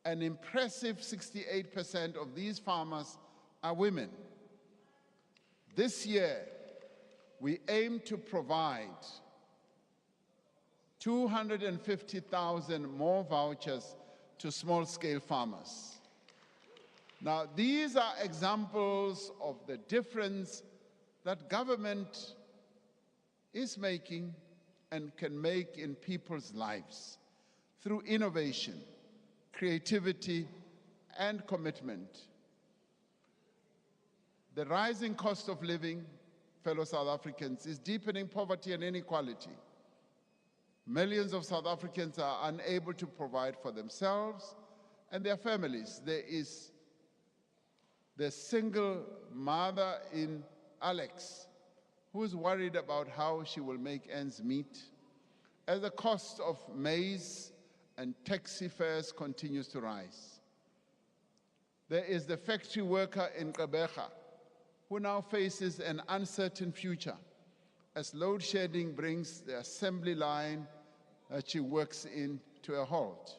An impressive 68% of these farmers are women. This year, we aim to provide 250,000 more vouchers to small-scale farmers. Now, these are examples of the difference that government is making and can make in people's lives through innovation, creativity, and commitment. The rising cost of living, fellow South Africans, is deepening poverty and inequality. Millions of South Africans are unable to provide for themselves and their families. There is the single mother in Alex who is worried about how she will make ends meet as the cost of maize and taxi fares continues to rise. There is the factory worker in Gqeberha who now faces an uncertain future as load shedding brings the assembly line that she works in to a halt.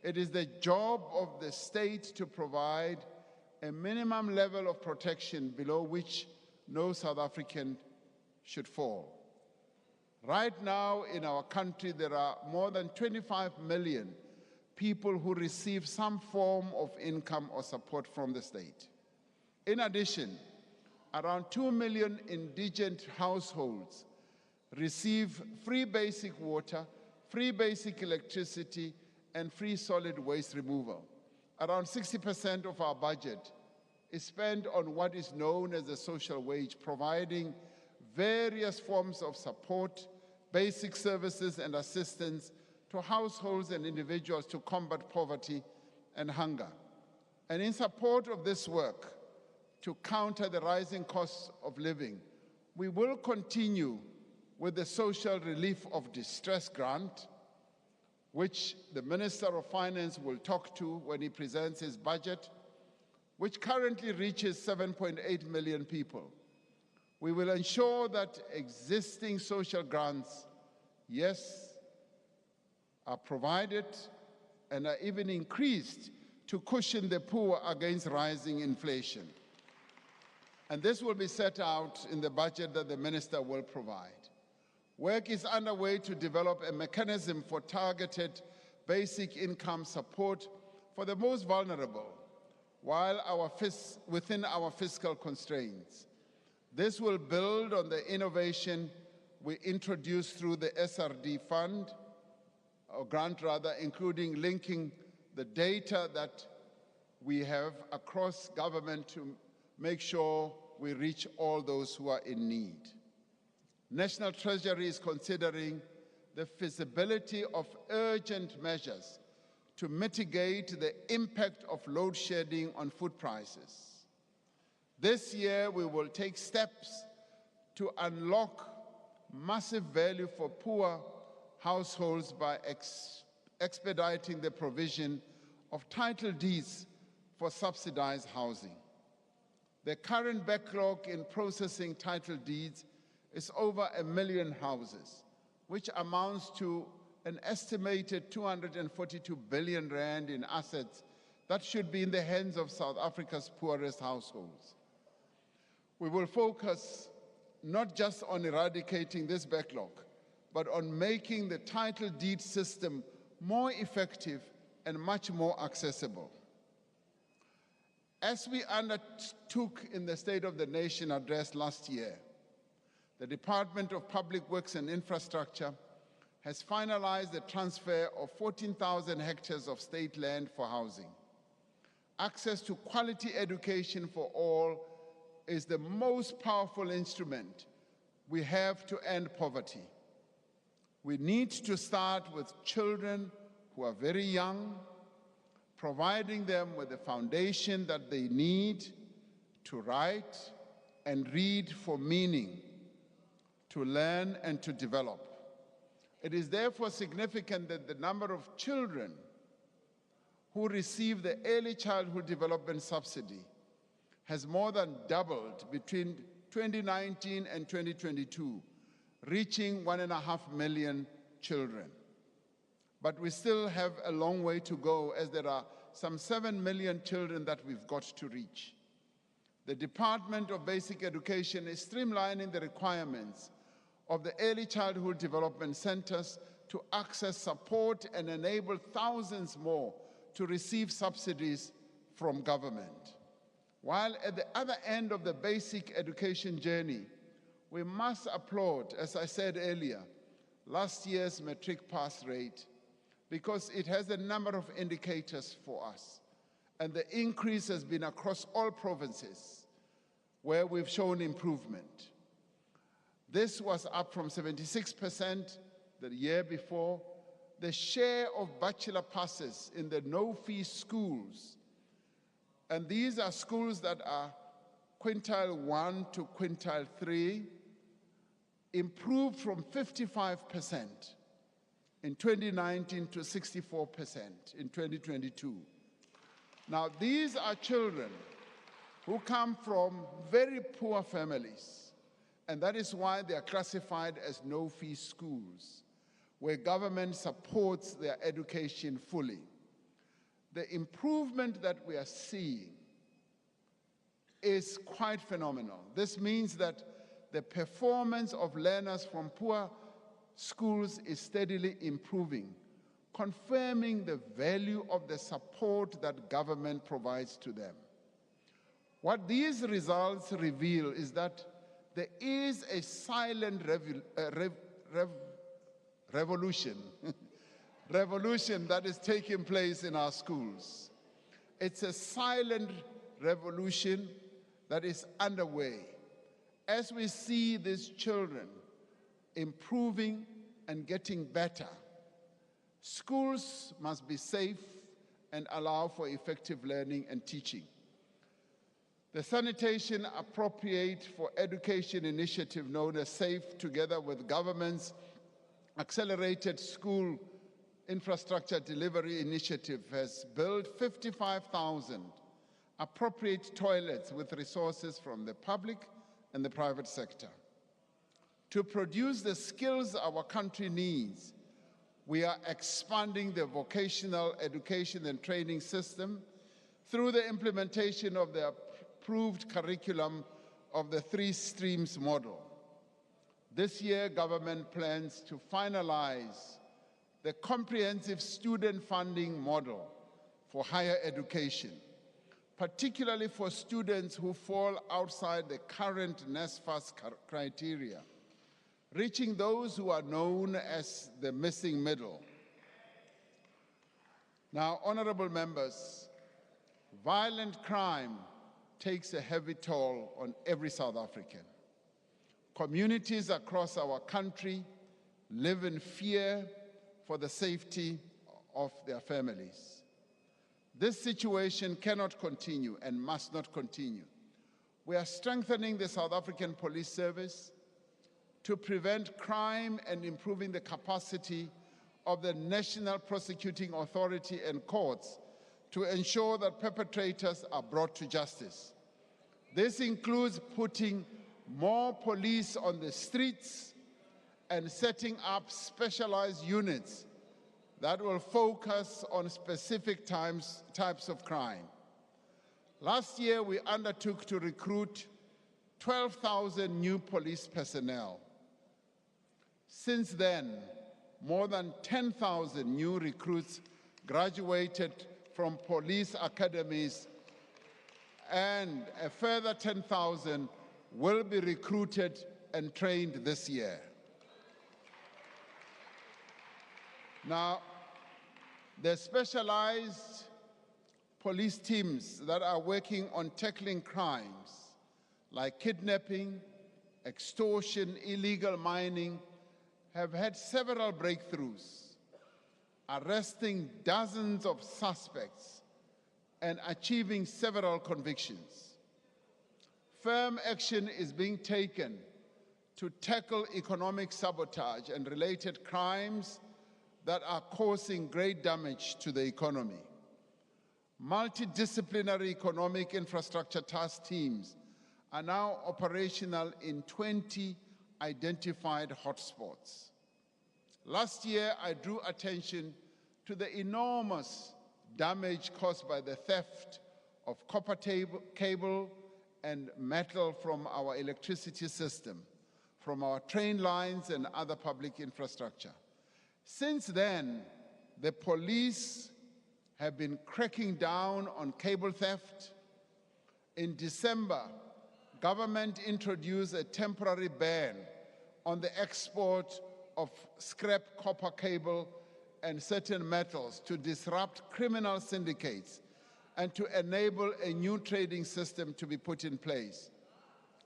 It is the job of the state to provide a minimum level of protection below which no South African should fall. Right now in our country, there are more than 25 million people who receive some form of income or support from the state. In addition, around 2 million indigent households receive free basic water, free basic electricity, and free solid waste removal. Around 60% of our budget is spent on what is known as the social wage, providing various forms of support, basic services and assistance to households and individuals to combat poverty and hunger. And in support of this work, to counter the rising costs of living, we will continue with the Social Relief of Distress Grant, which the Minister of Finance will talk to when he presents his budget, which currently reaches 7.8 million people. We will ensure that existing social grants, yes, are provided and are even increased to cushion the poor against rising inflation. And this will be set out in the budget that the minister will provide. Work is underway to develop a mechanism for targeted basic income support for the most vulnerable while within our fiscal constraints. This will build on the innovation we introduced through the SRD fund, or grant rather, including linking the data that we have across government to make sure we reach all those who are in need. National Treasury is considering the feasibility of urgent measures to mitigate the impact of load shedding on food prices. This year, we will take steps to unlock massive value for poor households by expediting the provision of title deeds for subsidized housing. The current backlog in processing title deeds is over 1 million houses, which amounts to an estimated 242 billion rand in assets that should be in the hands of South Africa's poorest households. We will focus not just on eradicating this backlog, but on making the title deed system more effective and much more accessible. As we undertook in the State of the Nation address last year, the Department of Public Works and Infrastructure has finalized the transfer of 14,000 hectares of state land for housing. Access to quality education for all is the most powerful instrument we have to end poverty. We need to start with children who are very young, providing them with the foundation that they need to write and read for meaning, to learn and to develop. It is therefore significant that the number of children who receive the Early Childhood Development Subsidy has more than doubled between 2019 and 2022, reaching 1.5 million children. But we still have a long way to go, as there are some 7 million children that we've got to reach. The Department of Basic Education is streamlining the requirements of the Early Childhood Development Centers to access support and enable thousands more to receive subsidies from government. While at the other end of the basic education journey, we must applaud, as I said earlier, last year's matric pass rate, because it has a number of indicators for us. And the increase has been across all provinces where we've shown improvement. This was up from 76% the year before. The share of bachelor passes in the no-fee schools, and these are schools that are quintile 1 to quintile 3, improved from 55% in 2019 to 64% in 2022. Now, these are children who come from very poor families, and that is why they are classified as no-fee schools, where government supports their education fully. The improvement that we are seeing is quite phenomenal. This means that the performance of learners from poor schools is steadily improving, confirming the value of the support that government provides to them. What these results reveal is that there is a silent revolution that is taking place in our schools. It's a silent revolution that is underway. As we see these children improving and getting better, schools must be safe and allow for effective learning and teaching. The Sanitation Appropriate for Education initiative, known as SAFE, together with government's Accelerated School Infrastructure Delivery Initiative, has built 55,000 appropriate toilets with resources from the public and the private sector. To produce the skills our country needs, we are expanding the vocational education and training system through the implementation of the approved curriculum of the 3 streams model. This year, government plans to finalize the comprehensive student funding model for higher education, particularly for students who fall outside the current NSFAS criteria, reaching those who are known as the missing middle. Now, honorable members, violent crime takes a heavy toll on every South African. Communities across our country live in fear for the safety of their families. This situation cannot continue and must not continue. We are strengthening the South African Police Service to prevent crime and improving the capacity of the National Prosecuting Authority and courts to ensure that perpetrators are brought to justice. This includes putting more police on the streets and setting up specialized units that will focus on specific types of crime. Last year, we undertook to recruit 12,000 new police personnel. Since then, more than 10,000 new recruits graduated from police academies, and a further 10,000 will be recruited and trained this year. Now, the specialized police teams that are working on tackling crimes like kidnapping, extortion, illegal mining have had several breakthroughs, arresting dozens of suspects and achieving several convictions. Firm action is being taken to tackle economic sabotage and related crimes that are causing great damage to the economy. Multidisciplinary economic infrastructure task teams are now operational in 20 identified hotspots. Last year, I drew attention to the enormous damage caused by the theft of copper cable and metal from our electricity system, from our train lines and other public infrastructure. Since then, the police have been cracking down on cable theft. In December, government introduced a temporary ban on the export of scrap copper cable and certain metals to disrupt criminal syndicates and to enable a new trading system to be put in place.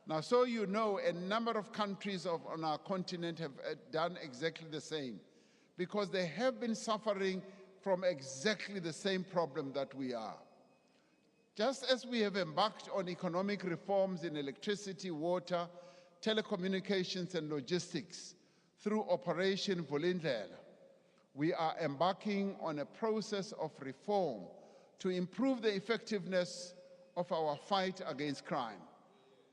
Now, so you know, a number of countries on our continent have done exactly the same, because they have been suffering from exactly the same problem that we are. Just as we have embarked on economic reforms in electricity, water, telecommunications, and logistics through Operation Vulindlela, we are embarking on a process of reform to improve the effectiveness of our fight against crime.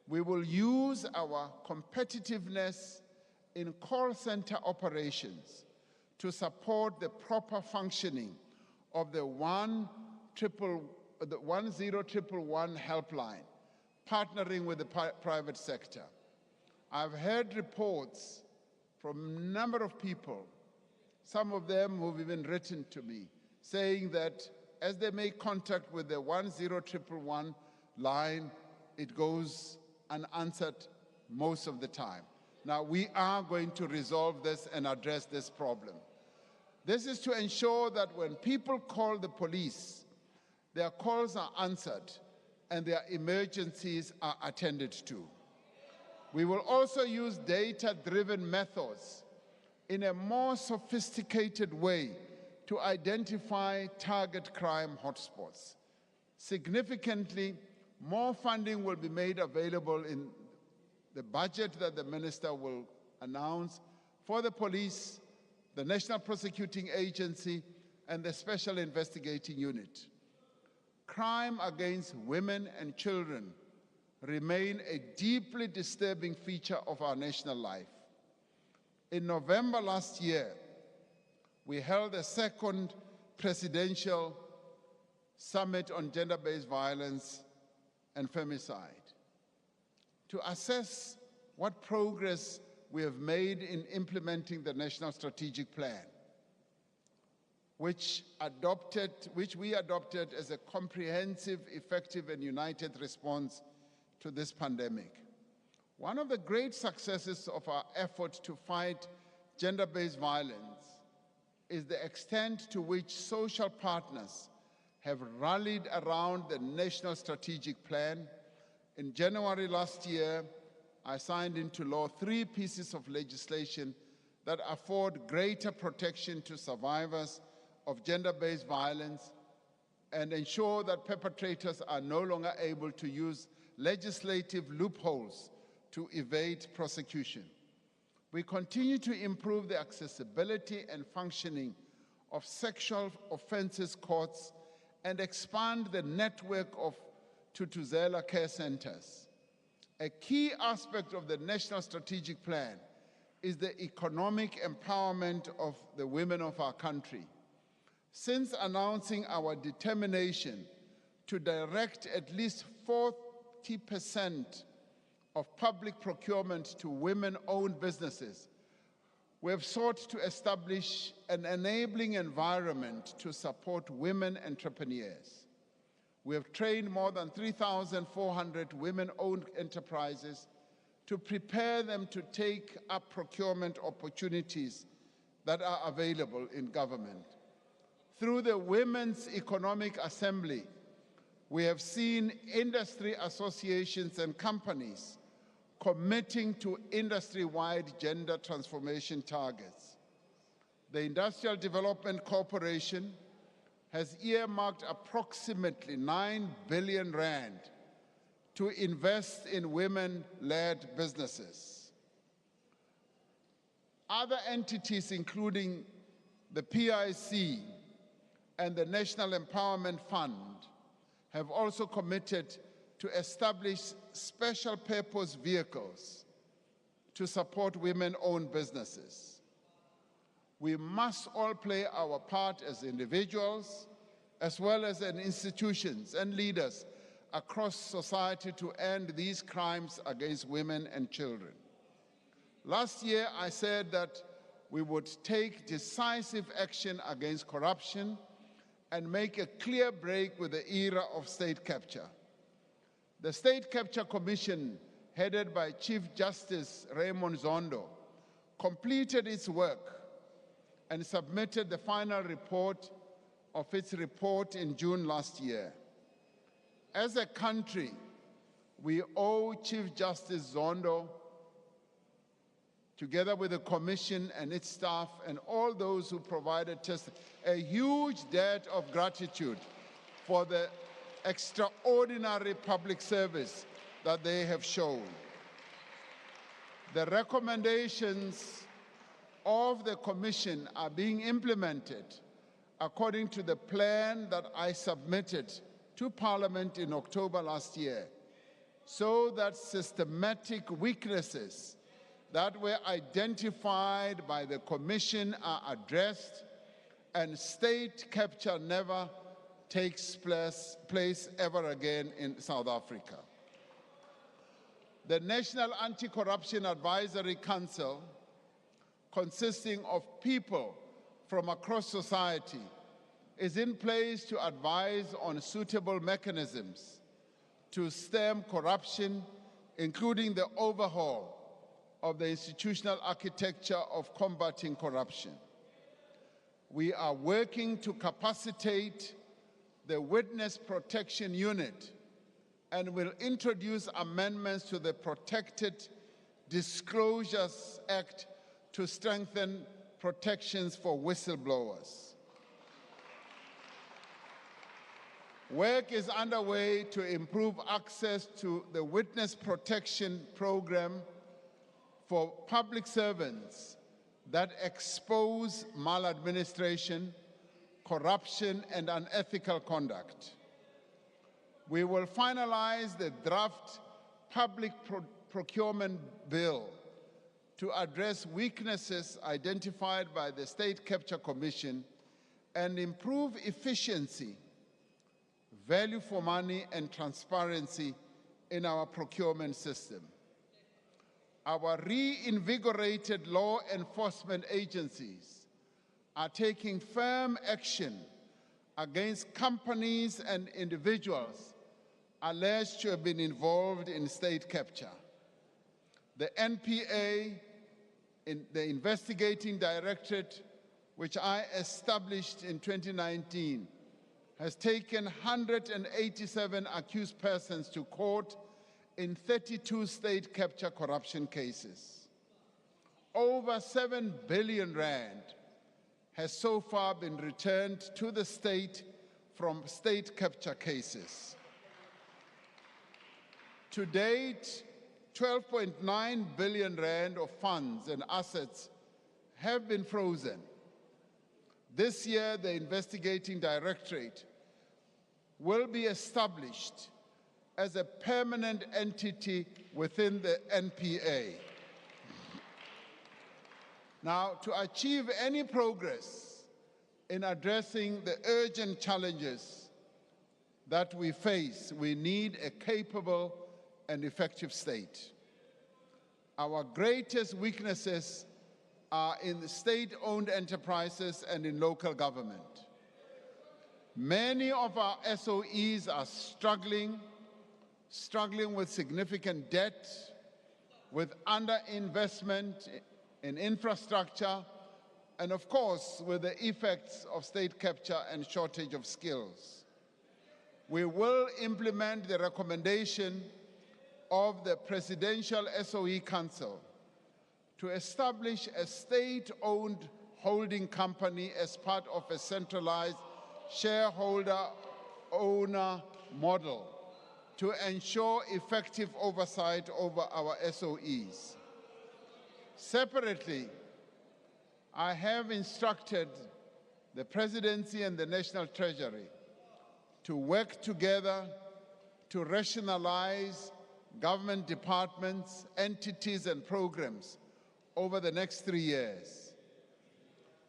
We will use our competitiveness in call center operations to support the proper functioning of the 10111 helpline, partnering with the private sector. I've heard reports from a number of people, some of them who've even written to me, saying that as they make contact with the 10111 line, it goes unanswered most of the time. Now, we are going to resolve this and address this problem. This is to ensure that when people call the police, their calls are answered and their emergencies are attended to. We will also use data-driven methods in a more sophisticated way to identify target crime hotspots. Significantly, more funding will be made available in the budget that the minister will announce for the police, the National Prosecuting Agency, and the Special Investigating Unit. Crime against women and children remain a deeply disturbing feature of our national life. In November last year, we held a second presidential summit on gender-based violence and femicide to assess what progress we have made in implementing the National Strategic Plan, which we adopted as a comprehensive, effective, and united response to this pandemic. One of the great successes of our effort to fight gender-based violence is the extent to which social partners have rallied around the National Strategic Plan. In January last year, I signed into law 3 pieces of legislation that afford greater protection to survivors of gender-based violence and ensure that perpetrators are no longer able to use legislative loopholes to evade prosecution. We continue to improve the accessibility and functioning of sexual offences courts and expand the network of Tutuzela care centers. A key aspect of the National Strategic Plan is the economic empowerment of the women of our country. Since announcing our determination to direct at least 40% of public procurement to women-owned businesses, we have sought to establish an enabling environment to support women entrepreneurs. We have trained more than 3,400 women-owned enterprises to prepare them to take up procurement opportunities that are available in government. Through the Women's Economic Assembly, we have seen industry associations and companies committing to industry-wide gender transformation targets. The Industrial Development Corporation has earmarked approximately 9 billion rand to invest in women-led businesses. Other entities, including the PIC and the National Empowerment Fund, have also committed to establish special purpose vehicles to support women-owned businesses. We must all play our part as individuals, as well as in institutions and leaders across society to end these crimes against women and children. Last year, I said that we would take decisive action against corruption and make a clear break with the era of state capture. The State Capture Commission, headed by Chief Justice Raymond Zondo, completed its work and submitted the final report of its report in June last year. As a country, We owe Chief Justice Zondo, together with the Commission and its staff and all those who provided testimony, a huge debt of gratitude for the extraordinary public service that they have shown. The recommendations of the Commission are being implemented according to the plan that I submitted to Parliament in October last year, so that systematic weaknesses that were identified by the Commission are addressed and state capture never takes place ever again in South Africa. The National Anti-Corruption Advisory Council, consisting of people from across society, is in place to advise on suitable mechanisms to stem corruption, including the overhaul of the institutional architecture of combating corruption. We are working to capacitate the Witness Protection Unit and will introduce amendments to the Protected Disclosures Act to strengthen protections for whistleblowers. Work is underway to improve access to the Witness Protection Program for public servants that expose maladministration, corruption, and unethical conduct. We will finalize the draft public procurement bill to address weaknesses identified by the State Capture Commission and improve efficiency, value for money, and transparency in our procurement system. Our reinvigorated law enforcement agencies are taking firm action against companies and individuals alleged to have been involved in state capture. The NPA, the investigating directorate, which I established in 2019, has taken 187 accused persons to court in 32 state capture corruption cases. Over 7 billion rand has so far been returned to the state from state capture cases. To date, 12.9 billion rand of funds and assets have been frozen. This year, the investigating directorate will be established as a permanent entity within the NPA. Now, to achieve any progress in addressing the urgent challenges that we face, we need a capable and effective state. Our greatest weaknesses are in the state-owned enterprises and in local government. Many of our SOEs are struggling with significant debt, with underinvestment in infrastructure, and of course, with the effects of state capture and shortage of skills. We will implement the recommendation of the Presidential SOE Council to establish a state-owned holding company as part of a centralized shareholder-owner model to ensure effective oversight over our SOEs. Separately, I have instructed the Presidency and the National Treasury to work together to rationalize government departments, entities, and programs over the next 3 years.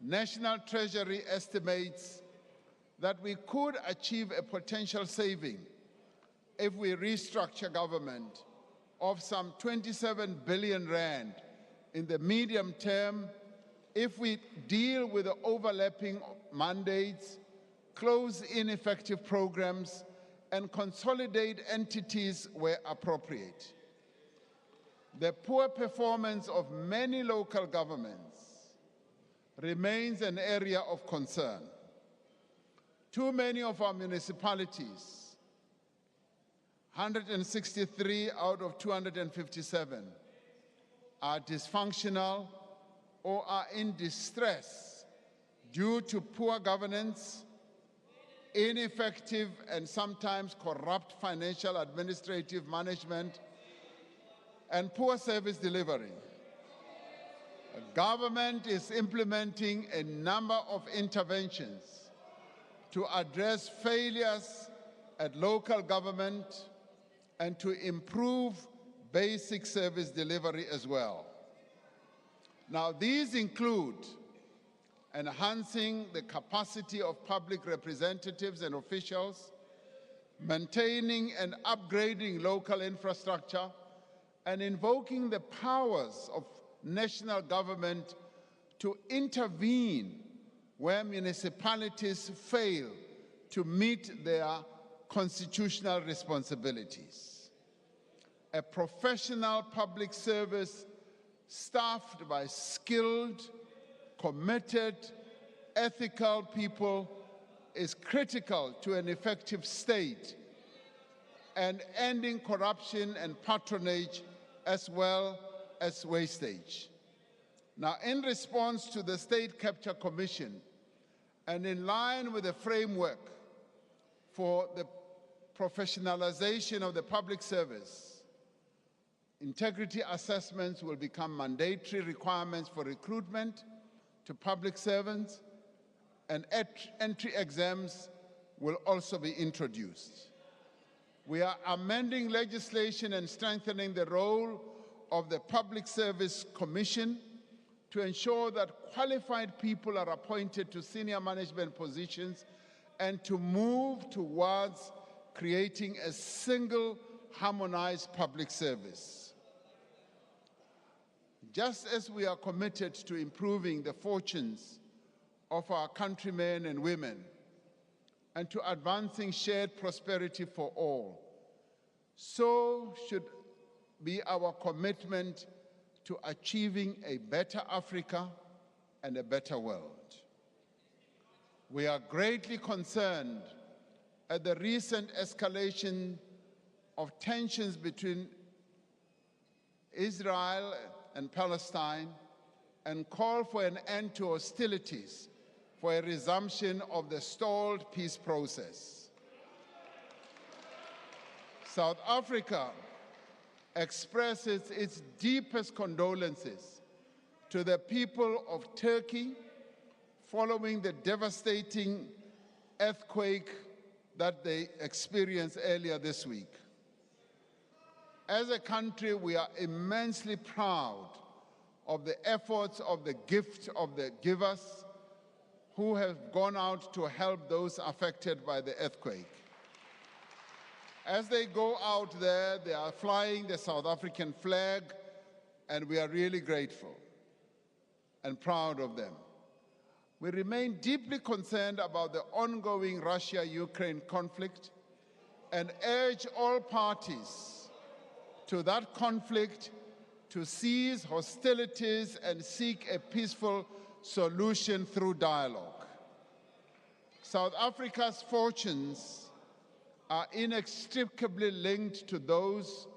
National Treasury estimates that we could achieve a potential saving if we restructure government of some 27 billion rand in the medium term, if we deal with the overlapping mandates, close ineffective programs, and consolidate entities where appropriate. The poor performance of many local governments remains an area of concern. Too many of our municipalities 163 out of 257 are dysfunctional or are in distress due to poor governance, ineffective and sometimes corrupt financial administrative management, and poor service delivery. The government is implementing a number of interventions to address failures at local government and to improve basic service delivery as well. Now, these include enhancing the capacity of public representatives and officials, maintaining and upgrading local infrastructure, and invoking the powers of national government to intervene where municipalities fail to meet their constitutional responsibilities. A professional public service staffed by skilled, committed, ethical people is critical to an effective state and ending corruption and patronage as well as wastage. Now, in response to the State Capture Commission and in line with the framework for the professionalization of the public service, integrity assessments will become mandatory requirements for recruitment to public servants, and entry exams will also be introduced. We are amending legislation and strengthening the role of the Public Service Commission to ensure that qualified people are appointed to senior management positions and to move towards creating a single harmonized public service. Just as we are committed to improving the fortunes of our countrymen and women and to advancing shared prosperity for all, so should be our commitment to achieving a better Africa and a better world. We are greatly concerned at the recent escalation of tensions between Israel and Palestine and call for an end to hostilities for a resumption of the stalled peace process. South Africa expresses its deepest condolences to the people of Turkey following the devastating earthquake that they experienced earlier this week. As a country, we are immensely proud of the efforts of the gift of the givers who have gone out to help those affected by the earthquake. As they go out there, they are flying the South African flag, and we are really grateful and proud of them. We remain deeply concerned about the ongoing Russia-Ukraine conflict and urge all parties to that conflict to cease hostilities and seek a peaceful solution through dialogue. South Africa's fortunes are inextricably linked to those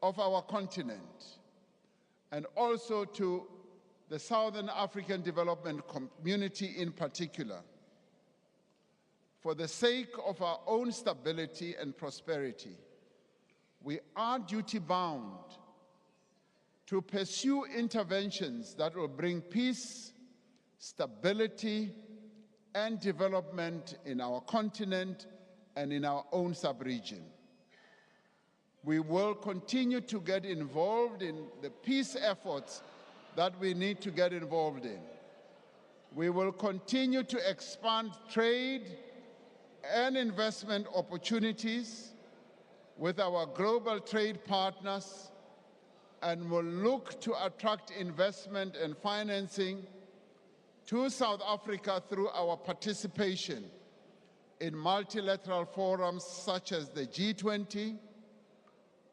of our continent and also to the Southern African Development Community in particular. For the sake of our own stability and prosperity, we are duty-bound to pursue interventions that will bring peace, stability, and development in our continent and in our own sub-region. We will continue to get involved in the peace efforts that we need to get involved in. We will continue to expand trade and investment opportunities with our global trade partners and will look to attract investment and financing to South Africa through our participation in multilateral forums such as the G20,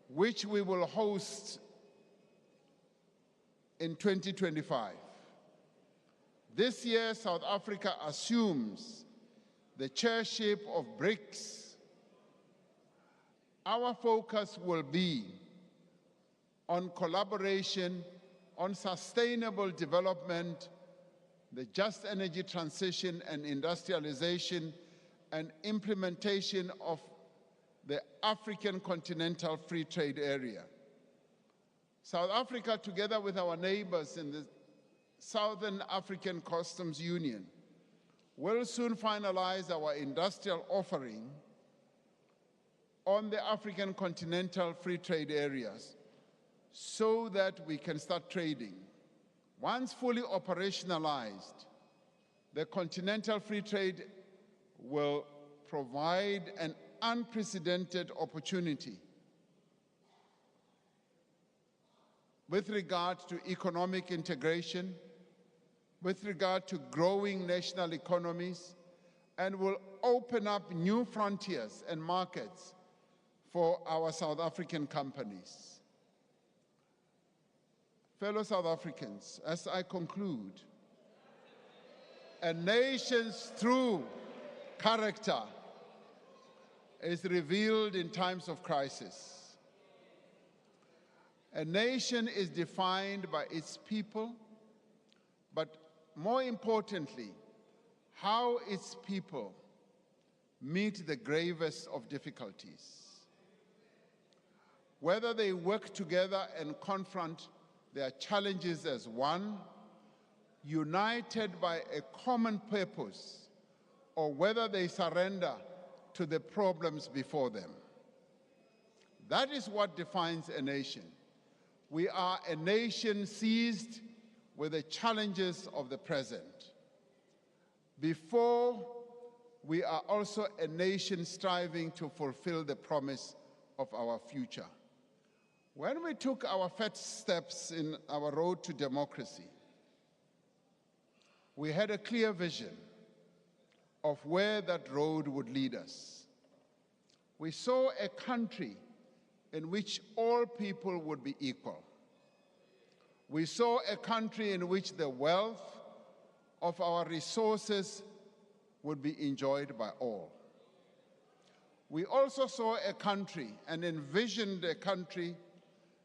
which we will host in 2025. This year, South Africa assumes the chairship of BRICS, Our focus will be on collaboration, on sustainable development, the just energy transition and industrialization, and implementation of the African Continental Free Trade Area. South Africa, together with our neighbors in the Southern African Customs Union, will soon finalize our industrial offering on the African Continental Free Trade Areas so that we can start trading. Once fully operationalized, the Continental Free Trade will provide an unprecedented opportunity with regard to economic integration, with regard to growing national economies, and will open up new frontiers and markets for our South African companies. Fellow South Africans, as I conclude, a nation's true character is revealed in times of crisis. A nation is defined by its people, but more importantly, how its people meet the gravest of difficulties. Whether they work together and confront their challenges as one, united by a common purpose, or whether they surrender to the problems before them. That is what defines a nation. We are a nation seized with the challenges of the present. Before, we are also a nation striving to fulfill the promise of our future. When we took our first steps in our road to democracy, we had a clear vision of where that road would lead us. We saw a country in which all people would be equal. We saw a country in which the wealth of our resources would be enjoyed by all. We also saw a country and envisioned a country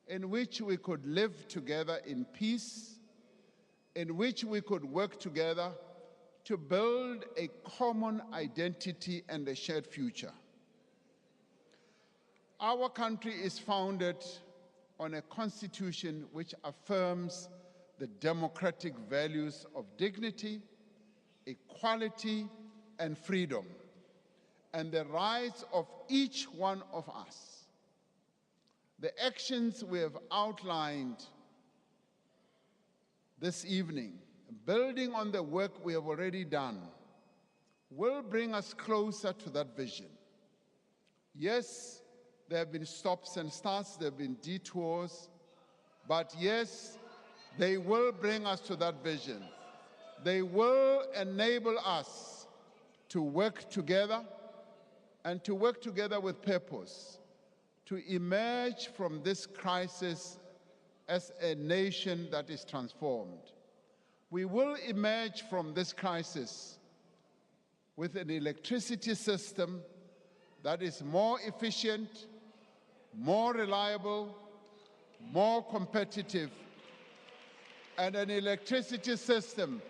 in which we could live together in peace, in which we could work together to build a common identity and a shared future. Our country is founded on a constitution which affirms the democratic values of dignity, equality, and freedom, and the rights of each one of us. The actions we have outlined this evening, building on the work we have already done, will bring us closer to that vision. Yes, there have been stops and starts, there have been detours, but yes, they will bring us to that vision. They will enable us to work together and to work together with purpose, to emerge from this crisis as a nation that is transformed. We will emerge from this crisis with an electricity system that is more efficient, more reliable, more competitive, and an electricity system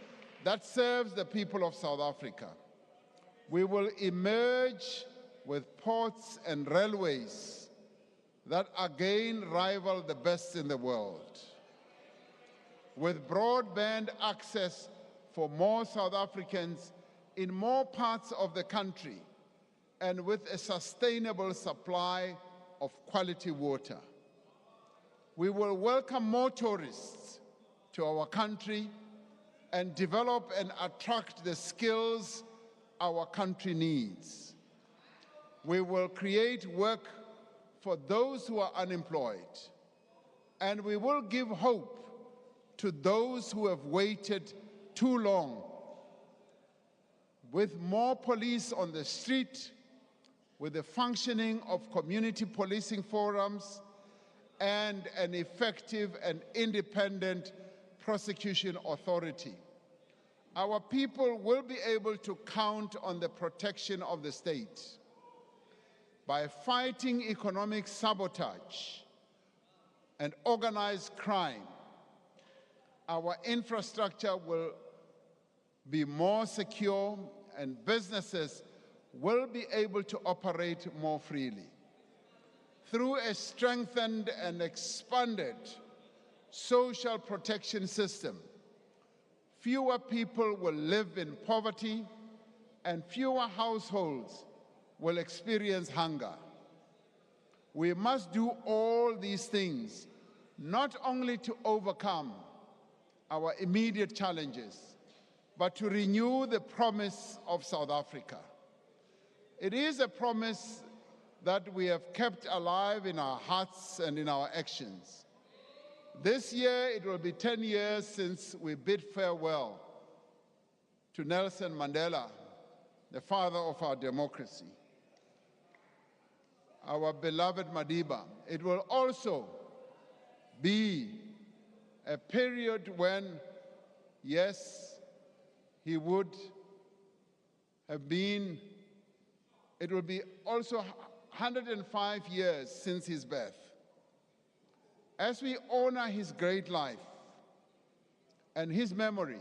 that serves the people of South Africa. We will emerge with ports and railways that again rival the best in the world, with broadband access for more South Africans in more parts of the country, and with a sustainable supply of quality water. We will welcome more tourists to our country and develop and attract the skills our country needs. We will create work for those who are unemployed, and we will give hope to those who have waited too long. With more police on the street, with the functioning of community policing forums, and an effective and independent prosecution authority, our people will be able to count on the protection of the state. by fighting economic sabotage and organized crime, our infrastructure will be more secure and businesses will be able to operate more freely. Through a strengthened and expanded social protection system, fewer people will live in poverty and fewer households will experience hunger. We must do all these things not only to overcome our immediate challenges, but to renew the promise of South Africa. It is a promise that we have kept alive in our hearts and in our actions. This year, it will be 10 years since we bid farewell to Nelson Mandela, the father of our democracy, our beloved Madiba. It will also be a period when, yes, he would have been, it will be also 105 years since his birth. As we honor his great life and his memory,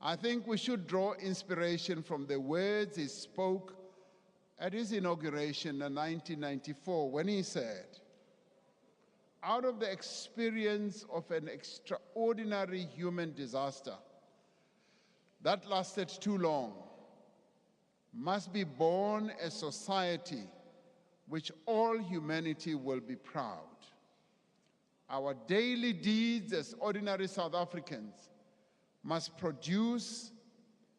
I think we should draw inspiration from the words he spoke at his inauguration in 1994 when he said, "Out of the experience of an extraordinary human disaster that lasted too long, must be born a society which all humanity will be proud. Our daily deeds as ordinary South Africans must produce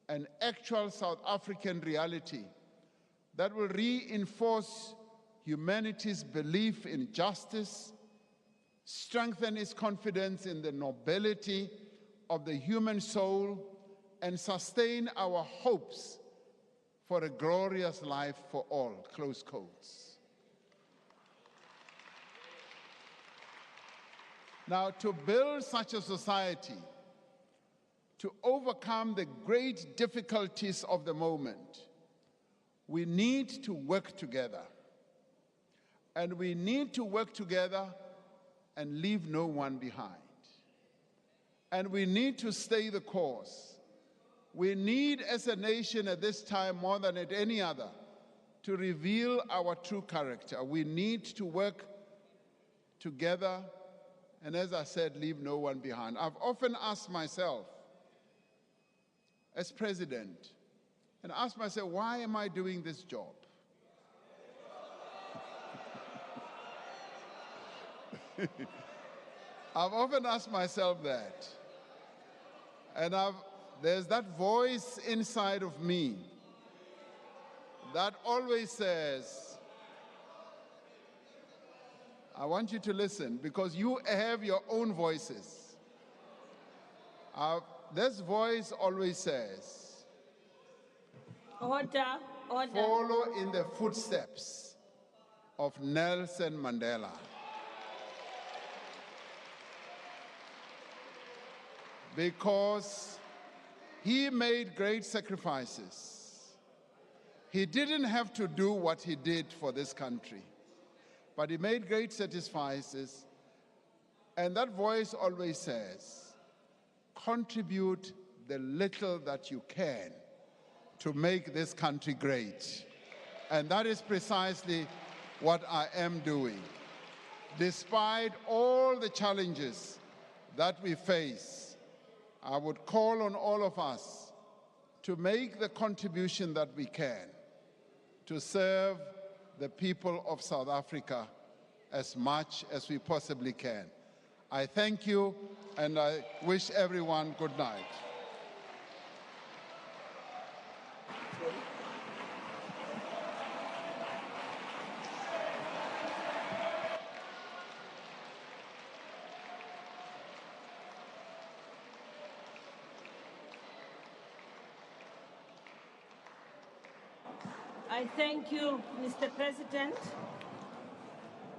an actual South African reality that will reinforce humanity's belief in justice, strengthen its confidence in the nobility of the human soul, and sustain our hopes for a glorious life for all," close quotes. Now, to build such a society, to overcome the great difficulties of the moment, we need to work together. And we need to work together and leave no one behind. And we need to stay the course. We need, as a nation at this time more than at any other, to reveal our true character. We need to work together and, as I said, leave no one behind. I've often asked myself, as president, and asked myself, why am I doing this job? I've often asked myself that. And there's that voice inside of me that always says, I want you to listen, because you have your own voices. This voice always says, Order, order. Follow in the footsteps of Nelson Mandela. Because he made great sacrifices. He didn't have to do what he did for this country, but he made great sacrifices. And that voice always says, contribute the little that you can to make this country great. And that is precisely what I am doing. Despite all the challenges that we face, I would call on all of us to make the contribution that we can to serve the people of South Africa as much as we possibly can. I thank you, and I wish everyone good night. I thank you, Mr. President.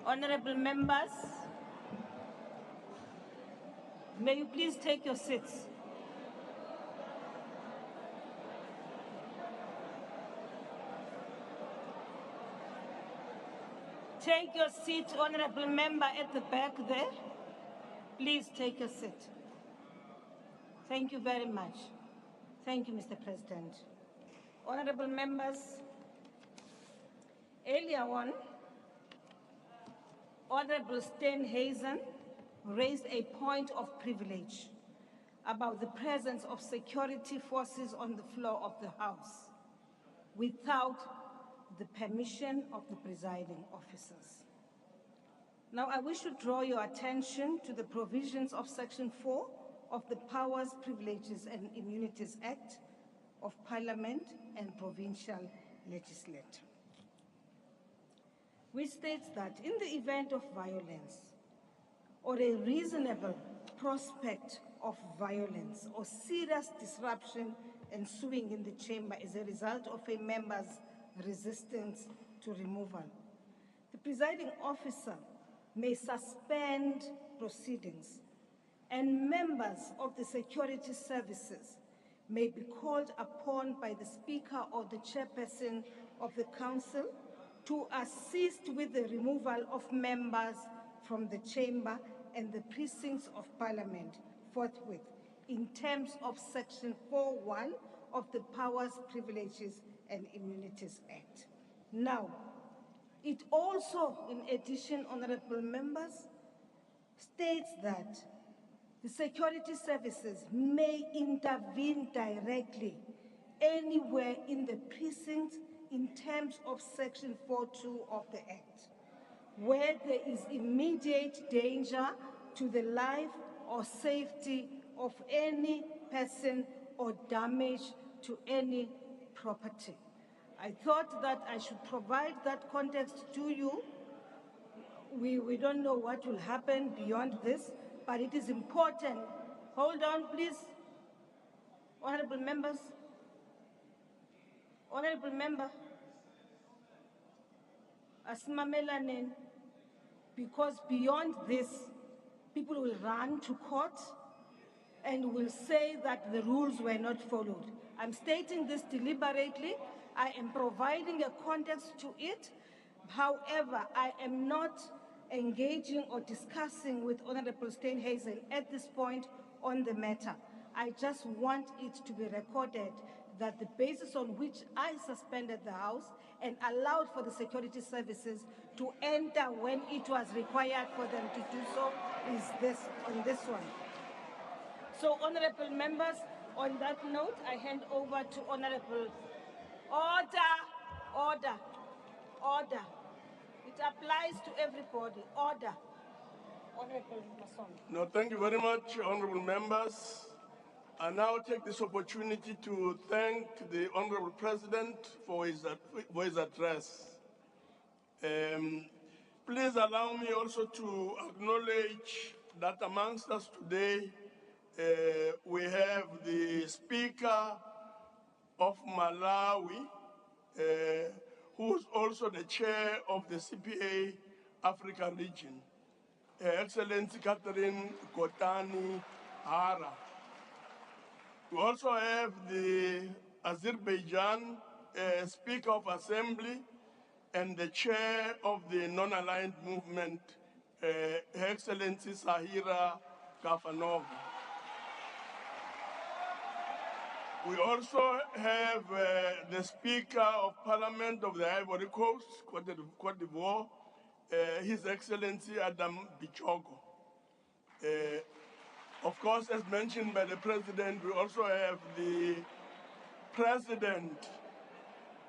Honorable members, may you please take your seats. Take your seat, honorable member at the back there. Please take a seat. Thank you very much. Thank you, Mr. President. Honorable members, earlier on, Honorable Steenhuisen raised a point of privilege about the presence of security forces on the floor of the House without the permission of the presiding officers. Now, I wish to draw your attention to the provisions of Section 4 of the Powers, Privileges and Immunities Act of Parliament and Provincial Legislature, which states that in the event of violence or a reasonable prospect of violence or serious disruption ensuing in the chamber as a result of a member's resistance to removal, the presiding officer may suspend proceedings, and members of the security services may be called upon by the Speaker or the Chairperson of the Council to assist with the removal of members from the chamber and the precincts of Parliament forthwith in terms of Section 4.1 of the Powers, Privileges and Immunities Act. Now, it also, in addition, honorable members, states that the security services may intervene directly anywhere in the precincts in terms of Section 4.2 of the Act, where there is immediate danger to the life or safety of any person or damage to any property. I thought that I should provide that context to you. We don't know what will happen beyond this, but it is important. Hold on, please. Honorable members. Honorable member. Asimamelanen, because beyond this, people will run to court and will say that the rules were not followed. I'm stating this deliberately. I am providing a context to it. However, I am not engaging or discussing with Honorable Steenhuisen at this point on the matter. I just want it to be recorded that the basis on which I suspended the House and allowed for the security services to enter when it was required for them to do so is this, on this one. So, honorable members, on that note, I hand over to Honorable. Order. It applies to everybody. Order. Honorable Mason. No, thank you very much, honorable members. I now take this opportunity to thank the Honorable President for his address. Please allow me also to acknowledge that amongst us today, we have the Speaker of Malawi, who's also the chair of the CPA Africa region, Excellency Catherine Kotani Hara. We also have the Azerbaijan Speaker of Assembly and the chair of the non-aligned movement, Her Excellency Sahira Kafanova. We also have the Speaker of Parliament of the Ivory Coast, Cote d'Ivoire, His Excellency Adam Bichogo. Of course, as mentioned by the President, we also have the President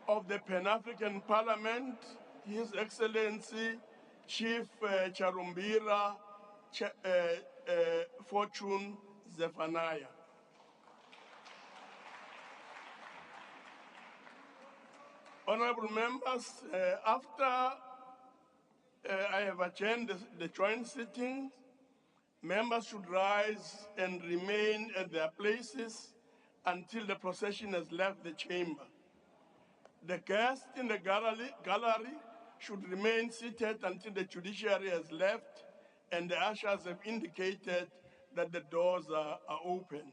of the Pan-African Parliament, His Excellency Chief Charumbira Fortune Zephaniah. Honorable members, after I have adjourned the joint sitting, members should rise and remain at their places until the procession has left the chamber. The guests in the gallery should remain seated until the judiciary has left and the ushers have indicated that the doors are open.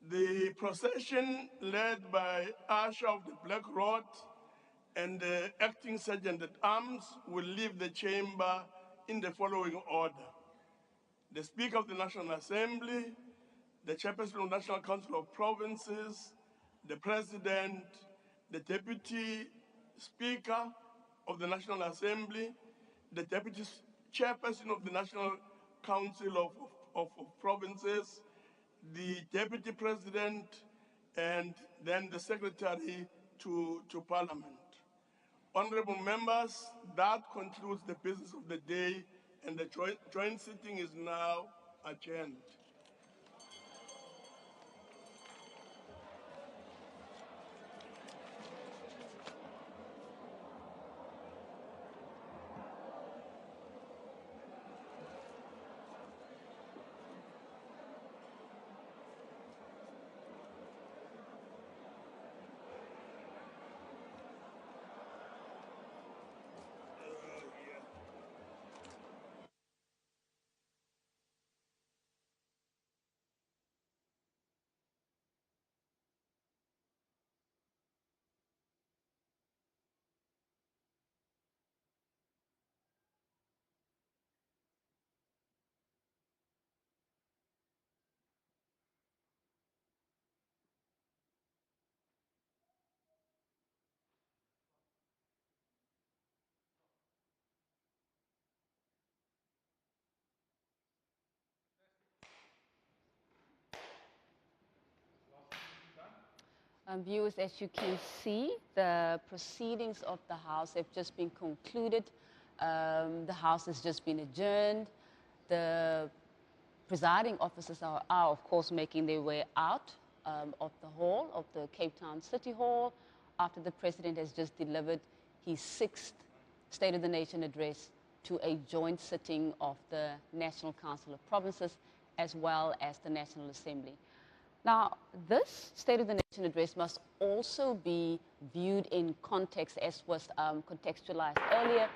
The procession led by Usher of the Black Rod and the acting sergeant at arms will leave the chamber in the following order. The Speaker of the National Assembly, the Chairperson of the National Council of Provinces, the President, the Deputy Speaker of the National Assembly, the Deputy Chairperson of the National Council of Provinces, the Deputy President, and then the Secretary to Parliament. Honorable members, that concludes the business of the day, and the joint sitting is now adjourned. Viewers, as you can see, the proceedings of the House have just been concluded. The House has just been adjourned. The presiding officers are of course, making their way out of the hall, of the Cape Town City Hall, after the President has just delivered his 6th State of the Nation address to a joint sitting of the National Council of Provinces, as well as the National Assembly. Now, this State of the Nation address must also be viewed in context, as was contextualized earlier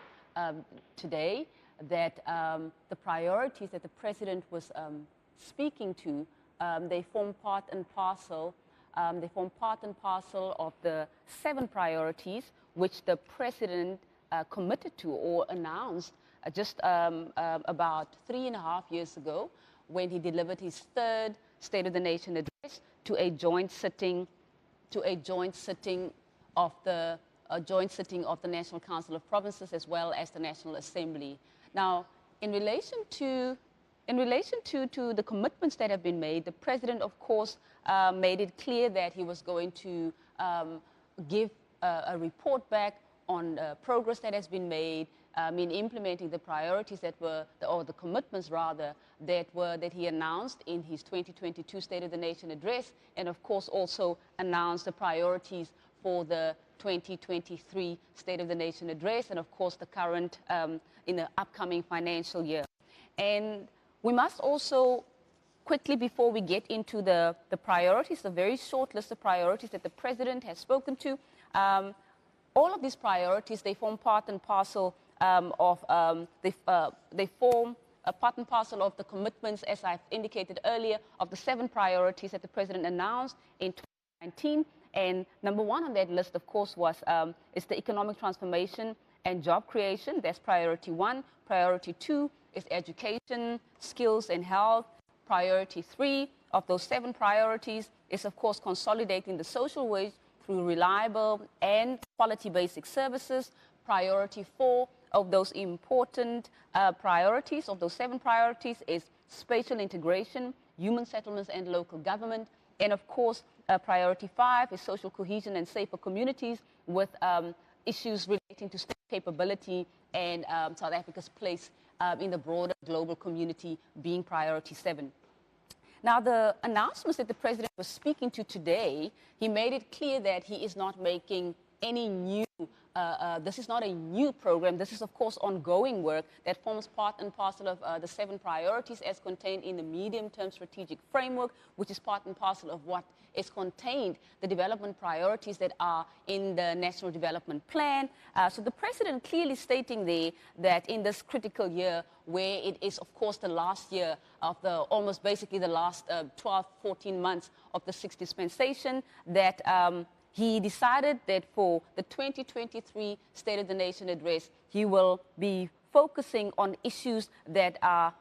today, that the priorities that the President was speaking to, they form part and parcel. They form part and parcel of the 7 priorities which the President committed to or announced just about 3.5 years ago, when he delivered his 3rd State of the Nation address to a joint sitting of the National Council of Provinces, as well as the National Assembly. Now, in relation to the commitments that have been made, the President, of course, made it clear that he was going to give a report back on progress that has been made in implementing the priorities that were, or the commitments rather, that he announced in his 2022 State of the Nation address, and of course also announced the priorities for the 2023 State of the Nation address, and of course the current, in the upcoming financial year. And we must also quickly, before we get into the priorities, a very short list of priorities that the President has spoken to. All of these priorities, they form part and parcel they form a part and parcel of the commitments, as I've indicated earlier, of the 7 priorities that the President announced in 2019. And number 1 on that list, of course, is the economic transformation and job creation. That's priority 1. Priority 2 is education, skills, and health. Priority 3 of those 7 priorities is, of course, consolidating the social wage through reliable and quality basic services. Priority 4 of those important priorities, of those 7 priorities, is spatial integration, human settlements, and local government. And of course, priority 5 is social cohesion and safer communities, with issues relating to state capability and South Africa's place in the broader global community being priority 7. Now, the announcements that the President was speaking to today, he made it clear that he is not making any new, this is not a new program. This is, of course, ongoing work that forms part and parcel of the 7 priorities as contained in the medium-term strategic framework, which is part and parcel of what is contained, the development priorities that are in the National Development Plan. So the President clearly stating there that in this critical year, where it is, of course, the last year of the, almost basically the last 12, 14 months of the 6th dispensation, that he decided that for the 2023 State of the Nation address, he will be focusing on issues that are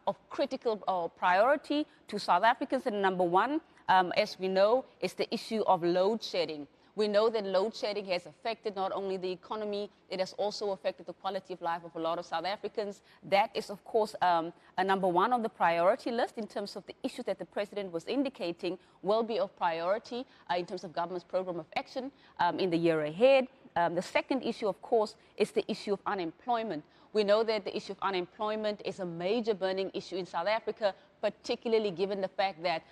of critical priority to South Africans. And number one, as we know, is the issue of load shedding. We know that load shedding has affected not only the economy, it has also affected the quality of life of a lot of South Africans. That is, of course, a number one on the priority list in terms of the issues that the President was indicating will be of priority in terms of government's program of action in the year ahead. The second issue, of course, is the issue of unemployment. We know that the issue of unemployment is a major burning issue in South Africa, particularly given the fact that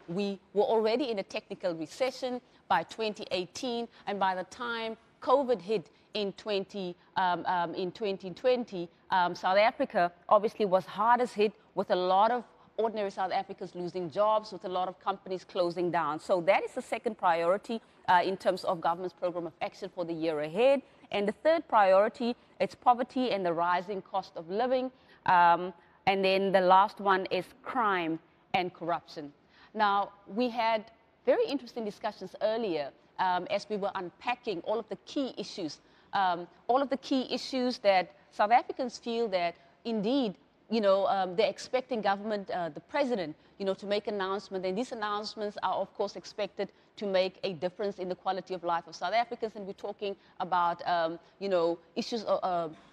we were already in a technical recession by 2018, and by the time COVID hit in 2020, South Africa obviously was hardest hit, with a lot of ordinary South Africans losing jobs, with a lot of companies closing down. So that is the second priority in terms of government's program of action for the year ahead. And the third priority, it's poverty and the rising cost of living. And then the last one is crime and corruption. Now, we had very interesting discussions earlier as we were unpacking all of the key issues, that South Africans feel that indeed, they're expecting government, the President, to make announcements, and these announcements are, of course, expected to make a difference in the quality of life of South Africans. And we're talking about, issues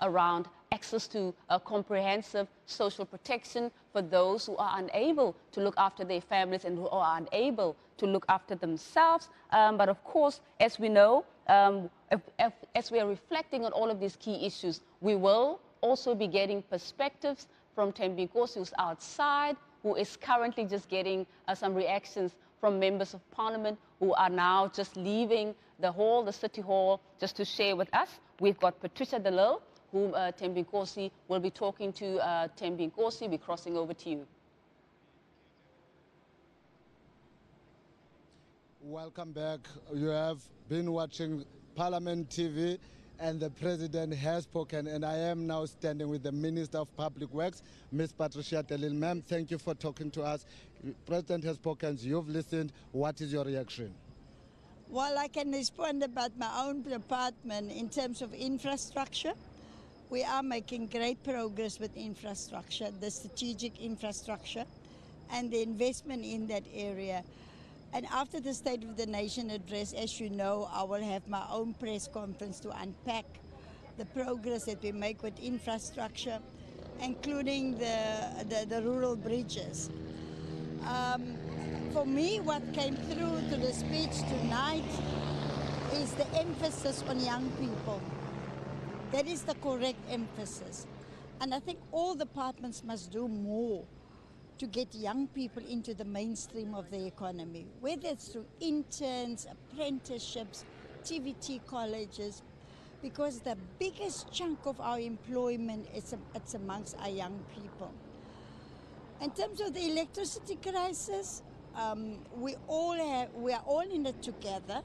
around access to comprehensive social protection for those who are unable to look after their families and who are unable to look after themselves. But of course, as we know, as we are reflecting on all of these key issues, we will also be getting perspectives from Thembi Nkosi, who's outside, who is currently just getting some reactions from members of parliament who are now just leaving the hall, the city hall, just to share with us. We've got Patricia de Lille, whom Thembi Nkosi will be talking to. Thembi Nkosi, we're crossing over to you. Welcome back. You have been watching Parliament TV, and the President has spoken, and I am now standing with the Minister of Public Works, Ms. Patricia de Lille. Ma'am, thank you for talking to us. The President has spoken, you've listened. What is your reaction? Well, I can respond about my own department in terms of infrastructure. We are making great progress with infrastructure, the strategic infrastructure, and the investment in that area. And after the State of the Nation address, as you know, I will have my own press conference to unpack the progress that we make with infrastructure, including the rural bridges. For me, what came through to the speech tonight is the emphasis on young people. That is the correct emphasis. And I think all departments must do more to get young people into the mainstream of the economy, whether it's through interns, apprenticeships, TVT colleges, because the biggest chunk of our employment it's amongst our young people. In terms of the electricity crisis, we are all in it together,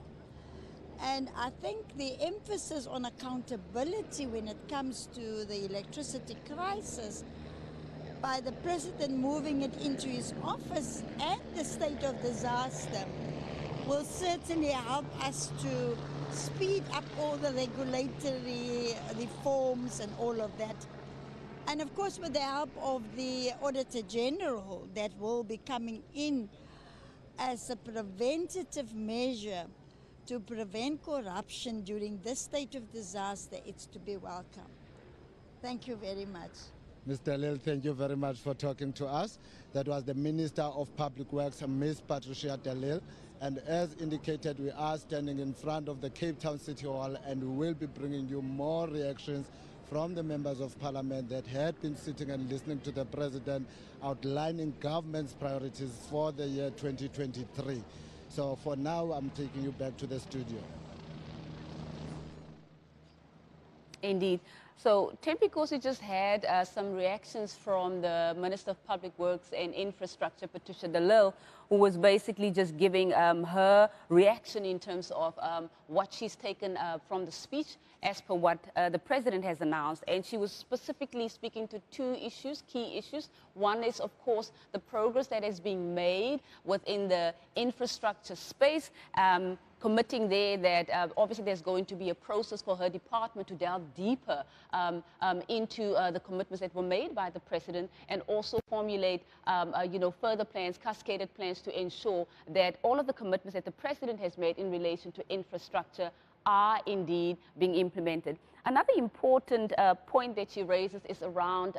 and I think the emphasis on accountability when it comes to the electricity crisis by the President moving it into his office and the state of disaster will certainly help us to speed up all the regulatory reforms and all of that. And of course, with the help of the Auditor General that will be coming in as a preventative measure to prevent corruption during this state of disaster, it's to be welcome. Thank you very much. Mr. Lil, thank you very much for talking to us. That was the Minister of Public Works, Ms. Patricia de Lille. And as indicated, we are standing in front of the Cape Town City Hall, and we will be bringing you more reactions from the members of parliament that had been sitting and listening to the President outlining government's priorities for the year 2023. So for now, I'm taking you back to the studio. Indeed. So Thembi Nkosi just had some reactions from the Minister of Public Works and Infrastructure, Patricia de Lille, who was basically just giving her reaction in terms of what she's taken from the speech as per what the President has announced. And she was specifically speaking to two issues, key issues. One is, of course, the progress that is being made within the infrastructure space, committing there that obviously there's going to be a process for her department to delve deeper into the commitments that were made by the President, and also formulate further plans, cascaded plans, to ensure that all of the commitments that the President has made in relation to infrastructure are indeed being implemented. Another important point that she raises is around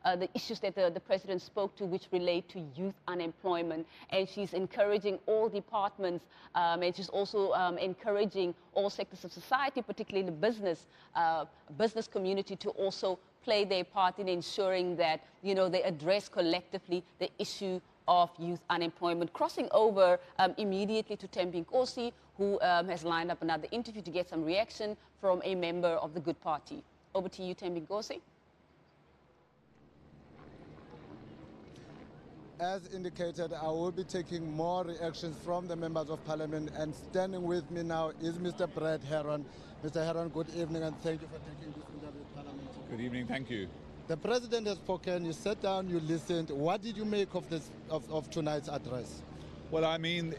the issues that the President spoke to, which relate to youth unemployment. And she's encouraging all departments, and she's also encouraging all sectors of society, particularly the business community, to also play their part in ensuring that they address collectively the issue of youth unemployment. Crossing over immediately to Thembi Nkosi, who has lined up another interview to get some reaction from a member of the Good Party. Over to you, Thembi Nkosi. As indicated, I will be taking more reactions from the members of parliament, and standing with me now is Mr. Brett Heron. Mr. Heron, good evening, and thank you for taking this interview with Parliament. Good evening, thank you. The President has spoken, you sat down, you listened. What did you make of tonight's address? Well, I mean,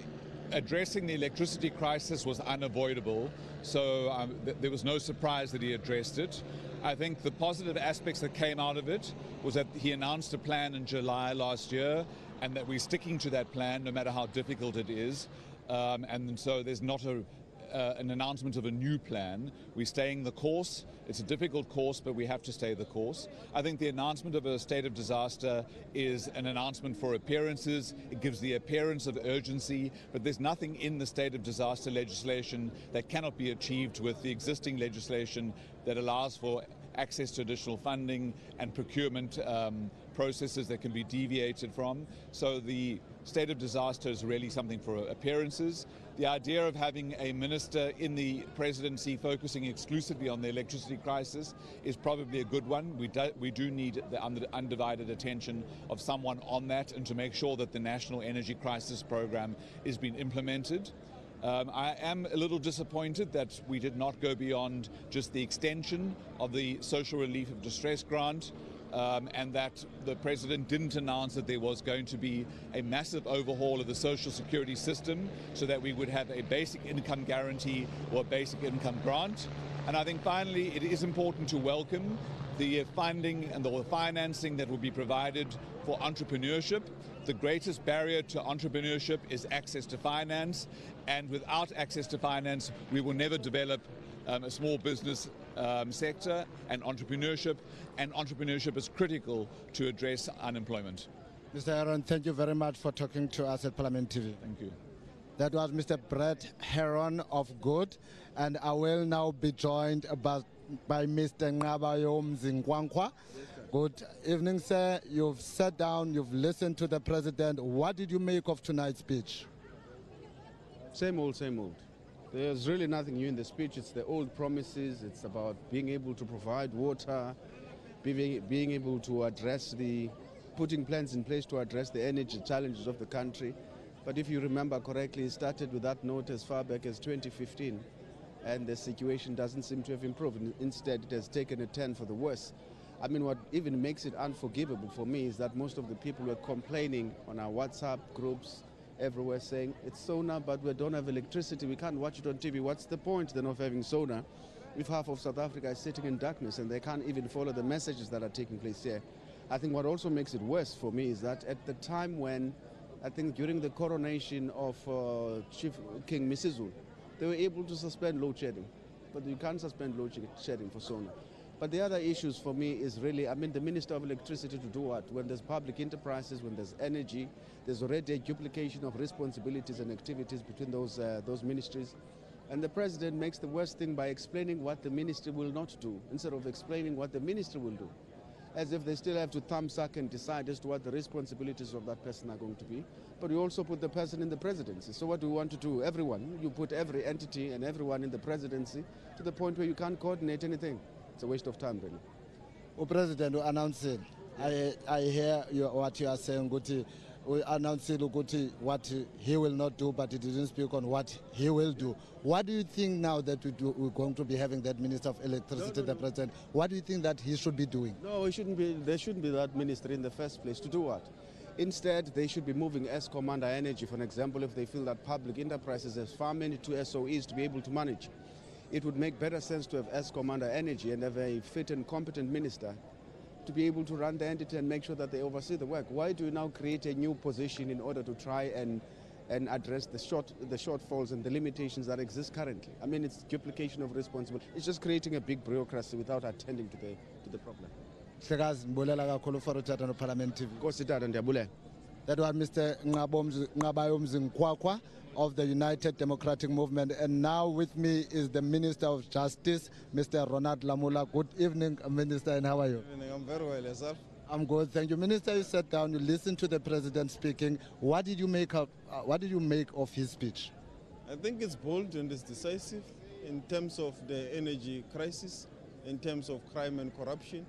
addressing the electricity crisis was unavoidable, so there was no surprise that he addressed it. I think the positive aspects that came out of it was that he announced a plan in July last year, and that we're sticking to that plan no matter how difficult it is. And so there's not an announcement of a new plan. We're staying the course. It's a difficult course, but we have to stay the course. I think the announcement of a state of disaster is an announcement for appearances. It gives the appearance of urgency, but there's nothing in the state of disaster legislation that cannot be achieved with the existing legislation that allows for access to additional funding and procurement processes that can be deviated from. So the state of disaster is really something for appearances. The idea of having a minister in the presidency focusing exclusively on the electricity crisis is probably a good one. We do need the undivided attention of someone on that, and to make sure that the National Energy Crisis Program is being implemented. I am a little disappointed that we did not go beyond just the extension of the social relief of distress grant, and that the President didn't announce that there was going to be a massive overhaul of the social security system so that we would have a basic income guarantee or a basic income grant. And I think finally it is important to welcome the funding and the financing that will be provided for entrepreneurship. The greatest barrier to entrepreneurship is access to finance, and without access to finance we will never develop a small business sector and entrepreneurship is critical to address unemployment. Mr. Heron, thank you very much for talking to us at Parliament TV. Thank you. That was Mr. Brett Heron of Good, and I will now be joined by Mr. Ngabayo Mzingwankwa. Good evening, sir. You've sat down, you've listened to the President. What did you make of tonight's speech? Same old, same old. There's really nothing new in the speech. It's the old promises. It's about being able to provide water, being able to address putting plans in place to address the energy challenges of the country. But if you remember correctly, it started with that note as far back as 2015, and the situation doesn't seem to have improved. Instead, it has taken a turn for the worse. I mean, what even makes it unforgivable for me is that most of the people were complaining on our WhatsApp groups everywhere saying, it's SONA, but we don't have electricity, we can't watch it on TV. What's the point then of having SONA if half of South Africa is sitting in darkness and they can't even follow the messages that are taking place here? I think what also makes it worse for me is that at the time when, I think during the coronation of Chief King Misizulu, they were able to suspend load shedding, but you can't suspend load shedding for SONA. But the other issues for me is really, I mean, the Minister of Electricity to do what? When there's public enterprises, when there's energy, there's already a duplication of responsibilities and activities between those ministries. And the President makes the worst thing by explaining what the ministry will not do, instead of explaining what the ministry will do, as if they still have to thumbsuck and decide as to what the responsibilities of that person are going to be. But you also put the person in the presidency. So what do we want to do? Everyone, you put every entity and everyone in the presidency to the point where you can't coordinate anything. It's a waste of time, really. President announcing, I hear what you are saying, Guti. we announced what he will not do, but he didn't speak on what he will do. What do you think now that we're going to be having that Minister of Electricity, the President? What do you think that he should be doing? No, there shouldn't be that minister in the first place. To do what? Instead, they should be moving Eskom under energy, for example, if they feel that public enterprises have far many to SOEs to be able to manage. It would make better sense to have Eskom under energy and have a fit and competent minister to be able to run the entity and make sure that they oversee the work. Why do you now create a new position in order to try and address the shortfalls and the limitations that exist currently? I mean, it's duplication of responsibility. It's just creating a big bureaucracy without attending to the problem. That was Mr. Ngabayom Nkwakwa of the United Democratic Movement, and now with me is the Minister of Justice, Mr. Ronald Lamula. Good evening, Minister, and how are you? Good evening. I'm very well, yourself? I'm good, thank you. Minister, you sat down, you listened to the President speaking. What did you make of his speech? I think it's bold and it's decisive in terms of the energy crisis, in terms of crime and corruption,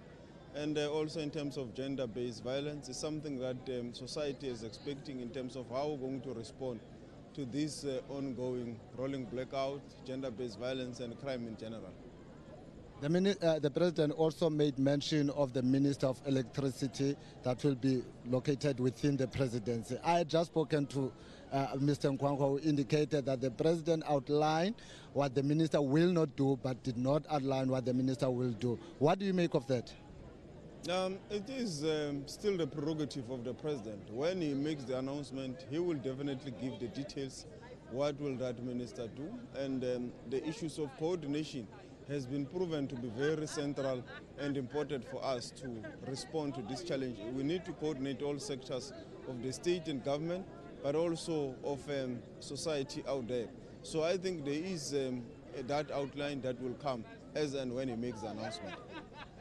and also in terms of gender-based violence. It's something that society is expecting in terms of how we're going to respond to this ongoing rolling blackout, gender-based violence and crime in general. The President also made mention of the Minister of Electricity that will be located within the Presidency. I had just spoken to Mr. Nkwakwa, who indicated that the President outlined what the Minister will not do, but did not outline what the Minister will do. What do you make of that? It is still the prerogative of the President. When he makes the announcement, he will definitely give the details. What will that minister do? And the issues of coordination has been proven to be very central and important for us to respond to this challenge. We need to coordinate all sectors of the state and government, but also of society out there. So I think there is that outline that will come as and when he makes the announcement.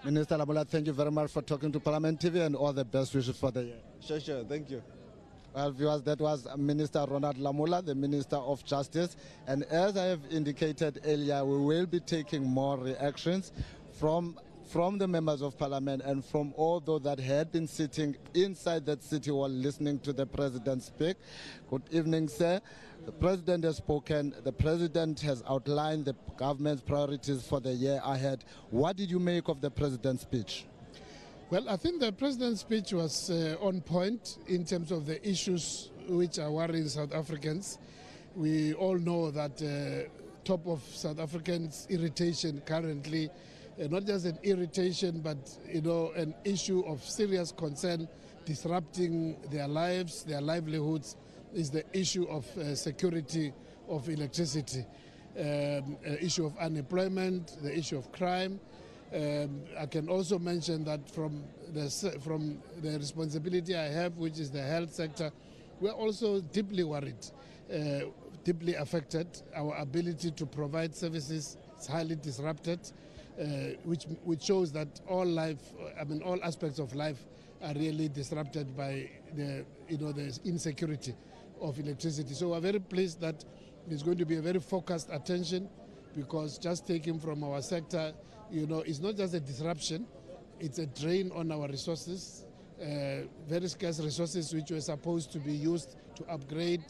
Minister Lamula, thank you very much for talking to Parliament TV, and all the best wishes for the year. Sure, thank you. Well, viewers, that was Minister Ronald Lamula, the Minister of Justice. And as I have indicated earlier, we will be taking more reactions from the members of Parliament and from all those that had been sitting inside that city hall listening to the President speak. Good evening, sir. The President has spoken. The President has outlined the government's priorities for the year ahead. What did you make of the President's speech? Well, I think the President's speech was on point in terms of the issues which are worrying South Africans. We all know that top of South Africans' irritation currently, not just an irritation, but an issue of serious concern disrupting their lives, their livelihoods, is the issue of security of electricity, issue of unemployment, the issue of crime. I can also mention that from the responsibility I have, which is the health sector, we're also deeply worried, deeply affected. Our ability to provide services is highly disrupted, which shows that all aspects of life are really disrupted by the insecurity of electricity. So we're very pleased that there's going to be a very focused attention, because just taking from our sector, it's not just a disruption, it's a drain on our resources, very scarce resources which were supposed to be used to upgrade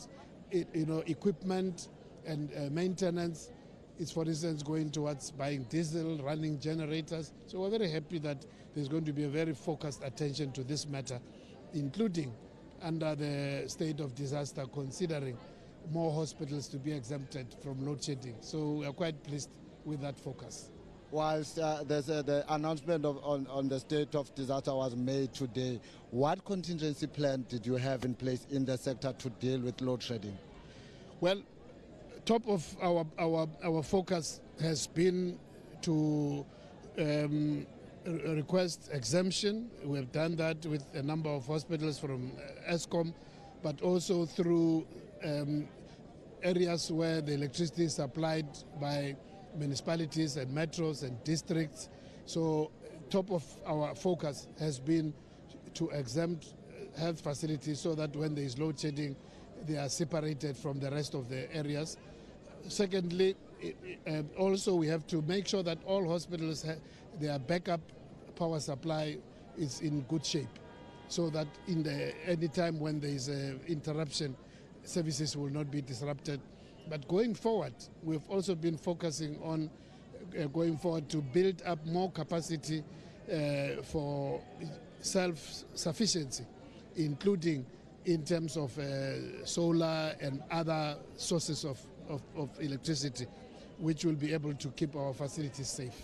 equipment and maintenance. It's, for instance, going towards buying diesel, running generators. So we're very happy that there's going to be a very focused attention to this matter, including under the state of disaster, considering more hospitals to be exempted from load shedding. So we are quite pleased with that focus. Whilst the announcement on the state of disaster was made today, what contingency plan did you have in place in the sector to deal with load shedding? Well, top of our focus has been to request exemption. We have done that with a number of hospitals from Eskom, but also through areas where the electricity is supplied by municipalities and metros and districts. So top of our focus has been to exempt health facilities so that when there is load shedding, they are separated from the rest of the areas. Secondly, also we have to make sure that all hospitals, their backup power supply is in good shape. so that any time when there is an interruption, services will not be disrupted. But going forward, we've also been focusing on going forward to build up more capacity for self-sufficiency, including in terms of solar and other sources of electricity, which will be able to keep our facilities safe.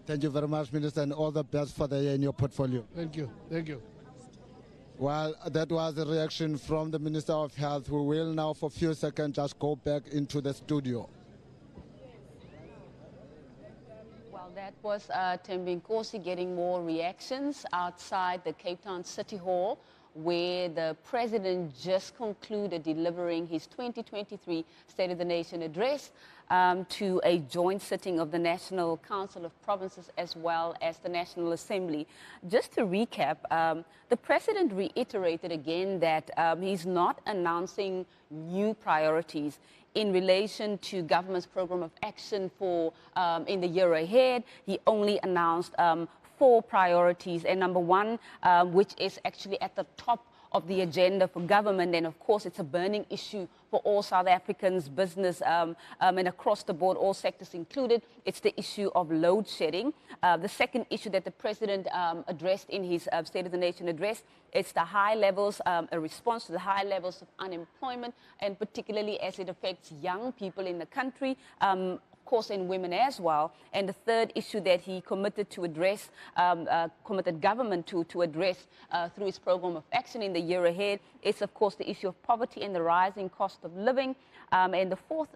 Thank you very much, Minister, and all the best for the year in your portfolio. Thank you. Thank you. Well, that was a reaction from the Minister of Health, who will now for a few seconds just go back into the studio. Well, that was Thembi Nkosi getting more reactions outside the Cape Town City Hall, where the President just concluded delivering his 2023 State of the Nation address to a joint sitting of the National Council of Provinces as well as the National Assembly. Just to recap, the President reiterated again that he's not announcing new priorities in relation to government's program of action for in the year ahead. He only announced 4 priorities, and number 1, which is actually at the top of the agenda for government, and of course it's a burning issue for all South Africans, business and across the board, all sectors included. It's the issue of load shedding. The second issue that the President addressed in his State of the Nation address, it's the high levels, a response to the high levels of unemployment, and particularly as it affects young people in the country, course, and women as well. And the third issue that he committed to address, committed government to address through his program of action in the year ahead is, of course, the issue of poverty and the rising cost of living. And the fourth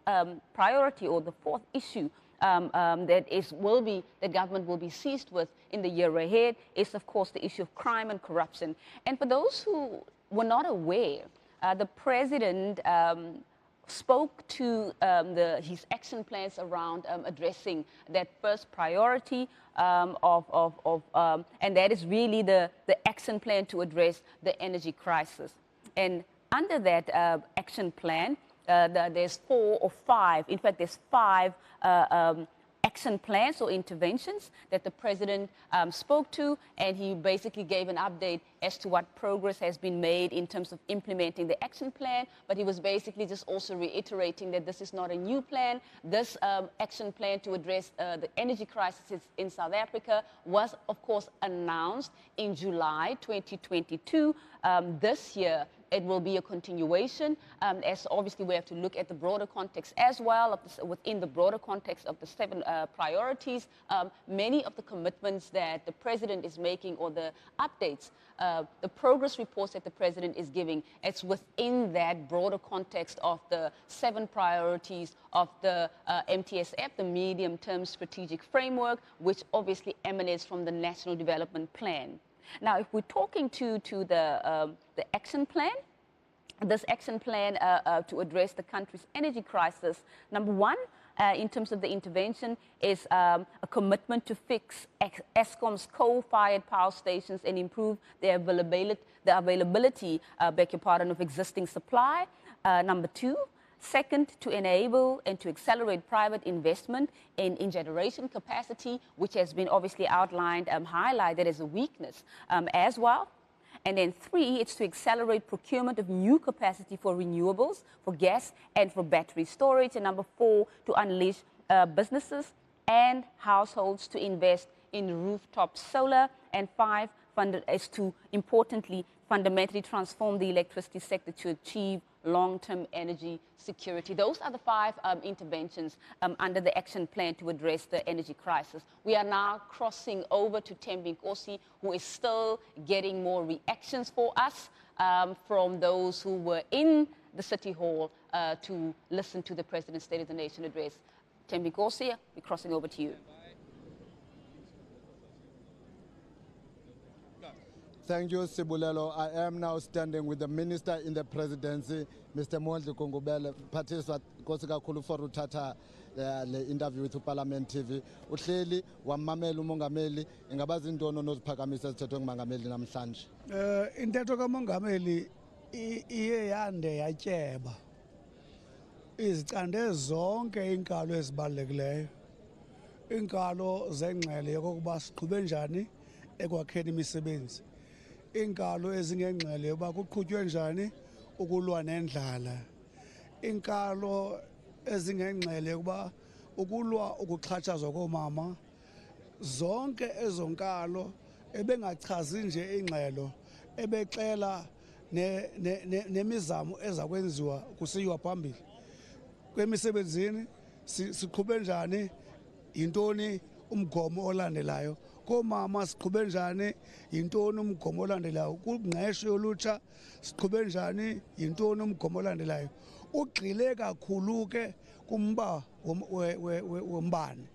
priority, or the fourth issue that government will be seized with in the year ahead is, of course, the issue of crime and corruption. And for those who were not aware, the President spoke to his action plans around addressing that first priority and that is really the action plan to address the energy crisis. And under that action plan, there's 4 or 5, in fact, there's 5 action plans or interventions that the President spoke to, and he basically gave an update as to what progress has been made in terms of implementing the action plan, but he was basically just also reiterating that this is not a new plan. This action plan to address the energy crisis in South Africa was, of course, announced in July 2022. This year, it will be a continuation, as obviously we have to look at the broader context as well. Within the broader context of the 7 priorities, many of the commitments that the President is making, or the updates, the progress reports that the President is giving, it's within that broader context of the 7 priorities of the MTSF, the Medium-Term Strategic Framework, which obviously emanates from the National Development Plan. Now, if we're talking to the action plan, this action plan to address the country's energy crisis, number 1, in terms of the intervention, is a commitment to fix Eskom's coal-fired power stations and improve the availability of existing supply. Number 2, second, to enable and to accelerate private investment in generation capacity, which has been obviously outlined, highlighted as a weakness as well. And then 3, it's to accelerate procurement of new capacity for renewables, for gas, and for battery storage. And number 4, to unleash businesses and households to invest in rooftop solar. And 5, is to, importantly, fundamentally transform the electricity sector to achieve long-term energy security. Those are the 5 interventions under the action plan to address the energy crisis. We are now crossing over to Thembi Nkosi, who is still getting more reactions for us from those who were in the City Hall to listen to the President's State of the Nation address. Thembi Nkosi, we're crossing over to you. Thank you, Sibulelo. I am now standing with the Minister in the Presidency, Mr. Mondli Kungubele. Patiswa Kosika Kuluforu Tata, the interview with Parliament TV. Uhleli, Wamamelu Mongameli, Ingabazindono nos Pakamisa Chetong Mangameli Namsanj. In Tetoka Mongameli, iye yande yacheba. Izicande zonke inkalo ezibalulekileyo. Inkalo zengxele yokuba siqhube njani ekwakheni imisebenzi. inkalo ezingengqele uba kuqhutywe njani ukulwa nendlala. Inkalo ezingengqele uba ukulwa ukuxhatshazwa koomama. Zonke ezo nkalo ebengachazi nje ingxelo ebexela nemizamo eza kwenziwa kusiywa phambili. Kwemisebenzini siqhube njani, yintoni umgomo olandelayo. Koomama siqhube njani, yintoni umgomo olandelayo. Kungqesho yolutsha siqhube njani, yintoni umgomo olandelayo. Ugxile kakhulu ke kumba wombane.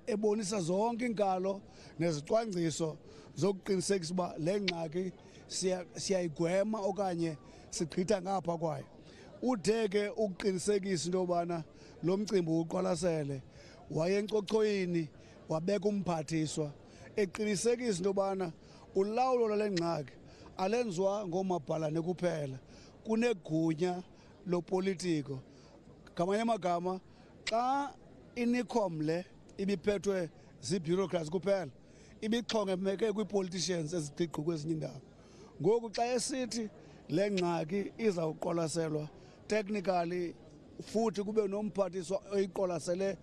Ebonisa zonke inkalo nezicwangciso zokuqinisekisa uba le ngxaki siyayigwema okanye sigqitha ngapha kwayo. Uthe ke ukuqinisekisa into yobana lo mcimbi uqwalasele wayencochoyini wabeka umphathiswa eqinisekisa into yobana ulawulo lwale ngxaki alenziwa ngoomabhalane kuphela, kunegunya lopolitiko. Ngamanye amagama, xa iNICOM le ibiphethwe zii-bureaucrats kuphela, ibixhomekeke kwii-politicians ezigqigqa kwezinye indawo. Ngoku xa esithi le ngxaki izawuqwalaselwa technically futhi kube nomphathiswa oyiqwalasele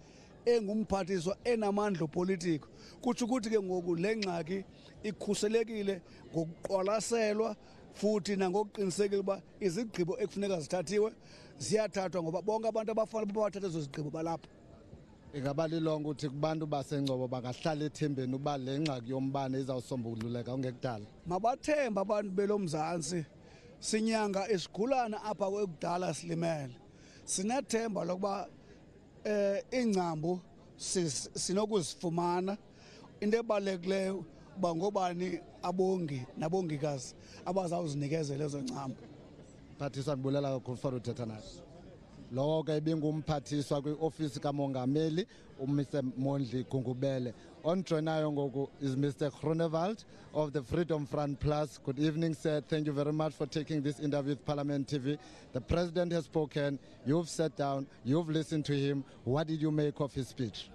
engumphathiswa enamandla opolitiko, kutsho ukuthi ke ngoku le ngxaki ikhuselekile ngokuqwalaselwa futhi nangokuqinisekile uba izigqibo ekufuneka zithathiwe ziyathathwa ngoba bonke abantu abafanele bathathe ezo zigqibo balapha. Ingaba lilonke uthi kubantu baseNgcobo bangahlala ethembeni uba le ngxaki yombane izawusombululeka ungekudala. Mabathembe abantu belo Mzantsi, sinyanga isigulana apha kwekudala silimele. Sinethemba lokuba iingcambu sinokuzifumana. Into ebalulekileyo uba ngobani abongi nabongikazi abazawuzinikezela ezo ngcambu. Mphathiswa, ndibulela kakhulu for uthetha nathi. Lowo ke ibingumphathiswa kwiofisi kamongameli uMr Mondli Gungubele. Onjoinayo ngoku is Mr Groenewald of the Freedom Front Plus. Good evening, sir. Thank you very much for taking this interview with Parliament TV. The President has spoken. You've sat down. You've listened to him. What did you make of his speech?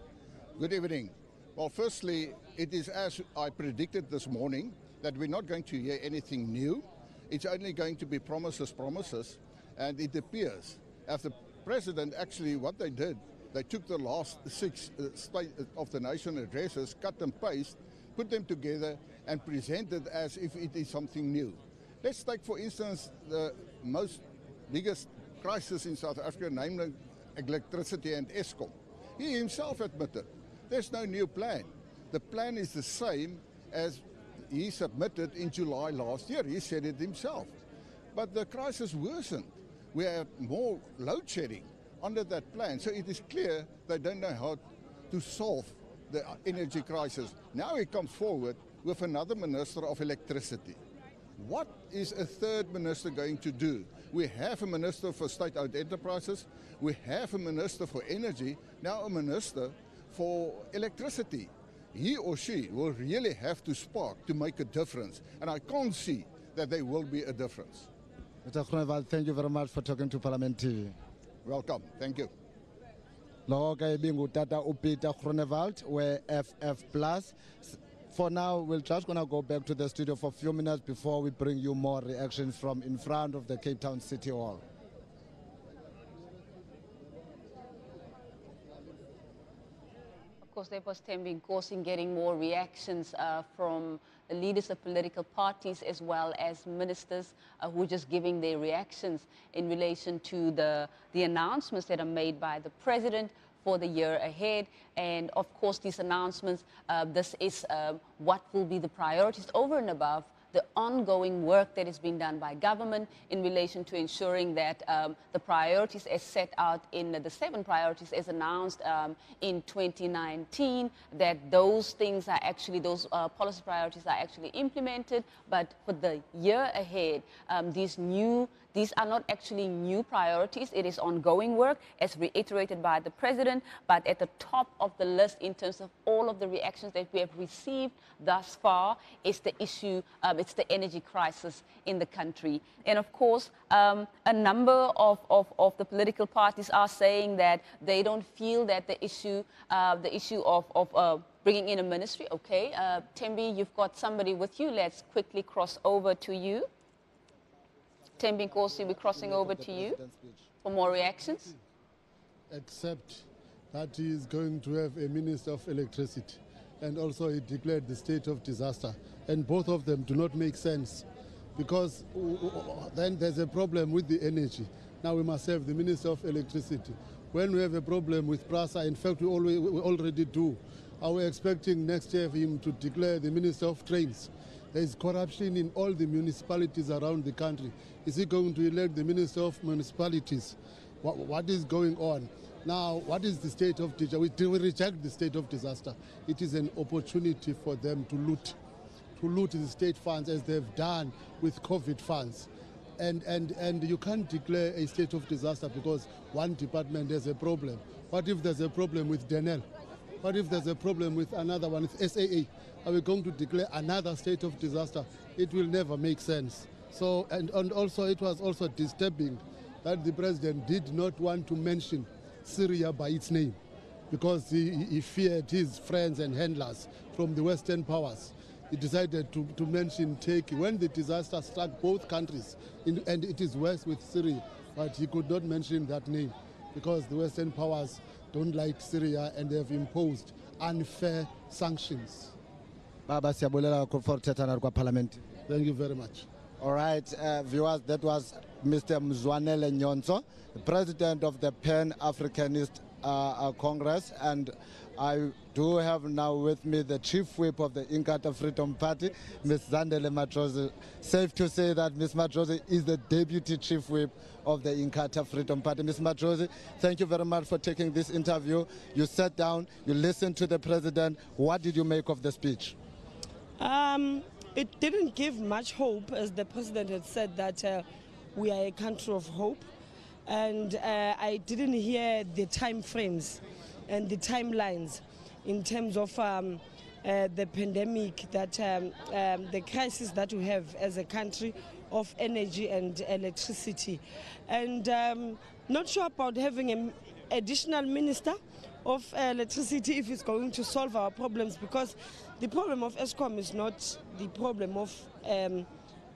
Good evening. Well, firstly, it is as I predicted this morning that we're not going to hear anything new. It's only going to be promises, and it appears as the President actually, what they did, they took the last 6 State of the Nation addresses, cut and paste, put them together and presented as if it is something new. Let's take, for instance, the biggest crisis in South Africa, namely electricity and Eskom. He himself admitted there's no new plan. The plan is the same as he submitted in July last year. He said it himself. But the crisis worsened. We have more load shedding under that plan. So it is clear they don't know how to solve the energy crisis. Now he comes forward with another Minister of Electricity. What is a third minister going to do? We have a Minister for State-Owned Enterprises. We have a Minister for Energy. Now a Minister for Electricity. He or she will really have to spark to make a difference. And I can't see that there will be a difference. Mr Groenewald, thank you very much for talking to Parliament TV. Welcome. Thank you. Lowo ke ibingutata uPeter Groenewald we-FF+. For now, we're just going to go back to the studio for a few minutes before we bring you more reactions from in front of the Cape Town City Hall. Of course, there was been causing getting more reactions from the leaders of political parties as well as ministers who are just giving their reactions in relation to the announcements that are made by the President for the year ahead. And of course, these announcements, this is what will be the priorities over and above the ongoing work that is being done by government in relation to ensuring that the priorities as set out in the 7 priorities as announced in 2019, that those things are actually, those policy priorities are actually implemented. But for the year ahead, these are not actually new priorities. It is ongoing work, as reiterated by the President, but at the top of the list in terms of all of the reactions that we have received thus far is the issue, it's the energy crisis in the country. And of course, a number of the political parties are saying that they don't feel that the issue of bringing in a ministry. Okay, Tembi, you've got somebody with you. Let's quickly cross over to you. Tembi Nkosi, we're crossing over to you for more reactions. Except that he is going to have a Minister of Electricity, and also he declared the state of disaster. And both of them do not make sense, because then there's a problem with the energy. Now we must have the Minister of Electricity. When we have a problem with PRASA, in fact we already do, are we expecting next year him to declare the Minister of Trains? There is corruption in all the municipalities around the country. Is he going to elect the Minister of Municipalities? What is going on? Now, what is the state of disaster? We reject the state of disaster. It is an opportunity for them to loot the state funds, as they've done with COVID funds. And you can't declare a state of disaster because one department has a problem. What if there's a problem with Denel? What if there's a problem with another one, with SAA? Are we going to declare another state of disaster? It will never make sense. So, and also it was also disturbing that the president did not want to mention Syria by its name, because he feared his friends and handlers from the Western powers. He decided to mention Turkey when the disaster struck both countries, and it is worse with Syria, but he could not mention that name because the Western powers don't like Syria and they have imposed unfair sanctions. Baba siyabulela for uthetha kwa Parliament. Thank you very much. All right, viewers, that was Mr. Mzwanele Nyonso, the president of the Pan-Africanist Congress, and I do have now with me the chief whip of the Inkatha Freedom Party, Ms. Zandile Matrosi. Safe to say that Ms. Matrosi is the deputy chief whip of the Inkatha Freedom Party. Ms. Matrosi, thank you very much for taking this interview. You sat down, you listened to the president. What did you make of the speech? It didn't give much hope, as the president had said that we are a country of hope. And I didn't hear the time frames and the timelines in terms of the pandemic, that the crisis that we have as a country of energy and electricity. And not sure about having an additional minister of electricity if it's going to solve our problems, because the problem of Eskom is not the problem of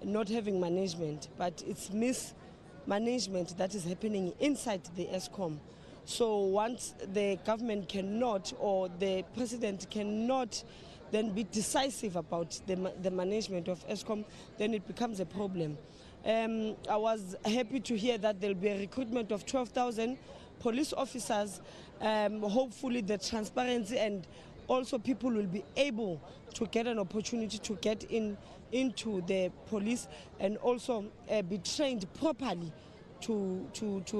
not having management, but it's mismanagement that is happening inside the Eskom. So once the government cannot, or the president cannot then be decisive about the management of Eskom, then it becomes a problem. I was happy to hear that there will be a recruitment of 12,000 police officers. Hopefully the transparency, and also people will be able to get an opportunity to get into the police, and also be trained properly to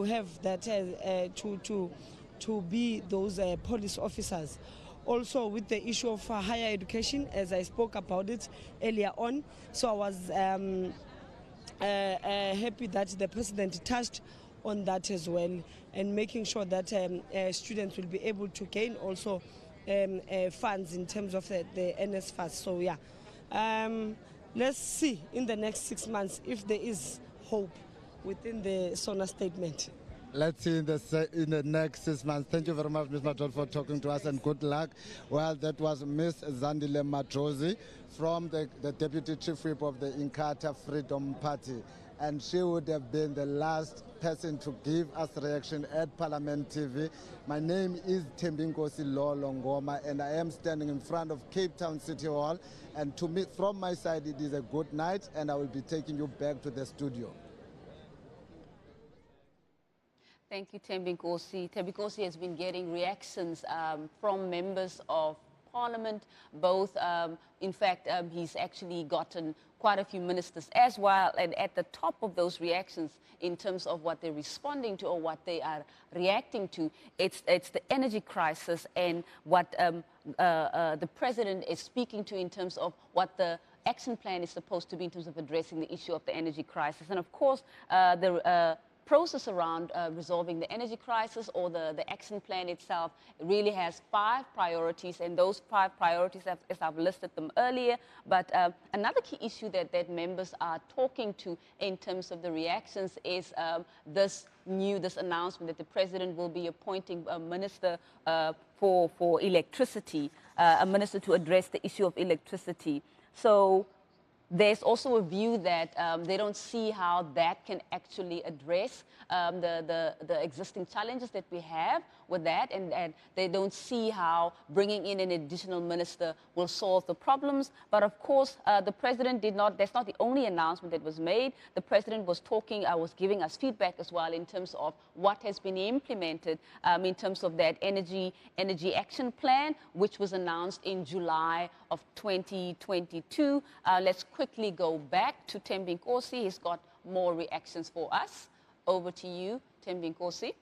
have that to be those police officers. Also with the issue of higher education, as I spoke about it earlier on, so I was happy that the president touched on that as well, and making sure that students will be able to gain also funds in terms of the NSFAS. So yeah, let's see in the next 6 months if there is hope within the SONA statement. Let's see in the next 6 months. Thank you very much, Ms. Matrosi, for talking to us, and good luck. Well, that was Ms. Zandile Matrosi from the Deputy Chief Whip of the Inkatha Freedom Party. And she would have been the last person to give us reaction at Parliament TV. My name is Tembi Nkosi Longoma, and I am standing in front of Cape Town City Hall. And to me, from my side, it is a good night, and I will be taking you back to the studio. Thank you, Tembi Nkosi. Tembi Nkosi has been getting reactions from members of Parliament, both, in fact, he's actually gotten quite a few ministers as well, and at the top of those reactions in terms of what they're responding to or what they are reacting to, it's the energy crisis and what the president is speaking to in terms of what the action plan is supposed to be in terms of addressing the issue of the energy crisis. And of course, the process around resolving the energy crisis, or the action plan itself, really has 5 priorities, and those 5 priorities, as I've listed them earlier. But another key issue that members are talking to in terms of the reactions is this announcement that the president will be appointing a minister for electricity. a minister to address the issue of electricity. So there's also a view that they don't see how that can actually address the existing challenges that we have with that, and they don't see how bringing in an additional minister will solve the problems. But of course, the president did not, that's not the only announcement that was made. The president was talking, was giving us feedback as well in terms of what has been implemented in terms of that energy action plan, which was announced in July of 2022. Let's quickly go back to Thembinkosi. He's got more reactions for us. Over to you, Thembinkosi.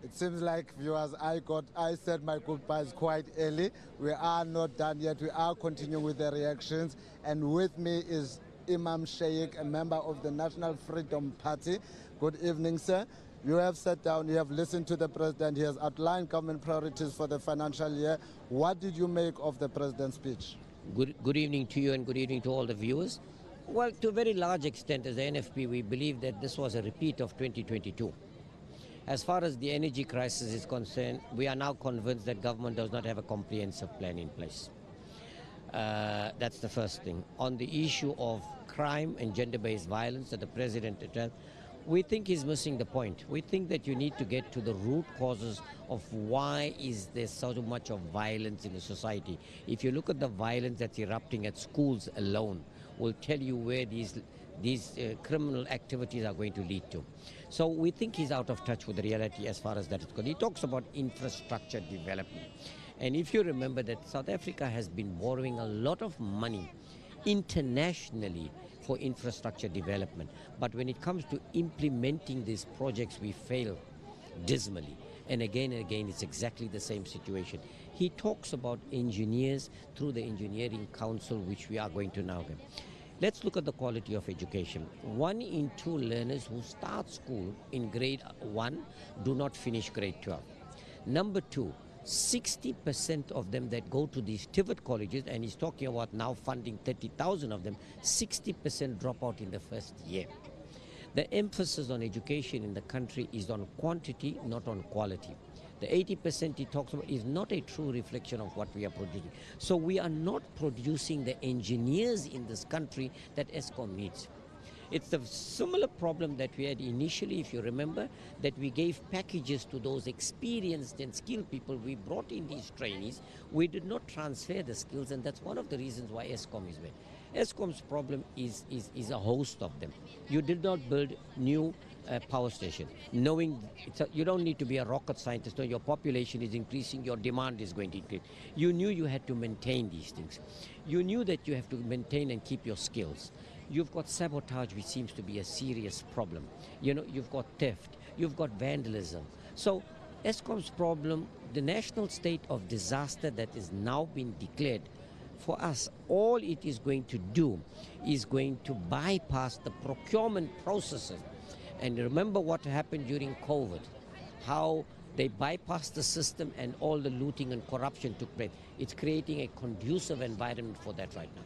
It seems like, viewers, I said my goodbyes quite early. We are not done yet. We are continuing with the reactions. And with me is Imam Sheikh, a member of the National Freedom Party. Good evening, sir. You have sat down, you have listened to the president. He has outlined government priorities for the financial year. What did you make of the president's speech? Good evening to you and good evening to all the viewers. Well, to a very large extent, as the NFP, we believe that this was a repeat of 2022. As far as the energy crisis is concerned, we are now convinced that government does not have a comprehensive plan in place. That's the first thing. On the issue of crime and gender-based violence that the president addressed, we think he's missing the point. We think that you need to get to the root causes of why is there so much of violence in the society. If you look at the violence that's erupting at schools alone, will tell you where these criminal activities are going to lead to. So we think he's out of touch with the reality as far as that is concerned. He talks about infrastructure development. And if you remember that South Africa has been borrowing a lot of money internationally for infrastructure development. But when it comes to implementing these projects, we fail dismally. And again, it's exactly the same situation. He talks about engineers through the Engineering Council, which we are going to now get. Let's look at the quality of education. 1 in 2 learners who start school in grade 1 do not finish grade 12. Number 2, 60% of them that go to these TVET colleges, and he's talking about now funding 30,000 of them, 60% drop out in the first year. The emphasis on education in the country is on quantity, not on quality. The 80% he talks about is not a true reflection of what we are producing. So we are not producing the engineers in this country that ESCOM needs. It's the similar problem that we had initially, if you remember, that we gave packages to those experienced and skilled people. We brought in these trainees. We did not transfer the skills, and that's one of the reasons why ESCOM is bad. ESCOM's problem is a host of them. You did not build new power station, knowing you don't need to be a rocket scientist. No, your population is increasing, your demand is going to increase. You knew you had to maintain these things. You knew that you have to maintain and keep your skills. You've got sabotage, which seems to be a serious problem. You know, you've got theft, you've got vandalism. So ESCOM's problem, the national state of disaster that is now been declared, for us, all it is going to do is going to bypass the procurement processes. And remember what happened during COVID, how they bypassed the system and all the looting and corruption took place. It's creating a conducive environment for that right now.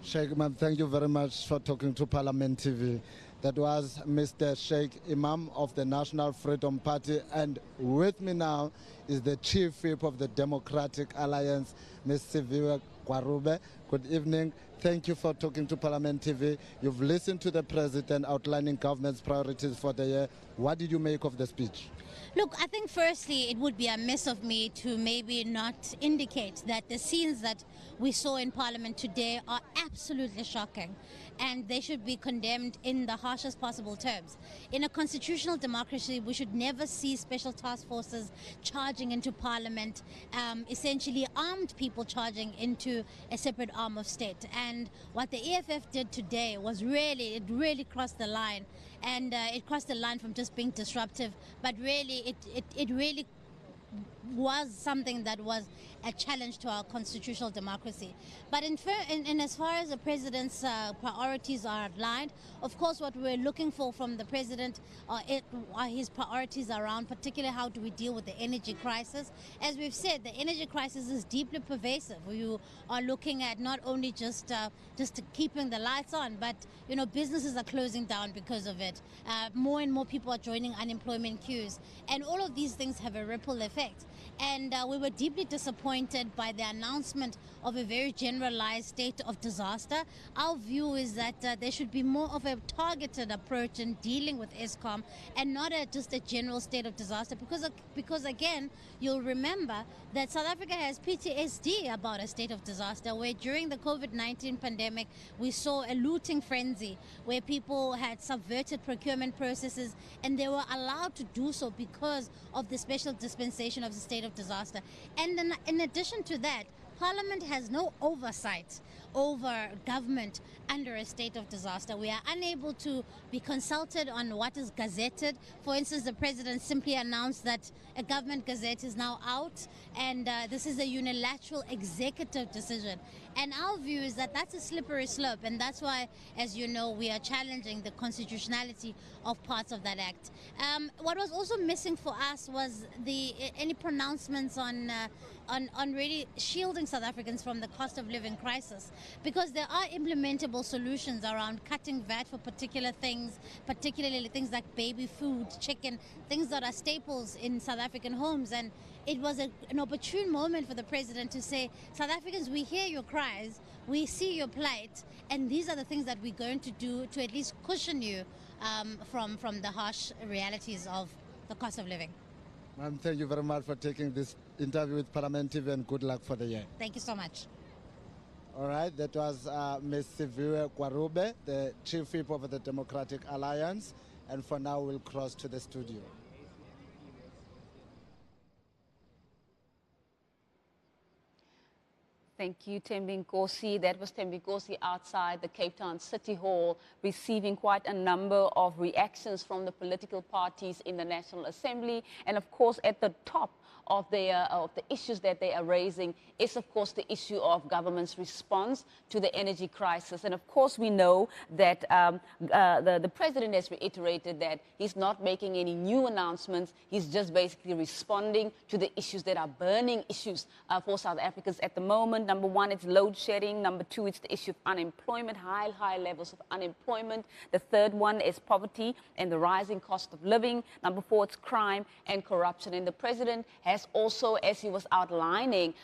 Sheikh Imam, thank you very much for talking to Parliament TV. That was Mr. Sheikh Imam of the National Freedom Party. And with me now is the Chief Whip of the Democratic Alliance, Ms. Siviwe Gwarube. Good evening. Thank you for talking to Parliament TV. You've listened to the President outlining government's priorities for the year. What did you make of the speech? Look, I think firstly it would be amiss of me to maybe not indicate that the scenes that we saw in Parliament today are absolutely shocking, and they should be condemned in the harshest possible terms. In a constitutional democracy, we should never see special task forces charging into Parliament, essentially armed people charging into a separate arm of state. And what the EFF did today was it really crossed the line. And it crossed the line from just being disruptive, but really it really was something that was a challenge to our constitutional democracy. But in as far as the president's priorities are outlined, of course what we're looking for from the president are his priorities around particularly how do we deal with the energy crisis. As we've said, the energy crisis is deeply pervasive. You are looking at not only just keeping the lights on, but businesses are closing down because of it. More and more people are joining unemployment queues, and all of these things have a ripple effect. And we were deeply disappointed by the announcement of a very generalized state of disaster. Our view is that there should be more of a targeted approach in dealing with Eskom and not just a general state of disaster, because again, you'll remember that South Africa has PTSD about a state of disaster, where during the COVID-19 pandemic, we saw a looting frenzy where people had subverted procurement processes and they were allowed to do so because of the special dispensation of the state of disaster. And then in addition to that, Parliament has no oversight over government under a state of disaster. We are unable to be consulted on what is gazetted. For instance, the president simply announced that a government gazette is now out, and this is a unilateral executive decision. And our view is that that's a slippery slope, and that's why, as you know, we are challenging the constitutionality of parts of that act. What was also missing for us was any pronouncements on really shielding South Africans from the cost of living crisis, because there are implementable solutions around cutting VAT for particular things, particularly things like baby food, chicken, things that are staples in South African homes. And it was an opportune moment for the president to say, South Africans, we hear your cries, we see your plight, and these are the things that we're going to do to at least cushion you from the harsh realities of the cost of living. Ma'am, thank you very much for taking this interview with Parliament TV, and good luck for the year. Thank you so much. All right, that was Ms. Siviwe Kwarube, the Chief Whip of the Democratic Alliance, and for now we'll cross to the studio. Thank you, Thembi Nkosi. That was Thembi Nkosi outside the Cape Town City Hall, receiving quite a number of reactions from the political parties in the National Assembly. And of course, at the top of the issues that they are raising is, of course, the issue of government's response to the energy crisis. And of course, we know that the president has reiterated that he's not making any new announcements. He's just basically responding to the issues that are burning issues for South Africans at the moment. Number one, it's load shedding. Number two, it's the issue of unemployment, high levels of unemployment. The third one is poverty and the rising cost of living. Number four, it's crime and corruption. And the president has also, as he was outlining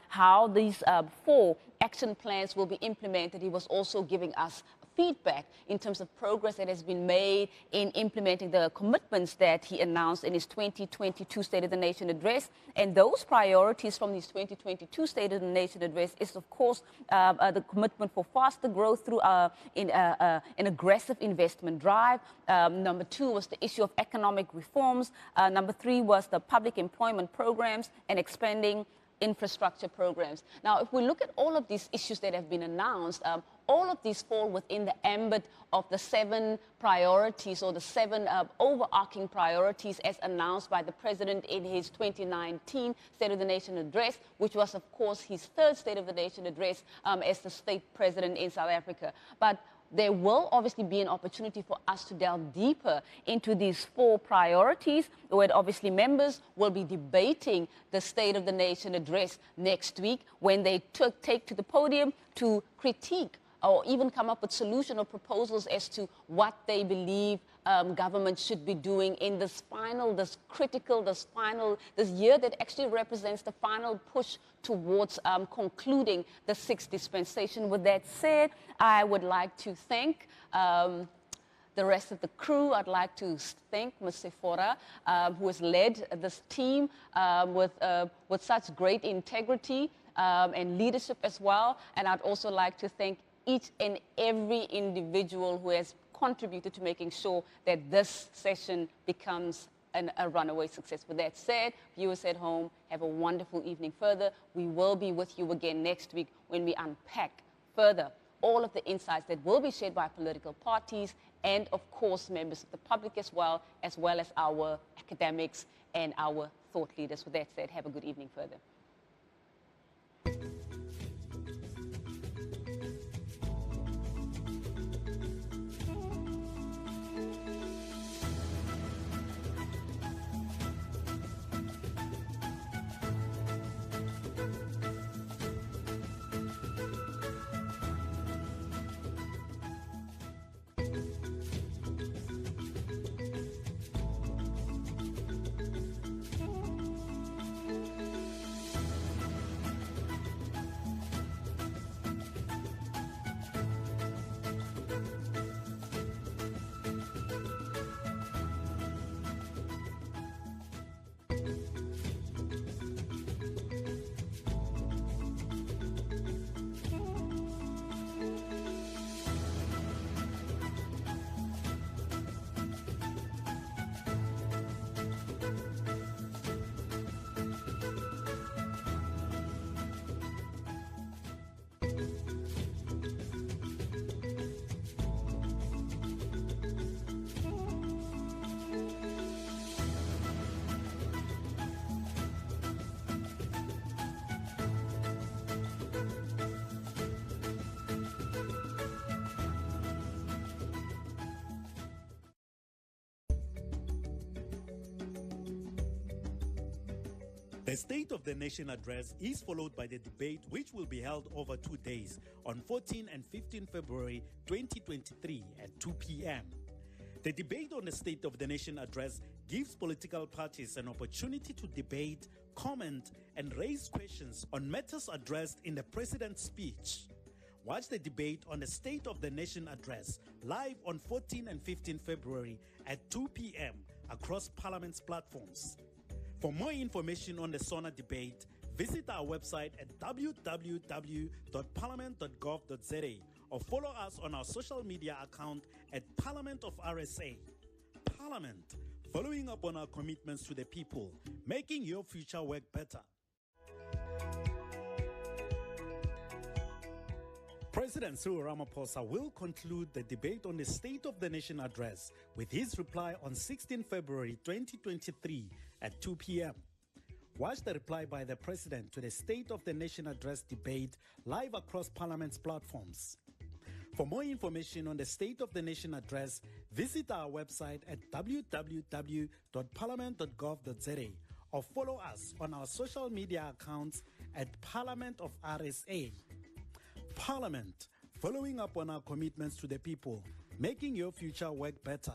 how these 4 action plans will be implemented, he was also giving us feedback in terms of progress that has been made in implementing the commitments that he announced in his 2022 State of the Nation address. And those priorities from his 2022 State of the Nation address is, of course, the commitment for faster growth through an aggressive investment drive. Number 2 was the issue of economic reforms. Number 3 was the public employment programs and expanding infrastructure programs. Now, if we look at all of these issues that have been announced, all of these fall within the ambit of the 7 priorities, or the 7 overarching priorities as announced by the president in his 2019 State of the Nation address, which was, of course, his 3rd State of the Nation address as the state president in South Africa. But there will obviously be an opportunity for us to delve deeper into these 4 priorities, where obviously members will be debating the State of the Nation address next week, when they take to the podium to critique or even come up with solutions or proposals as to what they believe government should be doing in this year that actually represents the final push towards concluding the 6th dispensation. With that said, I would like to thank the rest of the crew. I'd like to thank Ms. Sephora, who has led this team with such great integrity and leadership as well. And I'd also like to thank each and every individual who has contributed to making sure that this session becomes a runaway success. With that said, viewers at home, have a wonderful evening further. We will be with you again next week when we unpack further all of the insights that will be shared by political parties and of course members of the public as well as our academics and our thought leaders. With that said, have a good evening further. The State of the Nation address is followed by the debate, which will be held over 2 days on 14 and 15 February 2023 at 2 p.m. The debate on the State of the Nation address gives political parties an opportunity to debate, comment, and raise questions on matters addressed in the President's speech. Watch the debate on the State of the Nation address live on 14 and 15 February at 2 p.m. across Parliament's platforms. For more information on the SONA debate, visit our website at www.parliament.gov.za or follow us on our social media account at Parliament of RSA. Parliament, following up on our commitments to the people, making your future work better. President Cyril Ramaphosa will conclude the debate on the State of the Nation address with his reply on 16 February 2023 at 2 p.m. Watch the reply by the President to the State of the Nation address debate live across Parliament's platforms. For more information on the State of the Nation address, visit our website at www.parliament.gov.za or follow us on our social media accounts at Parliament of RSA. Parliament, following up on our commitments to the people, making your future work better.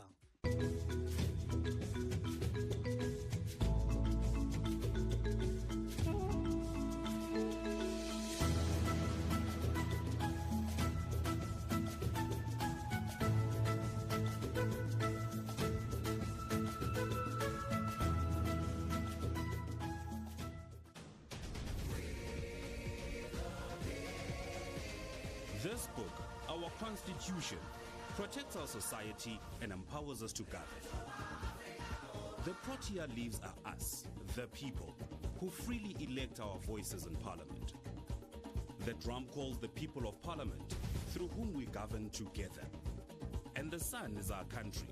This book, our Constitution, protects our society and empowers us to govern. The protea leaves are us, the people, who freely elect our voices in Parliament. The drum calls the people of Parliament, through whom we govern together. And the sun is our country,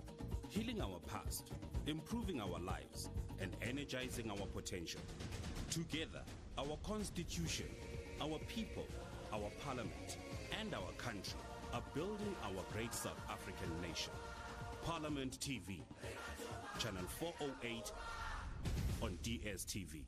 healing our past, improving our lives, and energizing our potential. Together, our Constitution, our people, our Parliament, and our country are building our great South African nation. Parliament TV, channel 408 on DSTV.